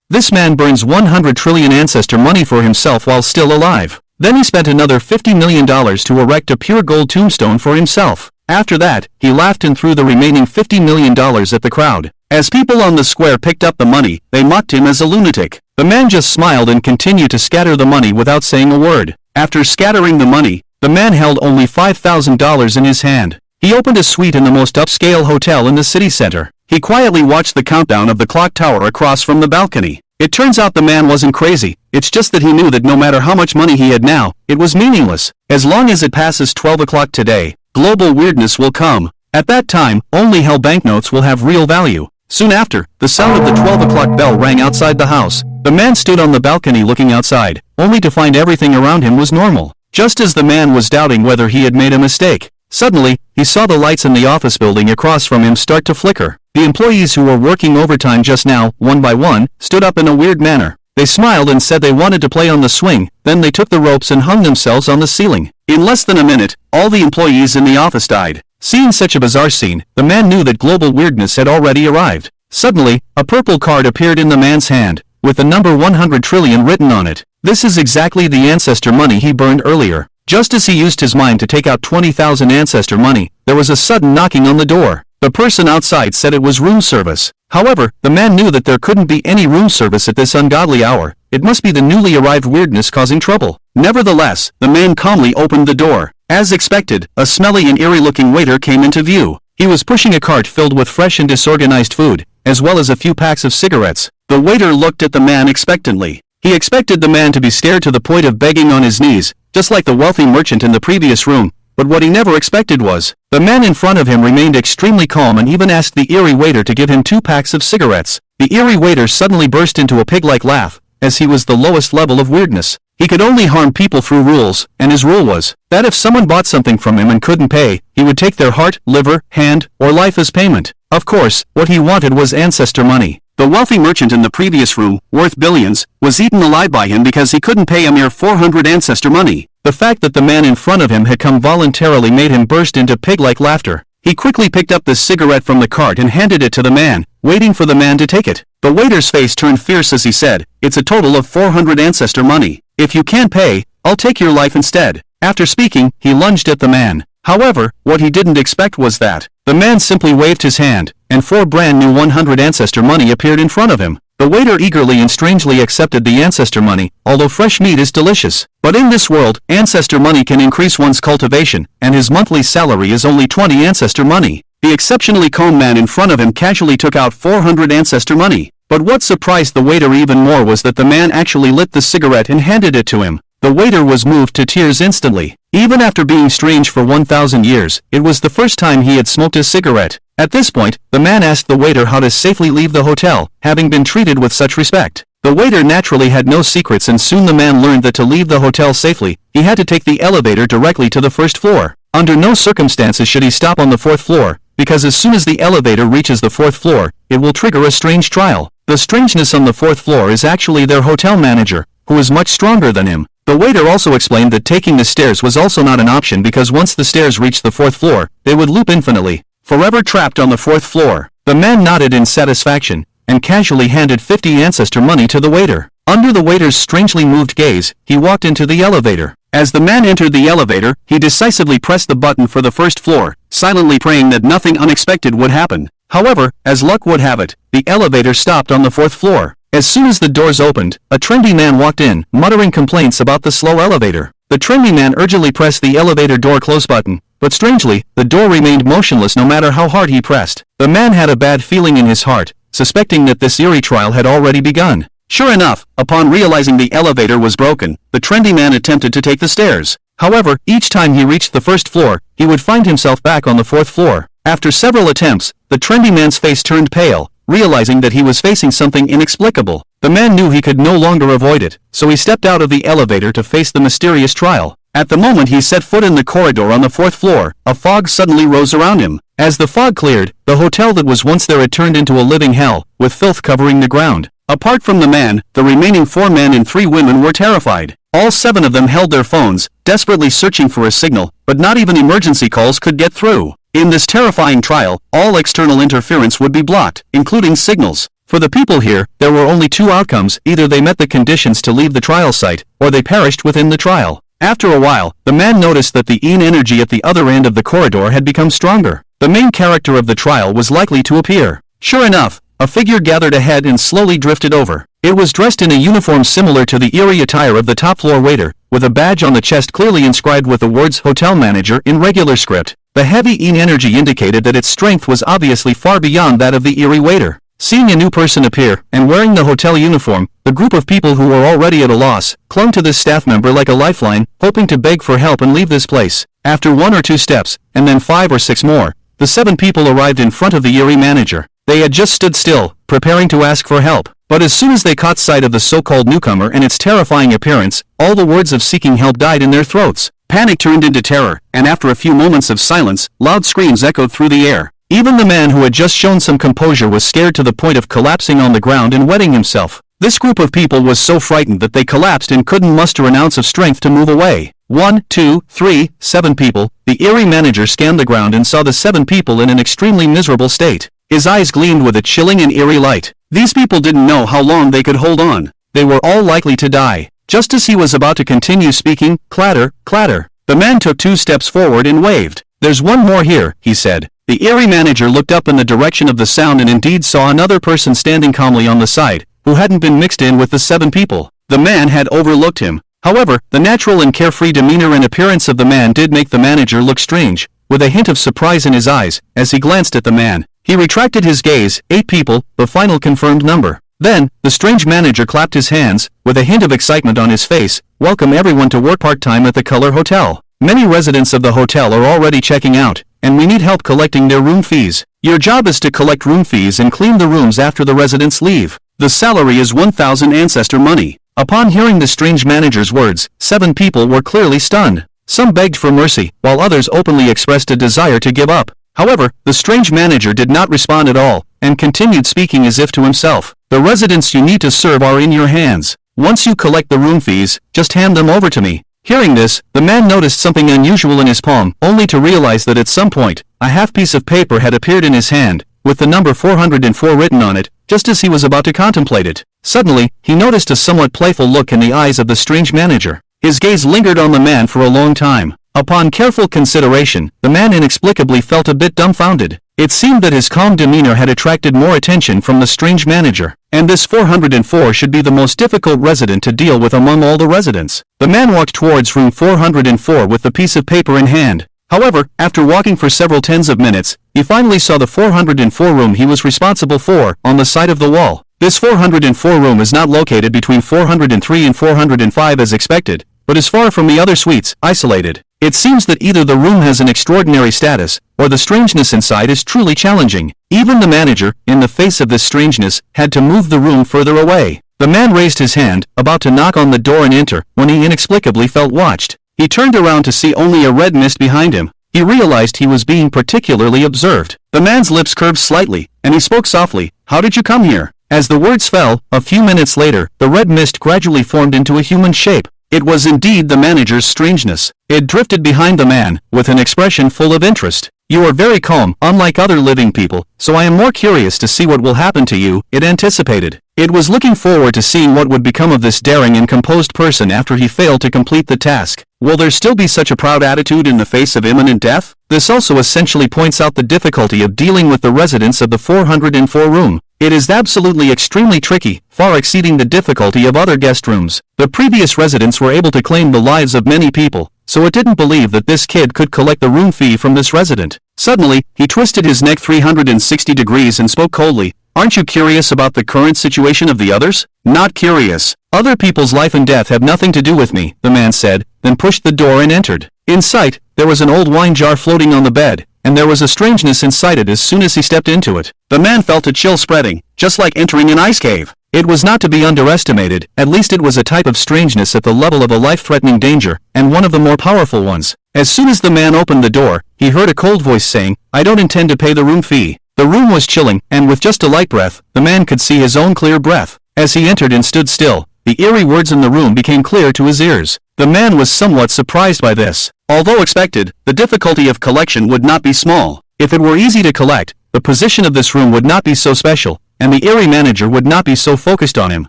This man burns 100 trillion ancestor money for himself while still alive. Then he spent another $50 million to erect a pure gold tombstone for himself. After that, he laughed and threw the remaining $50 million at the crowd. As people on the square picked up the money, they mocked him as a lunatic. The man just smiled and continued to scatter the money without saying a word. After scattering the money, the man held only $5,000 in his hand. He opened a suite in the most upscale hotel in the city center. He quietly watched the countdown of the clock tower across from the balcony. It turns out the man wasn't crazy, it's just that he knew that no matter how much money he had now, it was meaningless. As long as it passes 12 o'clock today, global weirdness will come. At that time, only hell banknotes will have real value. Soon after, the sound of the 12 o'clock bell rang outside the house. The man stood on the balcony looking outside, only to find everything around him was normal. Just as the man was doubting whether he had made a mistake, suddenly, he saw the lights in the office building across from him start to flicker. The employees who were working overtime just now, one by one, stood up in a weird manner. They smiled and said they wanted to play on the swing, then they took the ropes and hung themselves on the ceiling. In less than a minute, all the employees in the office died. Seeing such a bizarre scene, the man knew that global weirdness had already arrived. Suddenly, a purple card appeared in the man's hand, with the number 100 trillion written on it. This is exactly the ancestor money he burned earlier. Just as he used his mind to take out 20,000 ancestor money, there was a sudden knocking on the door. The person outside said it was room service. However, the man knew that there couldn't be any room service at this ungodly hour. It must be the newly arrived weirdness causing trouble. Nevertheless, the man calmly opened the door. As expected, a smelly and eerie-looking waiter came into view. He was pushing a cart filled with fresh and disorganized food, as well as a few packs of cigarettes. The waiter looked at the man expectantly. He expected the man to be scared to the point of begging on his knees, just like the wealthy merchant in the previous room, but what he never expected was, the man in front of him remained extremely calm and even asked the eerie waiter to give him 2 packs of cigarettes. The eerie waiter suddenly burst into a pig-like laugh, as he was the lowest level of weirdness. He could only harm people through rules, and his rule was, that if someone bought something from him and couldn't pay, he would take their heart, liver, hand, or life as payment. Of course, what he wanted was ancestor money. The wealthy merchant in the previous room, worth billions, was eaten alive by him because he couldn't pay a mere 400 ancestor money. The fact that the man in front of him had come voluntarily made him burst into pig-like laughter. He quickly picked up the cigarette from the cart and handed it to the man, waiting for the man to take it. The waiter's face turned fierce as he said, "It's a total of 400 ancestor money. If you can't pay, I'll take your life instead." After speaking, he lunged at the man. However, what he didn't expect was that the man simply waved his hand, and 4 brand new 100 ancestor money appeared in front of him. The waiter eagerly and strangely accepted the ancestor money, although fresh meat is delicious. But in this world, ancestor money can increase one's cultivation, and his monthly salary is only 20 ancestor money. The exceptionally calm man in front of him casually took out 400 ancestor money. But what surprised the waiter even more was that the man actually lit the cigarette and handed it to him. The waiter was moved to tears instantly. Even after being strange for 1,000 years, it was the first time he had smoked a cigarette. At this point, the man asked the waiter how to safely leave the hotel, having been treated with such respect. The waiter naturally had no secrets, and soon the man learned that to leave the hotel safely, he had to take the elevator directly to the first floor. Under no circumstances should he stop on the 4th floor, because as soon as the elevator reaches the 4th floor, it will trigger a strange trial. The strangeness on the 4th floor is actually their hotel manager, who is much stronger than him. The waiter also explained that taking the stairs was also not an option because once the stairs reached the 4th floor, they would loop infinitely, forever trapped on the 4th floor. The man nodded in satisfaction, and casually handed 50 ancestor money to the waiter. Under the waiter's strangely moved gaze, he walked into the elevator. As the man entered the elevator, he decisively pressed the button for the 1st floor, silently praying that nothing unexpected would happen. However, as luck would have it, the elevator stopped on the 4th floor. As soon as the doors opened, a trendy man walked in, muttering complaints about the slow elevator. The trendy man urgently pressed the elevator door close button, but strangely, the door remained motionless no matter how hard he pressed. The man had a bad feeling in his heart, suspecting that this eerie trial had already begun. Sure enough, upon realizing the elevator was broken, the trendy man attempted to take the stairs. However, each time he reached the 1st floor, he would find himself back on the 4th floor. After several attempts, the trendy man's face turned pale, realizing that he was facing something inexplicable. The man knew he could no longer avoid it, so he stepped out of the elevator to face the mysterious trial. At the moment he set foot in the corridor on the 4th floor, a fog suddenly rose around him. As the fog cleared, the hotel that was once there had turned into a living hell, with filth covering the ground. Apart from the man, the remaining 4 men and 3 women were terrified. All 7 of them held their phones, desperately searching for a signal, but not even emergency calls could get through. In this terrifying trial, all external interference would be blocked, including signals. For the people here, there were only two outcomes: either they met the conditions to leave the trial site, or they perished within the trial. After a while, the man noticed that the energy at the other end of the corridor had become stronger. The main character of the trial was likely to appear. Sure enough, a figure gathered ahead and slowly drifted over. It was dressed in a uniform similar to the eerie attire of the top-floor waiter, with a badge on the chest clearly inscribed with the words "Hotel Manager" in regular script. The heavy energy indicated that its strength was obviously far beyond that of the eerie waiter. Seeing a new person appear, and wearing the hotel uniform, the group of people who were already at a loss, clung to this staff member like a lifeline, hoping to beg for help and leave this place. After 1 or 2 steps, and then 5 or 6 more, the 7 people arrived in front of the eerie manager. They had just stood still, preparing to ask for help. But as soon as they caught sight of the so-called newcomer and its terrifying appearance, all the words of seeking help died in their throats. Panic turned into terror, and after a few moments of silence, loud screams echoed through the air. Even the man who had just shown some composure was scared to the point of collapsing on the ground and wetting himself. This group of people was so frightened that they collapsed and couldn't muster an ounce of strength to move away. 1, 2, 3, 7 people. The eerie manager scanned the ground and saw the 7 people in an extremely miserable state. His eyes gleamed with a chilling and eerie light. These people didn't know how long they could hold on. They were all likely to die. Just as he was about to continue speaking, clatter, clatter. The man took 2 steps forward and waved. "There's one more here," he said. The eerie manager looked up in the direction of the sound and indeed saw another person standing calmly on the side, who hadn't been mixed in with the 7 people. The man had overlooked him. However, the natural and carefree demeanor and appearance of the man did make the manager look strange, with a hint of surprise in his eyes, as he glanced at the man. He retracted his gaze. 8 people, the final confirmed number. Then, the strange manager clapped his hands, with a hint of excitement on his face. "Welcome everyone to work part-time at the Color Hotel. Many residents of the hotel are already checking out, and we need help collecting their room fees. Your job is to collect room fees and clean the rooms after the residents leave. The salary is 1,000 ancestor money." Upon hearing the strange manager's words, 7 people were clearly stunned. Some begged for mercy, while others openly expressed a desire to give up. However, the strange manager did not respond at all, and continued speaking as if to himself. "The residents you need to serve are in your hands. Once you collect the room fees, just hand them over to me." Hearing this, the man noticed something unusual in his palm, only to realize that at some point, a half piece of paper had appeared in his hand, with the number 404 written on it, just as he was about to contemplate it. Suddenly, he noticed a somewhat playful look in the eyes of the strange manager. His gaze lingered on the man for a long time. Upon careful consideration, the man inexplicably felt a bit dumbfounded. It seemed that his calm demeanor had attracted more attention from the strange manager, and this 404 should be the most difficult resident to deal with among all the residents. The man walked towards room 404 with the piece of paper in hand. However, after walking for several tens of minutes, he finally saw the 404 room he was responsible for, on the side of the wall. This 404 room is not located between 403 and 405 as expected, but is far from the other suites, isolated. It seems that either the room has an extraordinary status, or the strangeness inside is truly challenging. Even the manager, in the face of this strangeness, had to move the room further away. The man raised his hand, about to knock on the door and enter, when he inexplicably felt watched. He turned around to see only a red mist behind him. He realized he was being particularly observed. The man's lips curved slightly, and he spoke softly. "How did you come here?" As the words fell, a few minutes later, the red mist gradually formed into a human shape. It was indeed the manager's strangeness. It drifted behind the man, with an expression full of interest. "You are very calm, unlike other living people, so I am more curious to see what will happen to you," it anticipated. It was looking forward to seeing what would become of this daring and composed person after he failed to complete the task. Will there still be such a proud attitude in the face of imminent death? This also essentially points out the difficulty of dealing with the residents of the 404 room. It is absolutely extremely tricky, far exceeding the difficulty of other guest rooms. The previous residents were able to claim the lives of many people, so it didn't believe that this kid could collect the room fee from this resident. Suddenly, he twisted his neck 360 degrees and spoke coldly. "Aren't you curious about the current situation of the others?" "Not curious. Other people's life and death have nothing to do with me," the man said, then pushed the door and entered. In sight, there was an old wine jar floating on the bed, and there was a strangeness inside it as soon as he stepped into it. The man felt a chill spreading, just like entering an ice cave. It was not to be underestimated, at least it was a type of strangeness at the level of a life-threatening danger, and one of the more powerful ones. As soon as the man opened the door, he heard a cold voice saying, "I don't intend to pay the room fee." The room was chilling, and with just a light breath, the man could see his own clear breath. As he entered and stood still, the eerie words in the room became clear to his ears. The man was somewhat surprised by this. Although expected, the difficulty of collection would not be small. If it were easy to collect, the position of this room would not be so special, and the Erie manager would not be so focused on him.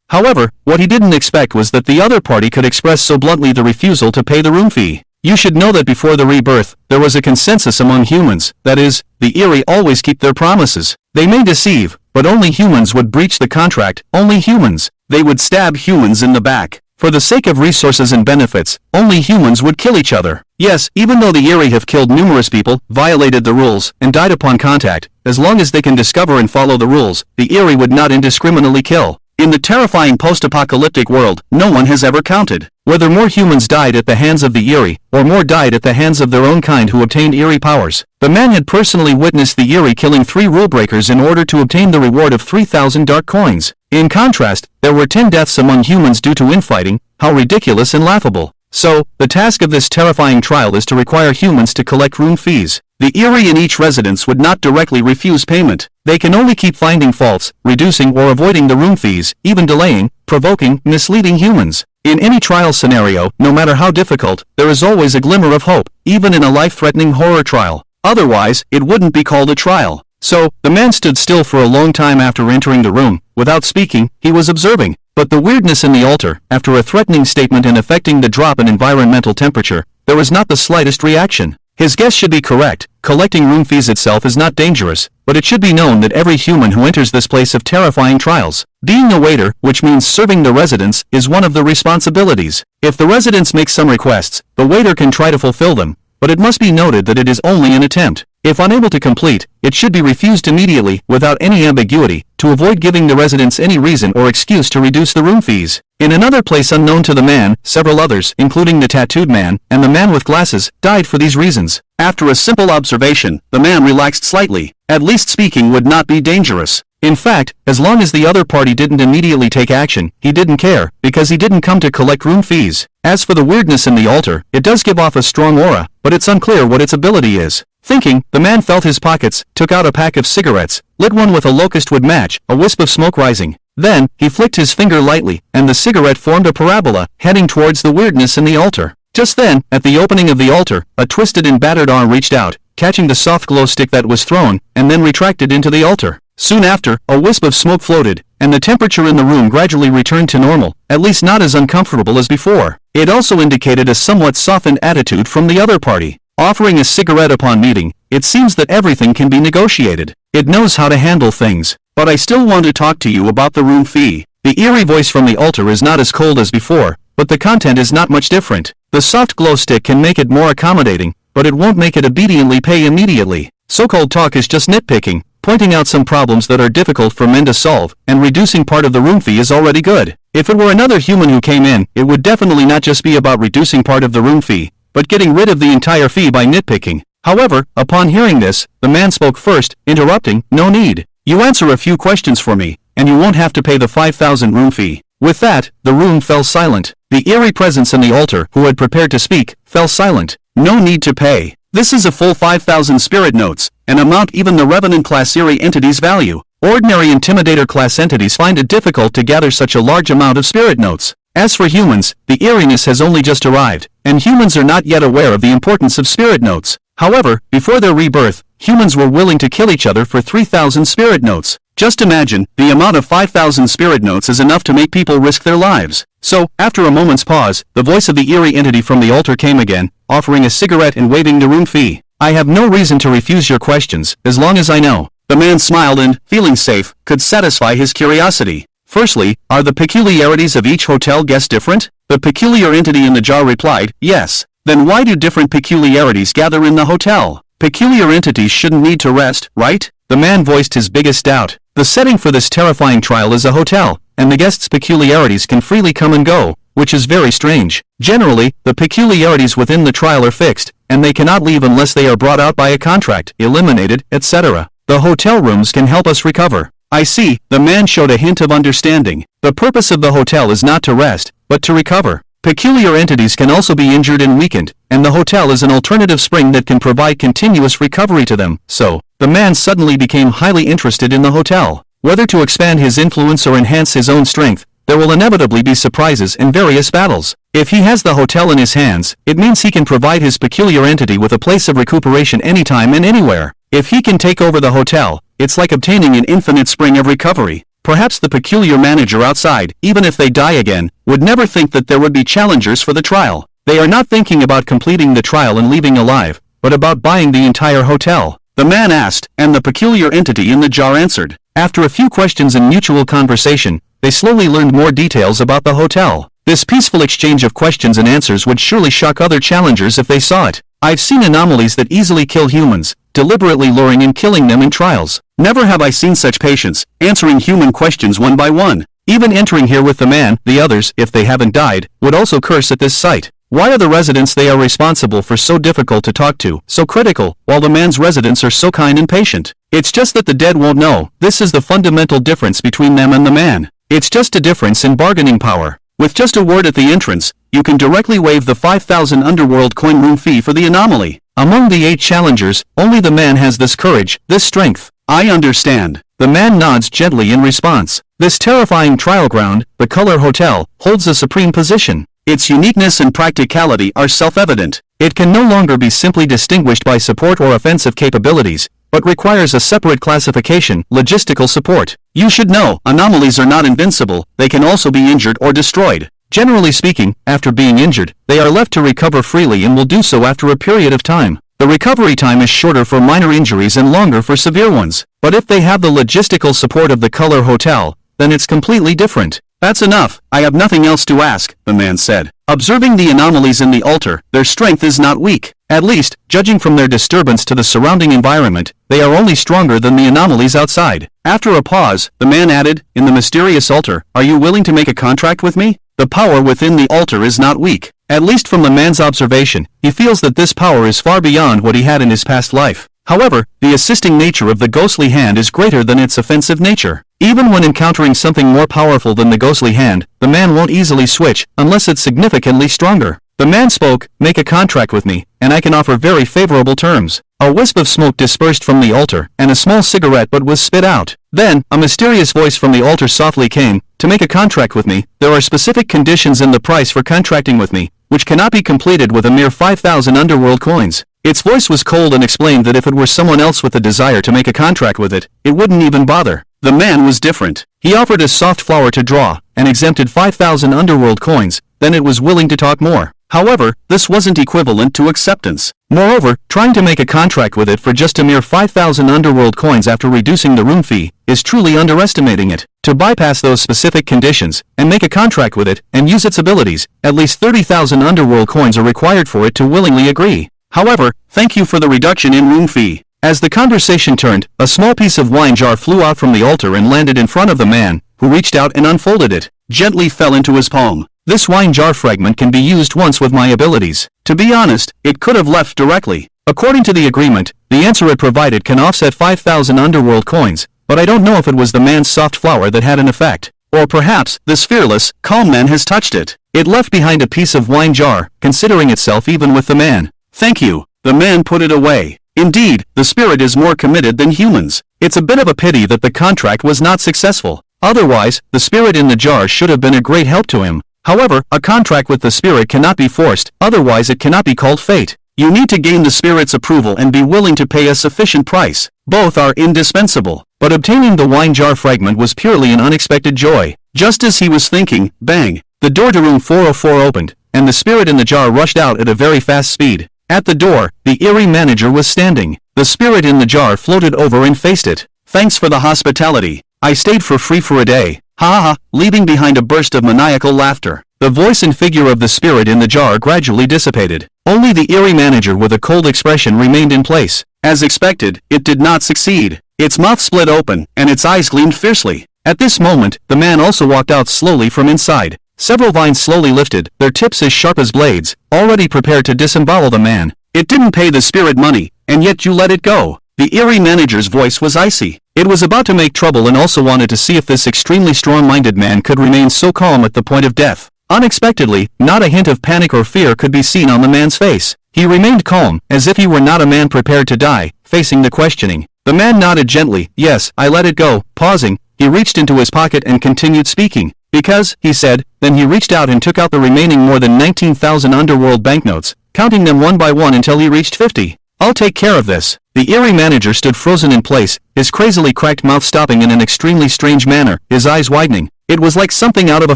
However, what he didn't expect was that the other party could express so bluntly the refusal to pay the room fee. You should know that before the rebirth, there was a consensus among humans, that is, the Erie always keep their promises. They may deceive, but only humans would breach the contract, only humans. They would stab humans in the back. For the sake of resources and benefits, only humans would kill each other. Yes, even though the Erie have killed numerous people, violated the rules, and died upon contact, as long as they can discover and follow the rules, the Erie would not indiscriminately kill. In the terrifying post-apocalyptic world, no one has ever counted whether more humans died at the hands of the Erie, or more died at the hands of their own kind who obtained Erie powers. The man had personally witnessed the Erie killing 3 rule-breakers in order to obtain the reward of 3,000 dark coins. In contrast, there were 10 deaths among humans due to infighting. How ridiculous and laughable. So, the task of this terrifying trial is to require humans to collect room fees. The Erie in each residence would not directly refuse payment. They can only keep finding faults, reducing or avoiding the room fees, even delaying, provoking, misleading humans. In any trial scenario, no matter how difficult, there is always a glimmer of hope, even in a life-threatening horror trial. Otherwise, it wouldn't be called a trial. So, the man stood still for a long time after entering the room. Without speaking, he was observing. But the weirdness in the altar, after a threatening statement and affecting the drop in environmental temperature, there was not the slightest reaction. His guess should be correct. Collecting room fees itself is not dangerous, but it should be known that every human who enters this place of terrifying trials, being a waiter, which means serving the residents, is one of the responsibilities. If the residents make some requests, the waiter can try to fulfill them, but it must be noted that it is only an attempt. If unable to complete, it should be refused immediately, without any ambiguity, to avoid giving the residents any reason or excuse to reduce the room fees. In another place unknown to the man, several others, including the tattooed man, and the man with glasses, died for these reasons. After a simple observation, the man relaxed slightly. At least speaking would not be dangerous. In fact, as long as the other party didn't immediately take action, he didn't care, because he didn't come to collect room fees. As for the weirdness in the altar, it does give off a strong aura, but it's unclear what its ability is. Thinking, the man felt his pockets, took out a pack of cigarettes, lit one with a locust wood match, a wisp of smoke rising. Then, he flicked his finger lightly, and the cigarette formed a parabola, heading towards the weirdness in the altar. Just then, at the opening of the altar, a twisted and battered arm reached out, catching the soft glow stick that was thrown, and then retracted into the altar. Soon after, a wisp of smoke floated, and the temperature in the room gradually returned to normal, at least not as uncomfortable as before. It also indicated a somewhat softened attitude from the other party. Offering a cigarette upon meeting, it seems that everything can be negotiated. It knows how to handle things. But I still want to talk to you about the room fee. The eerie voice from the altar is not as cold as before, but the content is not much different. The soft glow stick can make it more accommodating, but it won't make it obediently pay immediately. So-called talk is just nitpicking, pointing out some problems that are difficult for men to solve, and reducing part of the room fee is already good. If it were another human who came in, it would definitely not just be about reducing part of the room fee, but getting rid of the entire fee by nitpicking. However, upon hearing this, the man spoke first, interrupting, "No need. You answer a few questions for me, and you won't have to pay the 5,000 room fee." With that, the room fell silent. The eerie presence in the altar, who had prepared to speak, fell silent. No need to pay. This is a full 5,000 spirit notes, an amount even the Revenant class eerie entities value. Ordinary Intimidator class entities find it difficult to gather such a large amount of spirit notes. As for humans, the eeriness has only just arrived, and humans are not yet aware of the importance of spirit notes. However, before their rebirth, humans were willing to kill each other for 3,000 spirit notes. Just imagine, the amount of 5,000 spirit notes is enough to make people risk their lives. So, after a moment's pause, the voice of the eerie entity from the altar came again, offering a cigarette and waiving the room fee. "I have no reason to refuse your questions, as long as I know." The man smiled and, feeling safe, could satisfy his curiosity. Firstly, are the peculiarities of each hotel guest different? The peculiar entity in the jar replied, "Yes." Then why do different peculiarities gather in the hotel? Peculiar entities shouldn't need to rest, right? The man voiced his biggest doubt. The setting for this terrifying trial is a hotel, and the guests' peculiarities can freely come and go, which is very strange. Generally, the peculiarities within the trial are fixed, and they cannot leave unless they are brought out by a contract, eliminated, etc. The hotel rooms can help us recover. I see, the man showed a hint of understanding. The purpose of the hotel is not to rest, but to recover. Peculiar entities can also be injured and weakened, and the hotel is an alternative spring that can provide continuous recovery to them. So, the man suddenly became highly interested in the hotel. Whether to expand his influence or enhance his own strength, there will inevitably be surprises and various battles. If he has the hotel in his hands, it means he can provide his peculiar entity with a place of recuperation anytime and anywhere. If he can take over the hotel, it's like obtaining an infinite spring of recovery. Perhaps the peculiar manager outside, even if they die again, would never think that there would be challengers for the trial. They are not thinking about completing the trial and leaving alive, but about buying the entire hotel. The man asked, and the peculiar entity in the jar answered. After a few questions and mutual conversation, they slowly learned more details about the hotel. This peaceful exchange of questions and answers would surely shock other challengers if they saw it. I've seen anomalies that easily kill humans, deliberately luring and killing them in trials. Never have I seen such patience, answering human questions one by one. Even entering here with the man, the others, if they haven't died, would also curse at this sight. Why are the residents they are responsible for so difficult to talk to, so critical, while the man's residents are so kind and patient? It's just that the dead won't know. This is the fundamental difference between them and the man. It's just a difference in bargaining power. With just a word at the entrance, you can directly waive the 5,000 underworld coin room fee for the anomaly. Among the 8 challengers, only the man has this courage, this strength. I understand. The man nods gently in response. This terrifying trial ground, the Color Hotel, holds a supreme position. Its uniqueness and practicality are self-evident. It can no longer be simply distinguished by support or offensive capabilities, but requires a separate classification, logistical support. You should know, anomalies are not invincible, they can also be injured or destroyed. Generally speaking, after being injured, they are left to recover freely and will do so after a period of time. The recovery time is shorter for minor injuries and longer for severe ones. But if they have the logistical support of the Color Hotel, then it's completely different. That's enough, I have nothing else to ask, the man said. Observing the anomalies in the altar, their strength is not weak. At least, judging from their disturbance to the surrounding environment, they are only stronger than the anomalies outside. After a pause, the man added, in the mysterious altar, are you willing to make a contract with me? The power within the altar is not weak. At least from the man's observation, he feels that this power is far beyond what he had in his past life. However, the assisting nature of the ghostly hand is greater than its offensive nature. Even when encountering something more powerful than the ghostly hand, the man won't easily switch, unless it's significantly stronger. The man spoke, make a contract with me, and I can offer very favorable terms. A wisp of smoke dispersed from the altar, and a small cigarette butt was spit out. Then, a mysterious voice from the altar softly came, to make a contract with me, there are specific conditions in the price for contracting with me, which cannot be completed with a mere 5,000 underworld coins. Its voice was cold and explained that if it were someone else with a desire to make a contract with it, it wouldn't even bother. The man was different. He offered a soft flower to draw, and exempted 5,000 underworld coins, then it was willing to talk more. However, this wasn't equivalent to acceptance. Moreover, trying to make a contract with it for just a mere 5,000 underworld coins after reducing the room fee, is truly underestimating it. To bypass those specific conditions, and make a contract with it, and use its abilities, at least 30,000 underworld coins are required for it to willingly agree. However, thank you for the reduction in room fee. As the conversation turned, a small piece of wine jar flew out from the altar and landed in front of the man, who reached out and unfolded it. Gently fell into his palm. This wine jar fragment can be used once with my abilities. To be honest, it could have left directly. According to the agreement, the answer it provided can offset 5,000 underworld coins, but I don't know if it was the man's soft flower that had an effect. Or perhaps, this fearless, calm man has touched it. It left behind a piece of wine jar, considering itself even with the man. Thank you. The man put it away. Indeed, the spirit is more committed than humans. It's a bit of a pity that the contract was not successful. Otherwise, the spirit in the jar should have been a great help to him. However, a contract with the spirit cannot be forced, otherwise it cannot be called fate. You need to gain the spirit's approval and be willing to pay a sufficient price. Both are indispensable. But obtaining the wine jar fragment was purely an unexpected joy. Just as he was thinking, bang, the door to room 404 opened, and the spirit in the jar rushed out at a very fast speed. At the door, the eerie manager was standing. The spirit in the jar floated over and faced it. Thanks for the hospitality. I stayed for free for a day. Ha ha ha, leaving behind a burst of maniacal laughter. The voice and figure of the spirit in the jar gradually dissipated. Only the eerie manager with a cold expression remained in place. As expected, it did not succeed. Its mouth split open, and its eyes gleamed fiercely. At this moment, the man also walked out slowly from inside. Several vines slowly lifted, their tips as sharp as blades, already prepared to disembowel the man. It didn't pay the spirit money, and yet you let it go. The eerie manager's voice was icy. It was about to make trouble and also wanted to see if this extremely strong-minded man could remain so calm at the point of death. Unexpectedly, not a hint of panic or fear could be seen on the man's face. He remained calm, as if he were not a man prepared to die, facing the questioning. The man nodded gently, yes, I let it go. Pausing, he reached into his pocket and continued speaking. Because, he said, then he reached out and took out the remaining more than 19,000 underworld banknotes, counting them one by one until he reached 50. I'll take care of this. The eerie manager stood frozen in place, his crazily cracked mouth stopping in an extremely strange manner, his eyes widening. It was like something out of a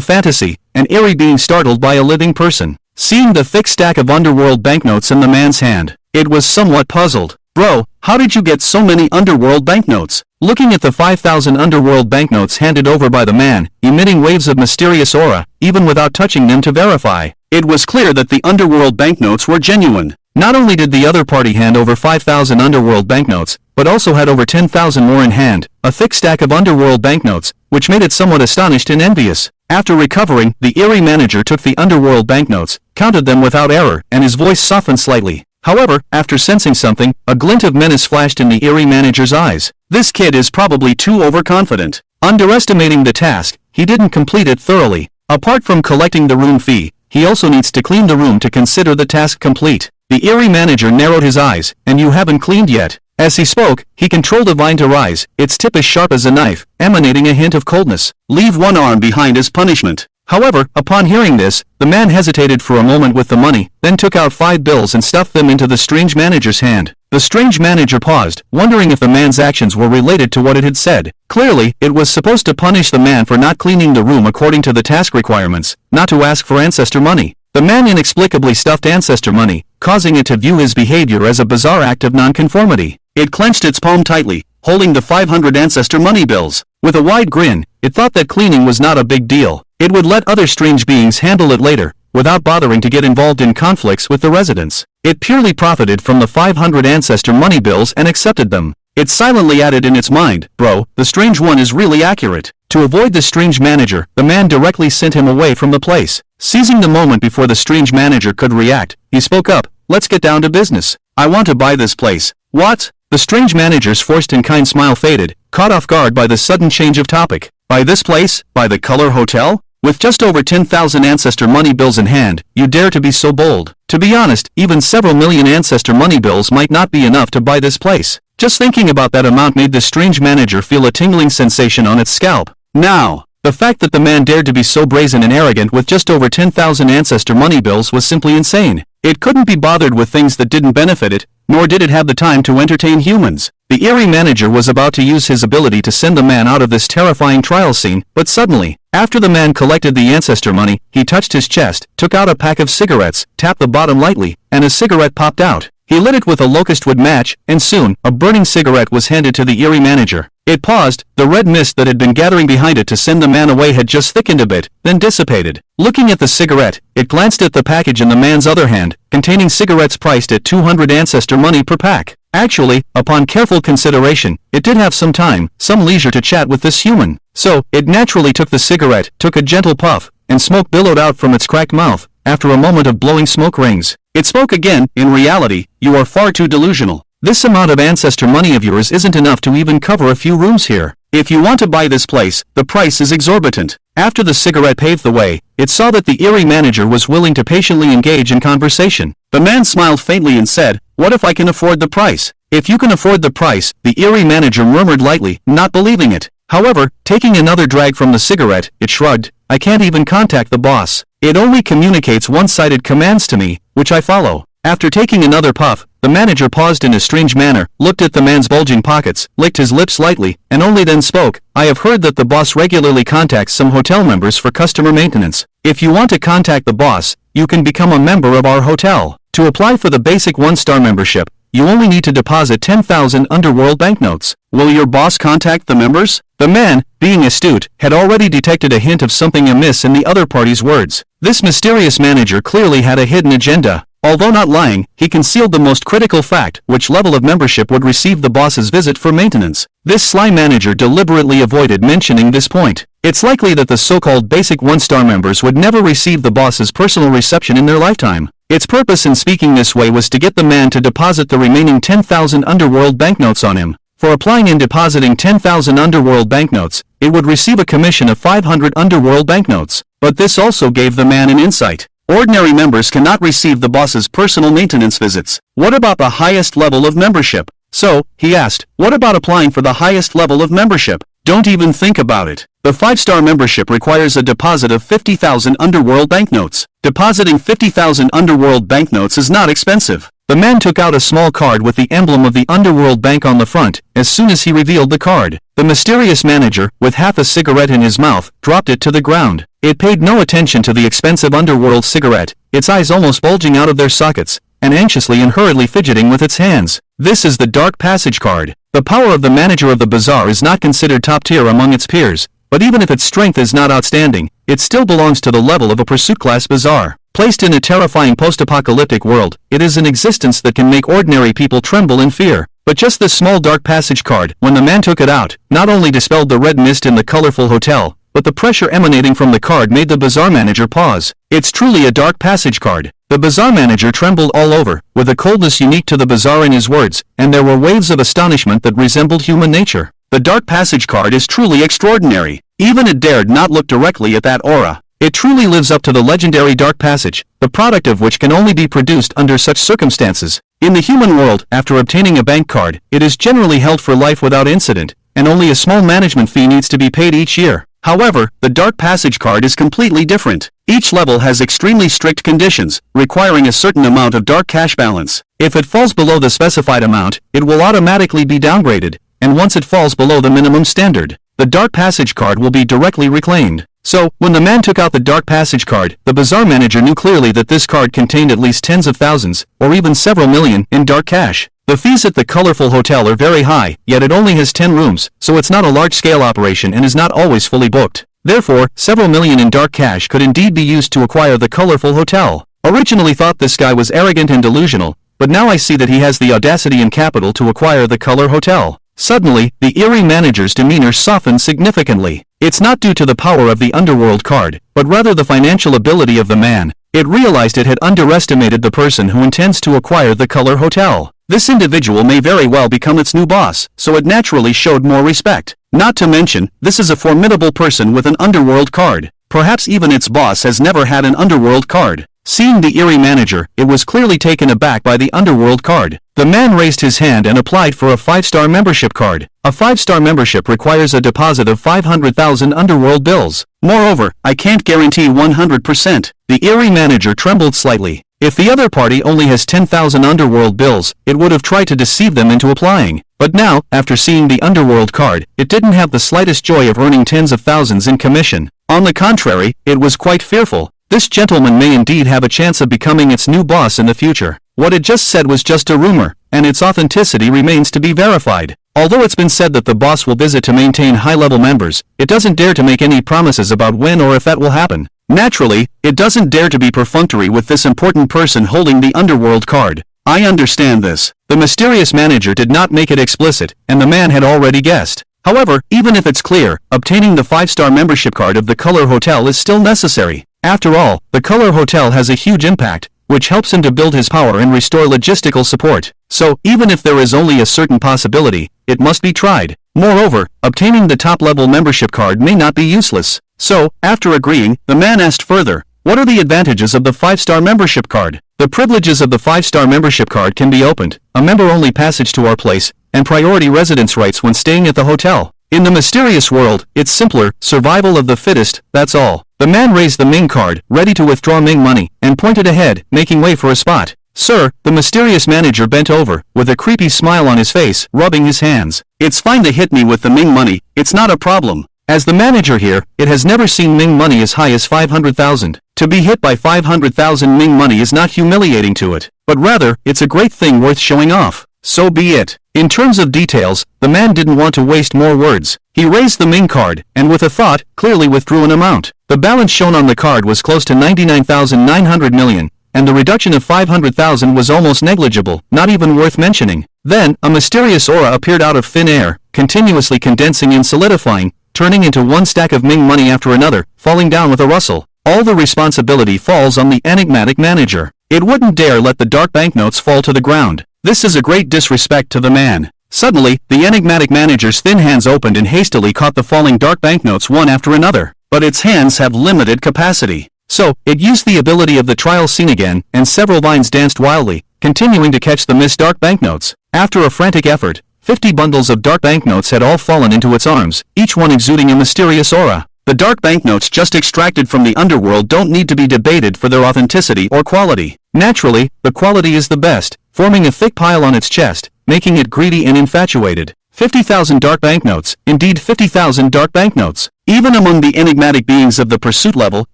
fantasy, an eerie being startled by a living person. Seeing the thick stack of underworld banknotes in the man's hand, it was somewhat puzzled. Bro, how did you get so many underworld banknotes? Looking at the 5,000 underworld banknotes handed over by the man, emitting waves of mysterious aura, even without touching them to verify, it was clear that the underworld banknotes were genuine. Not only did the other party hand over 5,000 underworld banknotes, but also had over 10,000 more in hand, a thick stack of underworld banknotes, which made it somewhat astonished and envious. After recovering, the eerie manager took the underworld banknotes, counted them without error, and his voice softened slightly. However, after sensing something, a glint of menace flashed in the eerie manager's eyes. This kid is probably too overconfident. Underestimating the task, he didn't complete it thoroughly. Apart from collecting the room fee, he also needs to clean the room to consider the task complete. The eerie manager narrowed his eyes, and you haven't cleaned yet. As he spoke, he controlled a vine to rise, its tip as sharp as a knife, emanating a hint of coldness. Leave one arm behind as punishment. However, upon hearing this, the man hesitated for a moment with the money, then took out 5 bills and stuffed them into the strange manager's hand. The strange manager paused, wondering if the man's actions were related to what it had said. Clearly, it was supposed to punish the man for not cleaning the room according to the task requirements, not to ask for ancestor money. The man inexplicably stuffed ancestor money, causing it to view his behavior as a bizarre act of nonconformity. It clenched its palm tightly, holding the 500 ancestor money bills. With a wide grin, it thought that cleaning was not a big deal. It would let other strange beings handle it later, without bothering to get involved in conflicts with the residents. It purely profited from the 500 ancestor money bills and accepted them. It silently added in its mind, bro, the strange one is really accurate. To avoid the strange manager, the man directly sent him away from the place. Seizing the moment before the strange manager could react, he spoke up, let's get down to business. I want to buy this place. What? The strange manager's forced and kind smile faded, caught off guard by the sudden change of topic. Buy this place? Buy the Color Hotel? With just over 10,000 ancestor money bills in hand, you dare to be so bold. To be honest, even several million ancestor money bills might not be enough to buy this place. Just thinking about that amount made the strange manager feel a tingling sensation on its scalp. Now, the fact that the man dared to be so brazen and arrogant with just over 10,000 ancestor money bills was simply insane. It couldn't be bothered with things that didn't benefit it, nor did it have the time to entertain humans. The eerie manager was about to use his ability to send the man out of this terrifying trial scene, but suddenly, after the man collected the ancestor money, he touched his chest, took out a pack of cigarettes, tapped the bottom lightly, and a cigarette popped out. He lit it with a locust wood match, and soon, a burning cigarette was handed to the eerie manager. It paused, the red mist that had been gathering behind it to send the man away had just thickened a bit, then dissipated. Looking at the cigarette, it glanced at the package in the man's other hand, containing cigarettes priced at 200 ancestor money per pack. Actually, upon careful consideration, it did have some time, some leisure to chat with this human. So, it naturally took the cigarette, took a gentle puff, and smoke billowed out from its cracked mouth. After a moment of blowing smoke rings, it spoke again. In reality, you are far too delusional. This amount of ancestor money of yours isn't enough to even cover a few rooms here. If you want to buy this place, the price is exorbitant. After the cigarette paved the way, it saw that the eerie manager was willing to patiently engage in conversation. The man smiled faintly and said, what if I can afford the price? If you can afford the price, the eerie manager murmured lightly, not believing it. However, taking another drag from the cigarette, it shrugged, I can't even contact the boss. It only communicates one-sided commands to me, which I follow. After taking another puff, the manager paused in a strange manner, looked at the man's bulging pockets, licked his lips lightly, and only then spoke, I have heard that the boss regularly contacts some hotel members for customer maintenance. If you want to contact the boss, you can become a member of our hotel. To apply for the basic 1-star membership, you only need to deposit 10,000 underworld banknotes. Will your boss contact the members? The man, being astute, had already detected a hint of something amiss in the other party's words. This mysterious manager clearly had a hidden agenda. Although not lying, he concealed the most critical fact, which level of membership would receive the boss's visit for maintenance. This sly manager deliberately avoided mentioning this point. It's likely that the so-called basic 1-star members would never receive the boss's personal reception in their lifetime. Its purpose in speaking this way was to get the man to deposit the remaining 10,000 underworld banknotes on him. For applying and depositing 10,000 underworld banknotes, it would receive a commission of 500 underworld banknotes. But this also gave the man an insight. Ordinary members cannot receive the boss's personal maintenance visits. What about the highest level of membership? So, he asked, what about applying for the highest level of membership? Don't even think about it. The 5-star membership requires a deposit of 50,000 underworld banknotes. Depositing 50,000 underworld banknotes is not expensive. The man took out a small card with the emblem of the Underworld Bank on the front. As soon as he revealed the card, the mysterious manager, with half a cigarette in his mouth, dropped it to the ground. It paid no attention to the expensive Underworld cigarette, its eyes almost bulging out of their sockets, and anxiously and hurriedly fidgeting with its hands. This is the Dark Passage card. The power of the manager of the bazaar is not considered top tier among its peers, but even if its strength is not outstanding, it still belongs to the level of a pursuit-class bazaar. Placed in a terrifying post-apocalyptic world, it is an existence that can make ordinary people tremble in fear. But just this small Dark Passage card, when the man took it out, not only dispelled the red mist in the colorful hotel, but the pressure emanating from the card made the bazaar manager pause. It's truly a Dark Passage card. The bazaar manager trembled all over, with a coldness unique to the bazaar in his words, and there were waves of astonishment that resembled human nature. The Dark Passage card is truly extraordinary. Even it dared not look directly at that aura. It truly lives up to the legendary Dark Passage, the product of which can only be produced under such circumstances. In the human world, after obtaining a bank card, it is generally held for life without incident, and only a small management fee needs to be paid each year. However, the Dark Passage card is completely different. Each level has extremely strict conditions, requiring a certain amount of dark cash balance. If it falls below the specified amount, it will automatically be downgraded, and once it falls below the minimum standard, the Dark Passage card will be directly reclaimed. So, when the man took out the Dark Passage card, the bazaar manager knew clearly that this card contained at least tens of thousands, or even several million, in dark cash. The fees at the colorful hotel are very high, yet it only has 10 rooms, so it's not a large-scale operation and is not always fully booked. Therefore, several million in dark cash could indeed be used to acquire the colorful hotel. Originally thought this guy was arrogant and delusional, but now I see that he has the audacity and capital to acquire the color hotel. Suddenly, the eerie manager's demeanor softened significantly. It's not due to the power of the Underworld card, but rather the financial ability of the man. It realized it had underestimated the person who intends to acquire the color hotel. This individual may very well become its new boss, so it naturally showed more respect. Not to mention, this is a formidable person with an Underworld card. Perhaps even its boss has never had an Underworld card. Seeing the eerie manager, it was clearly taken aback by the Underworld card. The man raised his hand and applied for a 5-star membership card. A 5-star membership requires a deposit of 500,000 Underworld bills. Moreover, I can't guarantee 100%. The eerie manager trembled slightly. If the other party only has 10,000 Underworld bills, it would have tried to deceive them into applying. But now, after seeing the Underworld card, it didn't have the slightest joy of earning tens of thousands in commission. On the contrary, it was quite fearful. This gentleman may indeed have a chance of becoming its new boss in the future. What it just said was just a rumor, and its authenticity remains to be verified. Although it's been said that the boss will visit to maintain high-level members, it doesn't dare to make any promises about when or if that will happen. Naturally, it doesn't dare to be perfunctory with this important person holding the Underworld card. I understand this. The mysterious manager did not make it explicit, and the man had already guessed. However, even if it's clear, obtaining the 5-star membership card of the Color Hotel is still necessary. After all, the Color Hotel has a huge impact, which helps him to build his power and restore logistical support. So, even if there is only a certain possibility, it must be tried. Moreover, obtaining the top-level membership card may not be useless. So, after agreeing, the man asked further, what are the advantages of the 5-star membership card? The privileges of the 5-star membership card can be opened, a member-only passage to our place, and priority residence rights when staying at the hotel. In the mysterious world, it's simpler, survival of the fittest, that's all. The man raised the Ming card, ready to withdraw Ming money, and pointed ahead, making way for a spot. Sir, the mysterious manager bent over, with a creepy smile on his face, rubbing his hands. It's fine to hit me with the Ming money, it's not a problem. As the manager here, it has never seen Ming money as high as 500,000. To be hit by 500,000 Ming money is not humiliating to it, but rather, it's a great thing worth showing off. So be it. In terms of details, the man didn't want to waste more words. He raised the Ming card, and with a thought, clearly withdrew an amount. The balance shown on the card was close to 99,900 million, and the reduction of 500,000 was almost negligible, not even worth mentioning. Then, a mysterious aura appeared out of thin air, continuously condensing and solidifying, turning into one stack of Ming money after another, falling down with a rustle. All the responsibility falls on the enigmatic manager. It wouldn't dare let the dark banknotes fall to the ground. This is a great disrespect to the man. Suddenly, the enigmatic manager's thin hands opened and hastily caught the falling dark banknotes one after another. But its hands have limited capacity. So, it used the ability of the trial scene again, and several vines danced wildly, continuing to catch the missed dark banknotes. After a frantic effort, 50 bundles of dark banknotes had all fallen into its arms, each one exuding a mysterious aura. The dark banknotes just extracted from the underworld don't need to be debated for their authenticity or quality. Naturally, the quality is the best, forming a thick pile on its chest, making it greedy and infatuated. 50,000 dark banknotes, indeed 50,000 dark banknotes. Even among the enigmatic beings of the pursuit level,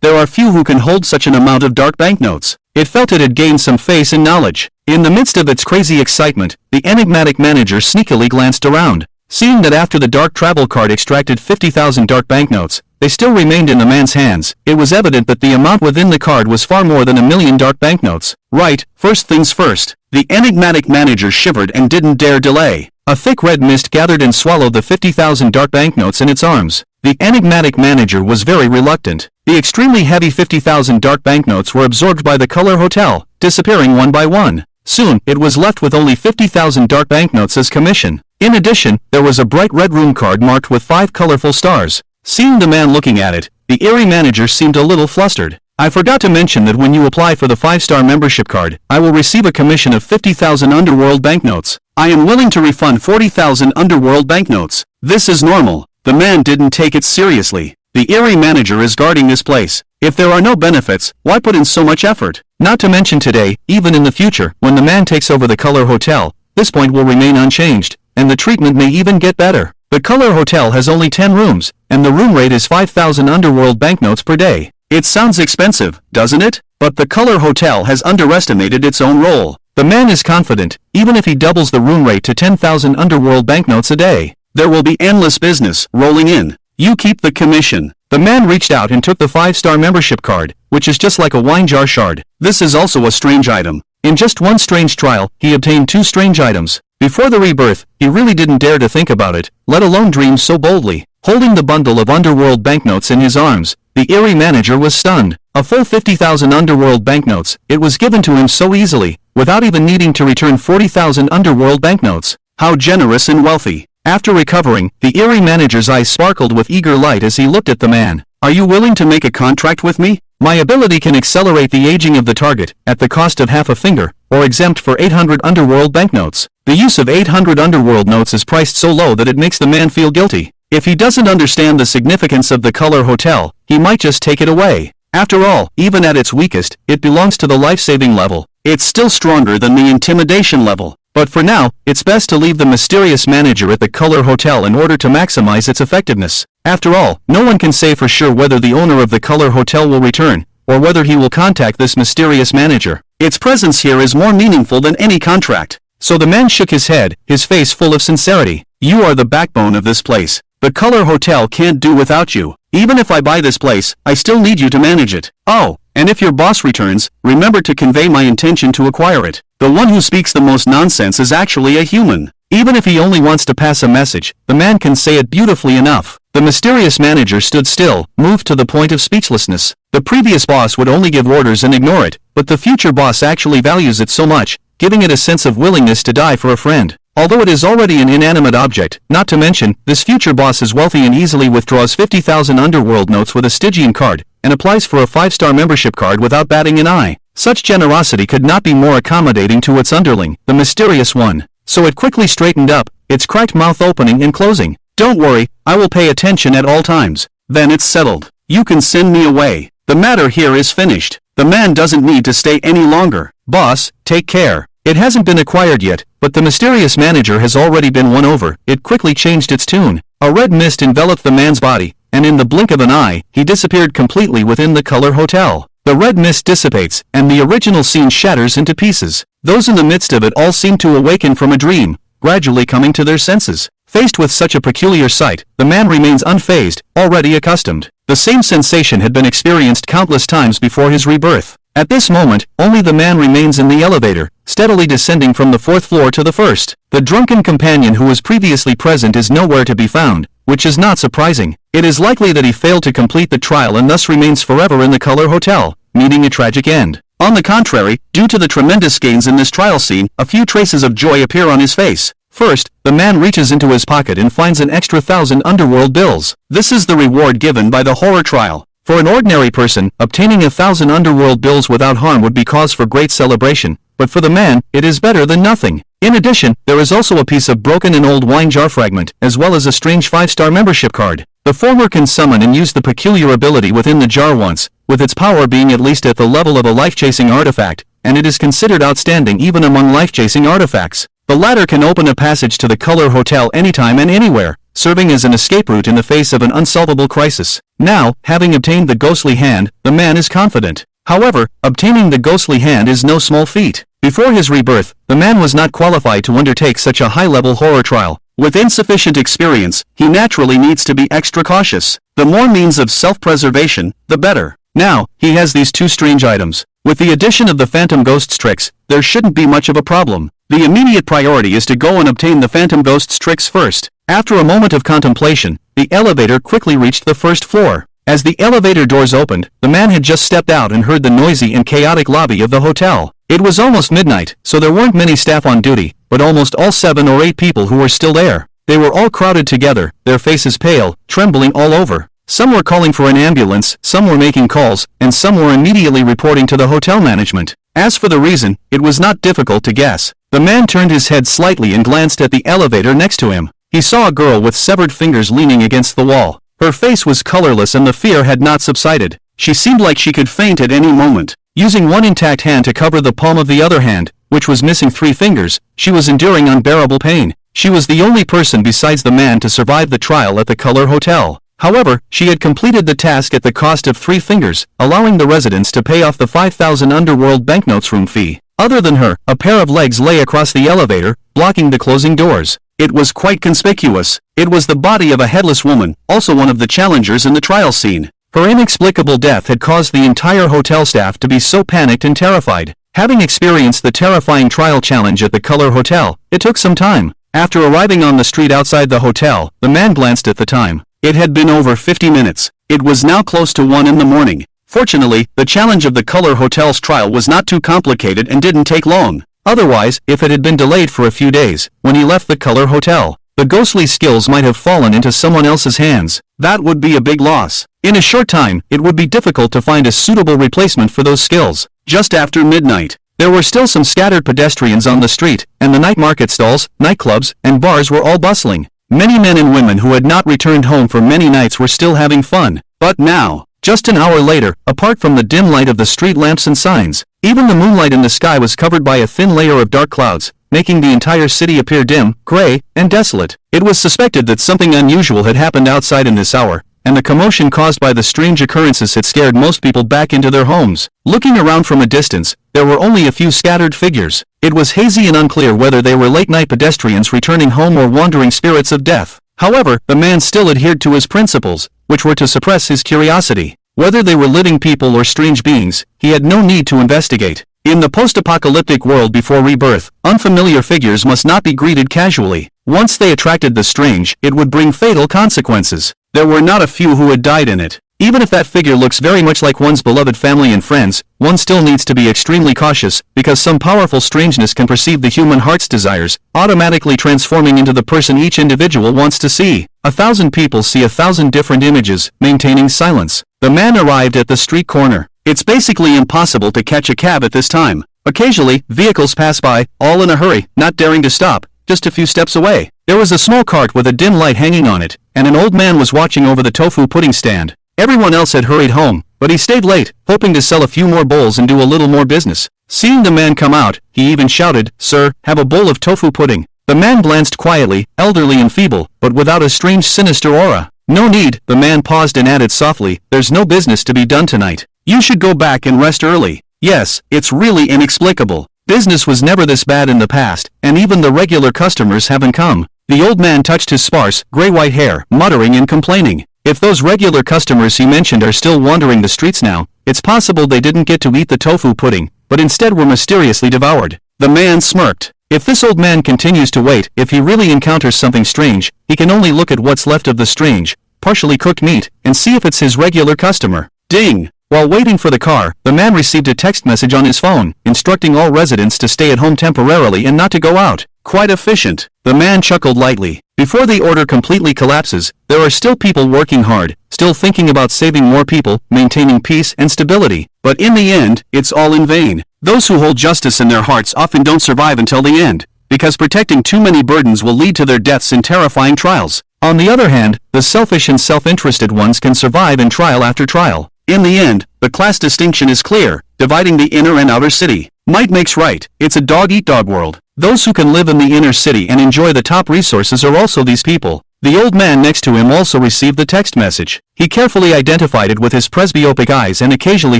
there are few who can hold such an amount of dark banknotes. It felt it had gained some face and knowledge. In the midst of its crazy excitement, the enigmatic manager sneakily glanced around. Seeing that after the dark travel card extracted 50,000 dark banknotes, they still remained in the man's hands, it was evident that the amount within the card was far more than 1,000,000 dark banknotes. Right, first things first. The enigmatic manager shivered and didn't dare delay. A thick red mist gathered and swallowed the 50,000 dark banknotes in its arms. The enigmatic manager was very reluctant. The extremely heavy 50,000 dark banknotes were absorbed by the Color Hotel, disappearing one by one. Soon, it was left with only 50,000 dark banknotes as commission. In addition, there was a bright red room card marked with 5 colorful stars. Seeing the man looking at it, the eerie manager seemed a little flustered. I forgot to mention that when you apply for the 5-star membership card, I will receive a commission of 50,000 underworld banknotes. I am willing to refund 40,000 underworld banknotes. This is normal. The man didn't take it seriously. The eerie manager is guarding this place. If there are no benefits, why put in so much effort? Not to mention today, even in the future, when the man takes over the Color Hotel, this point will remain unchanged, and the treatment may even get better. The Color Hotel has only 10 rooms, and the room rate is 5,000 underworld banknotes per day. It sounds expensive, doesn't it? But the Color Hotel has underestimated its own role. The man is confident, even if he doubles the room rate to 10,000 underworld banknotes a day, there will be endless business rolling in. You keep the commission. The man reached out and took the 5-star membership card, which is just like a wine jar shard. This is also a strange item. In just one strange trial, he obtained 2 strange items. Before the rebirth, he really didn't dare to think about it, let alone dream so boldly. Holding the bundle of underworld banknotes in his arms, the eerie manager was stunned. A full 50,000 underworld banknotes, it was given to him so easily, without even needing to return 40,000 underworld banknotes. How generous and wealthy. After recovering, the eerie manager's eyes sparkled with eager light as he looked at the man. Are you willing to make a contract with me? My ability can accelerate the aging of the target, at the cost of half a finger, or exempt for 800 underworld banknotes. The use of 800 underworld notes is priced so low that it makes the man feel guilty. If he doesn't understand the significance of the Color Hotel, he might just take it away. After all, even at its weakest, it belongs to the life-saving level. It's still stronger than the intimidation level. But for now, it's best to leave the mysterious manager at the Color Hotel in order to maximize its effectiveness. After all, no one can say for sure whether the owner of the Color Hotel will return, or whether he will contact this mysterious manager. Its presence here is more meaningful than any contract. So the man shook his head, his face full of sincerity. You are the backbone of this place. The Color Hotel can't do without you. Even if I buy this place, I still need you to manage it. Oh, and if your boss returns, remember to convey my intention to acquire it. The one who speaks the most nonsense is actually a human. Even if he only wants to pass a message, the man can say it beautifully enough. The mysterious manager stood still, moved to the point of speechlessness. The previous boss would only give orders and ignore it, but the future boss actually values it so much, giving it a sense of willingness to die for a friend. Although it is already an inanimate object, not to mention, this future boss is wealthy and easily withdraws 50,000 underworld notes with a Stygian card, and applies for a 5-star membership card without batting an eye. Such generosity could not be more accommodating to its underling, the mysterious one. So it quickly straightened up, its cracked mouth opening and closing. Don't worry, I will pay attention at all times. Then it's settled. You can send me away. The matter here is finished. The man doesn't need to stay any longer. Boss, take care. It hasn't been acquired yet, but the mysterious manager has already been won over. It quickly changed its tune. A red mist enveloped the man's body, and in the blink of an eye, he disappeared completely within the Color Hotel. The red mist dissipates, and the original scene shatters into pieces. Those in the midst of it all seem to awaken from a dream, gradually coming to their senses. Faced with such a peculiar sight, the man remains unfazed, already accustomed. The same sensation had been experienced countless times before his rebirth. At this moment, only the man remains in the elevator, steadily descending from the 4th floor to the 1st. The drunken companion who was previously present is nowhere to be found, which is not surprising. It is likely that he failed to complete the trial and thus remains forever in the Color Hotel, meeting a tragic end. On the contrary, due to the tremendous gains in this trial scene, a few traces of joy appear on his face. First, the man reaches into his pocket and finds an extra 1,000 underworld bills. This is the reward given by the horror trial. For an ordinary person, obtaining 1,000 underworld bills without harm would be cause for great celebration, but for the man, it is better than nothing. In addition, there is also a piece of broken and old wine jar fragment, as well as a strange 5-star membership card. The former can summon and use the peculiar ability within the jar once, with its power being at least at the level of a life-chasing artifact, and it is considered outstanding even among life-chasing artifacts. The ladder can open a passage to the Color Hotel anytime and anywhere, serving as an escape route in the face of an unsolvable crisis. Now, having obtained the ghostly hand, the man is confident. However, obtaining the ghostly hand is no small feat. Before his rebirth, the man was not qualified to undertake such a high-level horror trial. With insufficient experience, he naturally needs to be extra cautious. The more means of self-preservation, the better. Now, he has these two strange items. With the addition of the Phantom Ghost's tricks, there shouldn't be much of a problem. The immediate priority is to go and obtain the Phantom Ghost's tricks first. After a moment of contemplation, the elevator quickly reached the first floor. As the elevator doors opened, the man had just stepped out and heard the noisy and chaotic lobby of the hotel. It was almost midnight, so there weren't many staff on duty, but almost all 7 or 8 people who were still there. They were all crowded together, their faces pale, trembling all over. Some were calling for an ambulance, some were making calls, and some were immediately reporting to the hotel management. As for the reason, it was not difficult to guess. The man turned his head slightly and glanced at the elevator next to him. He saw a girl with severed fingers leaning against the wall. Her face was colorless and the fear had not subsided. She seemed like she could faint at any moment. Using one intact hand to cover the palm of the other hand, which was missing 3 fingers, she was enduring unbearable pain. She was the only person besides the man to survive the trial at the Color Hotel. However, she had completed the task at the cost of 3 fingers, allowing the residents to pay off the 5,000 underworld banknotes room fee. Other than her, a pair of legs lay across the elevator, blocking the closing doors. It was quite conspicuous. It was the body of a headless woman, also one of the challengers in the trial scene. Her inexplicable death had caused the entire hotel staff to be so panicked and terrified. Having experienced the terrifying trial challenge at the Color Hotel, it took some time. After arriving on the street outside the hotel, the man glanced at the time. It had been over 50 minutes. It was now close to 1 in the morning. Fortunately, the challenge of the Color Hotel's trial was not too complicated and didn't take long. Otherwise, if it had been delayed for a few days, when he left the Color Hotel, the ghostly skills might have fallen into someone else's hands. That would be a big loss. In a short time, it would be difficult to find a suitable replacement for those skills. Just after midnight, there were still some scattered pedestrians on the street, and the night market stalls, nightclubs, and bars were all bustling. Many men and women who had not returned home for many nights were still having fun. But now, just an hour later, apart from the dim light of the street lamps and signs, even the moonlight in the sky was covered by a thin layer of dark clouds, making the entire city appear dim, gray, and desolate. It was suspected that something unusual had happened outside in this hour, and the commotion caused by the strange occurrences had scared most people back into their homes. Looking around from a distance, there were only a few scattered figures. It was hazy and unclear whether they were late-night pedestrians returning home or wandering spirits of death. However, the man still adhered to his principles, which were to suppress his curiosity. Whether they were living people or strange beings, he had no need to investigate. In the post-apocalyptic world before rebirth, unfamiliar figures must not be greeted casually. Once they attracted the strange, it would bring fatal consequences. There were not a few who had died in it. Even if that figure looks very much like one's beloved family and friends, one still needs to be extremely cautious, because some powerful strangeness can perceive the human heart's desires, automatically transforming into the person each individual wants to see. 1,000 people see 1,000 different images, maintaining silence. The man arrived at the street corner. It's basically impossible to catch a cab at this time. Occasionally, vehicles pass by, all in a hurry, not daring to stop, just a few steps away. There was a small cart with a dim light hanging on it, and an old man was watching over the tofu pudding stand. Everyone else had hurried home, but he stayed late, hoping to sell a few more bowls and do a little more business. Seeing the man come out, he even shouted, "Sir, have a bowl of tofu pudding." The man glanced quietly, elderly and feeble, but without a strange sinister aura. "No need," the man paused and added softly, "there's no business to be done tonight. You should go back and rest early." Yes, it's really inexplicable. Business was never this bad in the past, and even the regular customers haven't come. The old man touched his sparse, gray-white hair, muttering and complaining. If those regular customers he mentioned are still wandering the streets now, it's possible they didn't get to eat the tofu pudding, but instead were mysteriously devoured. The man smirked. If this old man continues to wait, if he really encounters something strange, he can only look at what's left of the strange, partially cooked meat, and see if it's his regular customer. Ding! While waiting for the car, the man received a text message on his phone, instructing all residents to stay at home temporarily and not to go out. Quite efficient. The man chuckled lightly. Before the order completely collapses, there are still people working hard, still thinking about saving more people, maintaining peace and stability. But in the end, it's all in vain. Those who hold justice in their hearts often don't survive until the end, because protecting too many burdens will lead to their deaths in terrifying trials. On the other hand, the selfish and self-interested ones can survive in trial after trial. In the end, the class distinction is clear, dividing the inner and outer city. Might makes right. It's a dog-eat-dog world. Those who can live in the inner city and enjoy the top resources are also these people. The old man next to him also received the text message. He carefully identified it with his presbyopic eyes and occasionally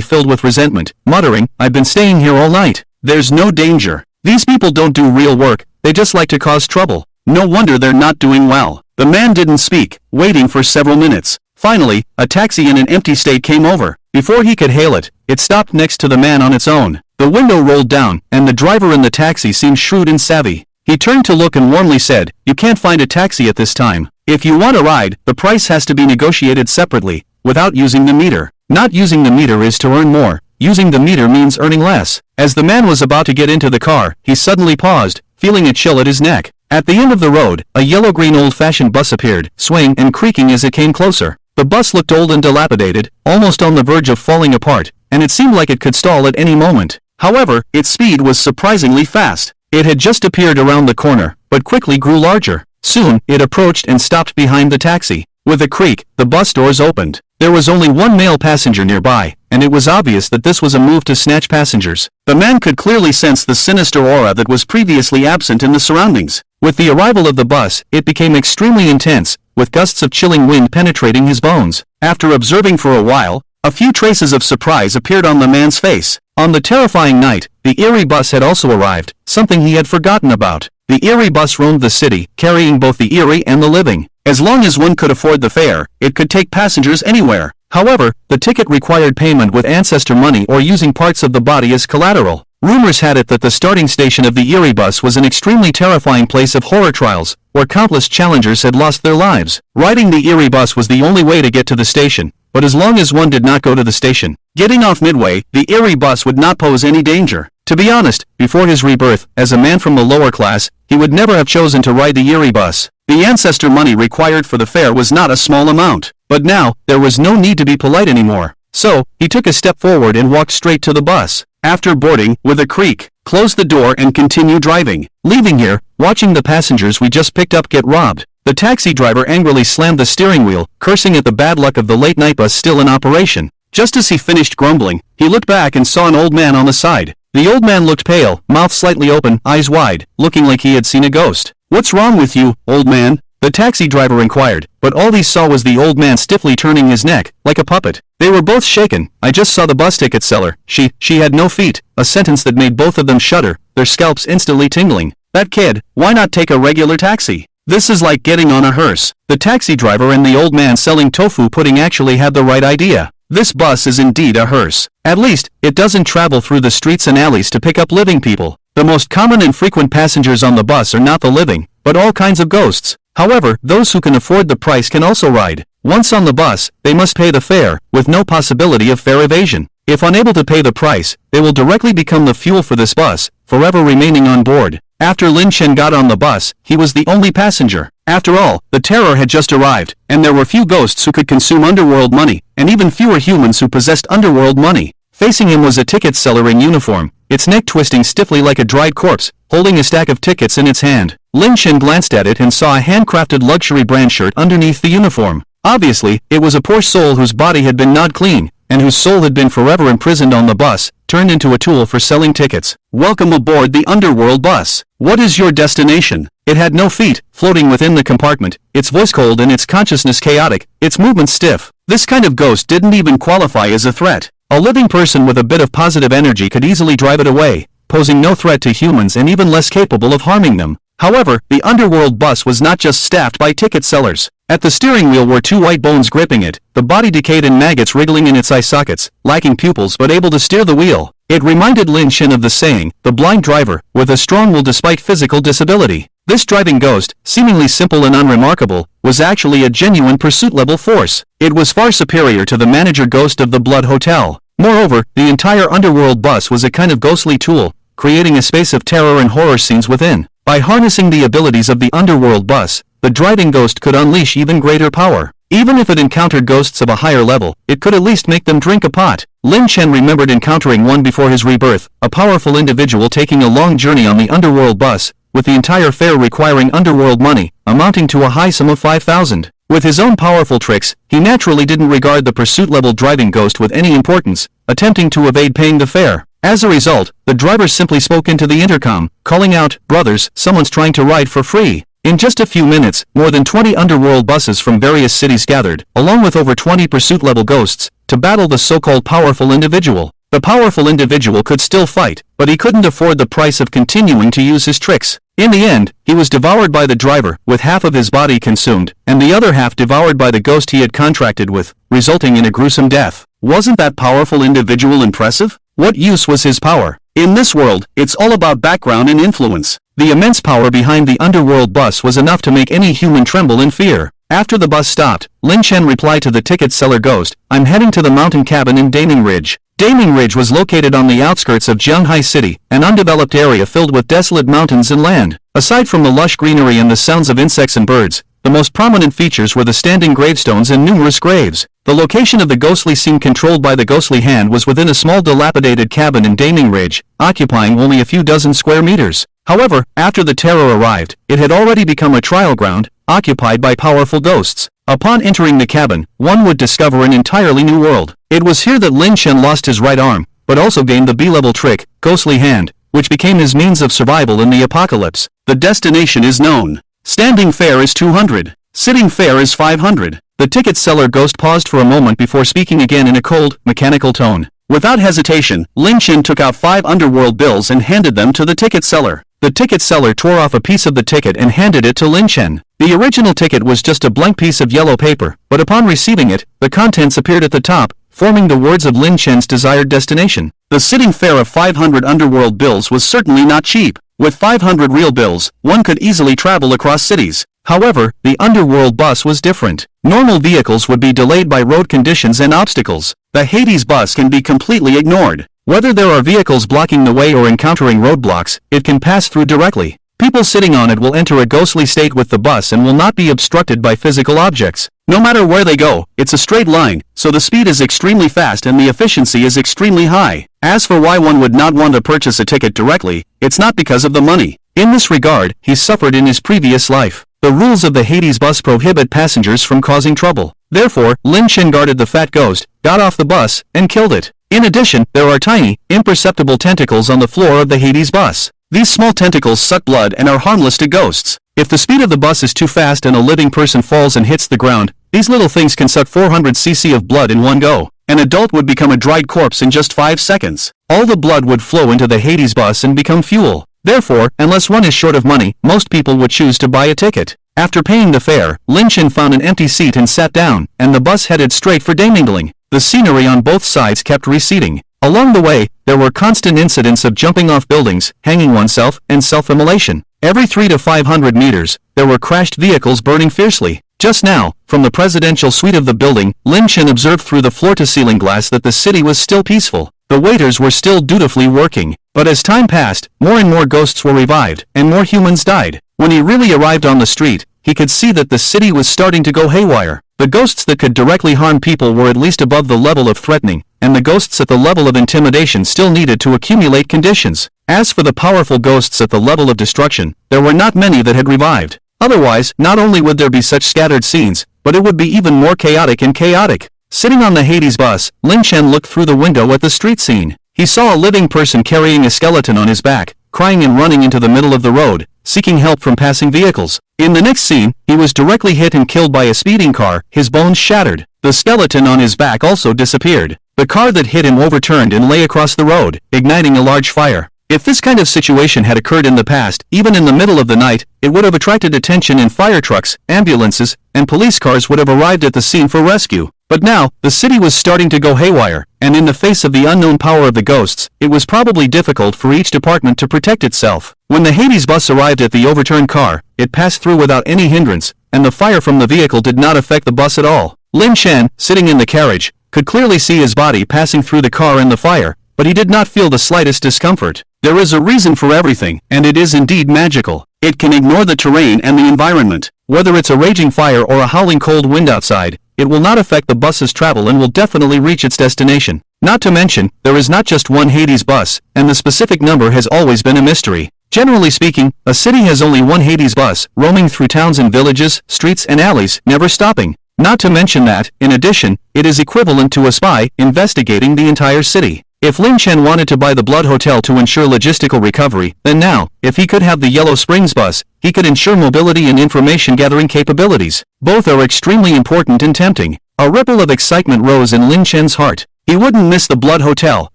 filled with resentment, muttering, "I've been staying here all night. There's no danger. These people don't do real work, they just like to cause trouble. No wonder they're not doing well." The man didn't speak, waiting for several minutes. Finally, a taxi in an empty state came over. Before he could hail it, it stopped next to the man on its own. The window rolled down, and the driver in the taxi seemed shrewd and savvy. He turned to look and warmly said, "You can't find a taxi at this time. If you want a ride, the price has to be negotiated separately, without using the meter. Not using the meter is to earn more. Using the meter means earning less." As the man was about to get into the car, he suddenly paused, feeling a chill at his neck. At the end of the road, a yellow-green old-fashioned bus appeared, swaying and creaking as it came closer. The bus looked old and dilapidated, almost on the verge of falling apart, and it seemed like it could stall at any moment. However, its speed was surprisingly fast. It had just appeared around the corner, but quickly grew larger. Soon, it approached and stopped behind the taxi. With a creak, the bus doors opened. There was only one male passenger nearby, and it was obvious that this was a move to snatch passengers. The man could clearly sense the sinister aura that was previously absent in the surroundings. With the arrival of the bus, it became extremely intense, with gusts of chilling wind penetrating his bones. After observing for a while, a few traces of surprise appeared on the man's face. On the terrifying night, the Erie bus had also arrived, something he had forgotten about. The Erie bus roamed the city, carrying both the Erie and the living. As long as one could afford the fare, it could take passengers anywhere. However, the ticket required payment with ancestor money or using parts of the body as collateral. Rumors had it that the starting station of the Erie bus was an extremely terrifying place of horror trials, where countless challengers had lost their lives. Riding the Erie bus was the only way to get to the station, but as long as one did not go to the station, getting off midway, the Erie bus would not pose any danger. To be honest, before his rebirth, as a man from the lower class, he would never have chosen to ride the Erie bus. The ancestor money required for the fare was not a small amount. But now, there was no need to be polite anymore. So, he took a step forward and walked straight to the bus. After boarding, with a creak, closed the door and continued driving. Leaving here, watching the passengers we just picked up get robbed. The taxi driver angrily slammed the steering wheel, cursing at the bad luck of the late-night bus still in operation. Just as he finished grumbling, he looked back and saw an old man on the side. The old man looked pale, mouth slightly open, eyes wide, looking like he had seen a ghost. "What's wrong with you, old man?" the taxi driver inquired, but all he saw was the old man stiffly turning his neck, like a puppet. They were both shaken. "I just saw the bus ticket seller. She had no feet," a sentence that made both of them shudder, their scalps instantly tingling. "That kid, why not take a regular taxi? This is like getting on a hearse." The taxi driver and the old man selling tofu pudding actually had the right idea. This bus is indeed a hearse. At least, it doesn't travel through the streets and alleys to pick up living people. The most common and frequent passengers on the bus are not the living, but all kinds of ghosts. However, those who can afford the price can also ride. Once on the bus, they must pay the fare, with no possibility of fare evasion. If unable to pay the price, they will directly become the fuel for this bus, forever remaining on board. After Lin Chen got on the bus, he was the only passenger. After all, the terror had just arrived, and there were few ghosts who could consume underworld money, and even fewer humans who possessed underworld money. Facing him was a ticket seller in uniform, its neck twisting stiffly like a dried corpse, holding a stack of tickets in its hand. Lin Chen glanced at it and saw a handcrafted luxury brand shirt underneath the uniform. Obviously, it was a poor soul whose body had been gnawed clean, and whose soul had been forever imprisoned on the bus, turned into a tool for selling tickets. "Welcome aboard the underworld bus. What is your destination?" It had no feet, floating within the compartment, its voice cold and its consciousness chaotic, its movements stiff. This kind of ghost didn't even qualify as a threat. A living person with a bit of positive energy could easily drive it away, posing no threat to humans and even less capable of harming them. However, the underworld bus was not just staffed by ticket sellers. At the steering wheel were two white bones gripping it, the body decayed and maggots wriggling in its eye sockets, lacking pupils but able to steer the wheel. It reminded Lin Chen of the saying, "The blind driver, with a strong will despite physical disability." This driving ghost, seemingly simple and unremarkable, was actually a genuine pursuit-level force. It was far superior to the manager ghost of the Blood Hotel. Moreover, the entire underworld bus was a kind of ghostly tool, creating a space of terror and horror scenes within. By harnessing the abilities of the underworld bus, the driving ghost could unleash even greater power. Even if it encountered ghosts of a higher level, it could at least make them drink a pot. Lin Chen remembered encountering one before his rebirth, a powerful individual taking a long journey on the underworld bus, with the entire fare requiring underworld money, amounting to a high sum of 5,000. With his own powerful tricks, he naturally didn't regard the pursuit-level driving ghost with any importance, attempting to evade paying the fare. As a result, the driver simply spoke into the intercom, calling out, "Brothers, someone's trying to ride for free." In just a few minutes, more than 20 underworld buses from various cities gathered, along with over 20 pursuit-level ghosts, to battle the so-called powerful individual. The powerful individual could still fight, but he couldn't afford the price of continuing to use his tricks. In the end, he was devoured by the driver, with half of his body consumed, and the other half devoured by the ghost he had contracted with, resulting in a gruesome death. Wasn't that powerful individual impressive? What use was his power? In this world, it's all about background and influence. The immense power behind the underworld bus was enough to make any human tremble in fear. After the bus stopped, Lin Chen replied to the ticket seller ghost, "I'm heading to the mountain cabin in Daming Ridge." Daming Ridge was located on the outskirts of Jianghai City, an undeveloped area filled with desolate mountains and land. Aside from the lush greenery and the sounds of insects and birds, the most prominent features were the standing gravestones and numerous graves. The location of the ghostly scene controlled by the ghostly hand was within a small dilapidated cabin in Daming Ridge, occupying only a few dozen square meters. However, after the terror arrived, it had already become a trial ground, occupied by powerful ghosts. Upon entering the cabin, one would discover an entirely new world. It was here that Lin Chen lost his right arm, but also gained the B-level trick, Ghostly Hand, which became his means of survival in the apocalypse. The destination is known. Standing fare is 200. Sitting fare is 500. The ticket seller ghost paused for a moment before speaking again in a cold, mechanical tone. Without hesitation, Lin Chen took out 5 underworld bills and handed them to the ticket seller. The ticket seller tore off a piece of the ticket and handed it to Lin Chen. The original ticket was just a blank piece of yellow paper, but upon receiving it, the contents appeared at the top, forming the words of Lin Chen's desired destination. The sitting fare of 500 underworld bills was certainly not cheap. With 500 real bills, one could easily travel across cities. However, the underworld bus was different. Normal vehicles would be delayed by road conditions and obstacles. The Hades bus can be completely ignored. Whether there are vehicles blocking the way or encountering roadblocks, it can pass through directly. People sitting on it will enter a ghostly state with the bus and will not be obstructed by physical objects. No matter where they go, it's a straight line, so the speed is extremely fast and the efficiency is extremely high. As for why one would not want to purchase a ticket directly, it's not because of the money. In this regard, he suffered in his previous life. The rules of the Hades bus prohibit passengers from causing trouble. Therefore, Lin Chen guarded the fat ghost, got off the bus, and killed it. In addition, there are tiny, imperceptible tentacles on the floor of the Hades bus. These small tentacles suck blood and are harmless to ghosts. If the speed of the bus is too fast and a living person falls and hits the ground, these little things can suck 400 cc of blood in one go. An adult would become a dried corpse in just 5 seconds. All the blood would flow into the Hades bus and become fuel. Therefore, unless one is short of money, most people would choose to buy a ticket. After paying the fare, Lin Chen found an empty seat and sat down, and the bus headed straight for Damingling. The scenery on both sides kept receding. Along the way, there were constant incidents of jumping off buildings, hanging oneself, and self-immolation. Every 300 to 500 meters, there were crashed vehicles burning fiercely. Just now, from the presidential suite of the building, Lin Chen observed through the floor-to-ceiling glass that the city was still peaceful. The waiters were still dutifully working. But as time passed, more and more ghosts were revived, and more humans died. When he really arrived on the street, he could see that the city was starting to go haywire. The ghosts that could directly harm people were at least above the level of threatening, and the ghosts at the level of intimidation still needed to accumulate conditions. As for the powerful ghosts at the level of destruction, there were not many that had revived. Otherwise, not only would there be such scattered scenes, but it would be even more chaotic and chaotic. Sitting on the Hades bus, Lin Chen looked through the window at the street scene. He saw a living person carrying a skeleton on his back, crying and running into the middle of the road, seeking help from passing vehicles. In the next scene, he was directly hit and killed by a speeding car, his bones shattered. The skeleton on his back also disappeared. The car that hit him overturned and lay across the road, igniting a large fire. If this kind of situation had occurred in the past, even in the middle of the night, it would have attracted attention and fire trucks, ambulances, and police cars would have arrived at the scene for rescue. But now, the city was starting to go haywire, and in the face of the unknown power of the ghosts, it was probably difficult for each department to protect itself. When the Hades bus arrived at the overturned car, it passed through without any hindrance, and the fire from the vehicle did not affect the bus at all. Lin Chen, sitting in the carriage, could clearly see his body passing through the car and the fire, but he did not feel the slightest discomfort. There is a reason for everything, and it is indeed magical. It can ignore the terrain and the environment. Whether it's a raging fire or a howling cold wind outside, it will not affect the bus's travel and will definitely reach its destination. Not to mention, there is not just one Hades bus, and the specific number has always been a mystery. Generally speaking, a city has only one Hades bus, roaming through towns and villages, streets and alleys, never stopping. Not to mention that, in addition, it is equivalent to a spy, investigating the entire city. If Lin Chen wanted to buy the Blood Hotel to ensure logistical recovery, then now, if he could have the Yellow Springs bus, he could ensure mobility and information gathering capabilities. Both are extremely important and tempting. A ripple of excitement rose in Lin Chen's heart. He wouldn't miss the Blood Hotel,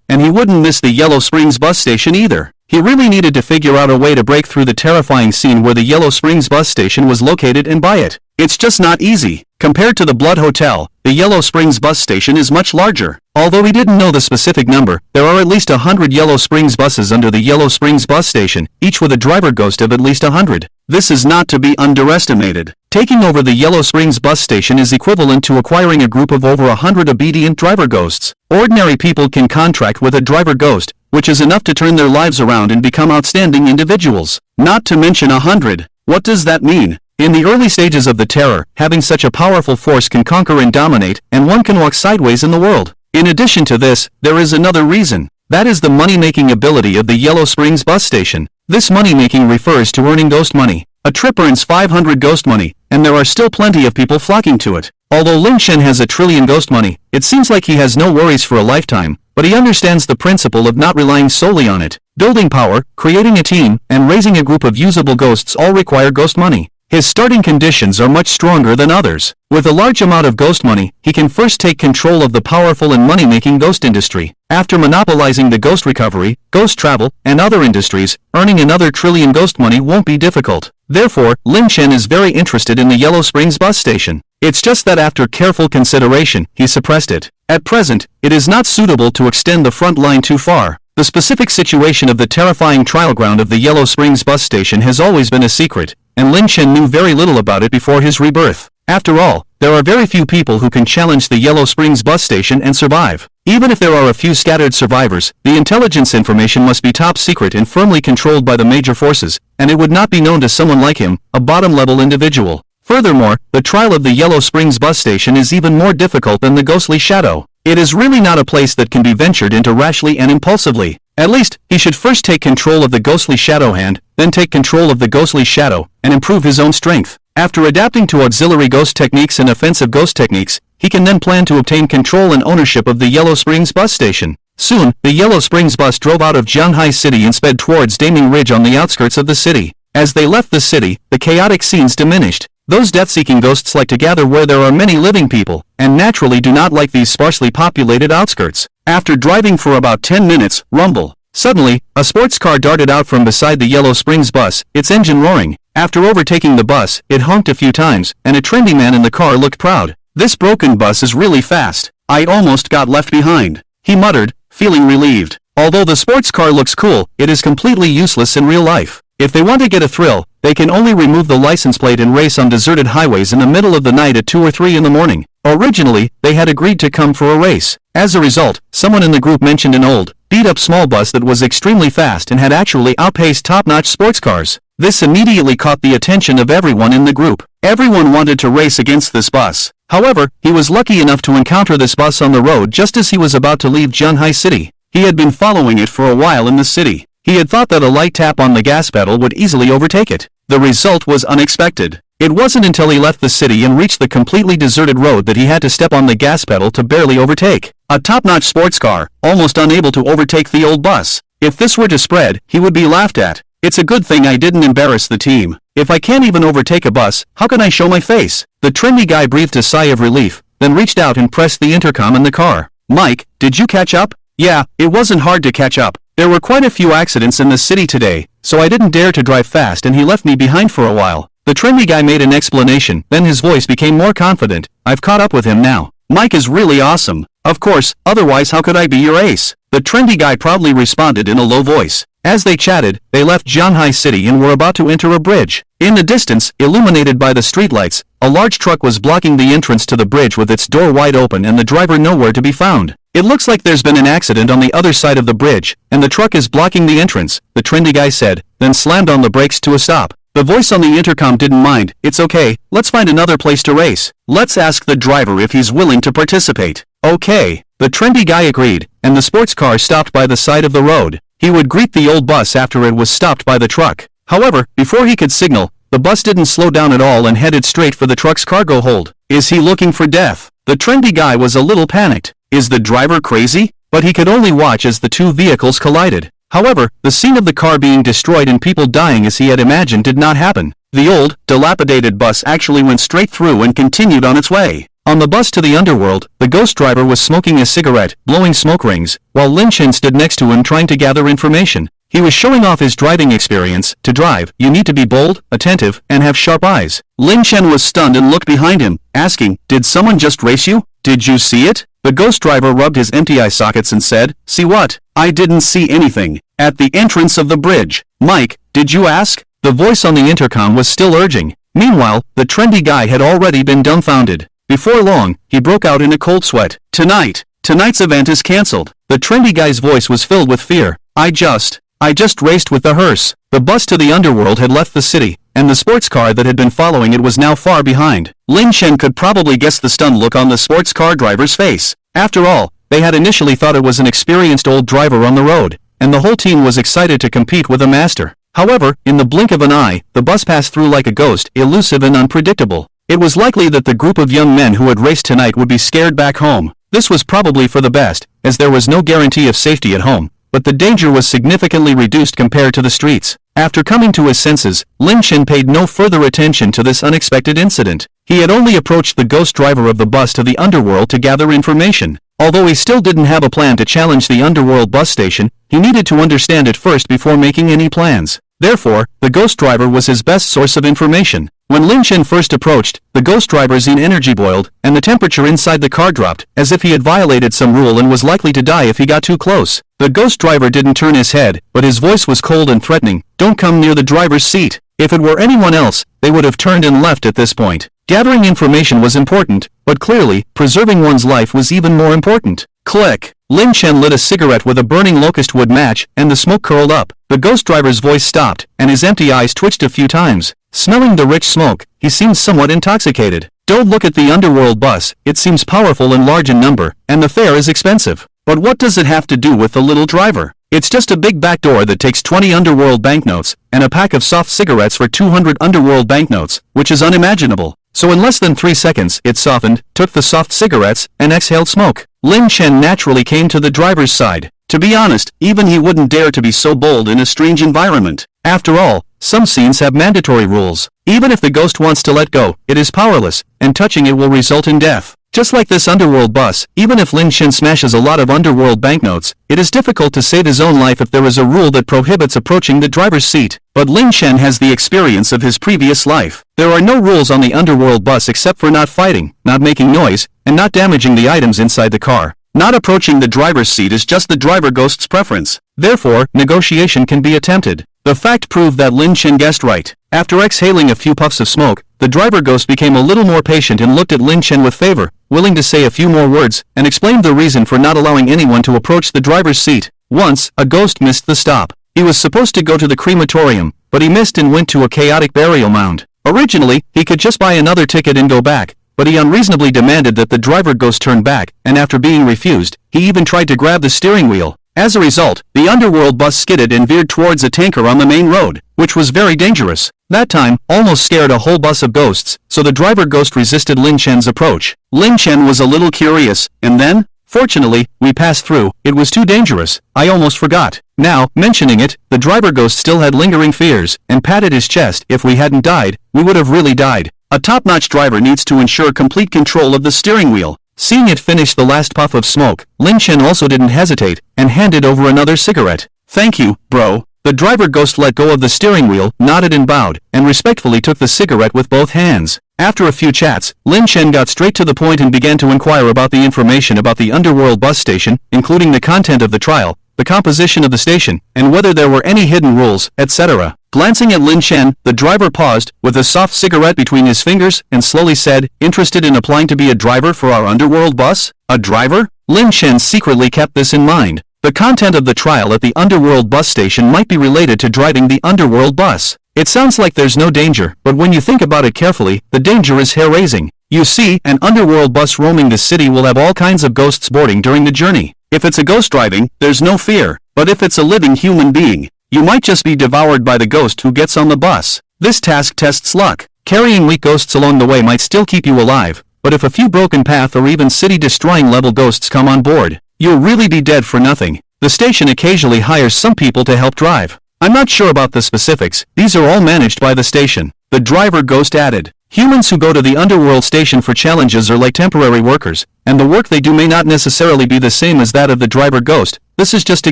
and he wouldn't miss the Yellow Springs bus station either. He really needed to figure out a way to break through the terrifying scene where the Yellow Springs bus station was located and buy it. It's just not easy. Compared to the Blood Hotel, the Yellow Springs bus station is much larger. Although he didn't know the specific number, there are at least 100 Yellow Springs buses under the Yellow Springs bus station, each with a driver ghost of at least 100. This is not to be underestimated. Taking over the Yellow Springs bus station is equivalent to acquiring a group of over 100 obedient driver ghosts. Ordinary people can contract with a driver ghost, which is enough to turn their lives around and become outstanding individuals. Not to mention 100. What does that mean? In the early stages of the Terror, having such a powerful force can conquer and dominate, and one can walk sideways in the world. In addition to this, there is another reason. That is the money-making ability of the Yellow Springs bus station. This money-making refers to earning ghost money. A trip earns 500 ghost money, and there are still plenty of people flocking to it. Although Lin Chen has 1 trillion ghost money, it seems like he has no worries for a lifetime, but he understands the principle of not relying solely on it. Building power, creating a team, and raising a group of usable ghosts all require ghost money. His starting conditions are much stronger than others. With a large amount of ghost money, he can first take control of the powerful and money-making ghost industry. After monopolizing the ghost recovery, ghost travel, and other industries, earning another 1 trillion ghost money won't be difficult. Therefore, Lin Chen is very interested in the Yellow Springs bus station. It's just that after careful consideration, he suppressed it. At present, it is not suitable to extend the front line too far. The specific situation of the terrifying trial ground of the Yellow Springs bus station has always been a secret, and Lin Chen knew very little about it before his rebirth. After all, there are very few people who can challenge the Yellow Springs bus station and survive. Even if there are a few scattered survivors, the intelligence information must be top secret and firmly controlled by the major forces, and it would not be known to someone like him, a bottom-level individual. Furthermore, the trial of the Yellow Springs bus station is even more difficult than the ghostly shadow. It is really not a place that can be ventured into rashly and impulsively. At least, he should first take control of the ghostly shadow hand, then take control of the ghostly shadow, and improve his own strength. After adapting to auxiliary ghost techniques and offensive ghost techniques, he can then plan to obtain control and ownership of the Yellow Springs bus station. Soon, the Yellow Springs bus drove out of Jianghai City and sped towards Daming Ridge on the outskirts of the city. As they left the city, the chaotic scenes diminished. Those death-seeking ghosts like to gather where there are many living people, and naturally do not like these sparsely populated outskirts. After driving for about 10 minutes, rumble. Suddenly, a sports car darted out from beside the Yellow Springs bus, its engine roaring. After overtaking the bus, it honked a few times, and a trendy man in the car looked proud. "This broken bus is really fast. I almost got left behind," he muttered, feeling relieved. Although the sports car looks cool, it is completely useless in real life. If they want to get a thrill, they can only remove the license plate and race on deserted highways in the middle of the night at 2 or 3 in the morning. Originally, they had agreed to come for a race. As a result, someone in the group mentioned an old, beat-up small bus that was extremely fast and had actually outpaced top-notch sports cars. This immediately caught the attention of everyone in the group. Everyone wanted to race against this bus. However, he was lucky enough to encounter this bus on the road just as he was about to leave Jianghai City. He had been following it for a while in the city. He had thought that a light tap on the gas pedal would easily overtake it. The result was unexpected. It wasn't until he left the city and reached the completely deserted road that he had to step on the gas pedal to barely overtake. A top-notch sports car, almost unable to overtake the old bus. If this were to spread, he would be laughed at. "It's a good thing I didn't embarrass the team. If I can't even overtake a bus, how can I show my face?" The trendy guy breathed a sigh of relief, then reached out and pressed the intercom in the car. "Mike, did you catch up?" "Yeah, it wasn't hard to catch up. There were quite a few accidents in the city today, so I didn't dare to drive fast and he left me behind for a while." The trendy guy made an explanation, then his voice became more confident. "I've caught up with him now. Mike is really awesome. Of course, otherwise how could I be your ace?" The trendy guy proudly responded in a low voice. As they chatted, they left Jianghai City and were about to enter a bridge. In the distance, illuminated by the streetlights, a large truck was blocking the entrance to the bridge with its door wide open and the driver nowhere to be found. "It looks like there's been an accident on the other side of the bridge, and the truck is blocking the entrance," the trendy guy said, then slammed on the brakes to a stop. The voice on the intercom didn't mind. "It's okay, let's find another place to race. Let's ask the driver if he's willing to participate." "Okay." The trendy guy agreed, and the sports car stopped by the side of the road. He would greet the old bus after it was stopped by the truck. However, before he could signal, the bus didn't slow down at all and headed straight for the truck's cargo hold. "Is he looking for death?" The trendy guy was a little panicked. "Is the driver crazy? but he could only watch as the two vehicles collided. However, the scene of the car being destroyed and people dying as he had imagined did not happen. The old, dilapidated bus actually went straight through and continued on its way. On the bus to the underworld, the ghost driver was smoking a cigarette, blowing smoke rings, while Lin Chen stood next to him trying to gather information. He was showing off his driving experience. To drive, you need to be bold, attentive, and have sharp eyes. Lin Chen was stunned and looked behind him, asking, "Did someone just race you? Did you see it?" The ghost driver rubbed his empty eye sockets and said, "See what? I didn't see anything. At the entrance of the bridge. Mike, did you ask?" The voice on the intercom was still urging. Meanwhile, the trendy guy had already been dumbfounded. Before long, he broke out in a cold sweat. Tonight's event is cancelled." The trendy guy's voice was filled with fear. I just raced with the hearse." The bus to the underworld had left the city, and the sports car that had been following it was now far behind. Lin Chen could probably guess the stunned look on the sports car driver's face. After all, they had initially thought it was an experienced old driver on the road, and the whole team was excited to compete with a master. However, in the blink of an eye, the bus passed through like a ghost, elusive and unpredictable. It was likely that the group of young men who had raced tonight would be scared back home. This was probably for the best, as there was no guarantee of safety at home, but the danger was significantly reduced compared to the streets. After coming to his senses, Lin Chen paid no further attention to this unexpected incident. He had only approached the ghost driver of the bus to the underworld to gather information. Although he still didn't have a plan to challenge the underworld bus station, he needed to understand it first before making any plans. Therefore, the ghost driver was his best source of information. When Lin Chen first approached, the ghost driver's energy boiled, and the temperature inside the car dropped, as if he had violated some rule and was likely to die if he got too close. The ghost driver didn't turn his head, but his voice was cold and threatening. "Don't come near the driver's seat." If it were anyone else, they would have turned and left at this point. Gathering information was important, but clearly, preserving one's life was even more important. Click. Lin Chen lit a cigarette with a burning locust wood match, and the smoke curled up. The ghost driver's voice stopped, and his empty eyes twitched a few times. Smelling the rich smoke, he seemed somewhat intoxicated. "Don't look at the underworld bus, it seems powerful and large in number, and the fare is expensive. But what does it have to do with the little driver? It's just a big back door that takes 20 underworld banknotes, and a pack of soft cigarettes for 200 underworld banknotes, which is unimaginable." So in less than 3 seconds, it softened, took the soft cigarettes, and exhaled smoke. Lin Chen naturally came to the driver's side. To be honest, even he wouldn't dare to be so bold in a strange environment. After all, some scenes have mandatory rules. Even if the ghost wants to let go, it is powerless, and touching it will result in death. Just like this underworld bus, even if Lin Chen smashes a lot of underworld banknotes, it is difficult to save his own life if there is a rule that prohibits approaching the driver's seat. But Lin Chen has the experience of his previous life. There are no rules on the underworld bus except for not fighting, not making noise, and not damaging the items inside the car. Not approaching the driver's seat is just the driver ghost's preference. Therefore, negotiation can be attempted. The fact proved that Lin Chen guessed right. After exhaling a few puffs of smoke, the driver ghost became a little more patient and looked at Lin Chen with favor, willing to say a few more words, and explained the reason for not allowing anyone to approach the driver's seat. Once, a ghost missed the stop. He was supposed to go to the crematorium, but he missed and went to a chaotic burial mound. Originally, he could just buy another ticket and go back, but he unreasonably demanded that the driver ghost turn back, and after being refused, he even tried to grab the steering wheel. As a result, the underworld bus skidded and veered towards a tanker on the main road, which was very dangerous. That time, almost scared a whole bus of ghosts, so the driver ghost resisted Lin Chen's approach. Lin Chen was a little curious, and then? Fortunately, we passed through. It was too dangerous. I almost forgot. Now, mentioning it, the driver ghost still had lingering fears, and patted his chest. If we hadn't died, we would have really died. A top-notch driver needs to ensure complete control of the steering wheel. Seeing it finish the last puff of smoke, Lin Chen also didn't hesitate, and handed over another cigarette. "Thank you, bro." The driver ghost let go of the steering wheel, nodded and bowed, and respectfully took the cigarette with both hands. After a few chats, Lin Chen got straight to the point and began to inquire about the information about the underworld bus station, including the content of the trial, the composition of the station, and whether there were any hidden rules, etc. Glancing at Lin Chen, the driver paused, with a soft cigarette between his fingers, and slowly said, "Interested in applying to be a driver for our underworld bus? A driver?" Lin Chen secretly kept this in mind. The content of the trial at the underworld bus station might be related to driving the underworld bus. It sounds like there's no danger, but when you think about it carefully, the danger is hair-raising. You see, an underworld bus roaming the city will have all kinds of ghosts boarding during the journey. If it's a ghost driving, there's no fear, but if it's a living human being, you might just be devoured by the ghost who gets on the bus. This task tests luck. Carrying weak ghosts along the way might still keep you alive, but if a few broken path or even city-destroying level ghosts come on board, you'll really be dead for nothing. The station occasionally hires some people to help drive. I'm not sure about the specifics, these are all managed by the station. The driver ghost added. Humans who go to the underworld station for challenges are like temporary workers, and the work they do may not necessarily be the same as that of the driver ghost. This is just a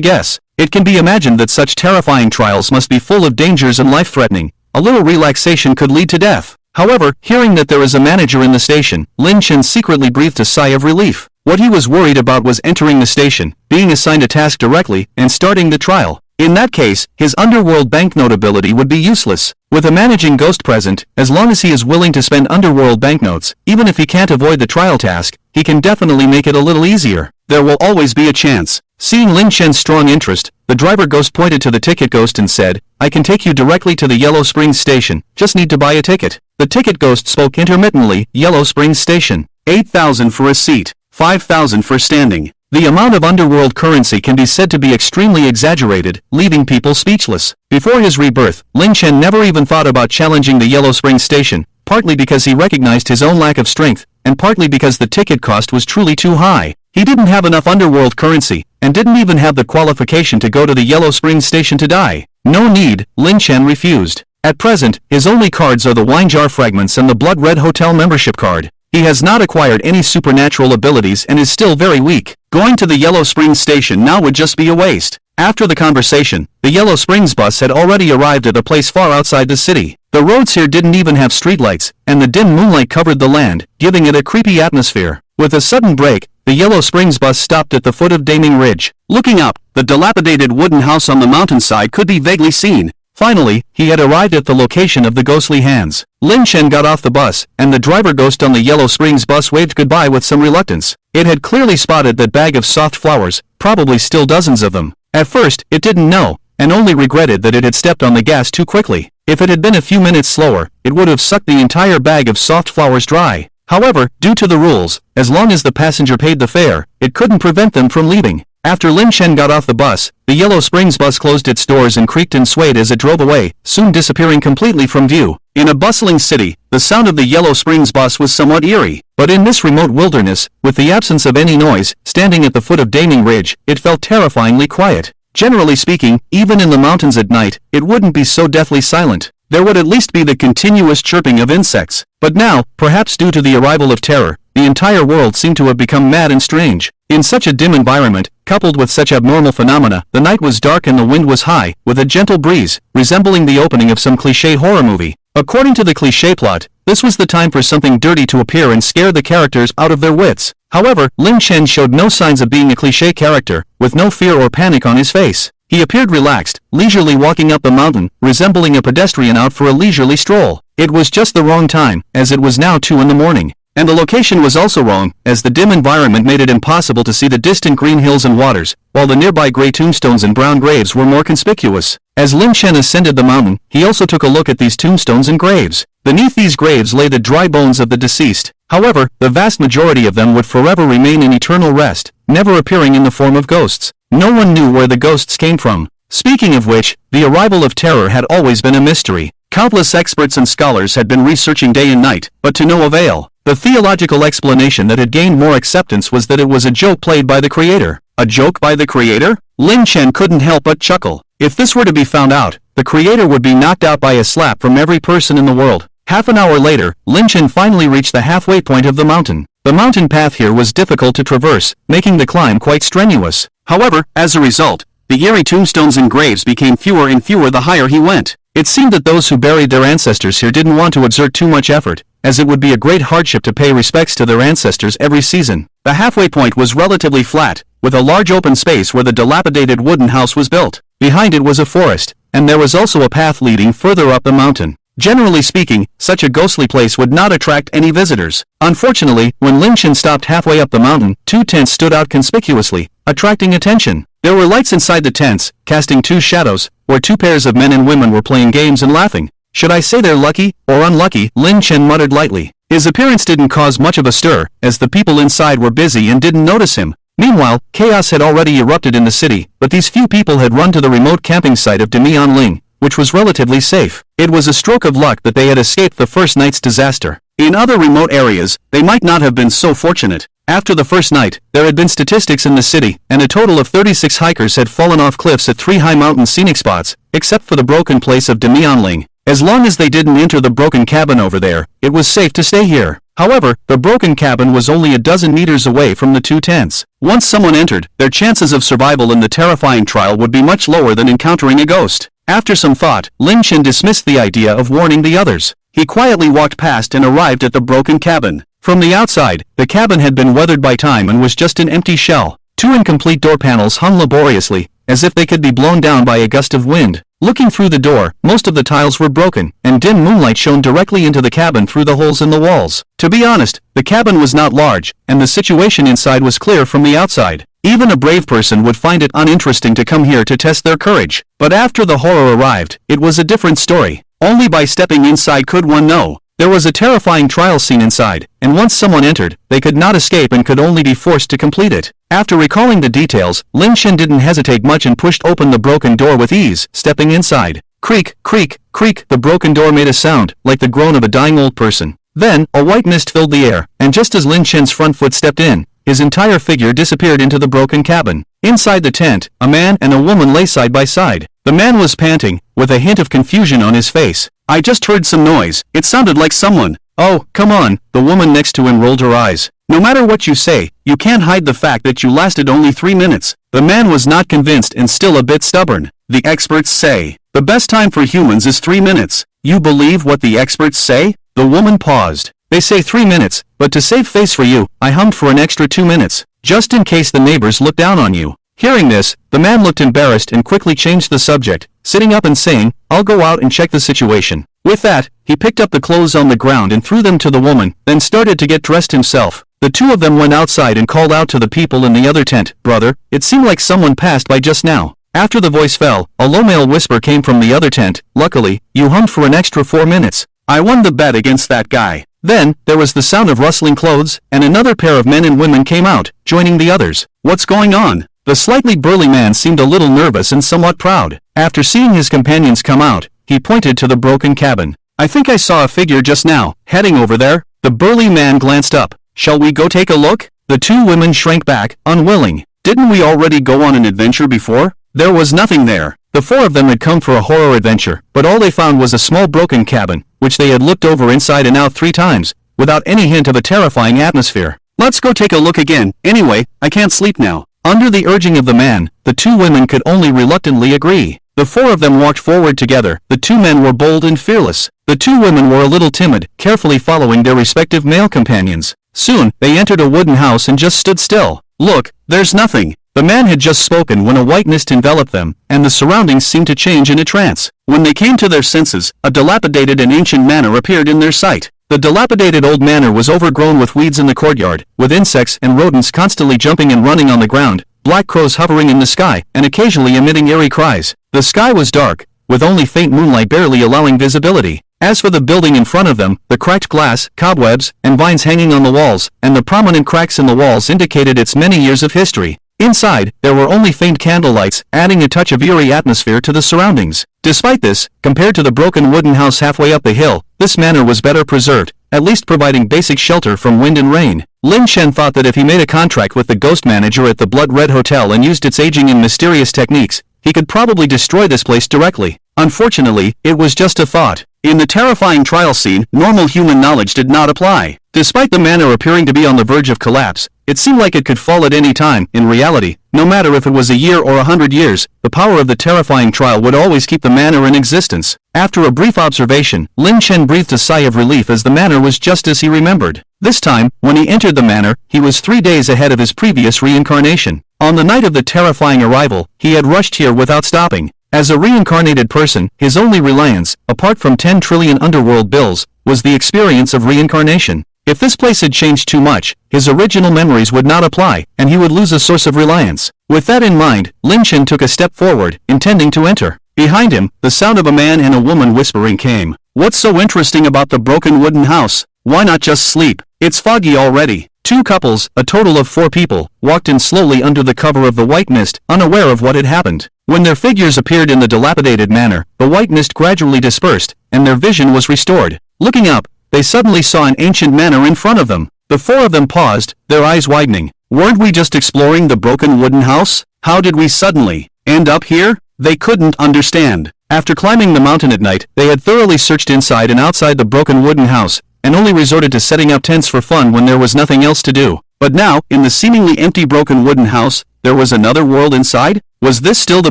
guess. It can be imagined that such terrifying trials must be full of dangers and life-threatening. A little relaxation could lead to death. However, hearing that there is a manager in the station, Lin Chen secretly breathed a sigh of relief. What he was worried about was entering the station, being assigned a task directly, and starting the trial. In that case, his underworld banknote ability would be useless. With a managing ghost present, as long as he is willing to spend underworld banknotes, even if he can't avoid the trial task, he can definitely make it a little easier. There will always be a chance. Seeing Lin Chen's strong interest, the driver ghost pointed to the ticket ghost and said, I can take you directly to the Yellow Springs station, just need to buy a ticket. The ticket ghost spoke intermittently, Yellow Springs station. 8,000 for a seat, 5,000 for standing. The amount of underworld currency can be said to be extremely exaggerated, leaving people speechless. Before his rebirth, Lin Chen never even thought about challenging the Yellow Springs station, partly because he recognized his own lack of strength, and partly because the ticket cost was truly too high. He didn't have enough underworld currency, and didn't even have the qualification to go to the Yellow Springs station to die. No need, Lin Chen refused. At present, his only cards are the wine jar fragments and the blood red hotel membership card. He has not acquired any supernatural abilities and is still very weak. Going to the Yellow Springs station now would just be a waste. After the conversation, the Yellow Springs bus had already arrived at a place far outside the city. The roads here didn't even have streetlights, and the dim moonlight covered the land, giving it a creepy atmosphere. With a sudden break, the Yellow Springs bus stopped at the foot of Daming Ridge. Looking up, the dilapidated wooden house on the mountainside could be vaguely seen. Finally, he had arrived at the location of the ghostly hands. Lin Chen got off the bus, and the driver ghost on the Yellow Springs bus waved goodbye with some reluctance. It had clearly spotted that bag of soft flowers, probably still dozens of them. At first, it didn't know, and only regretted that it had stepped on the gas too quickly. If it had been a few minutes slower, it would have sucked the entire bag of soft flowers dry. However, due to the rules, as long as the passenger paid the fare, it couldn't prevent them from leaving. After Lin Chen got off the bus, the Yellow Springs bus closed its doors and creaked and swayed as it drove away, soon disappearing completely from view. In a bustling city, the sound of the Yellow Springs bus was somewhat eerie, but in this remote wilderness, with the absence of any noise, standing at the foot of Daming Ridge, it felt terrifyingly quiet. Generally speaking, even in the mountains at night, it wouldn't be so deathly silent. There would at least be the continuous chirping of insects. But now, perhaps due to the arrival of terror, the entire world seemed to have become mad and strange. In such a dim environment, coupled with such abnormal phenomena, the night was dark and the wind was high, with a gentle breeze, resembling the opening of some cliché horror movie. According to the cliché plot, this was the time for something dirty to appear and scare the characters out of their wits. However, Lin Chen showed no signs of being a cliché character, with no fear or panic on his face. He appeared relaxed, leisurely walking up the mountain, resembling a pedestrian out for a leisurely stroll. It was just the wrong time, as it was now 2 in the morning. And the location was also wrong, as the dim environment made it impossible to see the distant green hills and waters, while the nearby gray tombstones and brown graves were more conspicuous. As Lin Chen ascended the mountain, he also took a look at these tombstones and graves. Beneath these graves lay the dry bones of the deceased. However, the vast majority of them would forever remain in eternal rest, never appearing in the form of ghosts. No one knew where the ghosts came from. Speaking of which, the arrival of terror had always been a mystery. Countless experts and scholars had been researching day and night, but to no avail. The theological explanation that had gained more acceptance was that it was a joke played by the creator. A joke by the creator? Lin Chen couldn't help but chuckle. If this were to be found out, the creator would be knocked out by a slap from every person in the world. Half an hour later, Lin Chen finally reached the halfway point of the mountain. The mountain path here was difficult to traverse, making the climb quite strenuous. However, as a result, the eerie tombstones and graves became fewer and fewer the higher he went. It seemed that those who buried their ancestors here didn't want to exert too much effort, as it would be a great hardship to pay respects to their ancestors every season. The halfway point was relatively flat, with a large open space where the dilapidated wooden house was built. Behind it was a forest, and there was also a path leading further up the mountain. Generally speaking, such a ghostly place would not attract any visitors. Unfortunately, when Lin Chen stopped halfway up the mountain, 2 tents stood out conspicuously, attracting attention. There were lights inside the tents, casting 2 shadows, where 2 pairs of men and women were playing games and laughing. Should I say they're lucky, or unlucky? Lin Chen muttered lightly. His appearance didn't cause much of a stir, as the people inside were busy and didn't notice him. Meanwhile, chaos had already erupted in the city, but these few people had run to the remote camping site of Demianling, which was relatively safe. It was a stroke of luck that they had escaped the first night's disaster. In other remote areas, they might not have been so fortunate. After the first night, there had been statistics in the city, and a total of 36 hikers had fallen off cliffs at 3 high mountain scenic spots, except for the broken place of Demionling. As long as they didn't enter the broken cabin over there, it was safe to stay here. However, the broken cabin was only a dozen meters away from the 2 tents. Once someone entered, their chances of survival in the terrifying trial would be much lower than encountering a ghost. After some thought, Lin Chen dismissed the idea of warning the others. He quietly walked past and arrived at the broken cabin. From the outside, the cabin had been weathered by time and was just an empty shell. 2 incomplete door panels hung laboriously, as if they could be blown down by a gust of wind. Looking through the door, most of the tiles were broken, and dim moonlight shone directly into the cabin through the holes in the walls. To be honest, the cabin was not large, and the situation inside was clear from the outside. Even a brave person would find it uninteresting to come here to test their courage. But after the horror arrived, it was a different story. Only by stepping inside could one know. There was a terrifying trial scene inside, and once someone entered, they could not escape and could only be forced to complete it. After recalling the details, Lin Chen didn't hesitate much and pushed open the broken door with ease, stepping inside. Creak, creak, creak, the broken door made a sound, like the groan of a dying old person. Then, a white mist filled the air, and just as Lin Chen's front foot stepped in, his entire figure disappeared into the broken cabin. Inside the tent, a man and a woman lay side by side. The man was panting, with a hint of confusion on his face. "I just heard some noise. It sounded like someone." "Oh, come on," the woman next to him rolled her eyes. "No matter what you say, you can't hide the fact that you lasted only 3 minutes. The man was not convinced and still a bit stubborn. "The experts say the best time for humans is 3 minutes. You believe what the experts say?" The woman paused. "They say 3 minutes, but to save face for you, I hummed for an extra 2 minutes, just in case the neighbors look down on you." Hearing this, the man looked embarrassed and quickly changed the subject, sitting up and saying, "I'll go out and check the situation." With that, he picked up the clothes on the ground and threw them to the woman, then started to get dressed himself. The 2 of them went outside and called out to the people in the other tent, "Brother, it seemed like someone passed by just now." After the voice fell, a low male whisper came from the other tent, "Luckily, you hummed for an extra 4 minutes. I won the bet against that guy." Then, there was the sound of rustling clothes, and another pair of men and women came out, joining the others. "What's going on?" The slightly burly man seemed a little nervous and somewhat proud. After seeing his companions come out, he pointed to the broken cabin. "I think I saw a figure just now, heading over there." The burly man glanced up. "Shall we go take a look?" The 2 women shrank back, unwilling. "Didn't we already go on an adventure before?" There was nothing there. The 4 of them had come for a horror adventure, but all they found was a small broken cabin, which they had looked over inside and out 3 times, without any hint of a terrifying atmosphere. "Let's go take a look again. Anyway, I can't sleep now." Under the urging of the man, the 2 women could only reluctantly agree. The 4 of them walked forward together. The 2 men were bold and fearless. The 2 women were a little timid, carefully following their respective male companions. Soon, they entered a wooden house and just stood still. "Look, there's nothing." The man had just spoken when a white mist enveloped them, and the surroundings seemed to change in a trance. When they came to their senses, a dilapidated and ancient manor appeared in their sight. The dilapidated old manor was overgrown with weeds in the courtyard, with insects and rodents constantly jumping and running on the ground, black crows hovering in the sky, and occasionally emitting eerie cries. The sky was dark, with only faint moonlight barely allowing visibility. As for the building in front of them, the cracked glass, cobwebs, and vines hanging on the walls, and the prominent cracks in the walls indicated its many years of history. Inside, there were only faint candle lights, adding a touch of eerie atmosphere to the surroundings. Despite this, compared to the broken wooden house halfway up the hill, this manor was better preserved, at least providing basic shelter from wind and rain. Lin Chen thought that if he made a contract with the ghost manager at the Blood Red Hotel and used its aging and mysterious techniques, he could probably destroy this place directly. Unfortunately, it was just a thought. In the terrifying trial scene, normal human knowledge did not apply. Despite the manor appearing to be on the verge of collapse, it seemed like it could fall at any time. In reality, no matter if it was a year or 100 years, the power of the terrifying trial would always keep the manor in existence. After a brief observation, Lin Chen breathed a sigh of relief as the manor was just as he remembered. This time, when he entered the manor, he was 3 days ahead of his previous reincarnation. On the night of the terrifying arrival, he had rushed here without stopping. As a reincarnated person, his only reliance, apart from 10 trillion underworld bills, was the experience of reincarnation. If this place had changed too much, his original memories would not apply, and he would lose a source of reliance. With that in mind, Lin Chen took a step forward, intending to enter. Behind him, the sound of a man and a woman whispering came. "What's so interesting about the broken wooden house? Why not just sleep? It's foggy already." 2 couples, a total of 4 people, walked in slowly under the cover of the white mist, unaware of what had happened. When their figures appeared in the dilapidated manor, the white mist gradually dispersed, and their vision was restored. Looking up, they suddenly saw an ancient manor in front of them. The four of them paused, their eyes widening. Weren't we just exploring the broken wooden house? How did we suddenly end up here? They couldn't understand. After climbing the mountain at night, they had thoroughly searched inside and outside the broken wooden house, and only resorted to setting up tents for fun when there was nothing else to do. But now, in the seemingly empty broken wooden house, there was another world inside? Was this still the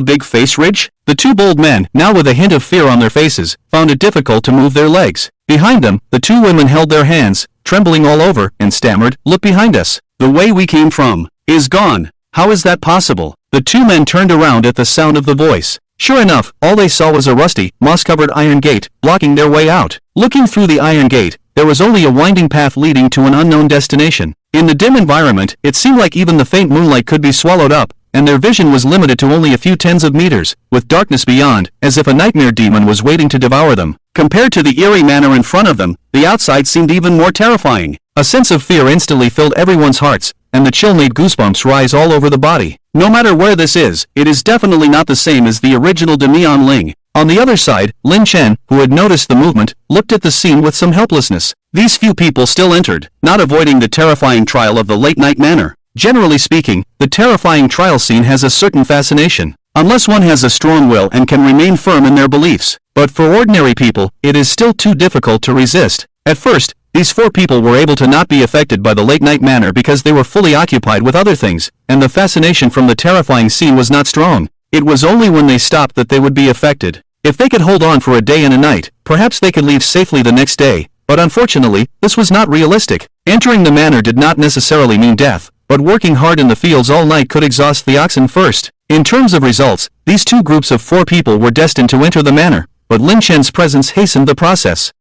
big face ridge? The two bold men, now with a hint of fear on their faces, found it difficult to move their legs. Behind them, the two women held their hands, trembling all over, and stammered, "Look behind us. The way we came from is gone. How is that possible?" The two men turned around at the sound of the voice. Sure enough, all they saw was a rusty, moss-covered iron gate, blocking their way out. Looking through the iron gate, there was only a winding path leading to an unknown destination. In the dim environment, it seemed like even the faint moonlight could be swallowed up, and their vision was limited to only a few tens of meters, with darkness beyond, as if a nightmare demon was waiting to devour them. Compared to the eerie manor in front of them, the outside seemed even more terrifying. A sense of fear instantly filled everyone's hearts, and the chill made goosebumps rise all over the body. No matter where this is, it is definitely not the same as the original Demian Ling. On the other side, Lin Chen, who had noticed the movement, looked at the scene with some helplessness. These few people still entered, not avoiding the terrifying trial of the late-night manor. Generally speaking, the terrifying trial scene has a certain fascination, unless one has a strong will and can remain firm in their beliefs. But for ordinary people, it is still too difficult to resist. At first, these four people were able to not be affected by the late-night manor because they were fully occupied with other things, and the fascination from the terrifying scene was not strong. It was only when they stopped that they would be affected. If they could hold on for a day and a night, perhaps they could leave safely the next day, but unfortunately, this was not realistic. Entering the manor did not necessarily mean death, but working hard in the fields all night could exhaust the oxen first. In terms of results, these two groups of four people were destined to enter the manor, but Lin Chen's presence hastened the process.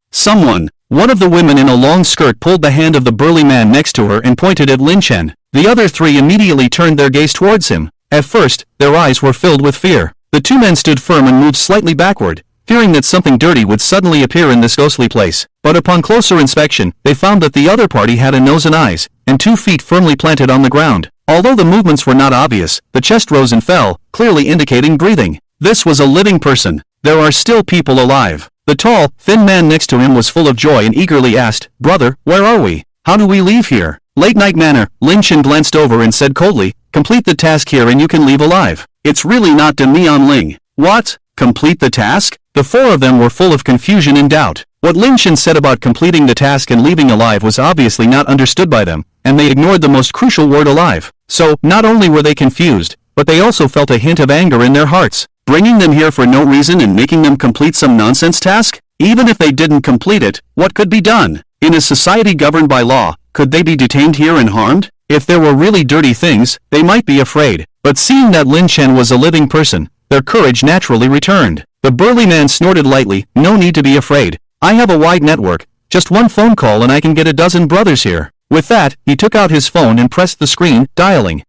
One of the women in a long skirt pulled the hand of the burly man next to her and pointed at Lin Chen. The other three immediately turned their gaze towards him. At first, their eyes were filled with fear. The two men stood firm and moved slightly backward, fearing that something dirty would suddenly appear in this ghostly place. But upon closer inspection, they found that the other party had a nose and eyes, and 2 feet firmly planted on the ground. Although the movements were not obvious, the chest rose and fell, clearly indicating breathing. This was a living person. There are still people alive. The tall, thin man next to him was full of joy and eagerly asked, "Brother, where are we? How do we leave here?" Late night manor, Lin Chen glanced over and said coldly, "Complete the task here and you can leave alive." It's really not Demian Ling. What? Complete the task? The four of them were full of confusion and doubt. What Lin Chen said about completing the task and leaving alive was obviously not understood by them, and they ignored the most crucial word alive. So, not only were they confused, but they also felt a hint of anger in their hearts. Bringing them here for no reason and making them complete some nonsense task? Even if they didn't complete it, what could be done? In a society governed by law, could they be detained here and harmed? If there were really dirty things, they might be afraid. But seeing that Lin Chen was a living person, their courage naturally returned. The burly man snorted lightly, "No need to be afraid. I have a wide network. Just one phone call and I can get a dozen brothers here." With that, he took out his phone and pressed the screen, dialing.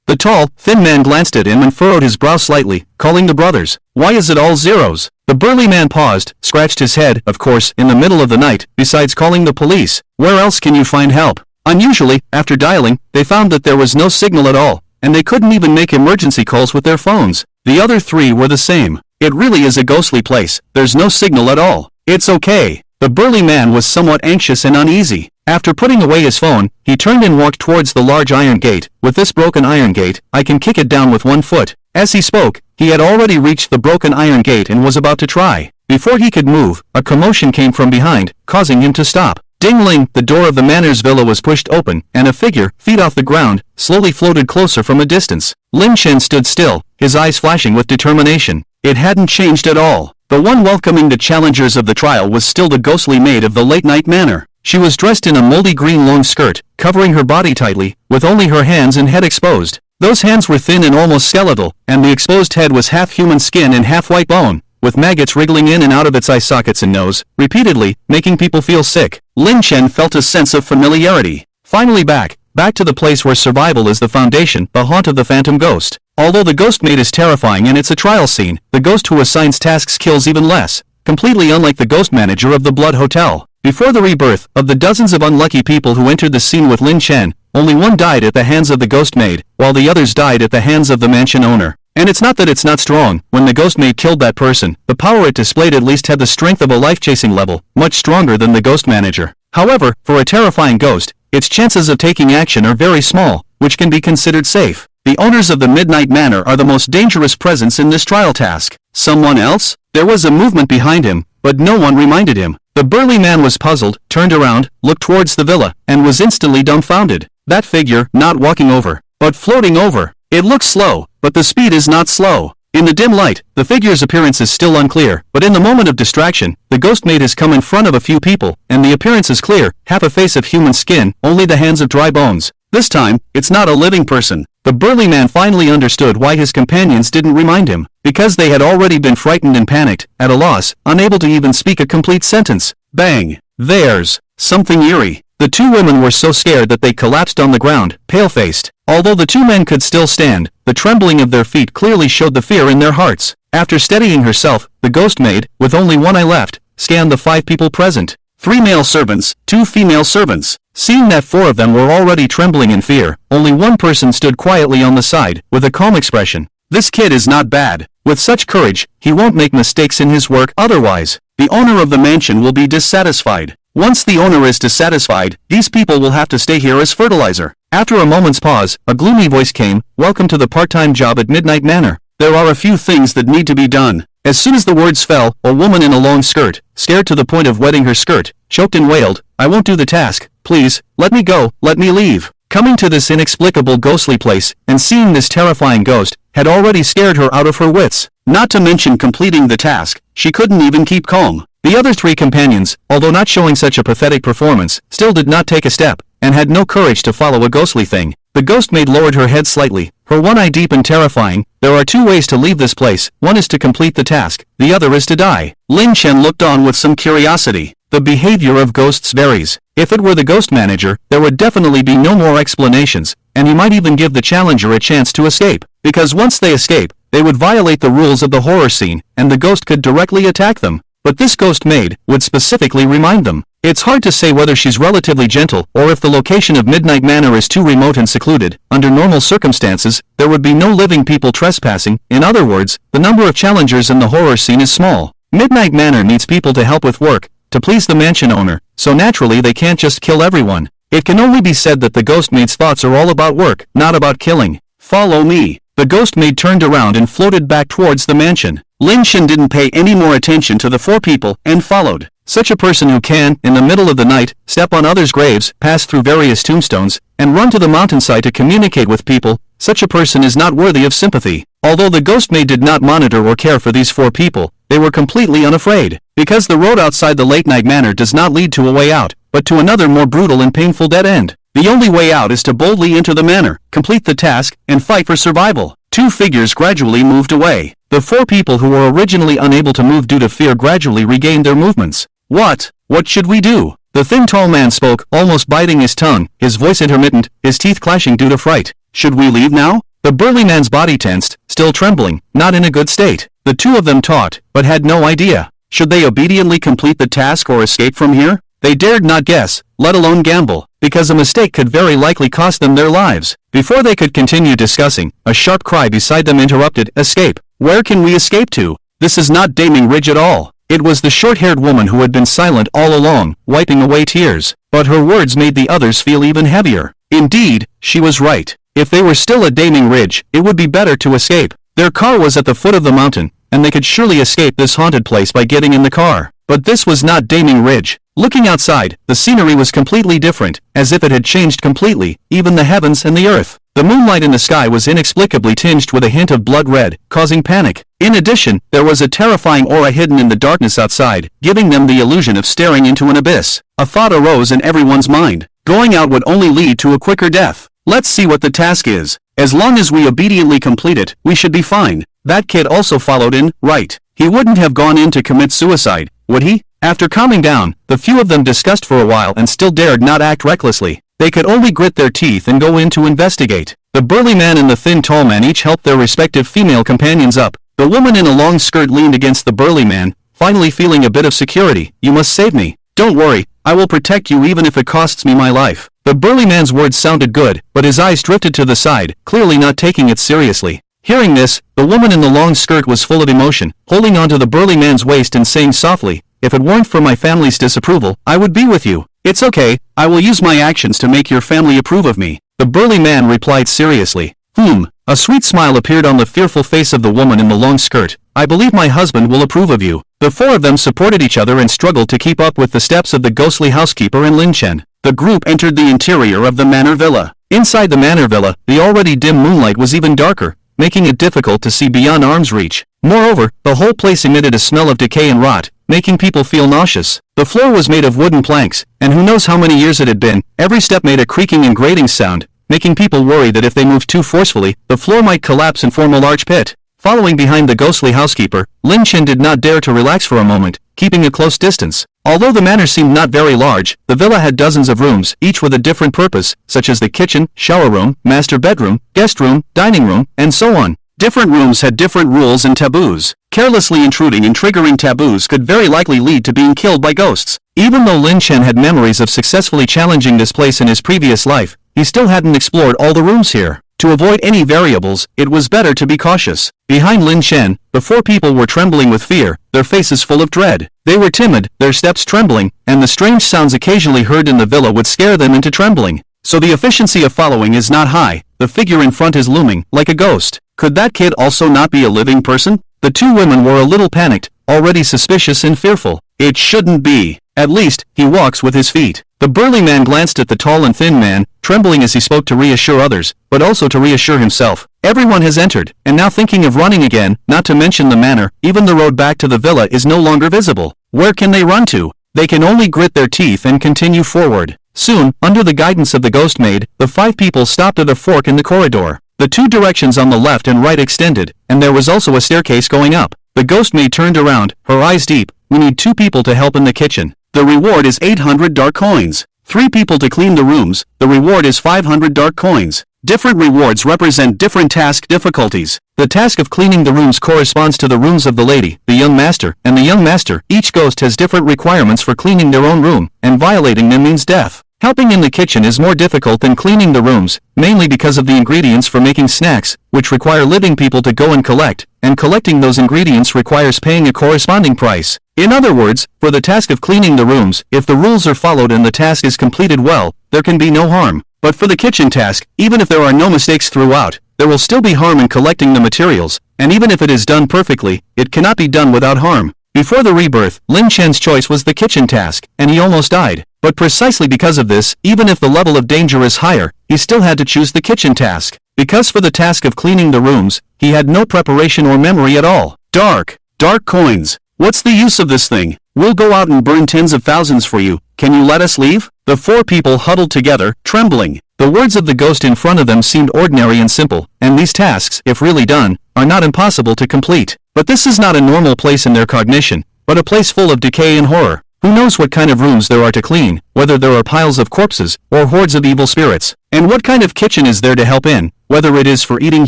The tall, thin man glanced at him and furrowed his brow slightly, calling the brothers. "Why is it all zeros?" The burly man paused, scratched his head, of course, in the middle of the night, besides calling the police. Where else can you find help? Unusually, after dialing, they found that there was no signal at all, and they couldn't even make emergency calls with their phones. The other three were the same. It really is a ghostly place. There's no signal at all. It's okay. The burly man was somewhat anxious and uneasy. After putting away his phone, he turned and walked towards the large iron gate. "With this broken iron gate, I can kick it down with 1 foot. As he spoke, he had already reached the broken iron gate and was about to try. Before he could move, a commotion came from behind, causing him to stop. Ding-ling, the door of the manor's villa was pushed open, and a figure, feet off the ground, slowly floated closer from a distance. Lin Chen stood still, his eyes flashing with determination. It hadn't changed at all. The one welcoming the challengers of the trial was still the ghostly maid of the late-night manor. She was dressed in a moldy green long skirt, covering her body tightly, with only her hands and head exposed. Those hands were thin and almost skeletal, and the exposed head was half human skin and half white bone, with maggots wriggling in and out of its eye sockets and nose, repeatedly, making people feel sick. Lin Chen felt a sense of familiarity. Finally back to the place where survival is the foundation, the haunt of the phantom ghost. Although the ghost maid is terrifying and it's a trial scene, the ghost who assigns tasks kills even less, completely unlike the ghost manager of the Blood Hotel. Before the rebirth, of the dozens of unlucky people who entered the scene with Lin Chen, only one died at the hands of the ghost maid, while the others died at the hands of the mansion owner. And it's not that it's not strong. When the ghost maid killed that person, the power it displayed at least had the strength of a life-chasing level, much stronger than the ghost manager. However, for a terrifying ghost, its chances of taking action are very small, which can be considered safe. The owners of the Midnight Manor are the most dangerous presence in this trial task. Someone else? There was a movement behind him, but no one reminded him. The burly man was puzzled, turned around, looked towards the villa, and was instantly dumbfounded. That figure, not walking over, but floating over. It looks slow, but the speed is not slow. In the dim light, the figure's appearance is still unclear, but in the moment of distraction, the ghost maid has come in front of a few people, and the appearance is clear, half a face of human skin, only the hands of dry bones. This time, it's not a living person. The burly man finally understood why his companions didn't remind him, because they had already been frightened and panicked, at a loss, unable to even speak a complete sentence. Bang! There's something eerie. The two women were so scared that they collapsed on the ground, pale-faced. Although the two men could still stand, the trembling of their feet clearly showed the fear in their hearts. After steadying herself, the ghost maid, with only one eye left, scanned the 5 people present. 3 male servants, 2 female servants. Seeing that 4 of them were already trembling in fear, only one person stood quietly on the side, with a calm expression. This kid is not bad. With such courage, he won't make mistakes in his work otherwise. The owner of the mansion will be dissatisfied. Once the owner is dissatisfied, these people will have to stay here as fertilizer. After a moment's pause, a gloomy voice came, "Welcome to the part-time job at Midnight Manor. There are a few things that need to be done." As soon as the words fell, a woman in a long skirt, scared to the point of wetting her skirt, choked and wailed, "I won't do the task. Please, let me go, let me leave." Coming to this inexplicable ghostly place, and seeing this terrifying ghost, had already scared her out of her wits. Not to mention completing the task, she couldn't even keep calm. The other 3 companions, although not showing such a pathetic performance, still did not take a step, and had no courage to follow a ghostly thing. The ghost maid lowered her head slightly, her one eye deep and terrifying. There are 2 ways to leave this place, one is to complete the task, the other is to die. Lin Chen looked on with some curiosity. The behavior of ghosts varies. If it were the ghost manager, there would definitely be no more explanations, and he might even give the challenger a chance to escape, because once they escape, they would violate the rules of the horror scene, and the ghost could directly attack them. But this ghost maid would specifically remind them. It's hard to say whether she's relatively gentle or if the location of Midnight Manor is too remote and secluded. Under normal circumstances, there would be no living people trespassing. In other words, the number of challengers in the horror scene is small. Midnight Manor needs people to help with work, to please the mansion owner, so naturally they can't just kill everyone. It can only be said that the ghost maid's thoughts are all about work, not about killing. Follow me. The ghost maid turned around and floated back towards the mansion. Lin Shen didn't pay any more attention to the 4 people, and followed. Such a person who can, in the middle of the night, step on others' graves, pass through various tombstones, and run to the mountainside to communicate with people, such a person is not worthy of sympathy. Although the ghost maid did not monitor or care for these 4 people, they were completely unafraid. Because the road outside the Late Night Manor does not lead to a way out, but to another more brutal and painful dead end. The only way out is to boldly enter the manor, complete the task, and fight for survival. 2 figures gradually moved away. The 4 people who were originally unable to move due to fear gradually regained their movements. What should we do? The thin tall man spoke, almost biting his tongue, his voice intermittent, his teeth clashing due to fright. Should we leave now? The burly man's body tensed, still trembling, not in a good state. The 2 of them talked, but had no idea. Should they obediently complete the task or escape from here? They dared not guess, let alone gamble, because a mistake could very likely cost them their lives. Before they could continue discussing, a sharp cry beside them interrupted. Escape? Where can we escape to? This is not Daming Ridge at all. It was the short-haired woman who had been silent all along, wiping away tears. But her words made the others feel even heavier. Indeed, she was right. If they were still at Daming Ridge, it would be better to escape. Their car was at the foot of the mountain, and they could surely escape this haunted place by getting in the car. But this was not Daming Ridge. Looking outside, the scenery was completely different, as if it had changed completely, even the heavens and the earth. The moonlight in the sky was inexplicably tinged with a hint of blood red, causing panic. In addition, there was a terrifying aura hidden in the darkness outside, giving them the illusion of staring into an abyss. A thought arose in everyone's mind. Going out would only lead to a quicker death. Let's see what the task is. As long as we obediently complete it, we should be fine. That kid also followed in, right? He wouldn't have gone in to commit suicide, would he? After calming down, the few of them discussed for a while and still dared not act recklessly. They could only grit their teeth and go in to investigate. The burly man and the thin tall man each helped their respective female companions up. The woman in a long skirt leaned against the burly man, finally feeling a bit of security. You must save me. Don't worry, I will protect you even if it costs me my life. The burly man's words sounded good, but his eyes drifted to the side, clearly not taking it seriously. Hearing this, the woman in the long skirt was full of emotion, holding onto the burly man's waist and saying softly, if it weren't for my family's disapproval, I would be with you. It's okay, I will use my actions to make your family approve of me. The burly man replied seriously. A sweet smile appeared on the fearful face of the woman in the long skirt. I believe my husband will approve of you. The four of them supported each other and struggled to keep up with the steps of the ghostly housekeeper and Lin Chen. The group entered the interior of the manor villa. Inside the manor villa, the already dim moonlight was even darker, making it difficult to see beyond arm's reach. Moreover, the whole place emitted a smell of decay and rot, making people feel nauseous. The floor was made of wooden planks, and who knows how many years it had been. Every step made a creaking and grating sound, making people worry that if they moved too forcefully, the floor might collapse and form a large pit. Following behind the ghostly housekeeper, Lin Chen did not dare to relax for a moment, keeping a close distance. Although the manor seemed not very large, the villa had dozens of rooms, each with a different purpose, such as the kitchen, shower room, master bedroom, guest room, dining room, and so on. Different rooms had different rules and taboos. Carelessly intruding and triggering taboos could very likely lead to being killed by ghosts. Even though Lin Chen had memories of successfully challenging this place in his previous life, he still hadn't explored all the rooms here. To avoid any variables, it was better to be cautious. Behind Lin Chen, the four people were trembling with fear, their faces full of dread. They were timid, their steps trembling, and the strange sounds occasionally heard in the villa would scare them into trembling. So the efficiency of following is not high. The figure in front is looming, like a ghost. Could that kid also not be a living person? The two women were a little panicked, already suspicious and fearful. It shouldn't be. At least, he walks with his feet. The burly man glanced at the tall and thin man, trembling as he spoke to reassure others, but also to reassure himself. Everyone has entered, and now thinking of running again, not to mention the manor, even the road back to the villa is no longer visible. Where can they run to? They can only grit their teeth and continue forward. Soon, under the guidance of the ghost maid, the five people stopped at a fork in the corridor. The two directions on the left and right extended, and there was also a staircase going up. The ghost maid turned around, her eyes deep. We need 2 people to help in the kitchen. The reward is 800 dark coins. 3 people to clean the rooms. The reward is 500 dark coins. Different rewards represent different task difficulties. The task of cleaning the rooms corresponds to the rooms of the lady, the young master, and the young master. Each ghost has different requirements for cleaning their own room, and violating them means death. Helping in the kitchen is more difficult than cleaning the rooms, mainly because of the ingredients for making snacks, which require living people to go and collect, and collecting those ingredients requires paying a corresponding price. In other words, for the task of cleaning the rooms, if the rules are followed and the task is completed well, there can be no harm. But for the kitchen task, even if there are no mistakes throughout, there will still be harm in collecting the materials, and even if it is done perfectly, it cannot be done without harm. Before the rebirth, Lin Chen's choice was the kitchen task, and he almost died. But precisely because of this, even if the level of danger is higher, he still had to choose the kitchen task. Because for the task of cleaning the rooms, he had no preparation or memory at all. Dark coins. What's the use of this thing? We'll go out and burn tens of thousands for you. Can you let us leave? The 4 people huddled together, trembling. The words of the ghost in front of them seemed ordinary and simple, and these tasks, if really done, are not impossible to complete. But this is not a normal place in their cognition, but a place full of decay and horror. Who knows what kind of rooms there are to clean, whether there are piles of corpses, or hordes of evil spirits, and what kind of kitchen is there to help in, whether it is for eating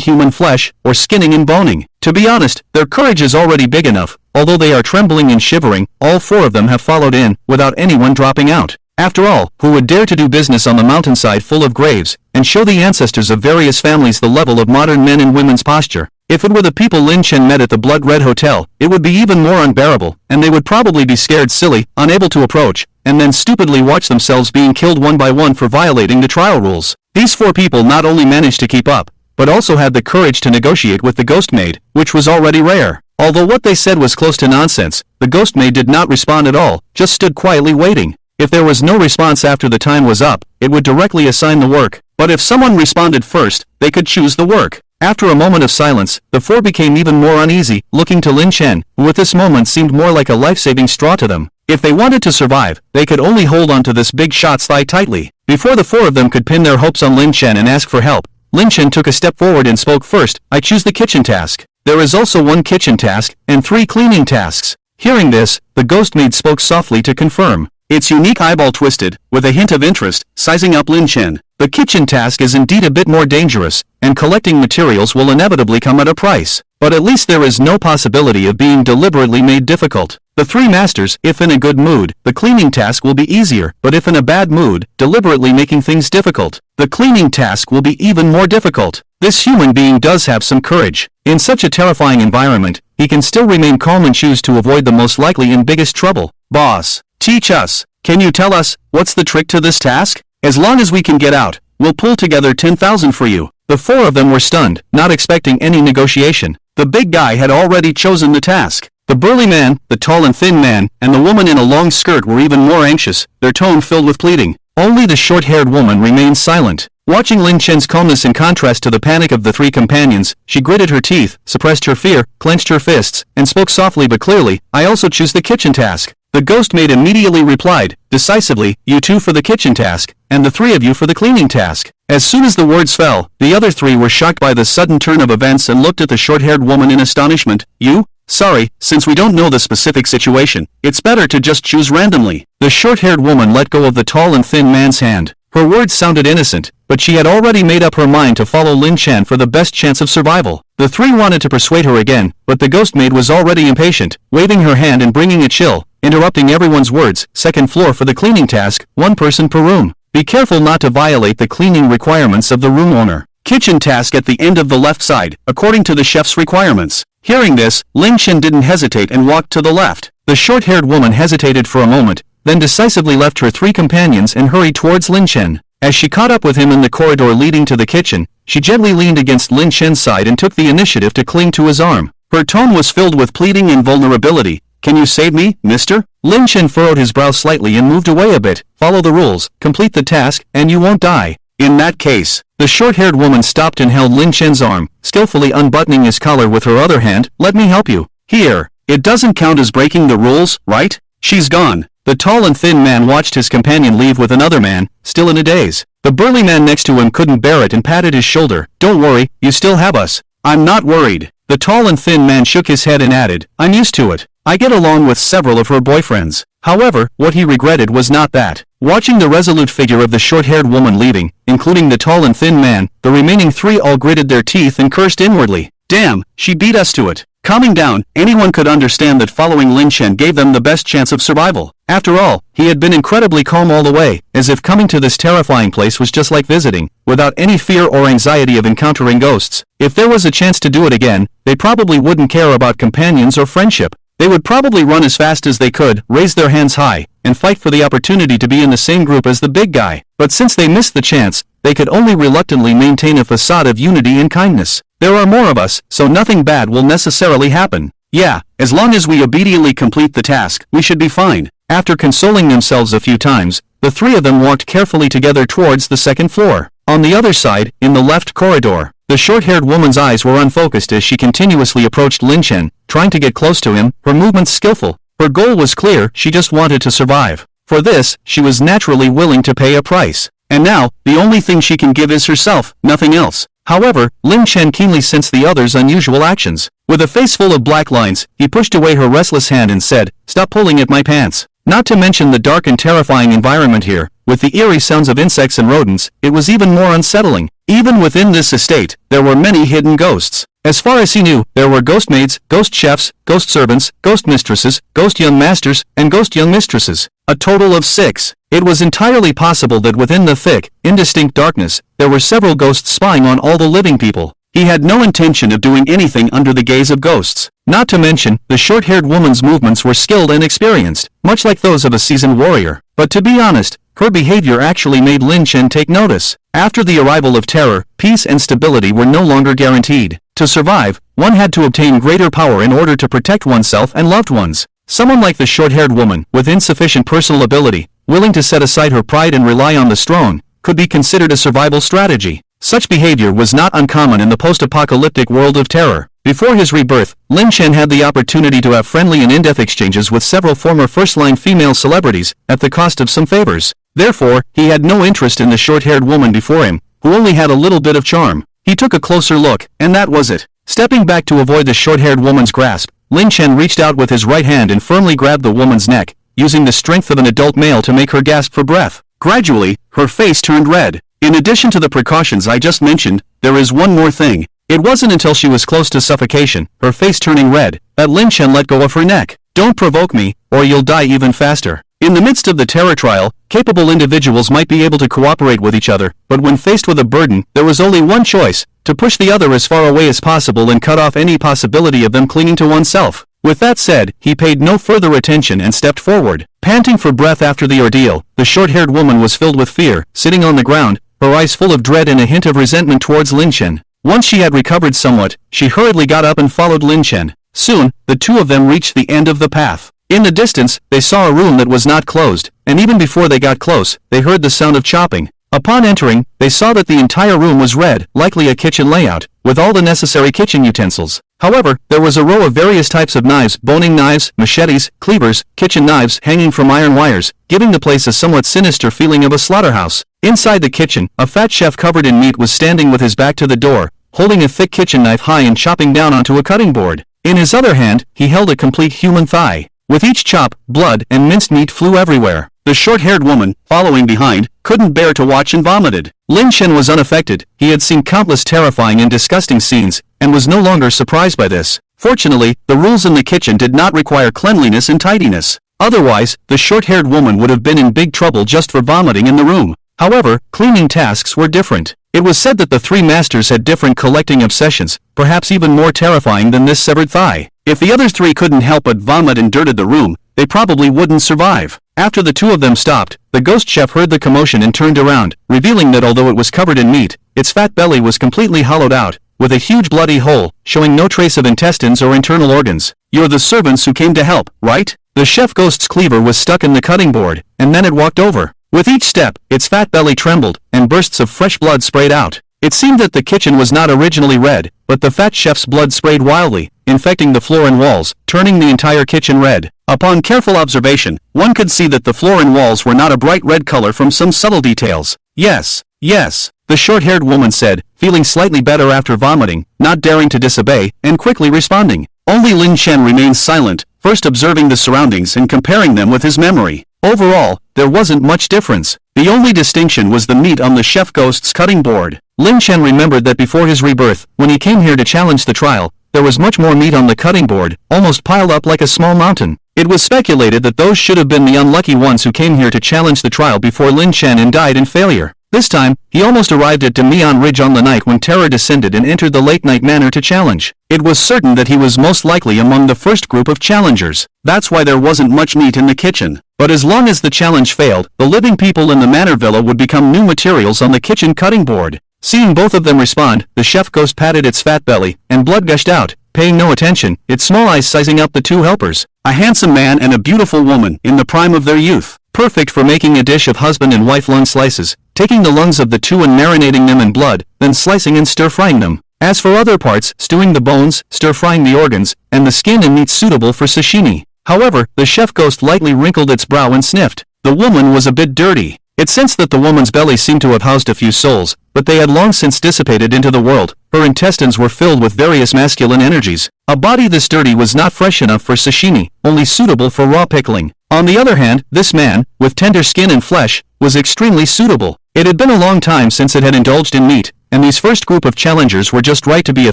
human flesh, or skinning and boning. To be honest, their courage is already big enough. Although they are trembling and shivering, all 4 of them have followed in, without anyone dropping out. After all, who would dare to do business on the mountainside full of graves, and show the ancestors of various families the level of modern men and women's posture? If it were the people Lin Chen met at the Blood Red Hotel, it would be even more unbearable, and they would probably be scared silly, unable to approach, and then stupidly watch themselves being killed one by one for violating the trial rules. These 4 people not only managed to keep up, but also had the courage to negotiate with the ghost maid, which was already rare. Although what they said was close to nonsense, the ghost maid did not respond at all, just stood quietly waiting. If there was no response after the time was up, it would directly assign the work, but if someone responded first, they could choose the work. After a moment of silence, the 4 became even more uneasy, looking to Lin Chen, who at this moment seemed more like a life-saving straw to them. If they wanted to survive, they could only hold on to this big shot's thigh tightly. Before the 4 of them could pin their hopes on Lin Chen and ask for help, Lin Chen took a step forward and spoke first. I choose the kitchen task. There is also 1 kitchen task, and 3 cleaning tasks. Hearing this, the ghost maid spoke softly to confirm. Its unique eyeball twisted, with a hint of interest, sizing up Lin Chen. The kitchen task is indeed a bit more dangerous, and collecting materials will inevitably come at a price. But at least there is no possibility of being deliberately made difficult. The 3 masters, if in a good mood, the cleaning task will be easier, but if in a bad mood, deliberately making things difficult, the cleaning task will be even more difficult. This human being does have some courage. In such a terrifying environment, he can still remain calm and choose to avoid the most likely and biggest trouble. Boss. Teach us. Can you tell us, what's the trick to this task? As long as we can get out, we'll pull together 10,000 for you. The four of them were stunned, not expecting any negotiation. The big guy had already chosen the task. The burly man, the tall and thin man, and the woman in a long skirt were even more anxious, their tone filled with pleading. Only the short-haired woman remained silent. Watching Lin Chen's calmness in contrast to the panic of the three companions, she gritted her teeth, suppressed her fear, clenched her fists, and spoke softly but clearly, I also choose the kitchen task. The ghost maid immediately replied, decisively, you two for the kitchen task, and the three of you for the cleaning task. As soon as the words fell, the other three were shocked by the sudden turn of events and looked at the short-haired woman in astonishment. You? Sorry, since we don't know the specific situation, it's better to just choose randomly. The short-haired woman let go of the tall and thin man's hand. Her words sounded innocent, but she had already made up her mind to follow Lin Chen for the best chance of survival. The three wanted to persuade her again, but the ghost maid was already impatient, waving her hand and bringing a chill, interrupting everyone's words. Second floor for the cleaning task, one person per room. Be careful not to violate the cleaning requirements of the room owner. Kitchen task at the end of the left side, according to the chef's requirements. Hearing this, Lin Chen didn't hesitate and walked to the left. The short-haired woman hesitated for a moment, then decisively left her three companions and hurried towards Lin Chen. As she caught up with him in the corridor leading to the kitchen, she gently leaned against Lin Chen's side and took the initiative to cling to his arm. Her tone was filled with pleading and vulnerability. Can you save me, mister? Lin Chen furrowed his brow slightly and moved away a bit. Follow the rules, complete the task, and you won't die. In that case, the short-haired woman stopped and held Lin Chen's arm, skillfully unbuttoning his collar with her other hand. Let me help you. Here. It doesn't count as breaking the rules, right? She's gone. The tall and thin man watched his companion leave with another man, still in a daze. The burly man next to him couldn't bear it and patted his shoulder. Don't worry, you still have us. I'm not worried. The tall and thin man shook his head and added, I'm used to it. I get along with several of her boyfriends. However, what he regretted was not that. Watching the resolute figure of the short-haired woman leaving, including the tall and thin man, the remaining three all gritted their teeth and cursed inwardly. Damn, she beat us to it. Calming down, anyone could understand that following Lin Chen gave them the best chance of survival. After all, he had been incredibly calm all the way, as if coming to this terrifying place was just like visiting, without any fear or anxiety of encountering ghosts. If there was a chance to do it again, they probably wouldn't care about companions or friendship. They would probably run as fast as they could, raise their hands high, and fight for the opportunity to be in the same group as the big guy. But since they missed the chance, they could only reluctantly maintain a facade of unity and kindness. There are more of us, so nothing bad will necessarily happen. Yeah, as long as we obediently complete the task, we should be fine. After consoling themselves a few times, the three of them walked carefully together towards the second floor. On the other side, in the left corridor, the short-haired woman's eyes were unfocused as she continuously approached Lin Chen, trying to get close to him, her movements skillful. Her goal was clear, she just wanted to survive. For this, she was naturally willing to pay a price. And now, the only thing she can give is herself, nothing else. However, Lin Chen keenly sensed the other's unusual actions. With a face full of black lines, he pushed away her restless hand and said, Stop pulling at my pants. Not to mention the dark and terrifying environment here, with the eerie sounds of insects and rodents, it was even more unsettling. Even within this estate, there were many hidden ghosts. As far as he knew, there were ghost maids, ghost chefs, ghost servants, ghost mistresses, ghost young masters, and ghost young mistresses. A total of 6. It was entirely possible that within the thick, indistinct darkness, there were several ghosts spying on all the living people. He had no intention of doing anything under the gaze of ghosts. Not to mention, the short-haired woman's movements were skilled and experienced, much like those of a seasoned warrior. But to be honest, her behavior actually made Lin Chen take notice. After the arrival of terror, peace and stability were no longer guaranteed. To survive, one had to obtain greater power in order to protect oneself and loved ones. Someone like the short-haired woman, with insufficient personal ability, willing to set aside her pride and rely on the strong, could be considered a survival strategy. Such behavior was not uncommon in the post-apocalyptic world of terror. Before his rebirth, Lin Chen had the opportunity to have friendly and in-depth exchanges with several former first-line female celebrities, at the cost of some favors. Therefore, he had no interest in the short-haired woman before him, who only had a little bit of charm. He took a closer look, and that was it. Stepping back to avoid the short-haired woman's grasp, Lin Chen reached out with his right hand and firmly grabbed the woman's neck, using the strength of an adult male to make her gasp for breath. Gradually, her face turned red. In addition to the precautions I just mentioned, there is one more thing. It wasn't until she was close to suffocation, her face turning red, that Lin Chen let go of her neck. Don't provoke me, or you'll die even faster. In the midst of the terror trial, capable individuals might be able to cooperate with each other, but when faced with a burden, there was only one choice, to push the other as far away as possible and cut off any possibility of them clinging to oneself. With that said, he paid no further attention and stepped forward. Panting for breath after the ordeal, the short-haired woman was filled with fear, sitting on the ground, her eyes full of dread and a hint of resentment towards Lin Chen. Once she had recovered somewhat, she hurriedly got up and followed Lin Chen. Soon, the two of them reached the end of the path. In the distance, they saw a room that was not closed, and even before they got close, they heard the sound of chopping. Upon entering, they saw that the entire room was red, likely a kitchen layout, with all the necessary kitchen utensils. However, there was a row of various types of knives, boning knives, machetes, cleavers, kitchen knives hanging from iron wires, giving the place a somewhat sinister feeling of a slaughterhouse. Inside the kitchen, a fat chef covered in meat was standing with his back to the door, holding a thick kitchen knife high and chopping down onto a cutting board. In his other hand, he held a complete human thigh. With each chop, blood and minced meat flew everywhere. The short-haired woman, following behind, couldn't bear to watch and vomited. Lin Chen was unaffected. He had seen countless terrifying and disgusting scenes, and was no longer surprised by this. Fortunately, the rules in the kitchen did not require cleanliness and tidiness. Otherwise, the short-haired woman would have been in big trouble just for vomiting in the room. However, cleaning tasks were different. It was said that the three masters had different collecting obsessions, perhaps even more terrifying than this severed thigh. If the other three couldn't help but vomit and dirted the room, they probably wouldn't survive. After the two of them stopped, the ghost chef heard the commotion and turned around, revealing that although it was covered in meat, its fat belly was completely hollowed out, with a huge bloody hole, showing no trace of intestines or internal organs. "You're the servants who came to help, right?" The chef ghost's cleaver was stuck in the cutting board, and then it walked over. With each step, its fat belly trembled, and bursts of fresh blood sprayed out. It seemed that the kitchen was not originally red, but the fat chef's blood sprayed wildly, infecting the floor and walls, turning the entire kitchen red. Upon careful observation, one could see that the floor and walls were not a bright red color from some subtle details. "Yes, yes," the short-haired woman said, feeling slightly better after vomiting, not daring to disobey, and quickly responding. Only Lin Chen remained silent, first observing the surroundings and comparing them with his memory. Overall, there wasn't much difference. The only distinction was the meat on the chef ghost's cutting board. Lin Chen remembered that before his rebirth, when he came here to challenge the trial, there was much more meat on the cutting board, almost piled up like a small mountain. It was speculated that those should have been the unlucky ones who came here to challenge the trial before Lin Chen and died in failure. This time, he almost arrived at Demian Ridge on the night when terror descended and entered the late-night manor to challenge. It was certain that he was most likely among the first group of challengers. That's why there wasn't much meat in the kitchen. But as long as the challenge failed, the living people in the manor villa would become new materials on the kitchen cutting board. Seeing both of them respond, the chef ghost patted its fat belly, and blood gushed out, paying no attention, its small eyes sizing up the two helpers. A handsome man and a beautiful woman, in the prime of their youth. Perfect for making a dish of husband and wife lung slices, taking the lungs of the two and marinating them in blood, then slicing and stir-frying them. As for other parts, stewing the bones, stir-frying the organs, and the skin and meat suitable for sashimi. However, the chef ghost lightly wrinkled its brow and sniffed. The woman was a bit dirty. It sensed that the woman's belly seemed to have housed a few souls, but they had long since dissipated into the world. Her intestines were filled with various masculine energies. A body this dirty was not fresh enough for sashimi, only suitable for raw pickling. On the other hand, this man, with tender skin and flesh, was extremely suitable. It had been a long time since it had indulged in meat, and these first group of challengers were just right to be a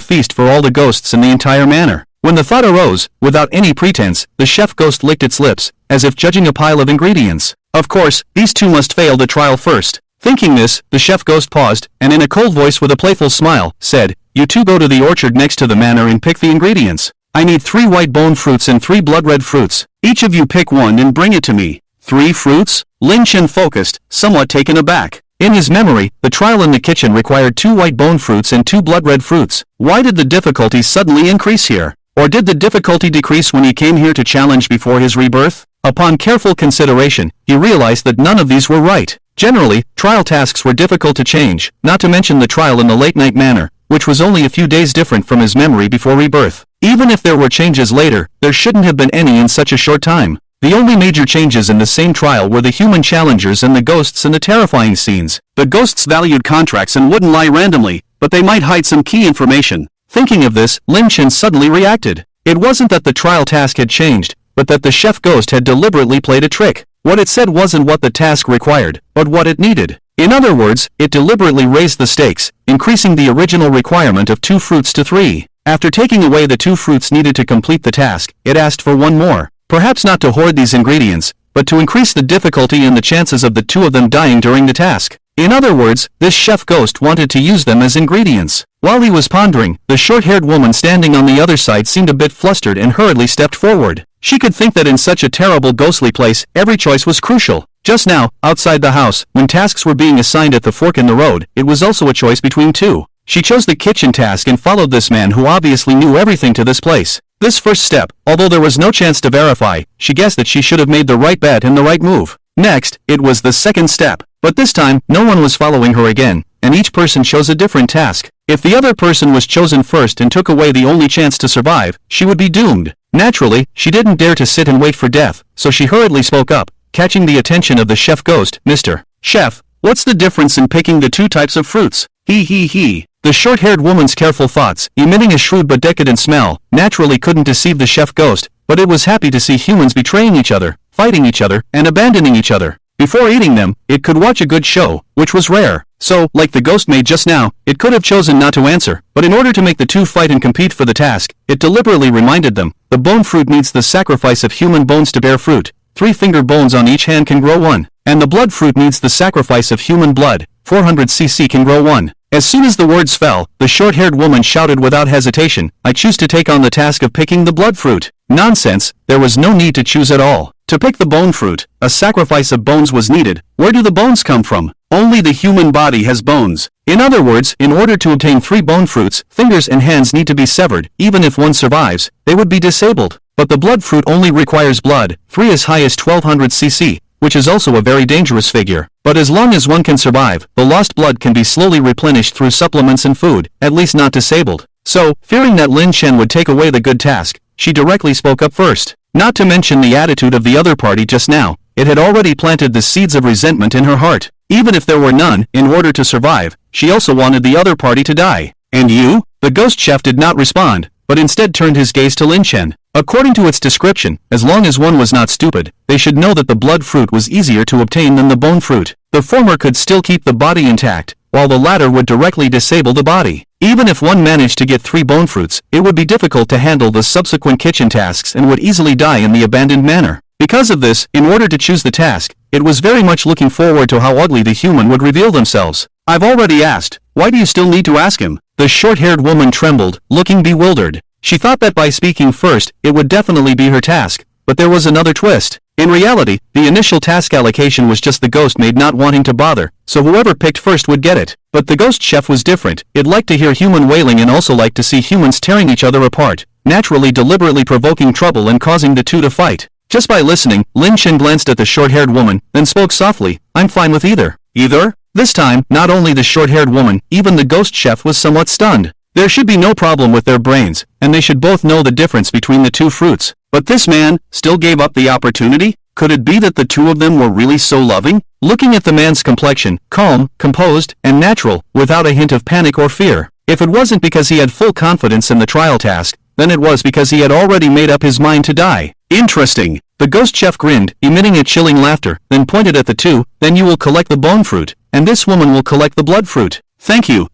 feast for all the ghosts in the entire manor. When the thought arose, without any pretense, the chef ghost licked its lips, as if judging a pile of ingredients. Of course, these two must fail the trial first. Thinking this, the chef ghost paused, and in a cold voice with a playful smile, said, "You two go to the orchard next to the manor and pick the ingredients. I need 3 white bone fruits and 3 blood-red fruits. Each of you pick one and bring it to me." 3 fruits? Lin Chen focused, somewhat taken aback. In his memory, the trial in the kitchen required 2 white bone fruits and 2 blood-red fruits. Why did the difficulty suddenly increase here? Or did the difficulty decrease when he came here to challenge before his rebirth? Upon careful consideration, he realized that none of these were right. Generally, trial tasks were difficult to change, not to mention the trial in the late-night manor, which was only a few days different from his memory before rebirth. Even if there were changes later, there shouldn't have been any in such a short time. The only major changes in the same trial were the human challengers and the ghosts in the terrifying scenes. The ghosts valued contracts and wouldn't lie randomly, but they might hide some key information. Thinking of this, Lin Chen suddenly reacted. It wasn't that the trial task had changed, but that the chef ghost had deliberately played a trick. What it said wasn't what the task required, but what it needed. In other words, it deliberately raised the stakes, increasing the original requirement of 2 fruits to 3. After taking away the 2 fruits needed to complete the task, it asked for 1 more. Perhaps not to hoard these ingredients, but to increase the difficulty and the chances of the 2 of them dying during the task. In other words, this chef ghost wanted to use them as ingredients. While he was pondering, the short-haired woman standing on the other side seemed a bit flustered and hurriedly stepped forward. She could think that in such a terrible ghostly place, every choice was crucial. Just now, outside the house, when tasks were being assigned at the fork in the road, it was also a choice between two. She chose the kitchen task and followed this man who obviously knew everything to this place. This first step, although there was no chance to verify, she guessed that she should have made the right bet and the right move. Next, it was the second step. But this time, no one was following her again, and each person chose a different task. If the other person was chosen first and took away the only chance to survive, she would be doomed. Naturally, she didn't dare to sit and wait for death, so she hurriedly spoke up, catching the attention of the chef ghost. "Mr. Chef, what's the difference in picking the two types of fruits?" He. The short-haired woman's careful thoughts, emitting a shrewd but decadent smell, naturally couldn't deceive the chef ghost, but it was happy to see humans betraying each other, fighting each other, and abandoning each other. Before eating them, it could watch a good show, which was rare. So, like the ghost maid just now, it could have chosen not to answer, but in order to make the two fight and compete for the task, it deliberately reminded them, the bone fruit needs the sacrifice of human bones to bear fruit. 3 finger bones on each hand can grow one. And the blood fruit needs the sacrifice of human blood. 400 cc can grow one. As soon as the words fell, the short-haired woman shouted without hesitation, "I choose to take on the task of picking the blood fruit." Nonsense, there was no need to choose at all. To pick the bone fruit, a sacrifice of bones was needed. Where do the bones come from? Only the human body has bones. In other words, in order to obtain 3 bone fruits, fingers and hands need to be severed. Even if one survives, they would be disabled. But the blood fruit only requires blood, 3 as high as 1200 cc, which is also a very dangerous figure. But as long as one can survive, the lost blood can be slowly replenished through supplements and food, at least not disabled. So, fearing that Lin Chen would take away the good task, she directly spoke up first. Not to mention the attitude of the other party just now, it had already planted the seeds of resentment in her heart. Even if there were none, in order to survive, she also wanted the other party to die. "And you?" The ghost chef did not respond, but instead turned his gaze to Lin Chen. According to its description, as long as one was not stupid, they should know that the blood fruit was easier to obtain than the bone fruit. The former could still keep the body intact, while the latter would directly disable the body. Even if one managed to get 3 bone fruits, it would be difficult to handle the subsequent kitchen tasks and would easily die in the abandoned manner. Because of this, in order to choose the task, it was very much looking forward to how ugly the human would reveal themselves. "I've already asked. Why do you still need to ask him?" The short-haired woman trembled, looking bewildered. She thought that by speaking first, it would definitely be her task, but there was another twist. In reality, the initial task allocation was just the ghost maid not wanting to bother, so whoever picked first would get it. But the ghost chef was different. It liked to hear human wailing and also liked to see humans tearing each other apart, naturally deliberately provoking trouble and causing the two to fight. Just by listening, Lin Chen glanced at the short-haired woman, then spoke softly, "I'm fine with either." "Either?" This time, not only the short-haired woman, even the ghost chef was somewhat stunned. There should be no problem with their brains, and they should both know the difference between the two fruits. But this man still gave up the opportunity? Could it be that the two of them were really so loving? Looking at the man's complexion, calm, composed, and natural, without a hint of panic or fear. If it wasn't because he had full confidence in the trial task, then it was because he had already made up his mind to die. Interesting. The ghost chef grinned, emitting a chilling laughter, then pointed at the two. "Then you will collect the bone fruit, and this woman will collect the blood fruit." Thank you.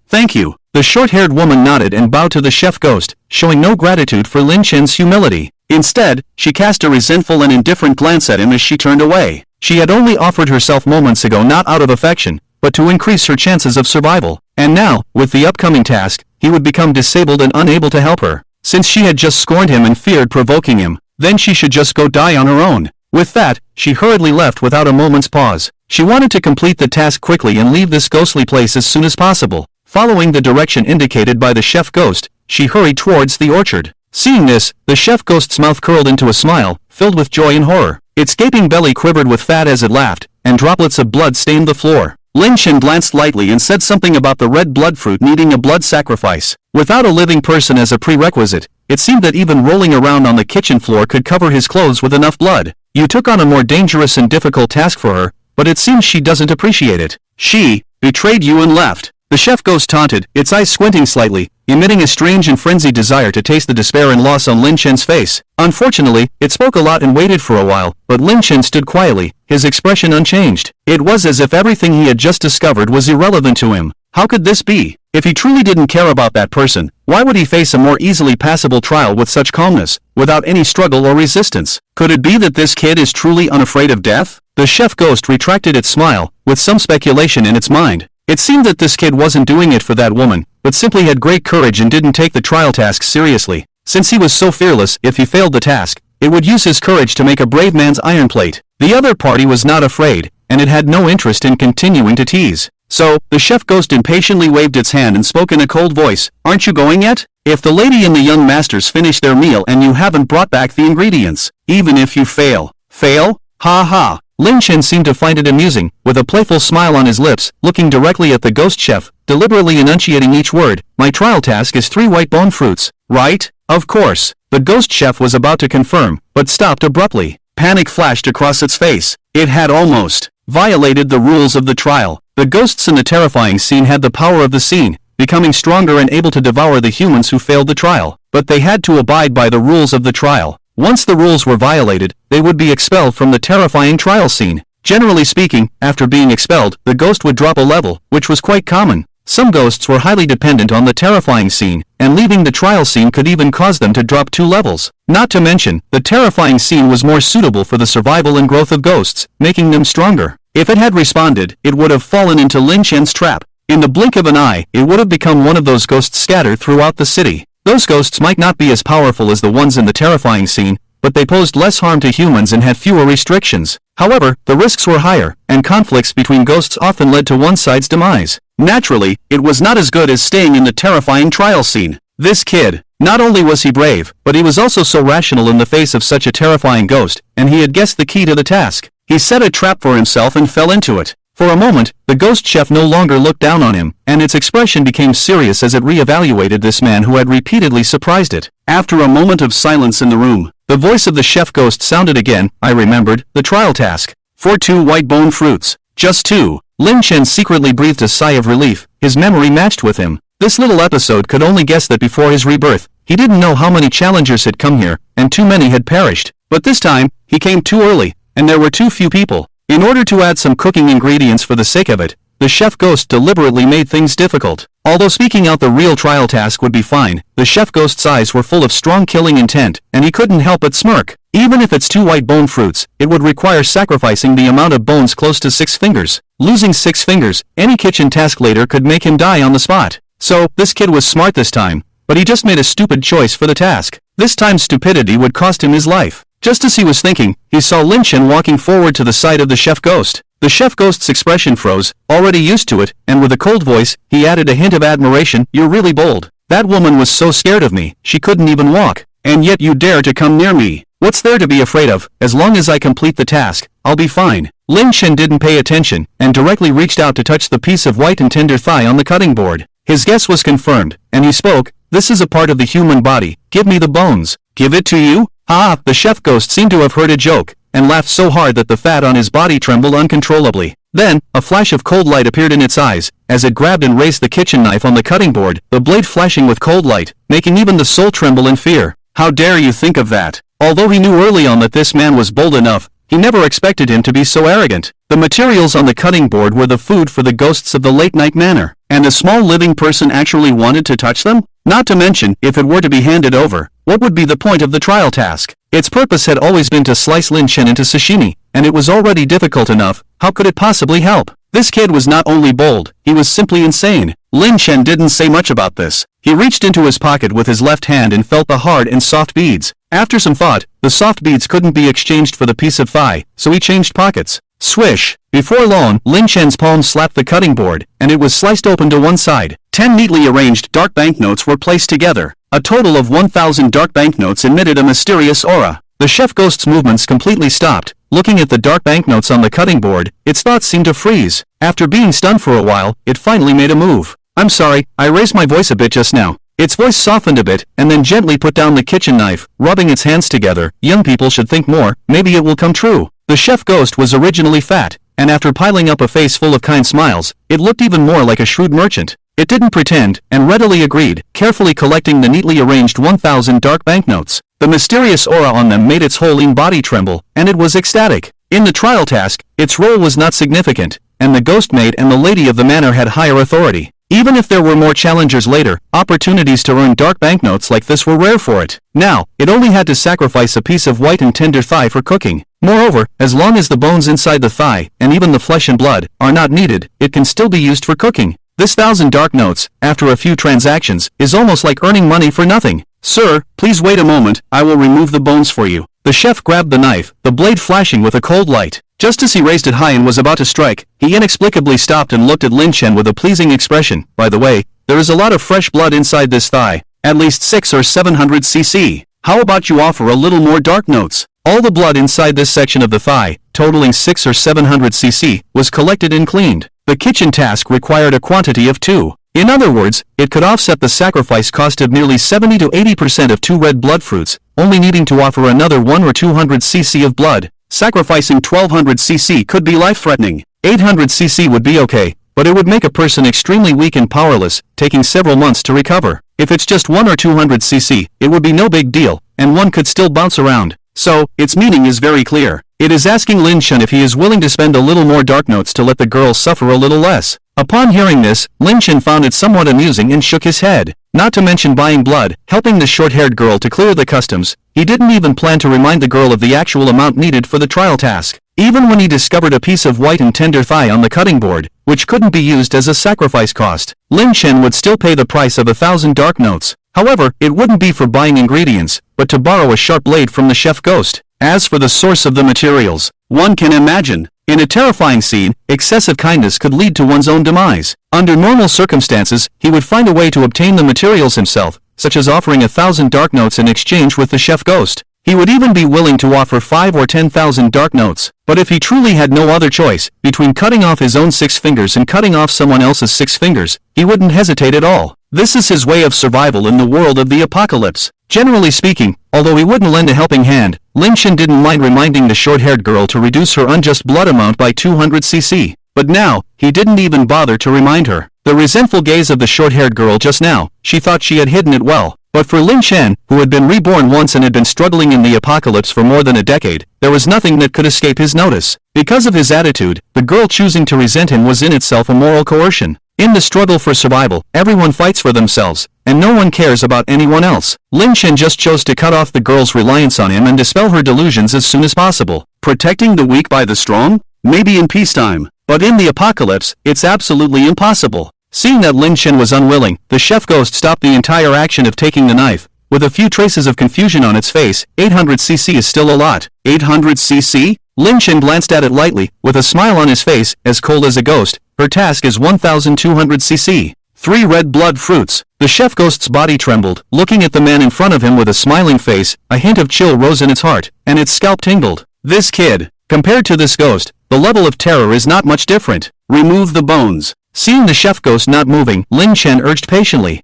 The short-haired woman nodded and bowed to the chef ghost, showing no gratitude for Lin Chen's humility. Instead, she cast a resentful and indifferent glance at him as she turned away. She had only offered herself moments ago not out of affection, but to increase her chances of survival. And now, with the upcoming task, he would become disabled and unable to help her. Since she had just scorned him and feared provoking him, then she should just go die on her own. With that, she hurriedly left without a moment's pause. She wanted to complete the task quickly and leave this ghostly place as soon as possible. Following the direction indicated by the chef ghost, she hurried towards the orchard. Seeing this, the chef ghost's mouth curled into a smile, filled with joy and horror. Its gaping belly quivered with fat as it laughed, and droplets of blood stained the floor. Lin Chen glanced lightly and said something about the red blood fruit needing a blood sacrifice. Without a living person as a prerequisite, it seemed that even rolling around on the kitchen floor could cover his clothes with enough blood. You took on a more dangerous and difficult task for her, but it seems she doesn't appreciate it. She betrayed you and left. The chef ghost taunted, its eyes squinting slightly, emitting a strange and frenzied desire to taste the despair and loss on Lin Chen's face. Unfortunately, it spoke a lot and waited for a while, but Lin Chen stood quietly, his expression unchanged. It was as if everything he had just discovered was irrelevant to him. How could this be? If he truly didn't care about that person, why would he face a more easily passable trial with such calmness, without any struggle or resistance? Could it be that this kid is truly unafraid of death? The chef ghost retracted its smile, with some speculation in its mind. It seemed that this kid wasn't doing it for that woman, but simply had great courage and didn't take the trial task seriously. Since he was so fearless, if he failed the task, it would use his courage to make a brave man's iron plate. The other party was not afraid, and it had no interest in continuing to tease. So, the chef ghost impatiently waved its hand and spoke in a cold voice, "Aren't you going yet? If the lady and the young masters finish their meal and you haven't brought back the ingredients, even if you fail." Fail? Ha ha. Lin Chen seemed to find it amusing, with a playful smile on his lips, looking directly at the ghost chef, deliberately enunciating each word. "My trial task is 3 white bone fruits, right?" Of course. The ghost chef was about to confirm, but stopped abruptly. Panic flashed across its face. It had almost violated the rules of the trial. The ghosts in the terrifying scene had the power of the scene, becoming stronger and able to devour the humans who failed the trial. But they had to abide by the rules of the trial. Once the rules were violated, they would be expelled from the terrifying trial scene. Generally speaking, after being expelled, the ghost would drop a level, which was quite common. Some ghosts were highly dependent on the terrifying scene, and leaving the trial scene could even cause them to drop 2 levels. Not to mention, the terrifying scene was more suitable for the survival and growth of ghosts, making them stronger. If it had responded, it would have fallen into Lin Chen's trap. In the blink of an eye, it would have become one of those ghosts scattered throughout the city. Those ghosts might not be as powerful as the ones in the terrifying scene, but they posed less harm to humans and had fewer restrictions. However, the risks were higher, and conflicts between ghosts often led to one side's demise. Naturally, it was not as good as staying in the terrifying trial scene. This kid, not only was he brave, but he was also so rational in the face of such a terrifying ghost, and he had guessed the key to the task. He set a trap for himself and fell into it. For a moment, the ghost chef no longer looked down on him, and its expression became serious as it re-evaluated this man who had repeatedly surprised it. After a moment of silence in the room, the voice of the chef ghost sounded again. "I remembered the trial task. For 2 white bone fruits. Just 2. Lin Chen secretly breathed a sigh of relief. His memory matched with him. This little episode could only guess that before his rebirth, he didn't know how many challengers had come here, and too many had perished. But this time, he came too early, and there were too few people. In order to add some cooking ingredients for the sake of it, the chef ghost deliberately made things difficult. Although speaking out the real trial task would be fine, the chef ghost's eyes were full of strong killing intent, and he couldn't help but smirk. Even if it's 2 white bone fruits, it would require sacrificing the amount of bones close to 6 fingers. Losing 6 fingers, any kitchen task later could make him die on the spot. So, this kid was smart this time, but he just made a stupid choice for the task. This time stupidity would cost him his life. Just as he was thinking, he saw Lin Chen walking forward to the side of the chef ghost. The chef ghost's expression froze, already used to it, and with a cold voice, he added a hint of admiration. "You're really bold. That woman was so scared of me, she couldn't even walk. And yet you dare to come near me. What's there to be afraid of? As long as I complete the task, I'll be fine." Lin Chen didn't pay attention, and directly reached out to touch the piece of white and tender thigh on the cutting board. His guess was confirmed, and he spoke. "This is a part of the human body. Give me the bones." "Give it to you?" "Ah!" The chef ghost seemed to have heard a joke, and laughed so hard that the fat on his body trembled uncontrollably. Then, a flash of cold light appeared in its eyes, as it grabbed and raised the kitchen knife on the cutting board, the blade flashing with cold light, making even the soul tremble in fear. "How dare you think of that?" Although he knew early on that this man was bold enough, he never expected him to be so arrogant. The materials on the cutting board were the food for the ghosts of the late-night manor, and a small living person actually wanted to touch them? Not to mention, if it were to be handed over, what would be the point of the trial task? Its purpose had always been to slice Lin Chen into sashimi, and it was already difficult enough. How could it possibly help? This kid was not only bold, he was simply insane. Lin Chen didn't say much about this. He reached into his pocket with his left hand and felt the hard and soft beads. After some thought, the soft beads couldn't be exchanged for the piece of thigh, so he changed pockets. Swish! Before long, Lin Chen's palm slapped the cutting board, and it was sliced open to one side. 10 neatly arranged dark banknotes were placed together. A total of 1,000 dark banknotes emitted a mysterious aura. The chef ghost's movements completely stopped. Looking at the dark banknotes on the cutting board, its thoughts seemed to freeze. After being stunned for a while, it finally made a move. "I'm sorry, I raised my voice a bit just now." Its voice softened a bit, and then gently put down the kitchen knife, rubbing its hands together. "Young people should think more, maybe it will come true." The chef ghost was originally fat, and after piling up a face full of kind smiles, it looked even more like a shrewd merchant. It didn't pretend, and readily agreed, carefully collecting the neatly arranged 1,000 dark banknotes. The mysterious aura on them made its whole body tremble, and it was ecstatic. In the trial task, its role was not significant, and the ghost maid and the lady of the manor had higher authority. Even if there were more challengers later, opportunities to earn dark banknotes like this were rare for it. Now, it only had to sacrifice a piece of white and tender thigh for cooking. Moreover, as long as the bones inside the thigh, and even the flesh and blood, are not needed, it can still be used for cooking. This 1,000 dark notes, after a few transactions, is almost like earning money for nothing. Sir, please wait a moment, I will remove the bones for you. The chef grabbed the knife, the blade flashing with a cold light. Just as he raised it high and was about to strike, he inexplicably stopped and looked at Lin Chen with a pleasing expression. By the way, there is a lot of fresh blood inside this thigh, at least 600 or 700 cc. How about you offer a little more dark notes? All the blood inside this section of the thigh, totaling 600 or 700 cc, was collected and cleaned. The kitchen task required a quantity of 2. In other words, it could offset the sacrifice cost of nearly 70 to 80% of 2 red blood fruits, only needing to offer another 100 or 200 cc of blood. Sacrificing 1200 cc could be life-threatening. 800 cc would be okay, but it would make a person extremely weak and powerless, taking several months to recover. If it's just 1 or 200 cc, it would be no big deal, and one could still bounce around. So, its meaning is very clear. It is asking Lin Chen if he is willing to spend a little more dark notes to let the girl suffer a little less. Upon hearing this, Lin Chen found it somewhat amusing and shook his head. Not to mention buying blood, helping the short-haired girl to clear the customs, he didn't even plan to remind the girl of the actual amount needed for the trial task. Even when he discovered a piece of white and tender thigh on the cutting board, which couldn't be used as a sacrifice cost, Lin Chen would still pay the price of 1,000 dark notes. However, it wouldn't be for buying ingredients, but to borrow a sharp blade from the chef ghost. As for the source of the materials, one can imagine. In a terrifying scene, excessive kindness could lead to one's own demise. Under normal circumstances, he would find a way to obtain the materials himself, such as offering 1,000 dark notes in exchange with the chef ghost. He would even be willing to offer 5 or 10,000 dark notes. But if he truly had no other choice, between cutting off his own 6 fingers and cutting off someone else's 6 fingers, he wouldn't hesitate at all. This is his way of survival in the world of the apocalypse. Generally speaking, although he wouldn't lend a helping hand, Lin Chen didn't mind reminding the short-haired girl to reduce her unjust blood amount by 200 cc. But now, he didn't even bother to remind her. The resentful gaze of the short-haired girl just now, she thought she had hidden it well. But for Lin Chen, who had been reborn once and had been struggling in the apocalypse for more than a decade, there was nothing that could escape his notice. Because of his attitude, the girl choosing to resent him was in itself a moral coercion. In the struggle for survival, everyone fights for themselves, and no one cares about anyone else. Lin Chen just chose to cut off the girl's reliance on him and dispel her delusions as soon as possible. Protecting the weak by the strong? Maybe in peacetime. But in the apocalypse, it's absolutely impossible. Seeing that Lin Chen was unwilling, the chef ghost stopped the entire action of taking the knife. With a few traces of confusion on its face, 800 cc is still a lot. 800 cc? Lin Chen glanced at it lightly, with a smile on his face, as cold as a ghost. Her task is 1,200 cc. 3 red blood fruits. The chef ghost's body trembled, looking at the man in front of him with a smiling face. A hint of chill rose in its heart, and its scalp tingled. This kid. Compared to this ghost, the level of terror is not much different. Remove the bones. Seeing the chef ghost not moving, Lin Chen urged patiently.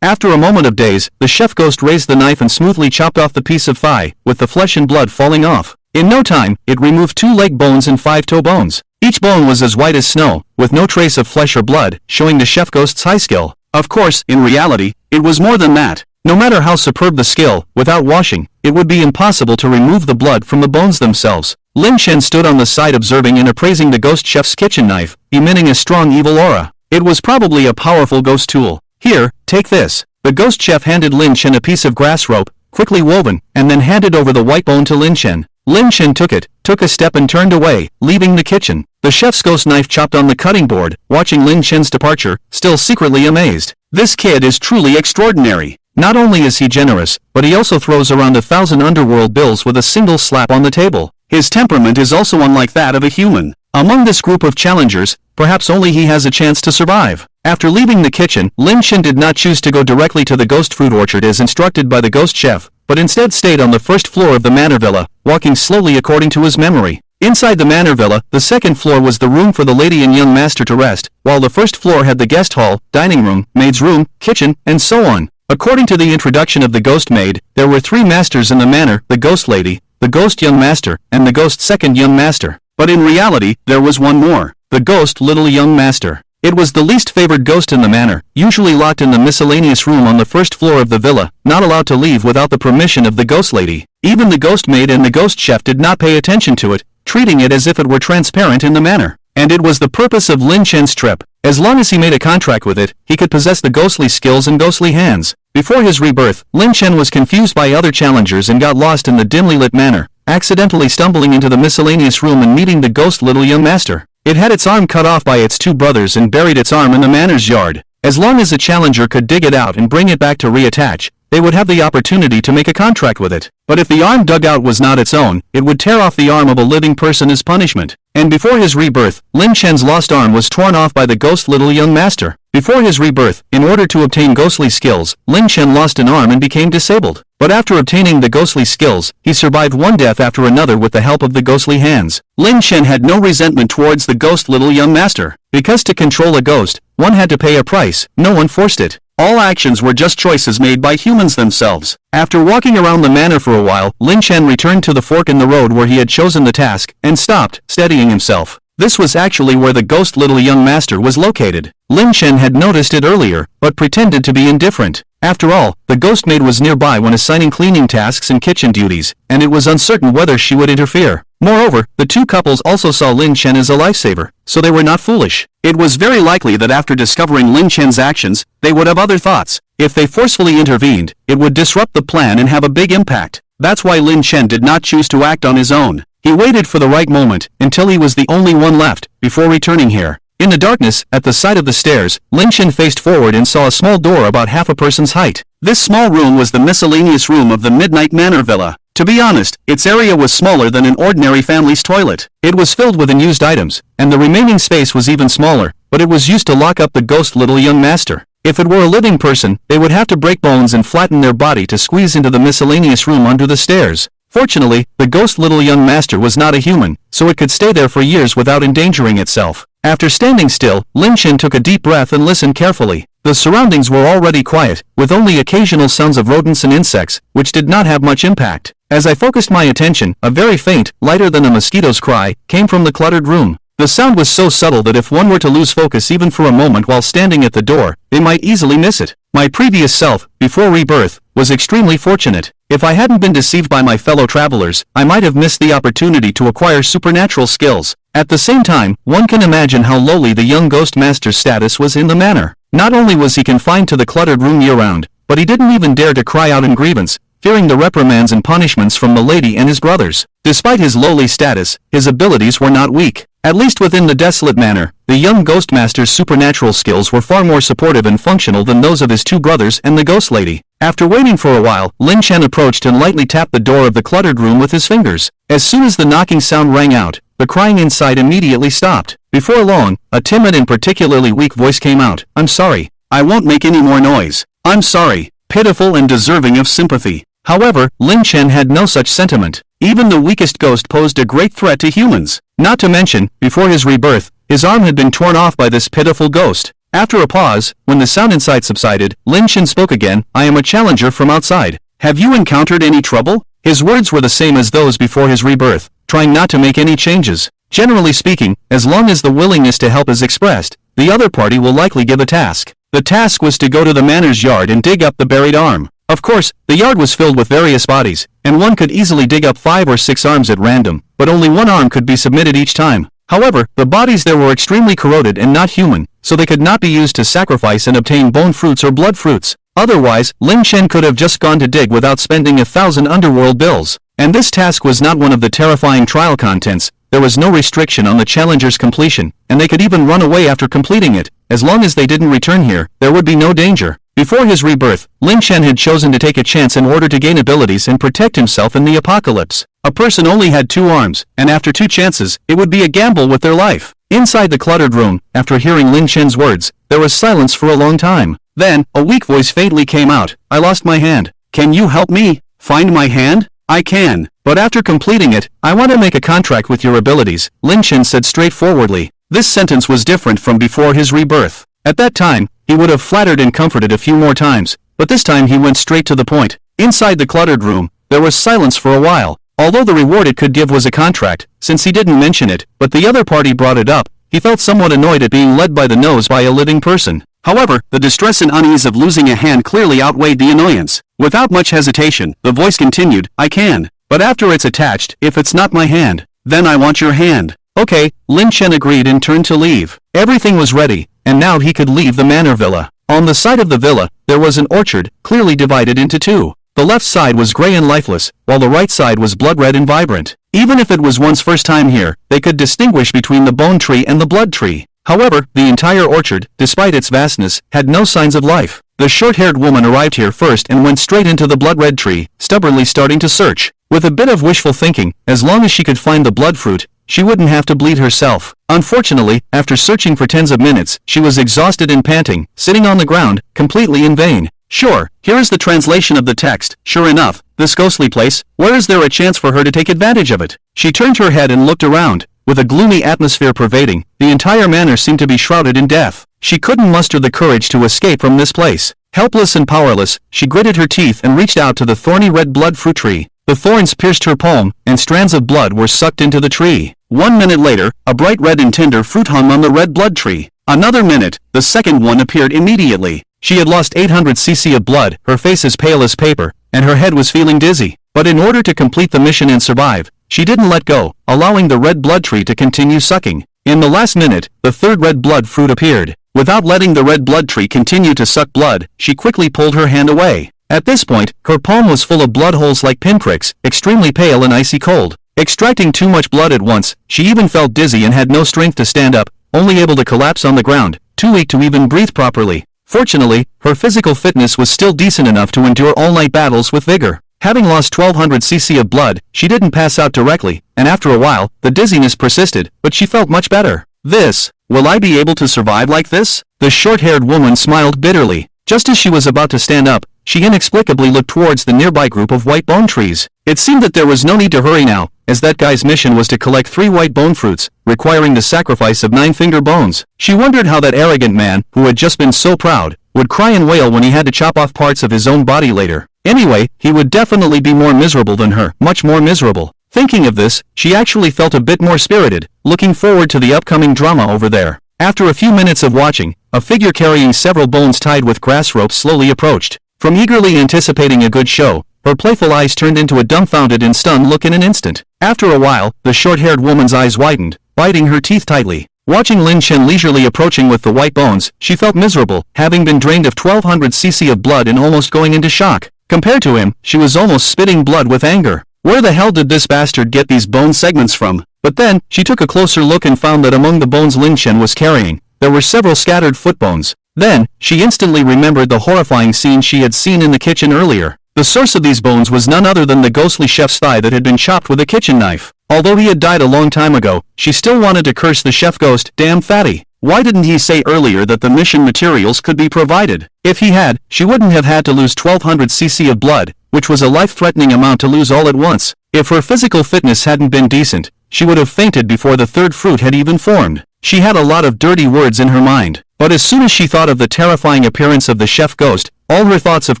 After a moment of daze, the chef ghost raised the knife and smoothly chopped off the piece of thigh, with the flesh and blood falling off. In no time, it removed 2 leg bones and 5 toe bones. Each bone was as white as snow, with no trace of flesh or blood, showing the chef ghost's high skill. Of course, in reality, it was more than that. No matter how superb the skill, without washing, it would be impossible to remove the blood from the bones themselves. Lin Chen stood on the side observing and appraising the ghost chef's kitchen knife, emitting a strong evil aura. It was probably a powerful ghost tool. Here, take this. The ghost chef handed Lin Chen a piece of grass rope, quickly woven, and then handed over the white bone to Lin Chen. Lin Chen took it, took a step and turned away, leaving the kitchen. The chef's ghost knife chopped on the cutting board, watching Lin Chen's departure, still secretly amazed. This kid is truly extraordinary. Not only is he generous, but he also throws around 1,000 underworld bills with a single slap on the table. His temperament is also unlike that of a human. Among this group of challengers, perhaps only he has a chance to survive. After leaving the kitchen, Lin Chen did not choose to go directly to the ghost fruit orchard as instructed by the ghost chef, but instead stayed on the first floor of the manor villa, walking slowly according to his memory. Inside the manor villa, the second floor was the room for the lady and young master to rest, while the first floor had the guest hall, dining room, maid's room, kitchen, and so on. According to the introduction of the ghost maid, there were 3 masters in the manor, the ghost lady, the ghost young master, and the ghost second young master. But in reality, there was one more, the ghost little young master. It was the least favored ghost in the manor, usually locked in the miscellaneous room on the first floor of the villa, not allowed to leave without the permission of the ghost lady. Even the ghost maid and the ghost chef did not pay attention to it, treating it as if it were transparent in the manor. And it was the purpose of Lin Chen's trip, As long as he made a contract with it, he could possess the ghostly skills and ghostly hands. Before his rebirth, Lin Chen was confused by other challengers and got lost in the dimly lit manor, accidentally stumbling into the miscellaneous room and meeting the ghost little young master. It had its arm cut off by its two brothers and buried its arm in the manor's yard. As long as the challenger could dig it out and bring it back to reattach, they would have the opportunity to make a contract with it. But if the arm dug out was not its own, it would tear off the arm of a living person as punishment. And before his rebirth, Lin Chen's lost arm was torn off by the ghost little young master. Before his rebirth, in order to obtain ghostly skills, Lin Chen lost an arm and became disabled. But after obtaining the ghostly skills, he survived one death after another with the help of the ghostly hands. Lin Chen had no resentment towards the ghost little young master, because to control a ghost, one had to pay a price. No one forced it. All actions were just choices made by humans themselves. After walking around the manor for a while, Lin Chen returned to the fork in the road where he had chosen the task, and stopped, steadying himself. This was actually where the ghost little young master was located. Lin Chen had noticed it earlier, but pretended to be indifferent. After all, the ghost maid was nearby when assigning cleaning tasks and kitchen duties, and it was uncertain whether she would interfere. Moreover, the two couples also saw Lin Chen as a lifesaver, so they were not foolish. It was very likely that after discovering Lin Chen's actions, they would have other thoughts. If they forcefully intervened, it would disrupt the plan and have a big impact. That's why Lin Chen did not choose to act on his own. He waited for the right moment, until he was the only one left, before returning here. In the darkness, at the side of the stairs, Lin Chen faced forward and saw a small door about half a person's height. This small room was the miscellaneous room of the Midnight Manor Villa. To be honest, its area was smaller than an ordinary family's toilet. It was filled with unused items, and the remaining space was even smaller, but it was used to lock up the ghost little young master. If it were a living person, they would have to break bones and flatten their body to squeeze into the miscellaneous room under the stairs. Fortunately, the ghost little young master was not a human, so it could stay there for years without endangering itself. After standing still, Lin Chen took a deep breath and listened carefully. The surroundings were already quiet, with only occasional sounds of rodents and insects, which did not have much impact. As I focused my attention, a very faint, lighter than a mosquito's cry, came from the cluttered room. The sound was so subtle that if one were to lose focus even for a moment while standing at the door, they might easily miss it. My previous self, before rebirth, was extremely fortunate. If I hadn't been deceived by my fellow travelers, I might have missed the opportunity to acquire supernatural skills. At the same time, one can imagine how lowly the young ghost master's status was in the manor. Not only was he confined to the cluttered room year-round, but he didn't even dare to cry out in grievance, fearing the reprimands and punishments from the lady and his brothers. Despite his lowly status, his abilities were not weak. At least within the desolate manor, the young ghost master's supernatural skills were far more supportive and functional than those of his two brothers and the ghost lady. After waiting for a while, Lin Chen approached and lightly tapped the door of the cluttered room with his fingers. As soon as the knocking sound rang out, the crying inside immediately stopped. Before long, a timid and particularly weak voice came out. "I'm sorry. I won't make any more noise. I'm sorry." Pitiful and deserving of sympathy. However, Lin Chen had no such sentiment. Even the weakest ghost posed a great threat to humans. Not to mention, before his rebirth, his arm had been torn off by this pitiful ghost. After a pause, when the sound inside subsided, Lin Chen spoke again. "I am a challenger from outside. Have you encountered any trouble?" His words were the same as those before his rebirth, trying not to make any changes. Generally speaking, as long as the willingness to help is expressed, the other party will likely give a task. The task was to go to the manor's yard and dig up the buried arm. Of course, the yard was filled with various bodies, and one could easily dig up 5 or 6 arms at random, but only one arm could be submitted each time. However, the bodies there were extremely corroded and not human, so they could not be used to sacrifice and obtain bone fruits or blood fruits. Otherwise, Lin Chen could have just gone to dig without spending 1,000 underworld bills. And this task was not one of the terrifying trial contents. There was no restriction on the challenger's completion, and they could even run away after completing it. As long as they didn't return here, there would be no danger. Before his rebirth, Lin Chen had chosen to take a chance in order to gain abilities and protect himself in the apocalypse. A person only had 2 arms, and after 2 chances, it would be a gamble with their life. Inside the cluttered room, after hearing Lin Chen's words, there was silence for a long time. Then, a weak voice faintly came out. "I lost my hand. Can you help me find my hand?" "I can, but after completing it, I want to make a contract with your abilities," Lin Chen said straightforwardly. This sentence was different from before his rebirth. At that time, he would have flattered and comforted a few more times, but this time he went straight to the point. Inside the cluttered room, there was silence for a while. Although the reward it could give was a contract, since he didn't mention it, but the other party brought it up, he felt somewhat annoyed at being led by the nose by a living person. However, the distress and unease of losing a hand clearly outweighed the annoyance. Without much hesitation, the voice continued, "I can, but after it's attached, if it's not my hand, then I want your hand." "Okay," Lin Chen agreed and turned to leave. Everything was ready. and now he could leave the manor villa. On the side of the villa, there was an orchard, clearly divided into two. The left side was grey and lifeless, while the right side was blood-red and vibrant. Even if it was one's first time here, they could distinguish between the bone tree and the blood tree. However, the entire orchard, despite its vastness, had no signs of life. The short-haired woman arrived here first and went straight into the blood-red tree, stubbornly starting to search. With a bit of wishful thinking, as long as she could find the blood fruit, she wouldn't have to bleed herself. Unfortunately, after searching for tens of minutes, she was exhausted and panting, sitting on the ground, completely in vain. Sure, here is the translation of the text. Sure enough, this ghostly place, where is there a chance for her to take advantage of it? She turned her head and looked around. With a gloomy atmosphere pervading, the entire manor seemed to be shrouded in death. She couldn't muster the courage to escape from this place. Helpless and powerless, she gritted her teeth and reached out to the thorny red blood fruit tree. The thorns pierced her palm, and strands of blood were sucked into the tree. 1 minute later, a bright red and tender fruit hung on the red blood tree. Another minute, the second one appeared immediately. She had lost 800 cc of blood, her face as pale as paper, and her head was feeling dizzy. But in order to complete the mission and survive, she didn't let go, allowing the red blood tree to continue sucking. In the last minute, the third red blood fruit appeared. Without letting the red blood tree continue to suck blood, she quickly pulled her hand away. At this point, her palm was full of blood holes like pinpricks, extremely pale and icy cold. Extracting too much blood at once, she even felt dizzy and had no strength to stand up, only able to collapse on the ground, too weak to even breathe properly. Fortunately, her physical fitness was still decent enough to endure all-night battles with vigor. Having lost 1200 cc of blood, she didn't pass out directly, and after a while, the dizziness persisted, but she felt much better. Will I be able to survive like this? The short-haired woman smiled bitterly. Just as she was about to stand up, she inexplicably looked towards the nearby group of white bone trees. It seemed that there was no need to hurry now, as that guy's mission was to collect 3 white bone fruits, requiring the sacrifice of 9 finger bones. She wondered how that arrogant man, who had just been so proud, would cry and wail when he had to chop off parts of his own body later. Anyway, he would definitely be more miserable than her, much more miserable. Thinking of this, she actually felt a bit more spirited, looking forward to the upcoming drama over there. After a few minutes of watching, a figure carrying several bones tied with grass ropes slowly approached. From eagerly anticipating a good show, her playful eyes turned into a dumbfounded and stunned look in an instant. After a while, the short-haired woman's eyes widened, biting her teeth tightly. Watching Lin Chen leisurely approaching with the white bones, she felt miserable, having been drained of 1200 cc of blood and almost going into shock. Compared to him, she was almost spitting blood with anger. Where the hell did this bastard get these bone segments from? But then, she took a closer look and found that among the bones Lin Chen was carrying, there were several scattered foot bones. Then, she instantly remembered the horrifying scene she had seen in the kitchen earlier. The source of these bones was none other than the ghostly chef's thigh that had been chopped with a kitchen knife. Although he had died a long time ago, she still wanted to curse the chef ghost, damn fatty. Why didn't he say earlier that the mission materials could be provided? If he had, she wouldn't have had to lose 1200 cc of blood, which was a life-threatening amount to lose all at once. If her physical fitness hadn't been decent, she would have fainted before the third fruit had even formed. She had a lot of dirty words in her mind, but as soon as she thought of the terrifying appearance of the chef ghost, all her thoughts of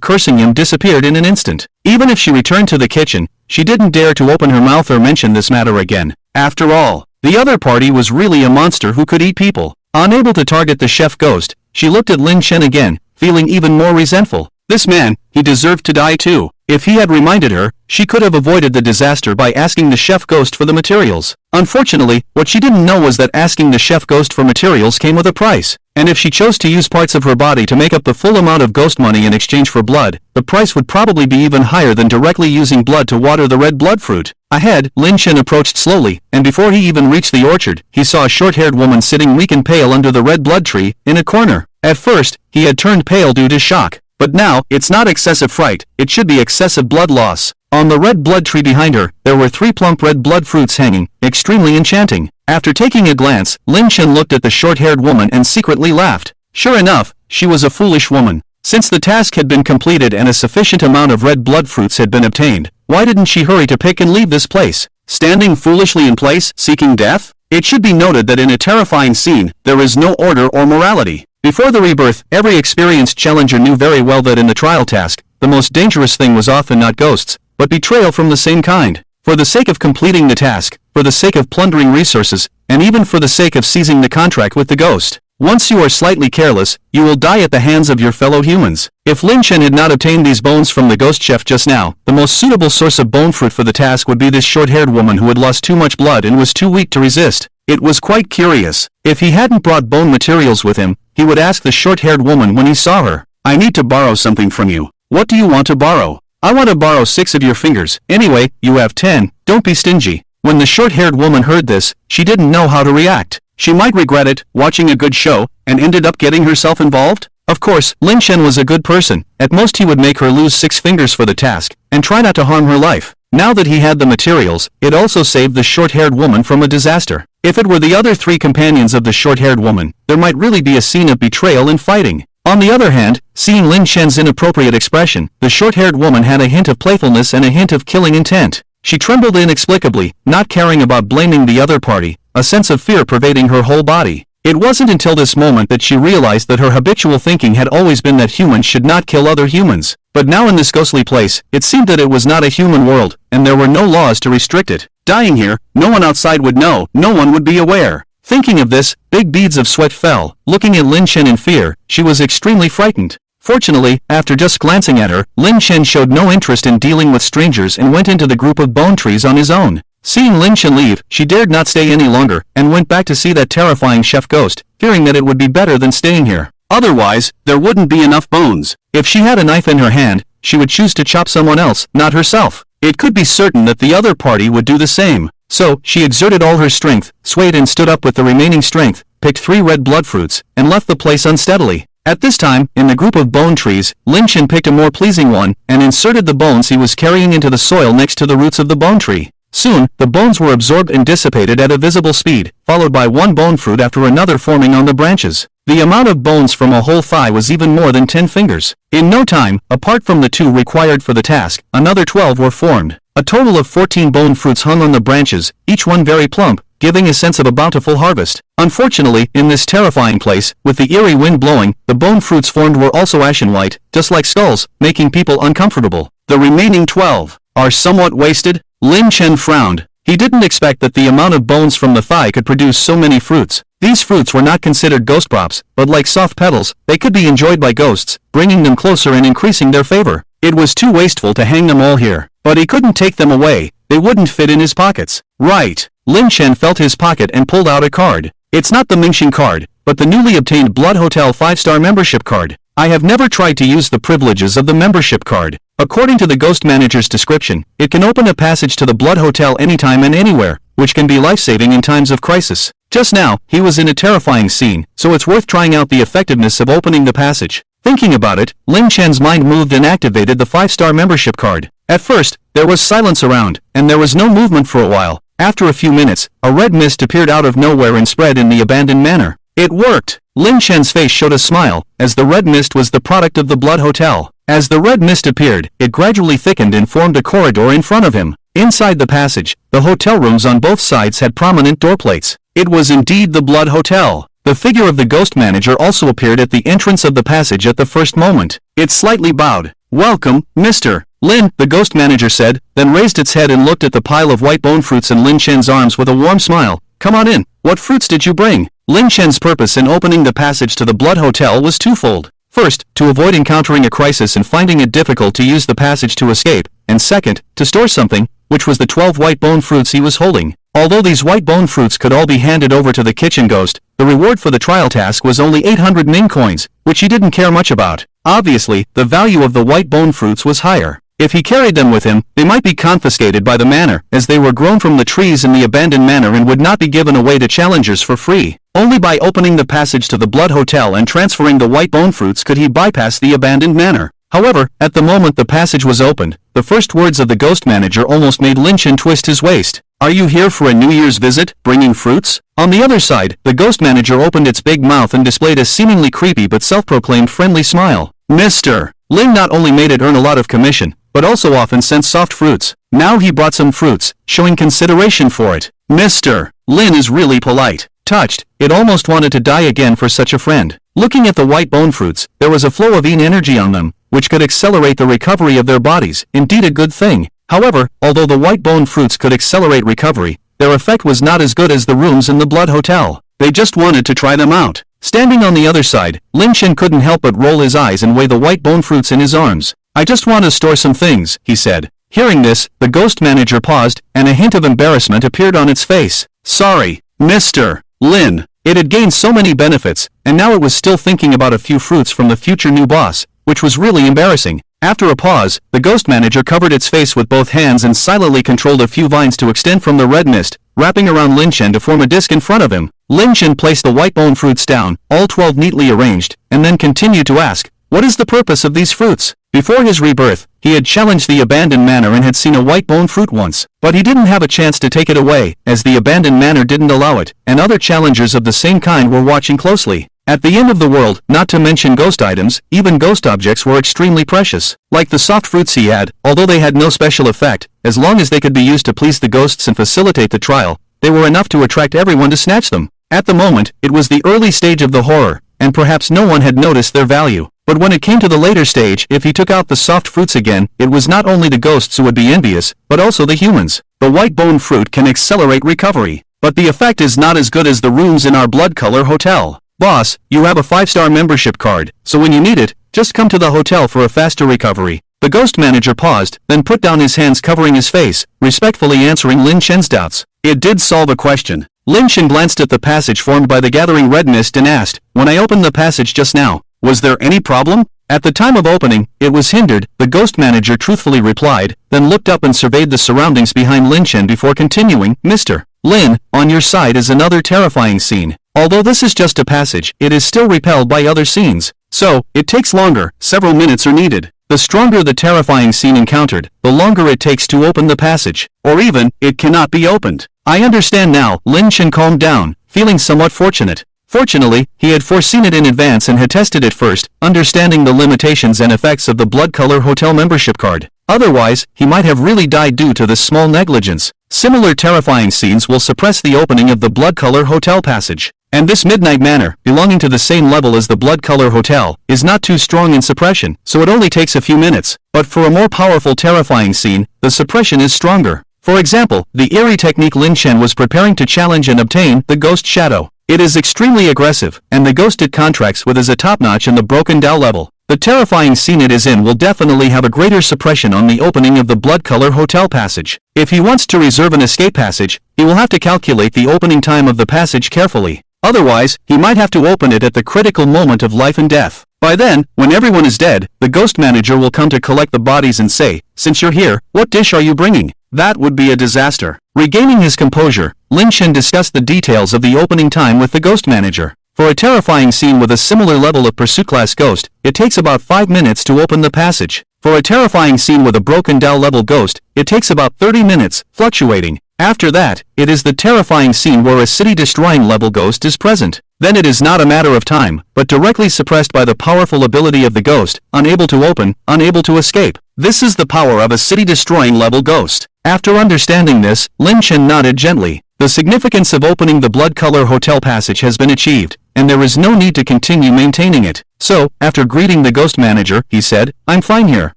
cursing him disappeared in an instant. Even if she returned to the kitchen, she didn't dare to open her mouth or mention this matter again. After all, the other party was really a monster who could eat people. Unable to target the chef ghost, she looked at Lin Chen again, feeling even more resentful. This man, he deserved to die too. If he had reminded her, she could have avoided the disaster by asking the chef ghost for the materials. Unfortunately, what she didn't know was that asking the chef ghost for materials came with a price. And if she chose to use parts of her body to make up the full amount of ghost money in exchange for blood, the price would probably be even higher than directly using blood to water the red blood fruit. Ahead, Lin Chen approached slowly, and before he even reached the orchard, he saw a short-haired woman sitting weak and pale under the red blood tree, in a corner. At first, he had turned pale due to shock. But now, it's not excessive fright, it should be excessive blood loss. On the red blood tree behind her, there were 3 plump red blood fruits hanging, extremely enchanting. After taking a glance, Lin Chen looked at the short-haired woman and secretly laughed. Sure enough, she was a foolish woman. Since the task had been completed and a sufficient amount of red blood fruits had been obtained, why didn't she hurry to pick and leave this place? Standing foolishly in place, seeking death? It should be noted that in a terrifying scene, there is no order or morality. Before the rebirth, every experienced challenger knew very well that in the trial task, the most dangerous thing was often not ghosts, but betrayal from the same kind. For the sake of completing the task, for the sake of plundering resources, and even for the sake of seizing the contract with the ghost. Once you are slightly careless, you will die at the hands of your fellow humans. If Lin Chen had not obtained these bones from the ghost chef just now, the most suitable source of bone fruit for the task would be this short-haired woman who had lost too much blood and was too weak to resist. It was quite curious. If he hadn't brought bone materials with him, he would ask the short-haired woman when he saw her. I need to borrow something from you. What do you want to borrow? I want to borrow 6 of your fingers. Anyway, you have 10, don't be stingy. When the short-haired woman heard this, she didn't know how to react. She might regret it, watching a good show, and ended up getting herself involved. Of course, Lin Chen was a good person. At most he would make her lose 6 fingers for the task, and try not to harm her life. Now that he had the materials, it also saved the short-haired woman from a disaster. If it were the other 3 companions of the short-haired woman, there might really be a scene of betrayal and fighting. On the other hand, seeing Lin Chen's inappropriate expression, the short-haired woman had a hint of playfulness and a hint of killing intent. She trembled inexplicably, not caring about blaming the other party, a sense of fear pervading her whole body. It wasn't until this moment that she realized that her habitual thinking had always been that humans should not kill other humans. But now in this ghostly place, it seemed that it was not a human world, and there were no laws to restrict it. Dying here, no one outside would know, no one would be aware. Thinking of this, big beads of sweat fell. Looking at Lin Chen in fear, she was extremely frightened. Fortunately, after just glancing at her, Lin Chen showed no interest in dealing with strangers and went into the group of bone trees on his own. Seeing Lin Chen leave, she dared not stay any longer, and went back to see that terrifying chef ghost, fearing that it would be better than staying here. Otherwise, there wouldn't be enough bones. If she had a knife in her hand, she would choose to chop someone else, not herself. It could be certain that the other party would do the same. So, she exerted all her strength, swayed and stood up with the remaining strength, picked 3 red blood fruits, and left the place unsteadily. At this time, in the group of bone trees, Lin Chen picked a more pleasing one, and inserted the bones he was carrying into the soil next to the roots of the bone tree. Soon, the bones were absorbed and dissipated at a visible speed, followed by 1 bone fruit after another forming on the branches. The amount of bones from a whole thigh was even more than 10 fingers. In no time, apart from the 2 required for the task, another 12 were formed. A total of 14 bone fruits hung on the branches, each one very plump, giving a sense of a bountiful harvest. Unfortunately, in this terrifying place, with the eerie wind blowing, the bone fruits formed were also ashen white, just like skulls, making people uncomfortable. The remaining 12 are somewhat wasted. Lin Chen frowned. He didn't expect that the amount of bones from the thigh could produce so many fruits. These fruits were not considered ghost props, but like soft petals, they could be enjoyed by ghosts, bringing them closer and increasing their favor. It was too wasteful to hang them all here, but he couldn't take them away. They wouldn't fit in his pockets. Right. Lin Chen felt his pocket and pulled out a card. It's not the Mingxing card, but the newly obtained Blood Hotel 5-star membership card. I have never tried to use the privileges of the membership card. According to the ghost manager's description, it can open a passage to the Blood Hotel anytime and anywhere, which can be life-saving in times of crisis. Just now, he was in a terrifying scene, so it's worth trying out the effectiveness of opening the passage. Thinking about it, Lin Chen's mind moved and activated the 5-star membership card. At first, there was silence around, and there was no movement for a while. After a few minutes, a red mist appeared out of nowhere and spread in the abandoned manor. It worked! Lin Chen's face showed a smile, as the red mist was the product of the Blood Hotel. As the red mist appeared, it gradually thickened and formed a corridor in front of him. Inside the passage, the hotel rooms on both sides had prominent doorplates. It was indeed the Blood Hotel. The figure of the ghost manager also appeared at the entrance of the passage at the first moment. It slightly bowed. "Welcome, Mr. Lin," the ghost manager said, then raised its head and looked at the pile of white bone fruits in Lin Chen's arms with a warm smile. "Come on in. What fruits did you bring?" Lin Chen's purpose in opening the passage to the Blood Hotel was twofold. First, to avoid encountering a crisis and finding it difficult to use the passage to escape, and second, to store something, which was the 12 white bone fruits he was holding. Although these white bone fruits could all be handed over to the kitchen ghost, the reward for the trial task was only 800 Ming coins, which he didn't care much about. Obviously, the value of the white bone fruits was higher. If he carried them with him, they might be confiscated by the manor, as they were grown from the trees in the abandoned manor and would not be given away to challengers for free. Only by opening the passage to the Blood Hotel and transferring the white bone fruits could he bypass the abandoned manor. However, at the moment the passage was opened, the first words of the ghost manager almost made Lin Chen twist his waist. "Are you here for a New Year's visit, bringing fruits?" On the other side, the ghost manager opened its big mouth and displayed a seemingly creepy but self-proclaimed friendly smile. "Mr. Lin not only made it earn a lot of commission, but also often sent soft fruits. Now he brought some fruits, showing consideration for it. Mr. Lin is really polite." Touched, it almost wanted to die again for such a friend. Looking at the white bone fruits, there was a flow of yin energy on them, which could accelerate the recovery of their bodies, indeed a good thing. However, although the white bone fruits could accelerate recovery, their effect was not as good as the rooms in the Blood Hotel. They just wanted to try them out. Standing on the other side, Lin Chen couldn't help but roll his eyes and weigh the white bone fruits in his arms. "I just want to store some things," he said. Hearing this, the ghost manager paused, and a hint of embarrassment appeared on its face. "Sorry, Mr. Lin, It had gained so many benefits, and now it was still thinking about a few fruits from the future new boss, which was really embarrassing. After a pause, the ghost manager covered its face with both hands and silently controlled a few vines to extend from the red mist, wrapping around Lin Chen to form a disc in front of him. Lin Chen placed the white bone fruits down, all 12 neatly arranged, and then continued to ask, "What is the purpose of these fruits?" Before his rebirth, he had challenged the abandoned manor and had seen a white bone fruit once, but he didn't have a chance to take it away, as the abandoned manor didn't allow it, and other challengers of the same kind were watching closely. At the end of the world, not to mention ghost items, even ghost objects were extremely precious. Like the soft fruits he had, although they had no special effect, as long as they could be used to please the ghosts and facilitate the trial, they were enough to attract everyone to snatch them. At the moment, it was the early stage of the horror, and perhaps no one had noticed their value. But when it came to the later stage, if he took out the soft fruits again, it was not only the ghosts who would be envious, but also the humans. The white bone fruit can accelerate recovery, but the effect is not as good as the rooms in our blood color hotel. Boss, you have a 5-star membership card, so when you need it, just come to the hotel for a faster recovery. The ghost manager paused, then put down his hands covering his face, respectfully answering Lin Chen's doubts. It did solve a question. Lin Chen glanced at the passage formed by the gathering red mist and asked, "When I opened the passage just now, was there any problem?" At the time of opening, it was hindered, the ghost manager truthfully replied, then looked up and surveyed the surroundings behind Lin Chen before continuing, "Mr. Lin, on your side is another terrifying scene. Although this is just a passage, it is still repelled by other scenes. So, it takes longer, several minutes are needed. The stronger the terrifying scene encountered, the longer it takes to open the passage. Or even, it cannot be opened." "I understand now." Lin Chen calmed down, feeling somewhat fortunate. Fortunately, he had foreseen it in advance and had tested it first, understanding the limitations and effects of the blood color hotel membership card. Otherwise, he might have really died due to this small negligence. Similar terrifying scenes will suppress the opening of the blood color hotel passage. And this midnight manor, belonging to the same level as the blood color hotel, is not too strong in suppression, so it only takes a few minutes. But for a more powerful terrifying scene, the suppression is stronger. For example, the eerie technique Lin Chen was preparing to challenge and obtain, the ghost shadow. It is extremely aggressive, and the ghost it contracts with is a top-notch in the broken down level. The terrifying scene it is in will definitely have a greater suppression on the opening of the blood color hotel passage. If he wants to reserve an escape passage, he will have to calculate the opening time of the passage carefully. Otherwise, he might have to open it at the critical moment of life and death. By then, when everyone is dead, the ghost manager will come to collect the bodies and say, "Since you're here, what dish are you bringing?" That would be a disaster. Regaining his composure, Lin Chen discussed the details of the opening time with the ghost manager. For a terrifying scene with a similar level of pursuit class ghost, it takes about 5 minutes to open the passage. For a terrifying scene with a broken down level ghost, it takes about 30 minutes, fluctuating. After that, it is the terrifying scene where a city-destroying level ghost is present. Then it is not a matter of time, but directly suppressed by the powerful ability of the ghost, unable to open, unable to escape. This is the power of a city-destroying level ghost. After understanding this, Lin Chen nodded gently. The significance of opening the blood color hotel passage has been achieved, and there is no need to continue maintaining it. So, after greeting the ghost manager, he said, "I'm fine here.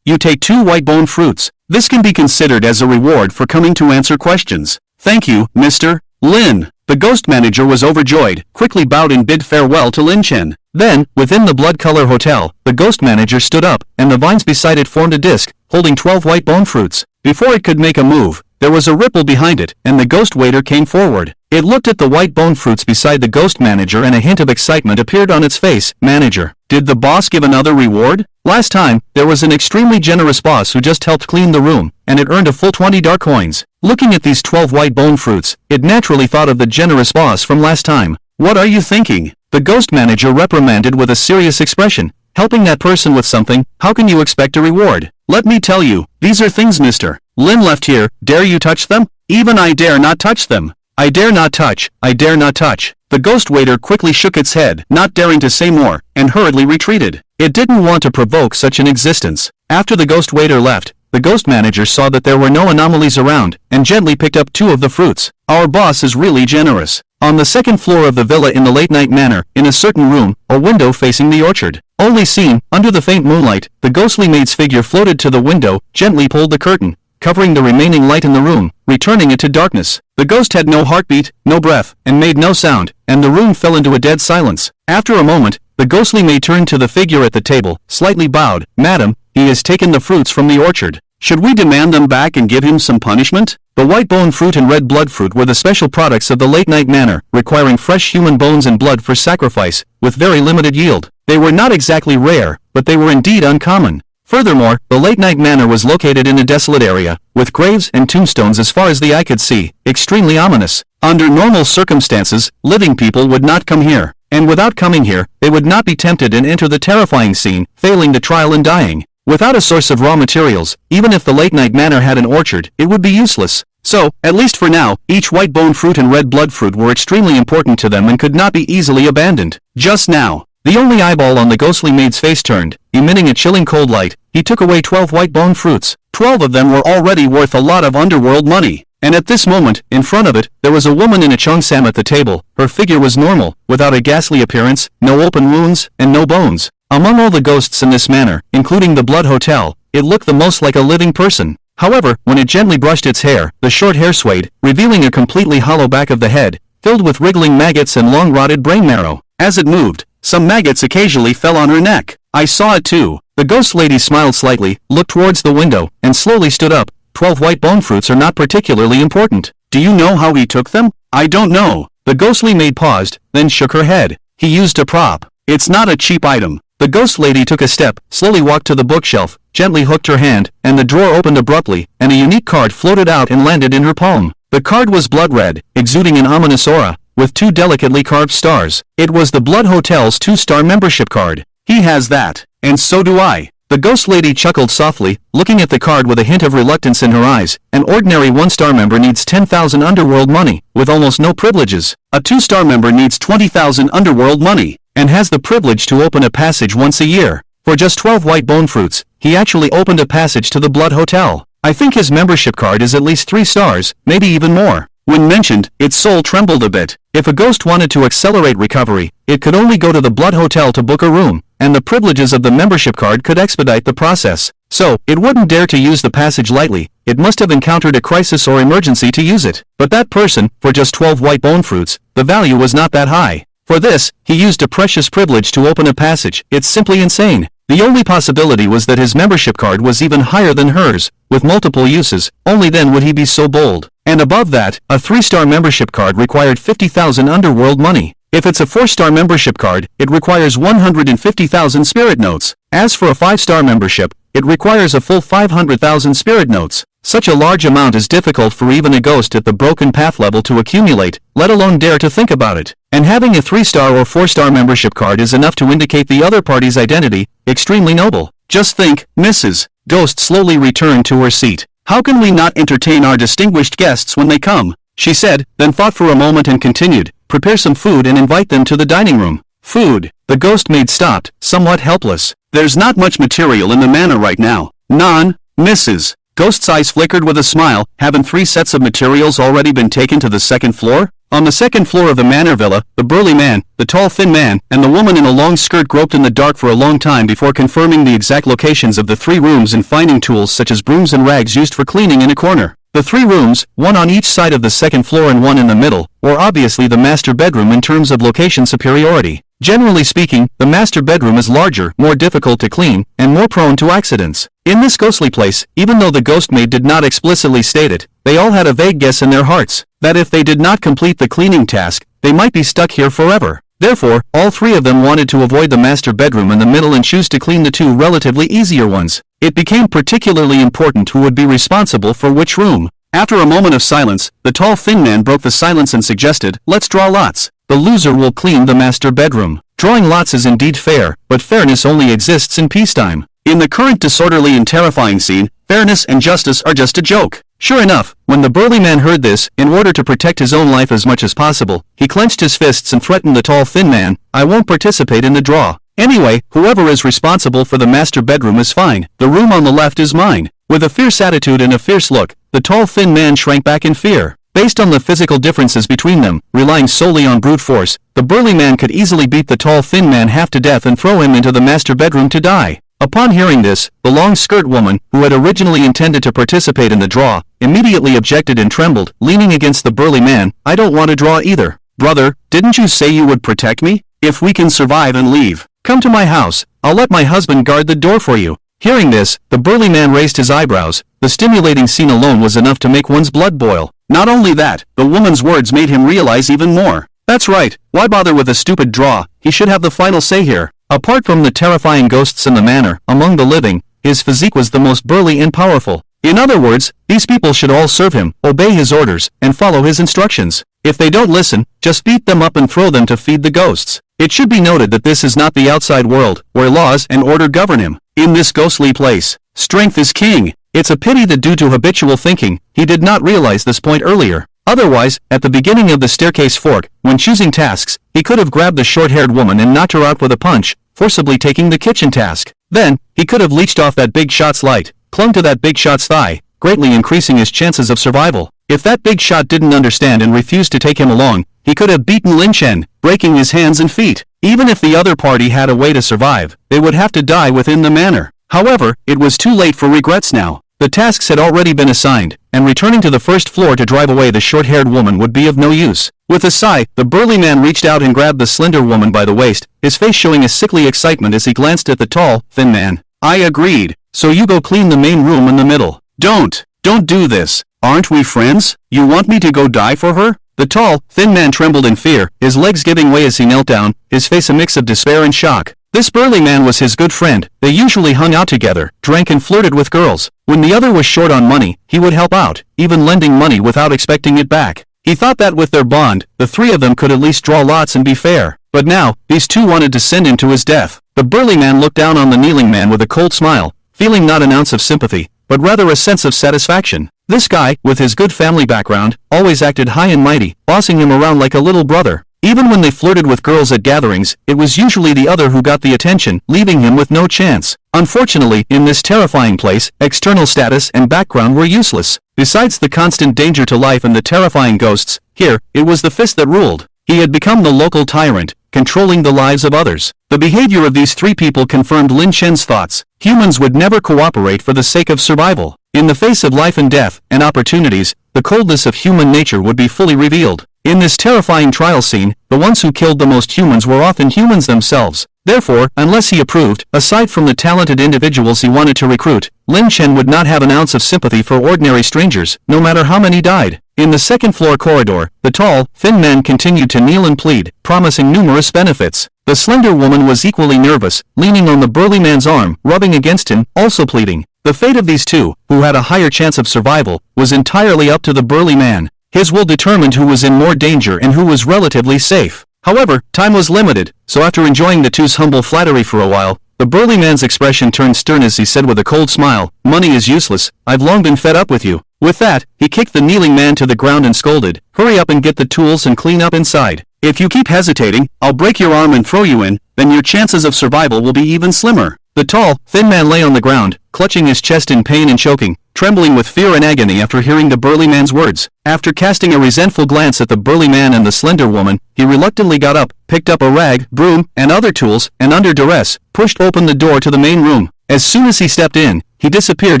You take 2 white bone fruits. This can be considered as a reward for coming to answer questions." "Thank you, Mr. Lin." The ghost manager was overjoyed, quickly bowed and bid farewell to Lin Chen. Then, within the blood color hotel, the ghost manager stood up, and the vines beside it formed a disc, holding 12 white bone fruits. Before it could make a move, there was a ripple behind it, and the ghost waiter came forward. It looked at the white bone fruits beside the ghost manager and a hint of excitement appeared on its face. "Manager, did the boss give another reward?" Last time, there was an extremely generous boss who just helped clean the room, and it earned a full 20 dark coins. Looking at these 12 white bone fruits, it naturally thought of the generous boss from last time. "What are you thinking?" The ghost manager reprimanded with a serious expression. "Helping that person with something, how can you expect a reward? Let me tell you, these are things Mr. Lin left here. Dare you touch them? Even I dare not touch them. I dare not touch, I dare not touch." The ghost waiter quickly shook its head, not daring to say more, and hurriedly retreated. It didn't want to provoke such an existence. After the ghost waiter left, the ghost manager saw that there were no anomalies around, and gently picked up 2 of the fruits. "Our boss is really generous." On the second floor of the villa in the late-night manor, in a certain room, a window facing the orchard. Only seen, under the faint moonlight, the ghostly maid's figure floated to the window, gently pulled the curtain, covering the remaining light in the room, returning it to darkness. The ghost had no heartbeat, no breath, and made no sound, and the room fell into a dead silence. After a moment, the ghostly maid turned to the figure at the table, slightly bowed. "Madam, he has taken the fruits from the orchard." Should we demand them back and give him some punishment? The white bone fruit and red blood fruit were the special products of the late-night manor, requiring fresh human bones and blood for sacrifice, with very limited yield. They were not exactly rare, but they were indeed uncommon. Furthermore, the late-night manor was located in a desolate area, with graves and tombstones as far as the eye could see, extremely ominous. Under normal circumstances, living people would not come here, and without coming here, they would not be tempted and enter the terrifying scene, failing the trial and dying. Without a source of raw materials, even if the late-night manor had an orchard, it would be useless. So, at least for now, each white bone fruit and red blood fruit were extremely important to them and could not be easily abandoned. Just now, the only eyeball on the ghostly maid's face turned, emitting a chilling cold light. He took away 12 white bone fruits. 12 of them were already worth a lot of underworld money. And at this moment, in front of it, there was a woman in a cheongsam at the table. Her figure was normal, without a ghastly appearance, no open wounds, and no bones. Among all the ghosts in this manor, including the Blood Hotel, it looked the most like a living person. However, when it gently brushed its hair, the short hair swayed, revealing a completely hollow back of the head, filled with wriggling maggots and long-rotted brain marrow. As it moved, some maggots occasionally fell on her neck. I saw it too. The ghost lady smiled slightly, looked towards the window, and slowly stood up. 12 white bone fruits are not particularly important. Do you know how he took them? I don't know. The ghostly maid paused, then shook her head. He used a prop. It's not a cheap item. The ghost lady took a step, slowly walked to the bookshelf, gently hooked her hand, and the drawer opened abruptly, and a unique card floated out and landed in her palm. The card was blood red, exuding an ominous aura, with 2 delicately carved stars. It was the Blood Hotel's 2-star membership card. He has that, and so do I. The ghost lady chuckled softly, looking at the card with a hint of reluctance in her eyes. An ordinary 1-star member needs 10,000 underworld money, with almost no privileges. A 2-star member needs 20,000 underworld money, and has the privilege to open a passage once a year. For just 12 white bone fruits, he actually opened a passage to the Blood Hotel. I think his membership card is at least 3 stars, maybe even more. When mentioned, its soul trembled a bit. If a ghost wanted to accelerate recovery, it could only go to the Blood Hotel to book a room, and the privileges of the membership card could expedite the process. So, it wouldn't dare to use the passage lightly. It must have encountered a crisis or emergency to use it. But that person, for just 12 white bone fruits, the value was not that high. For this, he used a precious privilege to open a passage. It's simply insane. The only possibility was that his membership card was even higher than hers, with multiple uses. Only then would he be so bold. And above that, a 3-star membership card required 50,000 underworld money. If it's a 4-star membership card, it requires 150,000 spirit notes. As for a 5-star membership, it requires a full 500,000 spirit notes. Such a large amount is difficult for even a ghost at the broken path level to accumulate, let alone dare to think about it. And having a 3-star or 4-star membership card is enough to indicate the other party's identity. Extremely noble. Just think, Mrs. Ghost slowly returned to her seat. How can we not entertain our distinguished guests when they come? She said, then thought for a moment and continued, prepare some food and invite them to the dining room. Food. The ghost maid stopped, somewhat helpless. There's not much material in the manor right now. None, Mrs. Ghost's eyes flickered with a smile. Haven't 3 sets of materials already been taken to the 2nd floor? On the 2nd floor of the manor villa, the burly man, the tall thin man, and the woman in a long skirt groped in the dark for a long time before confirming the exact locations of the 3 rooms and finding tools such as brooms and rags used for cleaning in a corner. The 3 rooms, one on each side of the 2nd floor and one in the middle, were obviously the master bedroom in terms of location superiority. Generally speaking, the master bedroom is larger, more difficult to clean, and more prone to accidents. In this ghostly place, even though the ghost maid did not explicitly state it, they all had a vague guess in their hearts, that if they did not complete the cleaning task, they might be stuck here forever. Therefore, all 3 of them wanted to avoid the master bedroom in the middle and choose to clean the 2 relatively easier ones. It became particularly important who would be responsible for which room. After a moment of silence, the tall thin man broke the silence and suggested, let's draw lots. The loser will clean the master bedroom. Drawing lots is indeed fair, but fairness only exists in peacetime. In the current disorderly and terrifying scene, fairness and justice are just a joke. Sure enough, when the burly man heard this, in order to protect his own life as much as possible, he clenched his fists and threatened the tall thin man, I won't participate in the draw. Anyway, whoever is responsible for the master bedroom is fine. The room on the left is mine. With a fierce attitude and a fierce look, the tall thin man shrank back in fear. Based on the physical differences between them, relying solely on brute force, the burly man could easily beat the tall thin man half to death and throw him into the master bedroom to die. Upon hearing this, the long-skirt woman, who had originally intended to participate in the draw, immediately objected and trembled, leaning against the burly man, I don't want to draw either. Brother, didn't you say you would protect me? If we can survive and leave, come to my house, I'll let my husband guard the door for you. Hearing this, the burly man raised his eyebrows. The stimulating scene alone was enough to make one's blood boil. Not only that, the woman's words made him realize even more. That's right, why bother with a stupid draw, he should have the final say here. Apart from the terrifying ghosts in the manor, among the living, his physique was the most burly and powerful. In other words, these people should all serve him, obey his orders, and follow his instructions. If they don't listen, just beat them up and throw them to feed the ghosts. It should be noted that this is not the outside world, where laws and order govern him. In this ghostly place, strength is king. It's a pity that due to habitual thinking, he did not realize this point earlier. Otherwise, at the beginning of the staircase fork, when choosing tasks, he could have grabbed the short-haired woman and knocked her out with a punch, forcibly taking the kitchen task. Then, he could have leeched off that big shot's light, clung to that big shot's thigh, greatly increasing his chances of survival. If that big shot didn't understand and refused to take him along, he could have beaten Lin Chen, breaking his hands and feet. Even if the other party had a way to survive, they would have to die within the manor. However, it was too late for regrets now. The tasks had already been assigned, and returning to the first floor to drive away the short-haired woman would be of no use. With a sigh, the burly man reached out and grabbed the slender woman by the waist, his face showing a sickly excitement as he glanced at the tall, thin man. I agreed. So you go clean the main room in the middle. Don't do this. Aren't we friends? You want me to go die for her? The tall, thin man trembled in fear, his legs giving way as he knelt down, his face a mix of despair and shock. This burly man was his good friend. They usually hung out together, drank and flirted with girls. When the other was short on money, he would help out, even lending money without expecting it back. He thought that with their bond, the three of them could at least draw lots and be fair. But now, these two wanted to send him to his death. The burly man looked down on the kneeling man with a cold smile, feeling not an ounce of sympathy, but rather a sense of satisfaction. This guy, with his good family background, always acted high and mighty, bossing him around like a little brother. Even when they flirted with girls at gatherings, it was usually the other who got the attention, leaving him with no chance. Unfortunately, in this terrifying place, external status and background were useless. Besides the constant danger to life and the terrifying ghosts, here, it was the fist that ruled. He had become the local tyrant, controlling the lives of others. The behavior of these three people confirmed Lin Chen's thoughts. Humans would never cooperate for the sake of survival. In the face of life and death, and opportunities, the coldness of human nature would be fully revealed. In this terrifying trial scene, the ones who killed the most humans were often humans themselves. Therefore, unless he approved, aside from the talented individuals he wanted to recruit, Lin Chen would not have an ounce of sympathy for ordinary strangers, no matter how many died. In the second-floor corridor, the tall, thin man continued to kneel and plead, promising numerous benefits. The slender woman was equally nervous, leaning on the burly man's arm, rubbing against him, also pleading. The fate of these two, who had a higher chance of survival, was entirely up to the burly man. His will determined who was in more danger and who was relatively safe. However, time was limited, so after enjoying the two's humble flattery for a while, the burly man's expression turned stern as he said with a cold smile, "Money is useless, I've long been fed up with you." With that, he kicked the kneeling man to the ground and scolded, "Hurry up and get the tools and clean up inside. If you keep hesitating, I'll break your arm and throw you in, then your chances of survival will be even slimmer." The tall, thin man lay on the ground, clutching his chest in pain and choking, trembling with fear and agony after hearing the burly man's words. After casting a resentful glance at the burly man and the slender woman, he reluctantly got up, picked up a rag, broom, and other tools, and under duress, pushed open the door to the main room. As soon as he stepped in, he disappeared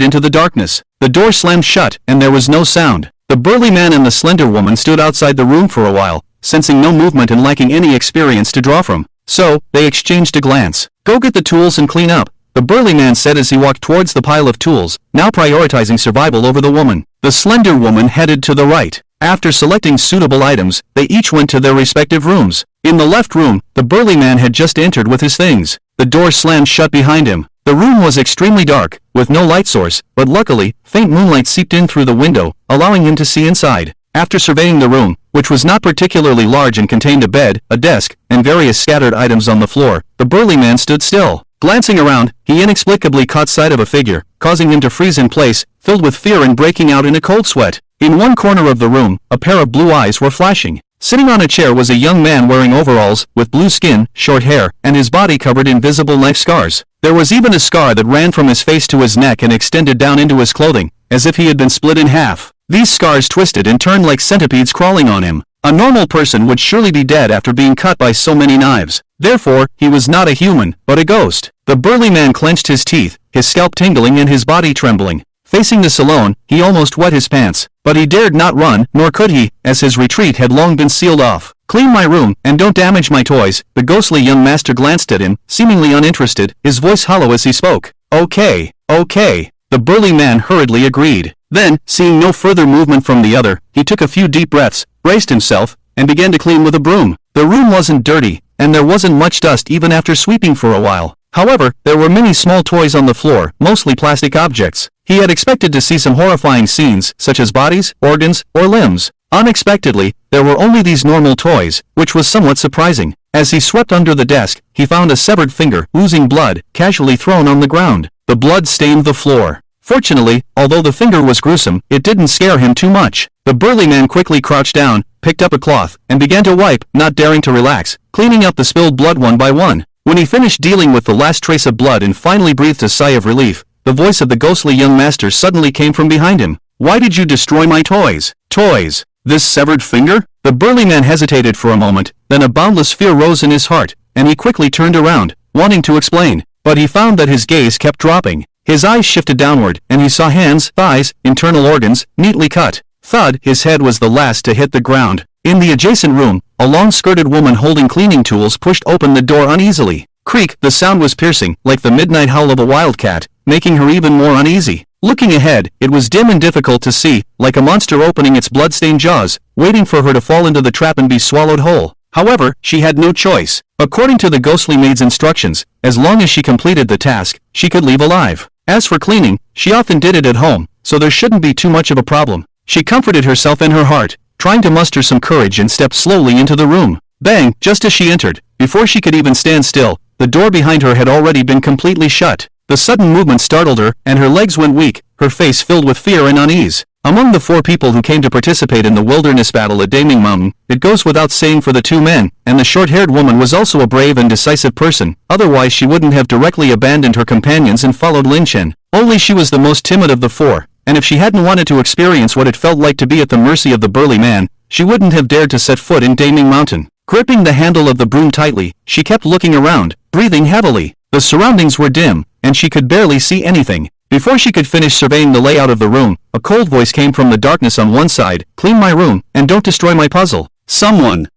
into the darkness. The door slammed shut, and there was no sound. The burly man and the slender woman stood outside the room for a while, sensing no movement and lacking any experience to draw from. So, they exchanged a glance. "Go get the tools and clean up," the burly man said as he walked towards the pile of tools, now prioritizing survival over the woman. The slender woman headed to the right. After selecting suitable items, they each went to their respective rooms. In the left room, the burly man had just entered with his things. The door slammed shut behind him. The room was extremely dark, with no light source, but luckily, faint moonlight seeped in through the window, allowing him to see inside. After surveying the room, which was not particularly large and contained a bed, a desk, and various scattered items on the floor, the burly man stood still. Glancing around, he inexplicably caught sight of a figure, causing him to freeze in place, filled with fear and breaking out in a cold sweat. In one corner of the room, a pair of blue eyes were flashing. Sitting on a chair was a young man wearing overalls, with blue skin, short hair, and his body covered in visible knife scars. There was even a scar that ran from his face to his neck and extended down into his clothing, as if he had been split in half. These scars twisted and turned like centipedes crawling on him. A normal person would surely be dead after being cut by so many knives. Therefore, he was not a human, but a ghost. The burly man clenched his teeth, his scalp tingling and his body trembling. Facing this alone, he almost wet his pants. But he dared not run, nor could he, as his retreat had long been sealed off. "Clean my room, and don't damage my toys." The ghostly young master glanced at him, seemingly uninterested, his voice hollow as he spoke. Okay, okay. The burly man hurriedly agreed. Then, seeing no further movement from the other, he took a few deep breaths, braced himself, and began to clean with a broom. The room wasn't dirty, and there wasn't much dust even after sweeping for a while. However, there were many small toys on the floor, mostly plastic objects. He had expected to see some horrifying scenes, such as bodies, organs, or limbs. Unexpectedly, there were only these normal toys, which was somewhat surprising. As he swept under the desk, he found a severed finger, oozing blood, casually thrown on the ground. The blood stained the floor. Fortunately, although the finger was gruesome, it didn't scare him too much. The burly man quickly crouched down, picked up a cloth, and began to wipe, not daring to relax, cleaning up the spilled blood one by one. When he finished dealing with the last trace of blood and finally breathed a sigh of relief, the voice of the ghostly young master suddenly came from behind him. "Why did you destroy my toys?" "Toys? This severed finger?" The burly man hesitated for a moment, then a boundless fear rose in his heart, and he quickly turned around, wanting to explain. But he found that his gaze kept dropping. His eyes shifted downward, and he saw hands, thighs, internal organs, neatly cut. Thud, his head was the last to hit the ground. In the adjacent room, a long-skirted woman holding cleaning tools pushed open the door uneasily. Creak, the sound was piercing, like the midnight howl of a wildcat, making her even more uneasy. Looking ahead, it was dim and difficult to see, like a monster opening its blood-stained jaws, waiting for her to fall into the trap and be swallowed whole. However, she had no choice. According to the ghostly maid's instructions, as long as she completed the task, she could leave alive. As for cleaning, she often did it at home, so there shouldn't be too much of a problem. She comforted herself in her heart, trying to muster some courage and stepped slowly into the room. Bang! Just as she entered, before she could even stand still, the door behind her had already been completely shut. The sudden movement startled her, and her legs went weak, her face filled with fear and unease. Among the 4 people who came to participate in the wilderness battle at Daming Mountain, it goes without saying for the 2 men, and the short-haired woman was also a brave and decisive person, otherwise she wouldn't have directly abandoned her companions and followed Lin Chen. Only she was the most timid of the 4, and if she hadn't wanted to experience what it felt like to be at the mercy of the burly man, she wouldn't have dared to set foot in Daming Mountain. Gripping the handle of the broom tightly, she kept looking around, breathing heavily. The surroundings were dim, and she could barely see anything. Before she could finish surveying the layout of the room, a cold voice came from the darkness on one side. "Clean my room, and don't destroy my puzzle." Someone!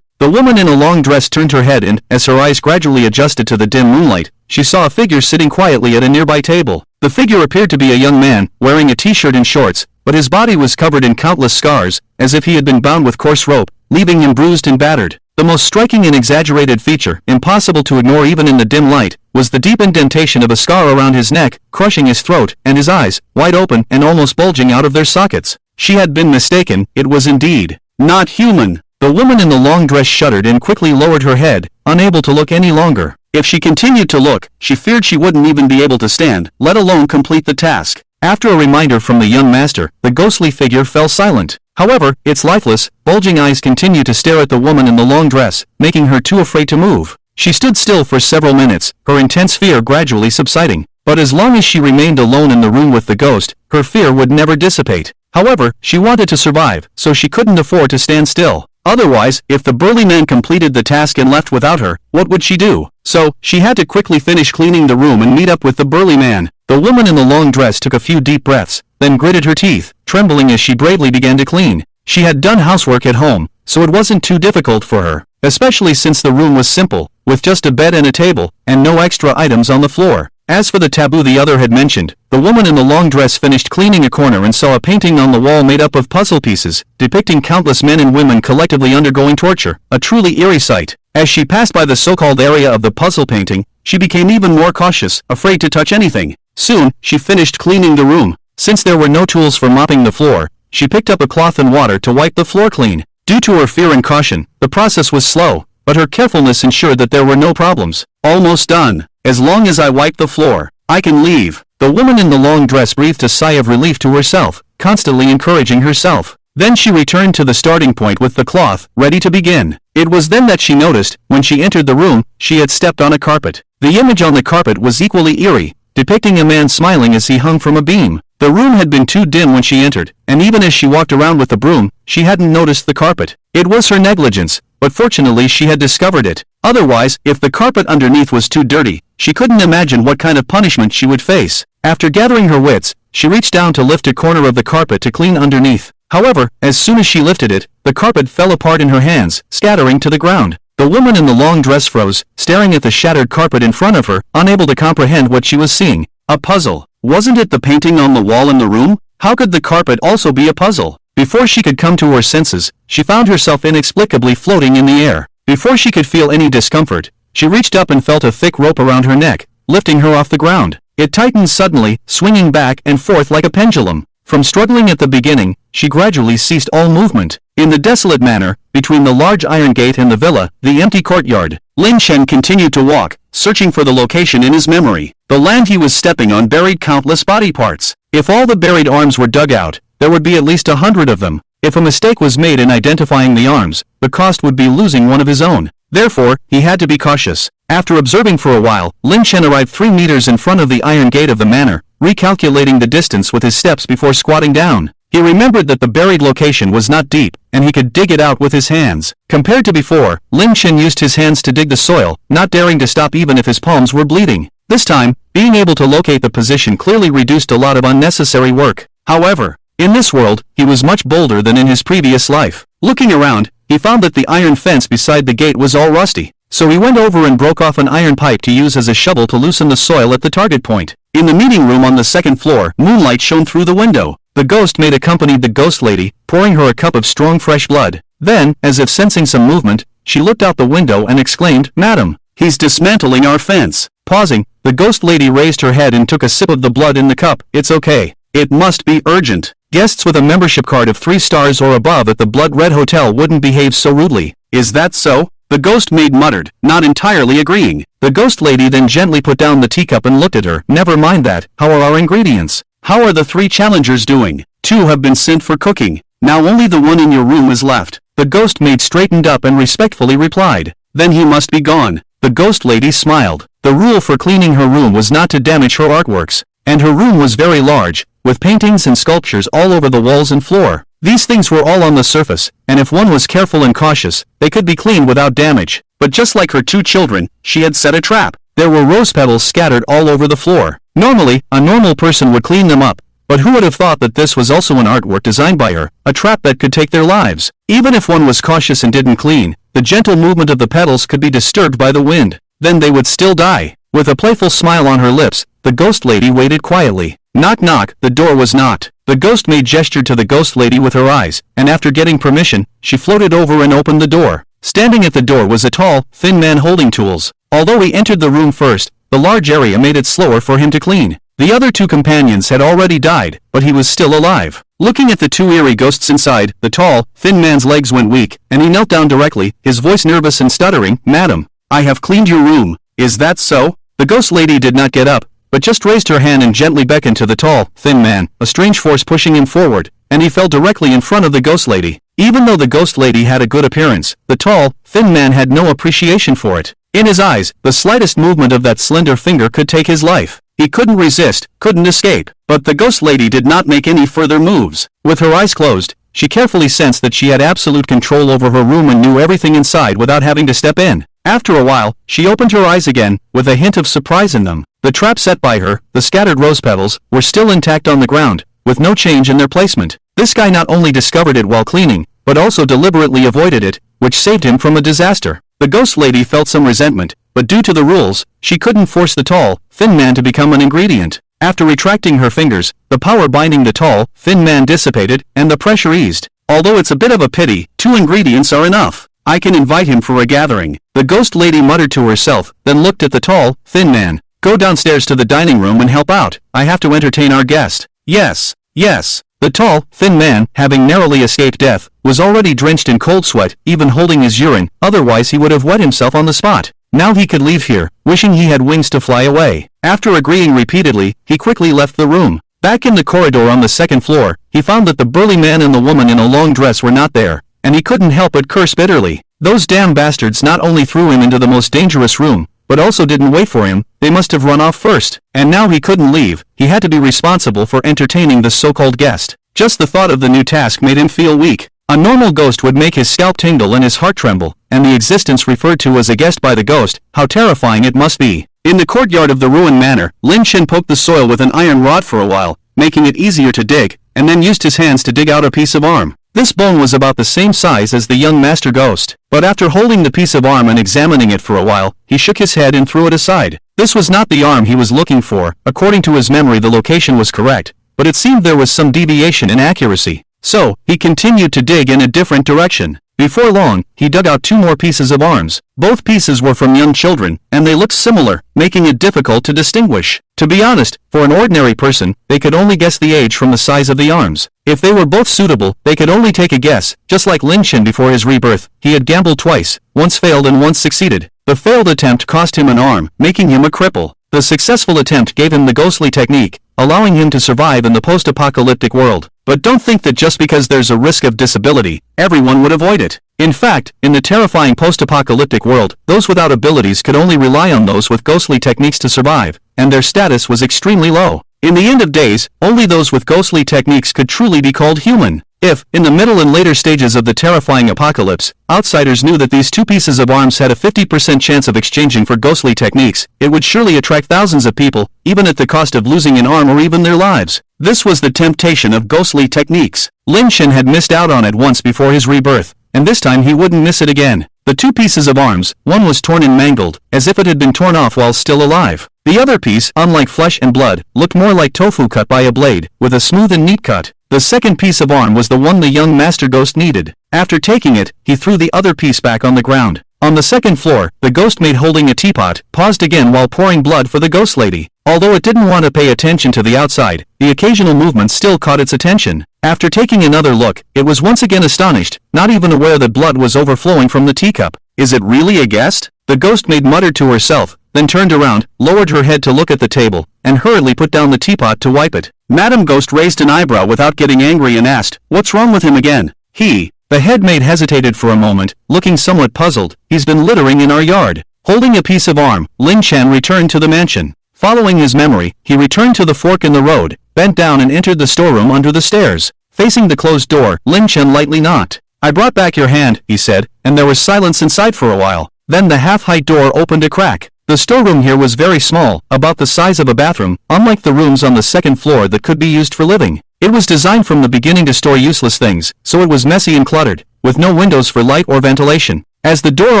The woman in a long dress turned her head and, as her eyes gradually adjusted to the dim moonlight, she saw a figure sitting quietly at a nearby table. The figure appeared to be a young man, wearing a t-shirt and shorts, but his body was covered in countless scars, as if he had been bound with coarse rope, leaving him bruised and battered. The most striking and exaggerated feature, impossible to ignore even in the dim light, was the deep indentation of a scar around his neck, crushing his throat, and his eyes, wide open and almost bulging out of their sockets. She had been mistaken, it was indeed not human. The woman in the long dress shuddered and quickly lowered her head, unable to look any longer. If she continued to look, she feared she wouldn't even be able to stand, let alone complete the task. After a reminder from the young master, the ghostly figure fell silent. However, its lifeless, bulging eyes continued to stare at the woman in the long dress, making her too afraid to move. She stood still for several minutes, her intense fear gradually subsiding. But as long as she remained alone in the room with the ghost, her fear would never dissipate. However, she wanted to survive, so she couldn't afford to stand still. Otherwise, if the burly man completed the task and left without her, what would she do? So, she had to quickly finish cleaning the room and meet up with the burly man. The woman in the long dress took a few deep breaths, then gritted her teeth, trembling as she bravely began to clean. She had done housework at home, so it wasn't too difficult for her, especially since the room was simple, with just a bed and a table, and no extra items on the floor. As for the taboo the other had mentioned, the woman in the long dress finished cleaning a corner and saw a painting on the wall made up of puzzle pieces, depicting countless men and women collectively undergoing torture, a truly eerie sight. As she passed by the so-called area of the puzzle painting, she became even more cautious, afraid to touch anything. Soon, she finished cleaning the room. Since there were no tools for mopping the floor, she picked up a cloth and water to wipe the floor clean. Due to her fear and caution, the process was slow, but her carefulness ensured that there were no problems. "Almost done. As long as I wipe the floor, I can leave." The woman in the long dress breathed a sigh of relief to herself, constantly encouraging herself. Then she returned to the starting point with the cloth, ready to begin. It was then that she noticed, when she entered the room, she had stepped on a carpet. The image on the carpet was equally eerie, depicting a man smiling as he hung from a beam. The room had been too dim when she entered, and even as she walked around with the broom, she hadn't noticed the carpet. It was her negligence, but fortunately she had discovered it. Otherwise, if the carpet underneath was too dirty, she couldn't imagine what kind of punishment she would face. After gathering her wits, she reached down to lift a corner of the carpet to clean underneath. However, as soon as she lifted it, the carpet fell apart in her hands, scattering to the ground. The woman in the long dress froze, staring at the shattered carpet in front of her, unable to comprehend what she was seeing. A puzzle. Wasn't it the painting on the wall in the room? How could the carpet also be a puzzle? Before she could come to her senses, she found herself inexplicably floating in the air. Before she could feel any discomfort, she reached up and felt a thick rope around her neck, lifting her off the ground. It tightened suddenly, swinging back and forth like a pendulum. From struggling at the beginning, she gradually ceased all movement. In the desolate manor, between the large iron gate and the villa, the empty courtyard, Lin Chen continued to walk, searching for the location in his memory. The land he was stepping on buried countless body parts. If all the buried arms were dug out, there would be at least 100 of them. If a mistake was made in identifying the arms, the cost would be losing one of his own. Therefore, he had to be cautious. After observing for a while, Lin Chen arrived 3 meters in front of the iron gate of the manor, recalculating the distance with his steps before squatting down. He remembered that the buried location was not deep, and he could dig it out with his hands. Compared to before, Lin Chen used his hands to dig the soil, not daring to stop even if his palms were bleeding. This time, being able to locate the position clearly reduced a lot of unnecessary work. However, in this world, he was much bolder than in his previous life. Looking around, he found that the iron fence beside the gate was all rusty, so he went over and broke off an iron pipe to use as a shovel to loosen the soil at the target point. In the meeting room on the second floor, moonlight shone through the window. The ghost maid accompanied the ghost lady, pouring her a cup of strong fresh blood. Then, as if sensing some movement, she looked out the window and exclaimed, "Madam, he's dismantling our fence." Pausing, the ghost lady raised her head and took a sip of the blood in the cup. "It's okay. It must be urgent. Guests with a membership card of 3 stars or above at the Blood Red Hotel wouldn't behave so rudely." "Is that so?" the ghost maid muttered, not entirely agreeing. The ghost lady then gently put down the teacup and looked at her. "Never mind that. How are our ingredients? How are the 3 challengers doing?" "2 have been sent for cooking. Now only the one in your room is left." The ghost maid straightened up and respectfully replied. "Then he must be gone." The ghost lady smiled. The rule for cleaning her room was not to damage her artworks, and her room was very large, with paintings and sculptures all over the walls and floor. These things were all on the surface, and if one was careful and cautious, they could be cleaned without damage. But just like her 2 children, she had set a trap. There were rose petals scattered all over the floor. Normally, a normal person would clean them up, but who would have thought that this was also an artwork designed by her, a trap that could take their lives? Even if one was cautious and didn't clean, the gentle movement of the petals could be disturbed by the wind. Then they would still die. With a playful smile on her lips, the ghost lady waited quietly. Knock knock, the door was knocked. The ghost maid gestured to the ghost lady with her eyes, and after getting permission, she floated over and opened the door. Standing at the door was a tall, thin man holding tools. Although he entered the room first, the large area made it slower for him to clean. The other 2 companions had already died, but he was still alive. Looking at the 2 eerie ghosts inside, the tall, thin man's legs went weak, and he knelt down directly, his voice nervous and stuttering. "Madam, I have cleaned your room. Is that so?" The ghost lady did not get up, but just raised her hand and gently beckoned to the tall, thin man, a strange force pushing him forward, and he fell directly in front of the ghost lady. Even though the ghost lady had a good appearance, the tall, thin man had no appreciation for it. In his eyes, the slightest movement of that slender finger could take his life. He couldn't resist, couldn't escape. But the ghost lady did not make any further moves. With her eyes closed, she carefully sensed that she had absolute control over her room and knew everything inside without having to step in. After a while, she opened her eyes again, with a hint of surprise in them. The trap set by her, the scattered rose petals, were still intact on the ground, with no change in their placement. This guy not only discovered it while cleaning, but also deliberately avoided it, which saved him from a disaster. The ghost lady felt some resentment, but due to the rules, she couldn't force the tall, thin man to become an ingredient. After retracting her fingers, the power binding the tall, thin man dissipated, and the pressure eased. Although it's a bit of a pity, 2 ingredients are enough. I can invite him for a gathering. The ghost lady muttered to herself, then looked at the tall, thin man. Go downstairs to the dining room and help out. I have to entertain our guest. Yes, yes. The tall, thin man, having narrowly escaped death, was already drenched in cold sweat, even holding his urine, otherwise he would have wet himself on the spot. Now he could leave here, wishing he had wings to fly away. After agreeing repeatedly, he quickly left the room. Back in the corridor on the second floor, he found that the burly man and the woman in a long dress were not there, and he couldn't help but curse bitterly. Those damn bastards not only threw him into the most dangerous room, but also didn't wait for him. They must have run off first. And now he couldn't leave. He had to be responsible for entertaining the so-called guest. Just the thought of the new task made him feel weak. A normal ghost would make his scalp tingle and his heart tremble, and the existence referred to as a guest by the ghost, how terrifying it must be. In the courtyard of the ruined manor, Lin Chen poked the soil with an iron rod for a while, making it easier to dig, and then used his hands to dig out a piece of arm. This bone was about the same size as the young master ghost, but after holding the piece of arm and examining it for a while, he shook his head and threw it aside. This was not the arm he was looking for. According to his memory, the location was correct, but it seemed there was some deviation in accuracy. So, he continued to dig in a different direction. Before long, he dug out 2 more pieces of arms. Both pieces were from young children, and they looked similar, making it difficult to distinguish. To be honest, for an ordinary person, they could only guess the age from the size of the arms. If they were both suitable, they could only take a guess. Just like Lin Chen before his rebirth, he had gambled twice, once failed and once succeeded. The failed attempt cost him an arm, making him a cripple. The successful attempt gave him the ghostly technique, allowing him to survive in the post-apocalyptic world. But don't think that just because there's a risk of disability, everyone would avoid it. In fact, in the terrifying post-apocalyptic world, those without abilities could only rely on those with ghostly techniques to survive, and their status was extremely low. In the end of days, only those with ghostly techniques could truly be called human. If, in the middle and later stages of the terrifying apocalypse, outsiders knew that these 2 pieces of arms had a 50% chance of exchanging for ghostly techniques, it would surely attract thousands of people, even at the cost of losing an arm or even their lives. This was the temptation of ghostly techniques. Lin Chen had missed out on it once before his rebirth, and this time he wouldn't miss it again. The 2 pieces of arms, one was torn and mangled, as if it had been torn off while still alive. The other piece, unlike flesh and blood, looked more like tofu cut by a blade, with a smooth and neat cut. The second piece of arm was the one the young master ghost needed. After taking it, he threw the other piece back on the ground. On the second floor, the ghost maid holding a teapot, paused again while pouring blood for the ghost lady. Although it didn't want to pay attention to the outside, the occasional movement still caught its attention. After taking another look, it was once again astonished, not even aware that blood was overflowing from the teacup. Is it really a guest? The ghost maid muttered to herself, then turned around, lowered her head to look at the table, and hurriedly put down the teapot to wipe it. Madam Ghost raised an eyebrow without getting angry and asked, "What's wrong with him again?" The head maid hesitated for a moment, looking somewhat puzzled. "He's been littering in our yard." Holding a piece of arm, Lin Chen returned to the mansion. Following his memory, he returned to the fork in the road, bent down and entered the storeroom under the stairs. Facing the closed door, Lin Chen lightly knocked. "I brought back your hand," he said, and there was silence inside for a while. Then the half-height door opened a crack. The storeroom here was very small, about the size of a bathroom, unlike the rooms on the second floor that could be used for living. It was designed from the beginning to store useless things, so it was messy and cluttered, with no windows for light or ventilation. As the door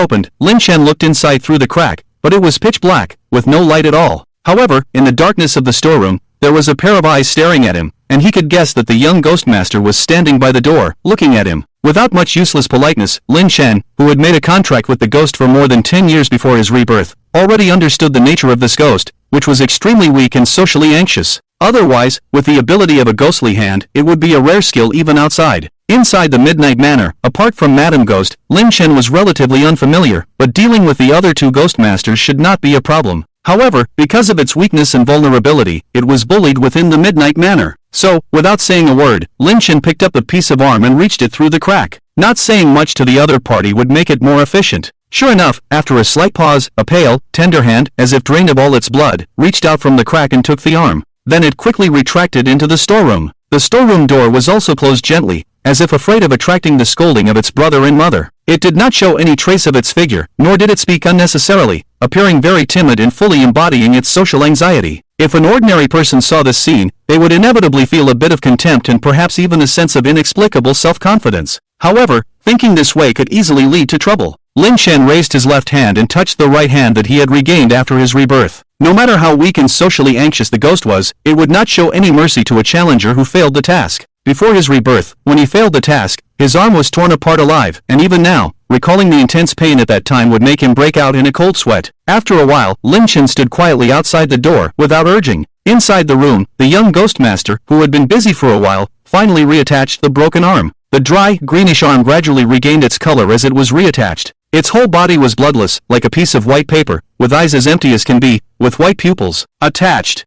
opened, Lin Chen looked inside through the crack, but it was pitch black, with no light at all. However, in the darkness of the storeroom, there was a pair of eyes staring at him, and he could guess that the young ghost master was standing by the door, looking at him. Without much useless politeness, Lin Chen, who had made a contract with the ghost for more than 10 years before his rebirth, already understood the nature of this ghost, which was extremely weak and socially anxious. Otherwise, with the ability of a ghostly hand, it would be a rare skill even outside. Inside the Midnight Manor, apart from Madame Ghost, Lin Chen was relatively unfamiliar, but dealing with the other 2 ghost masters should not be a problem. However, because of its weakness and vulnerability, it was bullied within the Midnight Manor. So, without saying a word, Lin Chen picked up the piece of arm and reached it through the crack. Not saying much to the other party would make it more efficient. Sure enough, after a slight pause, a pale, tender hand, as if drained of all its blood, reached out from the crack and took the arm. Then it quickly retracted into the storeroom. The storeroom door was also closed gently, as if afraid of attracting the scolding of its brother and mother. It did not show any trace of its figure, nor did it speak unnecessarily, appearing very timid and fully embodying its social anxiety. If an ordinary person saw this scene, they would inevitably feel a bit of contempt and perhaps even a sense of inexplicable self-confidence. However, thinking this way could easily lead to trouble. Lin Chen raised his left hand and touched the right hand that he had regained after his rebirth. No matter how weak and socially anxious the ghost was, it would not show any mercy to a challenger who failed the task. Before his rebirth, when he failed the task, his arm was torn apart alive, and even now, recalling the intense pain at that time would make him break out in a cold sweat. After a while, Lin Chen stood quietly outside the door, without urging. Inside the room, the young ghost master, who had been busy for a while, finally reattached the broken arm. The dry, greenish arm gradually regained its color as it was reattached. Its whole body was bloodless, like a piece of white paper, with eyes as empty as can be, with white pupils. Attached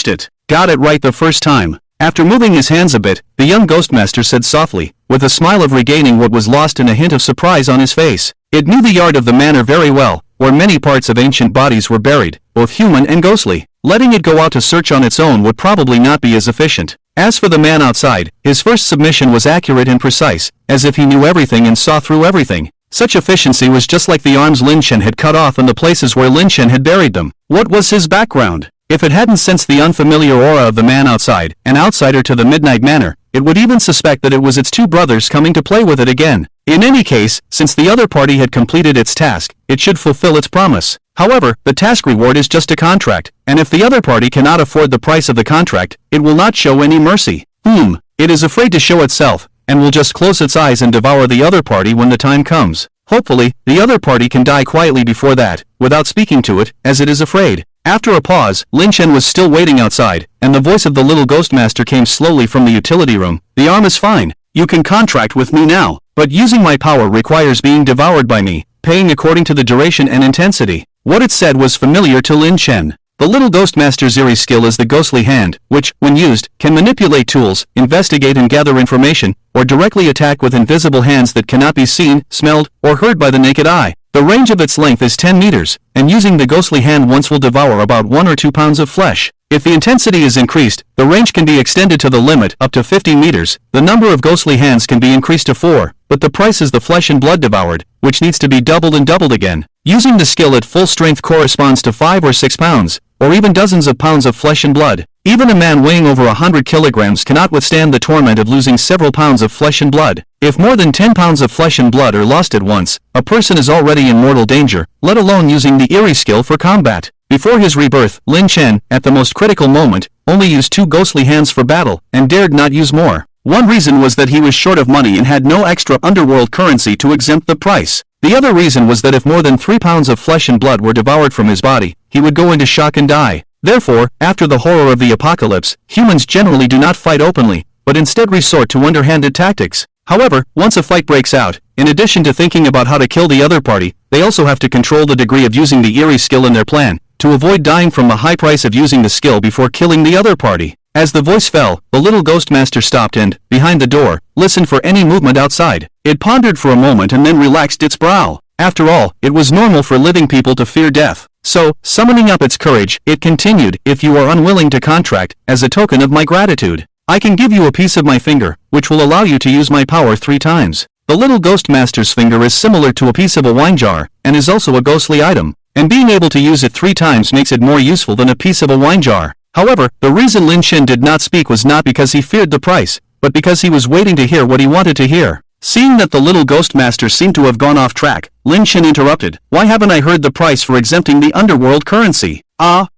it. Got it right the first time. After moving his hands a bit, the young ghostmaster said softly, with a smile of regaining what was lost and a hint of surprise on his face. It knew the yard of the manor very well, where many parts of ancient bodies were buried, both human and ghostly. Letting it go out to search on its own would probably not be as efficient. As for the man outside, his first submission was accurate and precise, as if he knew everything and saw through everything. Such efficiency was just like the arms Lin Chen had cut off and the places where Lin Chen had buried them. What was his background? If it hadn't sensed the unfamiliar aura of the man outside, an outsider to the Midnight Manor, it would even suspect that it was its two brothers coming to play with it again. In any case, since the other party had completed its task, it should fulfill its promise. However, the task reward is just a contract, and if the other party cannot afford the price of the contract, it will not show any mercy. It is afraid to show itself, and will just close its eyes and devour the other party when the time comes. Hopefully, the other party can die quietly before that, without speaking to it, as it is afraid. After a pause, Lin Chen was still waiting outside, and the voice of the little ghost master came slowly from the utility room. The arm is fine. You can contract with me now, but using my power requires being devoured by me, paying according to the duration and intensity. What it said was familiar to Lin Chen. The little ghost master's eerie skill is the ghostly hand, which, when used, can manipulate tools, investigate and gather information, or directly attack with invisible hands that cannot be seen, smelled, or heard by the naked eye. The range of its length is 10 meters, and using the ghostly hand once will devour about 1 or 2 pounds of flesh. If the intensity is increased, the range can be extended to the limit up to 50 meters. The number of ghostly hands can be increased to 4, but the price is the flesh and blood devoured, which needs to be doubled and doubled again. Using the skill at full strength corresponds to 5 or 6 pounds, or even dozens of pounds of flesh and blood. Even a man weighing over 100 kilograms cannot withstand the torment of losing several pounds of flesh and blood. If more than 10 pounds of flesh and blood are lost at once, a person is already in mortal danger, let alone using the eerie skill for combat. Before his rebirth, Lin Chen, at the most critical moment, only used 2 ghostly hands for battle, and dared not use more. One reason was that he was short of money and had no extra underworld currency to exempt the price. The other reason was that if more than 3 pounds of flesh and blood were devoured from his body, he would go into shock and die. Therefore, after the horror of the apocalypse, humans generally do not fight openly, but instead resort to underhanded tactics. However, once a fight breaks out, in addition to thinking about how to kill the other party, they also have to control the degree of using the eerie skill in their plan, to avoid dying from the high price of using the skill before killing the other party. As the voice fell, the little ghost master stopped and, behind the door, listened for any movement outside. It pondered for a moment and then relaxed its brow. After all, it was normal for living people to fear death. So, summoning up its courage, it continued, "If you are unwilling to contract, as a token of my gratitude, I can give you a piece of my finger, which will allow you to use my power 3 times. The little ghost master's finger is similar to a piece of a wine jar, and is also a ghostly item, and being able to use it 3 times makes it more useful than a piece of a wine jar. However, the reason Lin Chen did not speak was not because he feared the price, but because he was waiting to hear what he wanted to hear. Seeing that the little ghost master seemed to have gone off track, Lin Chen interrupted, "Why haven't I heard the price for exempting the underworld currency?"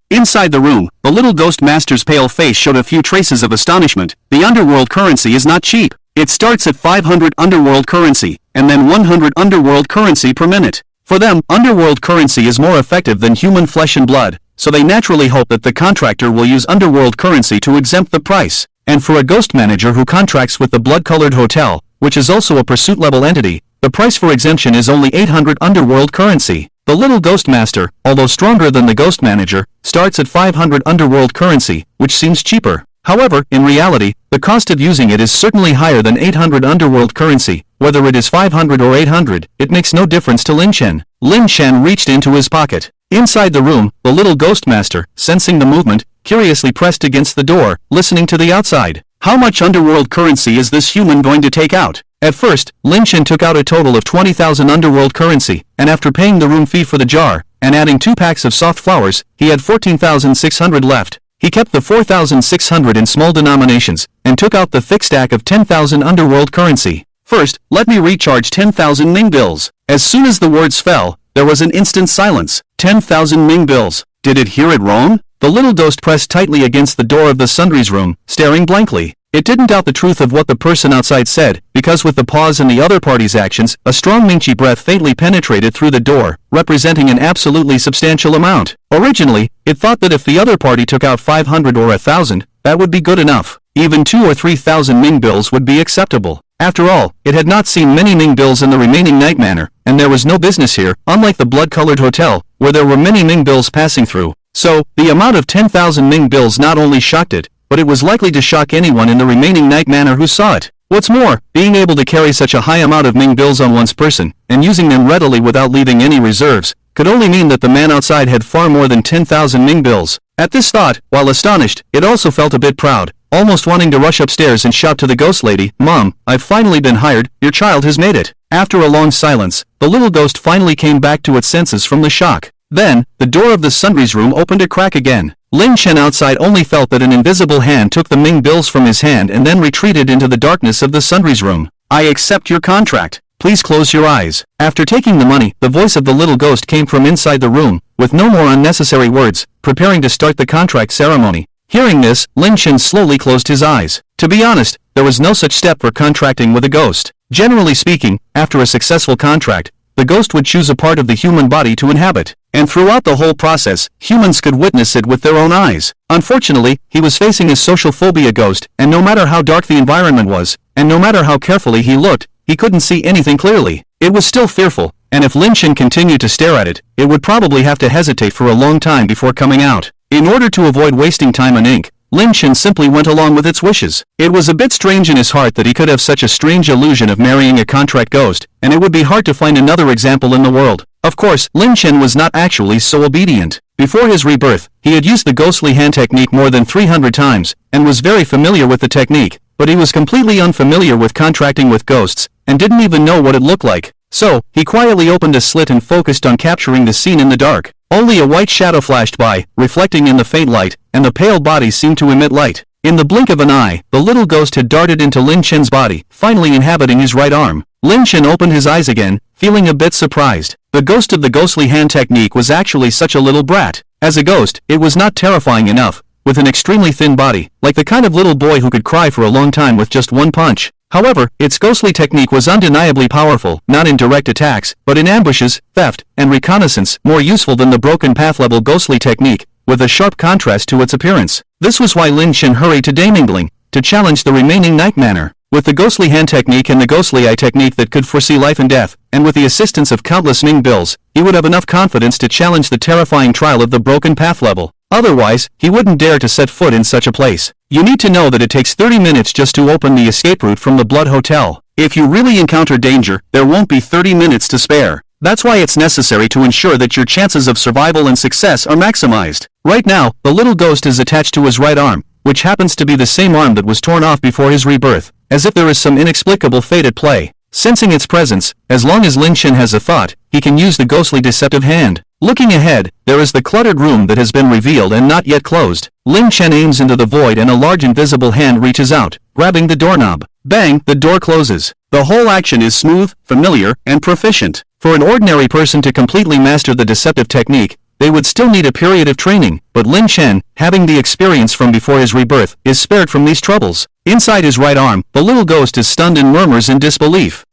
Inside the room, the little ghost master's pale face showed a few traces of astonishment. The underworld currency is not cheap. It starts at 500 underworld currency, and then 100 underworld currency per minute. For them, underworld currency is more effective than human flesh and blood, so they naturally hope that the contractor will use underworld currency to exempt the price. And for a ghost manager who contracts with the blood-colored hotel, which is also a pursuit-level entity, the price for exemption is only 800 underworld currency. The little ghost master, although stronger than the ghost manager, starts at 500 underworld currency, which seems cheaper. However, in reality, the cost of using it is certainly higher than 800 underworld currency. Whether it is 500 or 800, it makes no difference to Lin Chen. Lin Chen reached into his pocket. Inside the room, the little ghost master, sensing the movement, curiously pressed against the door, listening to the outside. How much underworld currency is this human going to take out? At first, Lin Chen took out a total of 20,000 underworld currency, and after paying the room fee for the jar, and adding 2 packs of soft flowers, he had 14,600 left. He kept the 4,600 in small denominations, and took out the thick stack of 10,000 underworld currency. "First, let me recharge 10,000 Ming bills." As soon as the words fell, there was an instant silence. 10,000 Ming bills. Did it hear it wrong? The little ghost pressed tightly against the door of the sundries room, staring blankly. It didn't doubt the truth of what the person outside said, because with the pause in the other party's actions, a strong Mingqi breath faintly penetrated through the door, representing an absolutely substantial amount. Originally, it thought that if the other party took out 500 or 1,000, that would be good enough. Even 2 or 3,000 Ming bills would be acceptable. After all, it had not seen many Ming bills in the remaining night manor, and there was no business here, unlike the blood-colored hotel, where there were many Ming bills passing through. So, the amount of 10,000 Ming bills not only shocked it, but it was likely to shock anyone in the remaining night manor who saw it. What's more, being able to carry such a high amount of Ming bills on one's person, and using them readily without leaving any reserves, could only mean that the man outside had far more than 10,000 Ming bills. At this thought, while astonished, it also felt a bit proud, almost wanting to rush upstairs and shout to the ghost lady, "Mom, I've finally been hired, your child has made it." After a long silence, the little ghost finally came back to its senses from the shock. Then, the door of the sundries room opened a crack again. Lin Chen outside only felt that an invisible hand took the Ming bills from his hand and then retreated into the darkness of the sundries room. I accept your contract. Please close your eyes. After taking the money, the voice of the little ghost came from inside the room, with no more unnecessary words, preparing to start the contract ceremony. Hearing this, Lin Chen slowly closed his eyes. To be honest, there was no such step for contracting with a ghost. Generally speaking, after a successful contract, the ghost would choose a part of the human body to inhabit, and throughout the whole process, humans could witness it with their own eyes. Unfortunately, he was facing a social phobia ghost, and no matter how dark the environment was, and no matter how carefully he looked, he couldn't see anything clearly. It was still fearful, and if Lin Chen continued to stare at it, it would probably have to hesitate for a long time before coming out. In order to avoid wasting time and ink, Lin Chen simply went along with its wishes. It was a bit strange in his heart that he could have such a strange illusion of marrying a contract ghost, and it would be hard to find another example in the world. Of course, Lin Chen was not actually so obedient. Before his rebirth, he had used the ghostly hand technique more than 300 times, and was very familiar with the technique, but he was completely unfamiliar with contracting with ghosts, and didn't even know what it looked like. So, he quietly opened a slit and focused on capturing the scene in the dark. Only a white shadow flashed by, reflecting in the faint light, and the pale body seemed to emit light. In the blink of an eye, the little ghost had darted into Lin Chen's body, finally inhabiting his right arm. Lin Chen opened his eyes again, feeling a bit surprised. The ghost of the ghostly hand technique was actually such a little brat. As a ghost, it was not terrifying enough, with an extremely thin body, like the kind of little boy who could cry for a long time with just one punch. However, its ghostly technique was undeniably powerful, not in direct attacks, but in ambushes, theft, and reconnaissance, more useful than the broken path-level ghostly technique, with a sharp contrast to its appearance. This was why Lin Chen hurried to Daemingling, to challenge the remaining nightmanner. With the ghostly hand technique and the ghostly eye technique that could foresee life and death, and with the assistance of countless Ming bills, he would have enough confidence to challenge the terrifying trial of the broken path level. Otherwise, he wouldn't dare to set foot in such a place. You need to know that it takes 30 minutes just to open the escape route from the Blood Hotel. If you really encounter danger, there won't be 30 minutes to spare. That's why it's necessary to ensure that your chances of survival and success are maximized. Right now, the little ghost is attached to his right arm, which happens to be the same arm that was torn off before his rebirth, as if there is some inexplicable fate at play. Sensing its presence, as long as Lin Chen has a thought, he can use the ghostly deceptive hand. Looking ahead, there is the cluttered room that has been revealed and not yet closed. Lin Chen aims into the void and a large invisible hand reaches out, grabbing the doorknob. Bang, the door closes. The whole action is smooth, familiar, and proficient. For an ordinary person to completely master the deceptive technique, they would still need a period of training, but Lin Chen, having the experience from before his rebirth, is spared from these troubles. Inside his right arm, the little ghost is stunned and murmurs in disbelief.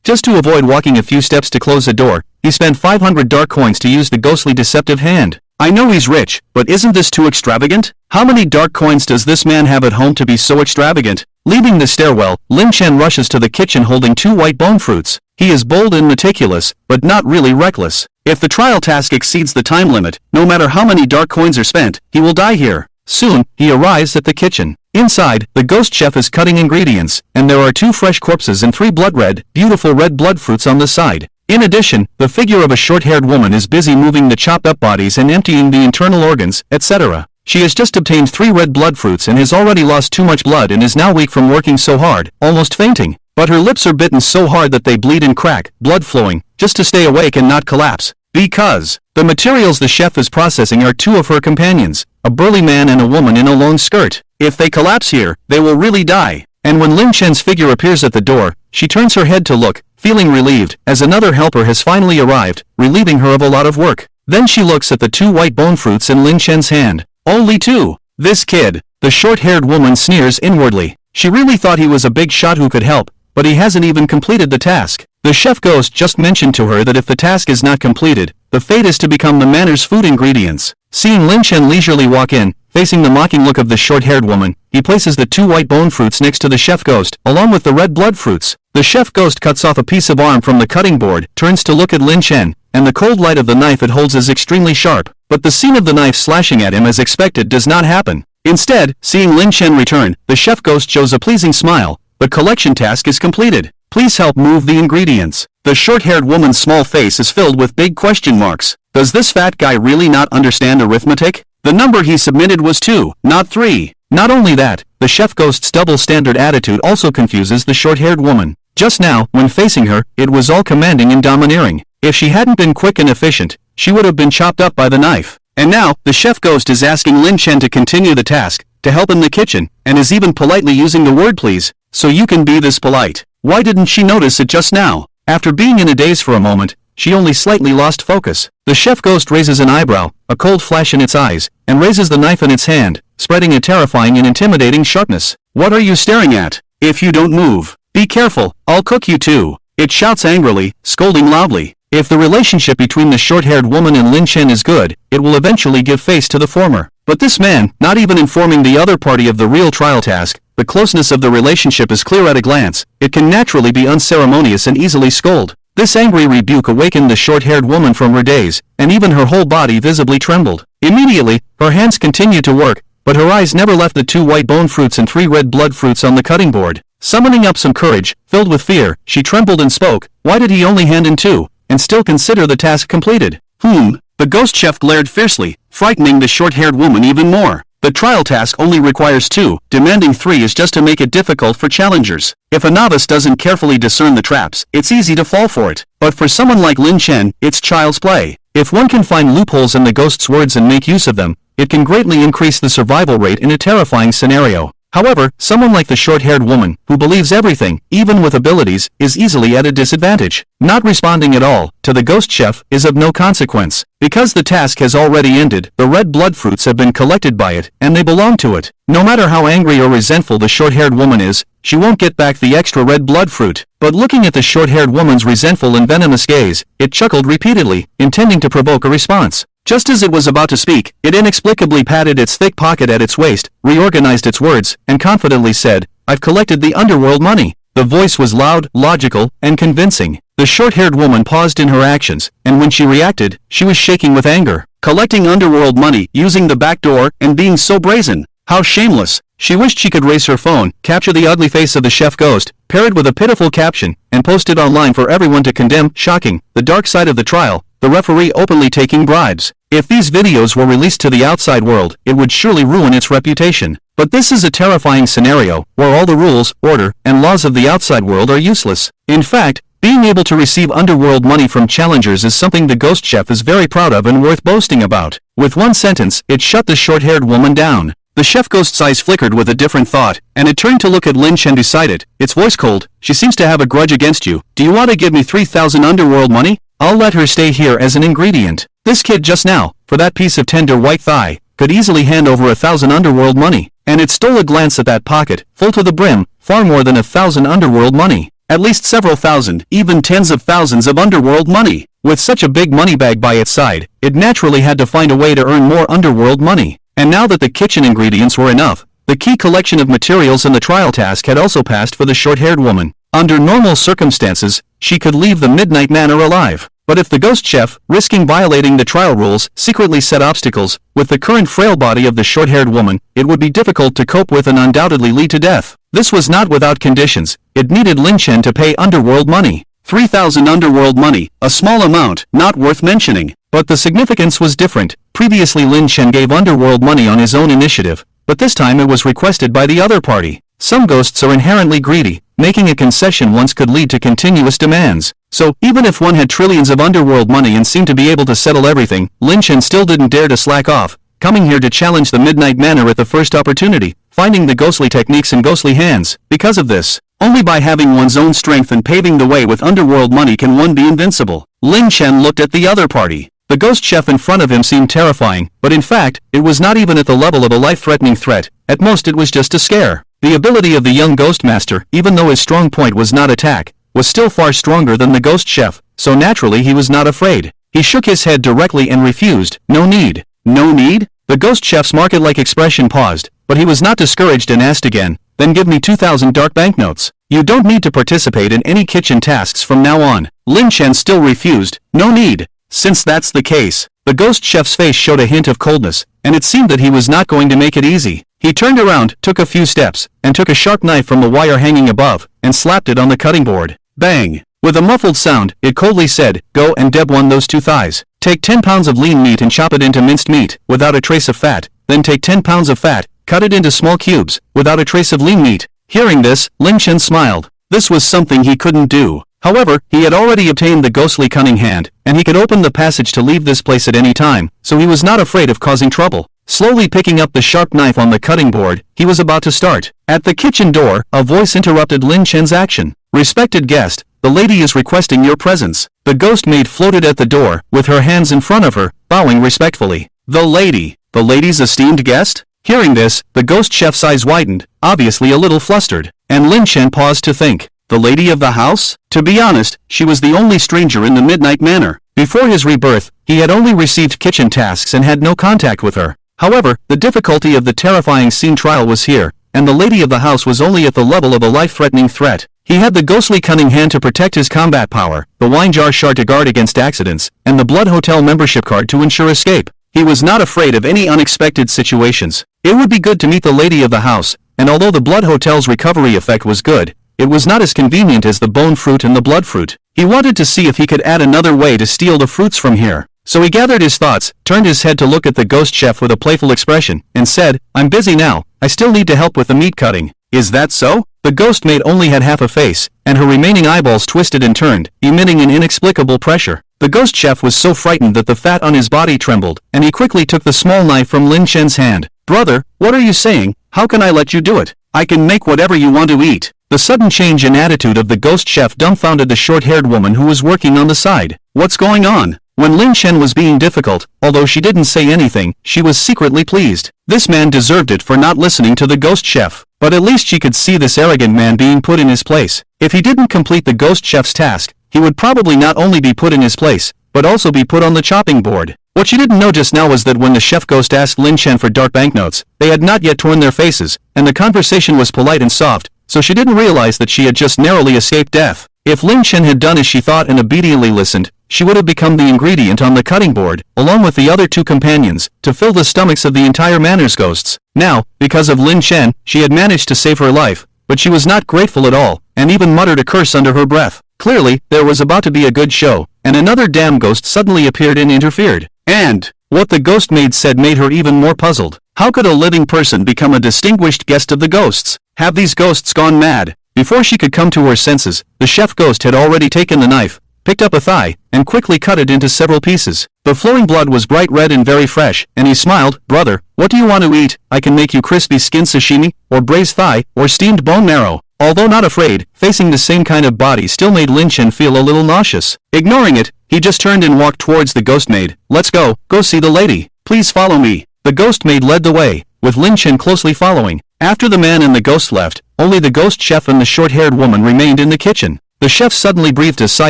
Just to avoid walking a few steps to close the door, he spent 500 dark coins to use the ghostly deceptive hand. I know he's rich, but isn't this too extravagant? How many dark coins does this man have at home to be so extravagant? Leaving the stairwell, Lin Chen rushes to the kitchen holding 2 white bone fruits. He is bold and meticulous, but not really reckless. If the trial task exceeds the time limit, no matter how many dark coins are spent, he will die here. Soon, he arrives at the kitchen. Inside, the ghost chef is cutting ingredients, and there are 2 fresh corpses and 3 blood-red, beautiful red blood fruits on the side. In addition, the figure of a short-haired woman is busy moving the chopped-up bodies and emptying the internal organs, etc. She has just obtained 3 red blood fruits and has already lost too much blood and is now weak from working so hard, almost fainting. But her lips are bitten so hard that they bleed and crack, blood flowing, just to stay awake and not collapse. Because the materials the chef is processing are 2 of her companions, a burly man and a woman in a long skirt. If they collapse here, they will really die. And when Lin Chen's figure appears at the door, she turns her head to look, feeling relieved, as another helper has finally arrived, relieving her of a lot of work. Then she looks at the 2 white bone fruits in Lin Chen's hand. Only 2. This kid. The short-haired woman sneers inwardly. She really thought he was a big shot who could help, but he hasn't even completed the task. The chef ghost just mentioned to her that if the task is not completed, the fate is to become the manor's food ingredients. Seeing Lin Chen leisurely walk in, facing the mocking look of the short-haired woman, he places the 2 white bone fruits next to the chef ghost, along with the red blood fruits. The chef ghost cuts off a piece of arm from the cutting board, turns to look at Lin Chen, and the cold light of the knife it holds is extremely sharp. But the scene of the knife slashing at him as expected does not happen. Instead, seeing Lin Chen return, the chef ghost shows a pleasing smile. The collection task is completed. Please help move the ingredients. The short-haired woman's small face is filled with big question marks. Does this fat guy really not understand arithmetic? The number he submitted was 2, not 3. Not only that, the chef ghost's double-standard attitude also confuses the short-haired woman. Just now, when facing her, it was all commanding and domineering. If she hadn't been quick and efficient, she would have been chopped up by the knife. And now, the chef ghost is asking Lin Chen to continue the task, to help in the kitchen, and is even politely using the word please, so you can be this polite. Why didn't she notice it just now? After being in a daze for a moment, she only slightly lost focus. The chef ghost raises an eyebrow, a cold flash in its eyes, and raises the knife in its hand, spreading a terrifying and intimidating sharpness. What are you staring at? If you don't move, be careful, I'll cook you too. It shouts angrily, scolding loudly. If the relationship between the short-haired woman and Lin Chen is good, it will eventually give face to the former. But this man, not even informing the other party of the real trial task, the closeness of the relationship is clear at a glance. It can naturally be unceremonious and easily scold. This angry rebuke awakened the short-haired woman from her daze, and even her whole body visibly trembled. Immediately, her hands continued to work, but her eyes never left the 2 white bone fruits and 3 red blood fruits on the cutting board. Summoning up some courage, filled with fear, she trembled and spoke. Why did he only hand in 2, and still consider the task completed? The ghost chef glared fiercely, frightening the short-haired woman even more. The trial task only requires 2, demanding 3 is just to make it difficult for challengers. If a novice doesn't carefully discern the traps, it's easy to fall for it. But for someone like Lin Chen, it's child's play. If one can find loopholes in the ghost's words and make use of them, it can greatly increase the survival rate in a terrifying scenario. However, someone like the short-haired woman, who believes everything, even with abilities, is easily at a disadvantage. Not responding at all to the ghost chef is of no consequence. Because the task has already ended, the red blood fruits have been collected by it, and they belong to it. No matter how angry or resentful the short-haired woman is, she won't get back the extra red blood fruit. But looking at the short-haired woman's resentful and venomous gaze, it chuckled repeatedly, intending to provoke a response. Just as it was about to speak, it inexplicably patted its thick pocket at its waist, reorganized its words, and confidently said, I've collected the underworld money. The voice was loud, logical, and convincing. The short-haired woman paused in her actions, and when she reacted, she was shaking with anger. Collecting underworld money, using the back door, and being so brazen. How shameless. She wished she could raise her phone, capture the ugly face of the chef ghost, pair it with a pitiful caption, and post it online for everyone to condemn. Shocking. The dark side of the trial. The referee openly taking bribes. If these videos were released to the outside world, it would surely ruin its reputation. But this is a terrifying scenario, where all the rules, order, and laws of the outside world are useless. In fact, being able to receive underworld money from challengers is something the ghost chef is very proud of and worth boasting about. With one sentence, it shut the short-haired woman down. The chef ghost's eyes flickered with a different thought, and it turned to look at Lin Chen beside it, its voice cold. She seems to have a grudge against you. Do you want to give me 3,000 underworld money? I'll let her stay here as an ingredient. This kid just now, for that piece of tender white thigh, could easily hand over 1,000 underworld money. And it stole a glance at that pocket, full to the brim, far more than 1,000 underworld money. At least several thousand, even tens of thousands of underworld money. With such a big money bag by its side, it naturally had to find a way to earn more underworld money. And now that the kitchen ingredients were enough, the key collection of materials in the trial task had also passed for the short-haired woman. Under normal circumstances, she could leave the Midnight Manor alive. But if the ghost chef, risking violating the trial rules, secretly set obstacles, with the current frail body of the short-haired woman, it would be difficult to cope with and undoubtedly lead to death. This was not without conditions. It needed Lin Chen to pay underworld money. 3,000 underworld money, a small amount, not worth mentioning. But the significance was different. Previously Lin Chen gave underworld money on his own initiative, but this time it was requested by the other party. Some ghosts are inherently greedy. Making a concession once could lead to continuous demands. So, even if one had trillions of underworld money and seemed to be able to settle everything, Lin Chen still didn't dare to slack off, coming here to challenge the Midnight Manor at the first opportunity, finding the ghostly techniques in ghostly hands. Because of this, only by having one's own strength and paving the way with underworld money can one be invincible. Lin Chen looked at the other party. The ghost chef in front of him seemed terrifying, but in fact, it was not even at the level of a life-threatening threat. At most it was just a scare. The ability of the young ghost master, even though his strong point was not attack, was still far stronger than the ghost chef, so naturally he was not afraid. He shook his head directly and refused. No need. No need? The ghost chef's market-like expression paused, but he was not discouraged and asked again, then give me 2,000 dark banknotes. You don't need to participate in any kitchen tasks from now on. Lin Chen still refused. No need. Since that's the case, the ghost chef's face showed a hint of coldness, and it seemed that he was not going to make it easy. He turned around, took a few steps, and took a sharp knife from the wire hanging above, and slapped it on the cutting board. Bang! With a muffled sound, it coldly said, Go and deb-one those 2 thighs. Take 10 pounds of lean meat and chop it into minced meat, without a trace of fat. Then take 10 pounds of fat, cut it into small cubes, without a trace of lean meat. Hearing this, Lin Chen smiled. This was something he couldn't do. However, he had already obtained the ghostly cunning hand, and he could open the passage to leave this place at any time, so he was not afraid of causing trouble. Slowly picking up the sharp knife on the cutting board, he was about to start. At the kitchen door, a voice interrupted Lin Chen's action. "Respected guest, the lady is requesting your presence." The ghost maid floated at the door, with her hands in front of her, bowing respectfully. "The lady? The lady's esteemed guest?" Hearing this, the ghost chef's eyes widened, obviously a little flustered, and Lin Chen paused to think. The lady of the house? To be honest, she was the only stranger in the Midnight Manor. Before his rebirth, he had only received kitchen tasks and had no contact with her. However, the difficulty of the terrifying scene trial was here, and the lady of the house was only at the level of a life-threatening threat. He had the ghostly cunning hand to protect his combat power, the wine jar shard to guard against accidents, and the Blood Hotel membership card to ensure escape. He was not afraid of any unexpected situations. It would be good to meet the lady of the house, and although the Blood Hotel's recovery effect was good, it was not as convenient as the bone fruit and the blood fruit. He wanted to see if he could add another way to steal the fruits from here. So he gathered his thoughts, turned his head to look at the ghost chef with a playful expression, and said, "I'm busy now, I still need to help with the meat cutting." "Is that so?" The ghost maid only had half a face, and her remaining eyeballs twisted and turned, emitting an inexplicable pressure. The ghost chef was so frightened that the fat on his body trembled, and he quickly took the small knife from Lin Chen's hand. "Brother, what are you saying? How can I let you do it? I can make whatever you want to eat." The sudden change in attitude of the ghost chef dumbfounded the short-haired woman who was working on the side. "What's going on?" When Lin Chen was being difficult, although she didn't say anything, she was secretly pleased. This man deserved it for not listening to the ghost chef, but at least she could see this arrogant man being put in his place. If he didn't complete the ghost chef's task, he would probably not only be put in his place, but also be put on the chopping board. What she didn't know just now was that when the chef ghost asked Lin Chen for dark banknotes, they had not yet torn their faces, and the conversation was polite and soft, so she didn't realize that she had just narrowly escaped death. If Lin Chen had done as she thought and obediently listened, she would have become the ingredient on the cutting board, along with the other two companions, to fill the stomachs of the entire manor's ghosts. Now, because of Lin Chen, she had managed to save her life, but she was not grateful at all, and even muttered a curse under her breath. Clearly, there was about to be a good show, and another damn ghost suddenly appeared and interfered. And what the ghost maid said made her even more puzzled. How could a living person become a distinguished guest of the ghosts? Have these ghosts gone mad? Before she could come to her senses, the chef ghost had already taken the knife, picked up a thigh, and quickly cut it into several pieces. The flowing blood was bright red and very fresh, and he smiled. "Brother, what do you want to eat? I can make you crispy skin sashimi, or braised thigh, or steamed bone marrow." Although not afraid, facing the same kind of body still made Lin Chen feel a little nauseous. Ignoring it, he just turned and walked towards the ghost maid. "Let's go see the lady. Please follow me." The ghost maid led the way, with Lin Chen closely following. After the man and the ghost left, only the ghost chef and the short-haired woman remained in the kitchen. The chef suddenly breathed a sigh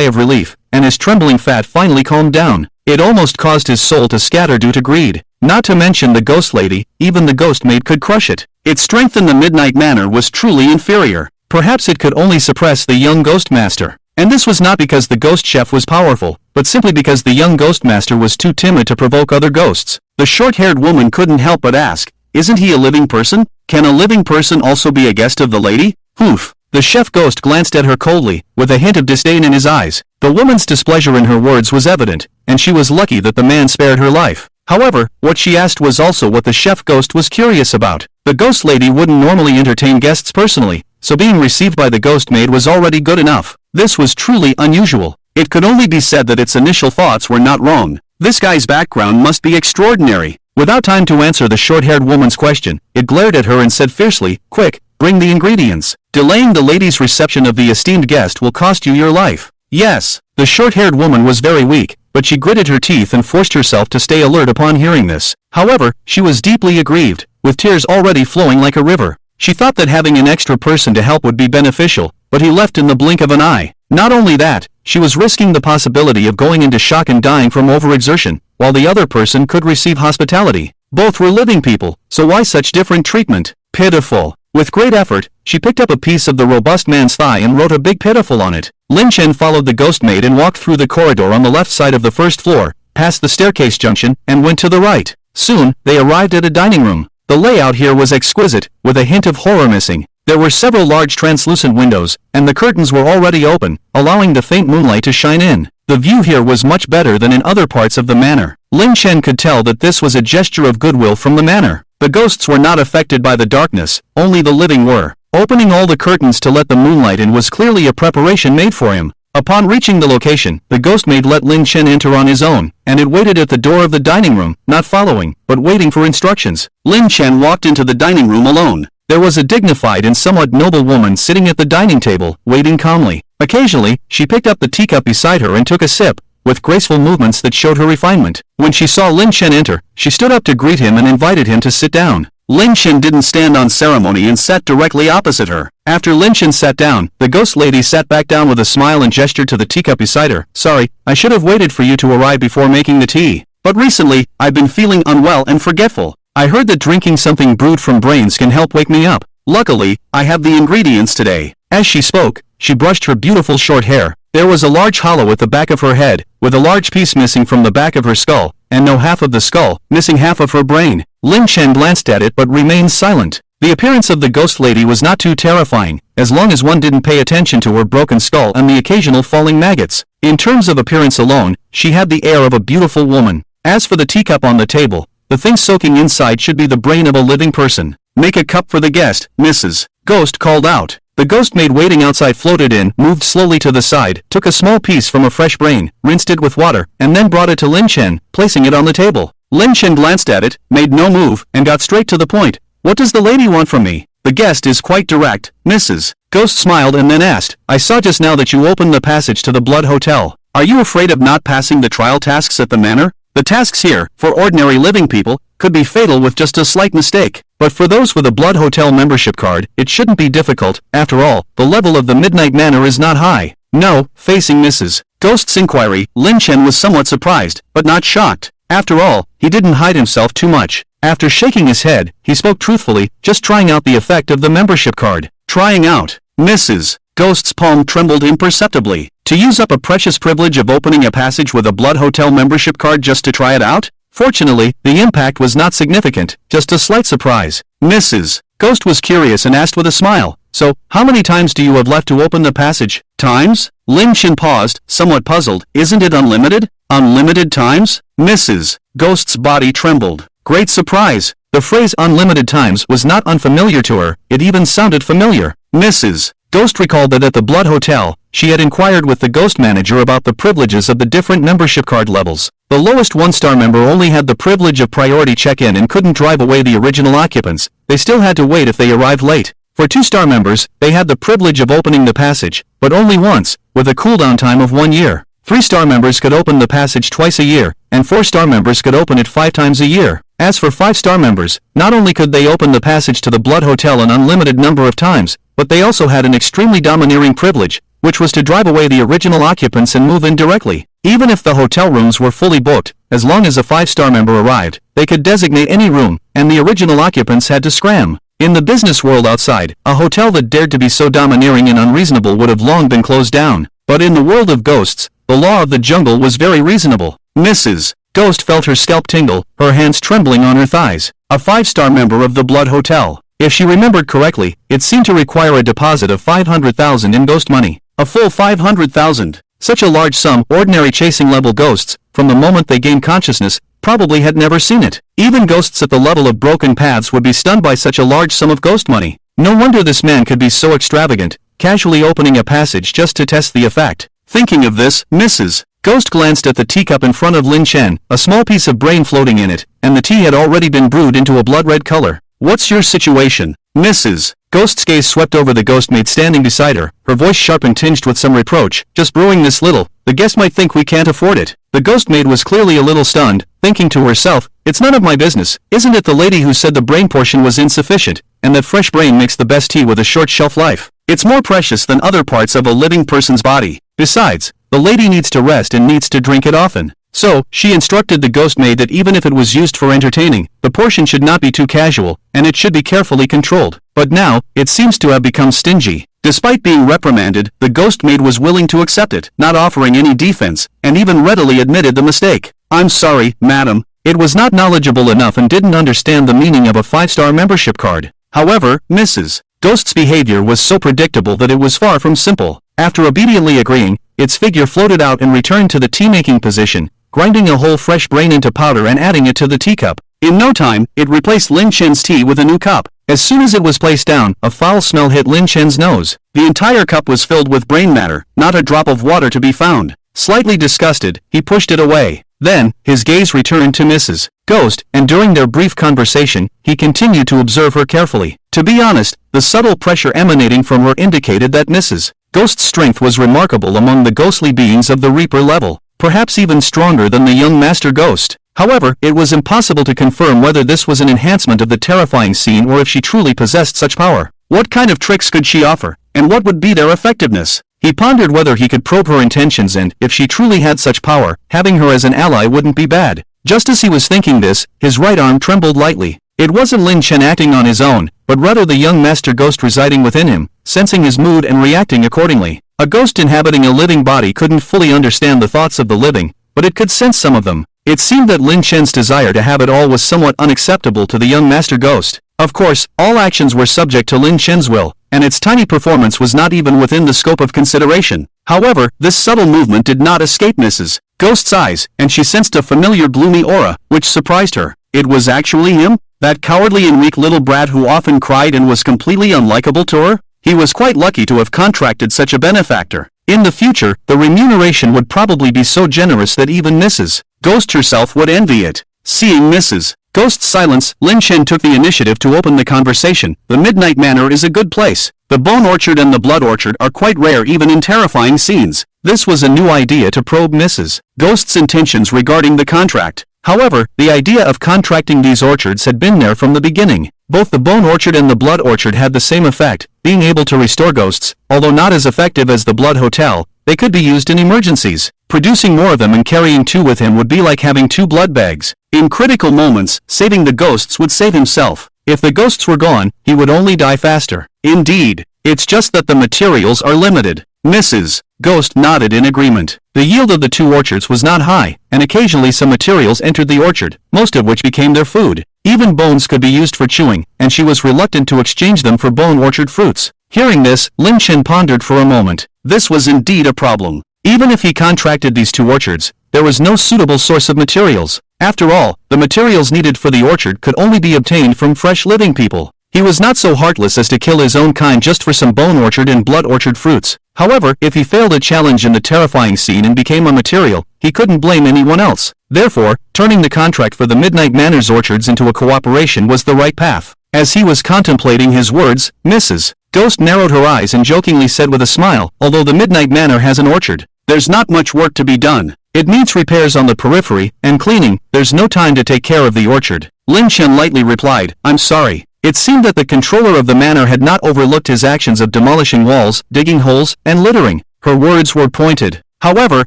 of relief, and his trembling fat finally calmed down. It almost caused his soul to scatter due to greed. Not to mention the ghost lady, even the ghost maid could crush it. Its strength in the Midnight Manor was truly inferior. Perhaps it could only suppress the young ghost master. And this was not because the ghost chef was powerful, but simply because the young ghost master was too timid to provoke other ghosts. The short-haired woman couldn't help but ask, "Isn't he a living person? Can a living person also be a guest of the lady?" "Oof." The chef ghost glanced at her coldly, with a hint of disdain in his eyes. The woman's displeasure in her words was evident, and she was lucky that the man spared her life. However, what she asked was also what the chef ghost was curious about. The ghost lady wouldn't normally entertain guests personally, so being received by the ghost maid was already good enough. This was truly unusual. It could only be said that its initial thoughts were not wrong. This guy's background must be extraordinary. Without time to answer the short-haired woman's question, it glared at her and said fiercely, "Quick, bring the ingredients. Delaying the lady's reception of the esteemed guest will cost you your life." "Yes." The short-haired woman was very weak, but she gritted her teeth and forced herself to stay alert upon hearing this. However, she was deeply aggrieved, with tears already flowing like a river. She thought that having an extra person to help would be beneficial, but he left in the blink of an eye. Not only that, she was risking the possibility of going into shock and dying from overexertion, while the other person could receive hospitality. Both were living people, so why such different treatment? Pitiful. With great effort, she picked up a piece of the robust man's thigh and wrote a big pitiful on it. Lin Chen followed the ghost maid and walked through the corridor on the left side of the first floor, past the staircase junction, and went to the right. Soon, they arrived at a dining room. The layout here was exquisite, with a hint of horror missing. There were several large translucent windows, and the curtains were already open, allowing the faint moonlight to shine in. The view here was much better than in other parts of the manor. Lin Chen could tell that this was a gesture of goodwill from the manor. The ghosts were not affected by the darkness, only the living were. Opening all the curtains to let the moonlight in was clearly a preparation made for him. Upon reaching the location, the ghost maid let Lin Chen enter on his own, and it waited at the door of the dining room, not following, but waiting for instructions. Lin Chen walked into the dining room alone. There was a dignified and somewhat noble woman sitting at the dining table, waiting calmly. Occasionally, she picked up the teacup beside her and took a sip, with graceful movements that showed her refinement. When she saw Lin Chen enter, she stood up to greet him and invited him to sit down. Lin Chen didn't stand on ceremony and sat directly opposite her. After Lin Chen sat down, the ghost lady sat back down with a smile and gestured to the teacup beside her. "Sorry, I should have waited for you to arrive before making the tea. But recently, I've been feeling unwell and forgetful. I heard that drinking something brewed from brains can help wake me up. Luckily, I have the ingredients today." As she spoke, she brushed her beautiful short hair. There was a large hollow at the back of her head, with a large piece missing from the back of her skull, and no half of the skull, missing half of her brain. Lin Chen glanced at it but remained silent. The appearance of the ghost lady was not too terrifying, as long as one didn't pay attention to her broken skull and the occasional falling maggots. In terms of appearance alone, she had the air of a beautiful woman. As for the teacup on the table, the thing soaking inside should be the brain of a living person. "Make a cup for the guest, Mrs. Ghost called out. The ghost maid waiting outside floated in, moved slowly to the side, took a small piece from a fresh brain, rinsed it with water, and then brought it to Lin Chen, placing it on the table. Lin Chen glanced at it, made no move, and got straight to the point. "What does the lady want from me?" "The guest is quite direct, Mrs. Ghost smiled and then asked, "I saw just now that you opened the passage to the Blood Hotel. Are you afraid of not passing the trial tasks at the manor? The tasks here, for ordinary living people, could be fatal with just a slight mistake. But for those with a Blood Hotel membership card, it shouldn't be difficult. After all, the level of the Midnight Manor is not high." "No." Facing Mrs. Ghost's inquiry, Lin Chen was somewhat surprised, but not shocked. After all, he didn't hide himself too much. After shaking his head, he spoke truthfully, just trying out the effect of the membership card. "Trying out?" Mrs. Ghost's palm trembled imperceptibly. To use up a precious privilege of opening a passage with a Blood Hotel membership card just to try it out? Fortunately, the impact was not significant, just a slight surprise. Mrs. Ghost was curious and asked with a smile, "So, how many times do you have left to open the passage?" "Times?" Lin Chen paused, somewhat puzzled. "Isn't it unlimited?" "Unlimited times?" Mrs. Ghost's body trembled. Great surprise. The phrase unlimited times was not unfamiliar to her, it even sounded familiar. Mrs. Ghost recalled that at the Blood Hotel, she had inquired with the ghost manager about the privileges of the different membership card levels. The lowest one-star member only had the privilege of priority check-in and couldn't drive away the original occupants. They still had to wait if they arrived late. For 2-star members, they had the privilege of opening the passage, but only once, with a cooldown time of 1 year. 3-star members could open the passage twice a year, and 4-star members could open it 5 times a year. As for 5-star members, not only could they open the passage to the Blood Hotel an unlimited number of times, but they also had an extremely domineering privilege, which was to drive away the original occupants and move in directly. Even if the hotel rooms were fully booked, as long as a 5-star member arrived, they could designate any room, and the original occupants had to scram. In the business world outside, a hotel that dared to be so domineering and unreasonable would have long been closed down. But in the world of ghosts, the law of the jungle was very reasonable. Mrs. Ghost felt her scalp tingle, her hands trembling on her thighs. A 5-star member of the Blood Hotel. If she remembered correctly, it seemed to require a deposit of 500,000 in ghost money. A full 500,000. Such a large sum, ordinary chasing-level ghosts, from the moment they gained consciousness, probably had never seen it. Even ghosts at the level of broken paths would be stunned by such a large sum of ghost money. No wonder this man could be so extravagant, casually opening a passage just to test the effect. Thinking of this, Mrs. Ghost glanced at the teacup in front of Lin Chen, a small piece of brain floating in it, and the tea had already been brewed into a blood-red color. "What's your situation?" Mrs. Ghost's gaze swept over the ghost maid standing beside her, her voice sharp and tinged with some reproach. "Just brewing this little, the guest might think we can't afford it." The ghost maid was clearly a little stunned, thinking to herself, "It's none of my business. Isn't it the lady who said the brain portion was insufficient, and that fresh brain makes the best tea with a short shelf life? It's more precious than other parts of a living person's body. Besides, the lady needs to rest and needs to drink it often." So, she instructed the ghost maid that even if it was used for entertaining, the portion should not be too casual, and it should be carefully controlled. But now, it seems to have become stingy. Despite being reprimanded, the ghost maid was willing to accept it, not offering any defense, and even readily admitted the mistake. "I'm sorry, madam. It was not knowledgeable enough and didn't understand the meaning of a 5-star membership card." However, Mrs. Ghost's behavior was so predictable that it was far from simple. After obediently agreeing, its figure floated out and returned to the tea-making position, grinding a whole fresh brain into powder and adding it to the teacup. In no time, it replaced Lin Chen's tea with a new cup. As soon as it was placed down, a foul smell hit Lin Chen's nose. The entire cup was filled with brain matter, not a drop of water to be found. Slightly disgusted, he pushed it away. Then, his gaze returned to Mrs. Ghost, and during their brief conversation, he continued to observe her carefully. To be honest, the subtle pressure emanating from her indicated that Mrs. Ghost's strength was remarkable among the ghostly beings of the Reaper level, perhaps even stronger than the young Master Ghost. However, it was impossible to confirm whether this was an enhancement of the terrifying scene or if she truly possessed such power. What kind of tricks could she offer, and what would be their effectiveness? He pondered whether he could probe her intentions and, if she truly had such power, having her as an ally wouldn't be bad. Just as he was thinking this, his right arm trembled lightly. It wasn't Lin Chen acting on his own, but rather the young Master Ghost residing within him, sensing his mood and reacting accordingly. A ghost inhabiting a living body couldn't fully understand the thoughts of the living, but it could sense some of them. It seemed that Lin Chen's desire to have it all was somewhat unacceptable to the young Master Ghost. Of course, all actions were subject to Lin Chen's will, and its tiny performance was not even within the scope of consideration. However, this subtle movement did not escape Mrs. Ghost's eyes, and she sensed a familiar gloomy aura, which surprised her. It was actually him? That cowardly and weak little brat who often cried and was completely unlikable to her? He was quite lucky to have contracted such a benefactor. In the future, the remuneration would probably be so generous that even Mrs. Ghost herself would envy it. Seeing Mrs. Ghost's silence, Lin Chen took the initiative to open the conversation. The Midnight Manor is a good place. The Bone Orchard and the Blood Orchard are quite rare even in terrifying scenes. This was a new idea to probe Mrs. Ghost's intentions regarding the contract. However, the idea of contracting these orchards had been there from the beginning. Both the Bone Orchard and the Blood Orchard had the same effect, being able to restore ghosts. Although not as effective as the Blood Hotel, they could be used in emergencies. Producing more of them and carrying two with him would be like having two blood bags. In critical moments, saving the ghosts would save himself. If the ghosts were gone, he would only die faster. Indeed, it's just that the materials are limited. Mrs. Ghost nodded in agreement. The yield of the two orchards was not high, and occasionally some materials entered the orchard, most of which became their food. Even bones could be used for chewing, and she was reluctant to exchange them for bone orchard fruits. Hearing this, Lin Chen pondered for a moment. This was indeed a problem. Even if he contracted these two orchards, there was no suitable source of materials. After all, the materials needed for the orchard could only be obtained from fresh living people. He was not so heartless as to kill his own kind just for some bone orchard and blood orchard fruits. However, if he failed a challenge in the terrifying scene and became a material, he couldn't blame anyone else. Therefore, turning the contract for the Midnight Manor's orchards into a cooperation was the right path. As he was contemplating his words, Mrs. Ghost narrowed her eyes and jokingly said with a smile, "Although the Midnight Manor has an orchard, there's not much work to be done. It needs repairs on the periphery, and cleaning. There's no time to take care of the orchard." Lin Chen lightly replied, "I'm sorry." It seemed that the controller of the manor had not overlooked his actions of demolishing walls, digging holes, and littering. Her words were pointed. However,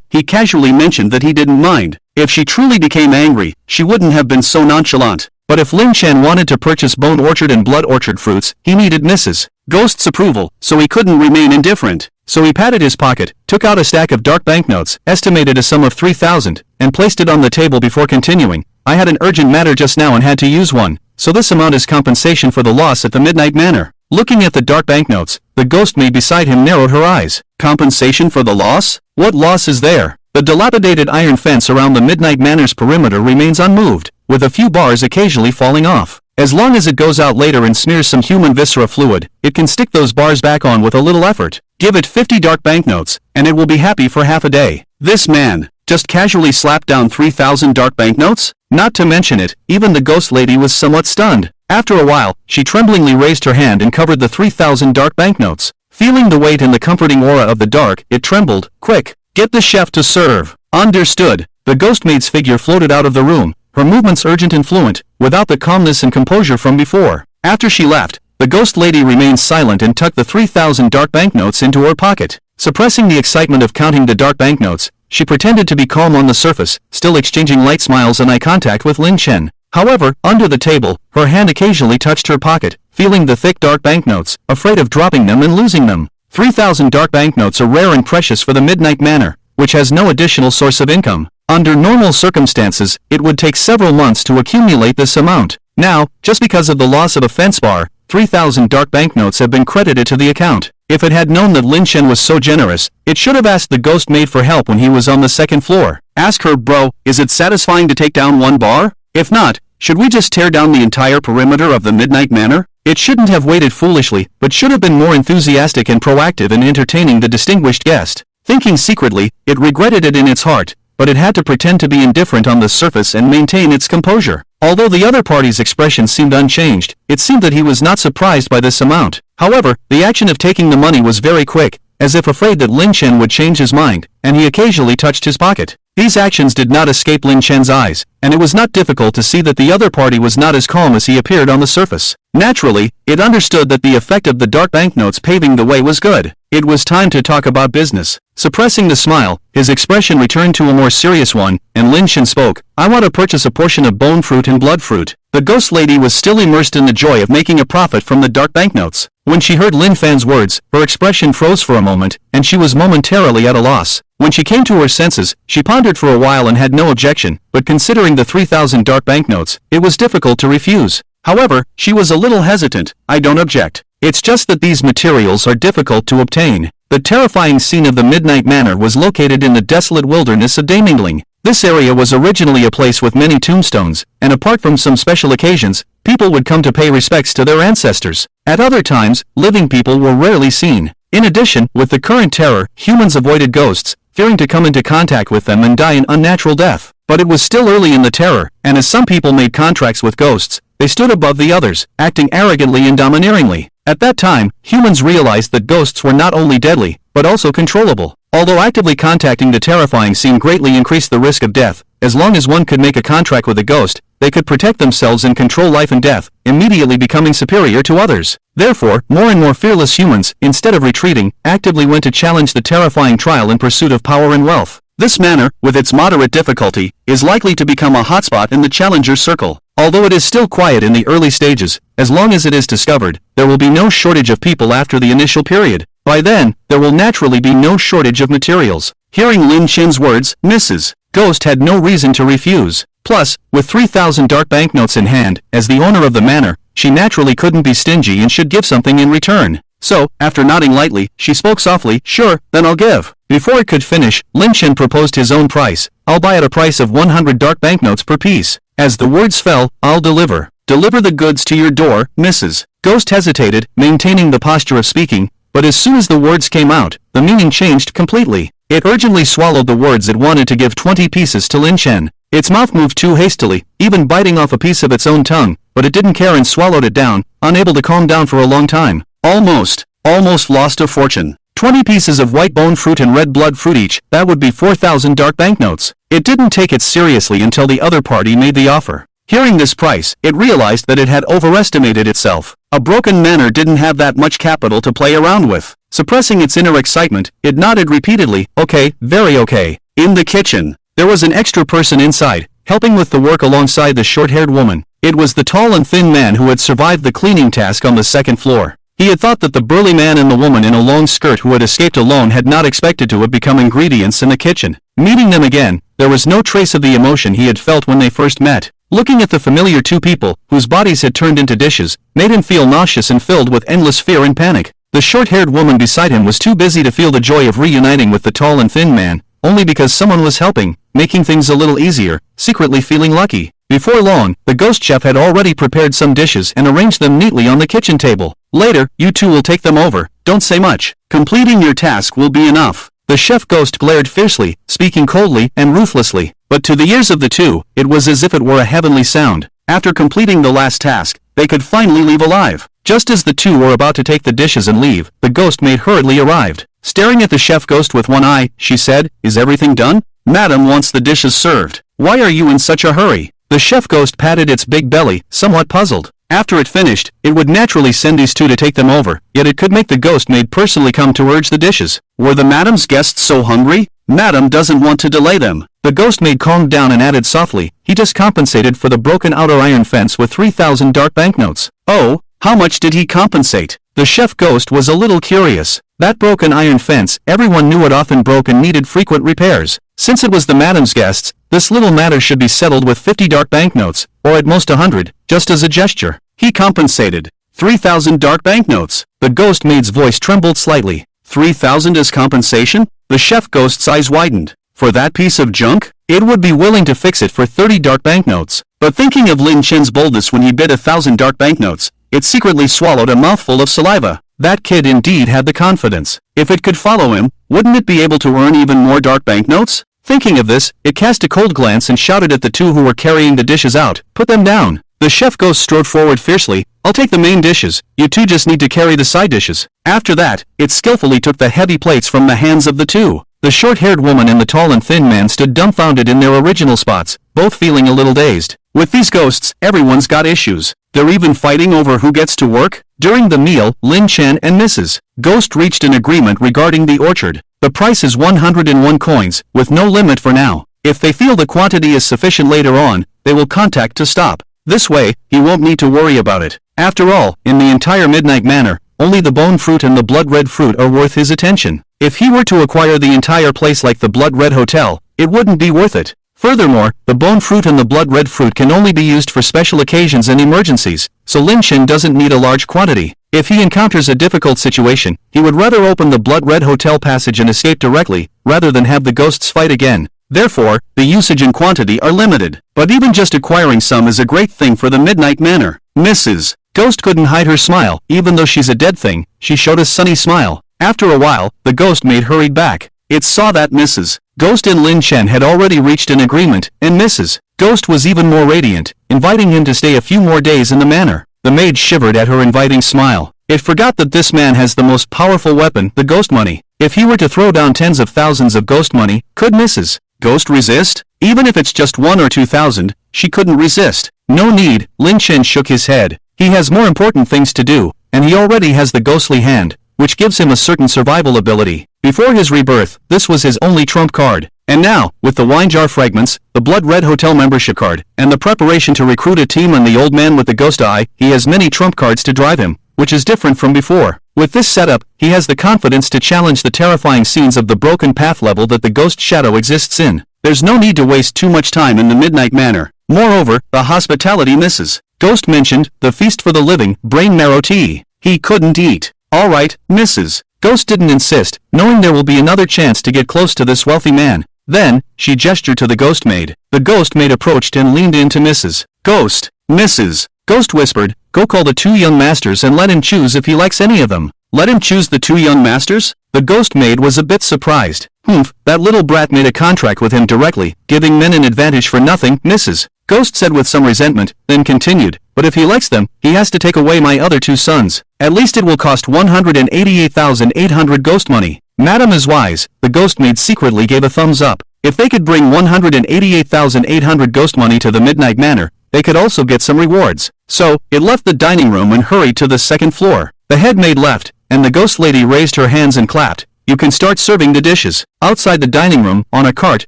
he casually mentioned that he didn't mind. If she truly became angry, she wouldn't have been so nonchalant. But if Lin Chen wanted to purchase Bone Orchard and Blood Orchard fruits, he needed Mrs. Ghost's approval, so he couldn't remain indifferent. So he patted his pocket, took out a stack of dark banknotes, estimated a sum of 3,000, and placed it on the table before continuing. "I had an urgent matter just now and had to use one, so this amount is compensation for the loss at the Midnight Manor." Looking at the dark banknotes, the ghost maid beside him narrowed her eyes. "Compensation for the loss? What loss is there?" The dilapidated iron fence around the Midnight Manor's perimeter remains unmoved, with a few bars occasionally falling off. As long as it goes out later and smears some human viscera fluid, it can stick those bars back on with a little effort. Give it 50 dark banknotes, and it will be happy for half a day. This man just casually slapped down 3,000 dark banknotes? Not to mention it, even the ghost lady was somewhat stunned. After a while, she tremblingly raised her hand and covered the 3,000 dark banknotes. Feeling the weight and the comforting aura of the dark, it trembled. "Quick, get the chef to serve." "Understood." The ghost maid's figure floated out of the room, her movements urgent and fluent, without the calmness and composure from before. After she left, the ghost lady remained silent and tucked the 3,000 dark banknotes into her pocket. Suppressing the excitement of counting the dark banknotes, she pretended to be calm on the surface, still exchanging light smiles and eye contact with Lin Chen. However, under the table, her hand occasionally touched her pocket, feeling the thick dark banknotes, afraid of dropping them and losing them. 3,000 dark banknotes are rare and precious for the Midnight Manor, which has no additional source of income. Under normal circumstances, it would take several months to accumulate this amount. Now, just because of the loss of a fence bar, 3,000 dark banknotes have been credited to the account. If it had known that Lin Chen was so generous, it should have asked the ghost maid for help when he was on the second floor. Ask her, "Bro, is it satisfying to take down one bar? If not, Should we just tear down the entire perimeter of the Midnight Manor? It shouldn't have waited foolishly, but should have been more enthusiastic and proactive in entertaining the distinguished guest. Thinking secretly, it regretted it in its heart, but it had to pretend to be indifferent on the surface and maintain its composure. Although the other party's expression seemed unchanged, it seemed that he was not surprised by this amount. However, the action of taking the money was very quick, as if afraid that Lin Chen would change his mind, and he occasionally touched his pocket. These actions did not escape Lin Chen's eyes, and it was not difficult to see that the other party was not as calm as he appeared on the surface. Naturally, it understood that the effect of the dark banknotes paving the way was good. It was time to talk about business. Suppressing the smile, his expression returned to a more serious one, and Lin Chen spoke, "I want to purchase a portion of bone fruit and blood fruit." The ghost lady was still immersed in the joy of making a profit from the dark banknotes. When she heard Lin Fan's words, her expression froze for a moment, and she was momentarily at a loss. When she came to her senses, she pondered for a while and had no objection, but considering the 3,000 dark banknotes, it was difficult to refuse. However, she was a little hesitant. "I don't object. It's just that these materials are difficult to obtain." The terrifying scene of the Midnight Manor was located in the desolate wilderness of Damingling. This area was originally a place with many tombstones, and apart from some special occasions, people would come to pay respects to their ancestors. At other times, living people were rarely seen. In addition, with the current terror, humans avoided ghosts, fearing to come into contact with them and die an unnatural death. But it was still early in the terror, and as some people made contracts with ghosts, they stood above the others, acting arrogantly and domineeringly. At that time, humans realized that ghosts were not only deadly, but also controllable. Although actively contacting the terrifying scene greatly increased the risk of death, as long as one could make a contract with a ghost, they could protect themselves and control life and death, immediately becoming superior to others. Therefore, more and more fearless humans, instead of retreating, actively went to challenge the terrifying trial in pursuit of power and wealth. This manor, with its moderate difficulty, is likely to become a hotspot in the challenger's circle. Although it is still quiet in the early stages, as long as it is discovered, there will be no shortage of people after the initial period. By then, there will naturally be no shortage of materials. Hearing Lin Chen's words, Mrs. Ghost had no reason to refuse. Plus, with 3,000 dark banknotes in hand, as the owner of the manor, she naturally couldn't be stingy and should give something in return. So, after nodding lightly, she spoke softly, "Sure, then I'll give." Before it could finish, Lin Chen proposed his own price. "I'll buy at a price of 100 dark banknotes per piece." As the words fell, "I'll deliver. Deliver the goods to your door, Mrs. Ghost hesitated, maintaining the posture of speaking, but as soon as the words came out, the meaning changed completely. It urgently swallowed the words it wanted to give 20 pieces to Lin Chen. Its mouth moved too hastily, even biting off a piece of its own tongue, but it didn't care and swallowed it down, unable to calm down for a long time. Almost lost a fortune. 20 pieces of white bone fruit and red blood fruit each, that would be 4,000 dark banknotes. It didn't take it seriously until the other party made the offer. Hearing this price, it realized that it had overestimated itself. A broken manor didn't have that much capital to play around with. Suppressing its inner excitement, it nodded repeatedly, "Okay, very okay." In the kitchen, there was an extra person inside, helping with the work alongside the short-haired woman. It was the tall and thin man who had survived the cleaning task on the second floor. He had thought that the burly man and the woman in a long skirt who had escaped alone had not expected to have become ingredients in the kitchen. Meeting them again, there was no trace of the emotion he had felt when they first met. Looking at the familiar two people, whose bodies had turned into dishes, made him feel nauseous and filled with endless fear and panic. The short-haired woman beside him was too busy to feel the joy of reuniting with the tall and thin man, only because someone was helping, making things a little easier, secretly feeling lucky. Before long, the ghost chef had already prepared some dishes and arranged them neatly on the kitchen table. "Later, you two will take them over. Don't say much. Completing your task will be enough." The chef ghost glared fiercely, speaking coldly and ruthlessly. But to the ears of the two, it was as if it were a heavenly sound. After completing the last task, they could finally leave alive. Just as the two were about to take the dishes and leave, the ghost maid hurriedly arrived. Staring at the chef ghost with one eye, she said, "Is everything done? Madam wants the dishes served. Why are you in such a hurry?" The chef ghost patted its big belly, somewhat puzzled. After it finished, it would naturally send these two to take them over, yet it could make the ghost maid personally come to urge the dishes. Were the madam's guests so hungry? Madam doesn't want to delay them. The ghost maid calmed down and added softly, "He just compensated for the broken outer iron fence with 3,000 dark banknotes." "Oh, how much did he compensate?" The chef ghost was a little curious. That broken iron fence, everyone knew it often broke and needed frequent repairs. Since it was the madam's guests, this little matter should be settled with 50 dark banknotes, or at most 100, just as a gesture. He compensated 3,000 dark banknotes. The ghost maid's voice trembled slightly. 3,000 as compensation? The chef ghost's eyes widened. For that piece of junk? It would be willing to fix it for 30 dark banknotes. But thinking of Lin Chen's boldness when he bid 1,000 dark banknotes, it secretly swallowed a mouthful of saliva. That kid indeed had the confidence. If it could follow him, wouldn't it be able to earn even more dark banknotes? Thinking of this, it cast a cold glance and shouted at the two who were carrying the dishes out, "Put them down." The chef ghost strode forward fiercely, "I'll take the main dishes, you two just need to carry the side dishes." After that, it skillfully took the heavy plates from the hands of the two. The short-haired woman and the tall and thin man stood dumbfounded in their original spots, both feeling a little dazed. With these ghosts, everyone's got issues. They're even fighting over who gets to work. During the meal, Lin Chen and Mrs. Ghost reached an agreement regarding the orchard. The price is 101 coins, with no limit for now. If they feel the quantity is sufficient later on, they will contact to stop. This way, he won't need to worry about it. After all, in the entire Midnight Manor, only the bone fruit and the blood red fruit are worth his attention. If he were to acquire the entire place like the Blood Red Hotel, it wouldn't be worth it. Furthermore, the bone fruit and the blood red fruit can only be used for special occasions and emergencies, so Lin Chen doesn't need a large quantity. If he encounters a difficult situation, he would rather open the Blood Red Hotel passage and escape directly, rather than have the ghosts fight again. Therefore, the usage and quantity are limited. But even just acquiring some is a great thing for the Midnight Manor. Mrs. Ghost couldn't hide her smile. Even though she's a dead thing, she showed a sunny smile. After a while, the ghost maid hurried back. It saw that Mrs. Ghost and Lin Chen had already reached an agreement, and Mrs. Ghost was even more radiant, inviting him to stay a few more days in the manor. The maid shivered at her inviting smile. It forgot that this man has the most powerful weapon, the ghost money. If he were to throw down tens of thousands of ghost money, could Mrs. Ghost resist? Even if it's just 1 or 2,000, she couldn't resist. No need, Lin Chen shook his head. He has more important things to do, and he already has the ghostly hand, which gives him a certain survival ability. Before his rebirth, this was his only trump card. And now, with the wine jar fragments, the Blood Red Hotel membership card, and the preparation to recruit a team and the old man with the ghost eye, he has many trump cards to drive him, which is different from before. With this setup, he has the confidence to challenge the terrifying scenes of the broken path level that the ghost shadow exists in. There's no need to waste too much time in the Midnight Manor. Moreover, the hospitality Mrs. Ghost mentioned, the feast for the living, brain marrow tea. He couldn't eat. Alright, Mrs. Ghost didn't insist, knowing there will be another chance to get close to this wealthy man. Then, she gestured to the ghost maid. The ghost maid approached and leaned into Mrs. Ghost. Mrs. Ghost whispered, "Go call the two young masters and let him choose if he likes any of them." Let him choose the two young masters? The ghost maid was a bit surprised. Humph, that little brat made a contract with him directly, giving men an advantage for nothing, Mrs. Ghost said with some resentment, then continued, "But if he likes them, he has to take away my other two sons. At least it will cost 188,800 ghost money." Madam is wise, the ghost maid secretly gave a thumbs up. If they could bring 188,800 ghost money to the Midnight Manor, they could also get some rewards. So, it left the dining room and hurried to the second floor. The head maid left, and the ghost lady raised her hands and clapped. "You can start serving the dishes." Outside the dining room, on a cart,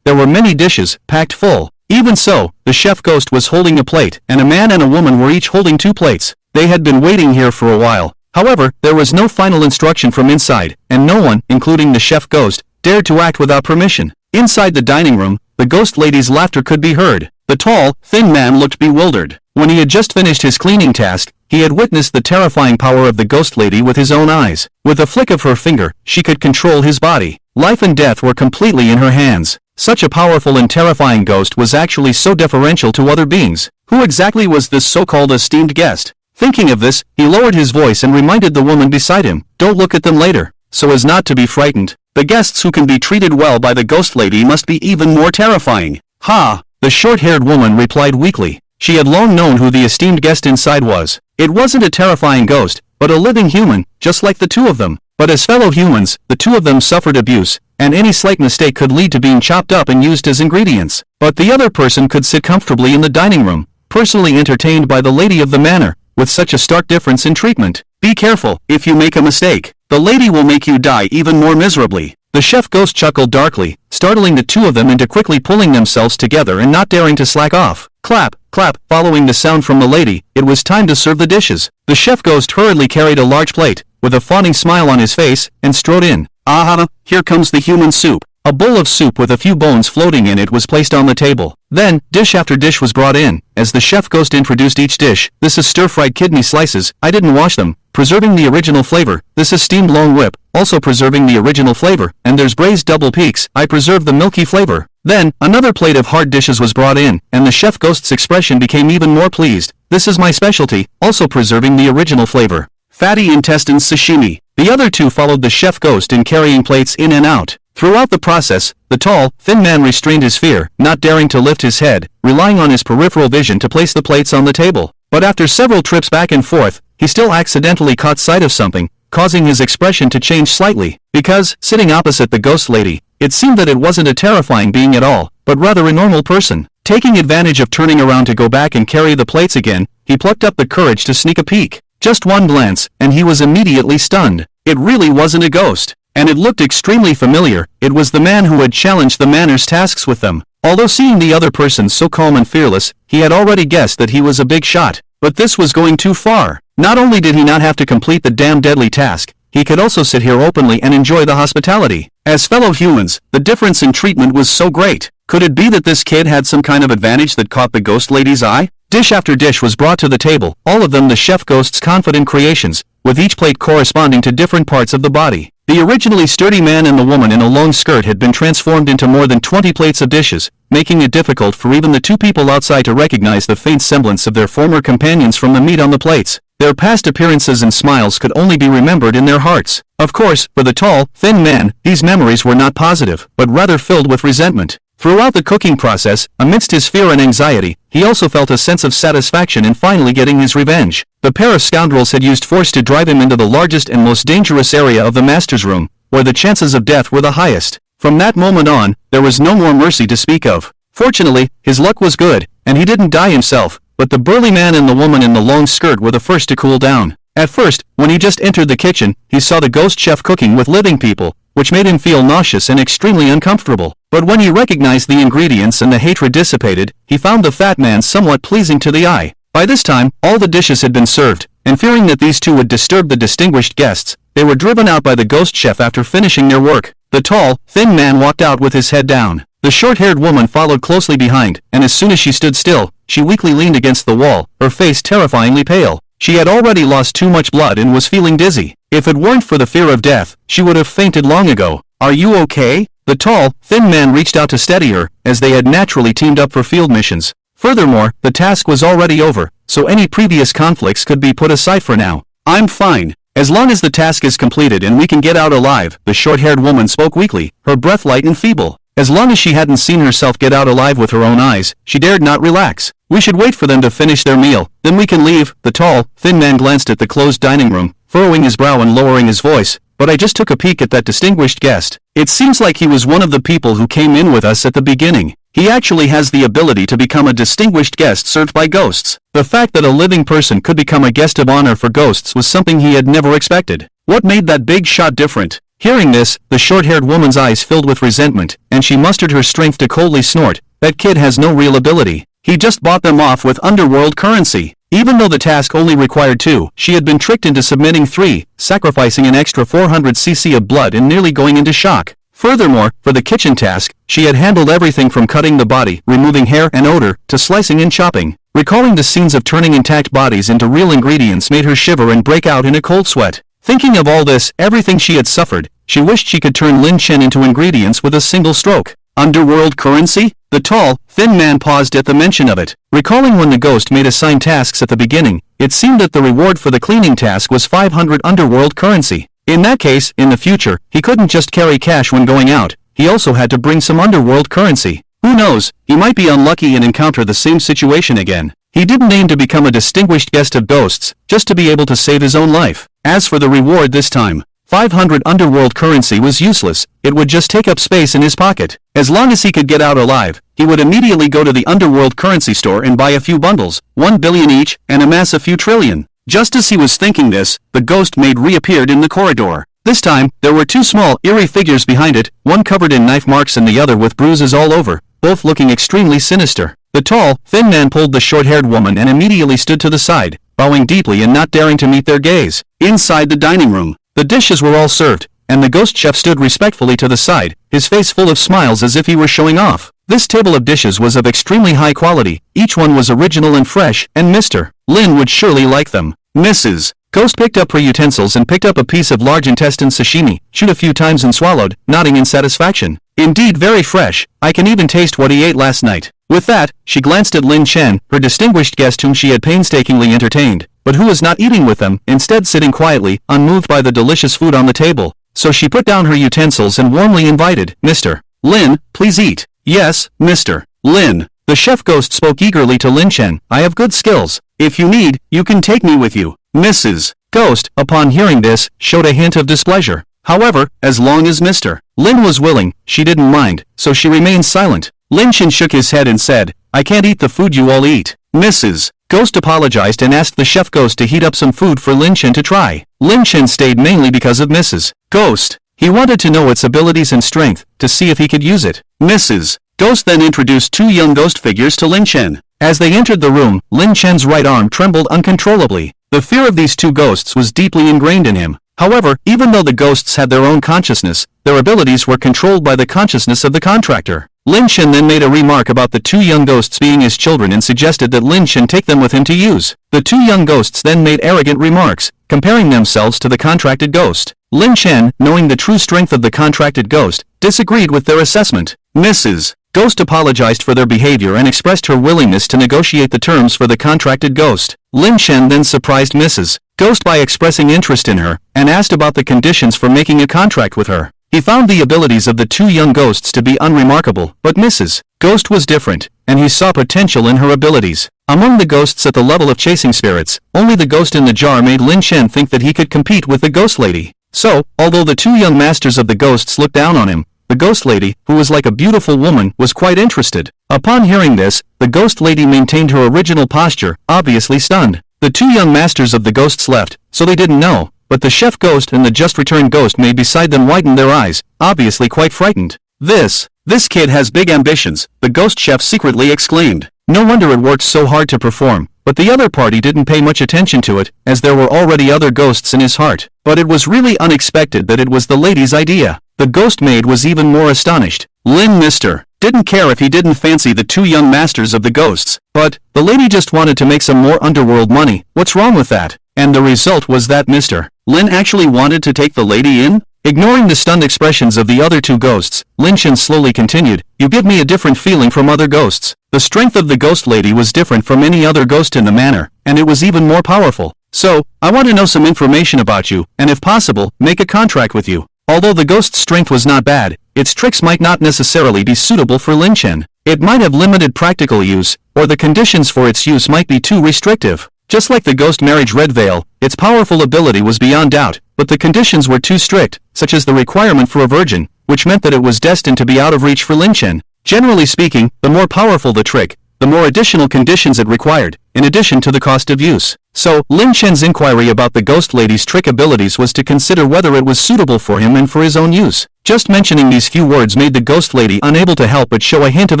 there were many dishes, packed full. Even so, the chef ghost was holding a plate, and a man and a woman were each holding 2 plates. They had been waiting here for a while. However, there was no final instruction from inside, and no one, including the chef ghost, dared to act without permission. Inside the dining room, the ghost lady's laughter could be heard. The tall, thin man looked bewildered. When he had just finished his cleaning task, he had witnessed the terrifying power of the ghost lady with his own eyes. With a flick of her finger, she could control his body. Life and death were completely in her hands. Such a powerful and terrifying ghost was actually so deferential to other beings. Who exactly was this so-called esteemed guest? Thinking of this, he lowered his voice and reminded the woman beside him, "Don't look at them later," so as not to be frightened. The guests who can be treated well by the ghost lady must be even more terrifying. "Ha!" the short-haired woman replied weakly. She had long known who the esteemed guest inside was. It wasn't a terrifying ghost, but a living human, just like the two of them. But as fellow humans, the two of them suffered abuse, and any slight mistake could lead to being chopped up and used as ingredients. But the other person could sit comfortably in the dining room, personally entertained by the lady of the manor, with such a stark difference in treatment. Be careful, if you make a mistake, the lady will make you die even more miserably. The chef ghost chuckled darkly, startling the two of them into quickly pulling themselves together and not daring to slack off. Clap, clap, following the sound from the lady, it was time to serve the dishes. The chef ghost hurriedly carried a large plate, with a fawning smile on his face, and strode in. "Aha, here comes the human soup." A bowl of soup with a few bones floating in it was placed on the table. Then, dish after dish was brought in. As the chef ghost introduced each dish, "This is stir-fried kidney slices, I didn't wash them, preserving the original flavor. This is steamed long whip, also preserving the original flavor. And there's braised double peaks, I preserve the milky flavor." Then, another plate of hard dishes was brought in, and the chef ghost's expression became even more pleased. This is my specialty, also preserving the original flavor. Fatty intestines sashimi. The other two followed the chef ghost in carrying plates in and out. Throughout the process, the tall, thin man restrained his fear, not daring to lift his head, relying on his peripheral vision to place the plates on the table. But after several trips back and forth, he still accidentally caught sight of something, causing his expression to change slightly, because, sitting opposite the ghost lady, it seemed that it wasn't a terrifying being at all, but rather a normal person. Taking advantage of turning around to go back and carry the plates again, he plucked up the courage to sneak a peek. Just one glance, and he was immediately stunned. It really wasn't a ghost, and it looked extremely familiar. It was the man who had challenged the manor's tasks with them. Although seeing the other person so calm and fearless, he had already guessed that he was a big shot. But this was going too far. Not only did he not have to complete the damn deadly task, he could also sit here openly and enjoy the hospitality. As fellow humans, the difference in treatment was so great. Could it be that this kid had some kind of advantage that caught the ghost lady's eye? Dish after dish was brought to the table, all of them the chef ghost's confident creations, with each plate corresponding to different parts of the body. The originally sturdy man and the woman in a long skirt had been transformed into more than 20 plates of dishes, making it difficult for even the two people outside to recognize the faint semblance of their former companions from the meat on the plates. Their past appearances and smiles could only be remembered in their hearts. Of course, for the tall, thin man, these memories were not positive, but rather filled with resentment. Throughout the cooking process, amidst his fear and anxiety, he also felt a sense of satisfaction in finally getting his revenge. The pair of scoundrels had used force to drive him into the largest and most dangerous area of the master's room, where the chances of death were the highest. From that moment on, there was no more mercy to speak of. Fortunately, his luck was good, and he didn't die himself, but the burly man and the woman in the long skirt were the first to cool down. At first, when he just entered the kitchen, he saw the ghost chef cooking with living people, which made him feel nauseous and extremely uncomfortable. But when he recognized the ingredients and the hatred dissipated, he found the fat man somewhat pleasing to the eye. By this time, all the dishes had been served, and fearing that these two would disturb the distinguished guests, they were driven out by the ghost chef after finishing their work. The tall, thin man walked out with his head down. The short-haired woman followed closely behind, and as soon as she stood still, she weakly leaned against the wall, her face terrifyingly pale. She had already lost too much blood and was feeling dizzy. If it weren't for the fear of death, she would have fainted long ago. "Are you okay?" The tall, thin man reached out to steady her, as they had naturally teamed up for field missions. Furthermore, the task was already over, so any previous conflicts could be put aside for now. "I'm fine. As long as the task is completed and we can get out alive," the short-haired woman spoke weakly, her breath light and feeble. As long as she hadn't seen herself get out alive with her own eyes, she dared not relax. "We should wait for them to finish their meal, then we can leave." The tall, thin man glanced at the closed dining room, furrowing his brow and lowering his voice. "But I just took a peek at that distinguished guest. It seems like he was one of the people who came in with us at the beginning. He actually has the ability to become a distinguished guest served by ghosts." The fact that a living person could become a guest of honor for ghosts was something he had never expected. What made that big shot different? Hearing this, the short-haired woman's eyes filled with resentment, and she mustered her strength to coldly snort, "That kid has no real ability. He just bought them off with underworld currency." Even though the task only required 2, she had been tricked into submitting 3, sacrificing an extra 400 cc of blood and nearly going into shock. Furthermore, for the kitchen task, she had handled everything from cutting the body, removing hair and odor, to slicing and chopping. Recalling the scenes of turning intact bodies into real ingredients made her shiver and break out in a cold sweat. Thinking of all this, everything she had suffered, she wished she could turn Lin Chen into ingredients with a single stroke. Underworld currency? The tall, thin man paused at the mention of it. Recalling when the ghost made assigned tasks at the beginning, it seemed that the reward for the cleaning task was 500 underworld currency. In that case, in the future, he couldn't just carry cash when going out, he also had to bring some underworld currency. Who knows, he might be unlucky and encounter the same situation again. He didn't aim to become a distinguished guest of ghosts, just to be able to save his own life. As for the reward this time, 500 underworld currency was useless, it would just take up space in his pocket. As long as he could get out alive, he would immediately go to the underworld currency store and buy a few bundles, 1 billion each, and amass a few trillion. Just as he was thinking this, the ghost maid reappeared in the corridor. This time, there were 2 small, eerie figures behind it, one covered in knife marks and the other with bruises all over, both looking extremely sinister. The tall, thin man pulled the short-haired woman and immediately stood to the side, bowing deeply and not daring to meet their gaze. Inside the dining room, the dishes were all served, and the ghost chef stood respectfully to the side, his face full of smiles as if he were showing off. This table of dishes was of extremely high quality, each one was original and fresh, and Mr. Lin would surely like them. Mrs. Ghost picked up her utensils and picked up a piece of large intestine sashimi, chewed a few times and swallowed, nodding in satisfaction. Indeed very fresh, I can even taste what he ate last night. With that, she glanced at Lin Chen, her distinguished guest whom she had painstakingly entertained, but who was not eating with them, instead sitting quietly, unmoved by the delicious food on the table. So she put down her utensils and warmly invited, Mr. Lin, please eat. Yes, Mr. Lin. The chef ghost spoke eagerly to Lin Chen. I have good skills. If you need, you can take me with you. Mrs. Ghost, upon hearing this, showed a hint of displeasure. However, as long as Mr. Lin was willing, she didn't mind, so she remained silent. Lin Chen shook his head and said, I can't eat the food you all eat. Mrs. Ghost apologized and asked the chef ghost to heat up some food for Lin Chen to try. Lin Chen stayed mainly because of Mrs. Ghost. He wanted to know its abilities and strength, to see if he could use it. Mrs. Ghost then introduced two young ghost figures to Lin Chen. As they entered the room, Lin Chen's right arm trembled uncontrollably. The fear of these two ghosts was deeply ingrained in him. However, even though the ghosts had their own consciousness, their abilities were controlled by the consciousness of the contractor. Lin Chen then made a remark about the two young ghosts being his children and suggested that Lin Chen take them with him to use. The two young ghosts then made arrogant remarks, comparing themselves to the contracted ghost. Lin Chen, knowing the true strength of the contracted ghost, disagreed with their assessment. Mrs. Ghost apologized for their behavior and expressed her willingness to negotiate the terms for the contracted ghost. Lin Chen then surprised Mrs. Ghost by expressing interest in her, and asked about the conditions for making a contract with her. He found the abilities of the two young ghosts to be unremarkable, but Mrs. Ghost was different, and he saw potential in her abilities. Among the ghosts at the level of chasing spirits, only the ghost in the jar made Lin Chen think that he could compete with the ghost lady. So, although the two young masters of the ghosts looked down on him, the ghost lady, who was like a beautiful woman, was quite interested. Upon hearing this, the ghost lady maintained her original posture, obviously stunned. The two young masters of the ghosts left, so they didn't know, but the chef ghost and the just returned ghost made beside them whitened their eyes, obviously quite frightened. This kid has big ambitions, the ghost chef secretly exclaimed. No wonder it worked so hard to perform, but the other party didn't pay much attention to it, as there were already other ghosts in his heart. But it was really unexpected that it was the lady's idea. The ghost maid was even more astonished. Lin Mr. didn't care if he didn't fancy the two young masters of the ghosts, but the lady just wanted to make some more underworld money. What's wrong with that? And the result was that Mr. Lin actually wanted to take the lady in? Ignoring the stunned expressions of the other two ghosts, Lin Chen slowly continued, You give me a different feeling from other ghosts. The strength of the ghost lady was different from any other ghost in the manor, and it was even more powerful. So, I want to know some information about you, and if possible, make a contract with you. Although the ghost's strength was not bad, its tricks might not necessarily be suitable for Lin Chen. It might have limited practical use, or the conditions for its use might be too restrictive. Just like the ghost marriage Red Veil, its powerful ability was beyond doubt, but the conditions were too strict, such as the requirement for a virgin, which meant that it was destined to be out of reach for Lin Chen. Generally speaking, the more powerful the trick, the more additional conditions it required, in addition to the cost of use. So, Lin Chen's inquiry about the ghost lady's trick abilities was to consider whether it was suitable for him and for his own use. Just mentioning these few words made the ghost lady unable to help but show a hint of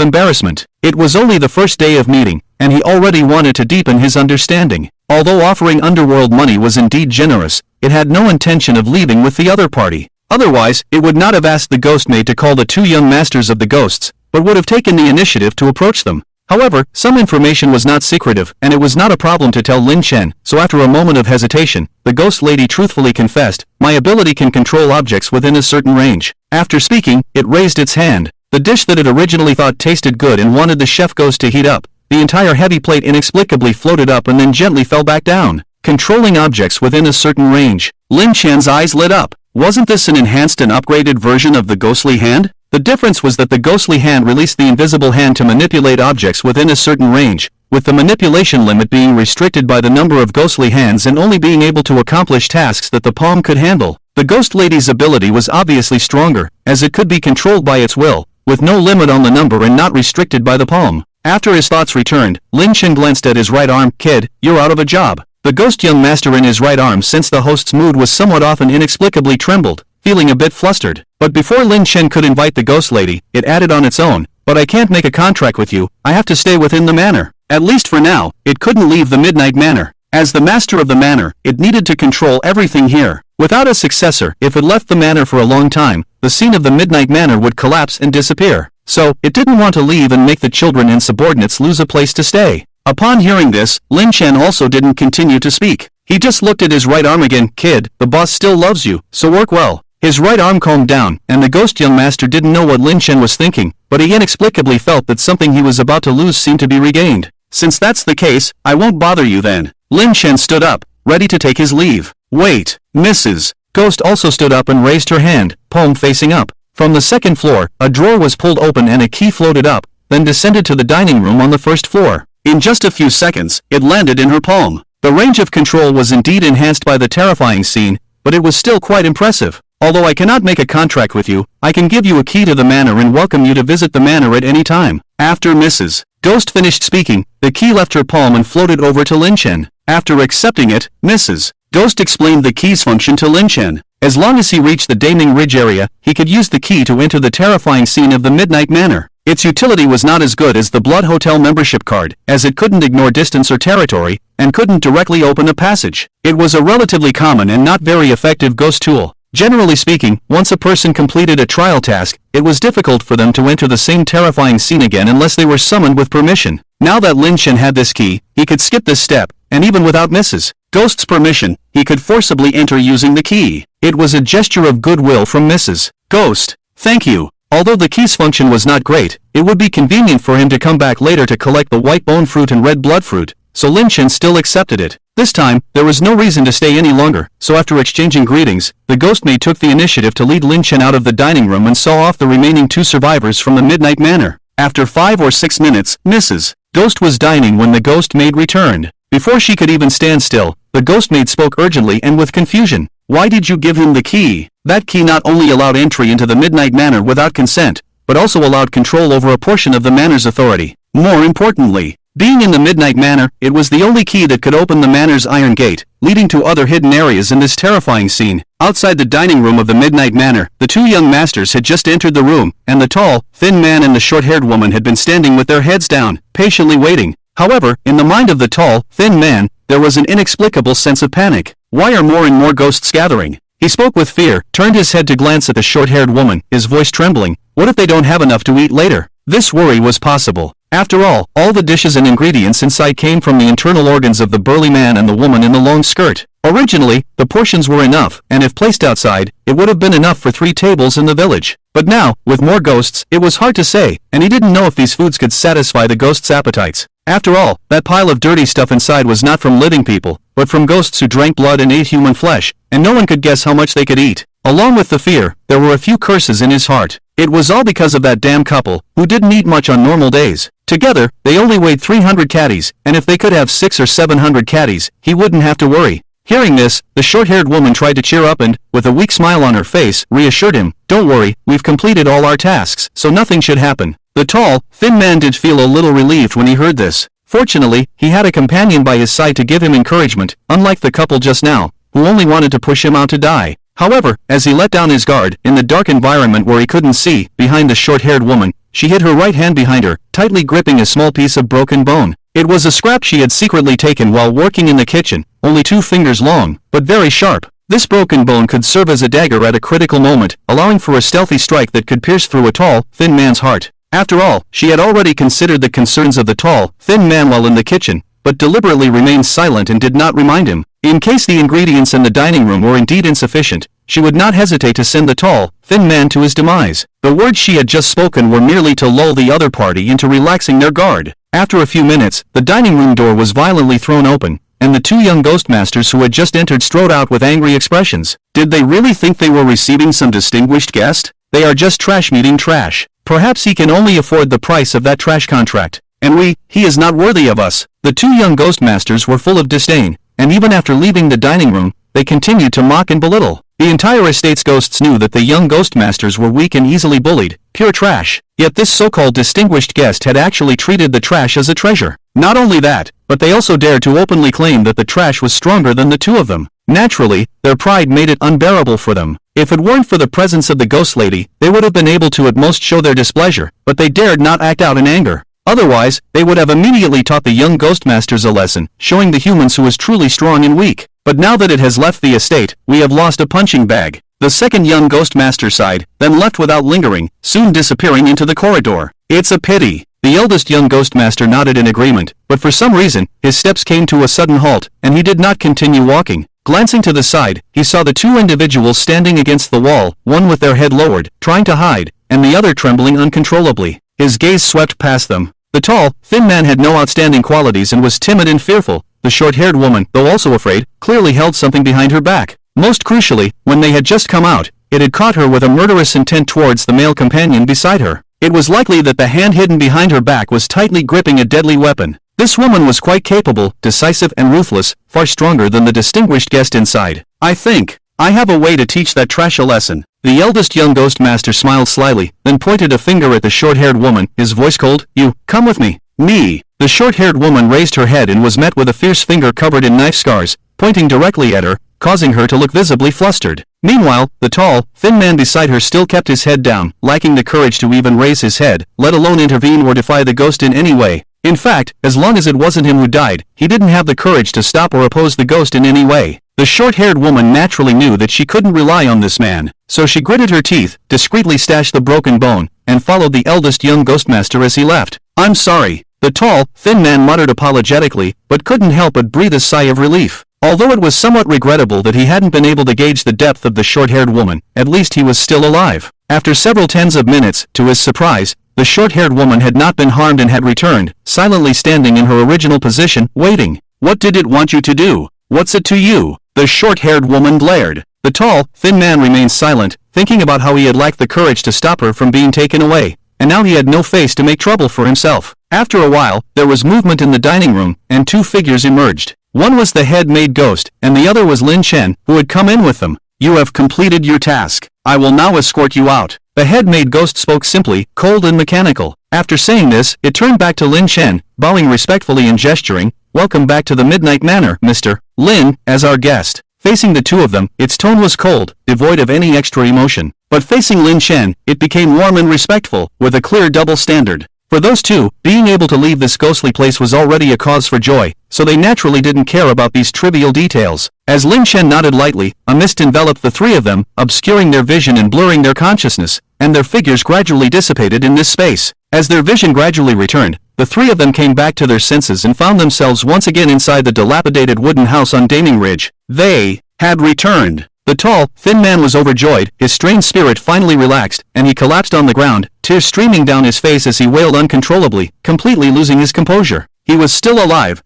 embarrassment. It was only the first day of meeting, and he already wanted to deepen his understanding. Although offering underworld money was indeed generous, it had no intention of leaving with the other party. Otherwise, it would not have asked the ghost maid to call the two young masters of the ghosts, but would have taken the initiative to approach them. However, some information was not secretive, and it was not a problem to tell Lin Chen, so after a moment of hesitation, the ghost lady truthfully confessed, My ability can control objects within a certain range. After speaking, it raised its hand. The dish that it originally thought tasted good and wanted the chef ghost to heat up, the entire heavy plate inexplicably floated up and then gently fell back down. Controlling objects within a certain range. Lin Chen's eyes lit up. Wasn't this an enhanced and upgraded version of the ghostly hand? The difference was that the ghostly hand released the invisible hand to manipulate objects within a certain range, with the manipulation limit being restricted by the number of ghostly hands and only being able to accomplish tasks that the palm could handle. The ghost lady's ability was obviously stronger, as it could be controlled by its will, with no limit on the number and not restricted by the palm. After his thoughts returned, Lin Chen glanced at his right arm. Kid, you're out of a job. The ghost young master in his right arm sensed the host's mood was somewhat off and inexplicably trembled, feeling a bit flustered. But before Lin Chen could invite the ghost lady, it added on its own, But I can't make a contract with you, I have to stay within the manor. At least for now, it couldn't leave the Midnight Manor. As the master of the manor, it needed to control everything here. Without a successor, if it left the manor for a long time, the scene of the Midnight Manor would collapse and disappear. So, it didn't want to leave and make the children and subordinates lose a place to stay. Upon hearing this, Lin Chen also didn't continue to speak. He just looked at his right arm again. Kid, the boss still loves you, so work well. His right arm calmed down, and the ghost young master didn't know what Lin Chen was thinking, but he inexplicably felt that something he was about to lose seemed to be regained. Since that's the case, I won't bother you then. Lin Chen stood up, ready to take his leave. Wait, Mrs. Ghost also stood up and raised her hand, palm facing up. From the second floor, a drawer was pulled open and a key floated up, then descended to the dining room on the first floor. In just a few seconds, it landed in her palm. The range of control was indeed enhanced by the terrifying scene, but it was still quite impressive. Although I cannot make a contract with you, I can give you a key to the manor and welcome you to visit the manor at any time. After Mrs. Ghost finished speaking, the key left her palm and floated over to Lin Chen. After accepting it, Mrs. Ghost explained the key's function to Lin Chen. As long as he reached the Daming Ridge area, he could use the key to enter the terrifying scene of the Midnight Manor. Its utility was not as good as the Blood Hotel membership card, as it couldn't ignore distance or territory, and couldn't directly open a passage. It was a relatively common and not very effective ghost tool. Generally speaking, once a person completed a trial task, it was difficult for them to enter the same terrifying scene again unless they were summoned with permission. Now that Lin Chen had this key, he could skip this step, and even without Mrs. Ghost's permission, he could forcibly enter using the key. It was a gesture of goodwill from Mrs. Ghost. Thank you. Although the key's function was not great, it would be convenient for him to come back later to collect the white bone fruit and red blood fruit, so Lin Chen still accepted it. This time, there was no reason to stay any longer, so after exchanging greetings, the ghost maid took the initiative to lead Lin Chen out of the dining room and saw off the remaining 2 survivors from the Midnight Manor. After 5 or 6 minutes, Mrs. Ghost was dining when the ghost maid returned. Before she could even stand still, the ghost maid spoke urgently and with confusion. Why did you give him the key? That key not only allowed entry into the Midnight Manor without consent, but also allowed control over a portion of the manor's authority. More importantly, being in the Midnight Manor, it was the only key that could open the manor's iron gate, leading to other hidden areas in this terrifying scene. Outside the dining room of the Midnight Manor, the 2 young masters had just entered the room, and the tall, thin man and the short-haired woman had been standing with their heads down, patiently waiting. However, in the mind of the tall, thin man, there was an inexplicable sense of panic. Why are more and more ghosts gathering? He spoke with fear, turned his head to glance at the short-haired woman, his voice trembling. What if they don't have enough to eat later? This worry was possible. After all the dishes and ingredients inside came from the internal organs of the burly man and the woman in the long skirt. Originally, the portions were enough, and if placed outside, it would have been enough for 3 tables in the village. But now, with more ghosts, it was hard to say, and he didn't know if these foods could satisfy the ghosts' appetites. After all, that pile of dirty stuff inside was not from living people, but from ghosts who drank blood and ate human flesh, and no one could guess how much they could eat. Along with the fear, there were a few curses in his heart. It was all because of that damn couple, who didn't eat much on normal days. Together, they only weighed 300 caddies, and if they could have 600 or 700 caddies, he wouldn't have to worry. Hearing this, the short-haired woman tried to cheer up and, with a weak smile on her face, reassured him, "Don't worry, we've completed all our tasks, so nothing should happen." The tall, thin man did feel a little relieved when he heard this. Fortunately, he had a companion by his side to give him encouragement, unlike the couple just now, who only wanted to push him out to die. However, as he let down his guard, in the dark environment where he couldn't see, behind the short-haired woman, she hid her right hand behind her, tightly gripping a small piece of broken bone. It was a scrap she had secretly taken while working in the kitchen, only 2 fingers long, but very sharp. This broken bone could serve as a dagger at a critical moment, allowing for a stealthy strike that could pierce through a tall, thin man's heart. After all, she had already considered the concerns of the tall, thin man while in the kitchen, but deliberately remained silent and did not remind him. In case the ingredients in the dining room were indeed insufficient, she would not hesitate to send the tall, thin man to his demise. The words she had just spoken were merely to lull the other party into relaxing their guard. After a few minutes, the dining room door was violently thrown open, and the 2 young ghost masters who had just entered strode out with angry expressions. Did they really think they were receiving some distinguished guest? They are just trash meeting trash. Perhaps he can only afford the price of that trash contract. And he is not worthy of us. The 2 young ghost masters were full of disdain, and even after leaving the dining room, they continued to mock and belittle. The entire estate's ghosts knew that the young ghost masters were weak and easily bullied, pure trash. Yet this so-called distinguished guest had actually treated the trash as a treasure. Not only that, but they also dared to openly claim that the trash was stronger than the 2 of them. Naturally, their pride made it unbearable for them. If it weren't for the presence of the ghost lady, they would have been able to at most show their displeasure, but they dared not act out in anger. Otherwise, they would have immediately taught the young ghost masters a lesson, showing the humans who is truly strong and weak. But now that it has left the estate, we have lost a punching bag. The second young ghost master sighed, then left without lingering, soon disappearing into the corridor. It's a pity. The eldest young ghost master nodded in agreement, but for some reason, his steps came to a sudden halt, and he did not continue walking. Glancing to the side, he saw the two individuals standing against the wall, one with their head lowered, trying to hide, and the other trembling uncontrollably. His gaze swept past them. The tall, thin man had no outstanding qualities and was timid and fearful. The short-haired woman, though also afraid, clearly held something behind her back. Most crucially, when they had just come out, it had caught her with a murderous intent towards the male companion beside her. It was likely that the hand hidden behind her back was tightly gripping a deadly weapon. This woman was quite capable, decisive and ruthless, far stronger than the distinguished guest inside. I think I have a way to teach that trash a lesson. The eldest young ghost master smiled slyly, then pointed a finger at the short-haired woman, his voice cold. You, come with me. Me. The short-haired woman raised her head and was met with a fierce finger covered in knife scars, pointing directly at her, causing her to look visibly flustered. Meanwhile, the tall, thin man beside her still kept his head down, lacking the courage to even raise his head, let alone intervene or defy the ghost in any way. In fact, as long as it wasn't him who died, he didn't have the courage to stop or oppose the ghost in any way. The short-haired woman naturally knew that she couldn't rely on this man, so she gritted her teeth, discreetly stashed the broken bone, and followed the eldest young ghostmaster as he left. I'm sorry. The tall, thin man muttered apologetically, but couldn't help but breathe a sigh of relief. Although it was somewhat regrettable that he hadn't been able to gauge the depth of the short-haired woman, at least he was still alive. After several tens of minutes, to his surprise, the short-haired woman had not been harmed and had returned, silently standing in her original position, waiting. What did it want you to do? What's it to you? The short-haired woman glared. The tall, thin man remained silent, thinking about how he had lacked the courage to stop her from being taken away, and now he had no face to make trouble for himself. After a while, there was movement in the dining room, and two figures emerged. One was the head-maid ghost, and the other was Lin Chen, who had come in with them. You have completed your task. I will now escort you out. The head-maid ghost spoke simply, cold and mechanical. After saying this, it turned back to Lin Chen, bowing respectfully and gesturing, Welcome back to the Midnight Manor, Mr. Lin, as our guest. Facing the two of them, its tone was cold, devoid of any extra emotion. But facing Lin Chen, it became warm and respectful, with a clear double standard. For those two, being able to leave this ghostly place was already a cause for joy, so they naturally didn't care about these trivial details. As Lin Chen nodded lightly, a mist enveloped the three of them, obscuring their vision and blurring their consciousness, and their figures gradually dissipated in this space. As their vision gradually returned, the three of them came back to their senses and found themselves once again inside the dilapidated wooden house on Daming Ridge. They had returned. The tall, thin man was overjoyed, his strained spirit finally relaxed, and he collapsed on the ground, tears streaming down his face as he wailed uncontrollably, completely losing his composure. He was still alive,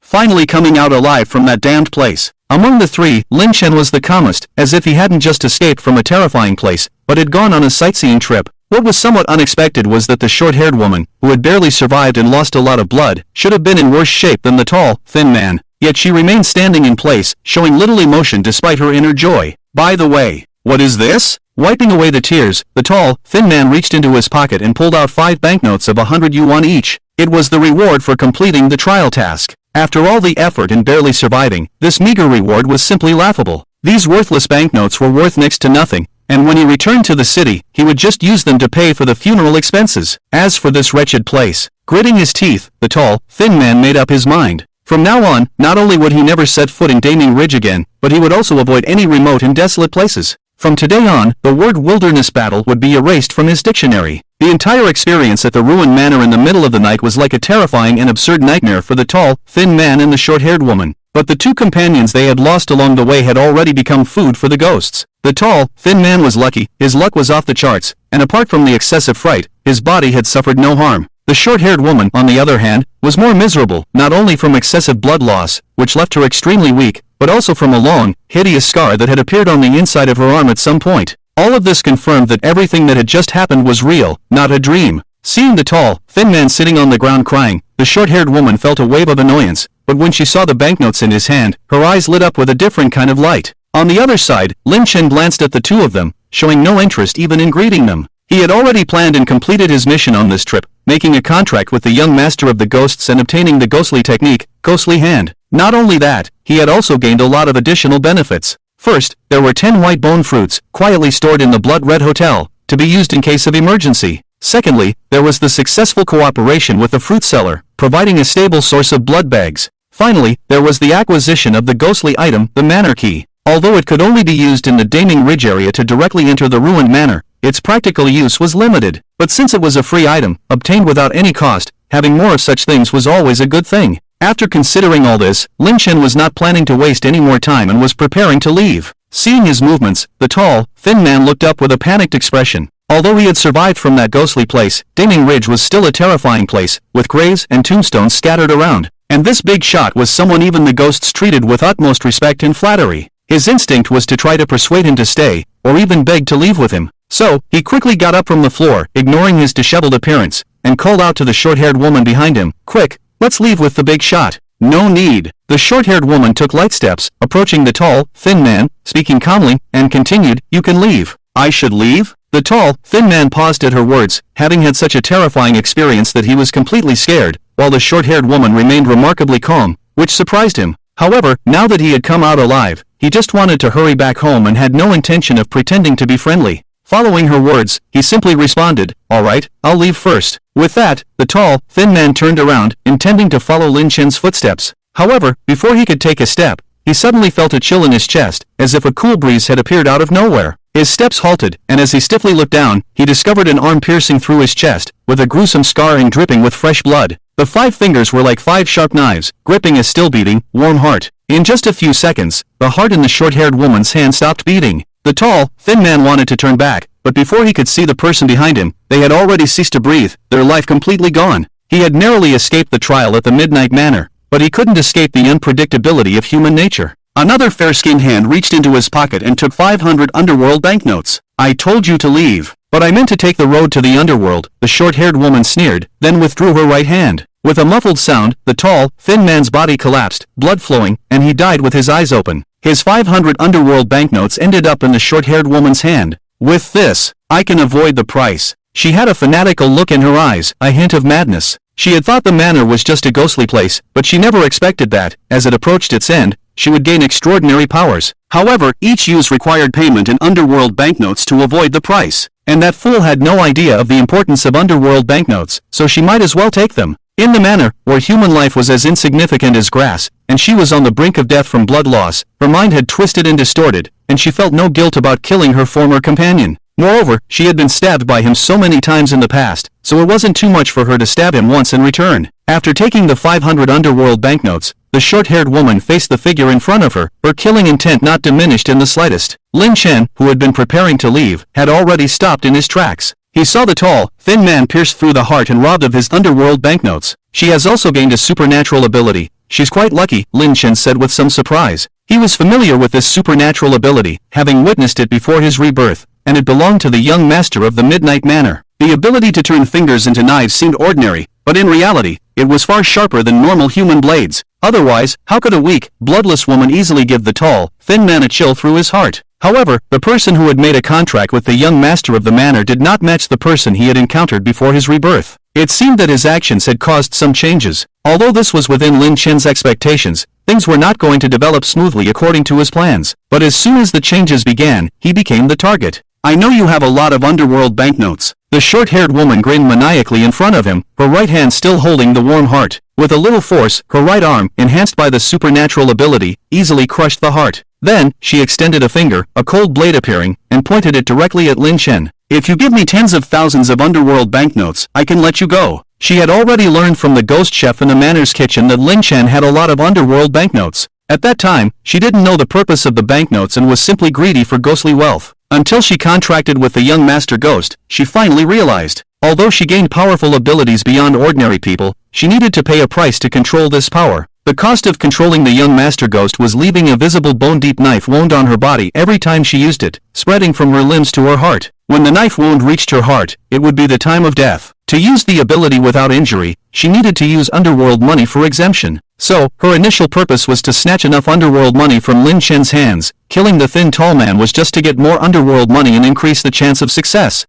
finally coming out alive from that damned place. Among the three, Lin Chen was the calmest, as if he hadn't just escaped from a terrifying place, but had gone on a sightseeing trip. What was somewhat unexpected was that the short-haired woman, who had barely survived and lost a lot of blood, should have been in worse shape than the tall, thin man. Yet she remained standing in place, showing little emotion despite her inner joy. By the way, what is this? Wiping away the tears, the tall, thin man reached into his pocket and pulled out 5 banknotes of 100 yuan each. It was the reward for completing the trial task. After all the effort and barely surviving, this meager reward was simply laughable. These worthless banknotes were worth next to nothing, and when he returned to the city, he would just use them to pay for the funeral expenses. As for this wretched place, gritting his teeth, the tall, thin man made up his mind. From now on, not only would he never set foot in Daming Ridge again, but he would also avoid any remote and desolate places. From today on, the word wilderness battle would be erased from his dictionary. The entire experience at the ruined manor in the middle of the night was like a terrifying and absurd nightmare for the tall, thin man and the short-haired woman. But the two companions they had lost along the way had already become food for the ghosts. The tall, thin man was lucky, his luck was off the charts, and apart from the excessive fright, his body had suffered no harm. The short-haired woman, on the other hand, was more miserable, not only from excessive blood loss, which left her extremely weak, but also from a long, hideous scar that had appeared on the inside of her arm at some point. All of this confirmed that everything that had just happened was real, not a dream. Seeing the tall, thin man sitting on the ground crying, the short-haired woman felt a wave of annoyance, but when she saw the banknotes in his hand, her eyes lit up with a different kind of light. On the other side, Lin Chen glanced at the two of them, showing no interest even in greeting them. He had already planned and completed his mission on this trip, making a contract with the young master of the ghosts and obtaining the ghostly technique, Ghostly Hand. Not only that, he had also gained a lot of additional benefits. First, there were 10 white bone fruits, quietly stored in the Blood Red Hotel, to be used in case of emergency. Secondly, there was the successful cooperation with the fruit seller, providing a stable source of blood bags. Finally, there was the acquisition of the ghostly item, the Manor Key. Although it could only be used in the Daming Ridge area to directly enter the ruined manor, its practical use was limited. But since it was a free item, obtained without any cost, having more of such things was always a good thing. After considering all this, Lin Chen was not planning to waste any more time and was preparing to leave. Seeing his movements, the tall, thin man looked up with a panicked expression. Although he had survived from that ghostly place, Daming Ridge was still a terrifying place, with graves and tombstones scattered around. And this big shot was someone even the ghosts treated with utmost respect and flattery. His instinct was to try to persuade him to stay, or even beg to leave with him. So, he quickly got up from the floor, ignoring his disheveled appearance, and called out to the short-haired woman behind him, "Quick, let's leave with the big shot." "No need." The short-haired woman took light steps, approaching the tall, thin man, speaking calmly, and continued, "You can leave." "I should leave?" The tall, thin man paused at her words, having had such a terrifying experience that he was completely scared, while the short-haired woman remained remarkably calm, which surprised him. However, now that he had come out alive, he just wanted to hurry back home and had no intention of pretending to be friendly. Following her words, he simply responded, "All right, I'll leave first." With that, the tall, thin man turned around, intending to follow Lin Chen's footsteps. However, before he could take a step, he suddenly felt a chill in his chest, as if a cool breeze had appeared out of nowhere. His steps halted, and as he stiffly looked down, he discovered an arm piercing through his chest, with a gruesome scar and dripping with fresh blood. The 5 fingers were like 5 sharp knives, gripping a still-beating, warm heart. In just a few seconds, the heart in the short-haired woman's hand stopped beating. The tall, thin man wanted to turn back, but before he could see the person behind him, they had already ceased to breathe, their life completely gone. He had narrowly escaped the trial at the Midnight Manor, but he couldn't escape the unpredictability of human nature. Another fair-skinned hand reached into his pocket and took 500 underworld banknotes. "I told you to leave." "But I meant to take the road to the underworld," the short-haired woman sneered, then withdrew her right hand. With a muffled sound, the tall, thin man's body collapsed, blood flowing, and he died with his eyes open. His 500 underworld banknotes ended up in the short-haired woman's hand. "With this, I can avoid the price." She had a fanatical look in her eyes, a hint of madness. She had thought the manor was just a ghostly place, but she never expected that, as it approached its end, she would gain extraordinary powers. However, each use required payment in underworld banknotes to avoid the price. And that fool had no idea of the importance of underworld banknotes, so she might as well take them. In the manor, where human life was as insignificant as grass, and she was on the brink of death from blood loss, her mind had twisted and distorted, and she felt no guilt about killing her former companion. Moreover, she had been stabbed by him so many times in the past, so it wasn't too much for her to stab him once in return. After taking the 500 underworld banknotes, the short-haired woman faced the figure in front of her, her killing intent not diminished in the slightest. Lin Chen, who had been preparing to leave, had already stopped in his tracks. He saw the tall, thin man pierced through the heart and robbed of his underworld banknotes. "She has also gained a supernatural ability. She's quite lucky," Lin Chen said with some surprise. He was familiar with this supernatural ability, having witnessed it before his rebirth, and it belonged to the young master of the Midnight Manor. The ability to turn fingers into knives seemed ordinary, but in reality, it was far sharper than normal human blades. Otherwise, how could a weak, bloodless woman easily give the tall, thin man a chill through his heart? However, the person who had made a contract with the young master of the manor did not match the person he had encountered before his rebirth. It seemed that his actions had caused some changes. Although this was within Lin Chen's expectations, things were not going to develop smoothly according to his plans. But as soon as the changes began, he became the target. "I know you have a lot of underworld banknotes." The short-haired woman grinned maniacally in front of him, her right hand still holding the warm heart. With a little force, her right arm, enhanced by the supernatural ability, easily crushed the heart. Then, she extended a finger, a cold blade appearing, and pointed it directly at Lin Chen. "If you give me tens of thousands of underworld banknotes, I can let you go." She had already learned from the ghost chef in the manor's kitchen that Lin Chen had a lot of underworld banknotes. At that time, she didn't know the purpose of the banknotes and was simply greedy for ghostly wealth. Until she contracted with the young master ghost, she finally realized. Although she gained powerful abilities beyond ordinary people, she needed to pay a price to control this power. The cost of controlling the young master ghost was leaving a visible bone-deep knife wound on her body every time she used it, spreading from her limbs to her heart. When the knife wound reached her heart, it would be the time of death. To use the ability without injury, she needed to use underworld money for exemption. So, her initial purpose was to snatch enough underworld money from Lin Chen's hands. Killing the thin tall man was just to get more underworld money and increase the chance of success.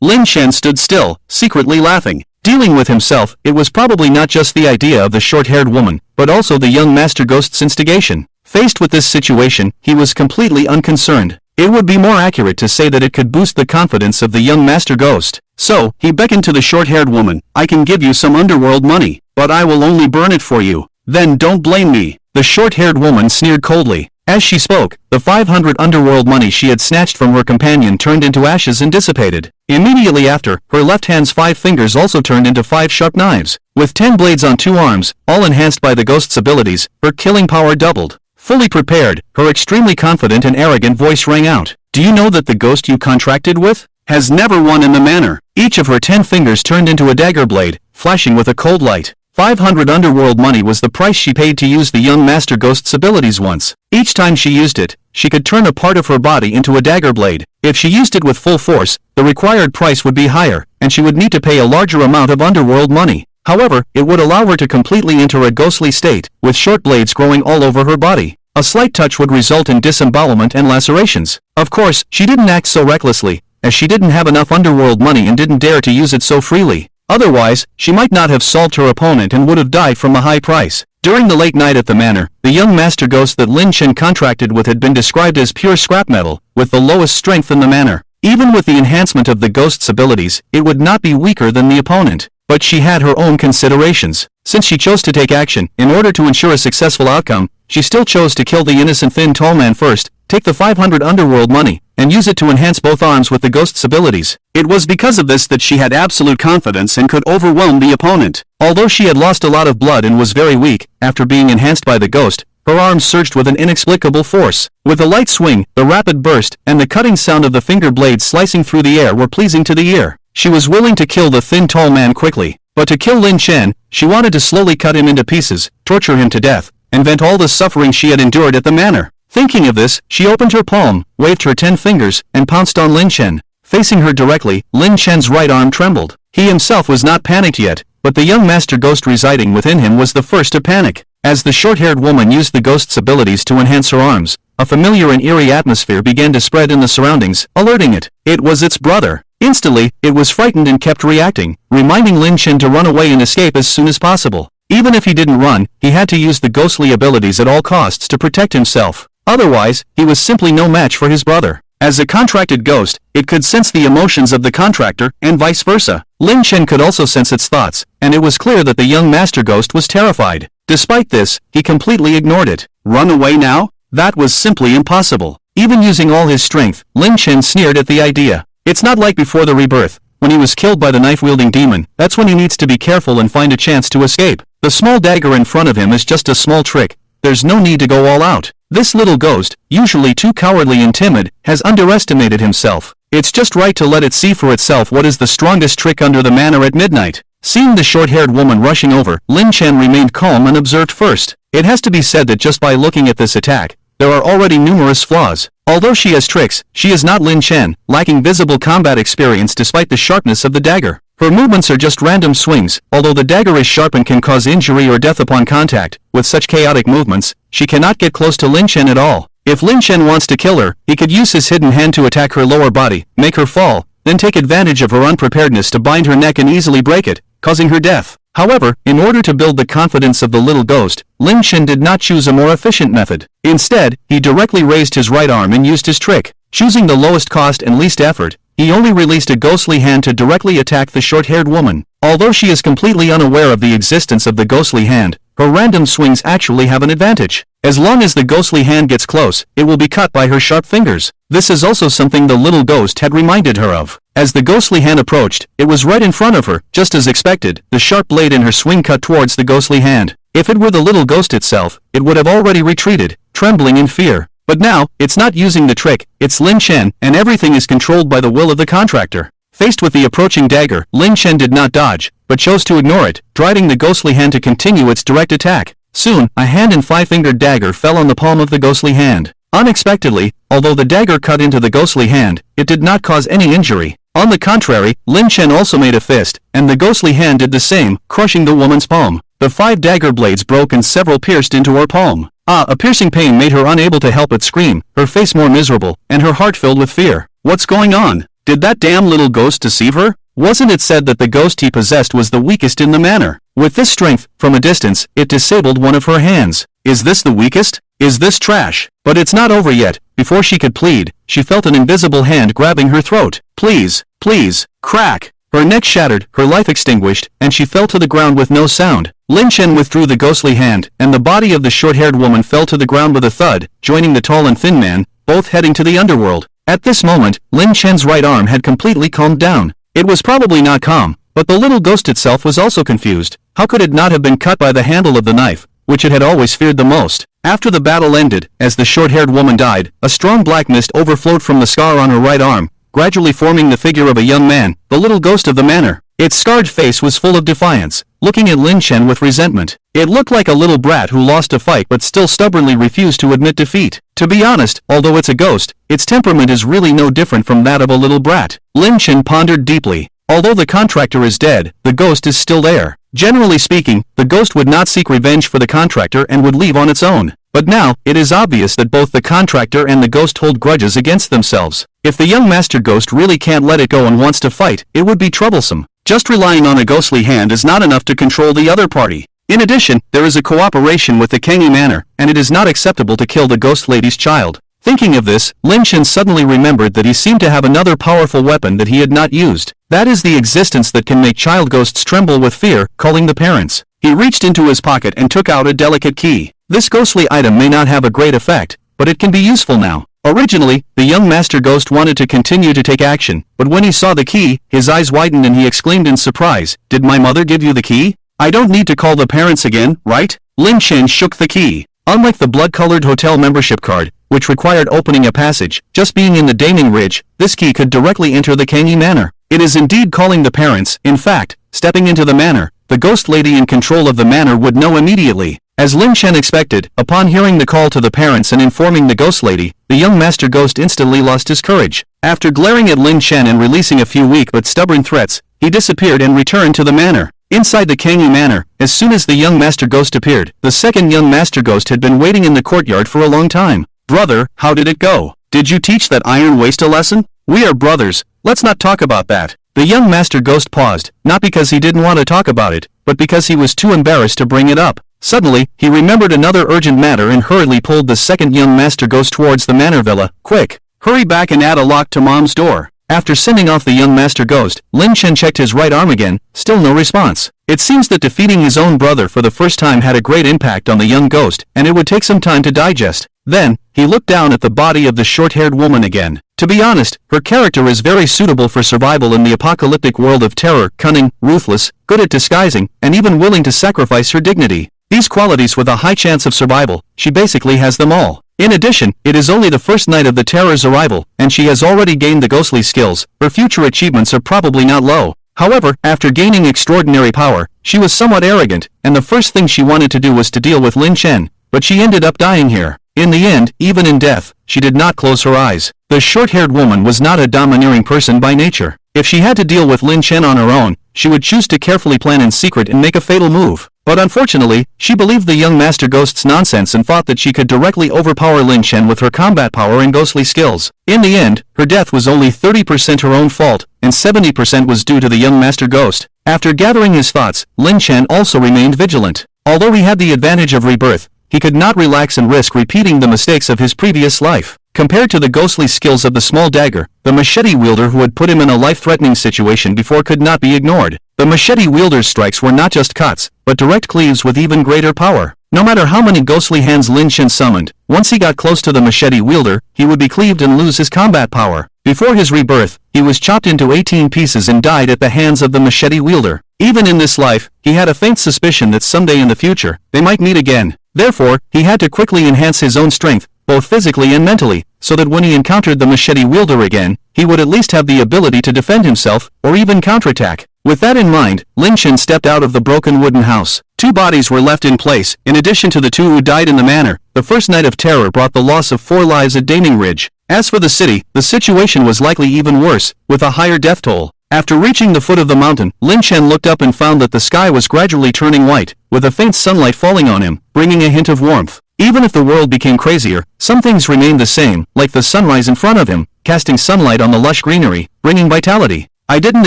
Lin Chen stood still, secretly laughing. Dealing with himself, it was probably not just the idea of the short-haired woman, but also the young master ghost's instigation. Faced with this situation, he was completely unconcerned. It would be more accurate to say that it could boost the confidence of the young master ghost. So, he beckoned to the short-haired woman. "I can give you some underworld money, but I will only burn it for you. Then don't blame me." The short-haired woman sneered coldly. As she spoke, the 500 underworld money she had snatched from her companion turned into ashes and dissipated. Immediately after, her left hand's 5 fingers also turned into 5 sharp knives. With 10 blades on 2 arms, all enhanced by the ghost's abilities, her killing power doubled. Fully prepared, her extremely confident and arrogant voice rang out. Do you know that the ghost you contracted with has never won in the manor? Each of her 10 fingers turned into a dagger blade, flashing with a cold light. 500 underworld money was the price she paid to use the young master ghost's abilities once. Each time she used it, she could turn a part of her body into a dagger blade. If she used it with full force, the required price would be higher, and she would need to pay a larger amount of underworld money. However, it would allow her to completely enter a ghostly state, with short blades growing all over her body. A slight touch would result in disembowelment and lacerations. Of course, she didn't act so recklessly, as she didn't have enough underworld money and didn't dare to use it so freely. Otherwise, she might not have solved her opponent and would have died from a high price. During the late night at the manor, the young master ghost that Lin Chen contracted with had been described as pure scrap metal, with the lowest strength in the manor. Even with the enhancement of the ghost's abilities, it would not be weaker than the opponent. But she had her own considerations. Since she chose to take action, in order to ensure a successful outcome, she still chose to kill the innocent thin tall man first, take the 500 underworld money, and use it to enhance both arms with the ghost's abilities. It was because of this that she had absolute confidence and could overwhelm the opponent. Although she had lost a lot of blood and was very weak, after being enhanced by the ghost, her arms surged with an inexplicable force. With a light swing, the rapid burst, and the cutting sound of the finger blades slicing through the air were pleasing to the ear. She was willing to kill the thin tall man quickly. But to kill Lin Chen, she wanted to slowly cut him into pieces, torture him to death, and vent all the suffering she had endured at the manor. Thinking of this, she opened her palm, waved her 10 fingers, and pounced on Lin Chen. Facing her directly, Lin Chen's right arm trembled. He himself was not panicked yet, but the young master ghost residing within him was the first to panic. As the short-haired woman used the ghost's abilities to enhance her arms, a familiar and eerie atmosphere began to spread in the surroundings, alerting it. It was its brother. Instantly, it was frightened and kept reacting, reminding Lin Chen to run away and escape as soon as possible. Even if he didn't run, he had to use the ghostly abilities at all costs to protect himself. Otherwise, he was simply no match for his brother. As a contracted ghost, it could sense the emotions of the contractor, and vice versa. Lin Chen could also sense its thoughts, and it was clear that the young master ghost was terrified. Despite this, he completely ignored it. Run away now? That was simply impossible. Even using all his strength, Lin Chen sneered at the idea. It's not like before the rebirth, when he was killed by the knife-wielding demon. That's when he needs to be careful and find a chance to escape. The small dagger in front of him is just a small trick. There's no need to go all out. This little ghost, usually too cowardly and timid, has underestimated himself. It's just right to let it see for itself what is the strongest trick under the manor at midnight. Seeing the short-haired woman rushing over, Lin Chen remained calm and observed first. It has to be said that just by looking at this attack, there are already numerous flaws. Although she has tricks, she is not Lin Chen, lacking visible combat experience despite the sharpness of the dagger. Her movements are just random swings. Although the dagger is sharp and can cause injury or death upon contact, with such chaotic movements, she cannot get close to Lin Chen at all. If Lin Chen wants to kill her, he could use his hidden hand to attack her lower body, make her fall, then take advantage of her unpreparedness to bind her neck and easily break it, causing her death. However, in order to build the confidence of the little ghost, Lin Chen did not choose a more efficient method. Instead, he directly raised his right arm and used his trick. Choosing the lowest cost and least effort, he only released a ghostly hand to directly attack the short-haired woman. Although she is completely unaware of the existence of the ghostly hand, her random swings actually have an advantage. As long as the ghostly hand gets close, it will be cut by her sharp fingers. This is also something the little ghost had reminded her of. As the ghostly hand approached, it was right in front of her. Just as expected, the sharp blade in her swing cut towards the ghostly hand. If it were the little ghost itself, it would have already retreated, trembling in fear. But now, it's not using the trick, it's Lin Chen, and everything is controlled by the will of the contractor. Faced with the approaching dagger, Lin Chen did not dodge, but chose to ignore it, driving the ghostly hand to continue its direct attack. Soon, a hand and 5-fingered dagger fell on the palm of the ghostly hand. Unexpectedly, although the dagger cut into the ghostly hand, it did not cause any injury. On the contrary, Lin Chen also made a fist, and the ghostly hand did the same, crushing the woman's palm. The 5 dagger blades broke and several pierced into her palm. A piercing pain made her unable to help but scream, her face more miserable, and her heart filled with fear. What's going on? Did that damn little ghost deceive her? Wasn't it said that the ghost he possessed was the weakest in the manor? With this strength, from a distance, it disabled one of her hands. Is this the weakest? Is this trash? But it's not over yet. Before she could plead, she felt an invisible hand grabbing her throat. Please, please, crack. Her neck shattered, her life extinguished, and she fell to the ground with no sound. Lin Chen withdrew the ghostly hand, and the body of the short-haired woman fell to the ground with a thud, joining the tall and thin man, both heading to the underworld. At this moment, Lin Chen's right arm had completely calmed down. It was probably not calm, but the little ghost itself was also confused. How could it not have been cut by the handle of the knife, which it had always feared the most? After the battle ended, as the short-haired woman died, a strong black mist overflowed from the scar on her right arm, gradually forming the figure of a young man, the little ghost of the manor. Its scarred face was full of defiance, looking at Lin Chen with resentment. It looked like a little brat who lost a fight but still stubbornly refused to admit defeat. To be honest, although it's a ghost, its temperament is really no different from that of a little brat. Lin Chen pondered deeply. Although the contractor is dead, the ghost is still there. Generally speaking, the ghost would not seek revenge for the contractor and would leave on its own. But now, it is obvious that both the contractor and the ghost hold grudges against themselves. If the young master ghost really can't let it go and wants to fight, it would be troublesome. Just relying on a ghostly hand is not enough to control the other party. In addition, there is a cooperation with the Kangi Manor, and it is not acceptable to kill the ghost lady's child. Thinking of this, Lin Chen suddenly remembered that he seemed to have another powerful weapon that he had not used. That is the existence that can make child ghosts tremble with fear, calling the parents. He reached into his pocket and took out a delicate key. This ghostly item may not have a great effect, but it can be useful now. Originally, the young master ghost wanted to continue to take action, but when he saw the key, his eyes widened and he exclaimed in surprise, "Did my mother give you the key? I don't need to call the parents again, right?" Lin Chen shook the key. Unlike the blood-colored hotel membership card, which required opening a passage, just being in the Daming Ridge, this key could directly enter the Kangi Manor. It is indeed calling the parents. In fact, stepping into the manor, the ghost lady in control of the manor would know immediately. As Lin Chen expected, upon hearing the call to the parents and informing the ghost lady, the young master ghost instantly lost his courage. After glaring at Lin Chen and releasing a few weak but stubborn threats, he disappeared and returned to the manor. Inside the Kangi Manor, as soon as the young master ghost appeared, the second young master ghost had been waiting in the courtyard for a long time. "Brother, how did it go? Did you teach that iron waist a lesson? We are brothers, let's not talk about that." The young master ghost paused, not because he didn't want to talk about it, but because he was too embarrassed to bring it up. Suddenly, he remembered another urgent matter and hurriedly pulled the second young master ghost towards the manor villa. "Quick! Hurry back and add a lock to Mom's door." After sending off the young master ghost, Lin Chen checked his right arm again, still no response. It seems that defeating his own brother for the first time had a great impact on the young ghost, and it would take some time to digest. Then, he looked down at the body of the short-haired woman again. To be honest, her character is very suitable for survival in the apocalyptic world of terror, cunning, ruthless, good at disguising, and even willing to sacrifice her dignity. These qualities with a high chance of survival, she basically has them all. In addition, it is only the first night of the terror's arrival, and she has already gained the ghostly skills. Her future achievements are probably not low. However, after gaining extraordinary power, she was somewhat arrogant, and the first thing she wanted to do was to deal with Lin Chen, but she ended up dying here. In the end, even in death, she did not close her eyes. The short-haired woman was not a domineering person by nature. If she had to deal with Lin Chen on her own, she would choose to carefully plan in secret and make a fatal move. But unfortunately, she believed the young master ghost's nonsense and thought that she could directly overpower Lin Chen with her combat power and ghostly skills. In the end, her death was only 30% her own fault, and 70% was due to the young master ghost. After gathering his thoughts, Lin Chen also remained vigilant. Although he had the advantage of rebirth, he could not relax and risk repeating the mistakes of his previous life. Compared to the ghostly skills of the small dagger, the machete wielder who had put him in a life-threatening situation before could not be ignored. The machete wielder's strikes were not just cuts, but direct cleaves with even greater power. No matter how many ghostly hands Lin Chen summoned, once he got close to the machete wielder, he would be cleaved and lose his combat power. Before his rebirth, he was chopped into 18 pieces and died at the hands of the machete wielder. Even in this life, he had a faint suspicion that someday in the future, they might meet again. Therefore, he had to quickly enhance his own strength, both physically and mentally, so that when he encountered the machete wielder again, he would at least have the ability to defend himself, or even counterattack. With that in mind, Lin Chen stepped out of the broken wooden house. 2 bodies were left in place, in addition to the 2 who died in the manor. The first night of terror brought the loss of 4 lives at Daming Ridge. As for the city, the situation was likely even worse, with a higher death toll. After reaching the foot of the mountain, Lin Chen looked up and found that the sky was gradually turning white, with a faint sunlight falling on him, bringing a hint of warmth. Even if the world became crazier, some things remained the same, like the sunrise in front of him, casting sunlight on the lush greenery, bringing vitality. "I didn't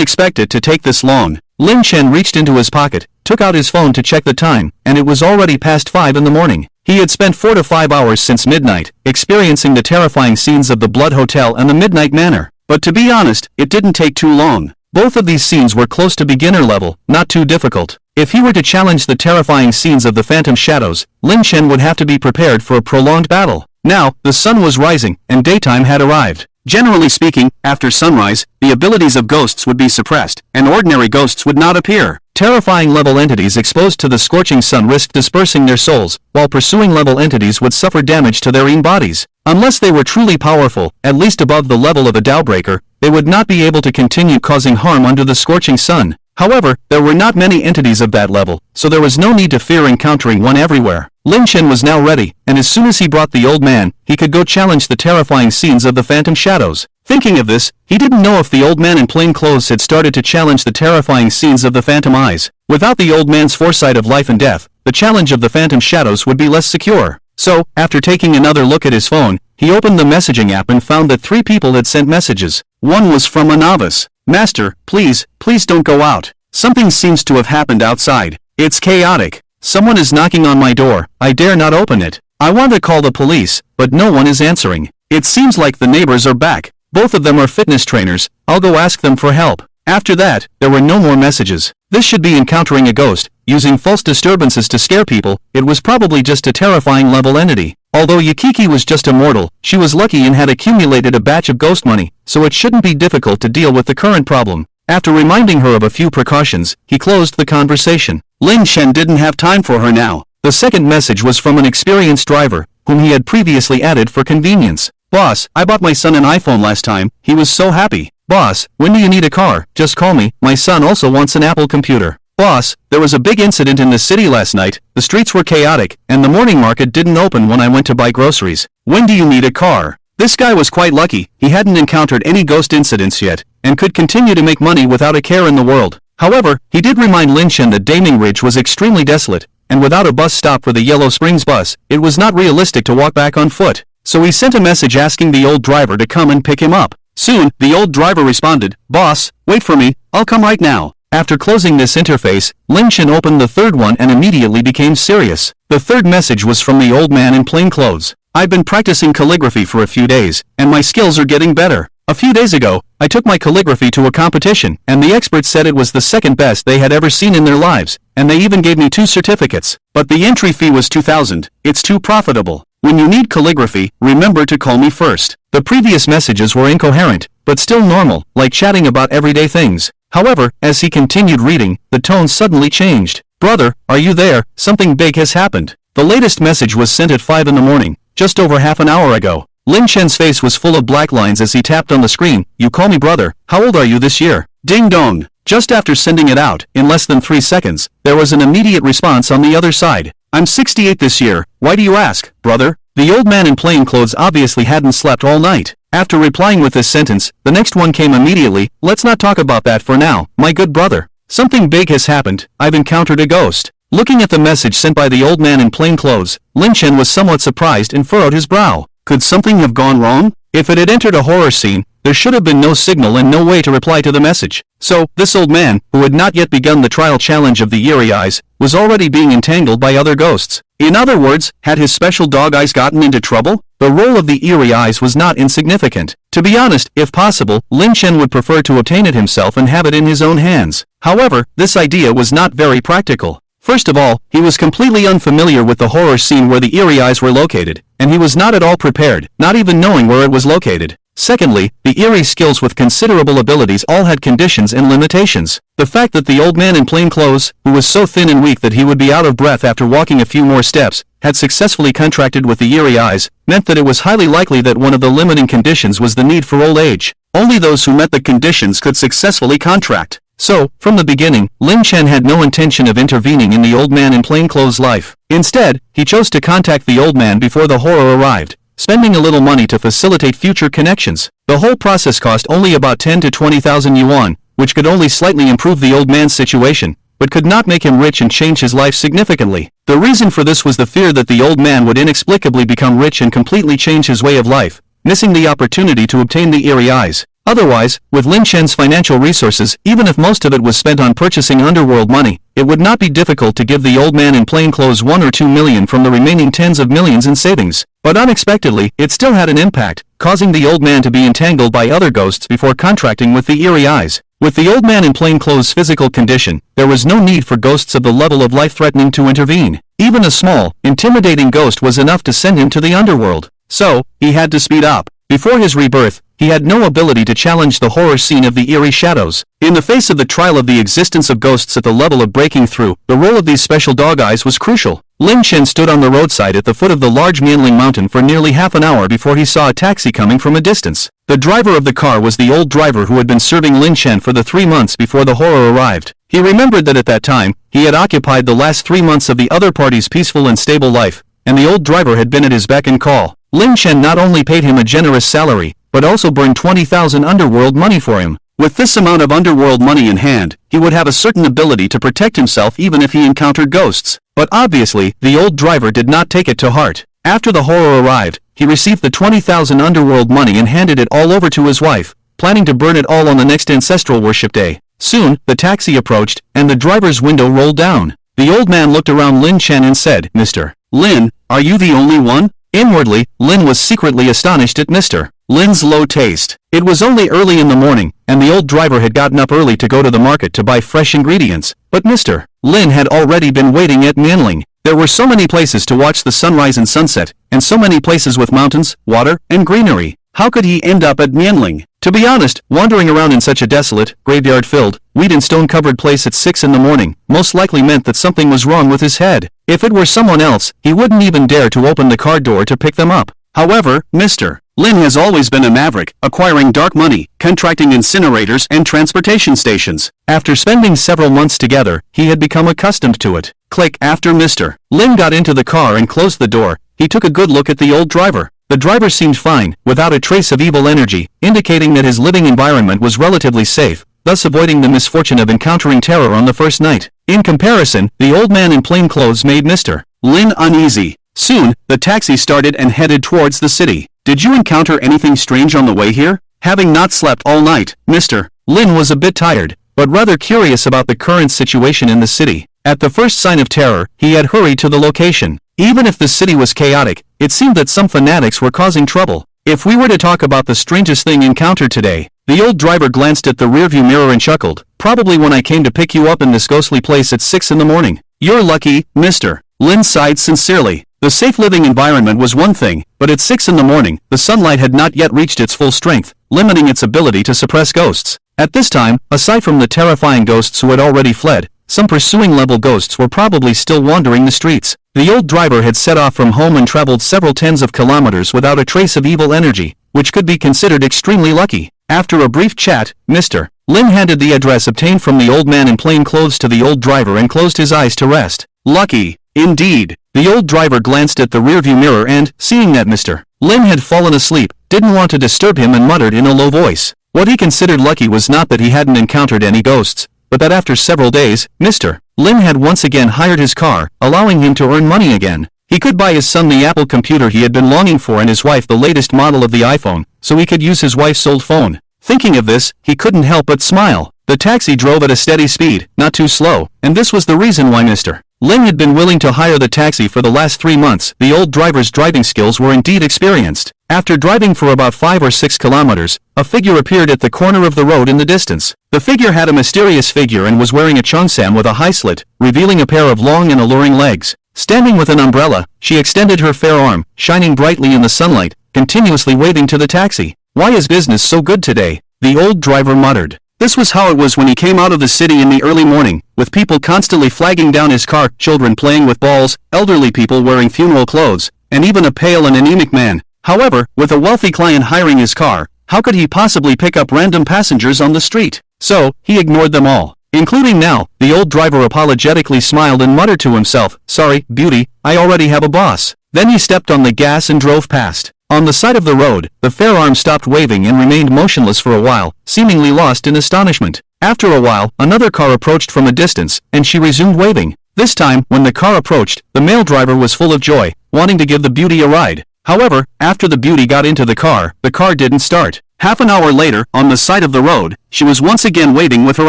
expect it to take this long." Lin Chen reached into his pocket, took out his phone to check the time, and it was already past 5 in the morning. He had spent 4 to 5 hours since midnight, experiencing the terrifying scenes of the Blood Hotel and the Midnight Manor. But to be honest, it didn't take too long. Both of these scenes were close to beginner level, not too difficult. If he were to challenge the terrifying scenes of the Phantom Shadows, Lin Chen would have to be prepared for a prolonged battle. Now, the sun was rising, and daytime had arrived. Generally speaking, after sunrise, the abilities of ghosts would be suppressed, and ordinary ghosts would not appear. Terrifying level entities exposed to the scorching sun risked dispersing their souls, while pursuing level entities would suffer damage to their own bodies. Unless they were truly powerful, at least above the level of a Dowbreaker, they would not be able to continue causing harm under the scorching sun. However, there were not many entities of that level, so there was no need to fear encountering one everywhere. Lin Chen was now ready, and as soon as he brought the old man, he could go challenge the terrifying scenes of the phantom shadows. Thinking of this, he didn't know if the old man in plain clothes had started to challenge the terrifying scenes of the phantom eyes. Without the old man's foresight of life and death, the challenge of the phantom shadows would be less secure. So, after taking another look at his phone, he opened the messaging app and found that 3 people had sent messages. One was from a novice. Master, please don't go out. Something seems to have happened outside. It's chaotic. Someone is knocking on my door. I dare not open it. I want to call the police, but no one is answering. It seems like the neighbors are back. Both of them are fitness trainers. I'll go ask them for help. After that, there were no more messages. This should be encountering a ghost, using false disturbances to scare people. It was probably just a terrifying level entity. Although Yukiki was just a mortal, she was lucky and had accumulated a batch of ghost money, so it shouldn't be difficult to deal with the current problem. After reminding her of a few precautions, he closed the conversation. Lin Chen didn't have time for her now. The second message was from an experienced driver, whom he had previously added for convenience. Boss, I bought my son an iPhone last time. He was so happy. Boss, when do you need a car? Just call me. My son also wants an Apple computer. Boss, there was a big incident in the city last night. The streets were chaotic, and the morning market didn't open when I went to buy groceries. When do you need a car? This guy was quite lucky. He hadn't encountered any ghost incidents yet, and could continue to make money without a care in the world. However, he did remind Lin Chen that Daming Ridge was extremely desolate, and without a bus stop for the Yellow Springs bus, it was not realistic to walk back on foot. So he sent a message asking the old driver to come and pick him up. Soon, the old driver responded, Boss, wait for me, I'll come right now. After closing this interface, Lin Chen opened the third one and immediately became serious. The third message was from the old man in plain clothes. I've been practicing calligraphy for a few days, and my skills are getting better. A few days ago, I took my calligraphy to a competition, and the experts said it was the second best they had ever seen in their lives, and they even gave me 2 certificates. But the entry fee was 2,000. It's too profitable. When you need calligraphy, remember to call me first. The previous messages were incoherent, but still normal, like chatting about everyday things. However, as he continued reading, the tone suddenly changed. Brother, are you there? Something big has happened. The latest message was sent at 5 in the morning, just over half an hour ago. Lin Chen's face was full of black lines as he tapped on the screen. You call me brother. How old are you this year? Ding dong. Just after sending it out, in less than 3 seconds, there was an immediate response on the other side. I'm 68 this year. Why do you ask, brother? The old man in plain clothes obviously hadn't slept all night. After replying with this sentence, the next one came immediately. Let's not talk about that for now, my good brother. Something big has happened. I've encountered a ghost. Looking at the message sent by the old man in plain clothes, Lin Chen was somewhat surprised and furrowed his brow. Could something have gone wrong? If it had entered a horror scene, there should have been no signal and no way to reply to the message. So, this old man, who had not yet begun the trial challenge of the eerie eyes, was already being entangled by other ghosts. In other words, had his special dog eyes gotten into trouble? The role of the eerie eyes was not insignificant. To be honest, if possible, Lin Chen would prefer to obtain it himself and have it in his own hands. However, this idea was not very practical. First of all, he was completely unfamiliar with the horror scene where the eerie eyes were located, and he was not at all prepared, not even knowing where it was located. Secondly, the eerie skills with considerable abilities all had conditions and limitations. The fact that the old man in plain clothes, who was so thin and weak that he would be out of breath after walking a few more steps, had successfully contracted with the eerie eyes, meant that it was highly likely that one of the limiting conditions was the need for old age. Only those who met the conditions could successfully contract. So, from the beginning, Lin Chen had no intention of intervening in the old man in plain clothes' life. Instead, he chose to contact the old man before the horror arrived, spending a little money to facilitate future connections. The whole process cost only about 10 to 20,000 yuan, which could only slightly improve the old man's situation, but could not make him rich and change his life significantly. The reason for this was the fear that the old man would inexplicably become rich and completely change his way of life, missing the opportunity to obtain the eerie eyes. Otherwise, with Lin Chen's financial resources, even if most of it was spent on purchasing underworld money, it would not be difficult to give the old man in plain clothes 1 or 2 million from the remaining tens of millions in savings. But unexpectedly, it still had an impact, causing the old man to be entangled by other ghosts before contracting with the eerie eyes. With the old man in plain clothes' physical condition, there was no need for ghosts of the level of life-threatening to intervene. Even a small, intimidating ghost was enough to send him to the underworld. So, he had to speed up. Before his rebirth, he had no ability to challenge the horror scene of the eerie shadows. In the face of the trial of the existence of ghosts at the level of breaking through, the role of these special dog eyes was crucial. Lin Chen stood on the roadside at the foot of the large Mianling mountain for nearly half an hour before he saw a taxi coming from a distance. The driver of the car was the old driver who had been serving Lin Chen for the 3 months before the horror arrived. He remembered that at that time, he had occupied the last 3 months of the other party's peaceful and stable life, and the old driver had been at his beck and call. Lin Chen not only paid him a generous salary, but also burned 20,000 underworld money for him. With this amount of underworld money in hand, he would have a certain ability to protect himself even if he encountered ghosts. But obviously, the old driver did not take it to heart. After the horror arrived, he received the 20,000 underworld money and handed it all over to his wife, planning to burn it all on the next ancestral worship day. Soon, the taxi approached, and the driver's window rolled down. The old man looked around Lin Chen and said, "Mr. Lin, are you the only one?" Inwardly, Lin was secretly astonished at Mr. Lin's low taste. It was only early in the morning, and the old driver had gotten up early to go to the market to buy fresh ingredients, but Mr. Lin had already been waiting at Mianling. There were so many places to watch the sunrise and sunset, and so many places with mountains, water, and greenery. How could he end up at Mianling? To be honest, wandering around in such a desolate, graveyard-filled, weed and stone-covered place at 6 in the morning most likely meant that something was wrong with his head. If it were someone else, he wouldn't even dare to open the car door to pick them up. However, Mr. Lin has always been a maverick, acquiring dark money, contracting incinerators and transportation stations. After spending several months together, he had become accustomed to it. Click. After Mr. Lin got into the car and closed the door, he took a good look at the old driver. The driver seemed fine, without a trace of evil energy, indicating that his living environment was relatively safe, thus avoiding the misfortune of encountering terror on the first night. In comparison, the old man in plain clothes made Mr. Lin uneasy. Soon, the taxi started and headed towards the city. "Did you encounter anything strange on the way here?" Having not slept all night, Mr. Lin was a bit tired, but rather curious about the current situation in the city. At the first sign of terror, he had hurried to the location. Even if the city was chaotic, it seemed that some fanatics were causing trouble. If we were to talk about the strangest thing encountered today, the old driver glanced at the rearview mirror and chuckled. "Probably when I came to pick you up in this ghostly place at 6 in the morning. You're lucky, Mr. Lin sighed sincerely. The safe living environment was one thing, but at 6 in the morning, the sunlight had not yet reached its full strength, limiting its ability to suppress ghosts. At this time, aside from the terrifying ghosts who had already fled, some pursuing level ghosts were probably still wandering the streets. The old driver had set off from home and traveled several tens of kilometers without a trace of evil energy, which could be considered extremely lucky. After a brief chat, Mr. Lin handed the address obtained from the old man in plain clothes to the old driver and closed his eyes to rest. Lucky, indeed. The old driver glanced at the rearview mirror and, seeing that Mr. Lin had fallen asleep, didn't want to disturb him and muttered in a low voice. What he considered lucky was not that he hadn't encountered any ghosts, but that after several days, Mr. Lin had once again hired his car, allowing him to earn money again. He could buy his son the Apple computer he had been longing for and his wife the latest model of the iPhone, so he could use his wife's old phone. Thinking of this, he couldn't help but smile. The taxi drove at a steady speed, not too slow, and this was the reason why Mr. Lin had been willing to hire the taxi for the last 3 months. The old driver's driving skills were indeed experienced. After driving for about 5 or 6 kilometers, a figure appeared at the corner of the road in the distance. The figure had a mysterious figure and was wearing a cheongsam with a high slit, revealing a pair of long and alluring legs. Standing with an umbrella, she extended her fair arm, shining brightly in the sunlight, continuously waving to the taxi. "Why is business so good today?" the old driver muttered. This was how it was when he came out of the city in the early morning, with people constantly flagging down his car, children playing with balls, elderly people wearing funeral clothes, and even a pale and anemic man. However, with a wealthy client hiring his car, how could he possibly pick up random passengers on the street? So, he ignored them all, including now. The old driver apologetically smiled and muttered to himself, "Sorry, beauty, I already have a boss." Then he stepped on the gas and drove past. On the side of the road, the fair arm stopped waving and remained motionless for a while, seemingly lost in astonishment. After a while, another car approached from a distance, and she resumed waving. This time, when the car approached, the male driver was full of joy, wanting to give the beauty a ride. However, after the beauty got into the car didn't start. Half an hour later, on the side of the road, she was once again waving with her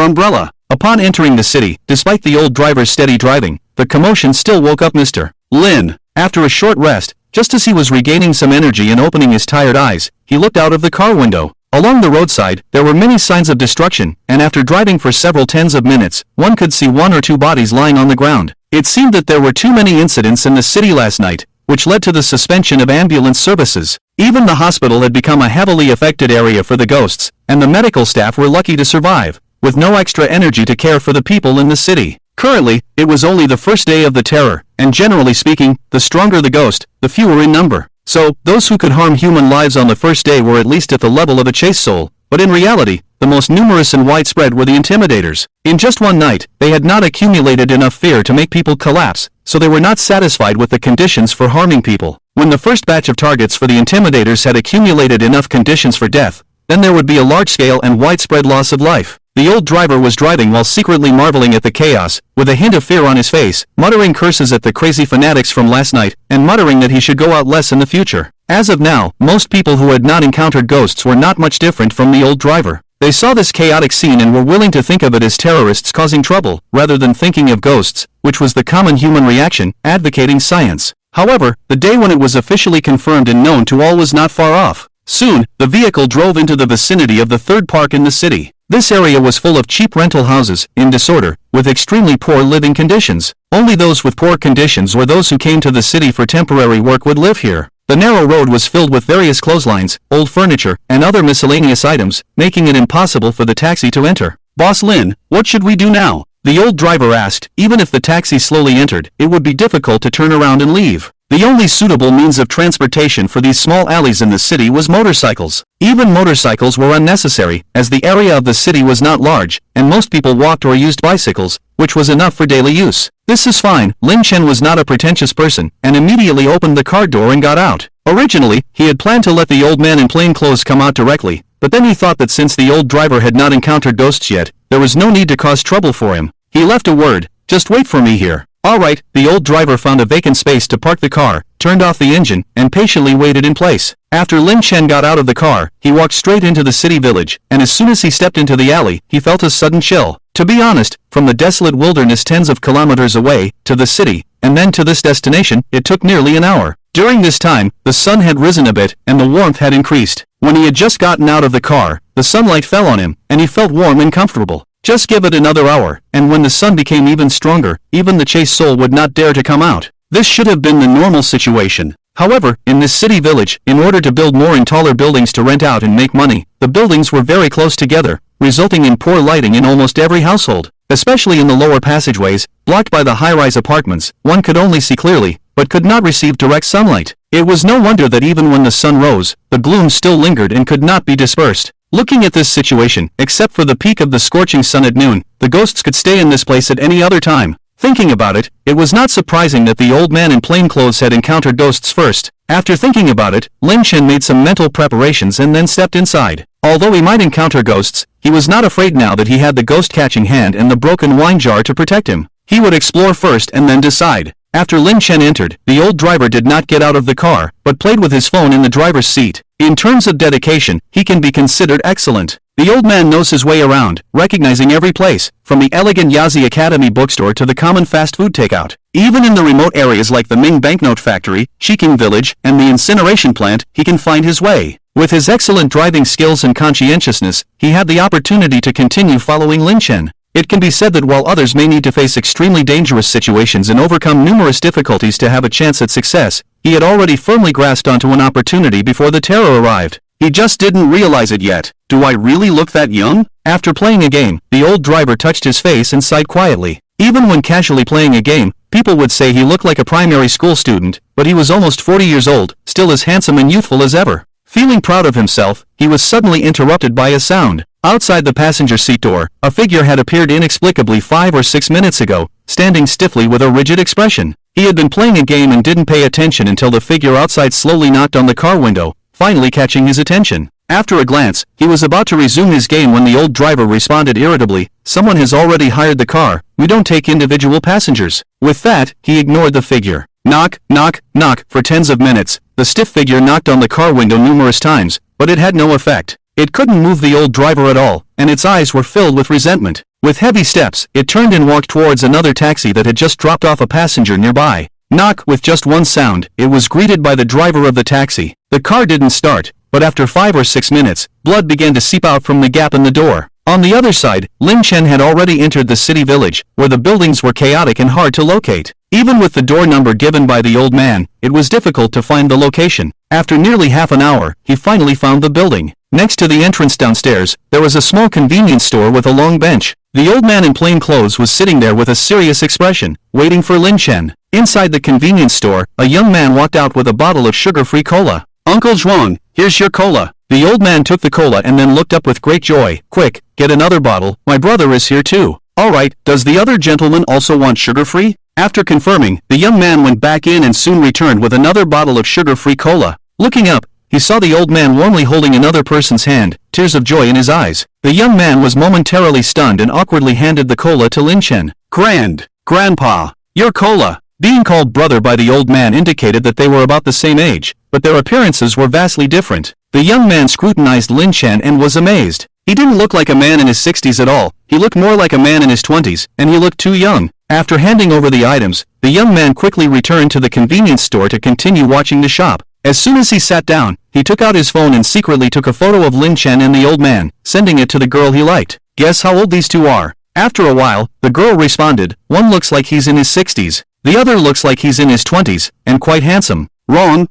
umbrella. Upon entering the city, despite the old driver's steady driving, the commotion still woke up Mr. Lin. After a short rest, just as he was regaining some energy and opening his tired eyes, he looked out of the car window. Along the roadside, there were many signs of destruction, and after driving for several tens of minutes, one could see 1 or 2 bodies lying on the ground. It seemed that there were too many incidents in the city last night, which led to the suspension of ambulance services. Even the hospital had become a heavily affected area for the ghosts, and the medical staff were lucky to survive, with no extra energy to care for the people in the city. Currently, it was only the first day of the terror, and generally speaking, the stronger the ghost, the fewer in number. So, those who could harm human lives on the first day were at least at the level of a chase soul, but in reality, the most numerous and widespread were the intimidators. In just one night, they had not accumulated enough fear to make people collapse, so they were not satisfied with the conditions for harming people. When the first batch of targets for the intimidators had accumulated enough conditions for death, then there would be a large-scale and widespread loss of life. The old driver was driving while secretly marveling at the chaos, with a hint of fear on his face, muttering curses at the crazy fanatics from last night, and muttering that he should go out less in the future. As of now, most people who had not encountered ghosts were not much different from the old driver. They saw this chaotic scene and were willing to think of it as terrorists causing trouble, rather than thinking of ghosts, which was the common human reaction, advocating science. However, the day when it was officially confirmed and known to all was not far off. Soon, the vehicle drove into the vicinity of the third park in the city. This area was full of cheap rental houses, in disorder, with extremely poor living conditions. Only those with poor conditions or those who came to the city for temporary work would live here. The narrow road was filled with various clotheslines, old furniture, and other miscellaneous items, making it impossible for the taxi to enter. "Boss Lin, what should we do now?" the old driver asked. Even if the taxi slowly entered, it would be difficult to turn around and leave. The only suitable means of transportation for these small alleys in the city was motorcycles. Even motorcycles were unnecessary, as the area of the city was not large, and most people walked or used bicycles, which was enough for daily use. "This is fine." Lin Chen was not a pretentious person, and immediately opened the car door and got out. Originally, he had planned to let the old man in plain clothes come out directly, but then he thought that since the old driver had not encountered ghosts yet, there was no need to cause trouble for him. He left a word, "Just wait for me here." Alright, the old driver found a vacant space to park the car, turned off the engine, and patiently waited in place. After Lin Chen got out of the car, he walked straight into the city village, and as soon as he stepped into the alley, he felt a sudden chill. To be honest, from the desolate wilderness tens of kilometers away, to the city, and then to this destination, it took nearly an hour. During this time, the sun had risen a bit, and the warmth had increased. When he had just gotten out of the car, the sunlight fell on him, and he felt warm and comfortable. Just give it another hour, and when the sun became even stronger, even the chase soul would not dare to come out. This should have been the normal situation. However, in this city village, in order to build more and taller buildings to rent out and make money, the buildings were very close together, resulting in poor lighting in almost every household. Especially in the lower passageways, blocked by the high-rise apartments, one could only see clearly, but could not receive direct sunlight. It was no wonder that even when the sun rose, the gloom still lingered and could not be dispersed. Looking at this situation, except for the peak of the scorching sun at noon, the ghosts could stay in this place at any other time. Thinking about it, it was not surprising that the old man in plain clothes had encountered ghosts first. After thinking about it, Lin Chen made some mental preparations and then stepped inside. Although he might encounter ghosts, he was not afraid now that he had the ghost-catching hand and the broken wine jar to protect him. He would explore first and then decide. After Lin Chen entered, the old driver did not get out of the car, but played with his phone in the driver's seat. In terms of dedication, he can be considered excellent. The old man knows his way around, recognizing every place, from the elegant Yazi Academy bookstore to the common fast food takeout. Even in the remote areas like the Ming Banknote Factory, Shiking Village, and the incineration plant, he can find his way. With his excellent driving skills and conscientiousness, he had the opportunity to continue following Lin Chen. It can be said that while others may need to face extremely dangerous situations and overcome numerous difficulties to have a chance at success, he had already firmly grasped onto an opportunity before the terror arrived. He just didn't realize it yet. "Do I really look that young?" After playing a game, the old driver touched his face and sighed quietly. Even when casually playing a game, people would say he looked like a primary school student, but he was almost 40 years old, still as handsome and youthful as ever. Feeling proud of himself, he was suddenly interrupted by a sound. Outside the passenger seat door, a figure had appeared inexplicably 5 or 6 minutes ago, standing stiffly with a rigid expression. He had been playing a game and didn't pay attention until the figure outside slowly knocked on the car window, finally catching his attention. After a glance, he was about to resume his game when the old driver responded irritably, "Someone has already hired the car, we don't take individual passengers." With that, he ignored the figure. Knock, knock, knock, for tens of minutes, the stiff figure knocked on the car window numerous times, but it had no effect. It couldn't move the old driver at all, and its eyes were filled with resentment. With heavy steps, it turned and walked towards another taxi that had just dropped off a passenger nearby. Knock, with just one sound, it was greeted by the driver of the taxi. The car didn't start, but after 5 or 6 minutes, blood began to seep out from the gap in the door. On the other side, Lin Chen had already entered the city village, where the buildings were chaotic and hard to locate. Even with the door number given by the old man, it was difficult to find the location. After nearly half an hour, he finally found the building. Next to the entrance downstairs, there was a small convenience store with a long bench. The old man in plain clothes was sitting there with a serious expression, waiting for Lin Chen. Inside the convenience store, a young man walked out with a bottle of sugar-free cola. "Uncle Zhuang, here's your cola." The old man took the cola and then looked up with great joy. "Quick, get another bottle, my brother is here too." "Alright, does the other gentleman also want sugar-free?" After confirming, the young man went back in and soon returned with another bottle of sugar-free cola. Looking up, he saw the old man warmly holding another person's hand, tears of joy in his eyes. The young man was momentarily stunned and awkwardly handed the cola to Lin Chen. "Grandpa, your cola." Being called brother by the old man indicated that they were about the same age, but their appearances were vastly different. The young man scrutinized Lin Chen and was amazed. He didn't look like a man in his 60s at all, he looked more like a man in his 20s, and he looked too young. After handing over the items, the young man quickly returned to the convenience store to continue watching the shop. As soon as he sat down, he took out his phone and secretly took a photo of Lin Chen and the old man, sending it to the girl he liked. "Guess how old these two are?" After a while, the girl responded, "One looks like he's in his 60s. The other looks like he's in his 20s, and quite handsome." "Wrong.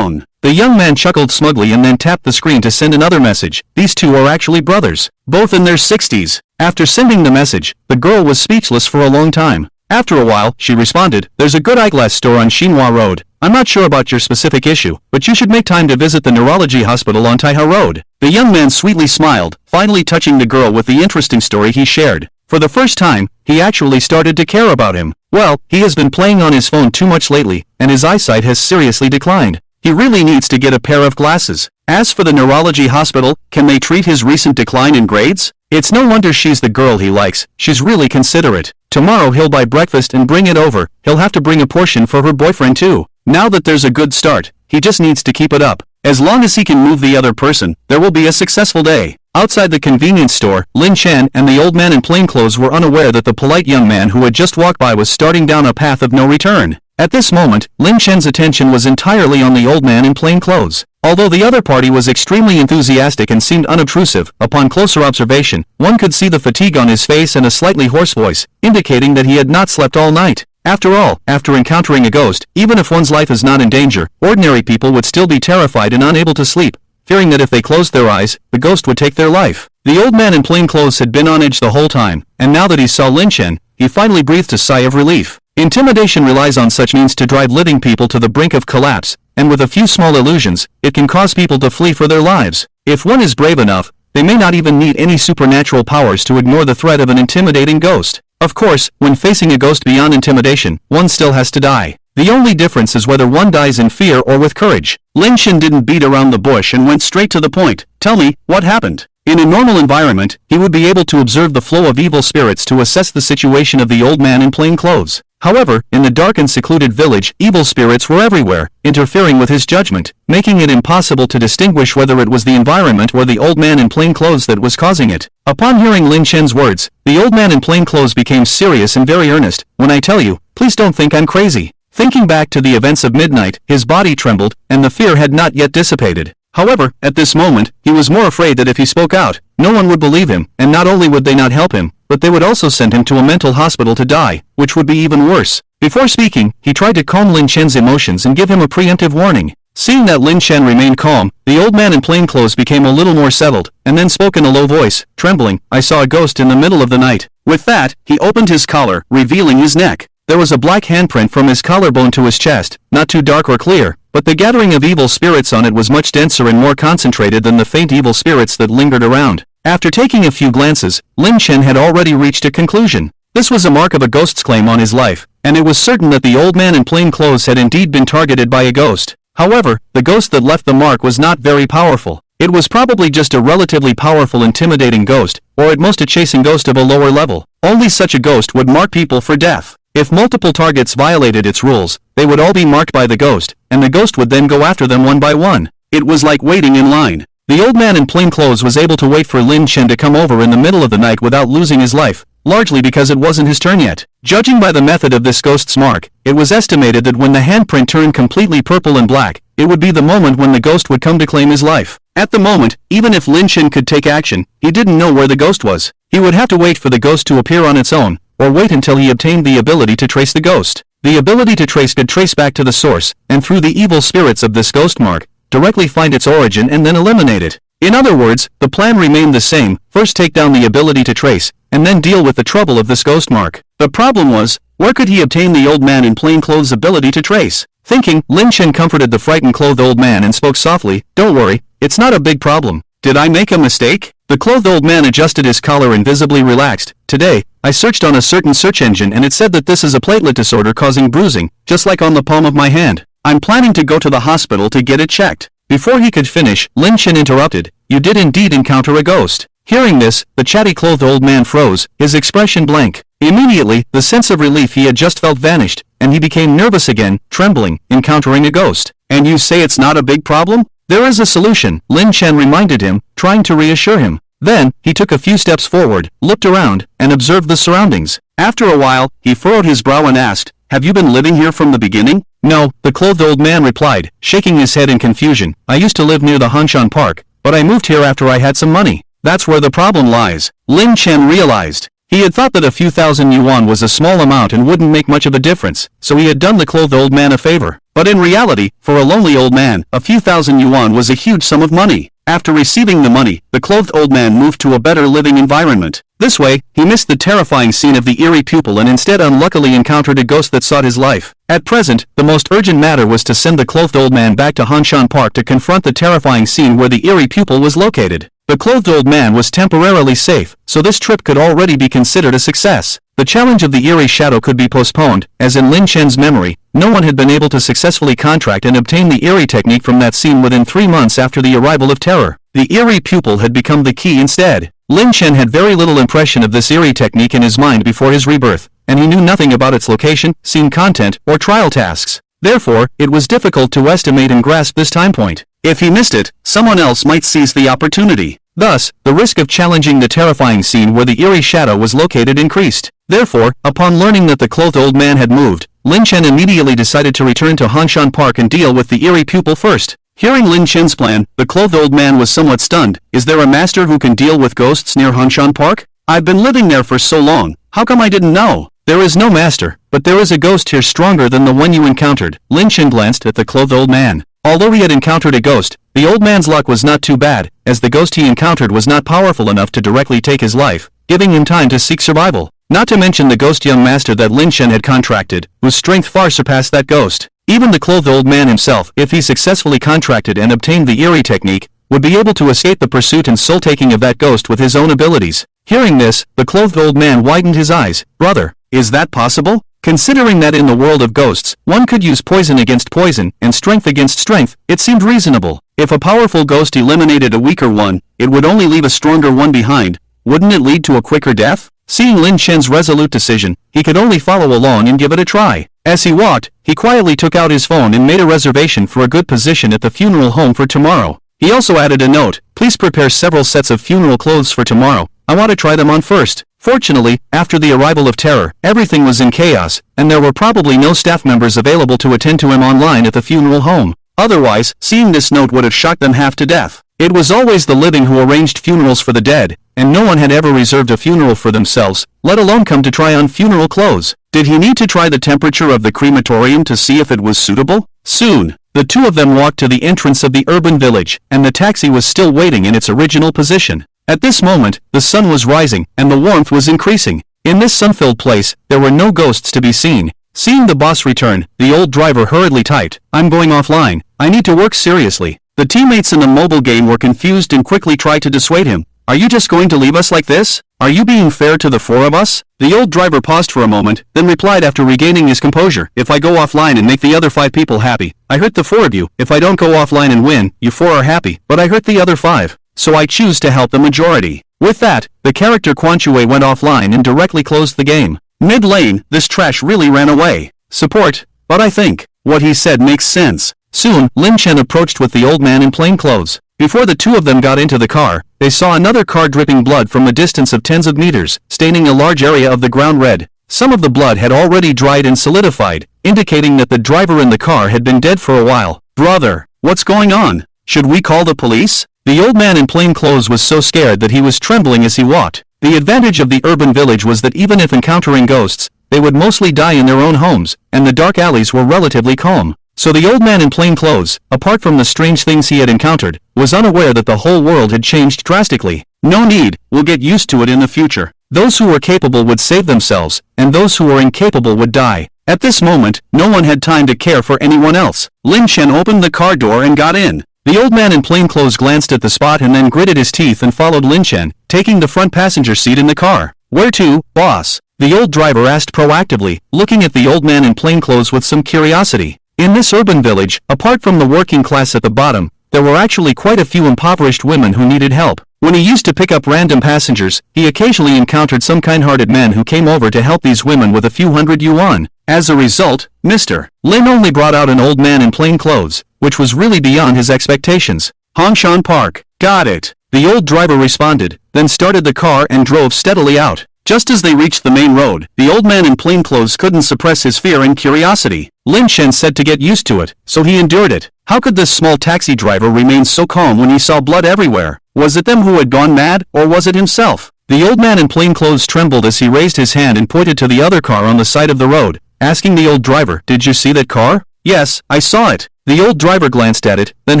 The young man chuckled smugly and then tapped the screen to send another message. "These two are actually brothers, both in their 60s. After sending the message, the girl was speechless for a long time. After a while, she responded, "There's a good eyeglass store on Xinhua Road. I'm not sure about your specific issue, but you should make time to visit the neurology hospital on Taiha Road." The young man sweetly smiled, finally touching the girl with the interesting story he shared. For the first time, he actually started to care about him. Well, he has been playing on his phone too much lately, and his eyesight has seriously declined. He really needs to get a pair of glasses. As for the neurology hospital, can they treat his recent decline in grades? It's no wonder she's the girl he likes, she's really considerate. Tomorrow he'll buy breakfast and bring it over, he'll have to bring a portion for her boyfriend too. Now that there's a good start, he just needs to keep it up. As long as he can move the other person, there will be a successful day. Outside the convenience store, Lin Chen and the old man in plainclothes were unaware that the polite young man who had just walked by was starting down a path of no return. At this moment, Lin Chen's attention was entirely on the old man in plain clothes. Although the other party was extremely enthusiastic and seemed unobtrusive, upon closer observation, one could see the fatigue on his face and a slightly hoarse voice, indicating that he had not slept all night. After all, after encountering a ghost, even if one's life is not in danger, ordinary people would still be terrified and unable to sleep, fearing that if they closed their eyes, the ghost would take their life. The old man in plain clothes had been on edge the whole time, and now that he saw Lin Chen, he finally breathed a sigh of relief. Intimidation relies on such means to drive living people to the brink of collapse, and with a few small illusions, it can cause people to flee for their lives. If one is brave enough, they may not even need any supernatural powers to ignore the threat of an intimidating ghost. Of course, when facing a ghost beyond intimidation, one still has to die. The only difference is whether one dies in fear or with courage. Lin Chen didn't beat around the bush and went straight to the point. "Tell me, what happened?" In a normal environment, he would be able to observe the flow of evil spirits to assess the situation of the old man in plain clothes. However, in the dark and secluded village, evil spirits were everywhere, interfering with his judgment, making it impossible to distinguish whether it was the environment or the old man in plain clothes that was causing it. Upon hearing Lin Chen's words, the old man in plain clothes became serious and very earnest. "When I tell you, please don't think I'm crazy." Thinking back to the events of midnight, his body trembled, and the fear had not yet dissipated. However, at this moment, he was more afraid that if he spoke out, no one would believe him, and not only would they not help him, but they would also send him to a mental hospital to die, which would be even worse. Before speaking, he tried to calm Lin Chen's emotions and give him a preemptive warning. Seeing that Lin Chen remained calm, the old man in plain clothes became a little more settled, and then spoke in a low voice, trembling, "I saw a ghost in the middle of the night." With that, he opened his collar, revealing his neck. There was a black handprint from his collarbone to his chest, not too dark or clear, but the gathering of evil spirits on it was much denser and more concentrated than the faint evil spirits that lingered around. After taking a few glances, Lin Chen had already reached a conclusion. This was a mark of a ghost's claim on his life, and it was certain that the old man in plain clothes had indeed been targeted by a ghost. However, the ghost that left the mark was not very powerful. It was probably just a relatively powerful intimidating ghost, or at most a chasing ghost of a lower level. Only such a ghost would mark people for death. If multiple targets violated its rules, they would all be marked by the ghost, and the ghost would then go after them one by one. It was like waiting in line. The old man in plain clothes was able to wait for Lin Chen to come over in the middle of the night without losing his life, largely because it wasn't his turn yet. Judging by the method of this ghost's mark, it was estimated that when the handprint turned completely purple and black, it would be the moment when the ghost would come to claim his life. At the moment, even if Lin Chen could take action, he didn't know where the ghost was. He would have to wait for the ghost to appear on its own, or wait until he obtained the ability to trace the ghost. The ability to trace could trace back to the source, and through the evil spirits of this ghost mark, directly find its origin and then eliminate it. In other words, the plan remained the same: first take down the ability to trace, and then deal with the trouble of this ghost mark. The problem was, where could he obtain the old man in plain clothes' ability to trace? Thinking, Lin Chen comforted the frightened clothed old man and spoke softly, "Don't worry, it's not a big problem. Did I make a mistake?" The clothed old man adjusted his collar and visibly relaxed. "Today, I searched on a certain search engine and it said that this is a platelet disorder causing bruising, just like on the palm of my hand. I'm planning to go to the hospital to get it checked." Before he could finish, Lin Chen interrupted, "You did indeed encounter a ghost." Hearing this, the chatty clothed old man froze, his expression blank. Immediately, the sense of relief he had just felt vanished, and he became nervous again, trembling, encountering a ghost. "And you say it's not a big problem?" "There is a solution," Lin Chen reminded him, trying to reassure him. Then, he took a few steps forward, looked around, and observed the surroundings. After a while, he furrowed his brow and asked, "Have you been living here from the beginning?" "No," the clothed old man replied, shaking his head in confusion. "I used to live near the Hanshan Park, but I moved here after I had some money." That's where the problem lies, Lin Chen realized. He had thought that a few thousand yuan was a small amount and wouldn't make much of a difference, so he had done the clothed old man a favor. But in reality, for a lonely old man, a few thousand yuan was a huge sum of money. After receiving the money, the clothed old man moved to a better living environment. This way, he missed the terrifying scene of the eerie pupil and instead unluckily encountered a ghost that sought his life. At present, the most urgent matter was to send the clothed old man back to Hanshan Park to confront the terrifying scene where the eerie pupil was located. The clothed old man was temporarily safe, so this trip could already be considered a success. The challenge of the eerie shadow could be postponed, as in Lin Chen's memory, no one had been able to successfully contract and obtain the eerie technique from that scene within 3 months after the arrival of terror. The eerie pupil had become the key instead. Lin Chen had very little impression of this eerie technique in his mind before his rebirth, and he knew nothing about its location, scene content, or trial tasks. Therefore, it was difficult to estimate and grasp this time point. If he missed it, someone else might seize the opportunity. Thus, the risk of challenging the terrifying scene where the eerie shadow was located increased. Therefore, upon learning that the clothed old man had moved, Lin Chen immediately decided to return to Hanshan Park and deal with the eerie pupil first. Hearing Lin Chen's plan, the clothed old man was somewhat stunned. "Is there a master who can deal with ghosts near Hanshan Park? I've been living there for so long. How come I didn't know?" "There is no master, but there is a ghost here stronger than the one you encountered." Lin Chen glanced at the clothed old man. Although he had encountered a ghost, the old man's luck was not too bad, as the ghost he encountered was not powerful enough to directly take his life, giving him time to seek survival. Not to mention the ghost young master that Lin Chen had contracted, whose strength far surpassed that ghost. Even the clothed old man himself, if he successfully contracted and obtained the eerie technique, would be able to escape the pursuit and soul-taking of that ghost with his own abilities. Hearing this, the clothed old man widened his eyes. "Brother, is that possible? Considering that in the world of ghosts, one could use poison against poison, and strength against strength, it seemed reasonable. If a powerful ghost eliminated a weaker one, it would only leave a stronger one behind. Wouldn't it lead to a quicker death?" Seeing Lin Chen's resolute decision, he could only follow along and give it a try. As he walked, he quietly took out his phone and made a reservation for a good position at the funeral home for tomorrow. He also added a note, "Please prepare several sets of funeral clothes for tomorrow. I want to try them on first." Fortunately, after the arrival of terror, everything was in chaos, and there were probably no staff members available to attend to him online at the funeral home. Otherwise, seeing this note would have shocked them half to death. It was always the living who arranged funerals for the dead, and no one had ever reserved a funeral for themselves, let alone come to try on funeral clothes. Did he need to try the temperature of the crematorium to see if it was suitable? Soon, the two of them walked to the entrance of the urban village, and the taxi was still waiting in its original position. At this moment, the sun was rising, and the warmth was increasing. In this sun-filled place, there were no ghosts to be seen. Seeing the boss return, the old driver hurriedly typed, "I'm going offline. I need to work seriously." The teammates in the mobile game were confused and quickly tried to dissuade him. "Are you just going to leave us like this? Are you being fair to the four of us?" The old driver paused for a moment, then replied after regaining his composure, "If I go offline and make the other 5 people happy, I hurt the 4 of you. If I don't go offline and win, you 4 are happy, but I hurt the other 5. So I choose to help the majority." With that, the character Quan Chue went offline and directly closed the game. Mid-lane, this trash really ran away. Support, but I think what he said makes sense. Soon, Lin Chen approached with the old man in plain clothes. Before the two of them got into the car, they saw another car dripping blood from a distance of tens of meters, staining a large area of the ground red. Some of the blood had already dried and solidified, indicating that the driver in the car had been dead for a while. "Brother, what's going on? Should we call the police?" The old man in plain clothes was so scared that he was trembling as he walked. The advantage of the urban village was that even if encountering ghosts, they would mostly die in their own homes, and the dark alleys were relatively calm. So the old man in plain clothes, apart from the strange things he had encountered, was unaware that the whole world had changed drastically. No need, we'll get used to it in the future. Those who were capable would save themselves, and those who were incapable would die. At this moment, no one had time to care for anyone else. Lin Chen opened the car door and got in. The old man in plain clothes glanced at the spot and then gritted his teeth and followed Lin Chen, taking the front passenger seat in the car. "Where to, boss?" the old driver asked proactively, looking at the old man in plain clothes with some curiosity. In this urban village, apart from the working class at the bottom, there were actually quite a few impoverished women who needed help. When he used to pick up random passengers, he occasionally encountered some kind-hearted men who came over to help these women with a few hundred yuan. As a result, Mr. Lin only brought out an old man in plain clothes, which was really beyond his expectations. Hongshan Park. Got it. The old driver responded, then started the car and drove steadily out. Just as they reached the main road, the old man in plain clothes couldn't suppress his fear and curiosity. Lin Chen said to get used to it, so he endured it. How could this small taxi driver remain so calm when he saw blood everywhere? Was it them who had gone mad, or was it himself? The old man in plain clothes trembled as he raised his hand and pointed to the other car on the side of the road, asking the old driver, "Did you see that car?" "Yes, I saw it." The old driver glanced at it, then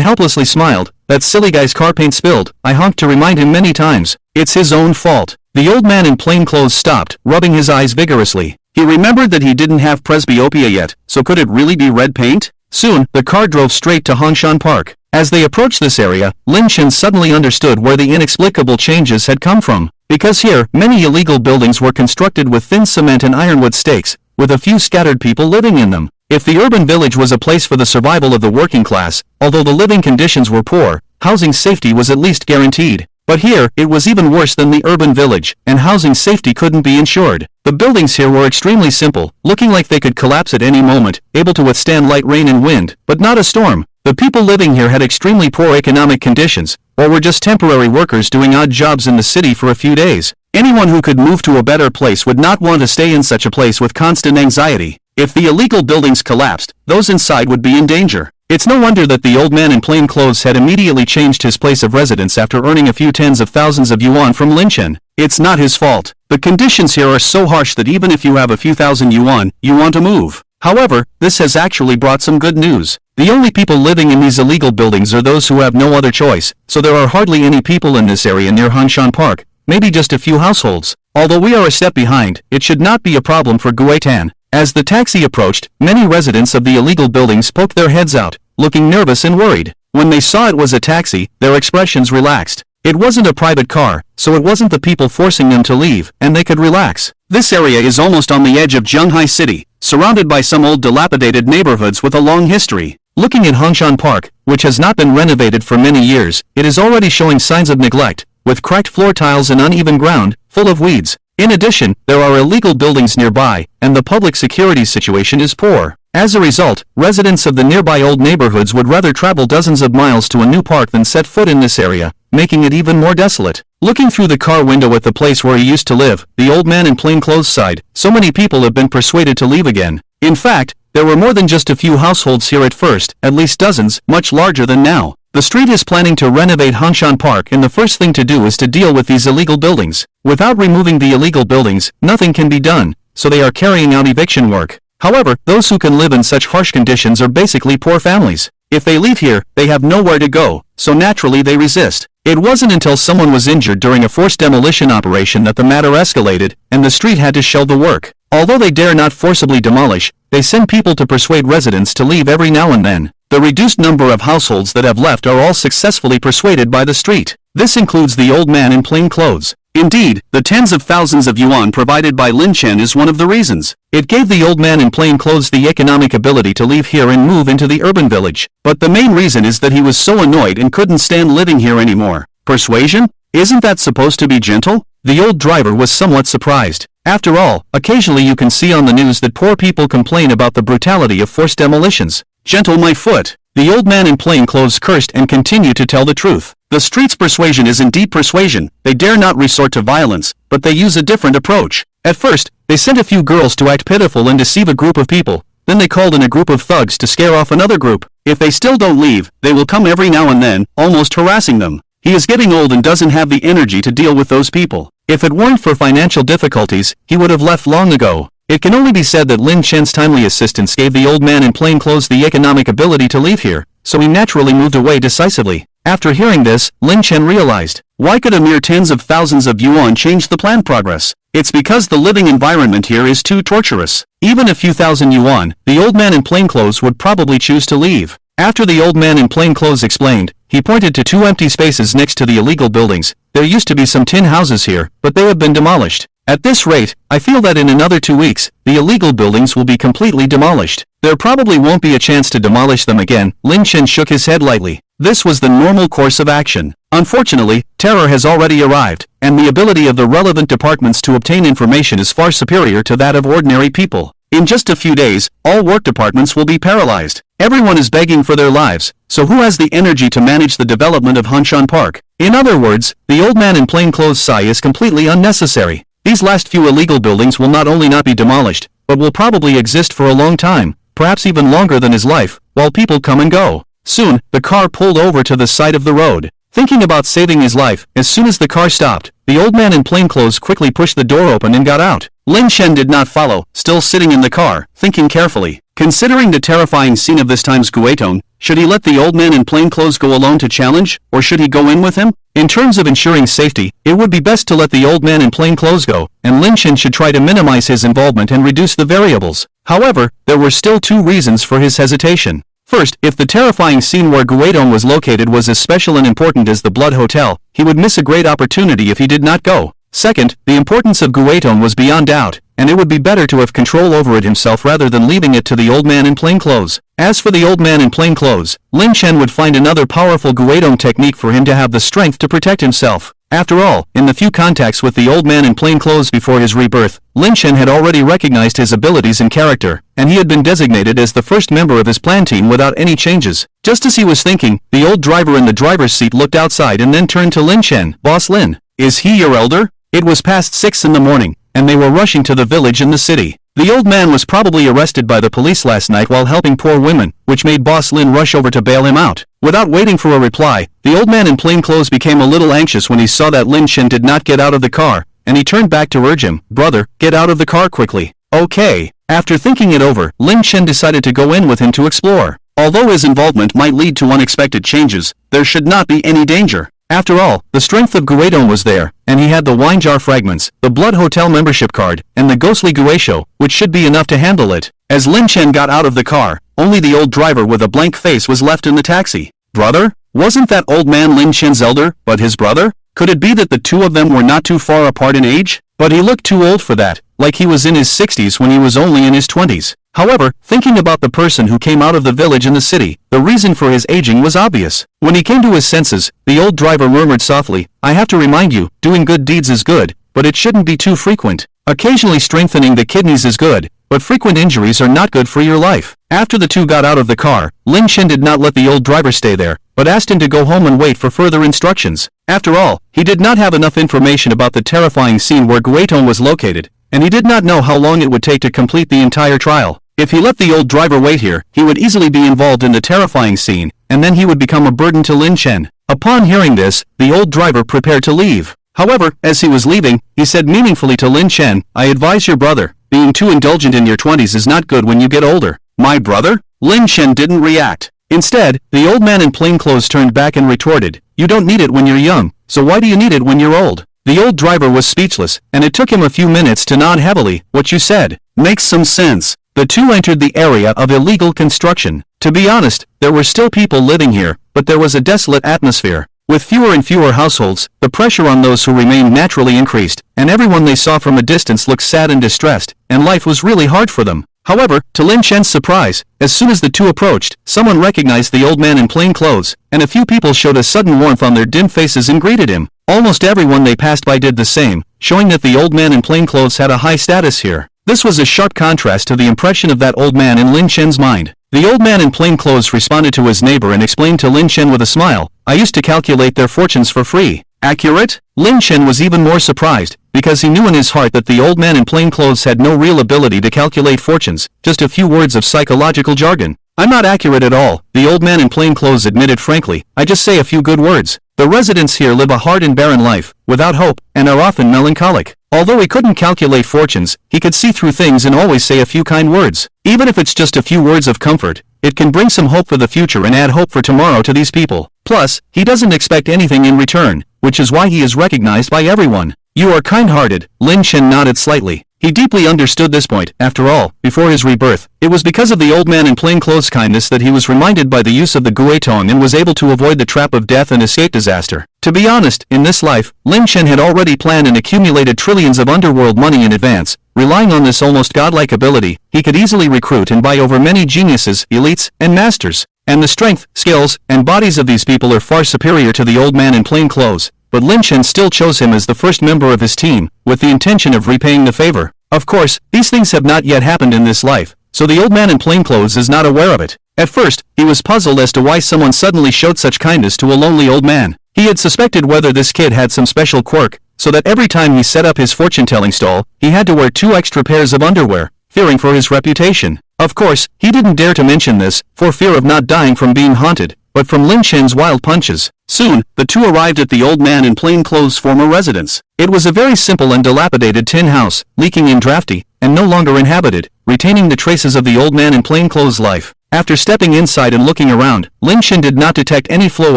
helplessly smiled. "That silly guy's car paint spilled. I honked to remind him many times. It's his own fault." The old man in plain clothes stopped, rubbing his eyes vigorously. He remembered that he didn't have presbyopia yet, so could it really be red paint? Soon, the car drove straight to Hongshan Park. As they approached this area, Lin Chen suddenly understood where the inexplicable changes had come from. Because here, many illegal buildings were constructed with thin cement and ironwood stakes, with a few scattered people living in them. If the urban village was a place for the survival of the working class, although the living conditions were poor, housing safety was at least guaranteed. But here, it was even worse than the urban village, and housing safety couldn't be ensured. The buildings here were extremely simple, looking like they could collapse at any moment, able to withstand light rain and wind, but not a storm. The people living here had extremely poor economic conditions, or were just temporary workers doing odd jobs in the city for a few days. Anyone who could move to a better place would not want to stay in such a place with constant anxiety. If the illegal buildings collapsed, those inside would be in danger. It's no wonder that the old man in plain clothes had immediately changed his place of residence after earning a few tens of thousands of yuan from Lin Chen. It's not his fault. The conditions here are so harsh that even if you have a few thousand yuan, you want to move. However, this has actually brought some good news. The only people living in these illegal buildings are those who have no other choice, so there are hardly any people in this area near Hongshan Park, maybe just a few households. Although we are a step behind, it should not be a problem for Guitan. As the taxi approached, many residents of the illegal buildings poked their heads out, looking nervous and worried. When they saw it was a taxi, their expressions relaxed. It wasn't a private car, so it wasn't the people forcing them to leave, and they could relax. This area is almost on the edge of Zhenghai City, surrounded by some old dilapidated neighborhoods with a long history. Looking at Hongshan Park, which has not been renovated for many years, it is already showing signs of neglect, with cracked floor tiles and uneven ground, full of weeds. In addition, there are illegal buildings nearby, and the public security situation is poor. As a result, residents of the nearby old neighborhoods would rather travel dozens of miles to a new park than set foot in this area, making it even more desolate. Looking through the car window at the place where he used to live, the old man in plain clothes sighed. So many people have been persuaded to leave again. In fact, there were more than just a few households here at first, at least dozens, much larger than now. The street is planning to renovate Hongshan Park, and the first thing to do is to deal with these illegal buildings. Without removing the illegal buildings, nothing can be done, so they are carrying out eviction work. However, those who can live in such harsh conditions are basically poor families. If they leave here, they have nowhere to go, so naturally they resist. It wasn't until someone was injured during a forced demolition operation that the matter escalated, and the street had to shelve the work. Although they dare not forcibly demolish, they send people to persuade residents to leave every now and then. The reduced number of households that have left are all successfully persuaded by the street. This includes the old man in plain clothes. Indeed, the tens of thousands of yuan provided by Lin Chen is one of the reasons. It gave the old man in plain clothes the economic ability to leave here and move into the urban village. But the main reason is that he was so annoyed and couldn't stand living here anymore. Persuasion? Isn't that supposed to be gentle? The old driver was somewhat surprised. After all, occasionally you can see on the news that poor people complain about the brutality of forced demolitions. Gentle my foot. The old man in plain clothes cursed and continued to tell the truth. The street's persuasion is indeed persuasion. They dare not resort to violence, but they use a different approach. At first, they sent a few girls to act pitiful and deceive a group of people. Then they called in a group of thugs to scare off another group. If they still don't leave, they will come every now and then, almost harassing them. He is getting old and doesn't have the energy to deal with those people. If it weren't for financial difficulties, he would have left long ago. It can only be said that Lin Chen's timely assistance gave the old man in plain clothes the economic ability to leave here, so he naturally moved away decisively. After hearing this, Lin Chen realized, why could a mere tens of thousands of yuan change the planned progress? It's because the living environment here is too torturous. Even a few thousand yuan, the old man in plain clothes would probably choose to leave. After the old man in plain clothes explained, he pointed to two empty spaces next to the illegal buildings. There used to be some tin houses here, but they have been demolished. At this rate, I feel that in another 2 weeks, the illegal buildings will be completely demolished. There probably won't be a chance to demolish them again. Lin Chen shook his head lightly. This was the normal course of action. Unfortunately, terror has already arrived, and the ability of the relevant departments to obtain information is far superior to that of ordinary people. In just a few days, all work departments will be paralyzed. Everyone is begging for their lives, so who has the energy to manage the development of Hanshan Park? In other words, the old man in plain clothes sigh is completely unnecessary. These last few illegal buildings will not only not be demolished, but will probably exist for a long time, perhaps even longer than his life, while people come and go. Soon, the car pulled over to the side of the road. Thinking about saving his life, as soon as the car stopped, the old man in plain clothes quickly pushed the door open and got out. Lin Chen did not follow, still sitting in the car, thinking carefully. Considering the terrifying scene of this time's Guetong, should he let the old man in plain clothes go alone to challenge, or should he go in with him? In terms of ensuring safety, it would be best to let the old man in plain clothes go, and Lin Chen should try to minimize his involvement and reduce the variables. However, there were still two reasons for his hesitation. First, if the terrifying scene where Guetong was located was as special and important as the Blood Hotel, he would miss a great opportunity if he did not go. Second, the importance of Guetong was beyond doubt, and it would be better to have control over it himself rather than leaving it to the old man in plain clothes. As for the old man in plain clothes, Lin Chen would find another powerful Guetong technique for him to have the strength to protect himself. After all, in the few contacts with the old man in plain clothes before his rebirth, Lin Chen had already recognized his abilities and character, and he had been designated as the first member of his plan team without any changes. Just as he was thinking, the old driver in the driver's seat looked outside and then turned to Lin Chen. "Boss Lin, is he your elder?" It was past 6 in the morning, and they were rushing to the village in the city. The old man was probably arrested by the police last night while helping poor women, which made Boss Lin rush over to bail him out. Without waiting for a reply, the old man in plain clothes became a little anxious when he saw that Lin Chen did not get out of the car, and he turned back to urge him, "Brother, get out of the car quickly." Okay. After thinking it over, Lin Chen decided to go in with him to explore. Although his involvement might lead to unexpected changes, there should not be any danger. After all, the strength of Guetong was there, and he had the wine jar fragments, the Blood Hotel membership card, and the ghostly Guetio, which should be enough to handle it. As Lin Chen got out of the car, only the old driver with a blank face was left in the taxi. Brother? Wasn't that old man Lin Chen's elder, but his brother? Could it be that the two of them were not too far apart in age? But he looked too old for that, like he was in his 60s when he was only in his 20s. However, thinking about the person who came out of the village in the city, the reason for his aging was obvious. When he came to his senses, the old driver murmured softly, "I have to remind you, doing good deeds is good, but it shouldn't be too frequent. Occasionally strengthening the kidneys is good, but frequent injuries are not good for your life." After the two got out of the car, Lin Chen did not let the old driver stay there, but asked him to go home and wait for further instructions. After all, he did not have enough information about the terrifying scene where Guetong was located, and he did not know how long it would take to complete the entire trial. If he let the old driver wait here, he would easily be involved in the terrifying scene, and then he would become a burden to Lin Chen. Upon hearing this, the old driver prepared to leave. However, as he was leaving, he said meaningfully to Lin Chen, "I advise your brother, being too indulgent in your 20s is not good when you get older." "My brother?" Lin Chen didn't react. Instead, the old man in plain clothes turned back and retorted, "You don't need it when you're young, so why do you need it when you're old?" The old driver was speechless, and it took him a few minutes to nod heavily. "What you said makes some sense." The two entered the area of illegal construction. To be honest, there were still people living here, but there was a desolate atmosphere. With fewer and fewer households, the pressure on those who remained naturally increased, and everyone they saw from a distance looked sad and distressed, and life was really hard for them. However, to Lin Chen's surprise, as soon as the two approached, someone recognized the old man in plain clothes, and a few people showed a sudden warmth on their dim faces and greeted him. Almost everyone they passed by did the same, showing that the old man in plain clothes had a high status here. This was a sharp contrast to the impression of that old man in Lin Chen's mind. The old man in plain clothes responded to his neighbor and explained to Lin Chen with a smile, "I used to calculate their fortunes for free." Accurate? Lin Chen was even more surprised, because he knew in his heart that the old man in plain clothes had no real ability to calculate fortunes, just a few words of psychological jargon. "I'm not accurate at all," the old man in plain clothes admitted frankly, "I just say a few good words. The residents here live a hard and barren life, without hope, and are often melancholic. Although he couldn't calculate fortunes, he could see through things and always say a few kind words. Even if it's just a few words of comfort, it can bring some hope for the future and add hope for tomorrow to these people. Plus, he doesn't expect anything in return, which is why he is recognized by everyone. You are kind-hearted, Lin Chen nodded slightly. He deeply understood this point. After all, before his rebirth, it was because of the old man in plainclothes' kindness that he was reminded by the use of the Guetong and was able to avoid the trap of death and escape disaster. To be honest, in this life, Lin Chen had already planned and accumulated trillions of underworld money in advance. Relying on this almost godlike ability, he could easily recruit and buy over many geniuses, elites, and masters. And the strength, skills, and bodies of these people are far superior to the old man in plain clothes. But Lin Chen still chose him as the first member of his team, with the intention of repaying the favor. Of course, these things have not yet happened in this life, so the old man in plainclothes is not aware of it. At first, he was puzzled as to why someone suddenly showed such kindness to a lonely old man. He had suspected whether this kid had some special quirk, so that every time he set up his fortune-telling stall, he had to wear 2 extra pairs of underwear, fearing for his reputation. Of course, he didn't dare to mention this, for fear of not dying from being haunted, but from Lin Chen's wild punches. Soon, the two arrived at the old man in plain clothes' former residence. It was a very simple and dilapidated tin house, leaking and drafty, and no longer inhabited, retaining the traces of the old man in plain clothes' life. After stepping inside and looking around, Lin Chen did not detect any flow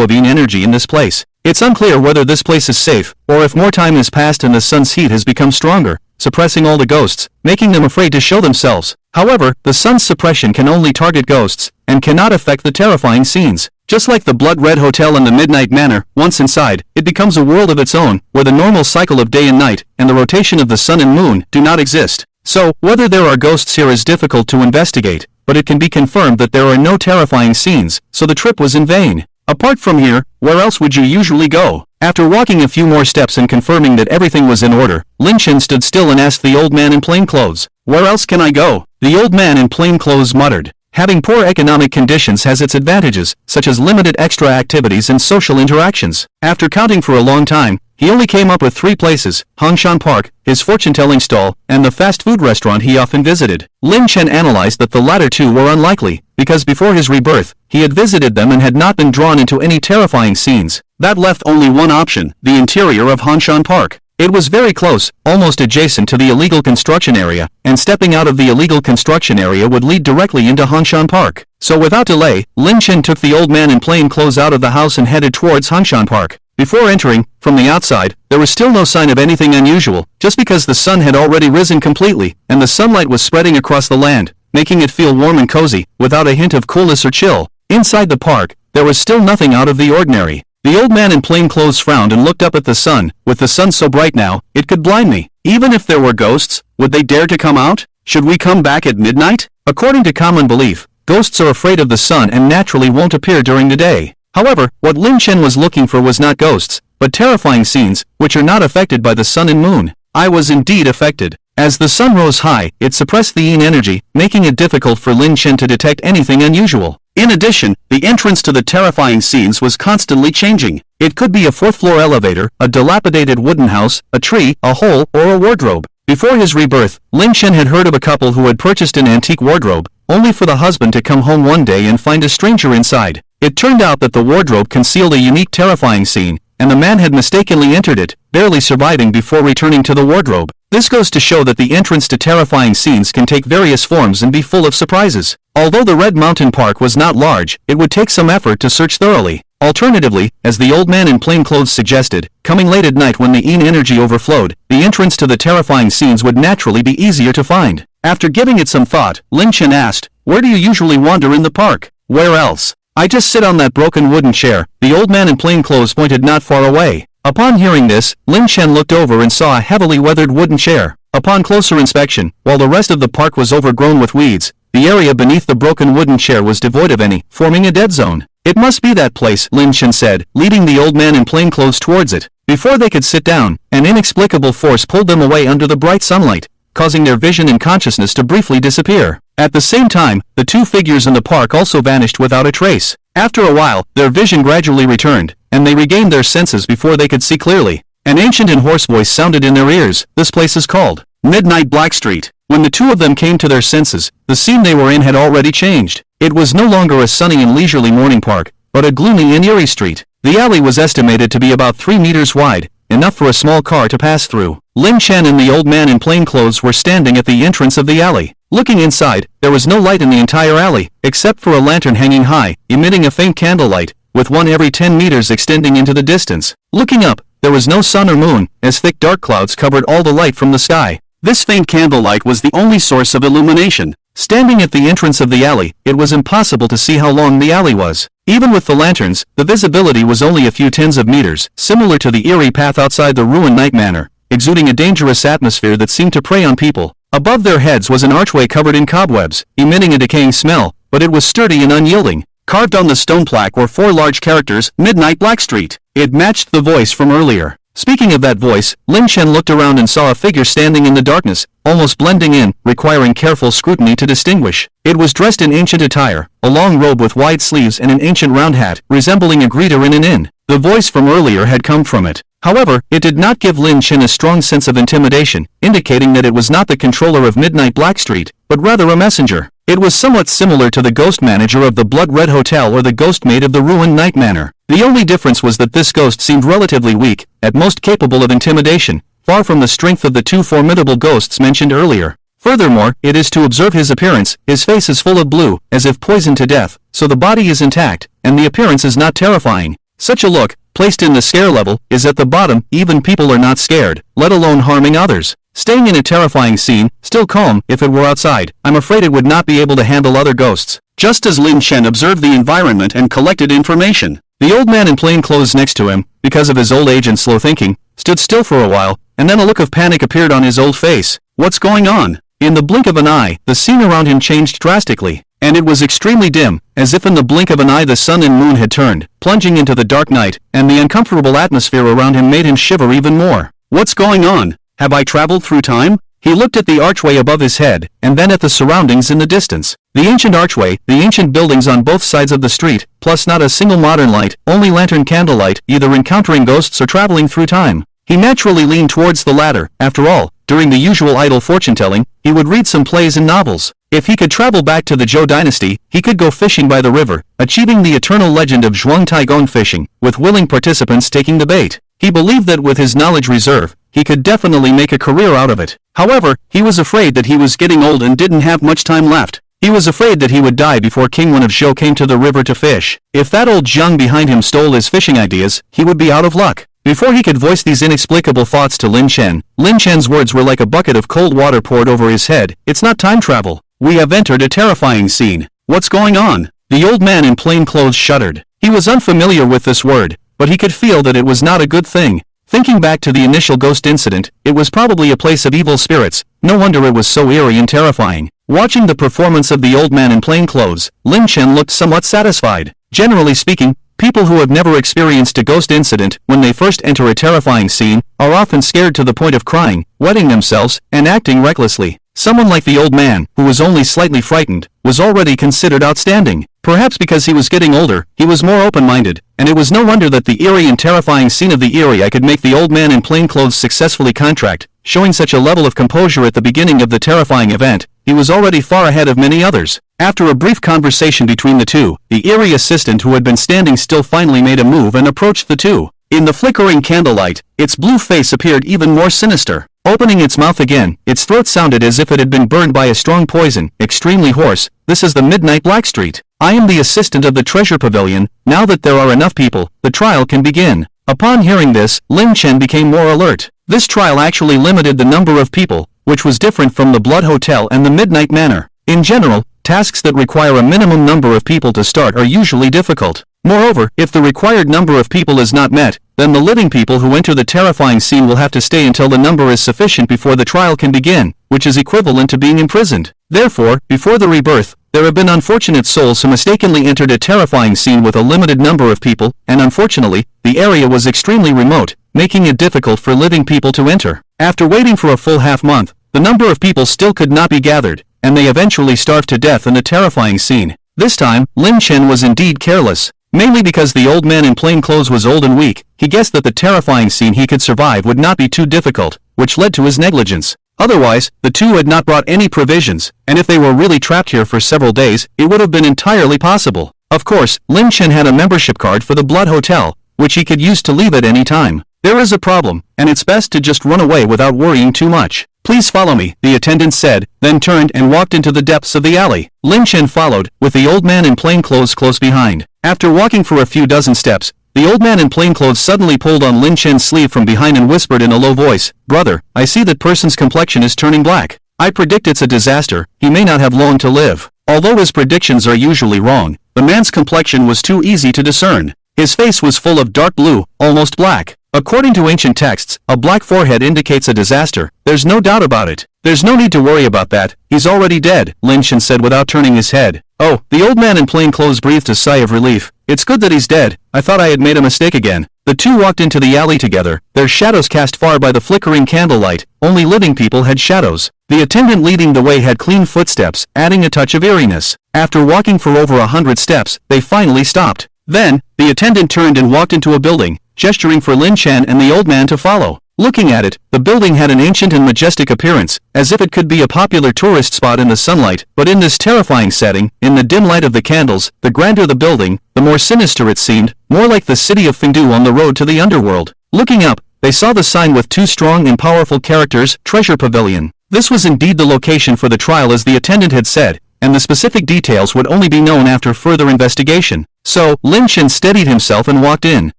of yin energy in this place. It's unclear whether this place is safe, or if more time has passed and the sun's heat has become stronger, suppressing all the ghosts, making them afraid to show themselves. However, the sun's suppression can only target ghosts, and cannot affect the terrifying scenes. Just like the blood-red hotel and the Midnight Manor, once inside, it becomes a world of its own, where the normal cycle of day and night, and the rotation of the sun and moon, do not exist. So, whether there are ghosts here is difficult to investigate, but it can be confirmed that there are no terrifying scenes, so the trip was in vain. Apart from here, where else would you usually go? After walking a few more steps and confirming that everything was in order, Lin Chen stood still and asked the old man in plain clothes, "Where else can I go?" The old man in plain clothes muttered, "Having poor economic conditions has its advantages, such as limited extra activities and social interactions." After counting for a long time, he only came up with 3 places: Hongshan Park, his fortune-telling stall, and the fast food restaurant he often visited. Lin Chen analyzed that the latter 2 were unlikely, because before his rebirth, he had visited them and had not been drawn into any terrifying scenes. That left only one option, the interior of Hongshan Park. It was very close, almost adjacent to the illegal construction area, and stepping out of the illegal construction area would lead directly into Hongshan Park. So without delay, Lin Chen took the old man in plain clothes out of the house and headed towards Hongshan Park. Before entering, from the outside, there was still no sign of anything unusual, just because the sun had already risen completely, and the sunlight was spreading across the land, making it feel warm and cozy, without a hint of coolness or chill. Inside the park, there was still nothing out of the ordinary. The old man in plain clothes frowned and looked up at the sun. With the sun so bright now, it could blind me. Even if there were ghosts, would they dare to come out? Should we come back at midnight? According to common belief, ghosts are afraid of the sun and naturally won't appear during the day. However, what Lin Chen was looking for was not ghosts, but terrifying scenes, which are not affected by the sun and moon. I was indeed affected. As the sun rose high, it suppressed the yin energy, making it difficult for Lin Chen to detect anything unusual. In addition, the entrance to the terrifying scenes was constantly changing. It could be a 4th-floor elevator, a dilapidated wooden house, a tree, a hole, or a wardrobe. Before his rebirth, Lin Chen had heard of a couple who had purchased an antique wardrobe, only for the husband to come home one day and find a stranger inside. It turned out that the wardrobe concealed a unique terrifying scene, and the man had mistakenly entered it, barely surviving before returning to the wardrobe. This goes to show that the entrance to terrifying scenes can take various forms and be full of surprises. Although the Red Mountain Park was not large, it would take some effort to search thoroughly. Alternatively, as the old man in plain clothes suggested, coming late at night when the yin energy overflowed, the entrance to the terrifying scenes would naturally be easier to find. After giving it some thought, Lin Chen asked, "Where do you usually wander in the park?" "Where else? I just sit on that broken wooden chair." The old man in plain clothes pointed not far away. Upon hearing this, Lin Chen looked over and saw a heavily weathered wooden chair. Upon closer inspection, while the rest of the park was overgrown with weeds, the area beneath the broken wooden chair was devoid of any, forming a dead zone. "It must be that place," Lin Chen said, leading the old man in plain clothes towards it. Before they could sit down, an inexplicable force pulled them away under the bright sunlight, causing their vision and consciousness to briefly disappear. At the same time, the 2 figures in the park also vanished without a trace. After a while, their vision gradually returned, and they regained their senses before they could see clearly. An ancient and hoarse voice sounded in their ears. "This place is called Midnight Black Street." When the 2 of them came to their senses, the scene they were in had already changed. It was no longer a sunny and leisurely morning park, but a gloomy and eerie street. The alley was estimated to be about 3 meters wide, enough for a small car to pass through. Lin Chen and the old man in plain clothes were standing at the entrance of the alley. Looking inside, there was no light in the entire alley, except for a lantern hanging high, emitting a faint candlelight, with one every 10 meters extending into the distance. Looking up, there was no sun or moon, as thick dark clouds covered all the light from the sky. This faint candlelight was the only source of illumination. Standing at the entrance of the alley, it was impossible to see how long the alley was. Even with the lanterns, the visibility was only a few tens of meters, similar to the eerie path outside the ruined night manor, exuding a dangerous atmosphere that seemed to prey on people. Above their heads was an archway covered in cobwebs, emitting a decaying smell, but it was sturdy and unyielding. Carved on the stone plaque were 4 large characters, Midnight Blackstreet. It matched the voice from earlier. Speaking of that voice, Lin Chen looked around and saw a figure standing in the darkness, almost blending in, requiring careful scrutiny to distinguish. It was dressed in ancient attire, a long robe with wide sleeves and an ancient round hat, resembling a greeter in an inn. The voice from earlier had come from it. However, it did not give Lin Chen a strong sense of intimidation, indicating that it was not the controller of Midnight Blackstreet, but rather a messenger. It was somewhat similar to the ghost manager of the Blood Red Hotel or the ghost maid of the ruined night manor. The only difference was that this ghost seemed relatively weak, at most capable of intimidation, far from the strength of the 2 formidable ghosts mentioned earlier. Furthermore, it is to observe his appearance. His face is full of blue, as if poisoned to death, so the body is intact, and the appearance is not terrifying. Such a look, placed in the scare level, is at the bottom. Even people are not scared, let alone harming others. Staying in a terrifying scene, still calm. If it were outside, I'm afraid it would not be able to handle other ghosts. Just as Lin Chen observed the environment and collected information, the old man in plain clothes next to him, because of his old age and slow thinking, stood still for a while, and then a look of panic appeared on his old face. What's going on? In the blink of an eye, the scene around him changed drastically, and it was extremely dim, as if in the blink of an eye the sun and moon had turned, plunging into the dark night, and the uncomfortable atmosphere around him made him shiver even more. What's going on? Have I traveled through time? He looked at the archway above his head, and then at the surroundings in the distance. The ancient archway, the ancient buildings on both sides of the street, plus not a single modern light, only lantern candlelight, either encountering ghosts or traveling through time. He naturally leaned towards the latter. After all, during the usual idle fortune-telling, he would read some plays and novels. If he could travel back to the Zhou dynasty, he could go fishing by the river, achieving the eternal legend of Zhuang Taigong fishing, with willing participants taking the bait. He believed that with his knowledge reserve, he could definitely make a career out of it. However, he was afraid that he was getting old and didn't have much time left. He was afraid that he would die before King Wen of Zhou came to the river to fish. If that old Zhang behind him stole his fishing ideas, he would be out of luck. Before he could voice these inexplicable thoughts to Lin Chen's words were like a bucket of cold water poured over his head. It's not time travel. We have entered a terrifying scene. What's going on? The old man in plain clothes shuddered. He was unfamiliar with this word, but he could feel that it was not a good thing. Thinking back to the initial ghost incident, it was probably a place of evil spirits. No wonder it was so eerie and terrifying. Watching the performance of the old man in plain clothes, Lin Chen looked somewhat satisfied. Generally speaking, people who have never experienced a ghost incident, when they first enter a terrifying scene, are often scared to the point of crying, wetting themselves, and acting recklessly. Someone like the old man, who was only slightly frightened, was already considered outstanding. Perhaps because he was getting older, he was more open-minded, and it was no wonder that the eerie and terrifying scene of the eerie I could make the old man in plain clothes successfully contract. Showing such a level of composure at the beginning of the terrifying event, he was already far ahead of many others. After a brief conversation between the two, the eerie assistant who had been standing still finally made a move and approached the two. In the flickering candlelight, its blue face appeared even more sinister. Opening its mouth again, its throat sounded as if it had been burned by a strong poison, extremely hoarse. This is the Midnight Blackstreet. I am the assistant of the treasure pavilion. Now that there are enough people, the trial can begin. Upon hearing this, Lin Chen became more alert. This trial actually limited the number of people, which was different from the Blood Hotel and the Midnight Manor. In general, tasks that require a minimum number of people to start are usually difficult. Moreover, if the required number of people is not met, then the living people who enter the terrifying scene will have to stay until the number is sufficient before the trial can begin, which is equivalent to being imprisoned. Therefore, before the rebirth, there have been unfortunate souls who mistakenly entered a terrifying scene with a limited number of people, and unfortunately, the area was extremely remote, making it difficult for living people to enter. After waiting for a full half-month, the number of people still could not be gathered, and they eventually starved to death in the terrifying scene. This time, Lin Chen was indeed careless. Mainly because the old man in plain clothes was old and weak, he guessed that the terrifying scene he could survive would not be too difficult, which led to his negligence. Otherwise, the two had not brought any provisions, and if they were really trapped here for several days, it would have been entirely possible. Of course, Lin Chen had a membership card for the Blood Hotel, which he could use to leave at any time. There is a problem, and it's best to just run away without worrying too much. Please follow me, the attendant said, then turned and walked into the depths of the alley. Lin Chen followed, with the old man in plain clothes close behind. After walking for a few dozen steps, the old man in plain clothes suddenly pulled on Lin Chen's sleeve from behind and whispered in a low voice, "Brother, I see that person's complexion is turning black. I predict it's a disaster, he may not have long to live." Although his predictions are usually wrong, the man's complexion was too easy to discern. His face was full of dark blue, almost black. According to ancient texts, a black forehead indicates a disaster. There's no doubt about it. There's no need to worry about that. He's already dead, Lin Chen said without turning his head. Oh, the old man in plain clothes breathed a sigh of relief. It's good that he's dead. I thought I had made a mistake again. The two walked into the alley together, their shadows cast far by the flickering candlelight. Only living people had shadows. The attendant leading the way had clean footsteps, adding a touch of eeriness. After walking for over 100 steps, they finally stopped. Then, the attendant turned and walked into a building, gesturing for Lin Chen and the old man to follow. Looking at it, the building had an ancient and majestic appearance, as if it could be a popular tourist spot in the sunlight, but in this terrifying setting, in the dim light of the candles, the grander the building, the more sinister it seemed, more like the city of Fengdu on the road to the underworld. Looking up, they saw the sign with two strong and powerful characters, Treasure Pavilion. This was indeed the location for the trial as the attendant had said, and the specific details would only be known after further investigation. So, Lin Chen steadied himself and walked in.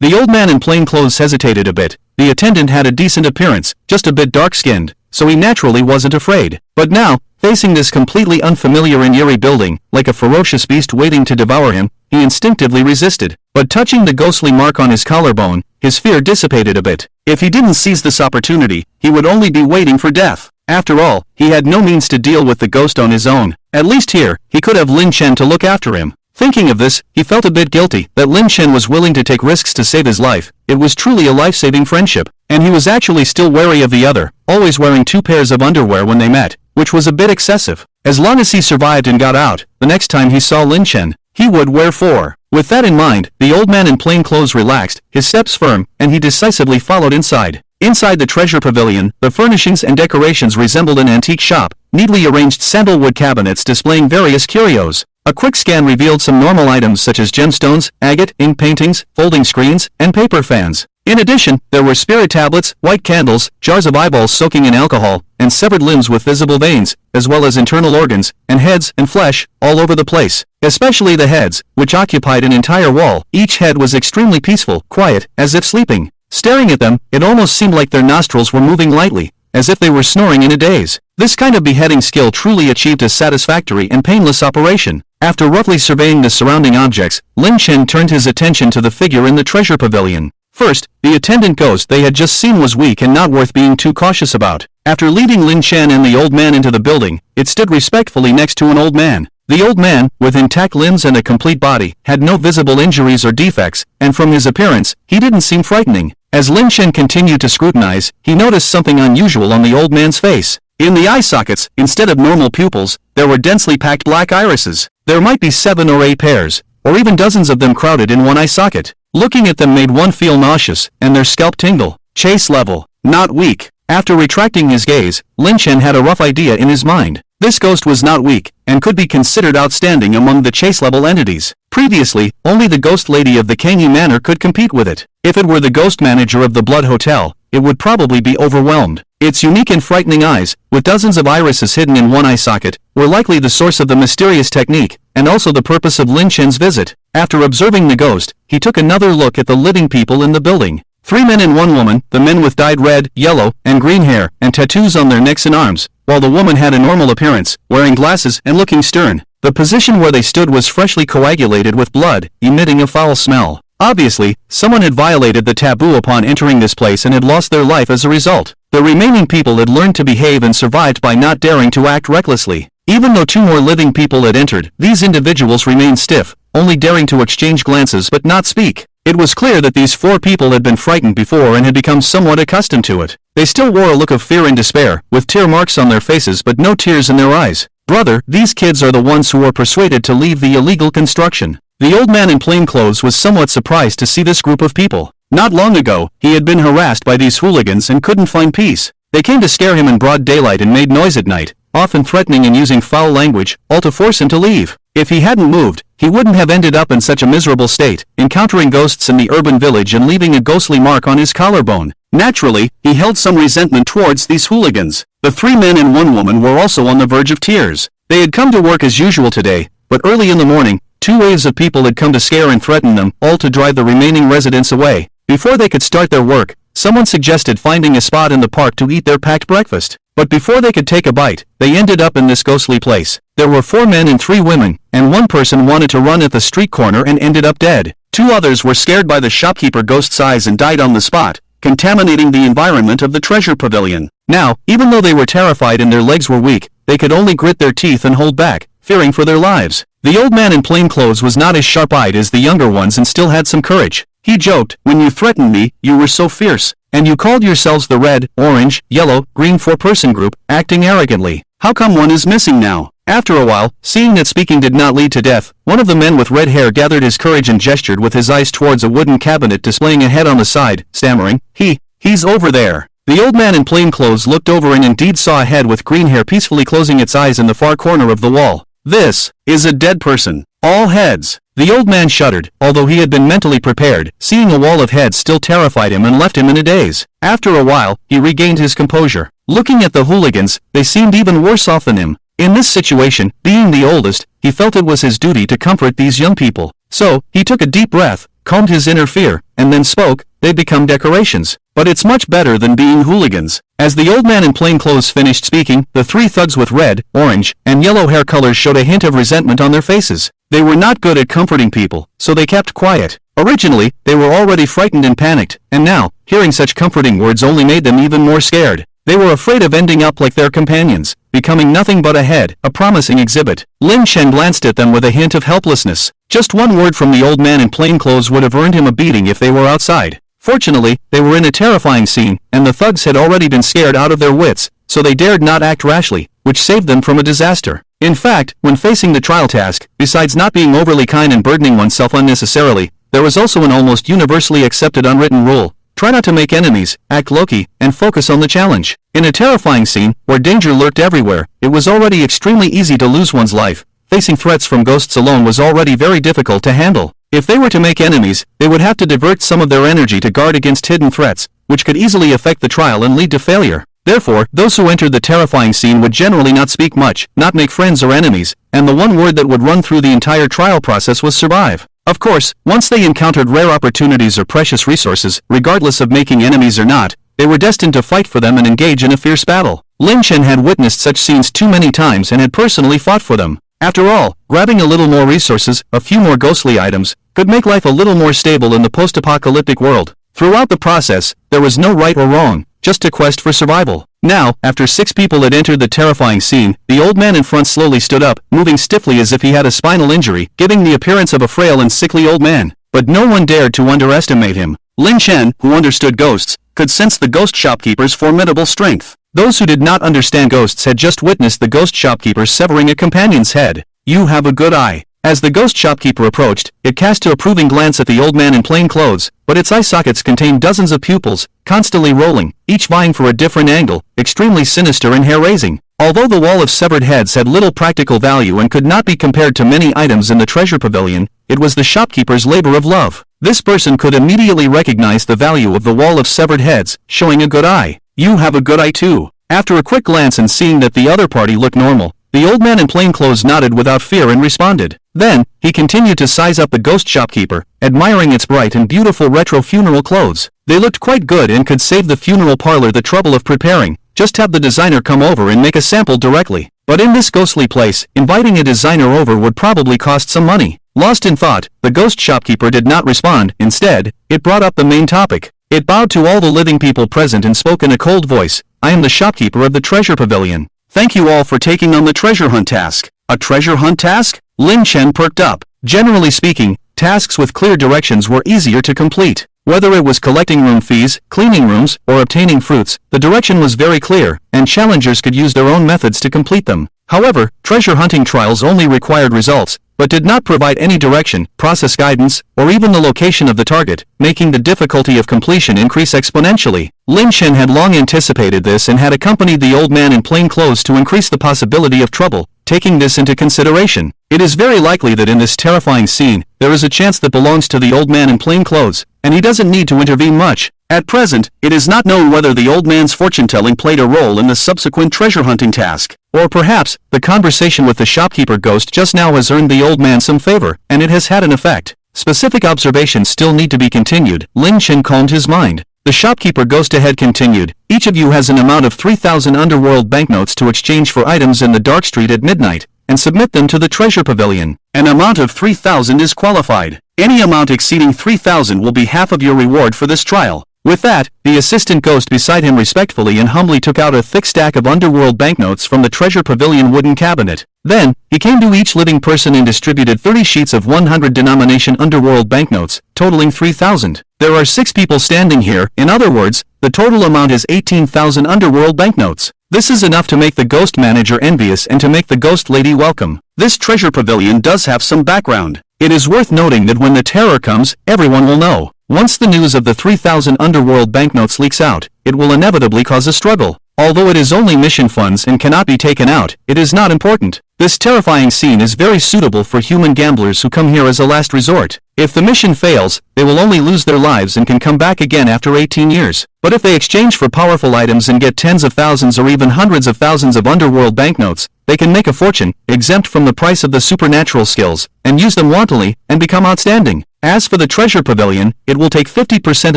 The old man in plain clothes hesitated a bit. The attendant had a decent appearance, just a bit dark-skinned, so he naturally wasn't afraid. But now, facing this completely unfamiliar and eerie building, like a ferocious beast waiting to devour him, he instinctively resisted. But touching the ghostly mark on his collarbone, his fear dissipated a bit. If he didn't seize this opportunity, he would only be waiting for death. After all, he had no means to deal with the ghost on his own. At least here, he could have Lin Chen to look after him. Thinking of this, he felt a bit guilty that Lin Chen was willing to take risks to save his life. It was truly a life-saving friendship, and he was actually still wary of the other, always wearing 2 pairs of underwear when they met, which was a bit excessive. As long as he survived and got out, the next time he saw Lin Chen, he would wear 4. With that in mind, the old man in plain clothes relaxed, his steps firm, and he decisively followed inside. Inside the treasure pavilion, the furnishings and decorations resembled an antique shop, neatly arranged sandalwood cabinets displaying various curios. A quick scan revealed some normal items such as gemstones, agate, ink paintings, folding screens, and paper fans. In addition, there were spirit tablets, white candles, jars of eyeballs soaking in alcohol, and severed limbs with visible veins, as well as internal organs, and heads and flesh, all over the place. Especially the heads, which occupied an entire wall. Each head was extremely peaceful, quiet, as if sleeping. Staring at them, it almost seemed like their nostrils were moving lightly, as if they were snoring in a daze. This kind of beheading skill truly achieved a satisfactory and painless operation. After roughly surveying the surrounding objects, Lin Chen turned his attention to the figure in the treasure pavilion. First, the attendant ghost they had just seen was weak and not worth being too cautious about. After leading Lin Chen and the old man into the building, it stood respectfully next to an old man. The old man, with intact limbs and a complete body, had no visible injuries or defects, and from his appearance, he didn't seem frightening. As Lin Chen continued to scrutinize, he noticed something unusual on the old man's face. In the eye sockets, instead of normal pupils, there were densely packed black irises. There might be 7 or 8 pairs, or even dozens of them crowded in one eye socket. Looking at them made one feel nauseous, and their scalp tingle. Chase level, not weak. After retracting his gaze, Lin Chen had a rough idea in his mind. This ghost was not weak, and could be considered outstanding among the chase-level entities. Previously, only the ghost lady of the Kangyi Manor could compete with it. If it were the ghost manager of the Blood Hotel, it would probably be overwhelmed. Its unique and frightening eyes, with dozens of irises hidden in one eye socket, were likely the source of the mysterious technique, and also the purpose of Lin Chen's visit. After observing the ghost, he took another look at the living people in the building. 3 men and 1 woman, the men with dyed red, yellow, and green hair, and tattoos on their necks and arms, while the woman had a normal appearance, wearing glasses and looking stern. The position where they stood was freshly coagulated with blood, emitting a foul smell. Obviously, someone had violated the taboo upon entering this place and had lost their life as a result. The remaining people had learned to behave and survived by not daring to act recklessly. Even though 2 more living people had entered, these individuals remained stiff, only daring to exchange glances but not speak. It was clear that these 4 people had been frightened before and had become somewhat accustomed to it. They still wore a look of fear and despair, with tear marks on their faces but no tears in their eyes. Brother, these kids are the ones who were persuaded to leave the illegal construction. The old man in plain clothes was somewhat surprised to see this group of people. Not long ago, he had been harassed by these hooligans and couldn't find peace. They came to scare him in broad daylight and made noise at night, often threatening and using foul language, all to force him to leave. If he hadn't moved, he wouldn't have ended up in such a miserable state, encountering ghosts in the urban village and leaving a ghostly mark on his collarbone. Naturally, he held some resentment towards these hooligans. The 3 men and 1 woman were also on the verge of tears. They had come to work as usual today, but early in the morning, 2 waves of people had come to scare and threaten them, all to drive the remaining residents away. Before they could start their work, someone suggested finding a spot in the park to eat their packed breakfast. But before they could take a bite, they ended up in this ghostly place. There were 4 men and 3 women, and 1 person wanted to run at the street corner and ended up dead. 2 others were scared by the shopkeeper ghost's eyes and died on the spot, contaminating the environment of the treasure pavilion. Now, even though they were terrified and their legs were weak, they could only grit their teeth and hold back, fearing for their lives. The old man in plain clothes was not as sharp-eyed as the younger ones and still had some courage. He joked, "When you threatened me, you were so fierce, and you called yourselves the red, orange, yellow, green 4-person group, acting arrogantly. How come one is missing now?" After a while, seeing that speaking did not lead to death, one of the men with red hair gathered his courage and gestured with his eyes towards a wooden cabinet displaying a head on the side, stammering, He's over there." The old man in plain clothes looked over and indeed saw a head with green hair peacefully closing its eyes in the far corner of the wall. "This is a dead person. All heads." The old man shuddered, although he had been mentally prepared. Seeing a wall of heads still terrified him and left him in a daze. After a while, he regained his composure. Looking at the hooligans, they seemed even worse off than him. In this situation, being the oldest, he felt it was his duty to comfort these young people. So, he took a deep breath, calmed his inner fear, and then spoke. "They become decorations. But it's much better than being hooligans." As the old man in plain clothes finished speaking, the 3 thugs with red, orange, and yellow hair colors showed a hint of resentment on their faces. They were not good at comforting people, so they kept quiet. Originally, they were already frightened and panicked, and now, hearing such comforting words only made them even more scared. They were afraid of ending up like their companions, becoming nothing but a head, a promising exhibit. Lin Chen glanced at them with a hint of helplessness. Just one word from the old man in plain clothes would have earned him a beating if they were outside. Fortunately, they were in a terrifying scene, and the thugs had already been scared out of their wits, so they dared not act rashly, which saved them from a disaster. In fact, when facing the trial task, besides not being overly kind and burdening oneself unnecessarily, there was also an almost universally accepted unwritten rule: try not to make enemies, act low-key, and focus on the challenge. In a terrifying scene, where danger lurked everywhere, it was already extremely easy to lose one's life. Facing threats from ghosts alone was already very difficult to handle. If they were to make enemies, they would have to divert some of their energy to guard against hidden threats, which could easily affect the trial and lead to failure. Therefore, those who entered the terrifying scene would generally not speak much, not make friends or enemies, and the one word that would run through the entire trial process was survive. Of course, once they encountered rare opportunities or precious resources, regardless of making enemies or not, they were destined to fight for them and engage in a fierce battle. Lin Chen had witnessed such scenes too many times and had personally fought for them. After all, grabbing a little more resources, a few more ghostly items, could make life a little more stable in the post-apocalyptic world. Throughout the process, there was no right or wrong, just a quest for survival. Now, after 6 people had entered the terrifying scene, the old man in front slowly stood up, moving stiffly as if he had a spinal injury, giving the appearance of a frail and sickly old man. But no one dared to underestimate him. Lin Chen, who understood ghosts, could sense the ghost shopkeeper's formidable strength. Those who did not understand ghosts had just witnessed the ghost shopkeeper severing a companion's head. "You have a good eye." As the ghost shopkeeper approached, it cast an approving glance at the old man in plain clothes, but its eye sockets contained dozens of pupils, constantly rolling, each vying for a different angle, extremely sinister and hair-raising. Although the wall of severed heads had little practical value and could not be compared to many items in the treasure pavilion, it was the shopkeeper's labor of love. This person could immediately recognize the value of the wall of severed heads, showing a good eye. "You have a good eye too." After a quick glance and seeing that the other party looked normal, the old man in plain clothes nodded without fear and responded. Then, he continued to size up the ghost shopkeeper, admiring its bright and beautiful retro funeral clothes. They looked quite good and could save the funeral parlor the trouble of preparing. Just have the designer come over and make a sample directly. But in this ghostly place, inviting a designer over would probably cost some money. Lost in thought, the ghost shopkeeper did not respond. Instead, it brought up the main topic. It bowed to all the living people present and spoke in a cold voice. "I am the shopkeeper of the treasure pavilion. Thank you all for taking on the treasure hunt task." "A treasure hunt task?" Lin Chen perked up. Generally speaking, tasks with clear directions were easier to complete. Whether it was collecting room fees, cleaning rooms, or obtaining fruits, the direction was very clear, and challengers could use their own methods to complete them. However, treasure hunting trials only required results, but did not provide any direction, process guidance, or even the location of the target, making the difficulty of completion increase exponentially. Lin Chen had long anticipated this and had accompanied the old man in plain clothes to increase the possibility of trouble, Taking this into consideration, it is very likely that in this terrifying scene, there is a chance that belongs to the old man in plain clothes, and he doesn't need to intervene much. At present, it is not known whether the old man's fortune-telling played a role in the subsequent treasure-hunting task, or perhaps, the conversation with the shopkeeper ghost just now has earned the old man some favor, and it has had an effect. Specific observations still need to be continued. Lin Chen calmed his mind. The shopkeeper ghost ahead continued. Each of you has an amount of 3,000 underworld banknotes to exchange for items in the dark street at midnight, and submit them to the treasure pavilion. An amount of 3,000 is qualified. Any amount exceeding 3,000 will be half of your reward for this trial. With that, the assistant ghost beside him respectfully and humbly took out a thick stack of underworld banknotes from the treasure pavilion wooden cabinet. Then, he came to each living person and distributed 30 sheets of 100 denomination underworld banknotes, totaling 3,000. There are 6 people standing here. In other words, the total amount is 18,000 underworld banknotes. This is enough to make the ghost manager envious and to make the ghost lady welcome. This treasure pavilion does have some background. It is worth noting that when the terror comes, everyone will know. Once the news of the 3,000 underworld banknotes leaks out, it will inevitably cause a struggle. Although it is only mission funds and cannot be taken out, it is not important. This terrifying scene is very suitable for human gamblers who come here as a last resort. If the mission fails, they will only lose their lives and can come back again after 18 years. But if they exchange for powerful items and get tens of thousands or even hundreds of thousands of underworld banknotes, they can make a fortune, exempt from the price of the supernatural skills, and use them wantonly, and become outstanding. As for the treasure pavilion, it will take 50%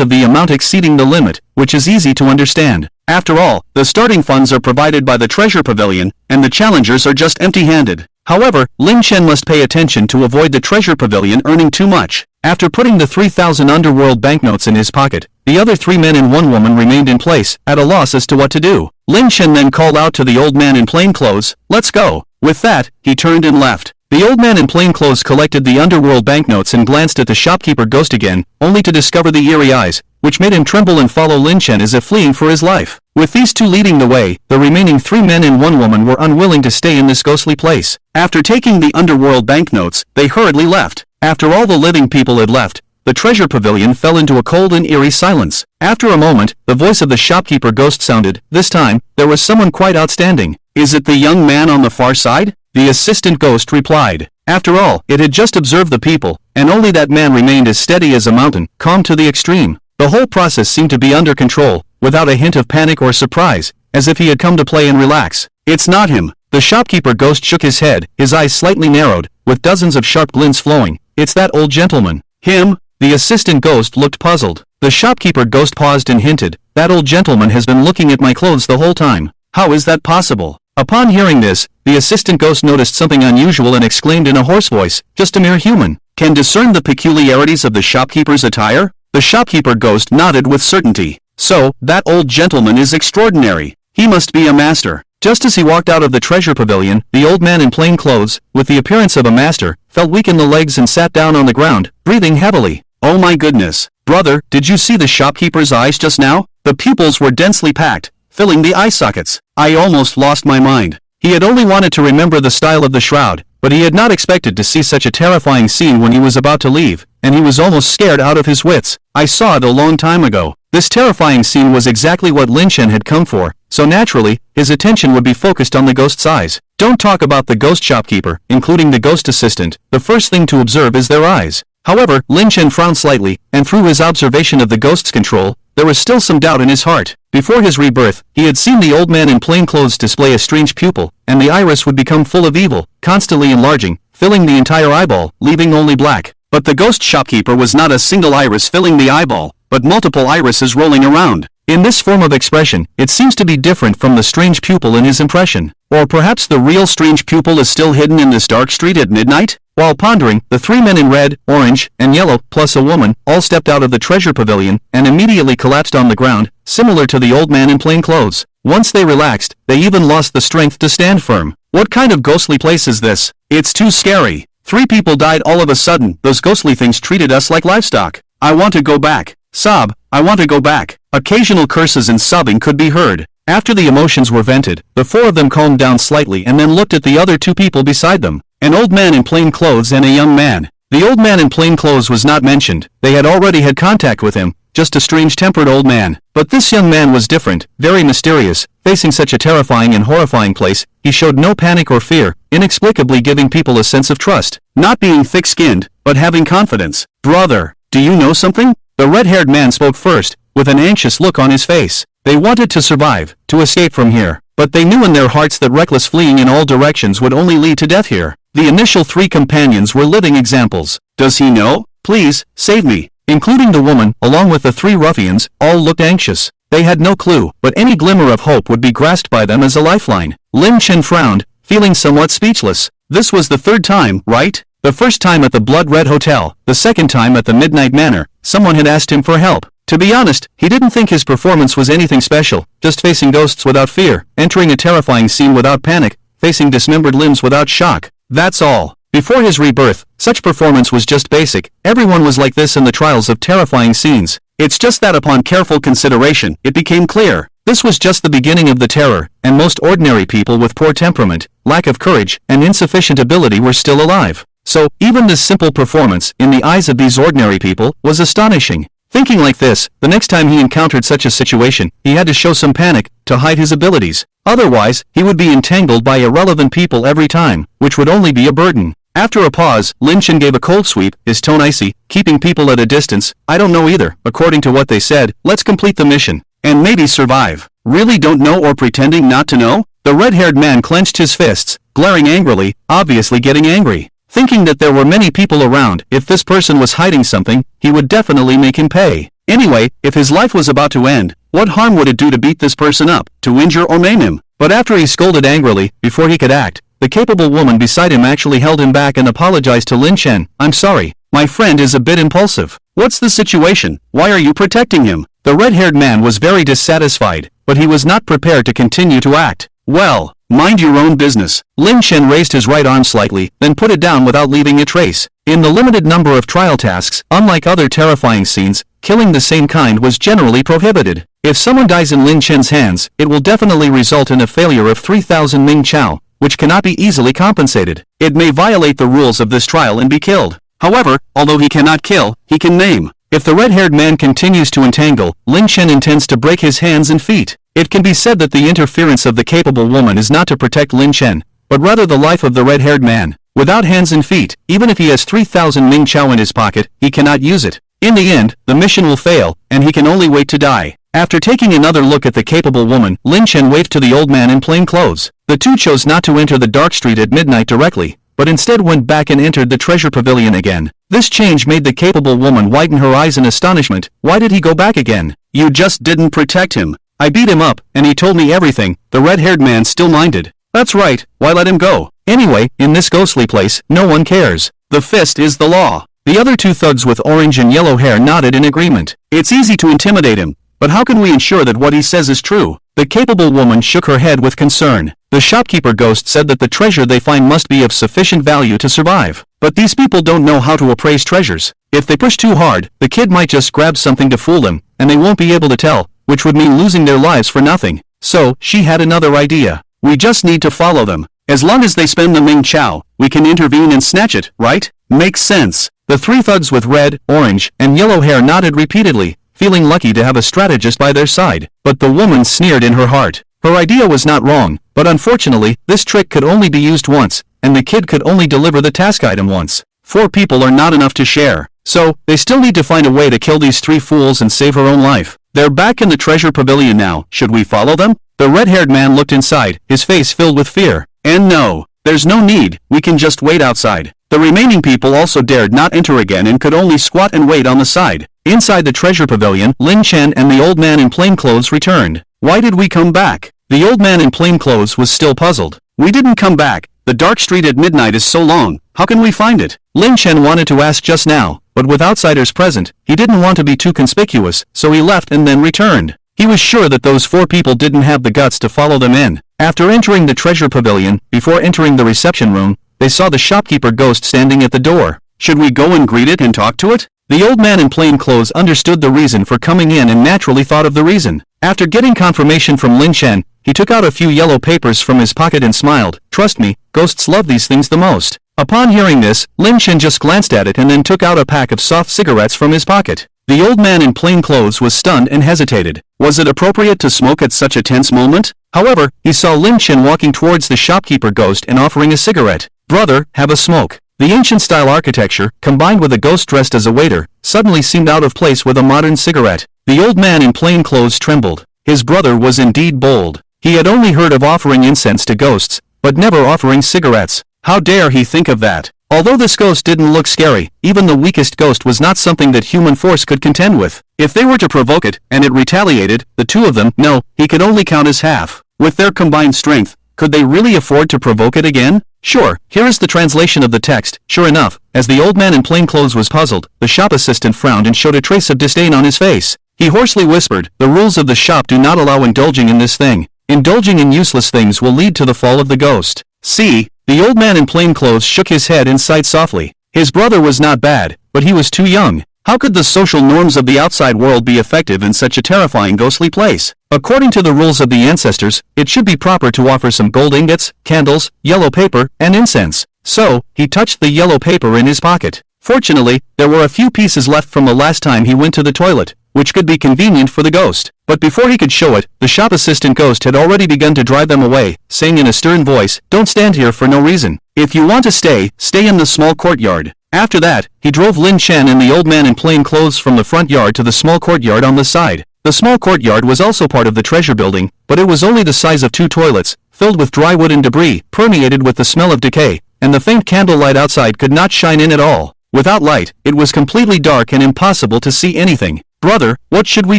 of the amount exceeding the limit, which is easy to understand. After all, the starting funds are provided by the treasure pavilion, and the challengers are just empty-handed. However, Lin Chen must pay attention to avoid the treasure pavilion earning too much. After putting the 3,000 underworld banknotes in his pocket, the other 3 men and 1 woman remained in place, at a loss as to what to do. Lin Chen then called out to the old man in plain clothes, "Let's go." With that, he turned and left. The old man in plain clothes collected the underworld banknotes and glanced at the shopkeeper ghost again, only to discover the eerie eyes, which made him tremble and follow Lin Chen as if fleeing for his life. With these 2 leading the way, the remaining 3 men and 1 woman were unwilling to stay in this ghostly place. After taking the underworld banknotes, they hurriedly left. After all the living people had left, the treasure pavilion fell into a cold and eerie silence. After a moment, the voice of the shopkeeper ghost sounded. This time, there was someone quite outstanding. "Is it the young man on the far side?" The assistant ghost replied. After all, it had just observed the people, and only that man remained as steady as a mountain, calm to the extreme. The whole process seemed to be under control, without a hint of panic or surprise, as if he had come to play and relax. "It's not him." The shopkeeper ghost shook his head, his eyes slightly narrowed, with dozens of sharp glints flowing. "It's that old gentleman." "Him?" The assistant ghost looked puzzled. The shopkeeper ghost paused and hinted, "That old gentleman has been looking at my clothes the whole time. How is that possible?" Upon hearing this, the assistant ghost noticed something unusual and exclaimed in a hoarse voice, "Just a mere human can discern the peculiarities of the shopkeeper's attire?" The shopkeeper ghost nodded with certainty. "So, that old gentleman is extraordinary. He must be a master." Just as he walked out of the treasure pavilion, the old man in plain clothes, with the appearance of a master, felt weak in the legs and sat down on the ground, breathing heavily. "Oh my goodness. Brother, did you see the shopkeeper's eyes just now? The pupils were densely packed, filling the eye sockets. I almost lost my mind." He had only wanted to remember the style of the shroud, but he had not expected to see such a terrifying scene when he was about to leave, and he was almost scared out of his wits. "I saw it a long time ago." This terrifying scene was exactly what Lin Chen had come for, so naturally, his attention would be focused on the ghost's eyes. Don't talk about the ghost shopkeeper, including the ghost assistant. The first thing to observe is their eyes. However, Lin Chen frowned slightly, and through his observation of the ghost's control, there was still some doubt in his heart. Before his rebirth, he had seen the old man in plain clothes display a strange pupil, and the iris would become full of evil, constantly enlarging, filling the entire eyeball, leaving only black. But the ghost shopkeeper was not a single iris filling the eyeball, but multiple irises rolling around. In this form of expression, it seems to be different from the strange pupil in his impression. Or perhaps the real strange pupil is still hidden in this dark street at midnight? While pondering, the 3 men in red, orange, and yellow, plus a woman, all stepped out of the treasure pavilion, and immediately collapsed on the ground, similar to the old man in plain clothes. Once they relaxed, they even lost the strength to stand firm. What kind of ghostly place is this? It's too scary. 3 people died all of a sudden. Those ghostly things treated us like livestock. I want to go back. Sob, I want to go back. Occasional curses and sobbing could be heard. After the emotions were vented, the 4 of them calmed down slightly and then looked at the other 2 people beside them. An old man in plain clothes and a young man. The old man in plain clothes was not mentioned. They had already had contact with him, just a strange-tempered old man. But this young man was different, very mysterious. Facing such a terrifying and horrifying place, he showed no panic or fear, inexplicably giving people a sense of trust. Not being thick-skinned, but having confidence. "Brother, do you know something?" The red-haired man spoke first, with an anxious look on his face. They wanted to survive, to escape from here, but they knew in their hearts that reckless fleeing in all directions would only lead to death here. The initial 3 companions were living examples. "Does he know? Please, save me." Including the woman, along with the 3 ruffians, all looked anxious. They had no clue, but any glimmer of hope would be grasped by them as a lifeline. Lin Chen frowned, feeling somewhat speechless. This was the 3rd time, right? The first time at the Blood Red Hotel, the second time at the Midnight Manor, someone had asked him for help. To be honest, he didn't think his performance was anything special, just facing ghosts without fear, entering a terrifying scene without panic, facing dismembered limbs without shock. That's all. Before his rebirth, such performance was just basic. Everyone was like this in the trials of terrifying scenes. It's just that upon careful consideration, it became clear. This was just the beginning of the terror, and most ordinary people with poor temperament, lack of courage, and insufficient ability were still alive. So, even this simple performance, in the eyes of these ordinary people, was astonishing. Thinking like this, the next time he encountered such a situation, he had to show some panic, to hide his abilities. Otherwise, he would be entangled by irrelevant people every time, which would only be a burden. After a pause, Lin Chen gave a cold sweep, his tone icy, keeping people at a distance. "I don't know either, according to what they said. Let's complete the mission. And maybe survive." "Really don't know or pretending not to know?" The red-haired man clenched his fists, glaring angrily, obviously getting angry. Thinking that there were many people around, if this person was hiding something, he would definitely make him pay. Anyway, if his life was about to end, what harm would it do to beat this person up, to injure or maim him? But after he scolded angrily, before he could act, the capable woman beside him actually held him back and apologized to Lin Chen. "I'm sorry. My friend is a bit impulsive. What's the situation? Why are you protecting him?" The red-haired man was very dissatisfied, but he was not prepared to continue to act. "Well, mind your own business." Lin Chen raised his right arm slightly, then put it down without leaving a trace. In the limited number of trial tasks, unlike other terrifying scenes, killing the same kind was generally prohibited. If someone dies in Lin Chen's hands, it will definitely result in a failure of 3,000 Ming Chao, which cannot be easily compensated. It may violate the rules of this trial and be killed. However, although he cannot kill, he can maim. If the red-haired man continues to entangle, Lin Chen intends to break his hands and feet. It can be said that the interference of the capable woman is not to protect Lin Chen, but rather the life of the red-haired man. Without hands and feet, even if he has 3,000 Ming Chao in his pocket, he cannot use it. In the end, the mission will fail, and he can only wait to die. After taking another look at the capable woman, Lin Chen waved to the old man in plain clothes. The two chose not to enter the dark street at midnight directly, but instead went back and entered the treasure pavilion again. This change made the capable woman widen her eyes in astonishment. Why did he go back again? "You just didn't protect him. I beat him up, and he told me everything." The red-haired man still minded. "That's right, why let him go? Anyway, in this ghostly place, no one cares. The fist is the law." The other 2 thugs with orange and yellow hair nodded in agreement. "It's easy to intimidate him, but how can we ensure that what he says is true?" The capable woman shook her head with concern. The shopkeeper ghost said that the treasure they find must be of sufficient value to survive. But these people don't know how to appraise treasures. If they push too hard, the kid might just grab something to fool them, and they won't be able to tell, which would mean losing their lives for nothing. So, she had another idea. "We just need to follow them. As long as they spend the Ming Chao, we can intervene and snatch it, right?" "Makes sense." The 3 thugs with red, orange, and yellow hair nodded repeatedly, feeling lucky to have a strategist by their side. But the woman sneered in her heart. Her idea was not wrong, but unfortunately, this trick could only be used once, and the kid could only deliver the task item once. 4 people are not enough to share. So, they still need to find a way to kill these 3 fools and save her own life. They're back in the treasure pavilion now. Should we follow them? The red-haired man looked inside, his face filled with fear. "And no, there's no need. We can just wait outside." The remaining people also dared not enter again and could only squat and wait on the side. Inside the treasure pavilion, Lin Chen and the old man in plain clothes returned. "Why did we come back?" The old man in plain clothes was still puzzled. "We didn't come back. The dark street at midnight is so long. How can we find it?" Lin Chen wanted to ask just now, but with outsiders present, he didn't want to be too conspicuous, so he left and then returned. He was sure that those 4 people didn't have the guts to follow them in. After entering the treasure pavilion, before entering the reception room, they saw the shopkeeper ghost standing at the door. "Should we go and greet it and talk to it?" The old man in plain clothes understood the reason for coming in and naturally thought of the reason. After getting confirmation from Lin Chen, he took out a few yellow papers from his pocket and smiled. "Trust me, ghosts love these things the most." Upon hearing this, Lin Chen just glanced at it and then took out a pack of soft cigarettes from his pocket. The old man in plain clothes was stunned and hesitated. Was it appropriate to smoke at such a tense moment? However, he saw Lin Chen walking towards the shopkeeper ghost and offering a cigarette. "Brother, have a smoke." The ancient-style architecture, combined with a ghost dressed as a waiter, suddenly seemed out of place with a modern cigarette. The old man in plain clothes trembled. His brother was indeed bold. He had only heard of offering incense to ghosts, but never offering cigarettes. How dare he think of that? Although this ghost didn't look scary, even the weakest ghost was not something that human force could contend with. If they were to provoke it, and it retaliated, the two of them, no, he could only count as half. With their combined strength, could they really afford to provoke it again? Sure, here is the translation of the text. Sure enough, as the old man in plain clothes was puzzled, the shop assistant frowned and showed a trace of disdain on his face. He hoarsely whispered, "The rules of the shop do not allow indulging in this thing. Indulging in useless things will lead to the fall of the ghost." See? The old man in plain clothes shook his head and sighed softly. His brother was not bad, but he was too young. How could the social norms of the outside world be effective in such a terrifying ghostly place? According to the rules of the ancestors, it should be proper to offer some gold ingots, candles, yellow paper, and incense. So, he touched the yellow paper in his pocket. Fortunately, there were a few pieces left from the last time he went to the toilet, which could be convenient for the ghost. But before he could show it, the shop assistant ghost had already begun to drive them away, saying in a stern voice, "Don't stand here for no reason. If you want to stay, stay in the small courtyard." After that, he drove Lin Chen and the old man in plain clothes from the front yard to the small courtyard on the side. The small courtyard was also part of the treasure building, but it was only the size of 2 toilets, filled with dry wood and debris, permeated with the smell of decay, and the faint candlelight outside could not shine in at all. Without light, it was completely dark and impossible to see anything. "Brother, what should we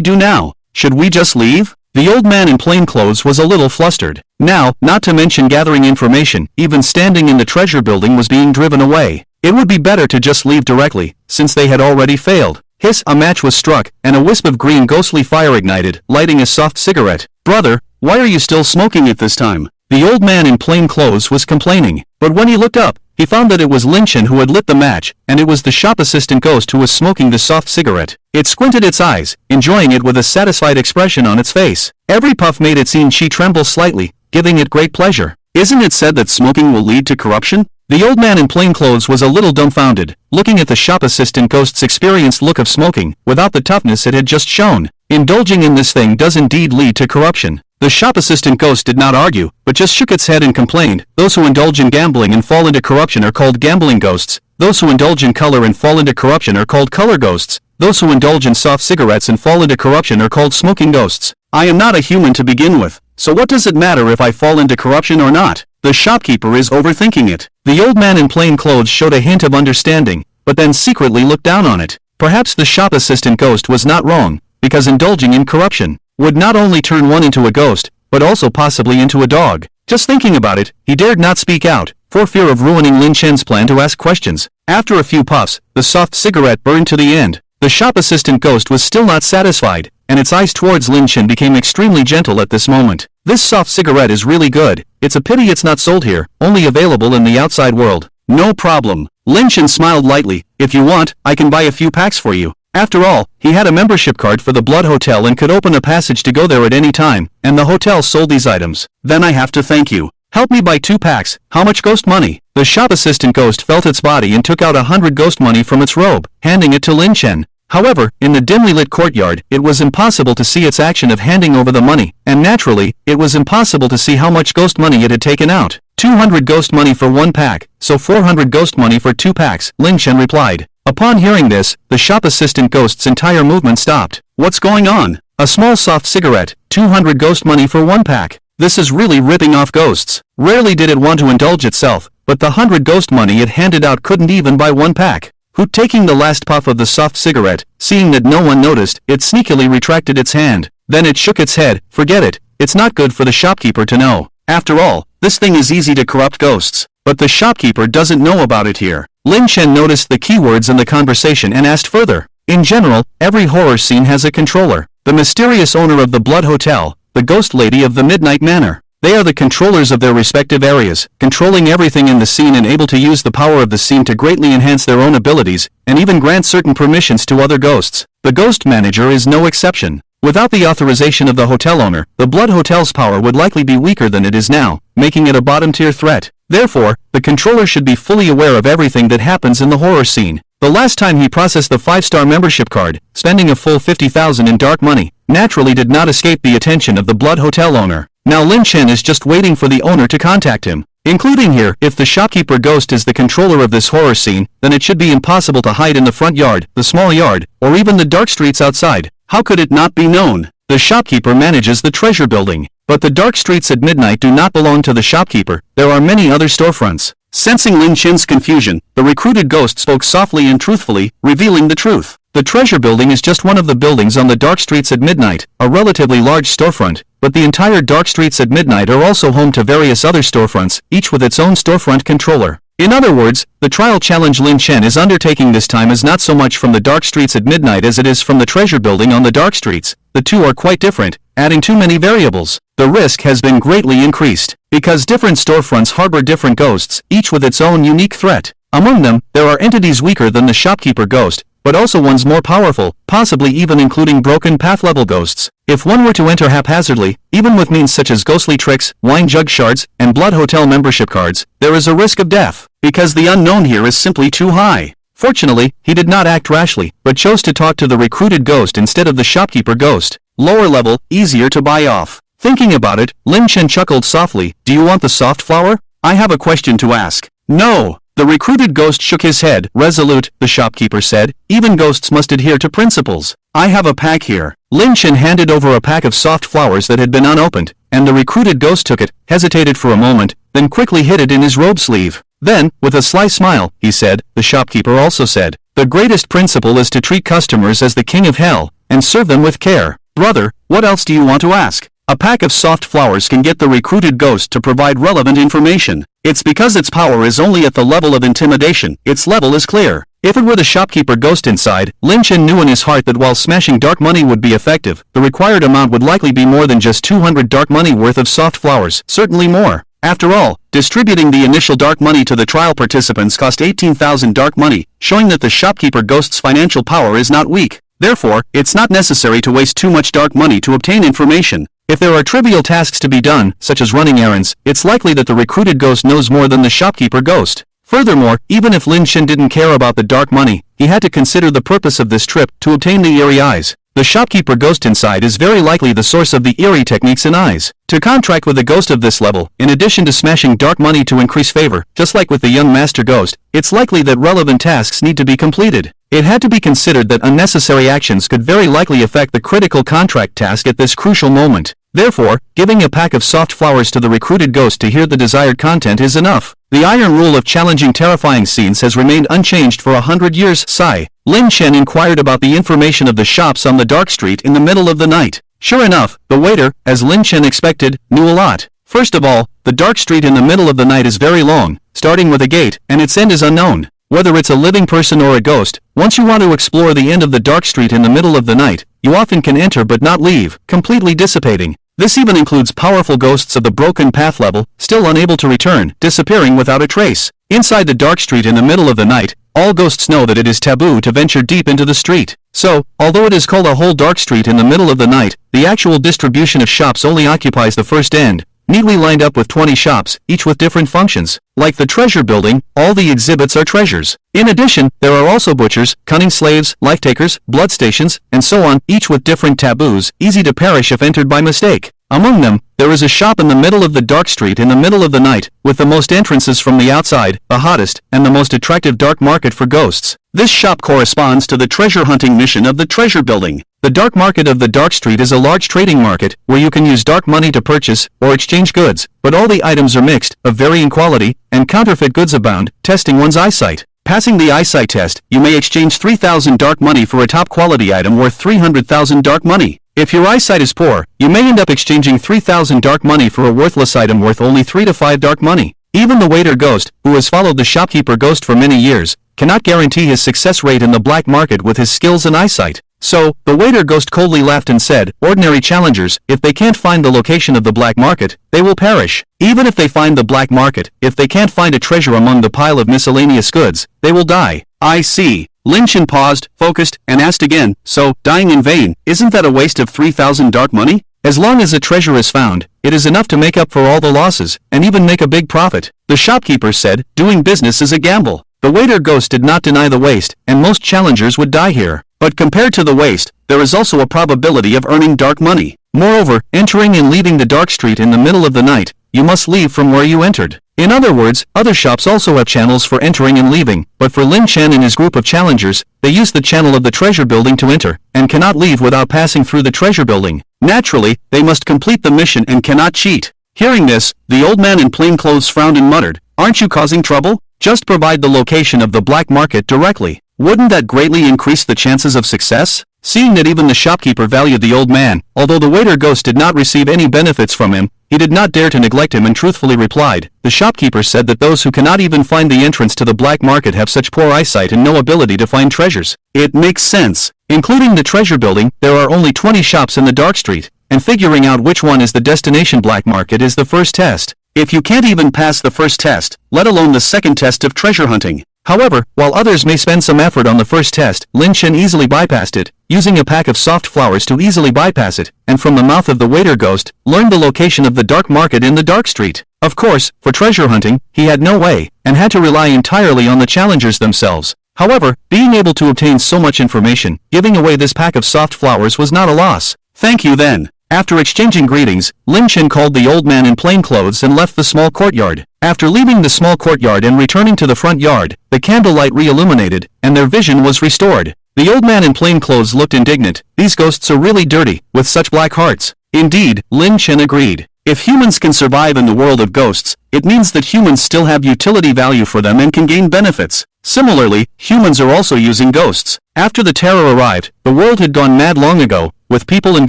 do now? Should we just leave?" The old man in plain clothes was a little flustered. Now, not to mention gathering information, even standing in the treasure building was being driven away. It would be better to just leave directly, since they had already failed. Hiss, a match was struck, and a wisp of green ghostly fire ignited, lighting a soft cigarette. "Brother, why are you still smoking at this time?" The old man in plain clothes was complaining. But when he looked up, he found that it was Lin Chen who had lit the match, and it was the shop assistant ghost who was smoking the soft cigarette. It squinted its eyes, enjoying it with a satisfied expression on its face. Every puff made it seem she tremble slightly, giving it great pleasure. "Isn't it said that smoking will lead to corruption?" The old man in plain clothes was a little dumbfounded, looking at the shop assistant ghost's experienced look of smoking, without the toughness it had just shown. Indulging in this thing does indeed lead to corruption. The shop assistant ghost did not argue, but just shook its head and complained, "Those who indulge in gambling and fall into corruption are called gambling ghosts. Those who indulge in color and fall into corruption are called color ghosts. Those who indulge in soft cigarettes and fall into corruption are called smoking ghosts. I am not a human to begin with, so what does it matter if I fall into corruption or not? The shopkeeper is overthinking it." The old man in plain clothes showed a hint of understanding, but then secretly looked down on it. Perhaps the shop assistant ghost was not wrong, because indulging in corruption would not only turn one into a ghost, but also possibly into a dog. Just thinking about it, he dared not speak out, for fear of ruining Lin Chen's plan to ask questions. After a few puffs, the soft cigarette burned to the end. The shop assistant ghost was still not satisfied, and its eyes towards Lin Chen became extremely gentle at this moment. "This soft cigarette is really good. It's a pity it's not sold here, only available in the outside world." "No problem." Lin Chen smiled lightly. "If you want, I can buy a few packs for you." After all, he had a membership card for the Blood Hotel and could open a passage to go there at any time, and the hotel sold these items. "Then I have to thank you. Help me buy 2 packs. How much ghost money?" The shop assistant ghost felt its body and took out 100 ghost money from its robe, handing it to Lin Chen. However, in the dimly lit courtyard, it was impossible to see its action of handing over the money, and naturally, it was impossible to see how much ghost money it had taken out. 200 ghost money for 1 pack, so 400 ghost money for 2 packs, Lin Chen replied. Upon hearing this, the shop assistant ghost's entire movement stopped. "What's going on? A small soft cigarette, 200 ghost money for 1 pack. This is really ripping off ghosts." Rarely did it want to indulge itself, but the 100 ghost money it handed out couldn't even buy 1 pack. Who, taking the last puff of the soft cigarette, seeing that no one noticed, it sneakily retracted its hand. Then it shook its head. "Forget it. It's not good for the shopkeeper to know. After all, this thing is easy to corrupt ghosts. But the shopkeeper doesn't know about it here." Lin Chen noticed the keywords in the conversation and asked further. "In general, every horror scene has a controller. The mysterious owner of the Blood Hotel, the ghost lady of the Midnight Manor. They are the controllers of their respective areas, controlling everything in the scene and able to use the power of the scene to greatly enhance their own abilities, and even grant certain permissions to other ghosts. The ghost manager is no exception. Without the authorization of the hotel owner, the Blood Hotel's power would likely be weaker than it is now, making it a bottom-tier threat. Therefore, the controller should be fully aware of everything that happens in the horror scene. The last time he processed the 5-star membership card, spending a full $50,000 in dark money, naturally did not escape the attention of the Blood Hotel owner. Now Lin Chen is just waiting for the owner to contact him. Including here, if the shopkeeper ghost is the controller of this horror scene, then it should be impossible to hide in the front yard, the small yard, or even the dark streets outside. How could it not be known? The shopkeeper manages the treasure building. But the dark streets at midnight do not belong to the shopkeeper, there are many other storefronts. Sensing Lin Chen's confusion, the recruited ghost spoke softly and truthfully, revealing the truth. The treasure building is just one of the buildings on the dark streets at midnight, a relatively large storefront, but the entire dark streets at midnight are also home to various other storefronts, each with its own storefront controller. In other words, the trial challenge Lin Chen is undertaking this time is not so much from the dark streets at midnight as it is from the treasure building on the dark streets. The two are quite different, adding too many variables. The risk has been greatly increased, because different storefronts harbor different ghosts, each with its own unique threat. Among them, there are entities weaker than the shopkeeper ghost, but also ones more powerful, possibly even including broken path-level ghosts. If one were to enter haphazardly, even with means such as ghostly tricks, wine jug shards, and Blood Hotel membership cards, there is a risk of death, because the unknown here is simply too high. Fortunately, he did not act rashly, but chose to talk to the recruited ghost instead of the shopkeeper ghost. Lower level, easier to buy off. Thinking about it, Lin Chen chuckled softly. Do you want the soft flower? I have a question to ask. No. The recruited ghost shook his head. Resolute, the shopkeeper said. Even ghosts must adhere to principles. I have a pack here. Lin Chen handed over a pack of soft flowers that had been unopened, and the recruited ghost took it, hesitated for a moment, then quickly hid it in his robe sleeve. Then, with a sly smile, he said, the shopkeeper also said, the greatest principle is to treat customers as the king of hell, and serve them with care. Brother, what else do you want to ask? A pack of soft flowers can get the recruited ghost to provide relevant information. It's because its power is only at the level of intimidation, its level is clear. If it were the shopkeeper ghost inside, Lin Chen knew in his heart that while smashing dark money would be effective, the required amount would likely be more than just 200 dark money worth of soft flowers, certainly more. After all, distributing the initial dark money to the trial participants cost 18,000 dark money, showing that the shopkeeper ghost's financial power is not weak. Therefore, it's not necessary to waste too much dark money to obtain information. If there are trivial tasks to be done, such as running errands, it's likely that the recruited ghost knows more than the shopkeeper ghost. Furthermore, even if Lin Chen didn't care about the dark money, he had to consider the purpose of this trip, to obtain the eerie eyes. The shopkeeper ghost inside is very likely the source of the eerie techniques and eyes. To contract with a ghost of this level, in addition to smashing dark money to increase favor, just like with the young master ghost, it's likely that relevant tasks need to be completed. It had to be considered that unnecessary actions could very likely affect the critical contract task at this crucial moment. Therefore, giving a pack of soft flowers to the recruited ghost to hear the desired content is enough. The iron rule of challenging terrifying scenes has remained unchanged for 100 years. Sigh. Lin Chen inquired about the information of the shops on the dark street in the middle of the night. Sure enough, the waiter, as Lin Chen expected, knew a lot. First of all, the dark street in the middle of the night is very long, starting with a gate, and its end is unknown. Whether it's a living person or a ghost, once you want to explore the end of the dark street in the middle of the night, you often can enter but not leave, completely dissipating. This even includes powerful ghosts of the broken path level, still unable to return, disappearing without a trace. Inside the dark street in the middle of the night, all ghosts know that it is taboo to venture deep into the street. So, although it is called a whole dark street in the middle of the night, the actual distribution of shops only occupies the first end, neatly lined up with 20 shops, each with different functions. Like the treasure building, all the exhibits are treasures. In addition, there are also butchers, cunning slaves, life-takers, blood stations, and so on, each with different taboos, easy to perish if entered by mistake. Among them, there is a shop in the middle of the dark street in the middle of the night, with the most entrances from the outside, the hottest, and the most attractive dark market for ghosts. This shop corresponds to the treasure hunting mission of the treasure building. The dark market of the dark street is a large trading market, where you can use dark money to purchase, or exchange goods, but all the items are mixed, of varying quality, and counterfeit goods abound, testing one's eyesight. Passing the eyesight test, you may exchange 3,000 dark money for a top-quality item worth 300,000 dark money. If your eyesight is poor, you may end up exchanging 3,000 dark money for a worthless item worth only 3 to 5 dark money. Even the waiter ghost, who has followed the shopkeeper ghost for many years, cannot guarantee his success rate in the black market with his skills and eyesight. So, the waiter ghost coldly laughed and said, ordinary challengers, if they can't find the location of the black market, they will perish. Even if they find the black market, if they can't find a treasure among the pile of miscellaneous goods, they will die. I see. Lin Chen paused, focused, and asked again, so, dying in vain, isn't that a waste of 3,000 dark money? As long as a treasure is found, it is enough to make up for all the losses, and even make a big profit. The shopkeeper said, doing business is a gamble. The waiter ghost did not deny the waste, and most challengers would die here. But compared to the waste, there is also a probability of earning dark money. Moreover, entering and leaving the dark street in the middle of the night, you must leave from where you entered. In other words, other shops also have channels for entering and leaving, but for Lin Chen and his group of challengers, they use the channel of the treasure building to enter, and cannot leave without passing through the treasure building. Naturally, they must complete the mission and cannot cheat. Hearing this, the old man in plain clothes frowned and muttered, "Aren't you causing trouble? Just provide the location of the black market directly. Wouldn't that greatly increase the chances of success?" Seeing that even the shopkeeper valued the old man, although the waiter ghost did not receive any benefits from him, he did not dare to neglect him and truthfully replied. The shopkeeper said that those who cannot even find the entrance to the black market have such poor eyesight and no ability to find treasures. It makes sense. Including the treasure building, there are only 20 shops in the dark street, and figuring out which one is the destination black market is the first test. If you can't even pass the first test, let alone the second test of treasure hunting. However, while others may spend some effort on the first test, Lin Chen easily bypassed it, using a pack of soft flowers to easily bypass it, and from the mouth of the waiter ghost, learned the location of the dark market in the dark street. Of course, for treasure hunting, he had no way, and had to rely entirely on the challengers themselves. However, being able to obtain so much information, giving away this pack of soft flowers was not a loss. "Thank you then." After exchanging greetings, Lin Chen called the old man in plain clothes and left the small courtyard. After leaving the small courtyard and returning to the front yard, the candlelight re-illuminated, and their vision was restored. The old man in plain clothes looked indignant. These ghosts are really dirty, with such black hearts. Indeed, Lin Chen agreed. If humans can survive in the world of ghosts, it means that humans still have utility value for them and can gain benefits. Similarly, humans are also using ghosts. After the terror arrived, the world had gone mad long ago, with people and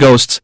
ghosts,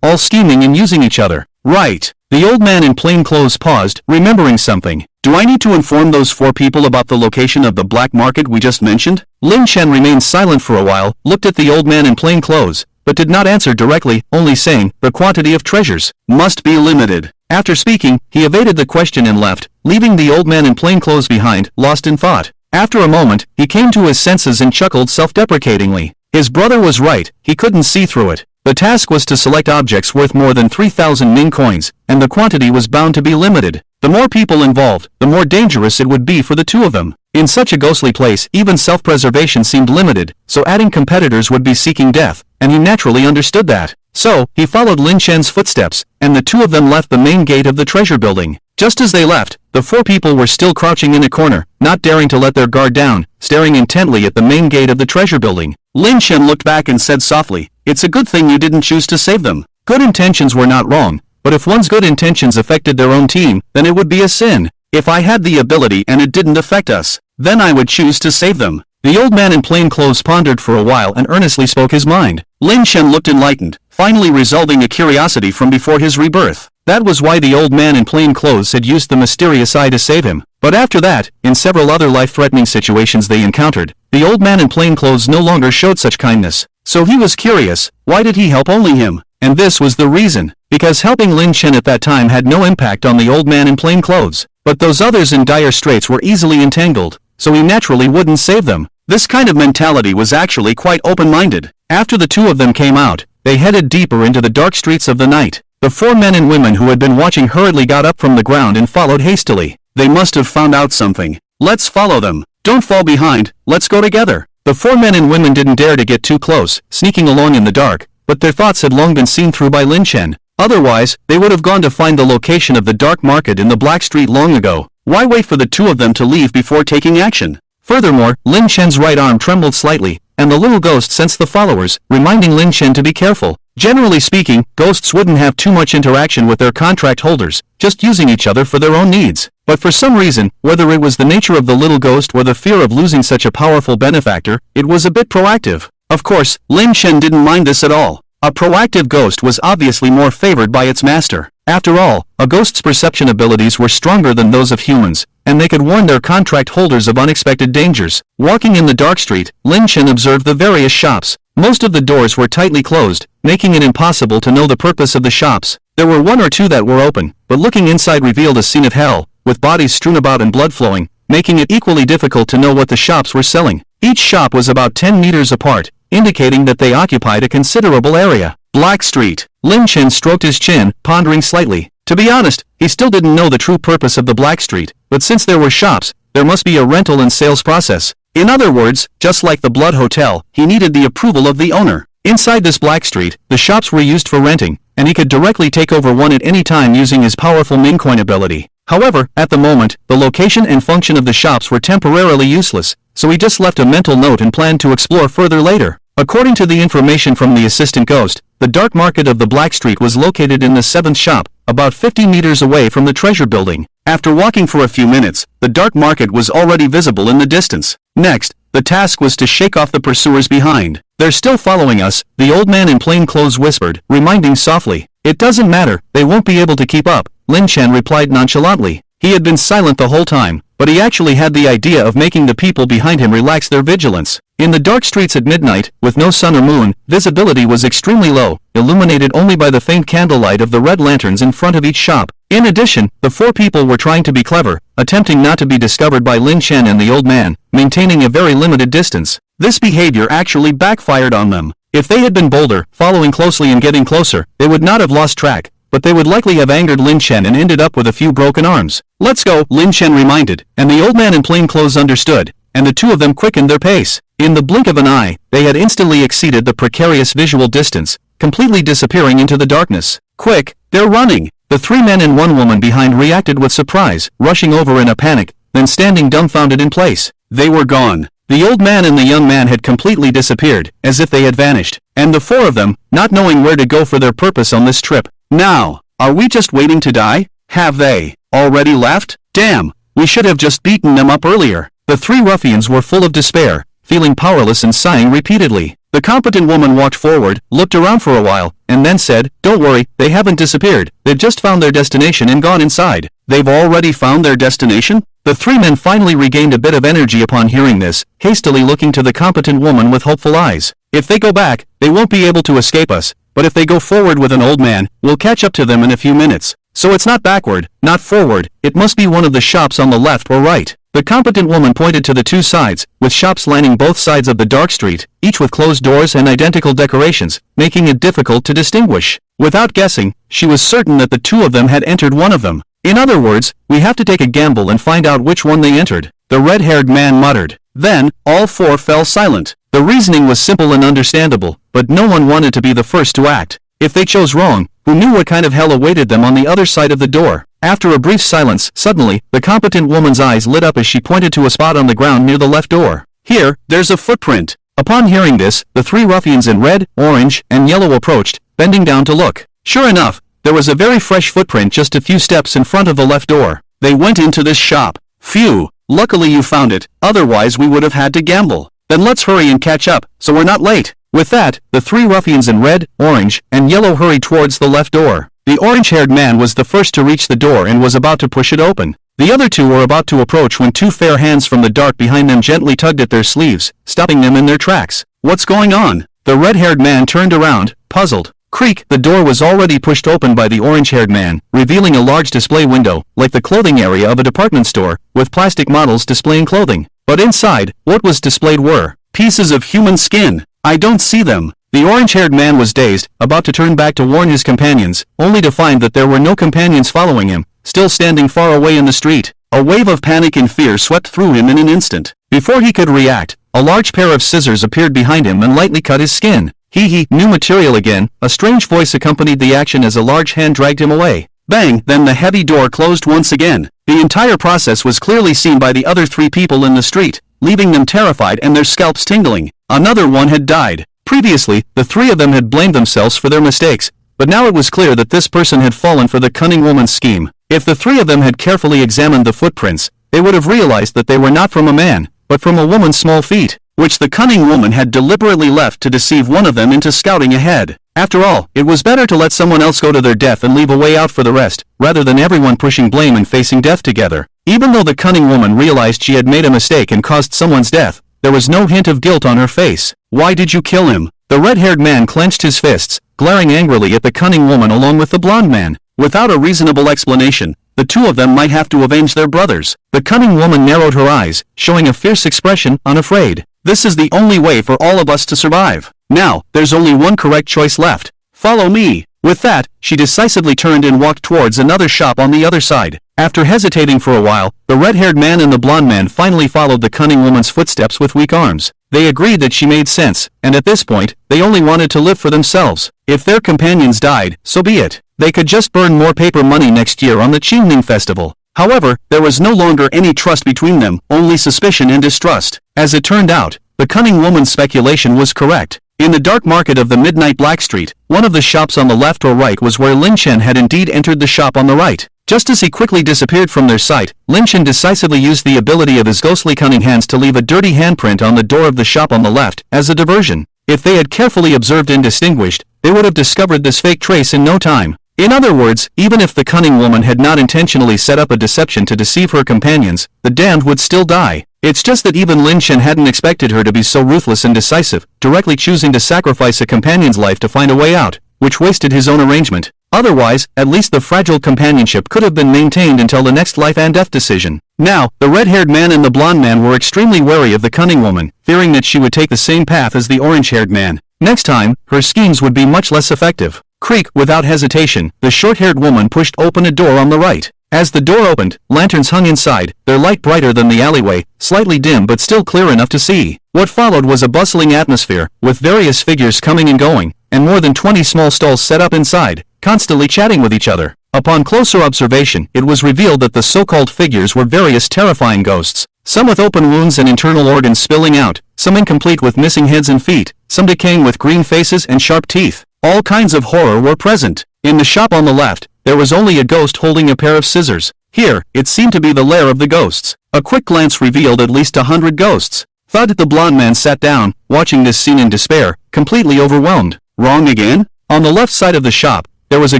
all scheming and using each other. Right. The old man in plain clothes paused, remembering something. Do I need to inform those 4 people about the location of the black market we just mentioned? Lin Chen remained silent for a while, looked at the old man in plain clothes, but did not answer directly, only saying, "The quantity of treasures must be limited." After speaking, he evaded the question and left, leaving the old man in plain clothes behind, lost in thought. After a moment, he came to his senses and chuckled self-deprecatingly. His brother was right, he couldn't see through it. The task was to select objects worth more than 3,000 Ming coins, and the quantity was bound to be limited. The more people involved, the more dangerous it would be for the two of them. In such a ghostly place, even self-preservation seemed limited, so adding competitors would be seeking death, and he naturally understood that. So, he followed Lin Chen's footsteps, and the two of them left the main gate of the treasure building. Just as they left, the 4 people were still crouching in a corner, not daring to let their guard down, staring intently at the main gate of the treasure building. Lin Chen looked back and said softly, "It's a good thing you didn't choose to save them. Good intentions were not wrong, but if one's good intentions affected their own team, then it would be a sin. If I had the ability and it didn't affect us, then I would choose to save them." The old man in plain clothes pondered for a while and earnestly spoke his mind. Lin Chen looked enlightened, finally resolving a curiosity from before his rebirth. That was why the old man in plain clothes had used the mysterious eye to save him. But after that, in several other life-threatening situations they encountered, the old man in plain clothes no longer showed such kindness. So he was curious, why did he help only him? And this was the reason. Because helping Lin Chen at that time had no impact on the old man in plain clothes. But those others in dire straits were easily entangled, so he naturally wouldn't save them. This kind of mentality was actually quite open-minded. After the two of them came out, they headed deeper into the dark streets of the night. The 4 men and women who had been watching hurriedly got up from the ground and followed hastily. They must have found out something. Let's follow them. Don't fall behind, let's go together. The 4 men and women didn't dare to get too close, sneaking along in the dark, but their thoughts had long been seen through by Lin Chen. Otherwise, they would have gone to find the location of the dark market in the black street long ago. Why wait for the two of them to leave before taking action? Furthermore, Lin Chen's right arm trembled slightly, and the little ghost sensed the followers, reminding Lin Chen to be careful. Generally speaking, ghosts wouldn't have too much interaction with their contract holders, just using each other for their own needs. But for some reason, whether it was the nature of the little ghost or the fear of losing such a powerful benefactor, it was a bit proactive. Of course, Lin Chen didn't mind this at all. A proactive ghost was obviously more favored by its master. After all, a ghost's perception abilities were stronger than those of humans, and they could warn their contract holders of unexpected dangers. Walking in the dark street, Lin Chen observed the various shops. Most of the doors were tightly closed, making it impossible to know the purpose of the shops. There were 1 or 2 that were open, but looking inside revealed a scene of hell, with bodies strewn about and blood flowing, making it equally difficult to know what the shops were selling. Each shop was about 10 meters apart, indicating that they occupied a considerable area. Black Street. Lin Chen stroked his chin, pondering slightly. To be honest, he still didn't know the true purpose of the Black Street, but since there were shops, there must be a rental and sales process. In other words, just like the Blood Hotel, he needed the approval of the owner. Inside this black street, the shops were used for renting, and he could directly take over one at any time using his powerful Mincoin ability. However, at the moment, the location and function of the shops were temporarily useless, so he just left a mental note and planned to explore further later. According to the information from the assistant ghost, the dark market of the Black Street was located in the 7th shop, about 50 meters away from the treasure building. After walking for a few minutes, the dark market was already visible in the distance. Next, the task was to shake off the pursuers behind. "They're still following us," the old man in plain clothes whispered, reminding softly. "It doesn't matter, they won't be able to keep up," Lin Chen replied nonchalantly. He had been silent the whole time, but he actually had the idea of making the people behind him relax their vigilance. In the dark streets at midnight, with no sun or moon, visibility was extremely low, illuminated only by the faint candlelight of the red lanterns in front of each shop. In addition, the 4 people were trying to be clever, attempting not to be discovered by Lin Chen and the old man, maintaining a very limited distance. This behavior actually backfired on them. If they had been bolder, following closely and getting closer, they would not have lost track, but they would likely have angered Lin Chen and ended up with a few broken arms. "Let's go," Lin Chen reminded, and the old man in plain clothes understood, and the two of them quickened their pace. In the blink of an eye, they had instantly exceeded the precarious visual distance, completely disappearing into the darkness. "Quick, they're running!" The 3 men and 1 woman behind reacted with surprise, rushing over in a panic, then standing dumbfounded in place. They were gone. The old man and the young man had completely disappeared, as if they had vanished, and the 4 of them, not knowing where to go for their purpose on this trip. "Now, are we just waiting to die? Have they already left? Damn, we should have just beaten them up earlier." The 3 ruffians were full of despair, feeling powerless and sighing repeatedly. The competent woman walked forward, looked around for a while, and then said, "Don't worry, they haven't disappeared. They've just found their destination and gone inside." "They've already found their destination?" The 3 men finally regained a bit of energy upon hearing this, hastily looking to the competent woman with hopeful eyes. "If they go back, they won't be able to escape us, but if they go forward with an old man, we'll catch up to them in a few minutes. So it's not backward, not forward, it must be one of the shops on the left or right." The competent woman pointed to the 2 sides, with shops lining both sides of the dark street, each with closed doors and identical decorations, making it difficult to distinguish. Without guessing, she was certain that the 2 of them had entered one of them. "In other words, we have to take a gamble and find out which one they entered," the red-haired man muttered. Then, all 4 fell silent. The reasoning was simple and understandable, but no one wanted to be the first to act. If they chose wrong, who knew what kind of hell awaited them on the other side of the door? After a brief silence, suddenly, the competent woman's eyes lit up as she pointed to a spot on the ground near the left door. "Here, there's a footprint." Upon hearing this, the 3 ruffians in red, orange, and yellow approached, bending down to look. Sure enough, there was a very fresh footprint just a few steps in front of the left door. "They went into this shop. Phew, luckily you found it, otherwise we would have had to gamble. Then let's hurry and catch up, so we're not late." With that, the 3 ruffians in red, orange, and yellow hurried towards the left door. The orange-haired man was the first to reach the door and was about to push it open. The other 2 were about to approach when 2 fair hands from the dark behind them gently tugged at their sleeves, stopping them in their tracks. "What's going on?" The red-haired man turned around, puzzled. Creak! The door was already pushed open by the orange-haired man, revealing a large display window, like the clothing area of a department store, with plastic models displaying clothing. But inside, what was displayed were pieces of human skin. "I don't see them." The orange-haired man was dazed, about to turn back to warn his companions, only to find that there were no companions following him, still standing far away in the street. A wave of panic and fear swept through him in an instant. Before he could react, a large pair of scissors appeared behind him and lightly cut his skin. New material again." A strange voice accompanied the action as a large hand dragged him away. Bang! Then the heavy door closed once again. The entire process was clearly seen by the other 3 people in the street, leaving them terrified and their scalps tingling. Another one had died. Previously, the 3 of them had blamed themselves for their mistakes, but now it was clear that this person had fallen for the cunning woman's scheme. If the 3 of them had carefully examined the footprints, they would have realized that they were not from a man, but from a woman's small feet, which the cunning woman had deliberately left to deceive one of them into scouting ahead. After all, it was better to let someone else go to their death and leave a way out for the rest, rather than everyone pushing blame and facing death together. Even though the cunning woman realized she had made a mistake and caused someone's death, there was no hint of guilt on her face. "Why did you kill him?" The red-haired man clenched his fists, glaring angrily at the cunning woman along with the blonde man. Without a reasonable explanation, the 2 of them might have to avenge their brothers. The cunning woman narrowed her eyes, showing a fierce expression, unafraid. "This is the only way for all of us to survive. Now, there's only one correct choice left. Follow me." With that, she decisively turned and walked towards another shop on the other side. After hesitating for a while, the red-haired man and the blonde man finally followed the cunning woman's footsteps with weak arms. They agreed that she made sense, and at this point, they only wanted to live for themselves. If their companions died, so be it. They could just burn more paper money next year on the Qingming festival. However, there was no longer any trust between them, only suspicion and distrust. As it turned out, the cunning woman's speculation was correct. In the dark market of the midnight Black Street, one of the shops on the left or right was where Lin Chen had indeed entered the shop on the right. Just as he quickly disappeared from their sight, Lin Chen decisively used the ability of his ghostly cunning hands to leave a dirty handprint on the door of the shop on the left, as a diversion. If they had carefully observed and distinguished, they would have discovered this fake trace in no time. In other words, even if the cunning woman had not intentionally set up a deception to deceive her companions, the damned would still die. It's just that even Lin Chen hadn't expected her to be so ruthless and decisive, directly choosing to sacrifice a companion's life to find a way out, which wasted his own arrangement. Otherwise, at least the fragile companionship could have been maintained until the next life and death decision. Now, the red-haired man and the blonde man were extremely wary of the cunning woman, fearing that she would take the same path as the orange-haired man. Next time, her schemes would be much less effective. Creak, without hesitation, the short-haired woman pushed open a door on the right. As the door opened, lanterns hung inside, their light brighter than the alleyway, slightly dim but still clear enough to see. What followed was a bustling atmosphere, with various figures coming and going, and more than 20 small stalls set up inside, constantly chatting with each other. Upon closer observation, it was revealed that the so-called figures were various terrifying ghosts, some with open wounds and internal organs spilling out, some incomplete with missing heads and feet, some decaying with green faces and sharp teeth. All kinds of horror were present. In the shop on the left, there was only a ghost holding a pair of scissors. Here, it seemed to be the lair of the ghosts. A quick glance revealed at least 100 ghosts. Thud. The blonde man sat down, watching this scene in despair, completely overwhelmed. Wrong again? On the left side of the shop, there was a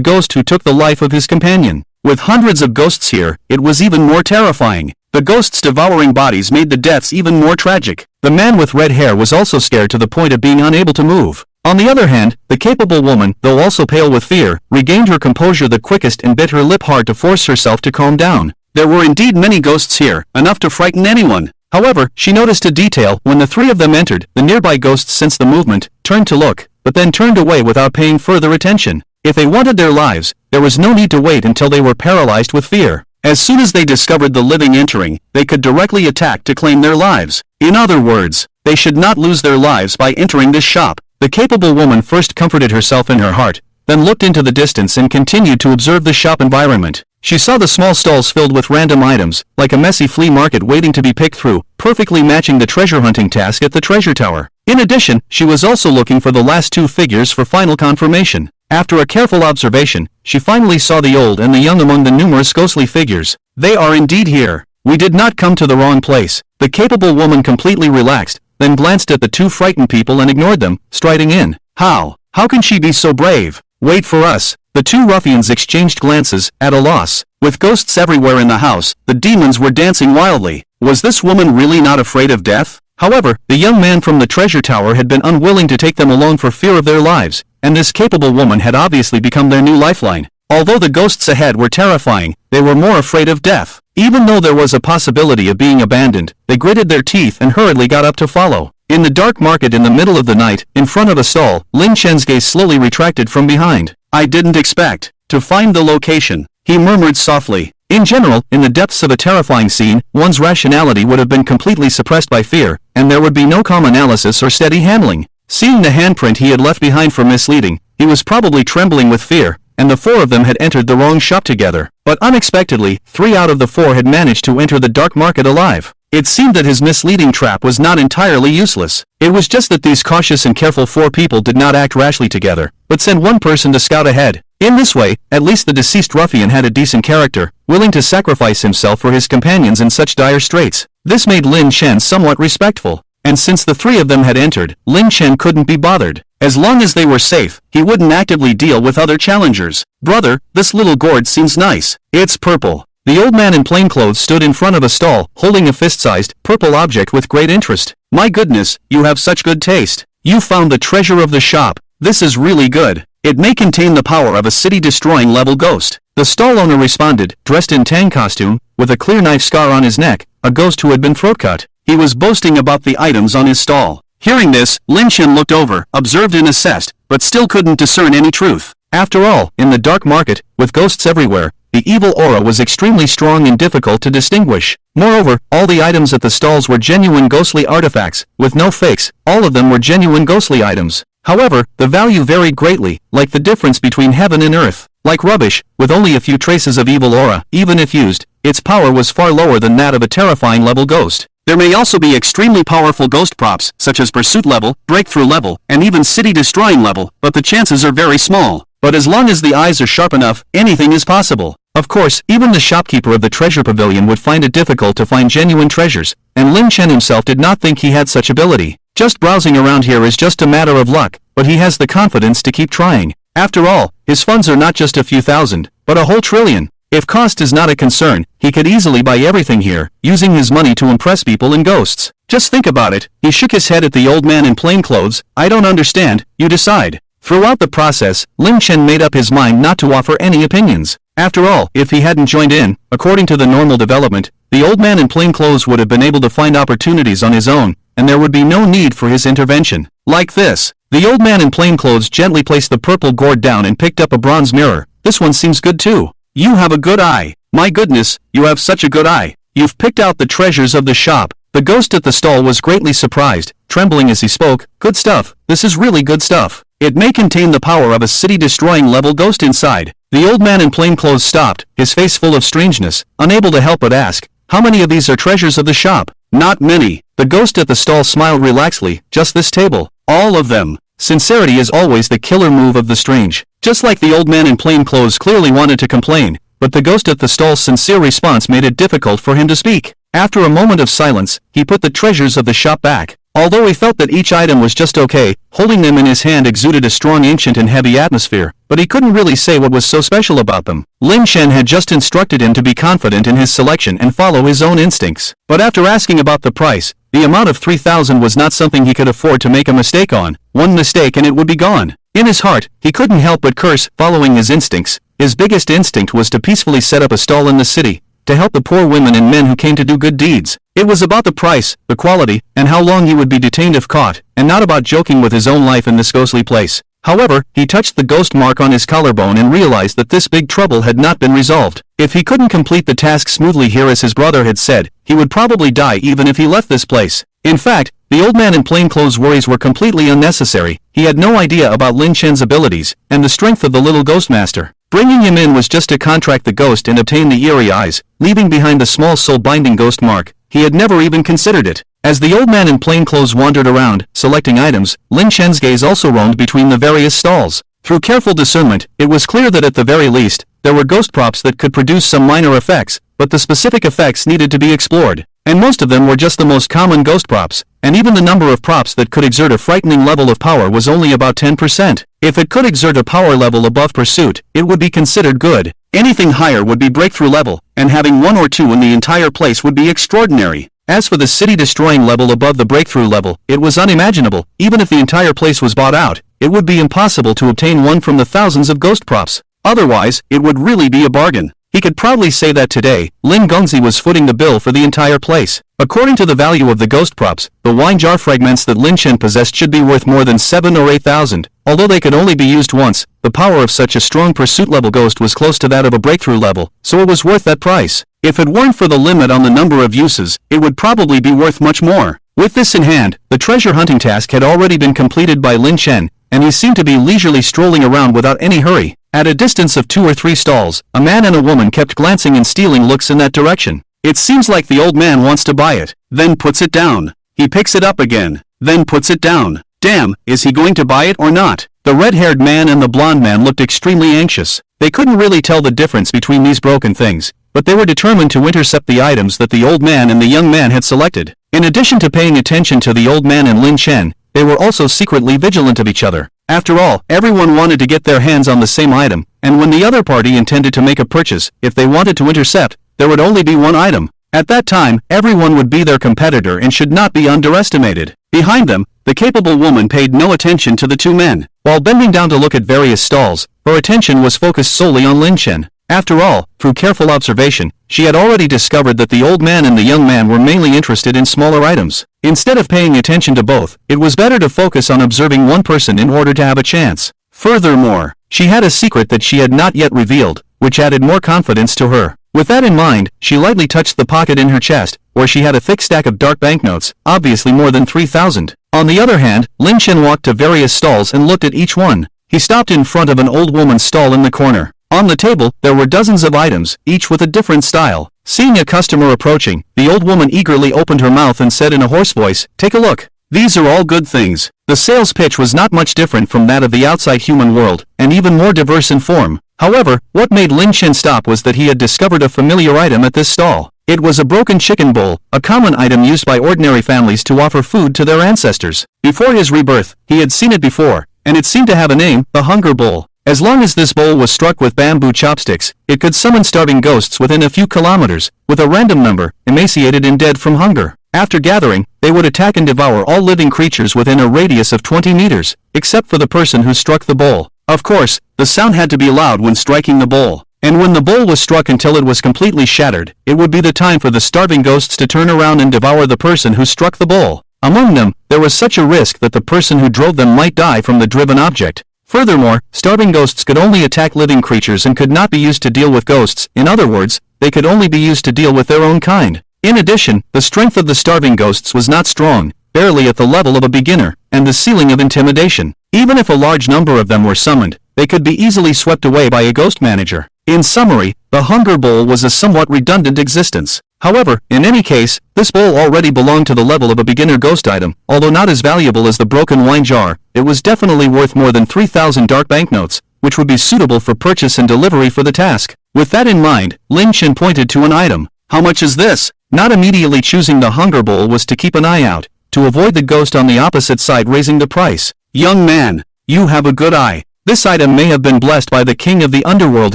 ghost who took the life of his companion. With hundreds of ghosts here, it was even more terrifying. The ghosts devouring bodies made the deaths even more tragic. The man with red hair was also scared to the point of being unable to move. On the other hand, the capable woman, though also pale with fear, regained her composure the quickest and bit her lip hard to force herself to calm down. There were indeed many ghosts here, enough to frighten anyone. However, she noticed a detail. When the three of them entered, the nearby ghosts sensed the movement, turned to look, but then turned away without paying further attention. If they wanted their lives, there was no need to wait until they were paralyzed with fear. As soon as they discovered the living entering, they could directly attack to claim their lives. In other words, they should not lose their lives by entering this shop. The capable woman first comforted herself in her heart, then looked into the distance and continued to observe the shop environment. She saw the small stalls filled with random items, like a messy flea market waiting to be picked through, perfectly matching the treasure hunting task at the treasure tower. In addition, she was also looking for the last two figures for final confirmation. After a careful observation, she finally saw the old and the young among the numerous ghostly figures. They are indeed here. We did not come to the wrong place. The capable woman completely relaxed, then glanced at the two frightened people and ignored them, striding in. How can she be so brave? Wait for us. The two ruffians exchanged glances, at a loss. With ghosts everywhere in the house, the demons were dancing wildly. Was this woman really not afraid of death? However, the young man from the treasure tower had been unwilling to take them along for fear of their lives, and this capable woman had obviously become their new lifeline. Although the ghosts ahead were terrifying, they were more afraid of death. Even though there was a possibility of being abandoned, they gritted their teeth and hurriedly got up to follow. In the dark market in the middle of the night, in front of a stall, Lin Chen's gaze slowly retracted from behind. I didn't expect to find the location, he murmured softly. In general, in the depths of a terrifying scene, one's rationality would have been completely suppressed by fear, and there would be no calm analysis or steady handling. Seeing the handprint he had left behind for misleading, he was probably trembling with fear, and the four of them had entered the wrong shop together. But unexpectedly, 3 out of the 4 had managed to enter the dark market alive. It seemed that his misleading trap was not entirely useless. It was just that these cautious and careful 4 people did not act rashly together, but sent one person to scout ahead. In this way, at least the deceased ruffian had a decent character, willing to sacrifice himself for his companions in such dire straits. This made Lin Chen somewhat respectful. And since the 3 of them had entered, Lin Chen couldn't be bothered. As long as they were safe, he wouldn't actively deal with other challengers. Brother, this little gourd seems nice. It's purple. The old man in plain clothes stood in front of a stall, holding a fist-sized, purple object with great interest. My goodness, you have such good taste. You found the treasure of the shop. This is really good. It may contain the power of a city-destroying level ghost. The stall owner responded, dressed in Tang costume, with a clear knife scar on his neck, a ghost who had been throat-cut. He was boasting about the items on his stall. Hearing this, Lin Chen looked over, observed and assessed, but still couldn't discern any truth. After all, in the dark market, with ghosts everywhere, the evil aura was extremely strong and difficult to distinguish. Moreover, all the items at the stalls were genuine ghostly artifacts, with no fakes. All of them were genuine ghostly items. However, the value varied greatly, like the difference between heaven and earth. Like rubbish, with only a few traces of evil aura, even if used, its power was far lower than that of a terrifying level ghost. There may also be extremely powerful ghost props, such as pursuit level, breakthrough level, and even city destroying level, but the chances are very small. But as long as the eyes are sharp enough, anything is possible. Of course, even the shopkeeper of the treasure pavilion would find it difficult to find genuine treasures, and Lin Chen himself did not think he had such ability. Just browsing around here is just a matter of luck, but he has the confidence to keep trying. After all, his funds are not just a few thousand, but a whole trillion. If cost is not a concern, he could easily buy everything here, using his money to impress people and ghosts. Just think about it. He shook his head at the old man in plain clothes. I don't understand, you decide. Throughout the process, Lin Chen made up his mind not to offer any opinions. After all, if he hadn't joined in, according to the normal development, the old man in plain clothes would have been able to find opportunities on his own, and there would be no need for his intervention. Like this. The old man in plain clothes gently placed the purple gourd down and picked up a bronze mirror. This one seems good too. You have a good eye. My goodness, you have such a good eye. You've picked out the treasures of the shop. The ghost at the stall was greatly surprised, trembling as he spoke. Good stuff. This is really good stuff. It may contain the power of a city-destroying level ghost inside. The old man in plain clothes stopped, his face full of strangeness, unable to help but ask, how many of these are treasures of the shop? Not many. The ghost at the stall smiled relaxedly. Just this table. All of them. Sincerity is always the killer move of the strange. Just like the old man in plain clothes clearly wanted to complain, but the ghost at the stall's sincere response made it difficult for him to speak. After a moment of silence, he put the treasures of the shop back. Although he felt that each item was just okay, holding them in his hand exuded a strong ancient and heavy atmosphere, but he couldn't really say what was so special about them. Lin Chen had just instructed him to be confident in his selection and follow his own instincts. But after asking about the price, the amount of 3,000 was not something he could afford to make a mistake on. One mistake and it would be gone. In his heart, he couldn't help but curse, following his instincts. His biggest instinct was to peacefully set up a stall in the city, to help the poor women and men who came to do good deeds. It was about the price, the quality, and how long he would be detained if caught, and not about joking with his own life in this ghostly place. However, he touched the ghost mark on his collarbone and realized that this big trouble had not been resolved. If he couldn't complete the task smoothly here as his brother had said, he would probably die even if he left this place. In fact, the old man in plain clothes' worries were completely unnecessary. He had no idea about Lin Chen's abilities, and the strength of the little ghost master. Bringing him in was just to contract the ghost and obtain the eerie eyes, leaving behind the small soul-binding ghost mark. He had never even considered it. As the old man in plain clothes wandered around, selecting items, Lin Chen's gaze also roamed between the various stalls. Through careful discernment, it was clear that at the very least, there were ghost props that could produce some minor effects, but the specific effects needed to be explored. And most of them were just the most common ghost props, and even the number of props that could exert a frightening level of power was only about 10%. If it could exert a power level above pursuit, it would be considered good. Anything higher would be breakthrough level, and having one or two in the entire place would be extraordinary. As for the city-destroying level above the breakthrough level, it was unimaginable. Even if the entire place was bought out, it would be impossible to obtain one from the thousands of ghost props. Otherwise, it would really be a bargain. He could proudly say that today, Lin Gongzi was footing the bill for the entire place. According to the value of the ghost props, the wine jar fragments that Lin Chen possessed should be worth more than 7 or 8,000. Although they could only be used once, the power of such a strong pursuit level ghost was close to that of a breakthrough level, so it was worth that price. If it weren't for the limit on the number of uses, it would probably be worth much more. With this in hand, the treasure hunting task had already been completed by Lin Chen, and he seemed to be leisurely strolling around without any hurry. At a distance of 2 or 3 stalls, a man and a woman kept glancing and stealing looks in that direction. It seems like the old man wants to buy it, then puts it down. He picks it up again, then puts it down. Damn, is he going to buy it or not? The red-haired man and the blonde man looked extremely anxious. They couldn't really tell the difference between these broken things, but they were determined to intercept the items that the old man and the young man had selected. In addition to paying attention to the old man and Lin Chen, they were also secretly vigilant of each other. After all, everyone wanted to get their hands on the same item, and when the other party intended to make a purchase, if they wanted to intercept, there would only be one item. At that time, everyone would be their competitor and should not be underestimated. Behind them, the capable woman paid no attention to the two men. While bending down to look at various stalls, her attention was focused solely on Lin Chen. After all, through careful observation, she had already discovered that the old man and the young man were mainly interested in smaller items. Instead of paying attention to both, it was better to focus on observing one person in order to have a chance. Furthermore, she had a secret that she had not yet revealed, which added more confidence to her. With that in mind, she lightly touched the pocket in her chest, where she had a thick stack of dark banknotes, obviously more than 3,000. On the other hand, Lin Chen walked to various stalls and looked at each one. He stopped in front of an old woman's stall in the corner. On the table, there were dozens of items, each with a different style. Seeing a customer approaching, the old woman eagerly opened her mouth and said in a hoarse voice, "Take a look. These are all good things." The sales pitch was not much different from that of the outside human world, and even more diverse in form. However, what made Lin Chen stop was that he had discovered a familiar item at this stall. It was a broken chicken bowl, a common item used by ordinary families to offer food to their ancestors. Before his rebirth, he had seen it before, and it seemed to have a name, the Hunger Bowl. As long as this bowl was struck with bamboo chopsticks, it could summon starving ghosts within a few kilometers, with a random number, emaciated and dead from hunger. After gathering, they would attack and devour all living creatures within a radius of 20 meters, except for the person who struck the bowl. Of course, the sound had to be loud when striking the bowl, and when the bowl was struck until it was completely shattered, it would be the time for the starving ghosts to turn around and devour the person who struck the bowl. Among them, there was such a risk that the person who drove them might die from the driven object. Furthermore, starving ghosts could only attack living creatures and could not be used to deal with ghosts. In other words, they could only be used to deal with their own kind. In addition, the strength of the starving ghosts was not strong, barely at the level of a beginner, and the ceiling of intimidation. Even if a large number of them were summoned, they could be easily swept away by a ghost manager. In summary, the Hunger Bowl was a somewhat redundant existence. However, in any case, this bowl already belonged to the level of a beginner ghost item. Although not as valuable as the broken wine jar, it was definitely worth more than 3,000 dark banknotes, which would be suitable for purchase and delivery for the task. With that in mind, Lin Chen pointed to an item. "How much is this?" Not immediately choosing the Hunger Bowl was to keep an eye out, to avoid the ghost on the opposite side raising the price. "Young man, you have a good eye. This item may have been blessed by the king of the underworld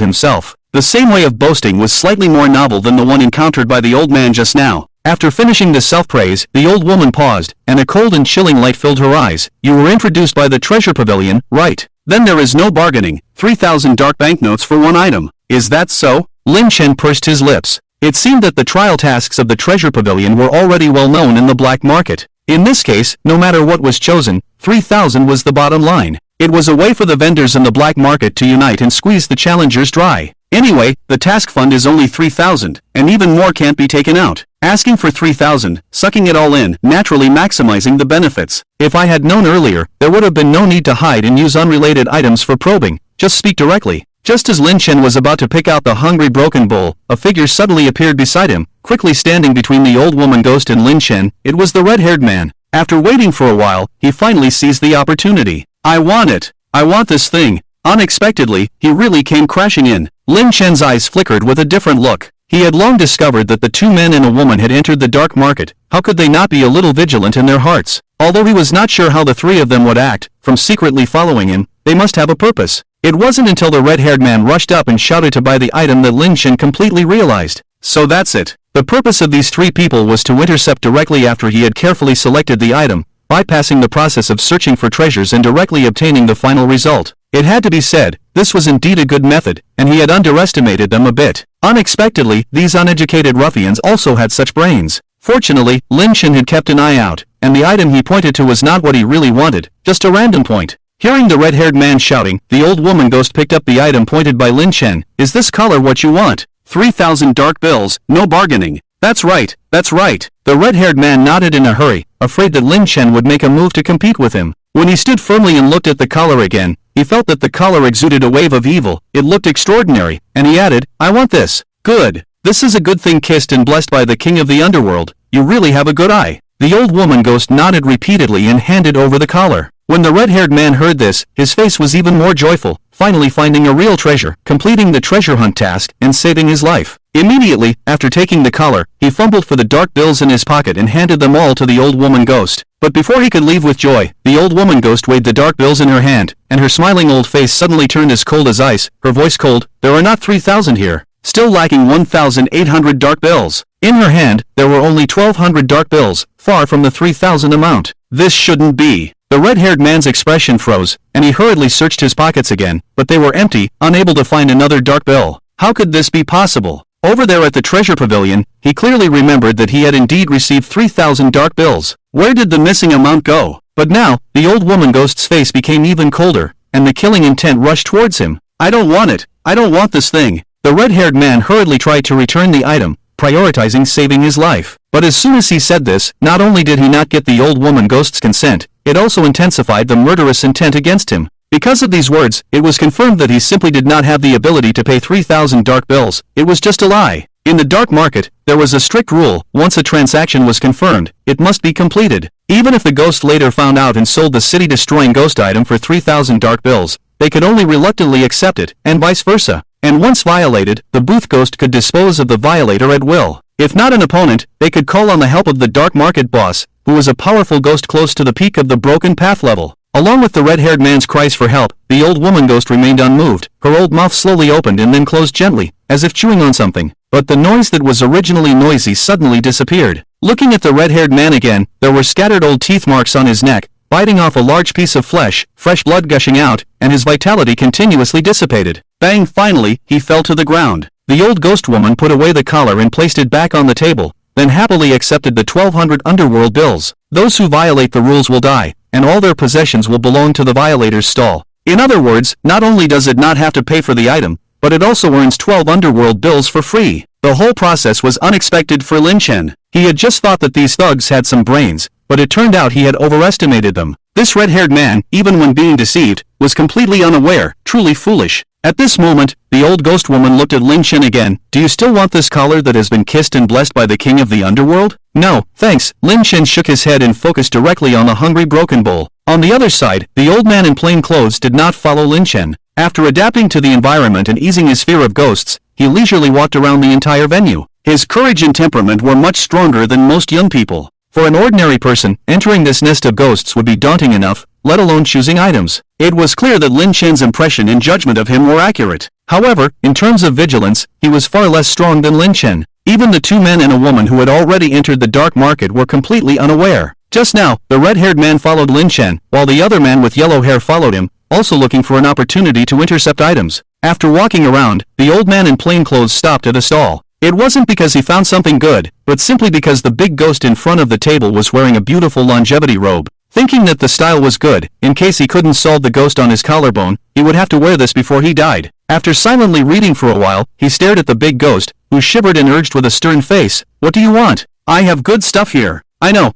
himself." The same way of boasting was slightly more novel than the one encountered by the old man just now. After finishing the self-praise, the old woman paused, and a cold and chilling light filled her eyes. "You were introduced by the treasure pavilion, right? Then there is no bargaining. 3,000 dark banknotes for one item. Is that so?" Lin Chen pursed his lips. It seemed that the trial tasks of the treasure pavilion were already well known in the black market. In this case, no matter what was chosen, 3,000 was the bottom line. It was a way for the vendors in the black market to unite and squeeze the challengers dry. Anyway, the task fund is only 3,000, and even more can't be taken out. Asking for 3,000, sucking it all in, naturally maximizing the benefits. If I had known earlier, there would have been no need to hide and use unrelated items for probing. Just speak directly. Just as Lin Chen was about to pick out the hungry broken bowl, a figure suddenly appeared beside him, quickly standing between the old woman ghost and Lin Chen. It was the red-haired man. After waiting for a while, he finally seized the opportunity. "I want it. I want this thing." Unexpectedly, he really came crashing in. Lin Chen's eyes flickered with a different look. He had long discovered that the two men and a woman had entered the dark market. How could they not be a little vigilant in their hearts? Although he was not sure how the three of them would act, from secretly following him, they must have a purpose. It wasn't until the red-haired man rushed up and shouted to buy the item that Lin Chen completely realized. So that's it. The purpose of these three people was to intercept directly after he had carefully selected the item, bypassing the process of searching for treasures and directly obtaining the final result. It had to be said, this was indeed a good method, and he had underestimated them a bit. Unexpectedly, these uneducated ruffians also had such brains. Fortunately, Lin Chen had kept an eye out, and the item he pointed to was not what he really wanted, just a random point. Hearing the red-haired man shouting, the old woman ghost picked up the item pointed by Lin Chen. "Is this color what you want? 3,000 dark bills, no bargaining." That's right, that's right. The red-haired man nodded in a hurry, afraid that Lin Chen would make a move to compete with him. When he stood firmly and looked at the collar again, he felt that the collar exuded a wave of evil. It looked extraordinary, and he added, "I want this." "Good. This is a good thing, kissed and blessed by the king of the underworld. You really have a good eye." The old woman ghost nodded repeatedly and handed over the collar. When the red-haired man heard this, his face was even more joyful, finally finding a real treasure, completing the treasure hunt task, and saving his life. Immediately, after taking the collar, he fumbled for the dark bills in his pocket and handed them all to the old woman ghost. But before he could leave with joy, the old woman ghost weighed the dark bills in her hand, and her smiling old face suddenly turned as cold as ice, her voice cold. "There are not 3,000 here. Still lacking 1,800 dark bills." In her hand, there were only 1,200 dark bills, far from the 3,000 amount. This shouldn't be. The red-haired man's expression froze, and he hurriedly searched his pockets again, but they were empty, unable to find another dark bill. How could this be possible? Over there at the treasure pavilion, he clearly remembered that he had indeed received 3,000 dark bills. Where did the missing amount go? But now, the old woman ghost's face became even colder, and the killing intent rushed towards him. "I don't want it. I don't want this thing." The red-haired man hurriedly tried to return the item, prioritizing saving his life. But as soon as he said this, not only did he not get the old woman ghost's consent, it also intensified the murderous intent against him. Because of these words, it was confirmed that he simply did not have the ability to pay 3,000 dark bills. It was just a lie. In the dark market, there was a strict rule: once a transaction was confirmed, it must be completed. Even if the ghost later found out and sold the city-destroying ghost item for 3,000 dark bills, they could only reluctantly accept it, and vice versa. And once violated, the booth ghost could dispose of the violator at will. If not an opponent, they could call on the help of the dark market boss, who was a powerful ghost close to the peak of the broken path level. Along with the red-haired man's cries for help, the old woman ghost remained unmoved. Her old mouth slowly opened and then closed gently, as if chewing on something. But the noise that was originally noisy suddenly disappeared. Looking at the red-haired man again, there were scattered old teeth marks on his neck, biting off a large piece of flesh, fresh blood gushing out, and his vitality continuously dissipated. Bang! Finally, he fell to the ground. The old ghost woman put away the collar and placed it back on the table, then happily accepted the 1,200 underworld bills. Those who violate the rules will die, and all their possessions will belong to the violator's stall. In other words, not only does it not have to pay for the item, but it also earns 12 underworld bills for free. The whole process was unexpected for Lin Chen. He had just thought that these thugs had some brains, but it turned out he had overestimated them. This red-haired man, even when being deceived, was completely unaware, truly foolish. At this moment, the old ghost woman looked at Lin Chen again. Do you still want this collar that has been kissed and blessed by the king of the underworld? No, thanks. Lin Chen shook his head and focused directly on the hungry broken bull. On the other side, the old man in plain clothes did not follow Lin Chen. After adapting to the environment and easing his fear of ghosts, he leisurely walked around the entire venue. His courage and temperament were much stronger than most young people. For an ordinary person, entering this nest of ghosts would be daunting enough, let alone choosing items. It was clear that Lin Chen's impression and judgment of him were accurate. However, in terms of vigilance, he was far less strong than Lin Chen. Even the two men and a woman who had already entered the dark market were completely unaware. Just now, the red-haired man followed Lin Chen, while the other man with yellow hair followed him, also looking for an opportunity to intercept items. After walking around, the old man in plain clothes stopped at a stall. It wasn't because he found something good, but simply because the big ghost in front of the table was wearing a beautiful longevity robe. Thinking that the style was good, in case he couldn't solve the ghost on his collarbone, he would have to wear this before he died. After silently reading for a while, he stared at the big ghost, who shivered and urged with a stern face, "What do you want? I have good stuff here." I know.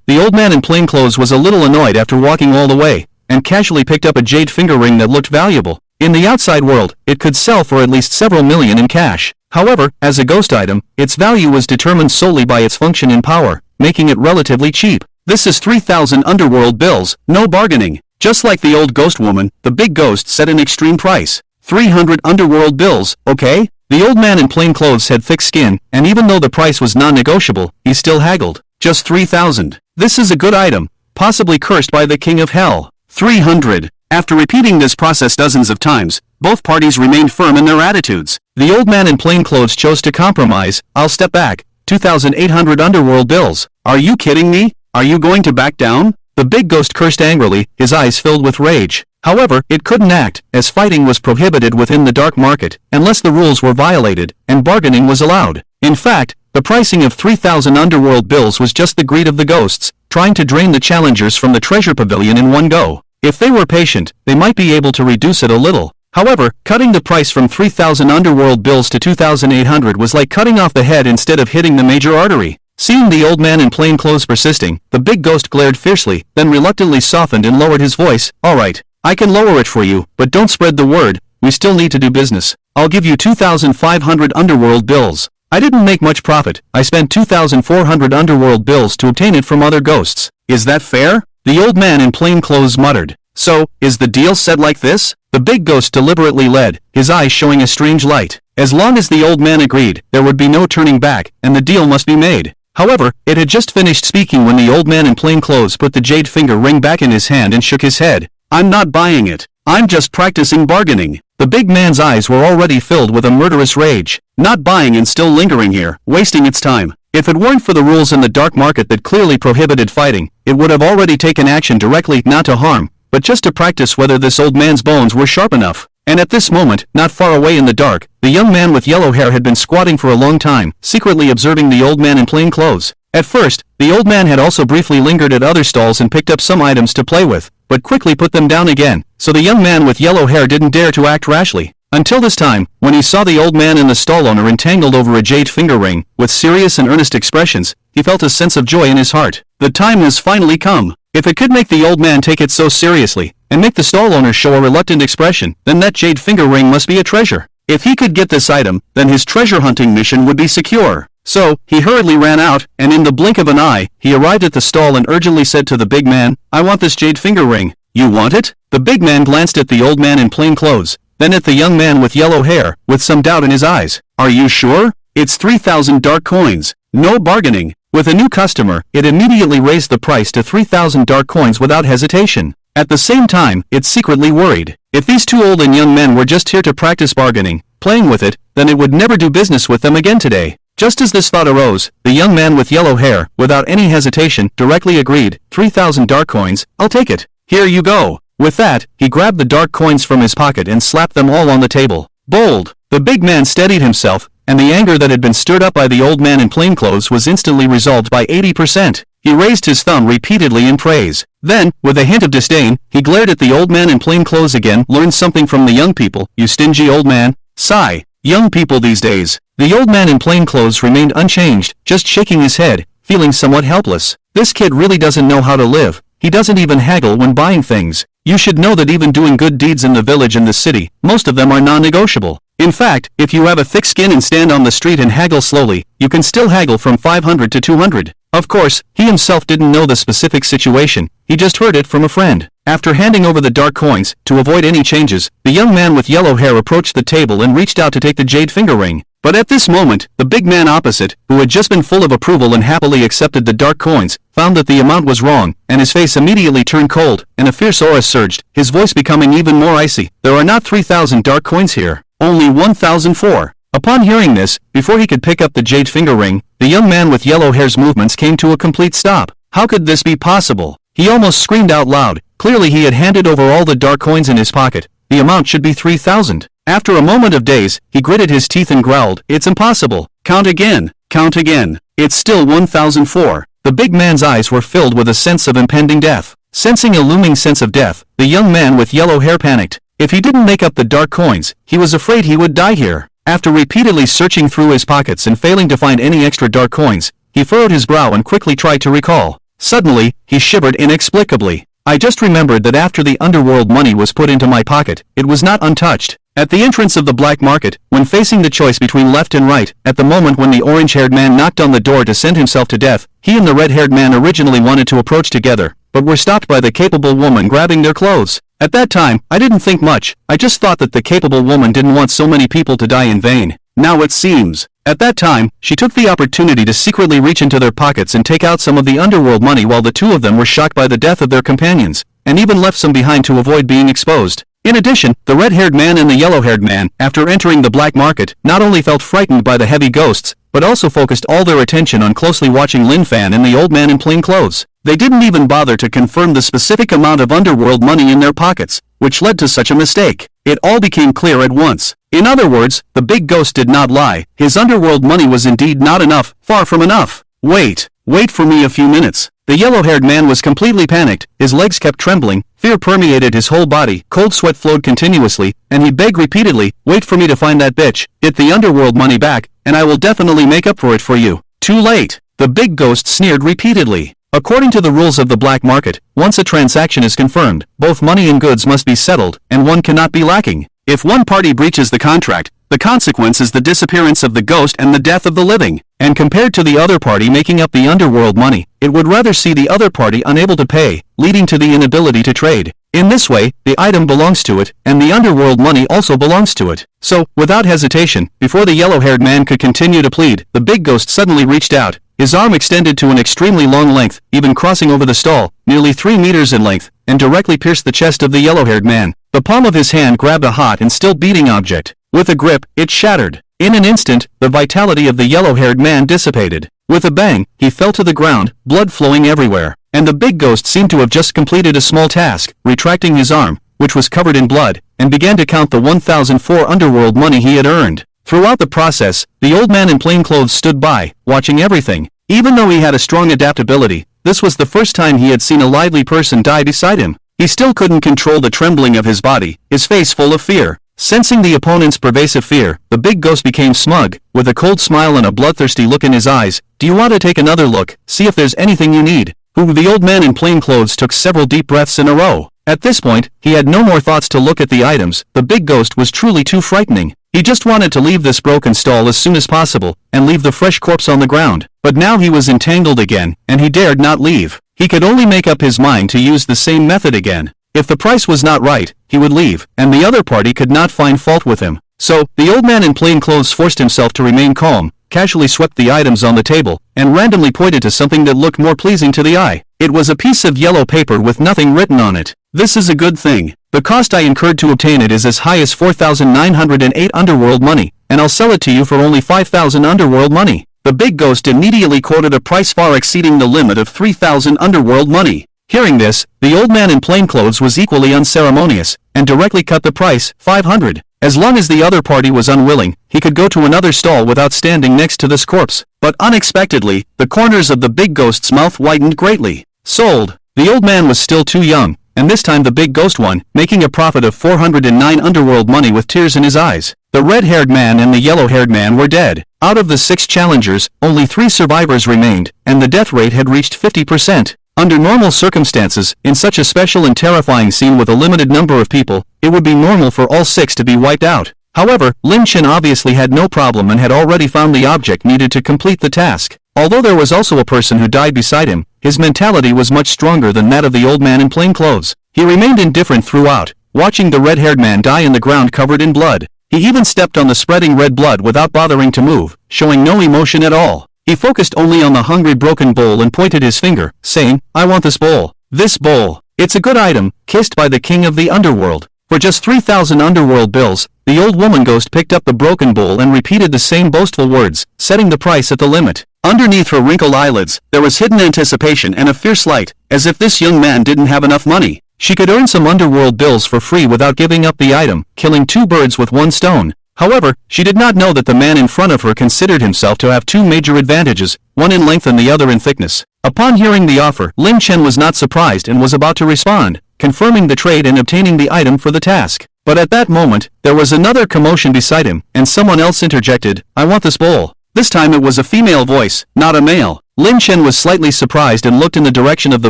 The old man in plain clothes was a little annoyed after walking all the way, and casually picked up a jade finger ring that looked valuable. In the outside world, it could sell for at least several million in cash. However, as a ghost item, its value was determined solely by its function and power, making it relatively cheap. This is 3,000 underworld bills, no bargaining. Just like the old ghost woman, the big ghost set an extreme price. 300 underworld bills, okay? The old man in plain clothes had thick skin, and even though the price was non-negotiable, he still haggled. Just 3,000. This is a good item, possibly cursed by the king of hell. 300. After repeating this process dozens of times, both parties remained firm in their attitudes. The old man in plain clothes chose to compromise. I'll step back. 2,800 underworld bills. Are you kidding me? Are you going to back down? The big ghost cursed angrily, his eyes filled with rage. However, it couldn't act, as fighting was prohibited within the dark market, unless the rules were violated, and bargaining was allowed. In fact, the pricing of 3,000 underworld bills was just the greed of the ghosts, trying to drain the challengers from the treasure pavilion in one go. If they were patient, they might be able to reduce it a little. However, cutting the price from 3,000 underworld bills to 2,800 was like cutting off the head instead of hitting the major artery. Seeing the old man in plain clothes persisting, the big ghost glared fiercely, then reluctantly softened and lowered his voice. Alright, I can lower it for you, but don't spread the word, we still need to do business. I'll give you 2,500 underworld bills. I didn't make much profit, I spent 2,400 underworld bills to obtain it from other ghosts. Is that fair? The old man in plain clothes muttered. So, is the deal set like this? The big ghost deliberately led, his eyes showing a strange light. As long as the old man agreed, there would be no turning back, and the deal must be made. However, it had just finished speaking when the old man in plain clothes put the jade finger ring back in his hand and shook his head. I'm not buying it. I'm just practicing bargaining. The big man's eyes were already filled with a murderous rage. Not buying and still lingering here, wasting its time. If it weren't for the rules in the dark market that clearly prohibited fighting, it would have already taken action directly, not to harm, but just to practice whether this old man's bones were sharp enough. And at this moment, not far away in the dark, the young man with yellow hair had been squatting for a long time, secretly observing the old man in plain clothes. At first, the old man had also briefly lingered at other stalls and picked up some items to play with, but quickly put them down again, so the young man with yellow hair didn't dare to act rashly. Until this time, when he saw the old man and the stall owner entangled over a jade finger ring, with serious and earnest expressions, he felt a sense of joy in his heart. The time has finally come. If it could make the old man take it so seriously, and make the stall owner show a reluctant expression, then that jade finger ring must be a treasure. If he could get this item, then his treasure hunting mission would be secure. So, he hurriedly ran out, and in the blink of an eye, he arrived at the stall and urgently said to the big man, "I want this jade finger ring." "You want it?" The big man glanced at the old man in plain clothes, then at the young man with yellow hair, with some doubt in his eyes. "Are you sure? It's 3,000 dark coins. No bargaining." With a new customer, it immediately raised the price to 3,000 dark coins without hesitation. At the same time, it secretly worried. If these two old and young men were just here to practice bargaining, playing with it, then it would never do business with them again today. Just as this thought arose, the young man with yellow hair, without any hesitation, directly agreed, 3,000 dark coins, I'll take it. Here you go. With that, he grabbed the dark coins from his pocket and slapped them all on the table. Bold! The big man steadied himself, and the anger that had been stirred up by the old man in plain clothes was instantly resolved by 80%. He raised his thumb repeatedly in praise. Then, with a hint of disdain, he glared at the old man in plain clothes again. Learn something from the young people, you stingy old man. Sigh. Young people these days. The old man in plain clothes remained unchanged, just shaking his head, feeling somewhat helpless. This kid really doesn't know how to live. He doesn't even haggle when buying things. You should know that even doing good deeds in the village and the city, most of them are non-negotiable. In fact, if you have a thick skin and stand on the street and haggle slowly, you can still haggle from 500 to 200. Of course, he himself didn't know the specific situation, he just heard it from a friend. After handing over the dark coins, to avoid any changes, the young man with yellow hair approached the table and reached out to take the jade finger ring. But at this moment, the big man opposite, who had just been full of approval and happily accepted the dark coins, found that the amount was wrong, and his face immediately turned cold, and a fierce aura surged, his voice becoming even more icy. There are not 3,000 dark coins here, only 1,004. Upon hearing this, before he could pick up the jade finger ring, the young man with yellow hair's movements came to a complete stop. How could this be possible? He almost screamed out loud. Clearly he had handed over all the dark coins in his pocket. The amount should be 3,000. After a moment of daze, he gritted his teeth and growled, "It's impossible. Count again. Count again. It's still 1,004. The big man's eyes were filled with a sense of impending death. Sensing a looming sense of death, the young man with yellow hair panicked. If he didn't make up the dark coins, he was afraid he would die here. After repeatedly searching through his pockets and failing to find any extra dark coins, he furrowed his brow and quickly tried to recall. Suddenly, he shivered inexplicably. I just remembered that after the underworld money was put into my pocket, it was not untouched. At the entrance of the black market, when facing the choice between left and right, at the moment when the orange-haired man knocked on the door to send himself to death, he and the red-haired man originally wanted to approach together, but were stopped by the capable woman grabbing their clothes. At that time, I didn't think much, I just thought that the capable woman didn't want so many people to die in vain. Now it seems. At that time, she took the opportunity to secretly reach into their pockets and take out some of the underworld money while the two of them were shocked by the death of their companions, and even left some behind to avoid being exposed. In addition, the red-haired man and the yellow-haired man, after entering the black market, not only felt frightened by the heavy ghosts, but also focused all their attention on closely watching Lin Fan and the old man in plain clothes. They didn't even bother to confirm the specific amount of underworld money in their pockets, which led to such a mistake. It all became clear at once. In other words, the big ghost did not lie. His underworld money was indeed not enough, far from enough. Wait for me a few minutes. The yellow-haired man was completely panicked, his legs kept trembling, fear permeated his whole body, cold sweat flowed continuously, and he begged repeatedly, "Wait for me to find that bitch, get the underworld money back, and I will definitely make up for it for you." Too late. The big ghost sneered repeatedly. According to the rules of the black market, once a transaction is confirmed, both money and goods must be settled, and one cannot be lacking. If one party breaches the contract, the consequence is the disappearance of the ghost and the death of the living. And compared to the other party making up the underworld money, it would rather see the other party unable to pay, leading to the inability to trade. In this way, the item belongs to it, and the underworld money also belongs to it. So, without hesitation, before the yellow-haired man could continue to plead, the big ghost suddenly reached out, his arm extended to an extremely long length, even crossing over the stall, nearly 3 meters in length, and directly pierced the chest of the yellow-haired man. The palm of his hand grabbed a hot and still beating object. With a grip, it shattered. In an instant, the vitality of the yellow-haired man dissipated. With a bang, he fell to the ground, blood flowing everywhere. And the big ghost seemed to have just completed a small task, retracting his arm, which was covered in blood, and began to count the 1,004 underworld money he had earned. Throughout the process, the old man in plain clothes stood by, watching everything. Even though he had a strong adaptability, this was the first time he had seen a lively person die beside him. He still couldn't control the trembling of his body, his face full of fear. Sensing the opponent's pervasive fear, the big ghost became smug, with a cold smile and a bloodthirsty look in his eyes. Do you want to take another look, see if there's anything you need? The old man in plain clothes took several deep breaths in a row. At this point, he had no more thoughts to look at the items. The big ghost was truly too frightening. He just wanted to leave this broken stall as soon as possible, and leave the fresh corpse on the ground. But now he was entangled again, and he dared not leave. He could only make up his mind to use the same method again. If the price was not right, he would leave, and the other party could not find fault with him. So, the old man in plain clothes forced himself to remain calm, casually swept the items on the table, and randomly pointed to something that looked more pleasing to the eye. It was a piece of yellow paper with nothing written on it. This is a good thing. The cost I incurred to obtain it is as high as 4,908 underworld money, and I'll sell it to you for only 5,000 underworld money. The big ghost immediately quoted a price far exceeding the limit of 3,000 underworld money. Hearing this, the old man in plain clothes was equally unceremonious, and directly cut the price, 500. As long as the other party was unwilling, he could go to another stall without standing next to this corpse. But unexpectedly, the corners of the big ghost's mouth widened greatly. Sold. The old man was still too young, and this time the big ghost won, making a profit of 409 underworld money with tears in his eyes. The red-haired man and the yellow-haired man were dead. Out of the 6 challengers, only 3 survivors remained, and the death rate had reached 50%. Under normal circumstances, in such a special and terrifying scene with a limited number of people, it would be normal for all 6 to be wiped out. However, Lin Chen obviously had no problem and had already found the object needed to complete the task. Although there was also a person who died beside him, his mentality was much stronger than that of the old man in plain clothes. He remained indifferent throughout, watching the red-haired man die in the ground covered in blood. He even stepped on the spreading red blood without bothering to move, showing no emotion at all. He focused only on the hungry broken bowl and pointed his finger, saying, I want this bowl. This bowl. It's a good item, kissed by the king of the underworld. For just 3,000 underworld bills, the old woman ghost picked up the broken bowl and repeated the same boastful words, setting the price at the limit. Underneath her wrinkled eyelids, there was hidden anticipation and a fierce light, as if this young man didn't have enough money. She could earn some underworld bills for free without giving up the item, killing 2 birds with 1 stone. However, she did not know that the man in front of her considered himself to have 2 major advantages, one in length and the other in thickness. Upon hearing the offer, Lin Chen was not surprised and was about to respond, confirming the trade and obtaining the item for the task. But at that moment, there was another commotion beside him, and someone else interjected, I want this bowl. This time it was a female voice, not a male. Lin Chen was slightly surprised and looked in the direction of the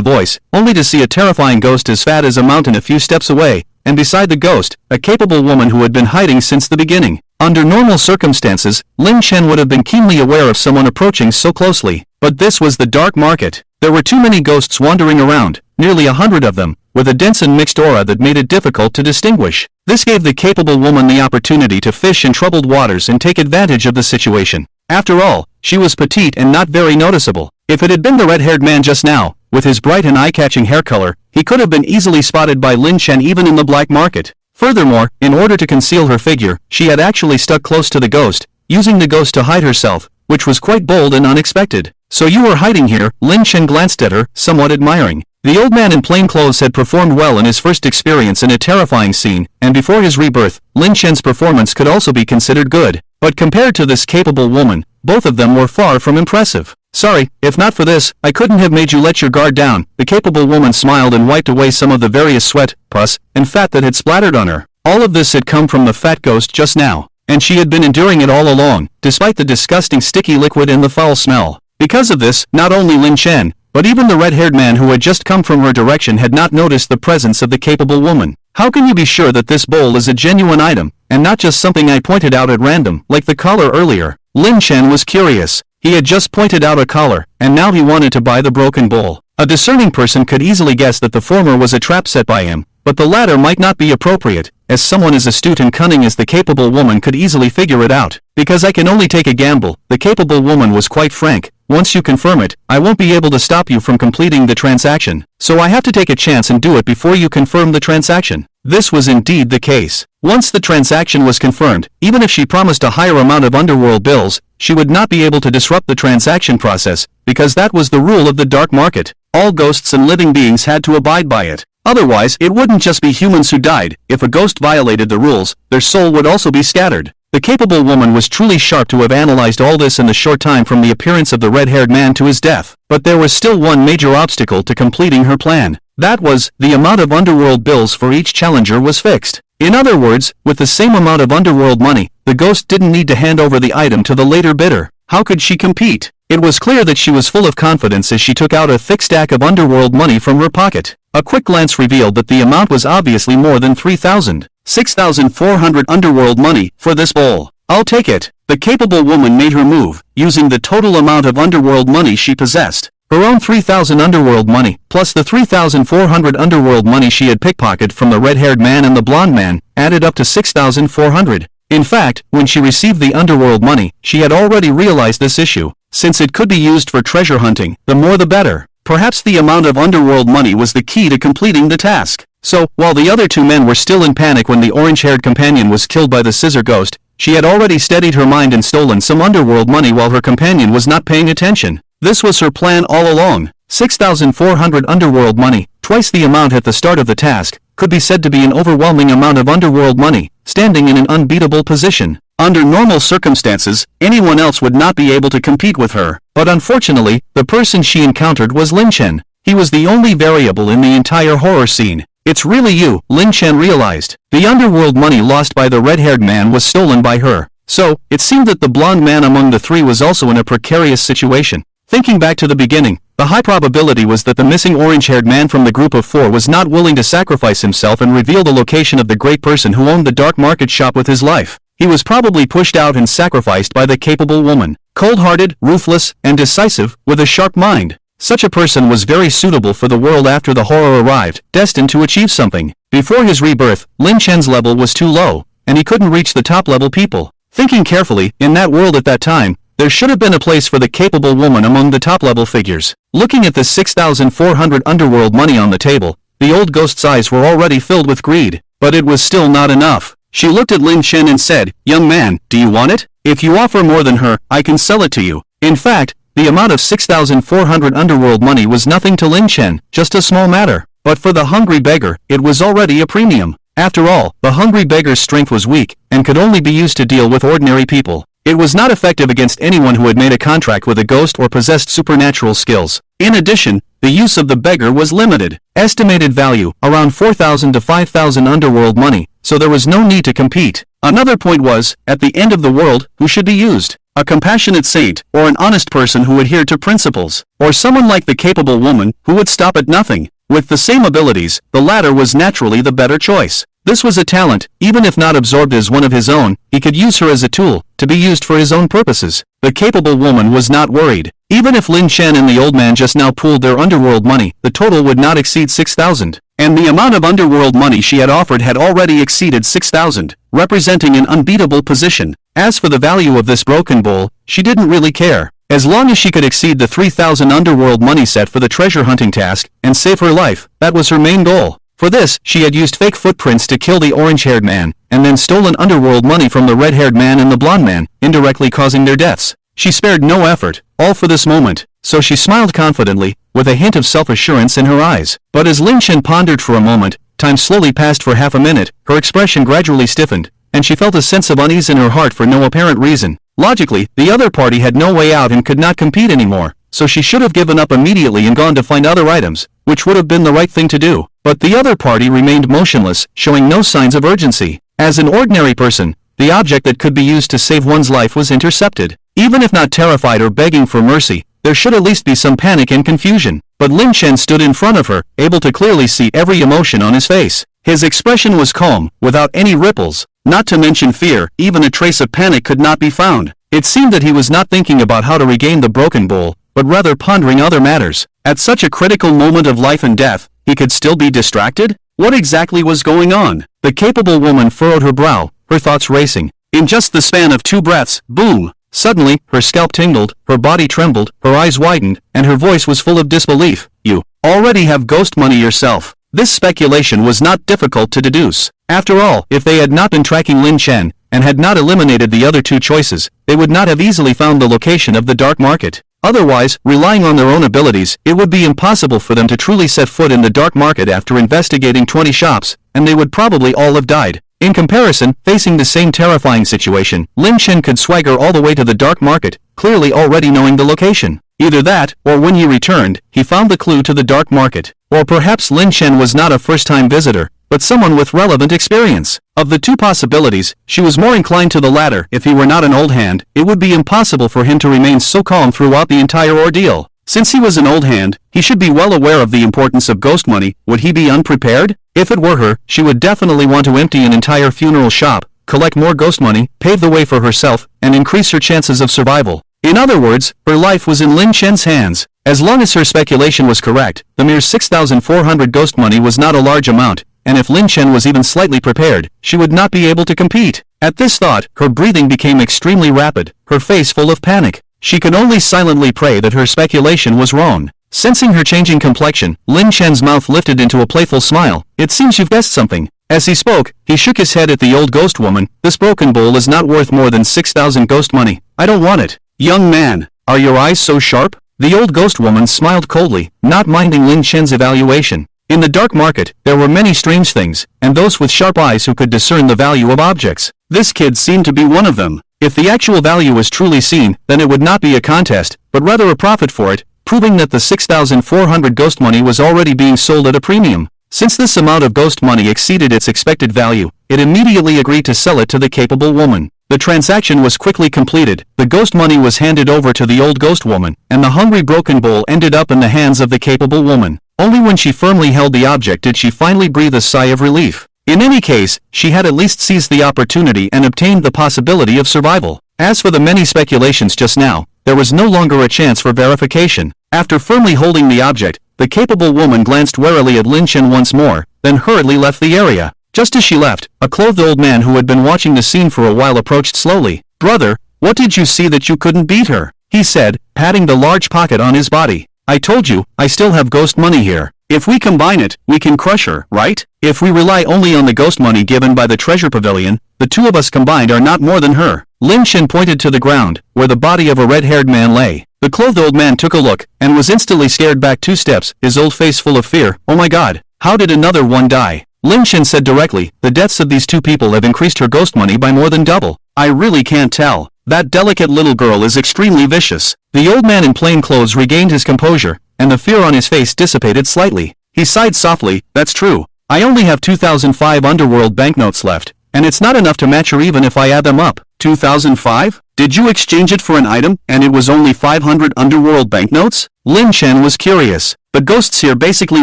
voice, only to see a terrifying ghost as fat as a mountain a few steps away, and beside the ghost, a capable woman who had been hiding since the beginning. Under normal circumstances, Lin Chen would have been keenly aware of someone approaching so closely. But this was the dark market. There were too many ghosts wandering around, nearly 100 of them, with a dense and mixed aura that made it difficult to distinguish. This gave the capable woman the opportunity to fish in troubled waters and take advantage of the situation. After all, she was petite and not very noticeable. If it had been the red-haired man just now, with his bright and eye-catching hair color, he could have been easily spotted by Lin Chen even in the black market. Furthermore, in order to conceal her figure, she had actually stuck close to the ghost, using the ghost to hide herself, which was quite bold and unexpected. So you were hiding here? Lin Chen glanced at her, somewhat admiring. The old man in plain clothes had performed well in his first experience in a terrifying scene, and before his rebirth, Lin Chen's performance could also be considered good. But compared to this capable woman, both of them were far from impressive. Sorry, if not for this, I couldn't have made you let your guard down. The capable woman smiled and wiped away some of the various sweat, pus, and fat that had splattered on her. All of this had come from the fat ghost just now, and she had been enduring it all along, despite the disgusting sticky liquid and the foul smell. Because of this, not only Lin Chen, but even the red-haired man who had just come from her direction had not noticed the presence of the capable woman. How can you be sure that this bowl is a genuine item, and not just something I pointed out at random, like the collar earlier? Lin Chen was curious. He had just pointed out a collar, and now he wanted to buy the broken bowl. A discerning person could easily guess that the former was a trap set by him, but the latter might not be appropriate, as someone as astute and cunning as the capable woman could easily figure it out. Because I can only take a gamble, the capable woman was quite frank. Once you confirm it, I won't be able to stop you from completing the transaction, so I have to take a chance and do it before you confirm the transaction. This was indeed the case. Once the transaction was confirmed, even if she promised a higher amount of underworld bills, she would not be able to disrupt the transaction process, because that was the rule of the dark market. All ghosts and living beings had to abide by it. Otherwise, it wouldn't just be humans who died. If a ghost violated the rules, their soul would also be scattered. The capable woman was truly sharp to have analyzed all this in the short time from the appearance of the red-haired man to his death. But there was still one major obstacle to completing her plan. That was, the amount of underworld bills for each challenger was fixed. In other words, with the same amount of underworld money, the ghost didn't need to hand over the item to the later bidder. How could she compete? It was clear that she was full of confidence as she took out a thick stack of underworld money from her pocket. A quick glance revealed that the amount was obviously more than 6,400 underworld money for this bowl. I'll take it. The capable woman made her move, using the total amount of underworld money she possessed. Her own 3,000 underworld money, plus the 3,400 underworld money she had pickpocketed from the red-haired man and the blonde man, added up to 6,400. In fact, when she received the underworld money, she had already realized this issue. Since it could be used for treasure hunting, the more the better. Perhaps the amount of underworld money was the key to completing the task. So, while the other two men were still in panic when the orange-haired companion was killed by the scissor ghost, she had already steadied her mind and stolen some underworld money while her companion was not paying attention. This was her plan all along. 6,400 underworld money, twice the amount at the start of the task, could be said to be an overwhelming amount of underworld money, standing in an unbeatable position. Under normal circumstances, anyone else would not be able to compete with her, but unfortunately, the person she encountered was Lin Chen. He was the only variable in the entire horror scene. It's really you, Lin Chen realized. The underworld money lost by the red-haired man was stolen by her. So, it seemed that the blonde man among the three was also in a precarious situation. Thinking back to the beginning, the high probability was that the missing orange-haired man from the group of four was not willing to sacrifice himself and reveal the location of the great person who owned the dark market shop with his life. He was probably pushed out and sacrificed by the capable woman. Cold-hearted, ruthless, and decisive, with a sharp mind. Such a person was very suitable for the world after the horror arrived, destined to achieve something. Before his rebirth, Lin Chen's level was too low, and he couldn't reach the top-level people. Thinking carefully, in that world at that time, there should have been a place for the capable woman among the top-level figures. Looking at the 6,400 underworld money on the table, the old ghost's eyes were already filled with greed. But it was still not enough. She looked at Lin Chen and said, "Young man, do you want it? If you offer more than her, I can sell it to you." In fact, the amount of 6,400 underworld money was nothing to Lin Chen, just a small matter. But for the hungry beggar, it was already a premium. After all, the hungry beggar's strength was weak, and could only be used to deal with ordinary people. It was not effective against anyone who had made a contract with a ghost or possessed supernatural skills. In addition, the use of the beggar was limited. Estimated value, around 4,000 to 5,000 underworld money, so there was no need to compete. Another point was, at the end of the world, who should be used? A compassionate saint, or an honest person who adhered to principles, or someone like the capable woman, who would stop at nothing. With the same abilities, the latter was naturally the better choice. This was a talent, even if not absorbed as one of his own, he could use her as a tool, to be used for his own purposes. The capable woman was not worried. Even if Lin Chen and the old man just now pooled their underworld money, the total would not exceed 6,000. And the amount of underworld money she had offered had already exceeded 6,000, representing an unbeatable position. As for the value of this broken bowl, she didn't really care. As long as she could exceed the 3,000 underworld money set for the treasure hunting task, and save her life, that was her main goal. For this, she had used fake footprints to kill the orange-haired man, and then stolen underworld money from the red-haired man and the blonde man, indirectly causing their deaths. She spared no effort, all for this moment, so she smiled confidently, with a hint of self-assurance in her eyes. But as Lin Chen pondered for a moment, time slowly passed for half a minute, her expression gradually stiffened, and she felt a sense of unease in her heart for no apparent reason. Logically, the other party had no way out and could not compete anymore, so she should have given up immediately and gone to find other items, which would have been the right thing to do. But the other party remained motionless, showing no signs of urgency. As an ordinary person, the object that could be used to save one's life was intercepted. Even if not terrified or begging for mercy, there should at least be some panic and confusion. But Lin Chen stood in front of her, able to clearly see every emotion on his face. His expression was calm, without any ripples. Not to mention fear, even a trace of panic could not be found. It seemed that he was not thinking about how to regain the broken bowl, but rather pondering other matters. At such a critical moment of life and death, he could still be distracted? What exactly was going on? The capable woman furrowed her brow, her thoughts racing. In just the span of 2 breaths, boom! Suddenly, her scalp tingled, her body trembled, her eyes widened, and her voice was full of disbelief. "You already have ghost money yourself." This speculation was not difficult to deduce. After all, if they had not been tracking Lin Chen, and had not eliminated the other 2 choices, they would not have easily found the location of the dark market. Otherwise, relying on their own abilities, it would be impossible for them to truly set foot in the dark market after investigating 20 shops, and they would probably all have died. In comparison, facing the same terrifying situation, Lin Chen could swagger all the way to the dark market, clearly already knowing the location. Either that, or when he returned, he found the clue to the dark market. Or perhaps Lin Chen was not a first-time visitor, but someone with relevant experience. Of the two possibilities, she was more inclined to the latter. If he were not an old hand, it would be impossible for him to remain so calm throughout the entire ordeal. Since he was an old hand, he should be well aware of the importance of ghost money. Would he be unprepared? If it were her, she would definitely want to empty an entire funeral shop, collect more ghost money, pave the way for herself, and increase her chances of survival. In other words, her life was in Lin Chen's hands. As long as her speculation was correct, the mere 6,400 ghost money was not a large amount, and if Lin Chen was even slightly prepared, she would not be able to compete. At this thought, her breathing became extremely rapid, her face full of panic. She could only silently pray that her speculation was wrong. Sensing her changing complexion, Lin Chen's mouth lifted into a playful smile. It seems you've guessed something. As he spoke, he shook his head at the old ghost woman. This broken bowl is not worth more than 6,000 ghost money. I don't want it. Young man, are your eyes so sharp? The old ghost woman smiled coldly, not minding Lin Chen's evaluation. In the dark market, there were many strange things, and those with sharp eyes who could discern the value of objects. This kid seemed to be one of them. If the actual value was truly seen, then it would not be a contest, but rather a profit for it, proving that the 6,400 ghost money was already being sold at a premium. Since this amount of ghost money exceeded its expected value, it immediately agreed to sell it to the capable woman. The transaction was quickly completed, the ghost money was handed over to the old ghost woman, and the hungry broken bowl ended up in the hands of the capable woman. Only when she firmly held the object did she finally breathe a sigh of relief. In any case, she had at least seized the opportunity and obtained the possibility of survival. As for the many speculations just now, there was no longer a chance for verification. After firmly holding the object, the capable woman glanced warily at Lin Chen once more, then hurriedly left the area. Just as she left, a clothed old man who had been watching the scene for a while approached slowly. "Brother, what did you see that you couldn't beat her?" he said, patting the large pocket on his body. "I told you, I still have ghost money here. If we combine it, we can crush her, right? If we rely only on the ghost money given by the treasure pavilion, the two of us combined are not more than her." Lin Chen pointed to the ground, where the body of a red-haired man lay. The clothed old man took a look, and was instantly scared back 2 steps, his old face full of fear. "Oh my god, how did another one die?" Lin Chen said directly, "The deaths of these 2 people have increased her ghost money by more than double. I really can't tell. That delicate little girl is extremely vicious." The old man in plain clothes regained his composure, and the fear on his face dissipated slightly. He sighed softly. "That's true. I only have 2005 underworld banknotes left, and it's not enough to match her even if I add them up." 2005? Did you exchange it for an item, and it was only 500 underworld banknotes? Lin Chen was curious. The ghosts here basically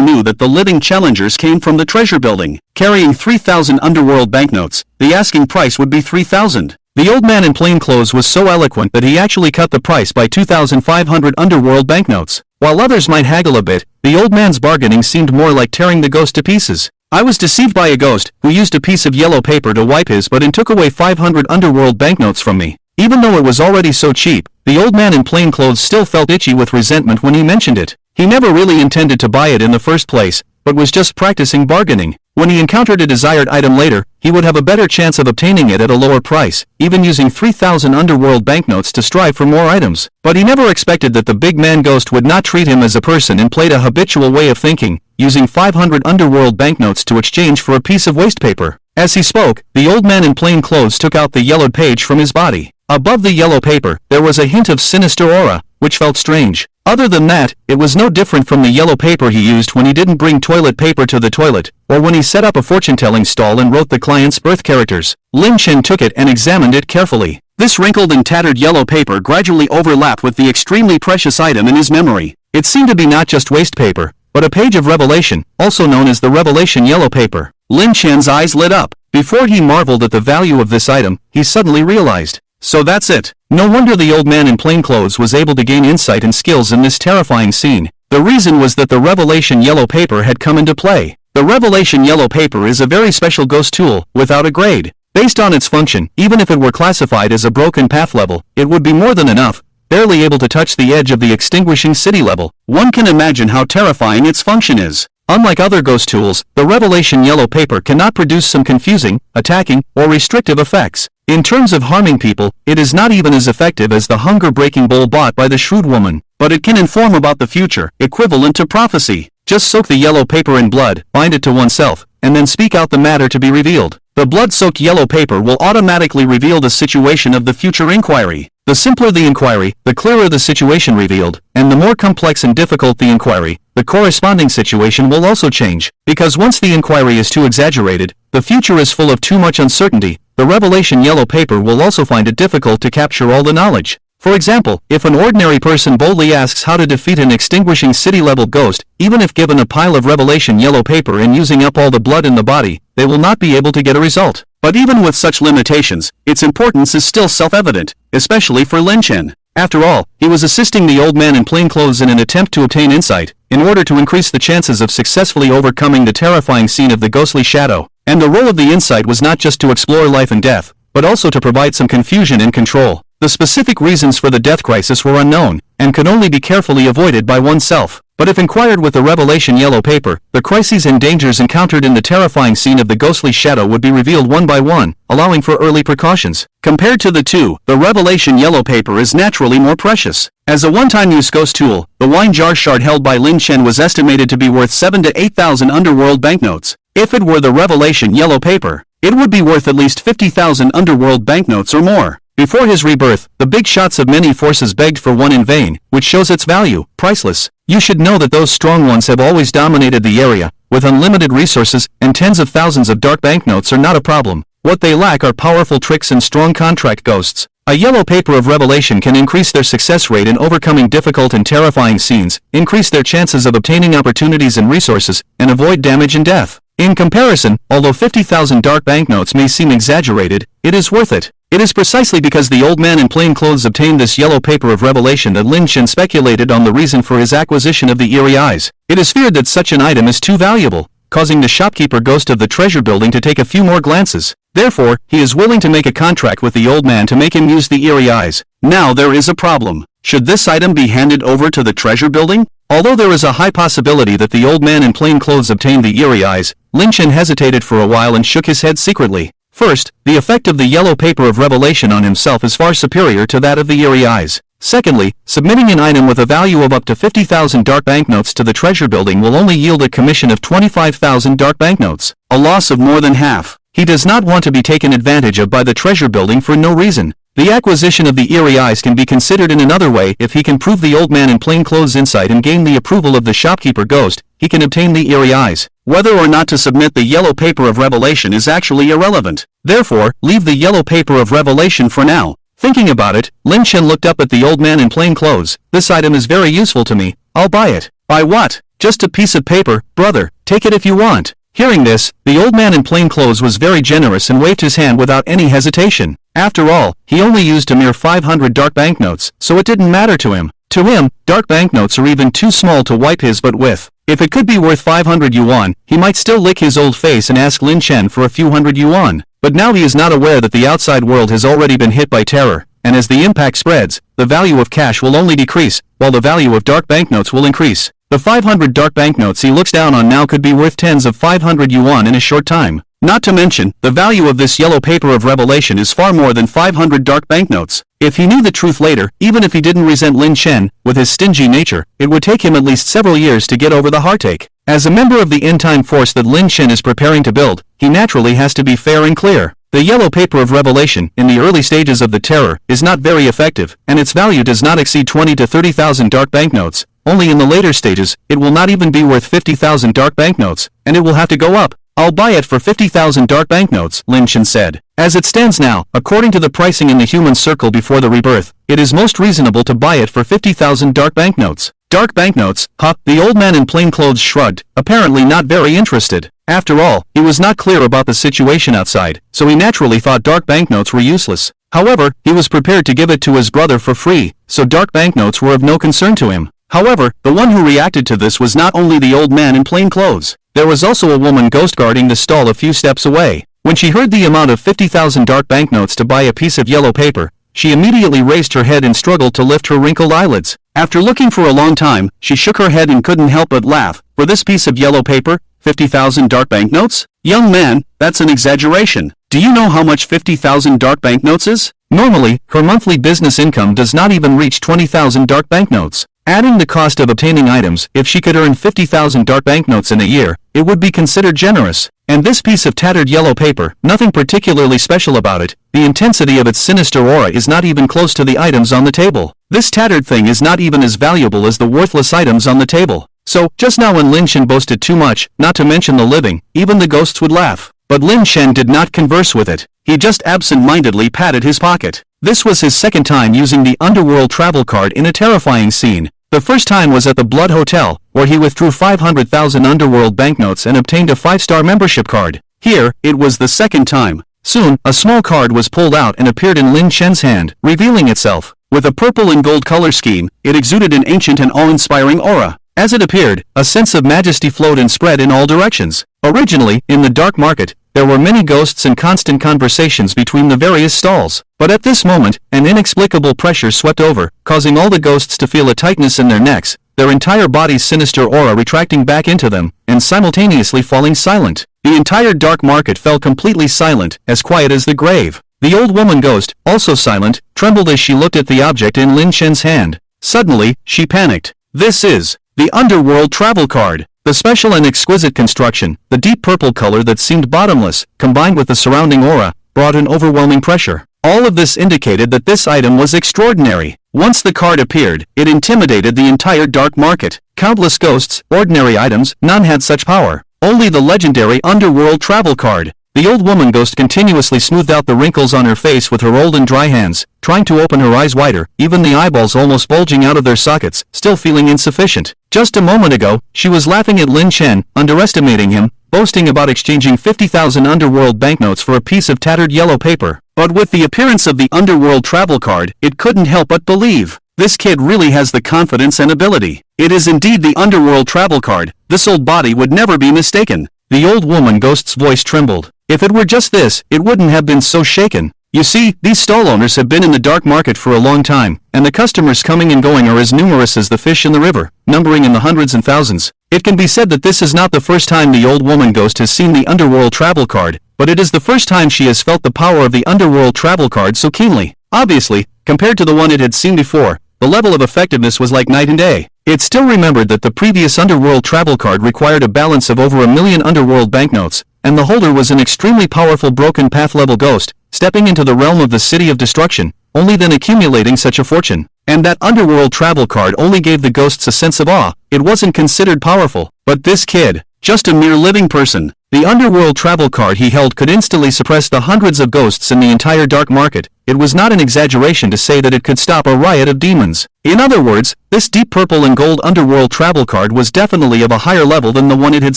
knew that the living challengers came from the treasure building. Carrying 3,000 underworld banknotes, the asking price would be 3,000. The old man in plain clothes was so eloquent that he actually cut the price by 2,500 underworld banknotes. While others might haggle a bit, the old man's bargaining seemed more like tearing the ghost to pieces. "I was deceived by a ghost, who used a piece of yellow paper to wipe his butt and took away 500 underworld banknotes from me." Even though it was already so cheap, the old man in plain clothes still felt itchy with resentment when he mentioned it. He never really intended to buy it in the first place, but was just practicing bargaining. When he encountered a desired item later, he would have a better chance of obtaining it at a lower price, even using 3,000 underworld banknotes to strive for more items. But he never expected that the big man ghost would not treat him as a person and played a habitual way of thinking, using 500 underworld banknotes to exchange for a piece of waste paper. As he spoke, the old man in plain clothes took out the yellowed page from his body. Above the yellow paper, there was a hint of sinister aura, which felt strange. Other than that, it was no different from the yellow paper he used when he didn't bring toilet paper to the toilet, or when he set up a fortune-telling stall and wrote the client's birth characters. Lin Chen took it and examined it carefully. This wrinkled and tattered yellow paper gradually overlapped with the extremely precious item in his memory. It seemed to be not just waste paper, but a page of revelation, also known as the revelation yellow paper. Lin Chen's eyes lit up. Before he marveled at the value of this item, he suddenly realized. So that's it. No wonder the old man in plain clothes was able to gain insight and skills in this terrifying scene. The reason was that the revelation yellow paper had come into play. The revelation yellow paper is a very special ghost tool, without a grade. Based on its function, even if it were classified as a broken path level, it would be more than enough, barely able to touch the edge of the extinguishing city level. One can imagine how terrifying its function is. Unlike other ghost tools, the revelation yellow paper cannot produce some confusing, attacking, or restrictive effects. In terms of harming people, it is not even as effective as the hunger-breaking bowl bought by the shrewd woman, but it can inform about the future, equivalent to prophecy. Just soak the yellow paper in blood, bind it to oneself, and then speak out the matter to be revealed. The blood-soaked yellow paper will automatically reveal the situation of the future inquiry. The simpler the inquiry, the clearer the situation revealed, and the more complex and difficult the inquiry, the corresponding situation will also change. Because once the inquiry is too exaggerated, the future is full of too much uncertainty, the revelation yellow paper will also find it difficult to capture all the knowledge. For example, if an ordinary person boldly asks how to defeat an extinguishing city-level ghost, even if given a pile of revelation yellow paper and using up all the blood in the body, they will not be able to get a result. But even with such limitations, its importance is still self-evident, especially for Lin Chen. After all, he was assisting the old man in plain clothes in an attempt to obtain insight, in order to increase the chances of successfully overcoming the terrifying scene of the ghostly shadow. And the role of the insight was not just to explore life and death, but also to provide some confusion and control. The specific reasons for the death crisis were unknown, and could only be carefully avoided by oneself. But if inquired with the revelation yellow paper, the crises and dangers encountered in the terrifying scene of the ghostly shadow would be revealed one by one, allowing for early precautions. Compared to the two, the revelation yellow paper is naturally more precious. As a one-time use ghost tool, the wine jar shard held by Lin Chen was estimated to be worth 7,000 to 8,000 underworld banknotes. If it were the revelation yellow paper, it would be worth at least 50,000 underworld banknotes or more. Before his rebirth, the big shots of many forces begged for one in vain, which shows its value, priceless. You should know that those strong ones have always dominated the area, with unlimited resources, and tens of thousands of dark banknotes are not a problem. What they lack are powerful tricks and strong contract ghosts. A yellow paper of revelation can increase their success rate in overcoming difficult and terrifying scenes, increase their chances of obtaining opportunities and resources, and avoid damage and death. In comparison, although 50,000 dark banknotes may seem exaggerated, it is worth it. It is precisely because the old man in plain clothes obtained this yellow paper of revelation that Lin Chen speculated on the reason for his acquisition of the eerie eyes. It is feared that such an item is too valuable, causing the shopkeeper ghost of the treasure building to take a few more glances. Therefore, he is willing to make a contract with the old man to make him use the eerie eyes. Now there is a problem. Should this item be handed over to the treasure building? Although there is a high possibility that the old man in plain clothes obtained the eerie eyes, Lin Chen hesitated for a while and shook his head secretly. First, the effect of the yellow paper of revelation on himself is far superior to that of the eerie eyes. Secondly, submitting an item with a value of up to 50,000 dark banknotes to the treasure building will only yield a commission of 25,000 dark banknotes, a loss of more than half. He does not want to be taken advantage of by the treasure building for no reason. The acquisition of the eerie eyes can be considered in another way. If he can prove the old man in plain clothes insight and gain the approval of the shopkeeper ghost, he can obtain the eerie eyes. Whether or not to submit the yellow paper of revelation is actually irrelevant. Therefore, leave the yellow paper of revelation for now. Thinking about it, Lin Chen looked up at the old man in plain clothes. This item is very useful to me. I'll buy it. Buy what? Just a piece of paper, brother. Take it if you want. Hearing this, the old man in plain clothes was very generous and waved his hand without any hesitation. After all, he only used a mere 500 dark banknotes, so it didn't matter to him. To him, dark banknotes are even too small to wipe his butt with. If it could be worth 500 yuan, he might still lick his old face and ask Lin Chen for a few hundred yuan. But now he is not aware that the outside world has already been hit by terror, and as the impact spreads, the value of cash will only decrease, while the value of dark banknotes will increase. The 500 dark banknotes he looks down on now could be worth tens of 500 yuan in a short time. Not to mention, the value of this yellow paper of revelation is far more than 500 dark banknotes. If he knew the truth later, even if he didn't resent Lin Chen, with his stingy nature, it would take him at least several years to get over the heartache. As a member of the end-time force that Lin Chen is preparing to build, he naturally has to be fair and clear. The yellow paper of revelation, in the early stages of the terror, is not very effective, and its value does not exceed 20 to 30,000 dark banknotes. Only in the later stages, it will not even be worth 50,000 dark banknotes, and it will have to go up. I'll buy it for 50,000 dark banknotes, Lin Chen said. As it stands now, according to the pricing in the human circle before the rebirth, it is most reasonable to buy it for 50,000 dark banknotes. Dark banknotes, huh? The old man in plain clothes shrugged, apparently not very interested. After all, he was not clear about the situation outside, so he naturally thought dark banknotes were useless. However, he was prepared to give it to his brother for free, so dark banknotes were of no concern to him. However, the one who reacted to this was not only the old man in plain clothes. There was also a woman ghost guarding the stall a few steps away. When she heard the amount of 50,000 dark banknotes to buy a piece of yellow paper, she immediately raised her head and struggled to lift her wrinkled eyelids. After looking for a long time, she shook her head and couldn't help but laugh. For this piece of yellow paper, 50,000 dark banknotes? Young man, that's an exaggeration. Do you know how much 50,000 dark banknotes is? Normally, her monthly business income does not even reach 20,000 dark banknotes. Adding the cost of obtaining items, if she could earn 50,000 dark banknotes in a year, it would be considered generous. And this piece of tattered yellow paper, nothing particularly special about it, the intensity of its sinister aura is not even close to the items on the table. This tattered thing is not even as valuable as the worthless items on the table. So, just now when Lin Chen boasted too much, not to mention the living, even the ghosts would laugh. But Lin Chen did not converse with it. He just absent-mindedly patted his pocket. This was his second time using the underworld travel card in a terrifying scene. The first time was at the Blood Hotel, where he withdrew 500,000 underworld banknotes and obtained a 5-star membership card. Here, it was the second time. Soon, a small card was pulled out and appeared in Lin Chen's hand, revealing itself. With a purple and gold color scheme, it exuded an ancient and awe-inspiring aura. As it appeared, a sense of majesty flowed and spread in all directions. Originally, in the dark market, there were many ghosts and constant conversations between the various stalls. But at this moment, an inexplicable pressure swept over, causing all the ghosts to feel a tightness in their necks, their entire body's sinister aura retracting back into them, and simultaneously falling silent. The entire dark market fell completely silent, as quiet as the grave. The old woman ghost, also silent, trembled as she looked at the object in Lin Chen's hand. Suddenly, she panicked. This is the underworld travel card. The special and exquisite construction, the deep purple color that seemed bottomless, combined with the surrounding aura, brought an overwhelming pressure. All of this indicated that this item was extraordinary. Once the card appeared, it intimidated the entire dark market. Countless ghosts, ordinary items, none had such power. Only the legendary underworld travel card. The old woman ghost continuously smoothed out the wrinkles on her face with her old and dry hands, trying to open her eyes wider, even the eyeballs almost bulging out of their sockets, still feeling insufficient. Just a moment ago, she was laughing at Lin Chen, underestimating him, boasting about exchanging 50,000 underworld banknotes for a piece of tattered yellow paper. But with the appearance of the underworld travel card, it couldn't help but believe. This kid really has the confidence and ability. It is indeed the underworld travel card. This old body would never be mistaken. The old woman ghost's voice trembled. If it were just this, it wouldn't have been so shaken. You see, these stall owners have been in the dark market for a long time, and the customers coming and going are as numerous as the fish in the river, numbering in the hundreds and thousands. It can be said that this is not the first time the old woman ghost has seen the underworld travel card, but it is the first time she has felt the power of the underworld travel card so keenly. Obviously, compared to the one it had seen before, the level of effectiveness was like night and day. It still remembered that the previous underworld travel card required a balance of over 1 million underworld banknotes, and the holder was an extremely powerful broken path level ghost, stepping into the realm of the city of destruction, only then accumulating such a fortune. And that underworld travel card only gave the ghosts a sense of awe. It wasn't considered powerful. But this kid, just a mere living person. The underworld travel card he held could instantly suppress the hundreds of ghosts in the entire dark market. It was not an exaggeration to say that it could stop a riot of demons. In other words, this deep purple and gold underworld travel card was definitely of a higher level than the one it had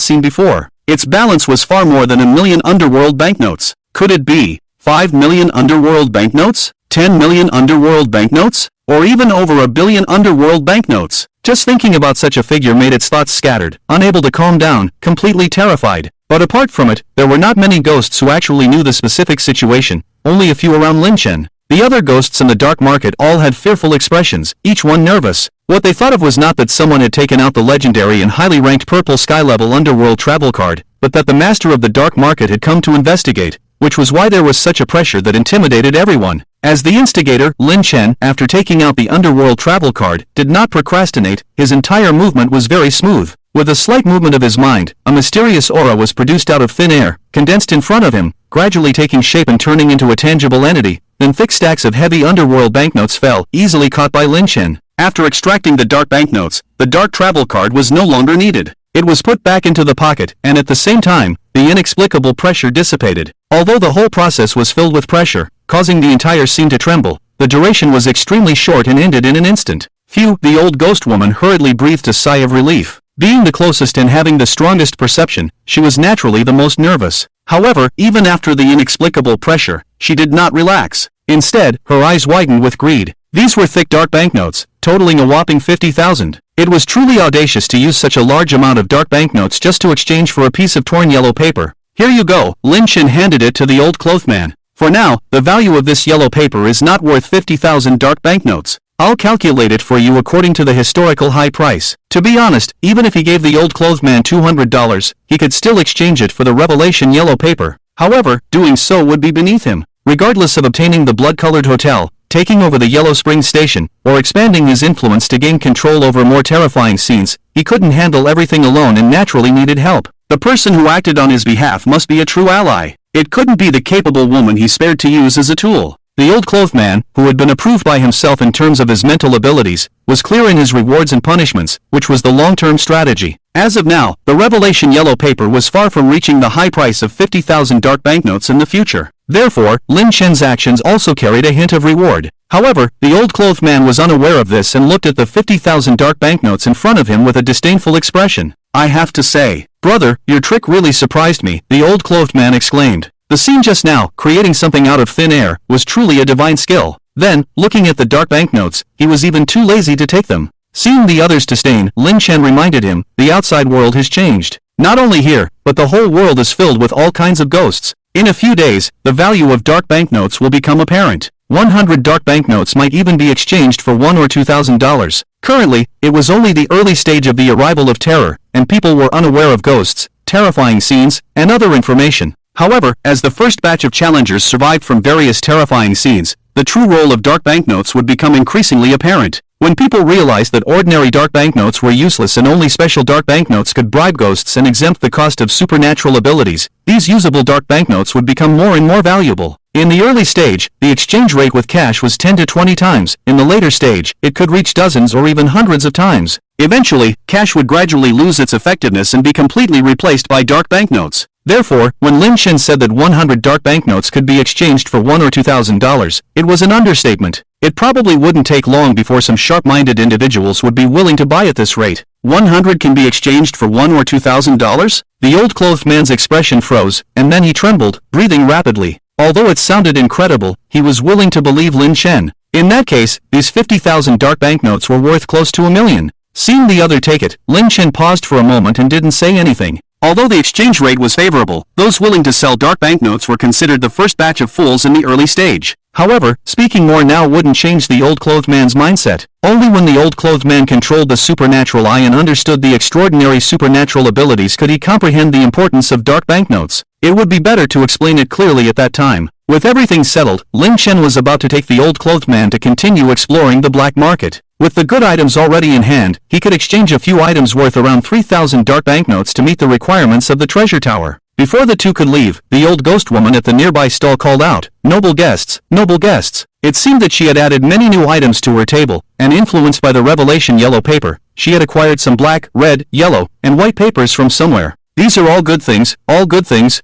seen before. Its balance was far more than 1 million underworld banknotes. Could it be 5 million underworld banknotes? 10 million underworld banknotes? Or even over 1 billion underworld banknotes? Just thinking about such a figure made its thoughts scattered, unable to calm down, completely terrified. But apart from it, there were not many ghosts who actually knew the specific situation, only a few around Lin Chen. The other ghosts in the dark market all had fearful expressions, each one nervous. What they thought of was not that someone had taken out the legendary and highly ranked purple sky-level underworld travel card, but that the master of the dark market had come to investigate, which was why there was such a pressure that intimidated everyone. As the instigator, Lin Chen, after taking out the underworld travel card, did not procrastinate. His entire movement was very smooth. With a slight movement of his mind, a mysterious aura was produced out of thin air, condensed in front of him, gradually taking shape and turning into a tangible entity. Then thick stacks of heavy underworld banknotes fell, easily caught by Lin Chen. After extracting the dark banknotes, the dark travel card was no longer needed. It was put back into the pocket, and at the same time, the inexplicable pressure dissipated. Although the whole process was filled with pressure, causing the entire scene to tremble, the duration was extremely short and ended in an instant. Phew, the old ghost woman hurriedly breathed a sigh of relief. Being the closest and having the strongest perception, she was naturally the most nervous. However, even after the inexplicable pressure, she did not relax. Instead, her eyes widened with greed. These were thick dark banknotes, totaling a whopping 50,000. It was truly audacious to use such a large amount of dark banknotes just to exchange for a piece of torn yellow paper. Here you go, Lin Chen handed it to the old clothesman. For now, the value of this yellow paper is not worth 50,000 dark banknotes. I'll calculate it for you according to the historical high price. To be honest, even if he gave the old clothesman $200, he could still exchange it for the revelation yellow paper. However, doing so would be beneath him. Regardless of obtaining the blood-colored hotel, taking over the Yellow Spring Station, or expanding his influence to gain control over more terrifying scenes. He couldn't handle everything alone and naturally needed help. The person who acted on his behalf must be a true ally. It couldn't be the capable woman he spared to use as a tool. The old clothed man, who had been approved by himself in terms of his mental abilities, was clear in his rewards and punishments, which was the long-term strategy. As of now, the Revelation yellow paper was far from reaching the high price of 50,000 dark banknotes in the future. Therefore, Lin Chen's actions also carried a hint of reward. However, the old clothed man was unaware of this and looked at the 50,000 dark banknotes in front of him with a disdainful expression. "I have to say, brother, your trick really surprised me," the old clothed man exclaimed. The scene just now, creating something out of thin air, was truly a divine skill. Then, looking at the dark banknotes, he was even too lazy to take them. Seeing the other's disdain, Lin Chen reminded him, the outside world has changed. Not only here, but the whole world is filled with all kinds of ghosts. In a few days, the value of dark banknotes will become apparent. 100 dark banknotes might even be exchanged for $1,000 or $2,000. Currently, it was only the early stage of the arrival of terror, and people were unaware of ghosts, terrifying scenes, and other information. However, as the first batch of challengers survived from various terrifying scenes, the true role of dark banknotes would become increasingly apparent. When people realized that ordinary dark banknotes were useless and only special dark banknotes could bribe ghosts and exempt the cost of supernatural abilities, these usable dark banknotes would become more and more valuable. In the early stage, the exchange rate with cash was 10 to 20 times. In the later stage, it could reach dozens or even hundreds of times. Eventually, cash would gradually lose its effectiveness and be completely replaced by dark banknotes. Therefore, when Lin Chen said that 100 dark banknotes could be exchanged for $1,000 or $2,000, it was an understatement. It probably wouldn't take long before some sharp-minded individuals would be willing to buy at this rate. 100 can be exchanged for $1,000 or $2,000? The old clothed man's expression froze, and then he trembled, breathing rapidly. Although it sounded incredible, he was willing to believe Lin Chen. In that case, these 50,000 dark banknotes were worth close to $1 million. Seeing the other take it, Lin Chen paused for a moment and didn't say anything. Although the exchange rate was favorable, those willing to sell dark banknotes were considered the first batch of fools in the early stage. However, speaking more now wouldn't change the old clothed man's mindset. Only when the old clothed man controlled the supernatural eye and understood the extraordinary supernatural abilities could he comprehend the importance of dark banknotes. It would be better to explain it clearly at that time. With everything settled, Lin Chen was about to take the old clothed man to continue exploring the black market. With the good items already in hand, he could exchange a few items worth around 3,000 dark banknotes to meet the requirements of the treasure tower. Before the two could leave, the old ghost woman at the nearby stall called out, "Noble guests, noble guests." It seemed that she had added many new items to her table, and influenced by the Revelation yellow paper, she had acquired some black, red, yellow, and white papers from somewhere. "These are all good things,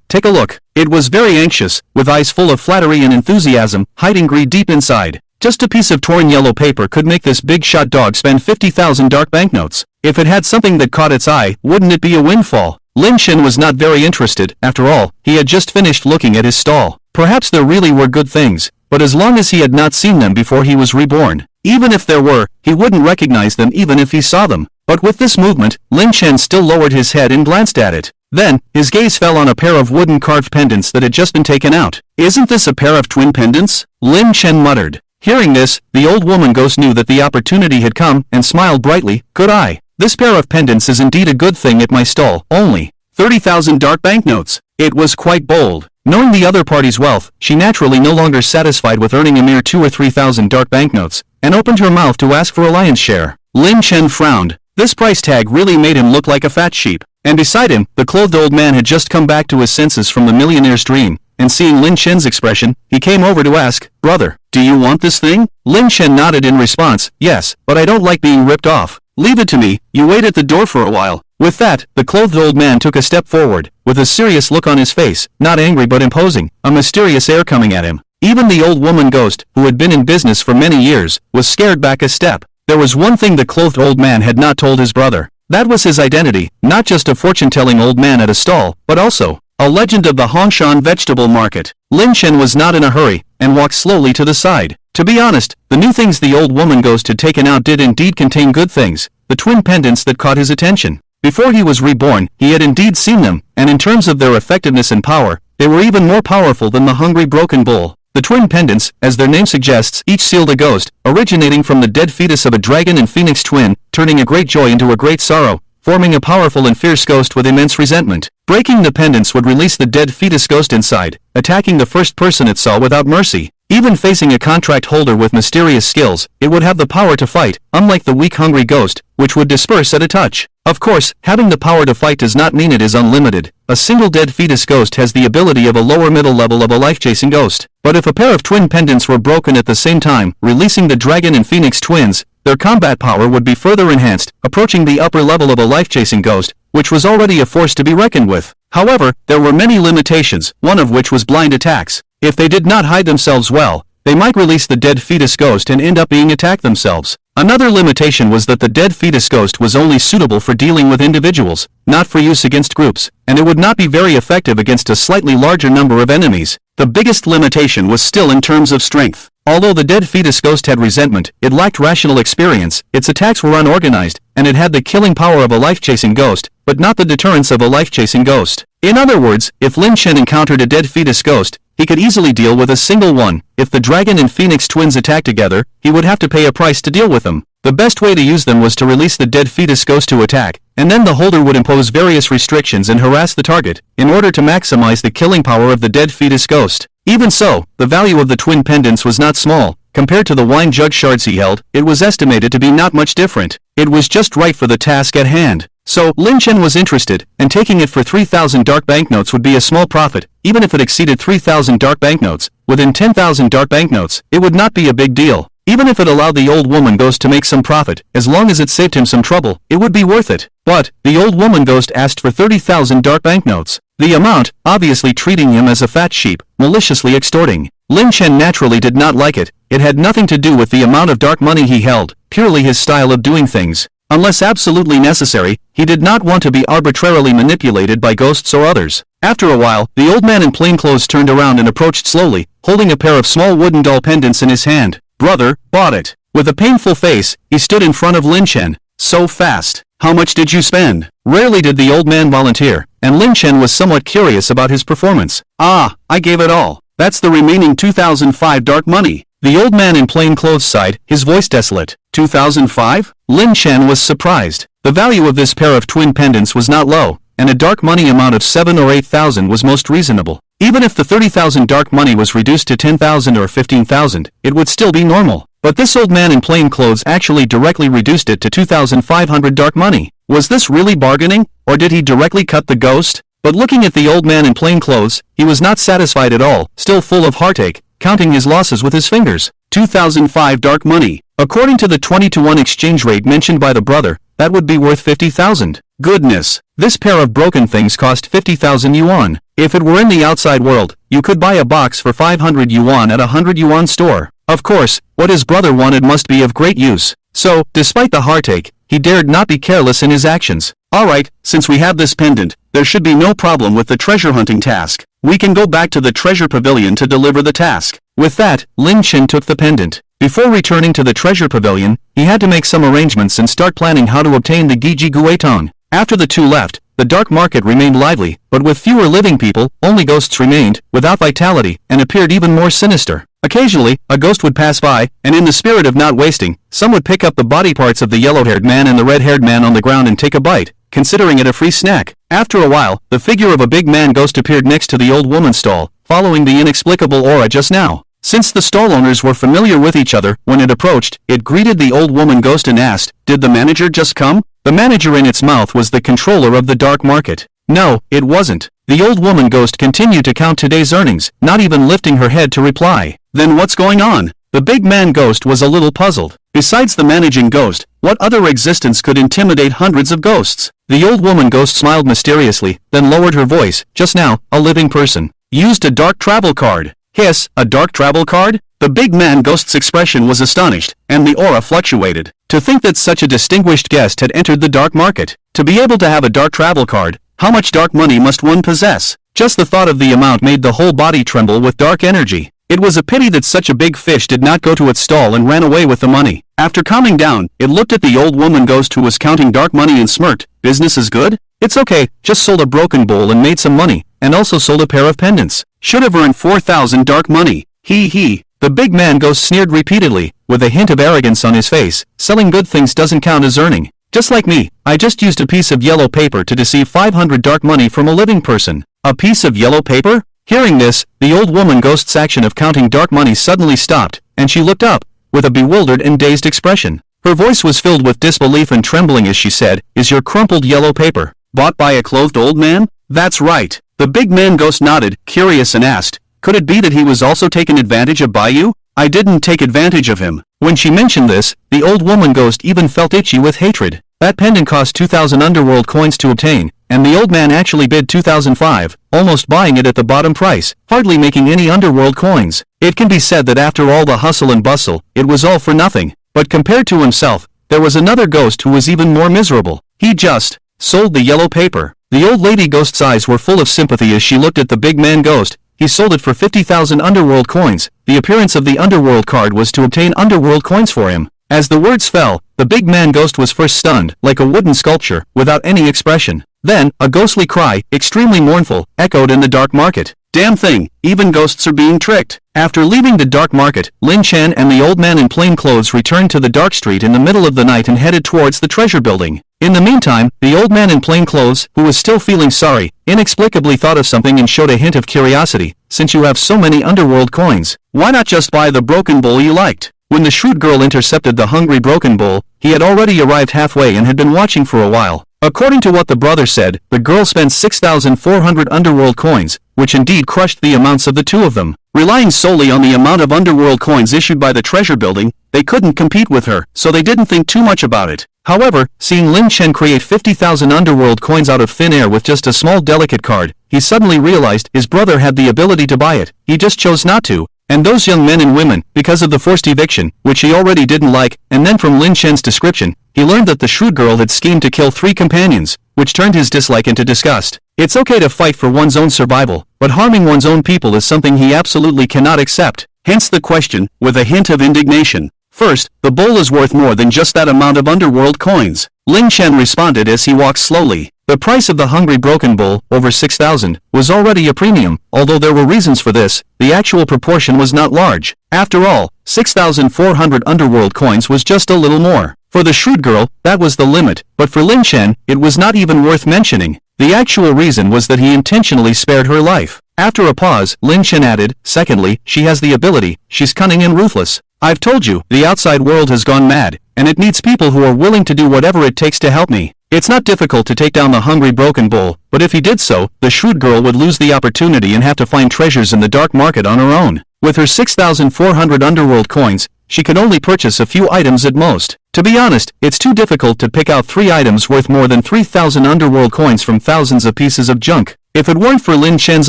take a look." It was very anxious, with eyes full of flattery and enthusiasm, hiding greed deep inside. Just a piece of torn yellow paper could make this big-shot dog spend 50,000 dark banknotes. If it had something that caught its eye, wouldn't it be a windfall? Lin Chen was not very interested. After all, he had just finished looking at his stall. Perhaps there really were good things, but as long as he had not seen them before he was reborn, even if there were, he wouldn't recognize them even if he saw them. But with this movement, Lin Chen still lowered his head and glanced at it. Then, his gaze fell on a pair of wooden carved pendants that had just been taken out. "Isn't this a pair of twin pendants?" Lin Chen muttered. Hearing this, the old woman ghost knew that the opportunity had come and smiled brightly. "Good eye. This pair of pendants is indeed a good thing at my stall. Only 30,000 dark banknotes." It was quite bold. Knowing the other party's wealth, she naturally no longer satisfied with earning a mere 2,000 or 3,000 dark banknotes, and opened her mouth to ask for a lion's share. Lin Chen frowned. This price tag really made him look like a fat sheep. And beside him, the clothed old man had just come back to his senses from the millionaire's dream, and seeing Lin Chen's expression, he came over to ask, "Brother, do you want this thing?" Lin Chen nodded in response, "Yes, but I don't like being ripped off. Leave it to me, you wait at the door for a while." With that, the clothed old man took a step forward, with a serious look on his face, not angry but imposing, a mysterious air coming at him. Even the old woman ghost, who had been in business for many years, was scared back a step. There was one thing the clothed old man had not told his brother. That was his identity, not just a fortune-telling old man at a stall, but also a legend of the Hongshan vegetable market. Lin Chen was not in a hurry, and walked slowly to the side. To be honest, the new things the old woman ghost had taken out did indeed contain good things, the twin pendants that caught his attention. Before he was reborn, he had indeed seen them, and in terms of their effectiveness and power, they were even more powerful than the hungry broken bull. The twin pendants, as their name suggests, each sealed a ghost, originating from the dead fetus of a dragon and phoenix twin, turning a great joy into a great sorrow, forming a powerful and fierce ghost with immense resentment. Breaking the pendants would release the dead fetus ghost inside, attacking the first person it saw without mercy. Even facing a contract holder with mysterious skills, it would have the power to fight, unlike the weak hungry ghost, which would disperse at a touch. Of course, having the power to fight does not mean it is unlimited. A single dead fetus ghost has the ability of a lower middle level of a life-chasing ghost. But if a pair of twin pendants were broken at the same time, releasing the dragon and phoenix twins, their combat power would be further enhanced, approaching the upper level of a life-chasing ghost, which was already a force to be reckoned with. However, there were many limitations, one of which was blind attacks. If they did not hide themselves well, they might release the dead fetus ghost and end up being attacked themselves. Another limitation was that the dead fetus ghost was only suitable for dealing with individuals, not for use against groups, and it would not be very effective against a slightly larger number of enemies. The biggest limitation was still in terms of strength. Although the dead fetus ghost had resentment, it lacked rational experience, its attacks were unorganized, and it had the killing power of a life-chasing ghost, but not the deterrence of a life-chasing ghost. In other words, if Lin Chen encountered a dead fetus ghost, he could easily deal with a single one. If the dragon and phoenix twins attacked together, he would have to pay a price to deal with them. The best way to use them was to release the dead fetus ghost to attack, and then the holder would impose various restrictions and harass the target, in order to maximize the killing power of the dead fetus ghost. Even so, the value of the twin pendants was not small. Compared to the wine jug shards he held, it was estimated to be not much different. It was just right for the task at hand. So, Lin Chen was interested, and taking it for 3,000 dark banknotes would be a small profit. Even if it exceeded 3,000 dark banknotes, within 10,000 dark banknotes, it would not be a big deal. Even if it allowed the old woman ghost to make some profit, as long as it saved him some trouble, it would be worth it. But, the old woman ghost asked for 30,000 dark banknotes. The amount, obviously treating him as a fat sheep, maliciously extorting. Lin Chen naturally did not like it. It had nothing to do with the amount of dark money he held, purely his style of doing things. Unless absolutely necessary, he did not want to be arbitrarily manipulated by ghosts or others. After a while, the old man in plain clothes turned around and approached slowly, holding a pair of small wooden doll pendants in his hand. "Brother, bought it." With a painful face, he stood in front of Lin Chen. "So fast. How much did you spend?" Rarely did the old man volunteer, and Lin Chen was somewhat curious about his performance. "Ah, I gave it all. That's the remaining 2005 dark money." The old man in plain clothes sighed, his voice desolate. 2005? Lin Chen was surprised. The value of this pair of twin pendants was not low, and a dark money amount of 7 or 8,000 was most reasonable. Even if the 30,000 dark money was reduced to 10,000 or 15,000, it would still be normal. But this old man in plain clothes actually directly reduced it to 2,500 dark money. Was this really bargaining, or did he directly cut the ghost? But looking at the old man in plain clothes, he was not satisfied at all, still full of heartache, counting his losses with his fingers. 2005 dark money. According to the 20-to-1 exchange rate mentioned by the brother, that would be worth 50,000. Goodness, this pair of broken things cost 50,000 yuan. If it were in the outside world, you could buy a box for 500 yuan at a 100 yuan store. Of course, what his brother wanted must be of great use. So, despite the heartache, he dared not be careless in his actions. Alright, since we have this pendant, there should be no problem with the treasure hunting task. We can go back to the treasure pavilion to deliver the task. With that, Lin Chen took the pendant. Before returning to the treasure pavilion, he had to make some arrangements and start planning how to obtain the Giji Guetong. After the two left, the dark market remained lively, but with fewer living people, only ghosts remained, without vitality, and appeared even more sinister. Occasionally, a ghost would pass by, and in the spirit of not wasting, some would pick up the body parts of the yellow-haired man and the red-haired man on the ground and take a bite, considering it a free snack. After a while, the figure of a big man ghost appeared next to the old woman's stall, following the inexplicable aura just now. Since the stall owners were familiar with each other, when it approached, it greeted the old woman ghost and asked, "Did the manager just come?" The manager in its mouth was the controller of the dark market. No, it wasn't. The old woman ghost continued to count today's earnings, not even lifting her head to reply. Then what's going on? The big man ghost was a little puzzled. Besides the managing ghost, what other existence could intimidate hundreds of ghosts? The old woman ghost smiled mysteriously, then lowered her voice. "Just now, a living person used a dark travel card." "Hiss, a dark travel card?" The big man ghost's expression was astonished, and the aura fluctuated. To think that such a distinguished guest had entered the dark market. To be able to have a dark travel card, how much dark money must one possess? Just the thought of the amount made the whole body tremble with dark energy. It was a pity that such a big fish did not go to its stall and ran away with the money. After calming down, it looked at the old woman ghost who was counting dark money and smirked. "Business is good? It's okay, just sold a broken bowl and made some money, and also sold a pair of pendants. Should have earned 4,000 dark money. He. The big man ghost sneered repeatedly, with a hint of arrogance on his face. Selling good things doesn't count as earning. Just like me, I just used a piece of yellow paper to deceive 500 dark money from a living person. A piece of yellow paper? Hearing this, the old woman ghost's action of counting dark money suddenly stopped, and she looked up, with a bewildered and dazed expression. Her voice was filled with disbelief and trembling as she said, "Is your crumpled yellow paper bought by a clothed old man?" "That's right." The big man ghost nodded, curious, and asked, "Could it be that he was also taken advantage of by you?" "I didn't take advantage of him." When she mentioned this, the old woman ghost even felt itchy with hatred. That pendant cost 2,000 underworld coins to obtain, and the old man actually bid 2,005, almost buying it at the bottom price, hardly making any underworld coins. It can be said that after all the hustle and bustle, it was all for nothing. But compared to himself, there was another ghost who was even more miserable. He just sold the yellow paper. The old lady ghost's eyes were full of sympathy as she looked at the big man ghost. He sold it for 50,000 underworld coins. The appearance of the underworld card was to obtain underworld coins for him. As the words fell, the big man ghost was first stunned, like a wooden sculpture, without any expression. Then, a ghostly cry, extremely mournful, echoed in the dark market. "Damn thing, even ghosts are being tricked." After leaving the dark market, Lin Chen and the old man in plain clothes returned to the dark street in the middle of the night and headed towards the treasure building. In the meantime, the old man in plain clothes, who was still feeling sorry, inexplicably thought of something and showed a hint of curiosity. "Since you have so many underworld coins, why not just buy the broken bowl you liked?" When the shrewd girl intercepted the hungry broken bull, he had already arrived halfway and had been watching for a while. According to what the brother said, the girl spent 6,400 underworld coins, which indeed crushed the amounts of the two of them. Relying solely on the amount of underworld coins issued by the treasure building, they couldn't compete with her, so they didn't think too much about it. However, seeing Lin Chen create 50,000 underworld coins out of thin air with just a small delicate card, he suddenly realized his brother had the ability to buy it. He just chose not to. And those young men and women, because of the forced eviction, which he already didn't like, and then from Lin Chen's description, he learned that the shrewd girl had schemed to kill 3 companions, which turned his dislike into disgust. It's okay to fight for one's own survival, but harming one's own people is something he absolutely cannot accept. Hence the question, with a hint of indignation. "First, the bowl is worth more than just that amount of underworld coins," Lin Chen responded as he walked slowly. The price of the hungry broken bowl, over 6,000, was already a premium. Although there were reasons for this, the actual proportion was not large. After all, 6,400 underworld coins was just a little more. For the shrewd girl, that was the limit, but for Lin Chen, it was not even worth mentioning. The actual reason was that he intentionally spared her life. After a pause, Lin Chen added, "Secondly, she has the ability, she's cunning and ruthless. I've told you, the outside world has gone mad, and it needs people who are willing to do whatever it takes to help me." It's not difficult to take down the hungry broken bull, but if he did so, the shrewd girl would lose the opportunity and have to find treasures in the dark market on her own. With her 6,400 underworld coins, she could only purchase a few items at most. To be honest, it's too difficult to pick out 3 items worth more than 3,000 underworld coins from thousands of pieces of junk. If it weren't for Lin Chen's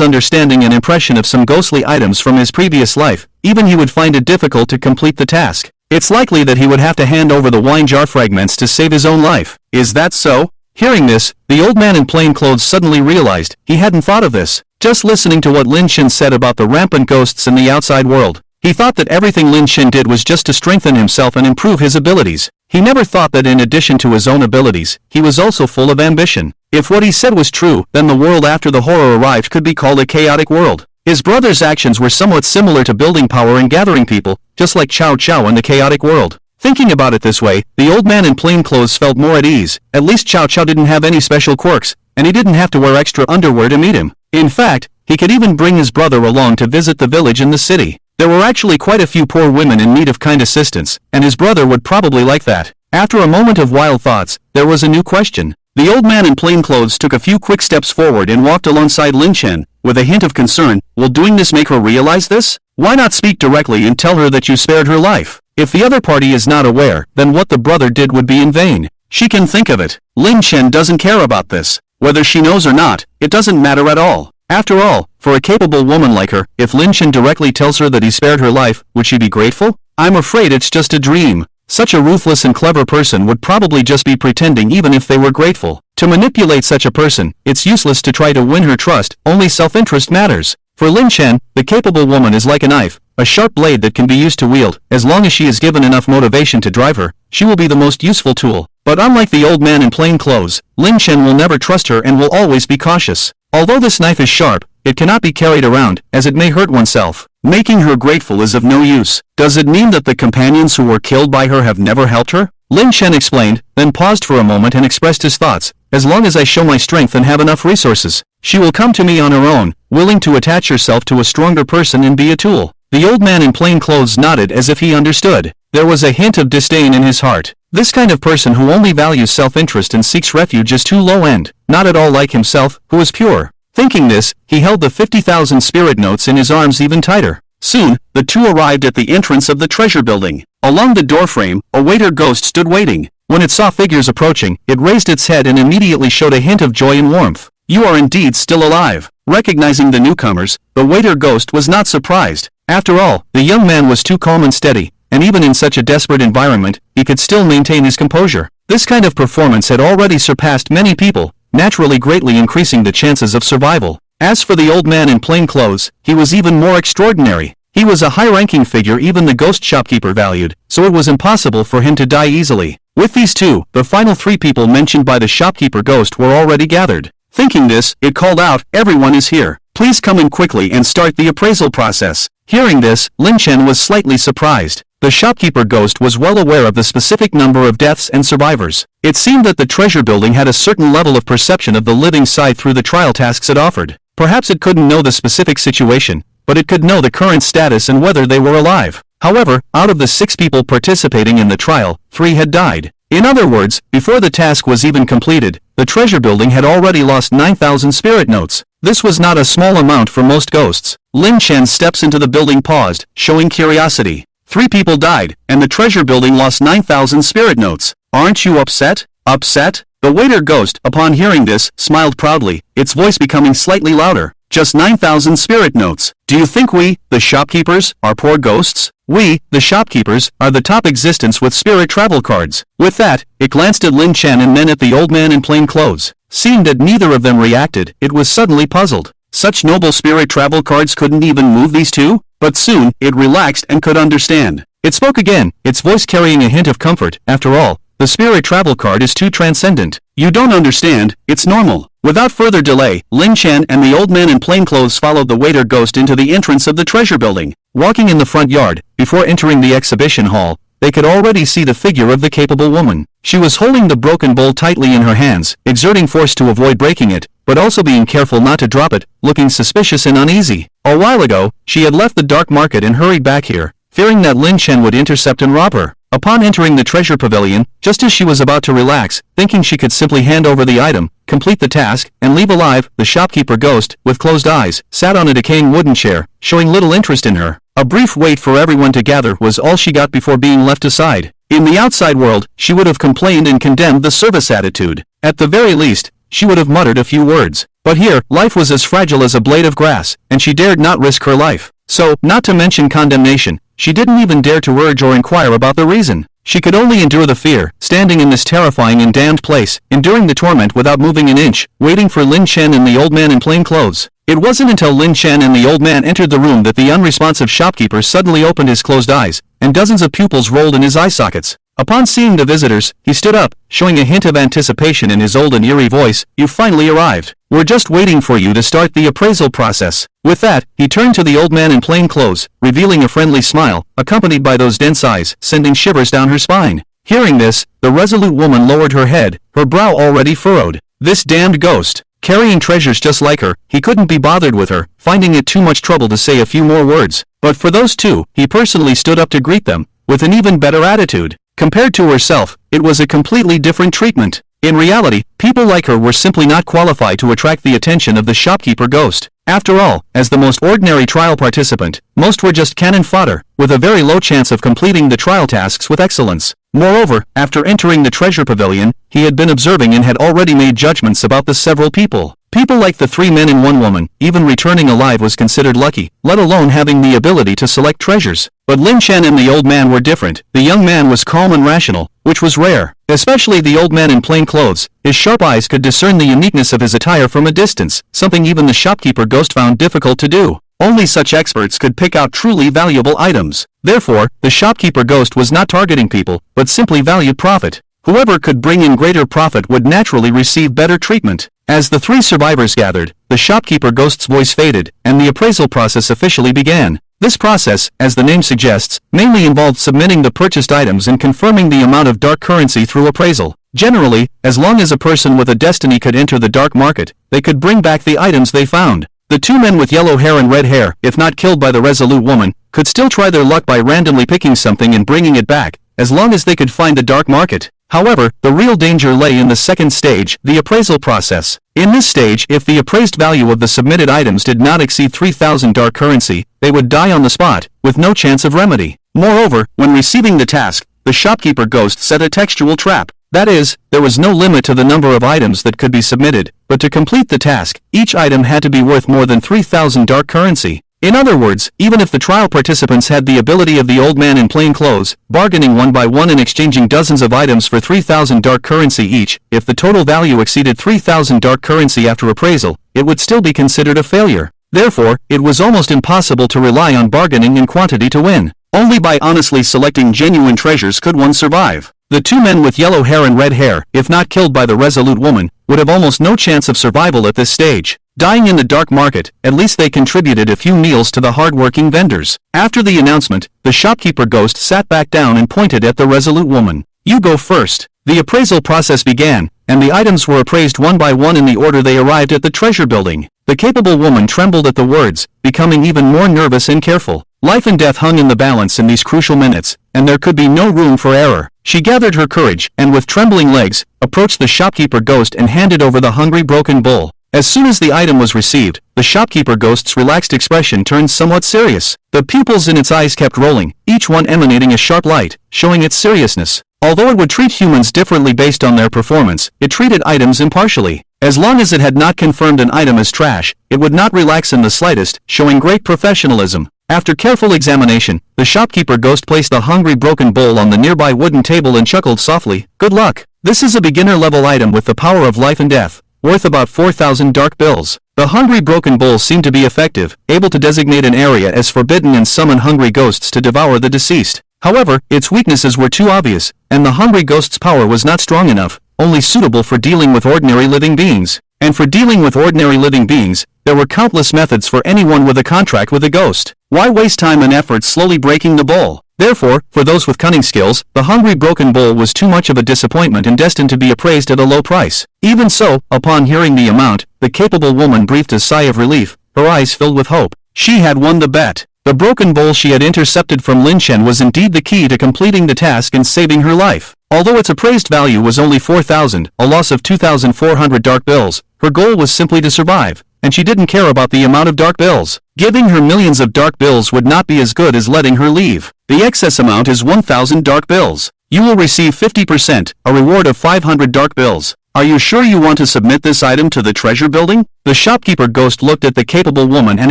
understanding and impression of some ghostly items from his previous life, even he would find it difficult to complete the task. It's likely that he would have to hand over the wine jar fragments to save his own life. Is that so? Hearing this, the old man in plain clothes suddenly realized he hadn't thought of this. Just listening to what Lin Chen said about the rampant ghosts in the outside world, he thought that everything Lin Chen did was just to strengthen himself and improve his abilities. He never thought that in addition to his own abilities, he was also full of ambition. If what he said was true, then the world after the horror arrived could be called a chaotic world. His brother's actions were somewhat similar to building power and gathering people, just like Chow Chow in the chaotic world. Thinking about it this way, the old man in plain clothes felt more at ease. At least Chow Chow didn't have any special quirks, and he didn't have to wear extra underwear to meet him. In fact, he could even bring his brother along to visit the village in the city. There were actually quite a few poor women in need of kind assistance, and his brother would probably like that. After a moment of wild thoughts, there was a new question. The old man in plain clothes took a few quick steps forward and walked alongside Lin Chen, with a hint of concern. Will doing this make her realize this? Why not speak directly and tell her that you spared her life? If the other party is not aware, then what the brother did would be in vain. She can think of it. Lin Chen doesn't care about this. Whether she knows or not, it doesn't matter at all. After all, for a capable woman like her, if Lin Chen directly tells her that he spared her life, would she be grateful? I'm afraid it's just a dream. Such a ruthless and clever person would probably just be pretending even if they were grateful. To manipulate such a person, it's useless to try to win her trust, only self-interest matters. For Lin Chen, the capable woman is like a knife, a sharp blade that can be used to wield. As long as she is given enough motivation to drive her, she will be the most useful tool. But unlike the old man in plain clothes, Lin Chen will never trust her and will always be cautious. Although this knife is sharp, it cannot be carried around, as it may hurt oneself. Making her grateful is of no use. Does it mean that the companions who were killed by her have never helped her? Lin Chen explained, then paused for a moment and expressed his thoughts. As long as I show my strength and have enough resources, She will come to me on her own, willing to attach herself to a stronger person and be a tool. The old man in plain clothes nodded as if he understood. There was a hint of disdain in his heart. This kind of person who only values self-interest and seeks refuge is too low-end, not at all like himself, who is pure. Thinking this, he held the 50,000 spirit notes in his arms even tighter. Soon, the two arrived at the entrance of the treasure building. Along the doorframe, a waiter ghost stood waiting. When it saw figures approaching, it raised its head and immediately showed a hint of joy and warmth. You are indeed still alive. Recognizing the newcomers, the waiter ghost was not surprised. After all, the young man was too calm and steady, and even in such a desperate environment, he could still maintain his composure. This kind of performance had already surpassed many people, naturally greatly increasing the chances of survival. As for the old man in plain clothes, he was even more extraordinary. He was a high-ranking figure even the ghost shopkeeper valued, so it was impossible for him to die easily. With these two, the final three people mentioned by the shopkeeper ghost were already gathered. Thinking this, it called out, "Everyone is here. Please come in quickly and start the appraisal process." Hearing this, Lin Chen was slightly surprised. The shopkeeper ghost was well aware of the specific number of deaths and survivors. It seemed that the treasure building had a certain level of perception of the living side through the trial tasks it offered. Perhaps it couldn't know the specific situation, but it could know the current status and whether they were alive. However, out of the 6 people participating in the trial, 3 had died. In other words, before the task was even completed, the treasure building had already lost 9,000 spirit notes. This was not a small amount for most ghosts. Lin Chen's steps into the building paused, showing curiosity. 3 people died, and the treasure building lost 9,000 spirit notes. Aren't you upset? Upset? The waiter ghost, upon hearing this, smiled proudly, its voice becoming slightly louder. Just 9,000 spirit notes. Do you think we, the shopkeepers, are poor ghosts? We, the shopkeepers, are the top existence with spirit travel cards. With that, it glanced at Lin Chen and then at the old man in plain clothes. Seeing that neither of them reacted, it was suddenly puzzled. Such noble spirit travel cards couldn't even move these two? But soon, it relaxed and could understand. It spoke again, its voice carrying a hint of comfort. After all, the spirit travel card is too transcendent. You don't understand, it's normal. Without further delay, Lin Chen and the old man in plain clothes followed the waiter ghost into the entrance of the treasure building. Walking in the front yard, before entering the exhibition hall, they could already see the figure of the capable woman. She was holding the broken bowl tightly in her hands, exerting force to avoid breaking it, but also being careful not to drop it, looking suspicious and uneasy. A while ago, she had left the dark market and hurried back here, fearing that Lin Chen would intercept and rob her. Upon entering the treasure pavilion, just as she was about to relax, thinking she could simply hand over the item, complete the task, and leave alive, the shopkeeper ghost, with closed eyes, sat on a decaying wooden chair, showing little interest in her. A brief wait for everyone to gather was all she got before being left aside. In the outside world, she would have complained and condemned the service attitude. At the very least, she would have muttered a few words. But here, life was as fragile as a blade of grass, and she dared not risk her life. So, not to mention condemnation, she didn't even dare to urge or inquire about the reason. She could only endure the fear, standing in this terrifying and damned place, enduring the torment without moving an inch, waiting for Lin Chen and the old man in plain clothes. It wasn't until Lin Chen and the old man entered the room that the unresponsive shopkeeper suddenly opened his closed eyes, and dozens of pupils rolled in his eye sockets. Upon seeing the visitors, he stood up, showing a hint of anticipation in his old and eerie voice. "You finally arrived. We're just waiting for you to start the appraisal process." With that, he turned to the old man in plain clothes, revealing a friendly smile, accompanied by those dense eyes, sending shivers down her spine. Hearing this, the resolute woman lowered her head, her brow already furrowed. This damned ghost, carrying treasures just like her, he couldn't be bothered with her, finding it too much trouble to say a few more words. But for those two, he personally stood up to greet them, with an even better attitude. Compared to herself, it was a completely different treatment. In reality, people like her were simply not qualified to attract the attention of the shopkeeper ghost. After all, as the most ordinary trial participant, most were just cannon fodder, with a very low chance of completing the trial tasks with excellence. Moreover, after entering the treasure pavilion, he had been observing and had already made judgments about the several people. People like the 3 men and 1 woman, even returning alive was considered lucky, let alone having the ability to select treasures. But Lin Chen and the old man were different. The young man was calm and rational, which was rare. Especially the old man in plain clothes. His sharp eyes could discern the uniqueness of his attire from a distance, something even the shopkeeper ghost found difficult to do. Only such experts could pick out truly valuable items. Therefore, the shopkeeper ghost was not targeting people, but simply valued profit. Whoever could bring in greater profit would naturally receive better treatment. As the 3 survivors gathered, the shopkeeper ghost's voice faded, and the appraisal process officially began. This process, as the name suggests, mainly involved submitting the purchased items and confirming the amount of dark currency through appraisal. Generally, as long as a person with a destiny could enter the dark market, they could bring back the items they found. The two men with yellow hair and red hair, if not killed by the resolute woman, could still try their luck by randomly picking something and bringing it back, as long as they could find the dark market. However, the real danger lay in the second stage, the appraisal process. In this stage, if the appraised value of the submitted items did not exceed 3,000 dark currency, they would die on the spot, with no chance of remedy. Moreover, when receiving the task, the shopkeeper ghost set a textual trap. That is, there was no limit to the number of items that could be submitted, but to complete the task, each item had to be worth more than 3,000 dark currency. In other words, even if the trial participants had the ability of the old man in plain clothes, bargaining one by one and exchanging dozens of items for 3,000 dark currency each, if the total value exceeded 3,000 dark currency after appraisal, it would still be considered a failure. Therefore, it was almost impossible to rely on bargaining in quantity to win. Only by honestly selecting genuine treasures could one survive. The two men with yellow hair and red hair, if not killed by the resolute woman, would have almost no chance of survival at this stage. Dying in the dark market, at least they contributed a few meals to the hard-working vendors. After the announcement, the shopkeeper ghost sat back down and pointed at the resolute woman. "You go first." The appraisal process began, and the items were appraised one by one in the order they arrived at the treasure building. The capable woman trembled at the words, becoming even more nervous and careful. Life and death hung in the balance in these crucial minutes, and there could be no room for error. She gathered her courage, and with trembling legs, approached the shopkeeper ghost and handed over the hungry broken bowl. As soon as the item was received, the shopkeeper ghost's relaxed expression turned somewhat serious. The pupils in its eyes kept rolling, each one emanating a sharp light, showing its seriousness. Although it would treat humans differently based on their performance, it treated items impartially. As long as it had not confirmed an item as trash, it would not relax in the slightest, showing great professionalism. After careful examination, the shopkeeper ghost placed the hungry broken bowl on the nearby wooden table and chuckled softly. "Good luck. This is a beginner-level item with the power of life and death, worth about 4,000 dark bills." The hungry broken bowl seemed to be effective, able to designate an area as forbidden and summon hungry ghosts to devour the deceased. However, its weaknesses were too obvious, and the hungry ghost's power was not strong enough, only suitable for dealing with ordinary living beings. And for dealing with ordinary living beings, there were countless methods for anyone with a contract with a ghost. Why waste time and effort slowly breaking the bowl? Therefore, for those with cunning skills, the hungry broken bowl was too much of a disappointment and destined to be appraised at a low price. Even so, upon hearing the amount, the capable woman breathed a sigh of relief, her eyes filled with hope. She had won the bet. The broken bowl she had intercepted from Lin Chen was indeed the key to completing the task and saving her life. Although its appraised value was only 4,000, a loss of 2,400 dark bills, her goal was simply to survive, and she didn't care about the amount of dark bills. Giving her millions of dark bills would not be as good as letting her leave. The excess amount is 1,000 dark bills. You will receive 50%, a reward of 500 dark bills. Are you sure you want to submit this item to the treasure building? The shopkeeper ghost looked at the capable woman and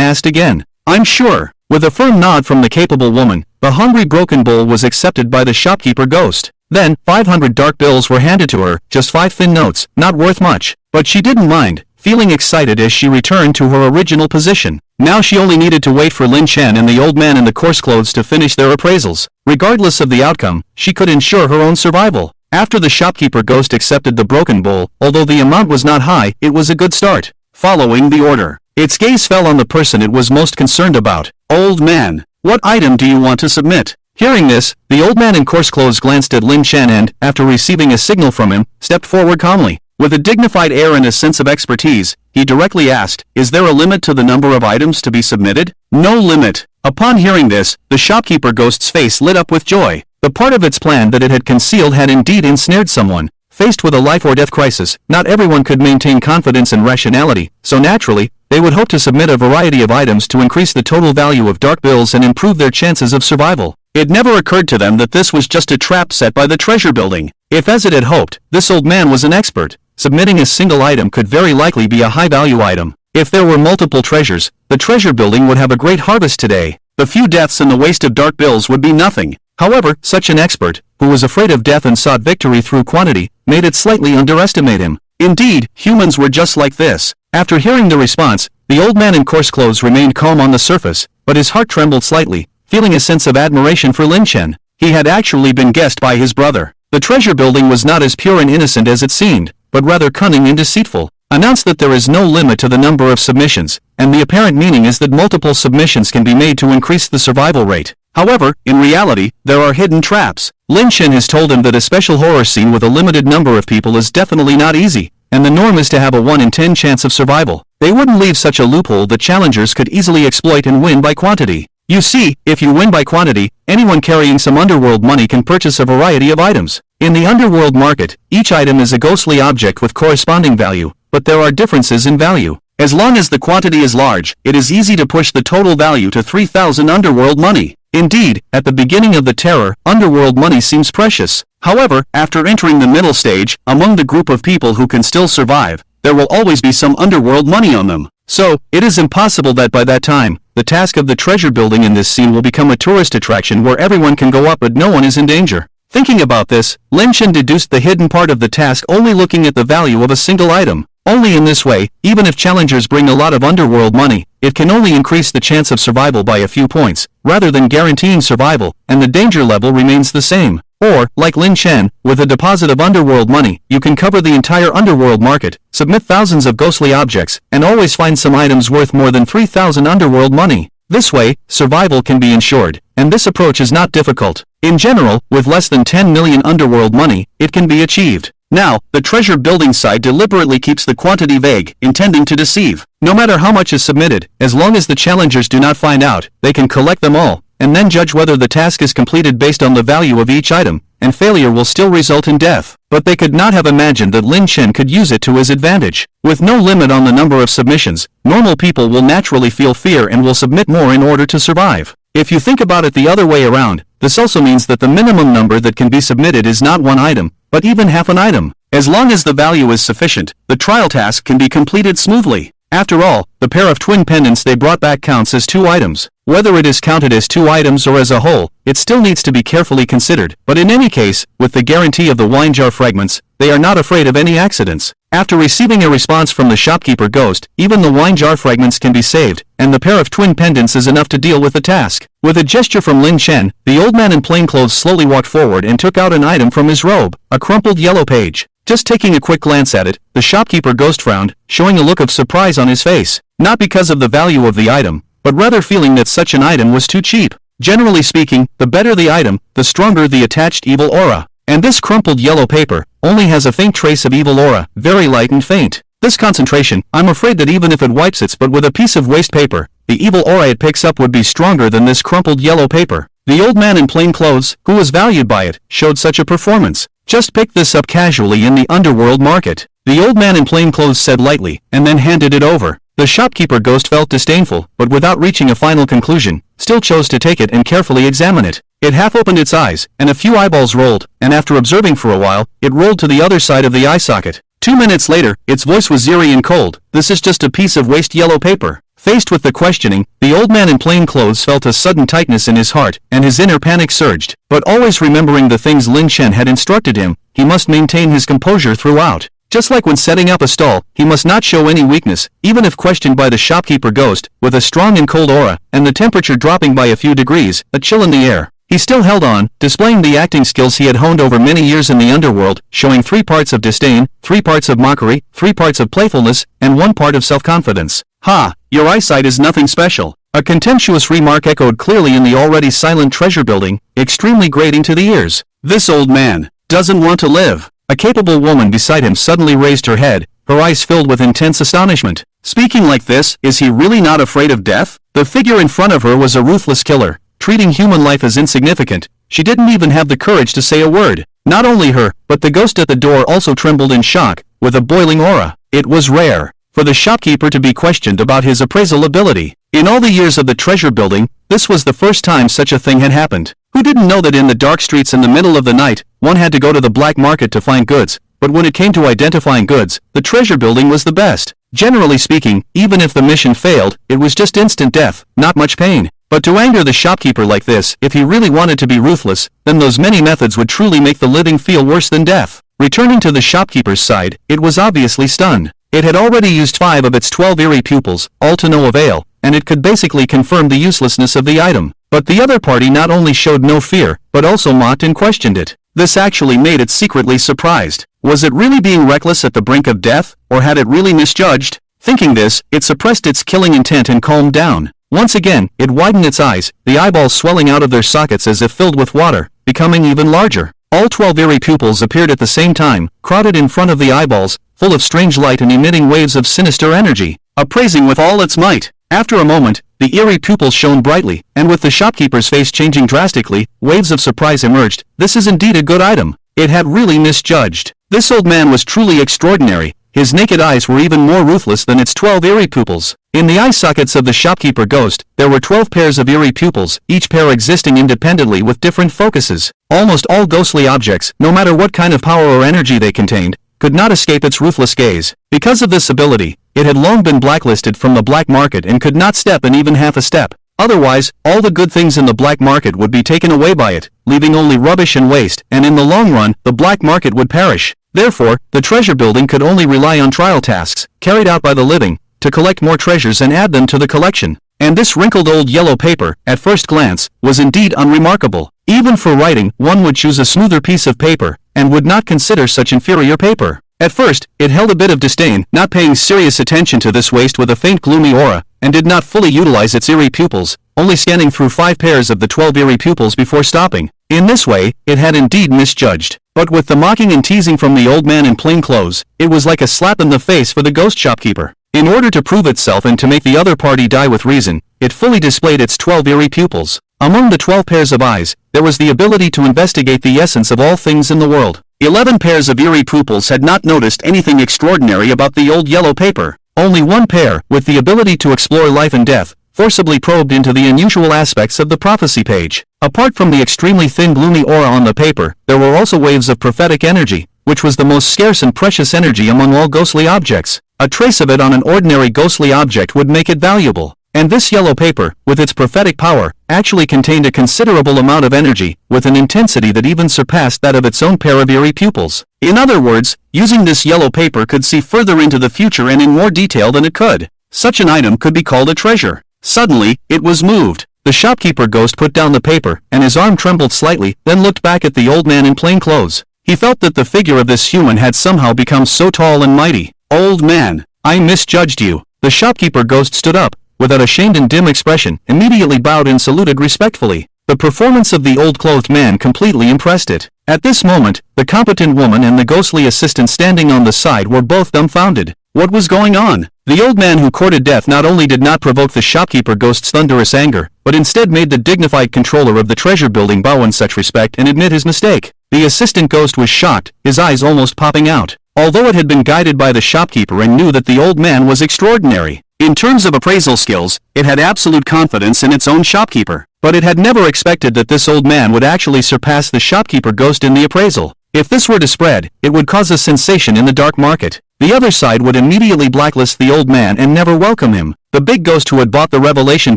asked again. "I'm sure." With a firm nod from the capable woman, the hungry broken bowl was accepted by the shopkeeper ghost. Then, 500 dark bills were handed to her, just 5 thin notes, not worth much. But she didn't mind, feeling excited as she returned to her original position. Now she only needed to wait for Lin Chen and the old man in the coarse clothes to finish their appraisals. Regardless of the outcome, she could ensure her own survival. After the shopkeeper ghost accepted the broken bowl, although the amount was not high, it was a good start. Following the order, its gaze fell on the person it was most concerned about. "Old man, what item do you want to submit?" Hearing this, the old man in coarse clothes glanced at Lin Chen and, after receiving a signal from him, stepped forward calmly. With a dignified air and a sense of expertise, he directly asked, "Is there a limit to the number of items to be submitted?" "No limit." Upon hearing this, the shopkeeper ghost's face lit up with joy. The part of its plan that it had concealed had indeed ensnared someone. Faced with a life-or-death crisis, not everyone could maintain confidence and rationality, so naturally, they would hope to submit a variety of items to increase the total value of dark bills and improve their chances of survival. It never occurred to them that this was just a trap set by the treasure building. If, as it had hoped, this old man was an expert, submitting a single item could very likely be a high-value item. If there were multiple treasures, the treasure building would have a great harvest today. The few deaths and the waste of dark bills would be nothing. However, such an expert, who was afraid of death and sought victory through quantity, made it slightly underestimate him. Indeed, humans were just like this. After hearing the response, the old man in coarse clothes remained calm on the surface, but his heart trembled slightly, feeling a sense of admiration for Lin Chen. He had actually been guessed by his brother. The treasure building was not as pure and innocent as it seemed, but rather cunning and deceitful. Announced that there is no limit to the number of submissions, and the apparent meaning is that multiple submissions can be made to increase the survival rate. However, in reality, there are hidden traps. Lin Shen has told him that a special horror scene with a limited number of people is definitely not easy, and the norm is to have a 1 in 10 chance of survival. They wouldn't leave such a loophole that challengers could easily exploit and win by quantity. You see, if you win by quantity, anyone carrying some underworld money can purchase a variety of items. In the underworld market, each item is a ghostly object with corresponding value, but there are differences in value. As long as the quantity is large, it is easy to push the total value to 3,000 underworld money. Indeed, at the beginning of the terror, underworld money seems precious. However, after entering the middle stage, among the group of people who can still survive, there will always be some underworld money on them. So, it is impossible that by that time, the task of the treasure building in this scene will become a tourist attraction where everyone can go up but no one is in danger. Thinking about this, Lin Shen deduced the hidden part of the task only looking at the value of a single item. Only in this way, even if challengers bring a lot of underworld money, it can only increase the chance of survival by a few points, rather than guaranteeing survival, and the danger level remains the same. Or, like Lin Shen, with a deposit of underworld money, you can cover the entire underworld market, submit thousands of ghostly objects, and always find some items worth more than 3,000 underworld money. This way, survival can be ensured, and this approach is not difficult. In general, with less than 10 million underworld money, it can be achieved. Now, the treasure building side deliberately keeps the quantity vague, intending to deceive. No matter how much is submitted, as long as the challengers do not find out, they can collect them all, and then judge whether the task is completed based on the value of each item, and failure will still result in death. But they could not have imagined that Lin Shen could use it to his advantage. With no limit on the number of submissions, normal people will naturally feel fear and will submit more in order to survive. If you think about it the other way around, this also means that the minimum number that can be submitted is not one item, but even half an item. As long as the value is sufficient, the trial task can be completed smoothly. After all, the pair of twin pendants they brought back counts as 2 items. Whether it is counted as 2 items or as a whole, it still needs to be carefully considered, but in any case, with the guarantee of the wine jar fragments, they are not afraid of any accidents. After receiving a response from the shopkeeper ghost, even the wine jar fragments can be saved, and the pair of twin pendants is enough to deal with the task. With a gesture from Lin Shen, the old man in plain clothes slowly walked forward and took out an item from his robe, a crumpled yellow page. Just taking a quick glance at it, the shopkeeper ghost frowned, showing a look of surprise on his face, not because of the value of the item, but rather feeling that such an item was too cheap. Generally speaking, the better the item, the stronger the attached evil aura. And this crumpled yellow paper only has a faint trace of evil aura, very light and faint. This concentration, I'm afraid that even if it wipes it but with a piece of waste paper, the evil aura it picks up would be stronger than this crumpled yellow paper. The old man in plain clothes, who was valued by it, showed such a performance. Just pick this up casually in the underworld market. The old man in plain clothes said lightly, and then handed it over. The shopkeeper ghost felt disdainful, but without reaching a final conclusion, still chose to take it and carefully examine it. It half opened its eyes, and a few eyeballs rolled, and after observing for a while, it rolled to the other side of the eye socket. 2 minutes later, its voice was eerie and cold. This is just a piece of waste yellow paper. Faced with the questioning, the old man in plain clothes felt a sudden tightness in his heart, and his inner panic surged. But always remembering the things Lin Shen had instructed him, he must maintain his composure throughout. Just like when setting up a stall, he must not show any weakness, even if questioned by the shopkeeper ghost, with a strong and cold aura, and the temperature dropping by a few degrees, a chill in the air. He still held on, displaying the acting skills he had honed over many years in the underworld, showing 3 parts of disdain, 3 parts of mockery, 3 parts of playfulness, and 1 part of self-confidence. "Ha, your eyesight is nothing special." A contemptuous remark echoed clearly in the already silent treasure building, extremely grating to the ears. This old man doesn't want to live. A capable woman beside him suddenly raised her head, her eyes filled with intense astonishment. Speaking like this, is he really not afraid of death? The figure in front of her was a ruthless killer, treating human life as insignificant. She didn't even have the courage to say a word. Not only her, but the ghost at the door also trembled in shock, with a boiling aura. It was rare for the shopkeeper to be questioned about his appraisal ability. In all the years of the treasure building, this was the first time such a thing had happened. Who didn't know that in the dark streets in the middle of the night, one had to go to the black market to find goods, but when it came to identifying goods, the treasure building was the best. Generally speaking, even if the mission failed, it was just instant death, not much pain. But to anger the shopkeeper like this, if he really wanted to be ruthless, then those many methods would truly make the living feel worse than death. Returning to the shopkeeper's side, it was obviously stunned. It had already used 5 of its 12 eerie pupils, all to no avail, and it could basically confirm the uselessness of the item. But the other party not only showed no fear, but also mocked and questioned it. This actually made it secretly surprised. Was it really being reckless at the brink of death, or had it really misjudged? Thinking this, it suppressed its killing intent and calmed down. Once again, it widened its eyes, the eyeballs swelling out of their sockets as if filled with water, becoming even larger. All 12 eerie pupils appeared at the same time, crowded in front of the eyeballs, full of strange light and emitting waves of sinister energy, appraising with all its might. After a moment, the eerie pupils shone brightly, and with the shopkeeper's face changing drastically, waves of surprise emerged. This is indeed a good item. It had really misjudged. This old man was truly extraordinary. His naked eyes were even more ruthless than its 12 eerie pupils. In the eye sockets of the shopkeeper ghost, there were 12 pairs of eerie pupils, each pair existing independently with different focuses. Almost all ghostly objects, no matter what kind of power or energy they contained, could not escape its ruthless gaze. Because of this ability, it had long been blacklisted from the black market and could not step in even half a step. Otherwise, all the good things in the black market would be taken away by it, leaving only rubbish and waste, and in the long run, the black market would perish. Therefore, the treasure building could only rely on trial tasks, carried out by the living, to collect more treasures and add them to the collection. And this wrinkled old yellow paper, at first glance, was indeed unremarkable. Even for writing, one would choose a smoother piece of paper, and would not consider such inferior paper. At first, it held a bit of disdain, not paying serious attention to this waste with a faint gloomy aura, and did not fully utilize its eerie pupils, only scanning through 5 pairs of the 12 eerie pupils before stopping. In this way, it had indeed misjudged. But with the mocking and teasing from the old man in plain clothes, it was like a slap in the face for the ghost shopkeeper. In order to prove itself and to make the other party die with reason, it fully displayed its 12 eerie pupils. Among the 12 pairs of eyes, there was the ability to investigate the essence of all things in the world. 11 pairs of eerie pupils had not noticed anything extraordinary about the old yellow paper. Only one pair, with the ability to explore life and death, forcibly probed into the unusual aspects of the prophecy page. Apart from the extremely thin gloomy aura on the paper, there were also waves of prophetic energy, which was the most scarce and precious energy among all ghostly objects. A trace of it on an ordinary ghostly object would make it valuable. And this yellow paper, with its prophetic power, actually contained a considerable amount of energy, with an intensity that even surpassed that of its own pair of eerie pupils. In other words, using this yellow paper could see further into the future and in more detail than it could. Such an item could be called a treasure. Suddenly, it was moved. The shopkeeper ghost put down the paper, and his arm trembled slightly, then looked back at the old man in plain clothes. He felt that the figure of this human had somehow become so tall and mighty. "Old man, I misjudged you." The shopkeeper ghost stood up, without a shamed and dim expression, immediately bowed and saluted respectfully. The performance of the old clothed man completely impressed it. At this moment, the competent woman and the ghostly assistant standing on the side were both dumbfounded. What was going on? The old man who courted death not only did not provoke the shopkeeper ghost's thunderous anger, but instead made the dignified controller of the treasure building bow in such respect and admit his mistake. The assistant ghost was shocked, his eyes almost popping out. Although it had been guided by the shopkeeper and knew that the old man was extraordinary in terms of appraisal skills, it had absolute confidence in its own shopkeeper. But it had never expected that this old man would actually surpass the shopkeeper ghost in the appraisal. If this were to spread, it would cause a sensation in the dark market. The other side would immediately blacklist the old man and never welcome him. The big ghost who had bought the revelation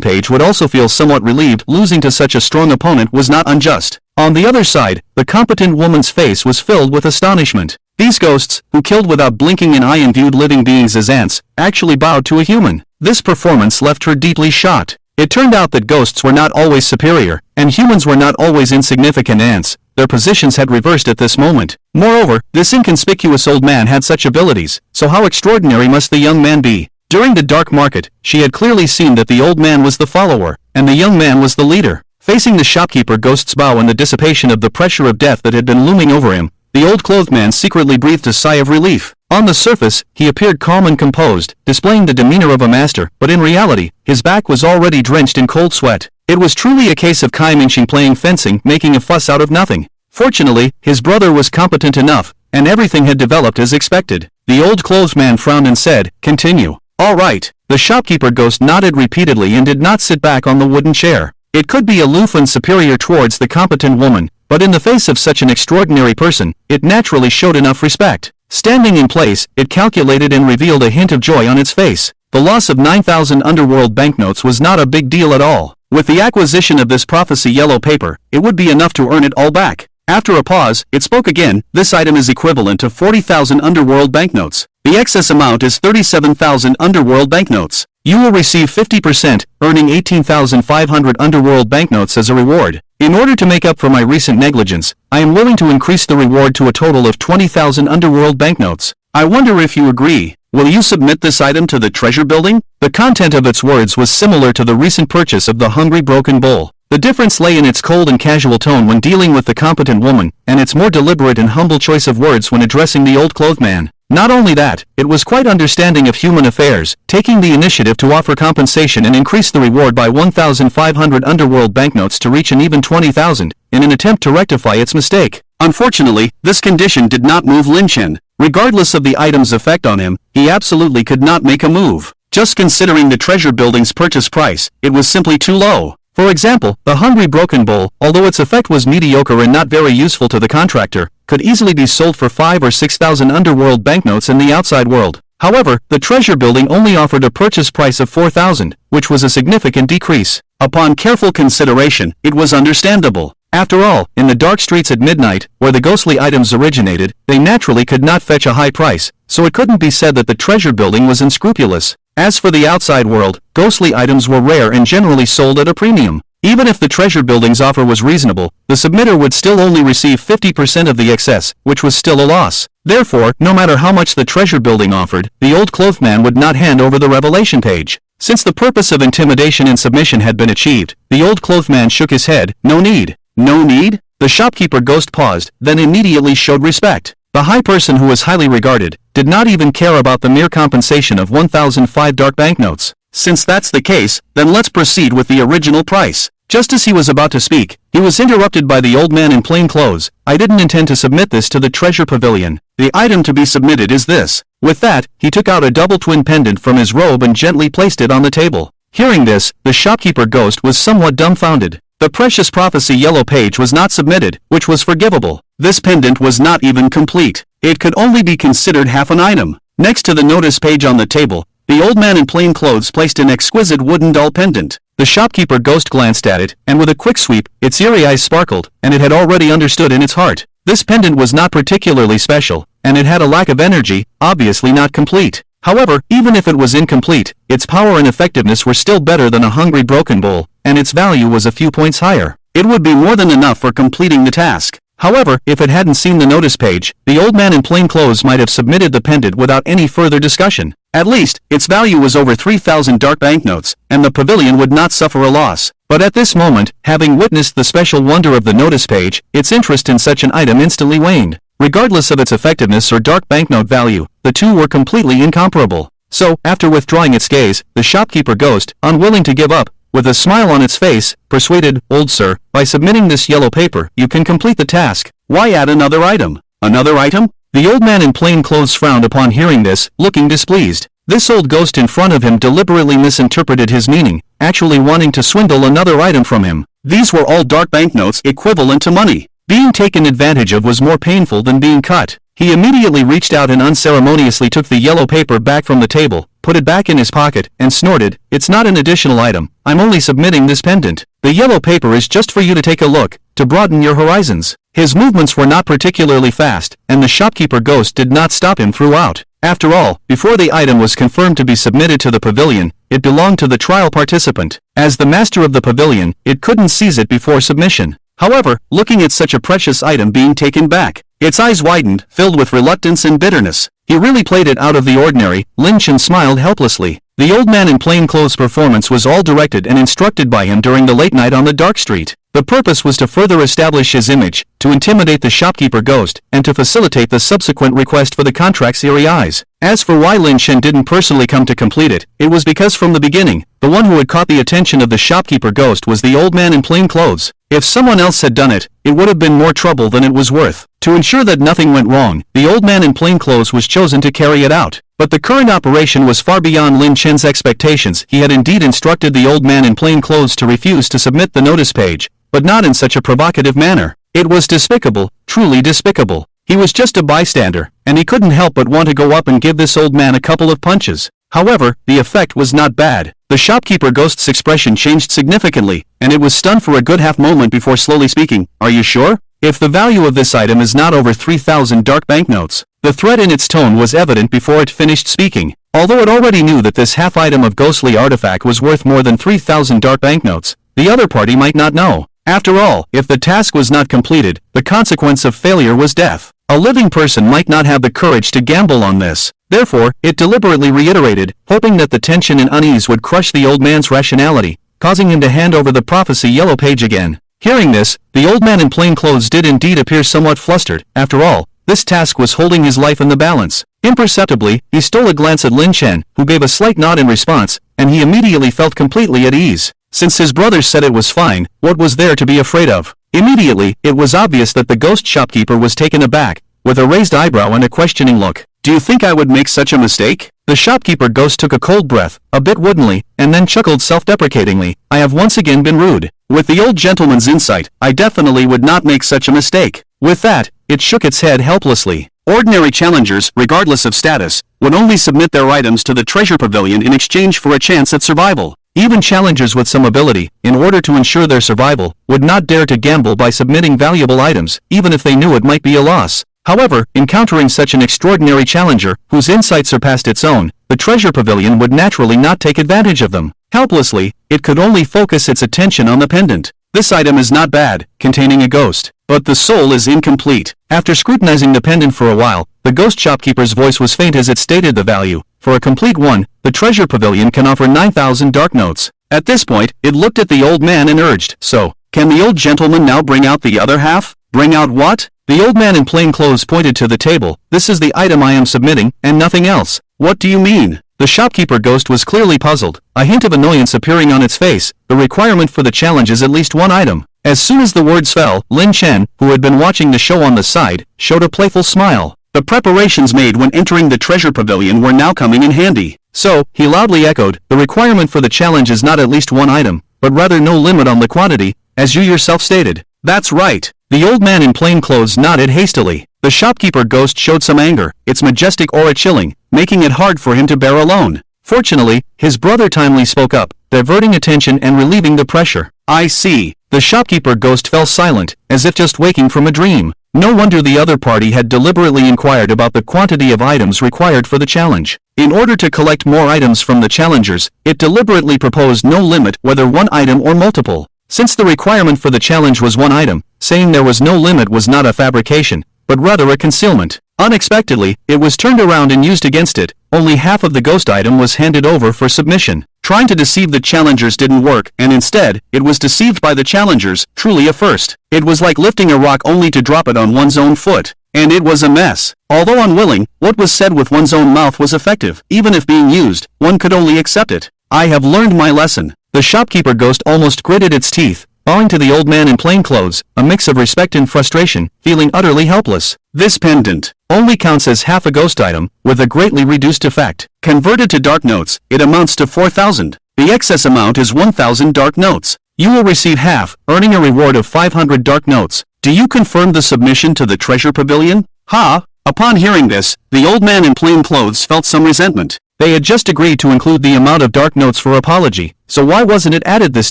page would also feel somewhat relieved. Losing to such a strong opponent was not unjust. On the other side, the competent woman's face was filled with astonishment. These ghosts, who killed without blinking an eye and viewed living beings as ants, actually bowed to a human. This performance left her deeply shocked. It turned out that ghosts were not always superior, and humans were not always insignificant ants. Their positions had reversed at this moment. Moreover, this inconspicuous old man had such abilities, so how extraordinary must the young man be? During the dark market, she had clearly seen that the old man was the follower, and the young man was the leader. Facing the shopkeeper ghost's bow and the dissipation of the pressure of death that had been looming over him, the old clothed man secretly breathed a sigh of relief. On the surface, he appeared calm and composed, displaying the demeanor of a master, but in reality, his back was already drenched in cold sweat. It was truly a case of Kai Mingxing playing fencing, making a fuss out of nothing. Fortunately, his brother was competent enough, and everything had developed as expected. The old clothes man frowned and said, "Continue." "All right." The shopkeeper ghost nodded repeatedly and did not sit back on the wooden chair. It could be aloof and superior towards the competent woman, but in the face of such an extraordinary person, it naturally showed enough respect. Standing in place, it calculated and revealed a hint of joy on its face. The loss of 9,000 underworld banknotes was not a big deal at all. With the acquisition of this prophecy yellow paper, it would be enough to earn it all back. After a pause, it spoke again. "This item is equivalent to 40,000 underworld banknotes. The excess amount is 37,000 underworld banknotes. You will receive 50%, earning 18,500 underworld banknotes as a reward. In order to make up for my recent negligence, I am willing to increase the reward to a total of 20,000 underworld banknotes. I wonder if you agree." Will you submit this item to the treasure building? The content of its words was similar to the recent purchase of the hungry broken bull. The difference lay in its cold and casual tone when dealing with the competent woman, and its more deliberate and humble choice of words when addressing the old clothed man. Not only that, it was quite understanding of human affairs, taking the initiative to offer compensation and increase the reward by 1,500 underworld banknotes to reach an even 20,000, in an attempt to rectify its mistake. Unfortunately, this condition did not move Lin Chen. Regardless of the item's effect on him, he absolutely could not make a move. Just considering the treasure building's purchase price, it was simply too low. For example, the hungry broken bull, although its effect was mediocre and not very useful to the contractor, could easily be sold for 5,000 or 6,000 underworld banknotes in the outside world. However, the treasure building only offered a purchase price of 4,000, which was a significant decrease. Upon careful consideration, it was understandable. After all, in the dark streets at midnight, where the ghostly items originated, they naturally could not fetch a high price, so it couldn't be said that the treasure building was unscrupulous. As for the outside world, ghostly items were rare and generally sold at a premium. Even if the treasure building's offer was reasonable, the submitter would still only receive 50% of the excess, which was still a loss. Therefore, no matter how much the treasure building offered, the old clothed man would not hand over the revelation page. Since the purpose of intimidation and submission had been achieved, the old clothed man shook his head. No need. No need? The shopkeeper ghost paused, then immediately showed respect. The high person who was highly regarded did not even care about the mere compensation of 1,005 dark banknotes. Since that's the case, then let's proceed with the original price. Just as he was about to speak, he was interrupted by the old man in plain clothes. I didn't intend to submit this to the treasure pavilion. The item to be submitted is this. With that, he took out a double twin pendant from his robe and gently placed it on the table. Hearing this, the shopkeeper ghost was somewhat dumbfounded. The precious prophecy yellow page was not submitted, which was forgivable. This pendant was not even complete. It could only be considered half an item. Next to the notice page on the table, the old man in plain clothes placed an exquisite wooden doll pendant. The shopkeeper ghost glanced at it, and with a quick sweep, its eerie eyes sparkled, and it had already understood in its heart. This pendant was not particularly special, and it had a lack of energy, obviously not complete. However, even if it was incomplete, its power and effectiveness were still better than a hungry broken bull, and its value was a few points higher. It would be more than enough for completing the task. However, if it hadn't seen the notice page, the old man in plain clothes might have submitted the pendant without any further discussion. At least, its value was over 3,000 dark banknotes, and the pavilion would not suffer a loss. But at this moment, having witnessed the special wonder of the notice page, its interest in such an item instantly waned. Regardless of its effectiveness or dark banknote value, the two were completely incomparable. So, after withdrawing its gaze, the shopkeeper ghost, unwilling to give up, with a smile on its face, persuaded, "Old sir, by submitting this yellow paper, you can complete the task. Why add another item?" Another item? The old man in plain clothes frowned upon hearing this, looking displeased. This old ghost in front of him deliberately misinterpreted his meaning, actually wanting to swindle another item from him. These were all dark banknotes equivalent to money. Being taken advantage of was more painful than being cut. He immediately reached out and unceremoniously took the yellow paper back from the table, put it back in his pocket, and snorted, "It's not an additional item, I'm only submitting this pendant. The yellow paper is just for you to take a look, to broaden your horizons." His movements were not particularly fast, and the shopkeeper ghost did not stop him throughout. After all, before the item was confirmed to be submitted to the pavilion, it belonged to the trial participant. As the master of the pavilion, it couldn't seize it before submission. However, looking at such a precious item being taken back, its eyes widened, filled with reluctance and bitterness. He really played it out of the ordinary. Lin Chen smiled helplessly. The old man in plain clothes' performance was all directed and instructed by him during the late night on the dark street. The purpose was to further establish his image, to intimidate the shopkeeper ghost, and to facilitate the subsequent request for the contract's eerie eyes. As for why Lin Chen didn't personally come to complete it, it was because from the beginning, the one who had caught the attention of the shopkeeper ghost was the old man in plain clothes. If someone else had done it, it would have been more trouble than it was worth. To ensure that nothing went wrong, the old man in plain clothes was chosen to carry it out. But the current operation was far beyond Lin Chen's expectations. He had indeed instructed the old man in plain clothes to refuse to submit the notice page, but not in such a provocative manner. It was despicable, truly despicable. He was just a bystander, and he couldn't help but want to go up and give this old man a couple of punches. However, the effect was not bad. The shopkeeper ghost's expression changed significantly, and it was stunned for a good half moment before slowly speaking, "Are you sure? If the value of this item is not over 3,000 dark banknotes." The threat in its tone was evident before it finished speaking. Although it already knew that this half item of ghostly artifact was worth more than 3,000 dark banknotes, the other party might not know. After all, if the task was not completed, the consequence of failure was death. A living person might not have the courage to gamble on this. Therefore, it deliberately reiterated, hoping that the tension and unease would crush the old man's rationality, causing him to hand over the prophecy yellow page again. Hearing this, the old man in plain clothes did indeed appear somewhat flustered. After all, this task was holding his life in the balance. Imperceptibly, he stole a glance at Lin Chen, who gave a slight nod in response, and he immediately felt completely at ease. Since his brothers said it was fine, what was there to be afraid of? Immediately, it was obvious that the ghost shopkeeper was taken aback, with a raised eyebrow and a questioning look. "Do you think I would make such a mistake?" The shopkeeper ghost took a cold breath, a bit woodenly, and then chuckled self-deprecatingly. "I have once again been rude. With the old gentleman's insight, I definitely would not make such a mistake." With that, it shook its head helplessly. Ordinary challengers, regardless of status, would only submit their items to the treasure pavilion in exchange for a chance at survival. Even challengers with some ability, in order to ensure their survival, would not dare to gamble by submitting valuable items, even if they knew it might be a loss. However, encountering such an extraordinary challenger, whose insight surpassed its own, the treasure pavilion would naturally not take advantage of them. Helplessly, it could only focus its attention on the pendant. This item is not bad, containing a ghost, but the soul is incomplete. After scrutinizing the pendant for a while, the ghost shopkeeper's voice was faint as it stated the value. For a complete one, the treasure pavilion can offer 9,000 dark notes. At this point, it looked at the old man and urged, "So, can the old gentleman now bring out the other half?" "Bring out what?" The old man in plain clothes pointed to the table. "This is the item I am submitting, and nothing else." "What do you mean?" The shopkeeper ghost was clearly puzzled, a hint of annoyance appearing on its face. "The requirement for the challenge is at least one item." As soon as the words fell, Lin Chen, who had been watching the show on the side, showed a playful smile. The preparations made when entering the treasure pavilion were now coming in handy. "So," he loudly echoed, "the requirement for the challenge is not at least one item, but rather no limit on the quantity, as you yourself stated." "That's right." The old man in plain clothes nodded hastily. The shopkeeper ghost showed some anger, its majestic aura chilling, making it hard for him to bear alone. Fortunately, his brother timely spoke up, diverting attention and relieving the pressure. "I see." The shopkeeper ghost fell silent, as if just waking from a dream. No wonder the other party had deliberately inquired about the quantity of items required for the challenge. In order to collect more items from the challengers, it deliberately proposed no limit whether one item or multiple. Since the requirement for the challenge was one item, saying there was no limit was not a fabrication, but rather a concealment. Unexpectedly, it was turned around and used against it. Only half of the ghost item was handed over for submission. Trying to deceive the challengers didn't work, and instead, it was deceived by the challengers, truly a first. It was like lifting a rock only to drop it on one's own foot. And it was a mess. Although unwilling, what was said with one's own mouth was effective. Even if being used, one could only accept it. "I have learned my lesson." The shopkeeper ghost almost gritted its teeth, bowing to the old man in plain clothes, a mix of respect and frustration, feeling utterly helpless. "This pendant only counts as half a ghost item, with a greatly reduced effect. Converted to dark notes, it amounts to 4,000. The excess amount is 1,000 dark notes. You will receive half, earning a reward of 500 dark notes. Do you confirm the submission to the treasure pavilion?" "Ha!" Upon hearing this, the old man in plain clothes felt some resentment. They had just agreed to include the amount of dark notes for apology, so why wasn't it added this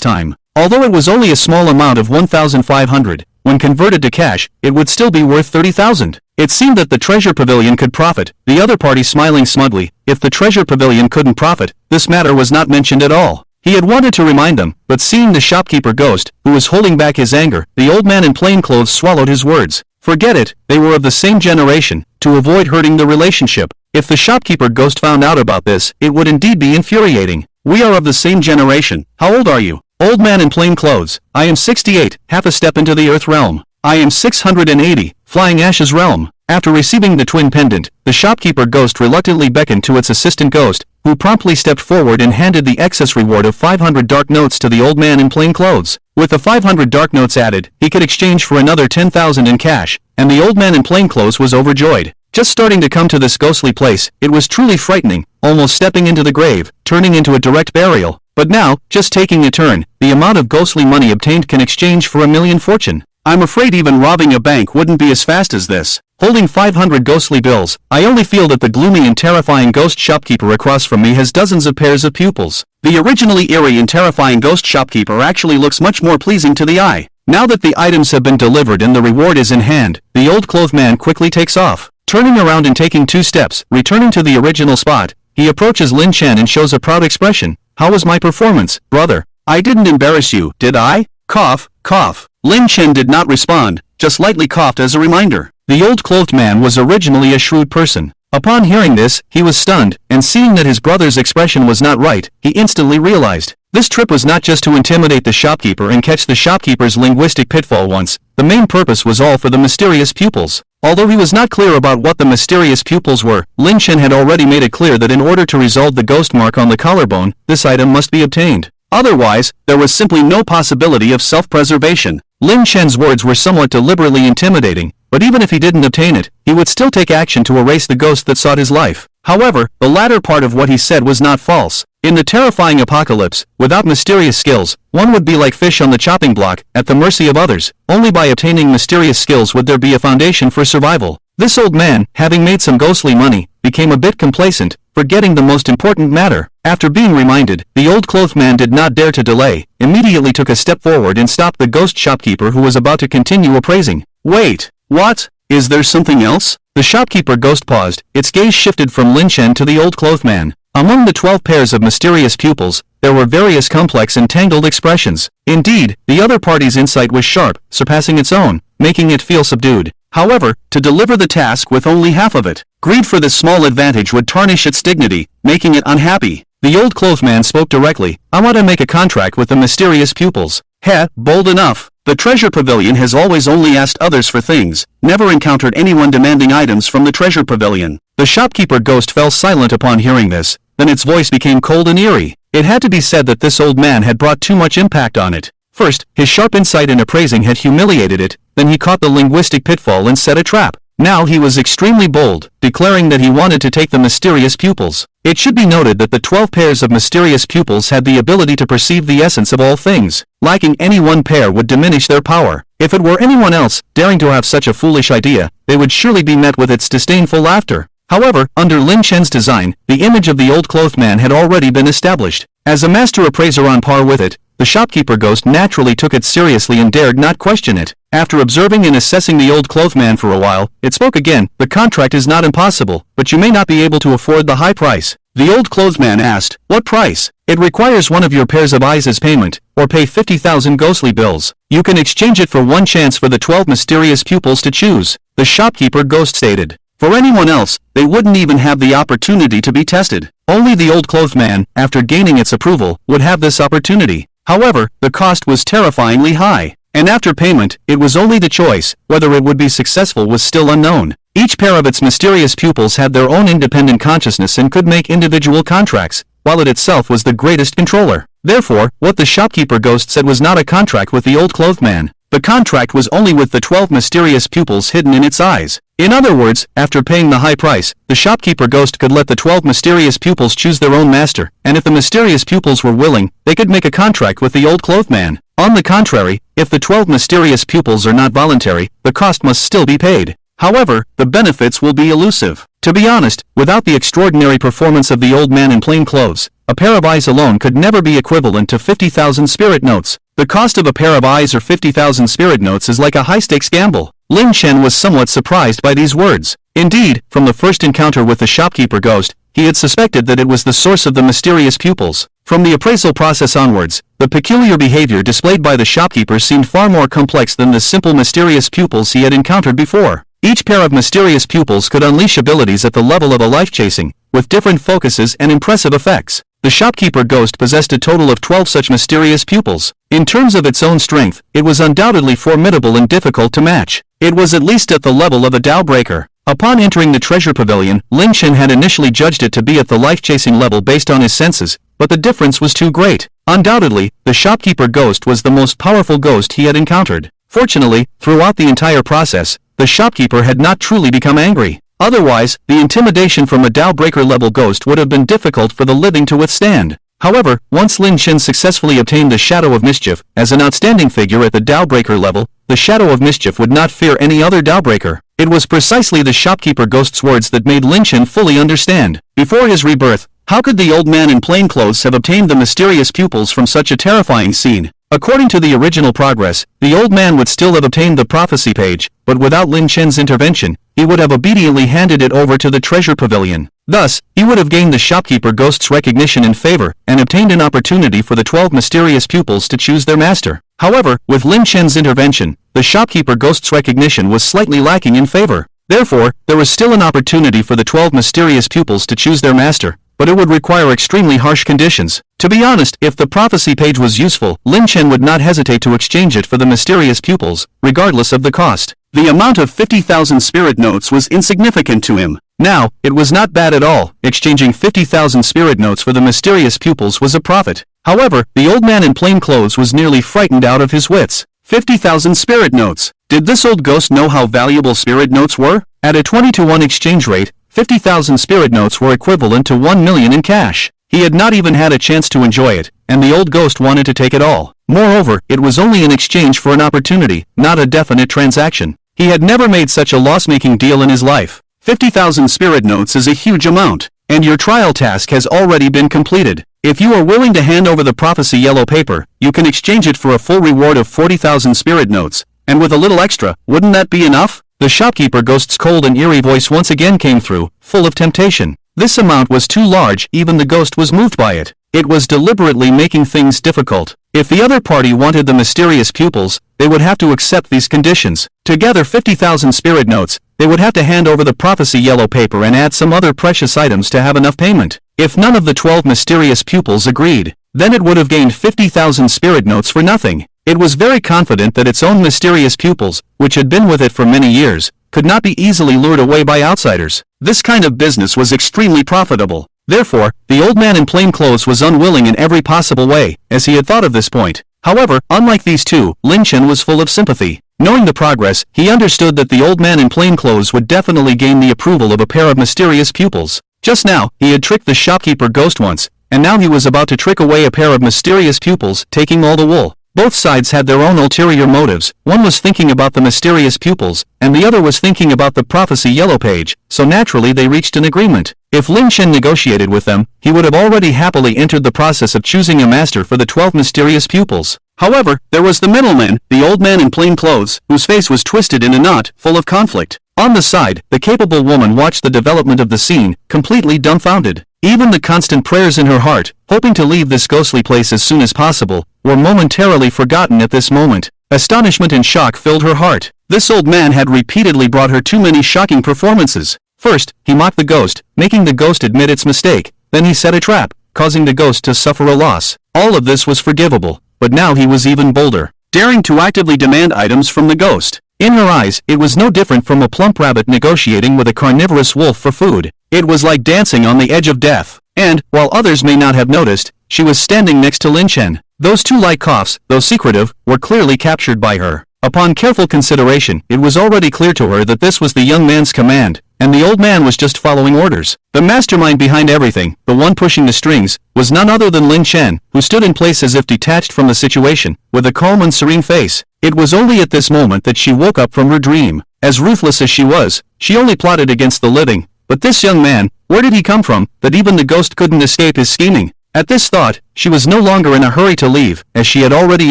time? Although it was only a small amount of 1,500, when converted to cash, it would still be worth 30,000. It seemed that the treasure pavilion could profit, the other party smiling smugly. If the treasure pavilion couldn't profit, this matter was not mentioned at all. He had wanted to remind them, but seeing the shopkeeper ghost, who was holding back his anger, the old man in plain clothes swallowed his words. Forget it, they were of the same generation, to avoid hurting the relationship. If the shopkeeper ghost found out about this, it would indeed be infuriating. "We are of the same generation. How old are you?" Old man in plain clothes. "I am 68, half a step into the earth realm." "I am 680, flying ashes realm." After receiving the twin pendant, the shopkeeper ghost reluctantly beckoned to its assistant ghost, who promptly stepped forward and handed the excess reward of 500 dark notes to the old man in plain clothes. With the 500 dark notes added, he could exchange for another 10,000 in cash, and the old man in plain clothes was overjoyed. Just starting to come to this ghostly place, it was truly frightening, almost stepping into the grave, turning into a direct burial. But now, just taking a turn, the amount of ghostly money obtained can exchange for 1,000,000 fortune. I'm afraid even robbing a bank wouldn't be as fast as this. Holding 500 ghostly bills, I only feel that the gloomy and terrifying ghost shopkeeper across from me has dozens of pairs of pupils. The originally eerie and terrifying ghost shopkeeper actually looks much more pleasing to the eye. Now that the items have been delivered and the reward is in hand, the old clothed man quickly takes off. Turning around and taking 2 steps, returning to the original spot, he approaches Lin Chen and shows a proud expression. "How was my performance, brother? I didn't embarrass you, did I?" Cough, cough. Lin Chen did not respond, just lightly coughed as a reminder. The old clothed man was originally a shrewd person. Upon hearing this, he was stunned, and seeing that his brother's expression was not right, he instantly realized. This trip was not just to intimidate the shopkeeper and catch the shopkeeper's linguistic pitfall once. The main purpose was all for the mysterious pupils. Although he was not clear about what the mysterious pupils were, Lin Chen had already made it clear that in order to resolve the ghost mark on the collarbone, this item must be obtained. Otherwise, there was simply no possibility of self-preservation. Lin Chen's words were somewhat deliberately intimidating, but even if he didn't obtain it, he would still take action to erase the ghost that sought his life. However, the latter part of what he said was not false. In the terrifying apocalypse, without mysterious skills, one would be like fish on the chopping block, at the mercy of others. Only by obtaining mysterious skills would there be a foundation for survival. This old man, having made some ghostly money, became a bit complacent, forgetting the most important matter. After being reminded, the old clothed man did not dare to delay, immediately took a step forward and stopped the ghost shopkeeper who was about to continue appraising. Wait, what? Is there something else? The shopkeeper ghost paused, its gaze shifted from Lin Chen to the old clothed man. Among the 12 pairs of mysterious pupils, there were various complex and tangled expressions. Indeed, the other party's insight was sharp, surpassing its own, making it feel subdued. However, to deliver the task with only half of it, greed for this small advantage would tarnish its dignity, making it unhappy. The old clothed man spoke directly. I want to make a contract with the mysterious pupils. Heh, bold enough. The treasure pavilion has always only asked others for things, never encountered anyone demanding items from the treasure pavilion. The shopkeeper ghost fell silent upon hearing this, then its voice became cold and eerie. It had to be said that this old man had brought too much impact on it. First, his sharp insight in appraising had humiliated it, then he caught the linguistic pitfall and set a trap. Now he was extremely bold, declaring that he wanted to take the mysterious pupils. It should be noted that the 12 pairs of mysterious pupils had the ability to perceive the essence of all things. Lacking any one pair would diminish their power. If it were anyone else, daring to have such a foolish idea, they would surely be met with its disdainful laughter. However, under Lin Chen's design, the image of the old clothed man had already been established. As a master appraiser on par with it, the shopkeeper ghost naturally took it seriously and dared not question it. After observing and assessing the old clothed man for a while, it spoke again. The contract is not impossible, but you may not be able to afford the high price. The old clothed man asked, what price? It requires one of your pairs of eyes as payment, or pay 50,000 ghostly bills. You can exchange it for one chance for the 12 mysterious pupils to choose. The shopkeeper ghost stated. For anyone else, they wouldn't even have the opportunity to be tested. Only the old clothed man, after gaining its approval, would have this opportunity. However, the cost was terrifyingly high, and after payment, it was only the choice. Whether it would be successful was still unknown. Each pair of its mysterious pupils had their own independent consciousness and could make individual contracts, while it itself was the greatest controller. Therefore, what the shopkeeper ghost said was not a contract with the old clothed man. The contract was only with the 12 mysterious pupils hidden in its eyes. In other words, after paying the high price, the shopkeeper ghost could let the 12 mysterious pupils choose their own master, and if the mysterious pupils were willing, they could make a contract with the old clothed man. On the contrary, if the 12 mysterious pupils are not voluntary, the cost must still be paid. However, the benefits will be elusive. To be honest, without the extraordinary performance of the old man in plain clothes, a pair of eyes alone could never be equivalent to 50,000 spirit notes. The cost of a pair of eyes or 50,000 spirit notes is like a high-stakes gamble. Lin Chen was somewhat surprised by these words. Indeed, from the first encounter with the shopkeeper ghost, he had suspected that it was the source of the mysterious pupils. From the appraisal process onwards, the peculiar behavior displayed by the shopkeeper seemed far more complex than the simple mysterious pupils he had encountered before. Each pair of mysterious pupils could unleash abilities at the level of a life-chasing, with different focuses and impressive effects. The shopkeeper ghost possessed a total of 12 such mysterious pupils. In terms of its own strength, it was undoubtedly formidable and difficult to match. It was at least at the level of a Tao breaker. Upon entering the treasure pavilion, Lin Chen had initially judged it to be at the life-chasing level based on his senses, but the difference was too great. Undoubtedly, the shopkeeper ghost was the most powerful ghost he had encountered. Fortunately, throughout the entire process, the shopkeeper had not truly become angry. Otherwise, the intimidation from a Tao breaker level ghost would have been difficult for the living to withstand. However, once Lin Chen successfully obtained the Shadow of Mischief as an outstanding figure at the Tao breaker level, the Shadow of Mischief would not fear any other Tao breaker. It was precisely the shopkeeper ghost's words that made Lin Chen fully understand. Before his rebirth, how could the old man in plain clothes have obtained the mysterious pupils from such a terrifying scene? According to the original progress, the old man would still have obtained the prophecy page, but without Lin Chen's intervention, he would have obediently handed it over to the treasure pavilion. Thus, he would have gained the shopkeeper ghost's recognition and favor, and obtained an opportunity for the 12 mysterious pupils to choose their master. However, with Lin Chen's intervention, the shopkeeper ghost's recognition was slightly lacking in favor. Therefore, there was still an opportunity for the 12 mysterious pupils to choose their master, but it would require extremely harsh conditions. To be honest, if the prophecy page was useful, Lin Chen would not hesitate to exchange it for the mysterious pupils, regardless of the cost. The amount of 50,000 spirit notes was insignificant to him. Now, it was not bad at all. Exchanging 50,000 spirit notes for the mysterious pupils was a profit. However, the old man in plain clothes was nearly frightened out of his wits. 50,000 spirit notes. Did this old ghost know how valuable spirit notes were? At a 20-to-1 exchange rate, 50,000 spirit notes were equivalent to 1 million in cash. He had not even had a chance to enjoy it, and the old ghost wanted to take it all. Moreover, it was only in exchange for an opportunity, not a definite transaction. He had never made such a loss-making deal in his life. 50,000 spirit notes is a huge amount, and your trial task has already been completed. If you are willing to hand over the prophecy yellow paper, you can exchange it for a full reward of 40,000 spirit notes, and with a little extra, wouldn't that be enough? The shopkeeper ghost's cold and eerie voice once again came through, full of temptation. This amount was too large, even the ghost was moved by it. It was deliberately making things difficult. If the other party wanted the mysterious pupils, they would have to accept these conditions. To gather 50,000 spirit notes, they would have to hand over the prophecy yellow paper and add some other precious items to have enough payment. If none of the 12 mysterious pupils agreed, then it would have gained 50,000 spirit notes for nothing. It was very confident that its own mysterious pupils, which had been with it for many years, could not be easily lured away by outsiders. This kind of business was extremely profitable. Therefore, the old man in plain clothes was unwilling in every possible way, as he had thought of this point. However, unlike these two, Lin Chen was full of sympathy. Knowing the progress, he understood that the old man in plain clothes would definitely gain the approval of a pair of mysterious pupils. Just now, he had tricked the shopkeeper ghost once, and now he was about to trick away a pair of mysterious pupils, taking all the wool. Both sides had their own ulterior motives. One was thinking about the mysterious pupils, and the other was thinking about the prophecy yellow page, so naturally they reached an agreement. If Lin Chen negotiated with them, he would have already happily entered the process of choosing a master for the 12 mysterious pupils. However, there was the middleman, the old man in plain clothes, whose face was twisted in a knot, full of conflict. On the side, the capable woman watched the development of the scene, completely dumbfounded. Even the constant prayers in her heart, hoping to leave this ghostly place as soon as possible, were momentarily forgotten at this moment. Astonishment and shock filled her heart. This old man had repeatedly brought her too many shocking performances. First, he mocked the ghost, making the ghost admit its mistake. Then he set a trap, causing the ghost to suffer a loss. All of this was forgivable, but now he was even bolder, daring to actively demand items from the ghost. In her eyes, it was no different from a plump rabbit negotiating with a carnivorous wolf for food. It was like dancing on the edge of death. And, while others may not have noticed, she was standing next to Lin Chen. Those two light coughs, though secretive, were clearly captured by her. Upon careful consideration, it was already clear to her that this was the young man's command, and the old man was just following orders. The mastermind behind everything, the one pushing the strings, was none other than Lin Chen, who stood in place as if detached from the situation, with a calm and serene face. It was only at this moment that she woke up from her dream. As ruthless as she was, she only plotted against the living. But this young man, where did he come from, that even the ghost couldn't escape his scheming? At this thought, she was no longer in a hurry to leave, as she had already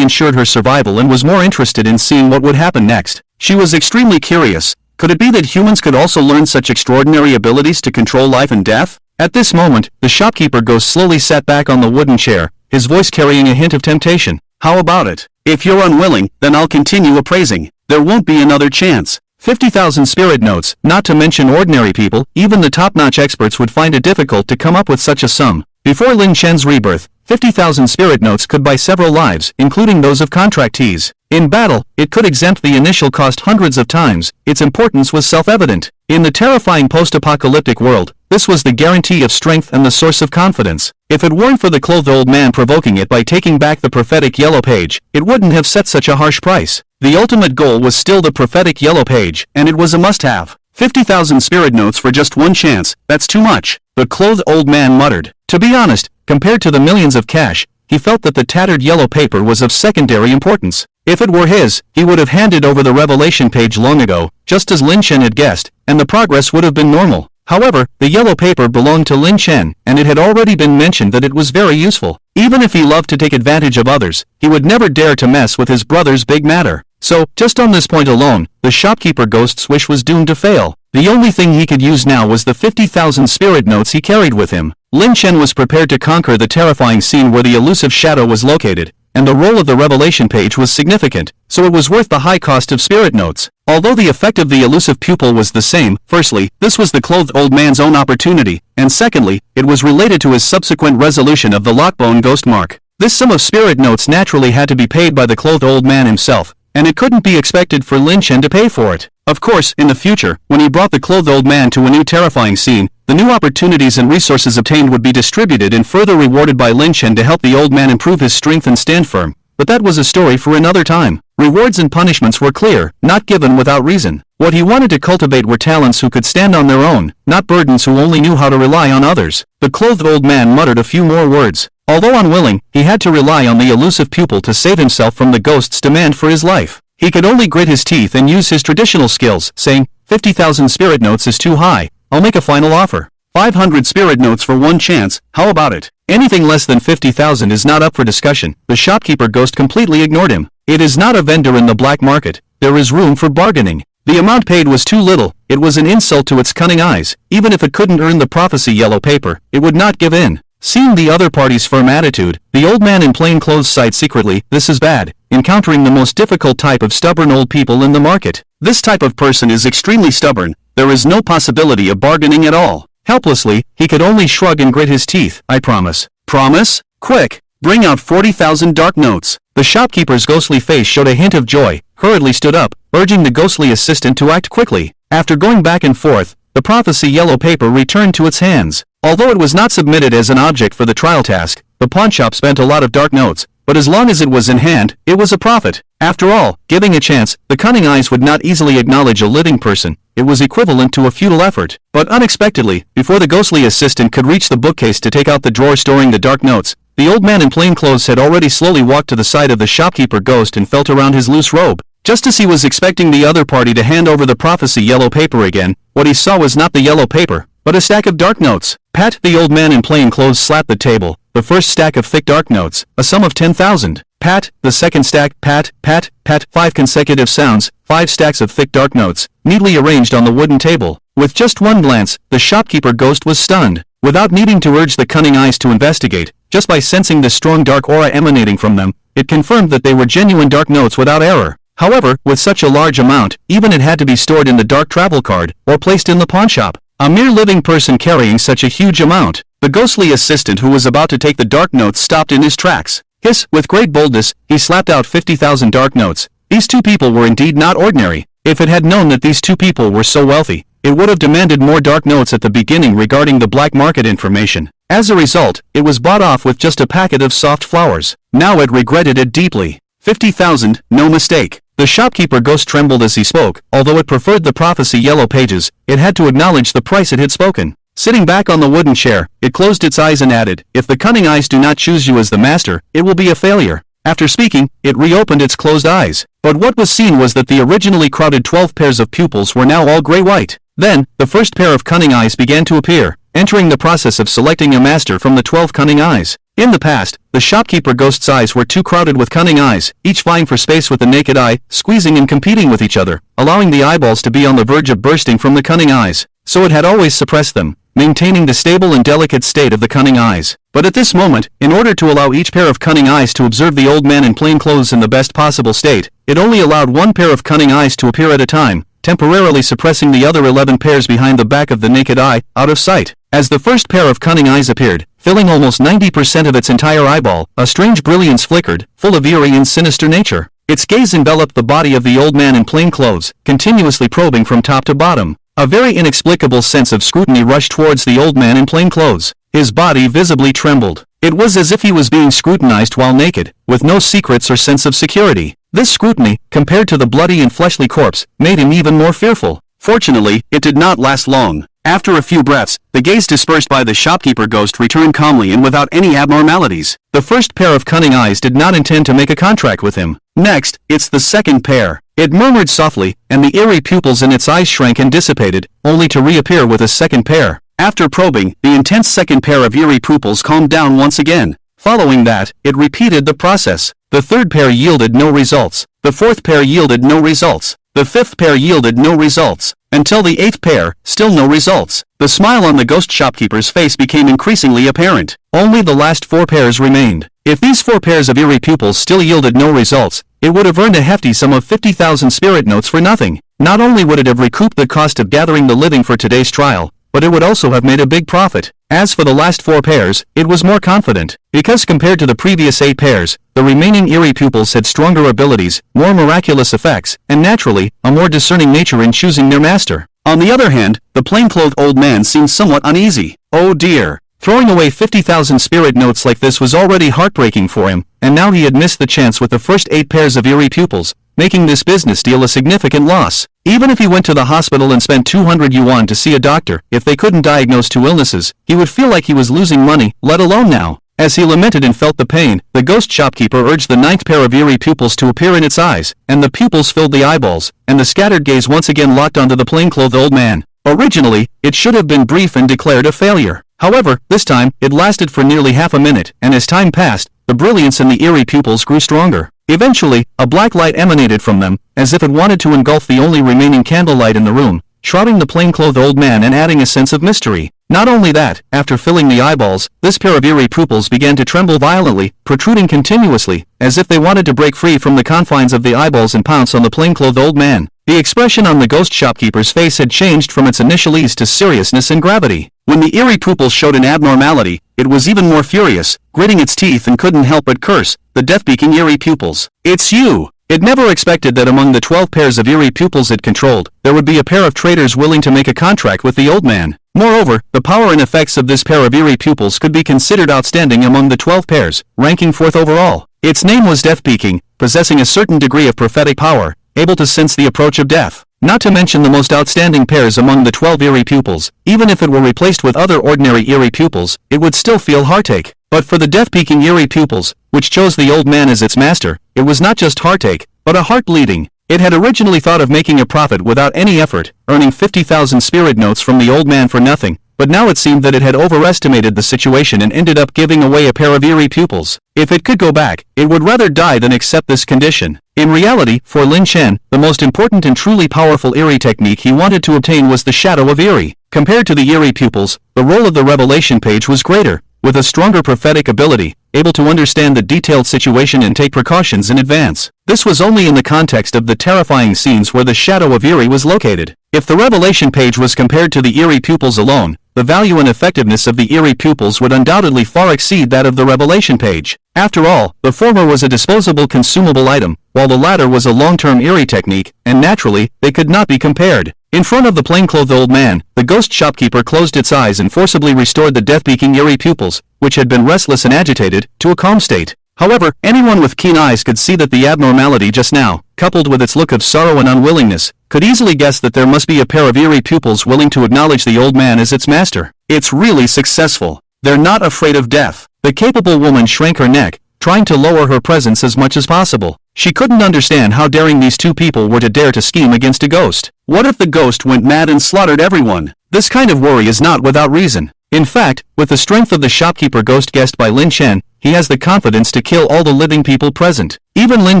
ensured her survival and was more interested in seeing what would happen next. She was extremely curious. Could it be that humans could also learn such extraordinary abilities to control life and death? At this moment, the shopkeeper ghost slowly sat back on the wooden chair, his voice carrying a hint of temptation. How about it? If you're unwilling, then I'll continue appraising. There won't be another chance. 50,000 spirit notes, not to mention ordinary people, even the top-notch experts would find it difficult to come up with such a sum. Before Lin Chen's rebirth, 50,000 spirit notes could buy several lives, including those of contractees. In battle, it could exempt the initial cost hundreds of times. Its importance was self-evident. In the terrifying post-apocalyptic world, this was the guarantee of strength and the source of confidence. If it weren't for the clothed old man provoking it by taking back the prophetic yellow page, it wouldn't have set such a harsh price. The ultimate goal was still the prophetic yellow page, and it was a must-have. 50,000 spirit notes for just one chance, that's too much, the clothed old man muttered. To be honest, compared to the millions of cash, he felt that the tattered yellow paper was of secondary importance. If it were his, he would have handed over the revelation page long ago, just as Lin Chen had guessed, and the progress would have been normal. However, the yellow paper belonged to Lin Chen, and it had already been mentioned that it was very useful. Even if he loved to take advantage of others, he would never dare to mess with his brother's big matter. So, just on this point alone, the shopkeeper ghost's wish was doomed to fail. The only thing he could use now was the 50,000 spirit notes he carried with him. Lin Chen was prepared to conquer the terrifying scene where the elusive shadow was located, and the role of the revelation page was significant, so it was worth the high cost of spirit notes. Although the effect of the elusive pupil was the same, firstly, this was the clothed old man's own opportunity, and secondly, it was related to his subsequent resolution of the Lockbone ghost mark. This sum of spirit notes naturally had to be paid by the clothed old man himself, and it couldn't be expected for Lin Chen to pay for it. Of course, in the future, when he brought the clothed old man to a new terrifying scene, the new opportunities and resources obtained would be distributed and further rewarded by Lin Chen to help the old man improve his strength and stand firm. But that was a story for another time. Rewards and punishments were clear, not given without reason. What he wanted to cultivate were talents who could stand on their own, not burdens who only knew how to rely on others. The clothed old man muttered a few more words. Although unwilling, he had to rely on the elusive pupil to save himself from the ghost's demand for his life. He could only grit his teeth and use his traditional skills, saying, 50,000 spirit notes is too high. I'll make a final offer. 500 spirit notes for one chance, how about it? Anything less than 50,000 is not up for discussion. The shopkeeper ghost completely ignored him. It is not a vendor in the black market. There is room for bargaining. The amount paid was too little. It was an insult to its cunning eyes. Even if it couldn't earn the prophecy yellow paper, it would not give in. Seeing the other party's firm attitude, the old man in plain clothes sighed secretly, this is bad, encountering the most difficult type of stubborn old people in the market. This type of person is extremely stubborn. There is no possibility of bargaining at all. Helplessly, he could only shrug and grit his teeth. I promise. Promise? Quick! Bring out 40,000 dark notes. The shopkeeper's ghostly face showed a hint of joy, hurriedly stood up, urging the ghostly assistant to act quickly. After going back and forth, the prophecy yellow paper returned to its hands. Although it was not submitted as an object for the trial task, the pawnshop spent a lot of dark notes, but as long as it was in hand, it was a profit. After all, giving a chance, the cunning eyes would not easily acknowledge a living person. It was equivalent to a futile effort. But unexpectedly, before the ghostly assistant could reach the bookcase to take out the drawer storing the dark notes, the old man in plain clothes had already slowly walked to the side of the shopkeeper ghost and felt around his loose robe. Just as he was expecting the other party to hand over the prophecy yellow paper again, what he saw was not the yellow paper, but a stack of dark notes. Pat, the old man in plain clothes slapped the table. The first stack of thick dark notes, a sum of 10,000. Pat, the second stack, pat, pat, pat, 5 consecutive sounds, 5 stacks of thick dark notes, neatly arranged on the wooden table. With just one glance, the shopkeeper ghost was stunned. Without needing to urge the cunning eyes to investigate, just by sensing the strong dark aura emanating from them, it confirmed that they were genuine dark notes without error. However, with such a large amount, even it had to be stored in the dark travel card, or placed in the pawnshop. A mere living person carrying such a huge amount. The ghostly assistant who was about to take the dark notes stopped in his tracks. With great boldness, he slapped out 50,000 dark notes. These two people were indeed not ordinary. If it had known that these two people were so wealthy, it would have demanded more dark notes at the beginning regarding the black market information. As a result, it was bought off with just a packet of soft flowers. Now it regretted it deeply. 50,000, no mistake. The shopkeeper ghost trembled as he spoke. Although it preferred the prophecy yellow pages, it had to acknowledge the price it had spoken. Sitting back on the wooden chair, it closed its eyes and added, if the cunning eyes do not choose you as the master, it will be a failure. After speaking, it reopened its closed eyes. But what was seen was that the originally crowded 12 pairs of pupils were now all gray-white. Then, the first pair of cunning eyes began to appear, entering the process of selecting a master from the 12 cunning eyes. In the past, the shopkeeper ghost's eyes were too crowded with cunning eyes, each vying for space with the naked eye, squeezing and competing with each other, allowing the eyeballs to be on the verge of bursting from the cunning eyes. So it had always suppressed them, maintaining the stable and delicate state of the cunning eyes. But at this moment, in order to allow each pair of cunning eyes to observe the old man in plain clothes in the best possible state, it only allowed one pair of cunning eyes to appear at a time, temporarily suppressing the other 11 pairs behind the back of the naked eye, out of sight. As the first pair of cunning eyes appeared, filling almost 90% of its entire eyeball, a strange brilliance flickered, full of eerie and sinister nature. Its gaze enveloped the body of the old man in plain clothes, continuously probing from top to bottom. A very inexplicable sense of scrutiny rushed towards the old man in plain clothes. His body visibly trembled. It was as if he was being scrutinized while naked, with no secrets or sense of security. This scrutiny, compared to the bloody and fleshly corpse, made him even more fearful. Fortunately, it did not last long. After a few breaths, the gaze dispersed by the shopkeeper ghost returned calmly and without any abnormalities. The first pair of cunning eyes did not intend to make a contract with him. Next, it's the second pair. It murmured softly, and the eerie pupils in its eyes shrank and dissipated, only to reappear with a second pair. After probing, the intense second pair of eerie pupils calmed down once again. Following that, it repeated the process. The third pair yielded no results. The fourth pair yielded no results. The fifth pair yielded no results. Until the eighth pair, still no results. The smile on the ghost shopkeeper's face became increasingly apparent. Only the last 4 pairs remained. If these 4 pairs of eerie pupils still yielded no results, it would have earned a hefty sum of 50,000 spirit notes for nothing. Not only would it have recouped the cost of gathering the living for today's trial, but it would also have made a big profit. As for the last 4 pairs, it was more confident, because compared to the previous 8 pairs, the remaining eerie pupils had stronger abilities, more miraculous effects, and naturally, a more discerning nature in choosing their master. On the other hand, the plainclothed old man seemed somewhat uneasy. Oh dear. Throwing away 50,000 spirit notes like this was already heartbreaking for him, and now he had missed the chance with the first 8 pairs of eerie pupils, making this business deal a significant loss. Even if he went to the hospital and spent 200 yuan to see a doctor, if they couldn't diagnose 2 illnesses, he would feel like he was losing money, let alone now. As he lamented and felt the pain, the ghost shopkeeper urged the 9th pair of eerie pupils to appear in its eyes, and the pupils filled the eyeballs, and the scattered gaze once again locked onto the plainclothed old man. Originally, it should have been brief and declared a failure. However, this time, it lasted for nearly half a minute, and as time passed, the brilliance in the eerie pupils grew stronger. Eventually, a black light emanated from them, as if it wanted to engulf the only remaining candlelight in the room, shrouding the plainclothed old man and adding a sense of mystery. Not only that, after filling the eyeballs, this pair of eerie pupils began to tremble violently, protruding continuously, as if they wanted to break free from the confines of the eyeballs and pounce on the plainclothed old man. The expression on the ghost shopkeeper's face had changed from its initial ease to seriousness and gravity. When the eerie pupils showed an abnormality, it was even more furious, gritting its teeth and couldn't help but curse, the death-beaking eerie pupils. "It's you!" It never expected that among the 12 pairs of eerie pupils it controlled, there would be a pair of traitors willing to make a contract with the old man. Moreover, the power and effects of this pair of eerie pupils could be considered outstanding among the 12 pairs, ranking 4th overall. Its name was Death-Beaking, possessing a certain degree of prophetic power, able to sense the approach of death. Not to mention the most outstanding pairs among the 12 eerie pupils, even if it were replaced with other ordinary eerie pupils, it would still feel heartache. But for the death-beaking eerie pupils, which chose the old man as its master, it was not just heartache, but a heart bleeding. It had originally thought of making a profit without any effort, earning 50,000 spirit notes from the old man for nothing, but now it seemed that it had overestimated the situation and ended up giving away a pair of eerie pupils. If it could go back, it would rather die than accept this condition. In reality, for Lin Chen, the most important and truly powerful eerie technique he wanted to obtain was the shadow of eerie. Compared to the eerie pupils, the role of the revelation page was greater, with a stronger prophetic ability, able to understand the detailed situation and take precautions in advance. This was only in the context of the terrifying scenes where the shadow of eerie was located. If the revelation page was compared to the eerie pupils alone, the value and effectiveness of the eerie pupils would undoubtedly far exceed that of the revelation page. After all, the former was a disposable consumable item, while the latter was a long-term eerie technique, and naturally, they could not be compared. In front of the plainclothed old man, the ghost shopkeeper closed its eyes and forcibly restored the death-beaking eerie pupils, which had been restless and agitated, to a calm state. However, anyone with keen eyes could see that the abnormality just now, coupled with its look of sorrow and unwillingness, could easily guess that there must be a pair of eerie pupils willing to acknowledge the old man as its master. It's really successful. They're not afraid of death. The capable woman shrank her neck, trying to lower her presence as much as possible. She couldn't understand how daring these two people were to dare to scheme against a ghost. What if the ghost went mad and slaughtered everyone? This kind of worry is not without reason. In fact, with the strength of the shopkeeper ghost guessed by Lin Chen, he has the confidence to kill all the living people present. Even Lin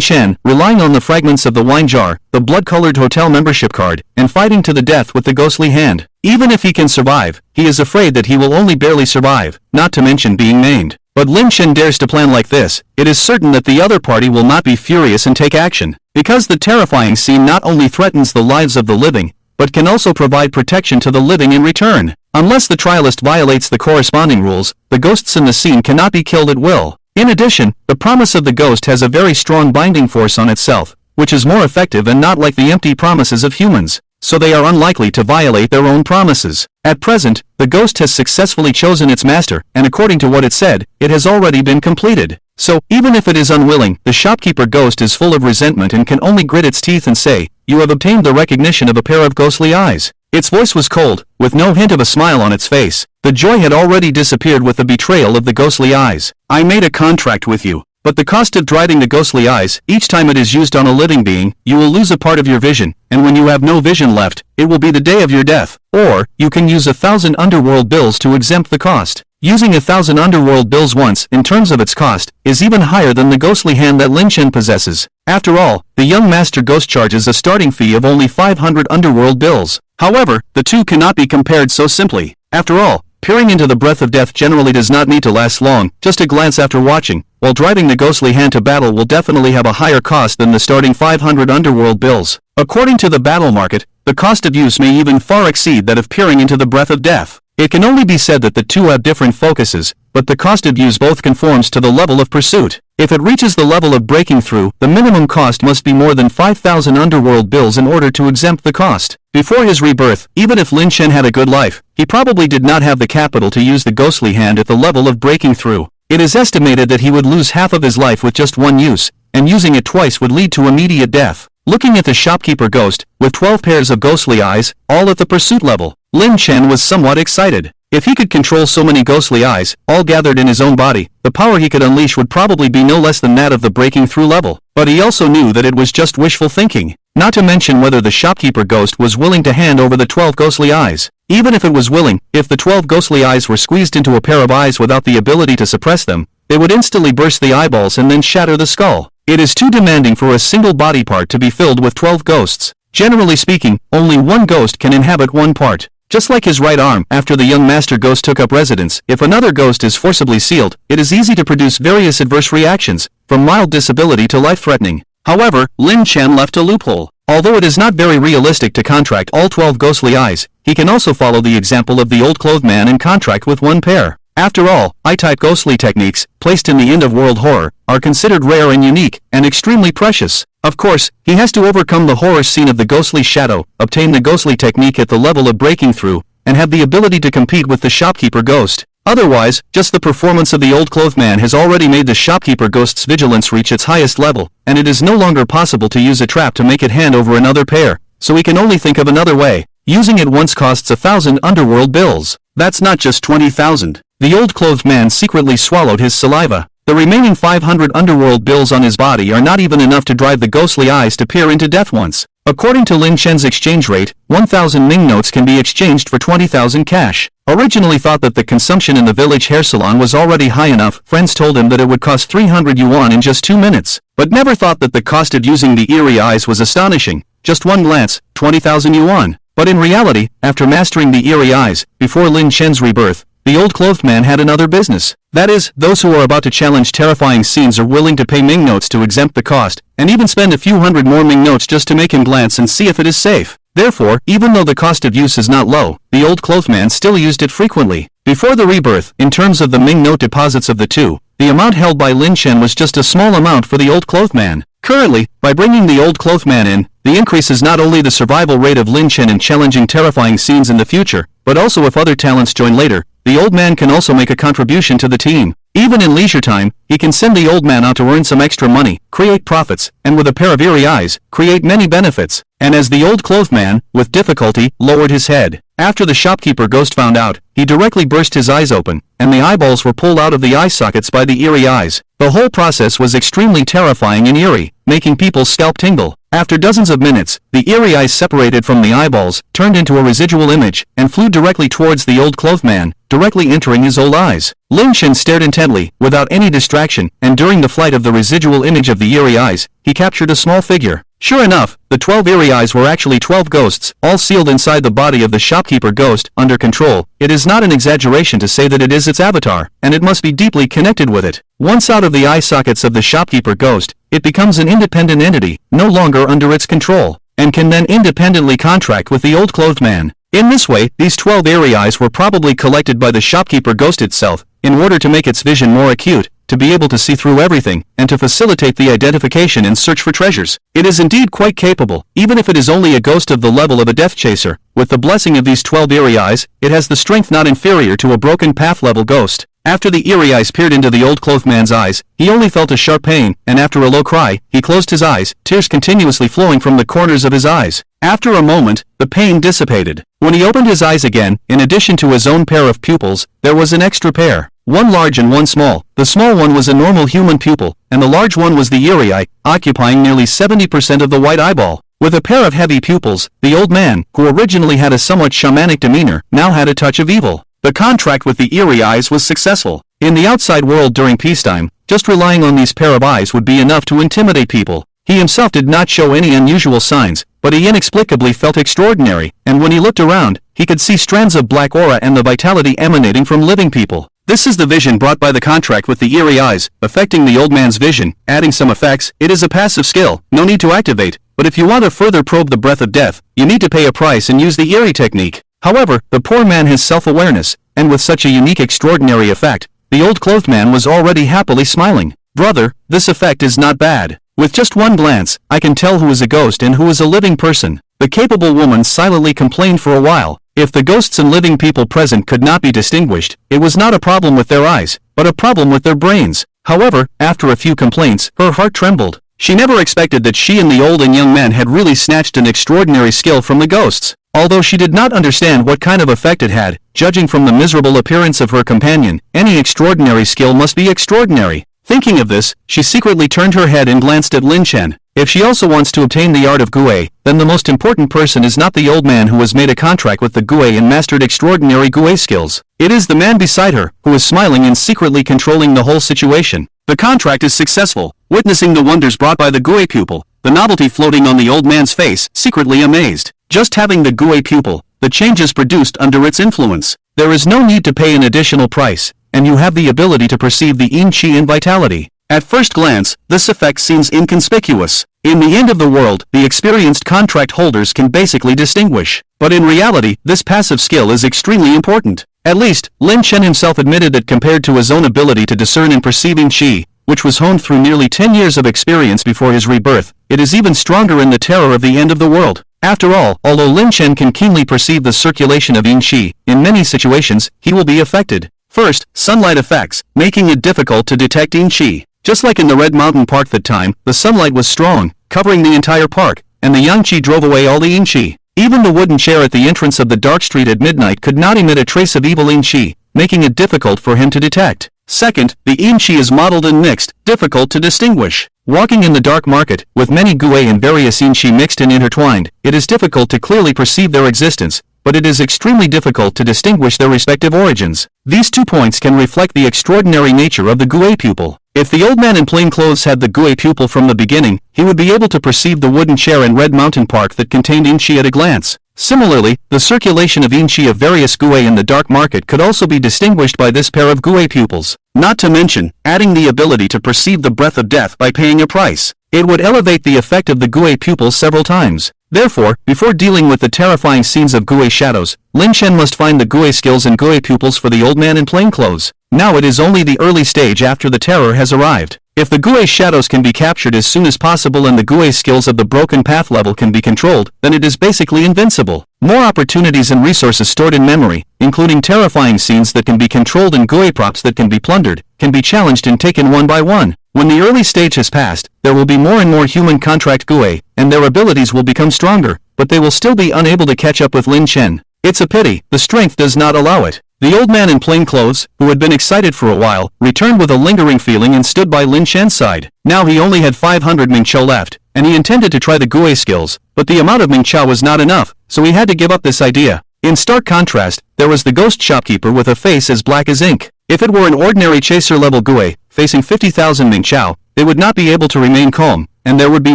Chen, relying on the fragments of the wine jar, the blood-colored hotel membership card, and fighting to the death with the ghostly hand. Even if he can survive, he is afraid that he will only barely survive, not to mention being maimed. But Lin Chen dares to plan like this, it is certain that the other party will not be furious and take action. Because the terrifying scene not only threatens the lives of the living, but can also provide protection to the living in return. Unless the trialist violates the corresponding rules, the ghosts in the scene cannot be killed at will. In addition, the promise of the ghost has a very strong binding force on itself, which is more effective and not like the empty promises of humans, so they are unlikely to violate their own promises. At present, the ghost has successfully chosen its master, and according to what it said, it has already been completed. So, even if it is unwilling, the shopkeeper ghost is full of resentment and can only grit its teeth and say, "You have obtained the recognition of a pair of ghostly eyes." Its voice was cold, with no hint of a smile on its face. The joy had already disappeared with the betrayal of the ghostly eyes. "I made a contract with you, but the cost of drying the ghostly eyes, each time it is used on a living being, you will lose a part of your vision, and when you have no vision left, it will be the day of your death. Or, you can use 1,000 underworld bills to exempt the cost." Using 1,000 underworld bills once, in terms of its cost, is even higher than the ghostly hand that Lin Chen possesses. After all, the young master ghost charges a starting fee of only 500 underworld bills. However, the two cannot be compared so simply. After all, Peering into the breath of death generally does not need to last long, just a glance after watching, while driving the ghostly hand to battle will definitely have a higher cost than the starting 500 underworld bills. According to the battle market, the cost of use may even far exceed that of peering into the breath of death. It can only be said that the two have different focuses, but the cost of use both conforms to the level of pursuit. If it reaches the level of breaking through, the minimum cost must be more than 5,000 underworld bills in order to exempt the cost. Before his rebirth, even if Lin Chen had a good life, he probably did not have the capital to use the ghostly hand at the level of breaking through. It is estimated that he would lose half of his life with just one use, and using it twice would lead to immediate death. Looking at the shopkeeper ghost, with 12 pairs of ghostly eyes, all at the pursuit level, Lin Chen was somewhat excited. If he could control so many ghostly eyes, all gathered in his own body, the power he could unleash would probably be no less than that of the breaking through level. But he also knew that it was just wishful thinking. Not to mention whether the shopkeeper ghost was willing to hand over the 12 ghostly eyes. Even if it was willing, if the 12 ghostly eyes were squeezed into a pair of eyes without the ability to suppress them, they would instantly burst the eyeballs and then shatter the skull. It is too demanding for a single body part to be filled with 12 ghosts. Generally speaking, only one ghost can inhabit one part. Just like his right arm, after the young master ghost took up residence, if another ghost is forcibly sealed, it is easy to produce various adverse reactions, from mild disability to life-threatening. However, Lin Chen left a loophole. Although it is not very realistic to contract all 12 ghostly eyes, he can also follow the example of the old clothed man and contract with one pair. After all, eye-type ghostly techniques, placed in the end of world horror, are considered rare and unique, and extremely precious. Of course, he has to overcome the horror scene of the ghostly shadow, obtain the ghostly technique at the level of breaking through, and have the ability to compete with the shopkeeper ghost. Otherwise, just the performance of the old clothed man has already made the shopkeeper ghost's vigilance reach its highest level, and it is no longer possible to use a trap to make it hand over another pair, so he can only think of another way. Using it once costs 1,000 underworld bills. That's not just 20,000. The old clothed man secretly swallowed his saliva. The remaining 500 underworld bills on his body are not even enough to drive the ghostly eyes to peer into death once. According to Lin Chen's exchange rate, 1,000 Ming notes can be exchanged for 20,000 cash. Originally thought that the consumption in the village hair salon was already high enough, friends told him that it would cost 300 yuan in just 2 minutes, but never thought that the cost of using the eerie eyes was astonishing. Just one glance, 20,000 yuan. But in reality, after mastering the eerie eyes, before Lin Chen's rebirth, the old clothed man had another business. That is, those who are about to challenge terrifying scenes are willing to pay Ming notes to exempt the cost, and even spend a few hundred more Ming notes just to make him glance and see if it is safe. Therefore, even though the cost of use is not low, the old clothed man still used it frequently. Before the rebirth, in terms of the Ming note deposits of the two, the amount held by Lin Chen was just a small amount for the old clothed man. Currently, by bringing the old clothed man in, the increase is not only the survival rate of Lin Chen in challenging terrifying scenes in the future, but also if other talents join later, the old man can also make a contribution to the team. Even in leisure time, he can send the old man out to earn some extra money, create profits, and with a pair of eerie eyes, create many benefits. And as the old clothed man, with difficulty, lowered his head, after the shopkeeper ghost found out, he directly burst his eyes open, and the eyeballs were pulled out of the eye sockets by the eerie eyes. The whole process was extremely terrifying and eerie, making people's scalp tingle. After dozens of minutes, the eerie eyes separated from the eyeballs, turned into a residual image, and flew directly towards the old clothed man, directly entering his old eyes. Lin Chen stared intently, without any distraction, and during the flight of the residual image of the eerie eyes, he captured a small figure. Sure enough, the 12 eerie eyes were actually 12 ghosts, all sealed inside the body of the shopkeeper ghost, under control. It is not an exaggeration to say that it is its avatar, and it must be deeply connected with it. Once out of the eye sockets of the shopkeeper ghost, it becomes an independent entity, no longer under its control, and can then independently contract with the old clothed man. In this way, these 12 eerie eyes were probably collected by the shopkeeper ghost itself, in order to make its vision more acute, to be able to see through everything, and to facilitate the identification and search for treasures. It is indeed quite capable, even if it is only a ghost of the level of a death chaser. With the blessing of these 12 eerie eyes, it has the strength not inferior to a broken path level ghost. After the eerie eyes peered into the old clothed man's eyes, he only felt a sharp pain, and after a low cry, he closed his eyes, tears continuously flowing from the corners of his eyes. After a moment, the pain dissipated. When he opened his eyes again, in addition to his own pair of pupils, there was an extra pair. One large and one small. The small one was a normal human pupil, and the large one was the eerie eye, occupying nearly 70% of the white eyeball. With a pair of heavy pupils, the old man, who originally had a somewhat shamanic demeanor, now had a touch of evil. The contract with the eerie eyes was successful. In the outside world during peacetime, just relying on these pair of eyes would be enough to intimidate people. He himself did not show any unusual signs, but he inexplicably felt extraordinary, and when he looked around, he could see strands of black aura and the vitality emanating from living people. This is the vision brought by the contract with the eerie eyes, affecting the old man's vision, adding some effects. It is a passive skill, no need to activate, but if you want to further probe the breath of death, you need to pay a price and use the eerie technique. However, the poor man has self-awareness, and with such a unique extraordinary effect, the old clothed man was already happily smiling. Brother, this effect is not bad. With just one glance, I can tell who is a ghost and who is a living person. The capable woman silently complained for a while. If the ghosts and living people present could not be distinguished, it was not a problem with their eyes, but a problem with their brains. However, after a few complaints, her heart trembled. She never expected that she and the old and young men had really snatched an extraordinary skill from the ghosts. Although she did not understand what kind of effect it had, judging from the miserable appearance of her companion, any extraordinary skill must be extraordinary. Thinking of this, she secretly turned her head and glanced at Lin Chen. If she also wants to obtain the art of Gui, then the most important person is not the old man who has made a contract with the Gui and mastered extraordinary Gui skills. It is the man beside her, who is smiling and secretly controlling the whole situation. The contract is successful. Witnessing the wonders brought by the Gui pupil, the novelty floating on the old man's face, secretly amazed. Just having the Gui pupil, the changes produced under its influence. There is no need to pay an additional price, and you have the ability to perceive the yin qi and vitality. At first glance, this effect seems inconspicuous. In the end of the world, the experienced contract holders can basically distinguish. But in reality, this passive skill is extremely important. At least, Lin Chen himself admitted that compared to his own ability to discern and perceiving qi, which was honed through nearly 10 years of experience before his rebirth, it is even stronger in the terror of the end of the world. After all, although Lin Chen can keenly perceive the circulation of yin qi, in many situations, he will be affected. First, sunlight effects, making it difficult to detect yin qi. Just like in the Red Mountain Park that time, the sunlight was strong, covering the entire park, and the yang qi drove away all the yin qi. Even the wooden chair at the entrance of the dark street at midnight could not emit a trace of evil yin qi, making it difficult for him to detect. Second, the yin qi is mottled and mixed, difficult to distinguish. Walking in the dark market, with many gui and various yin qi mixed and intertwined, it is difficult to clearly perceive their existence, but it is extremely difficult to distinguish their respective origins. These 2 points can reflect the extraordinary nature of the Gui pupil. If the old man in plain clothes had the Gui pupil from the beginning, he would be able to perceive the wooden chair in Red Mountain Park that contained yin qi at a glance. Similarly, the circulation of yin qi of various Gui in the dark market could also be distinguished by this pair of Gui pupils. Not to mention, adding the ability to perceive the breath of death by paying a price. It would elevate the effect of the Gui pupils several times. Therefore, before dealing with the terrifying scenes of Gui shadows, Lin Chen must find the Gui skills and Gui pupils for the old man in plain clothes. Now it is only the early stage after the terror has arrived. If the Gui shadows can be captured as soon as possible and the Gui skills of the broken path level can be controlled, then it is basically invincible. More opportunities and resources stored in memory, including terrifying scenes that can be controlled and Gui props that can be plundered, can be challenged and taken one by one. When the early stage has passed, there will be more and more human contract Gui, and their abilities will become stronger, but they will still be unable to catch up with Lin Chen. It's a pity, the strength does not allow it. The old man in plain clothes, who had been excited for a while, returned with a lingering feeling and stood by Lin Chen's side. Now he only had 500 Mingqiao left, and he intended to try the Gui skills, but the amount of Mingqiao was not enough, so he had to give up this idea. In stark contrast, there was the ghost shopkeeper with a face as black as ink. If it were an ordinary chaser-level Gui, facing 50,000 Mingqiao, they would not be able to remain calm, and there would be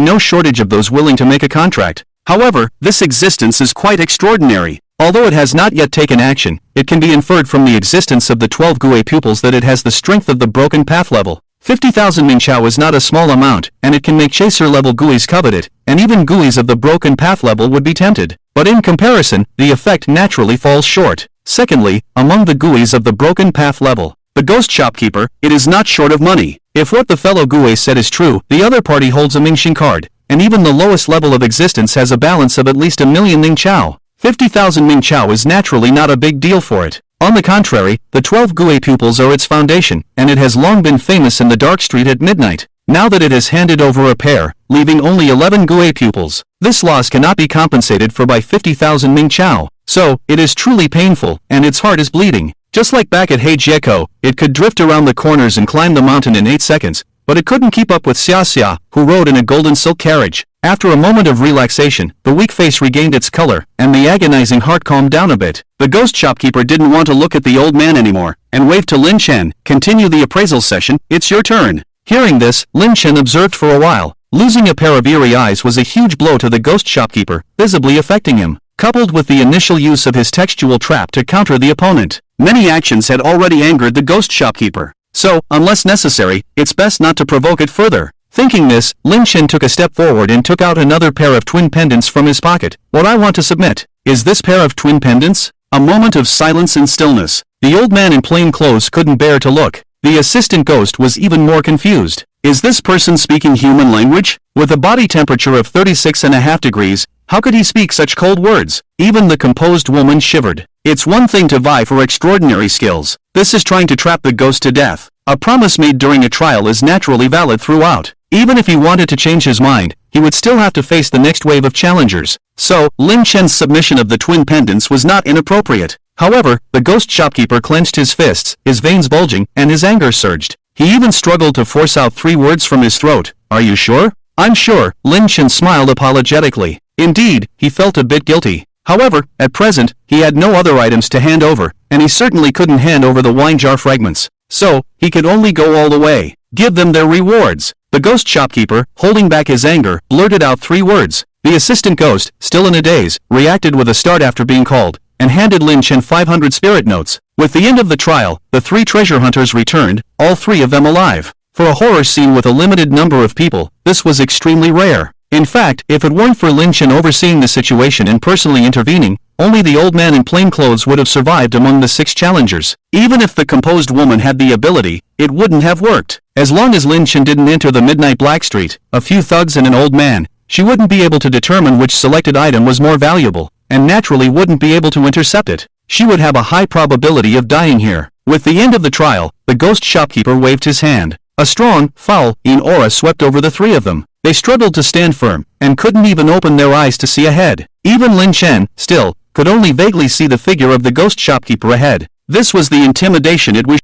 no shortage of those willing to make a contract. However, this existence is quite extraordinary. Although it has not yet taken action, it can be inferred from the existence of the 12 Gui pupils that it has the strength of the broken path level. 50,000 Mingqiao is not a small amount, and it can make chaser-level Guis covet it, and even Guis of the broken path level would be tempted. But in comparison, the effect naturally falls short. Secondly, among the Guis of the broken path level, the ghost shopkeeper, it is not short of money. If what the fellow Gui said is true, the other party holds a Mingxing card, and even the lowest level of existence has a balance of at least 1,000,000 Mingqiao. 50,000 Mingqiao is naturally not a big deal for it. On the contrary, the 12 Gui pupils are its foundation, and it has long been famous in the dark street at midnight. Now that it has handed over a pair, leaving only 11 Gui pupils, this loss cannot be compensated for by 50,000 Mingqiao. So, it is truly painful, and its heart is bleeding. Just like back at Heijieko, it could drift around the corners and climb the mountain in 8 seconds, but it couldn't keep up with Xia Xia, who rode in a golden silk carriage. After a moment of relaxation, the weak face regained its color, and the agonizing heart calmed down a bit. The ghost shopkeeper didn't want to look at the old man anymore, and waved to Lin Chen. "Continue the appraisal session, it's your turn." Hearing this, Lin Chen observed for a while. Losing a pair of eerie eyes was a huge blow to the ghost shopkeeper, visibly affecting him. coupled with the initial use of his textual trap to counter the opponent. Many actions had already angered the ghost shopkeeper. So, unless necessary, it's best not to provoke it further. Thinking this, Lin Chen took a step forward and took out another pair of twin pendants from his pocket. What I want to submit is this pair of twin pendants? A moment of silence and stillness. The old man in plain clothes couldn't bear to look. The assistant ghost was even more confused. Is this person speaking human language? With a body temperature of 36.5 degrees, how could he speak such cold words? Even the composed woman shivered. It's one thing to vie for extraordinary skills. This is trying to trap the ghost to death. A promise made during a trial is naturally valid throughout. Even if he wanted to change his mind, he would still have to face the next wave of challengers. So, Lin Chen's submission of the twin pendants was not inappropriate. However, the ghost shopkeeper clenched his fists, his veins bulging, and his anger surged. He even struggled to force out 3 words from his throat. Are you sure? I'm sure. Lin Chen smiled apologetically. Indeed, he felt a bit guilty. However, at present, he had no other items to hand over, and he certainly couldn't hand over the wine jar fragments. So, he could only go all the way. Give them their rewards. The ghost shopkeeper, holding back his anger, blurted out 3 words. The assistant ghost, still in a daze, reacted with a start after being called, and handed Lin Chen 500 spirit notes. With the end of the trial, the 3 treasure hunters returned, all 3 of them alive. For a horror scene with a limited number of people, this was extremely rare. In fact, if it weren't for Lin Chen overseeing the situation and personally intervening, only the old man in plain clothes would have survived among the 6 challengers. Even if the composed woman had the ability, it wouldn't have worked. As long as Lin Chen didn't enter the Midnight Black Street, a few thugs and an old man, she wouldn't be able to determine which selected item was more valuable, and naturally wouldn't be able to intercept it. She would have a high probability of dying here. With the end of the trial, the ghost shopkeeper waved his hand. A strong, foul-in aura swept over the 3 of them. They struggled to stand firm, and couldn't even open their eyes to see ahead. Even Lin Chen, still, could only vaguely see the figure of the ghost shopkeeper ahead. This was the intimidation it was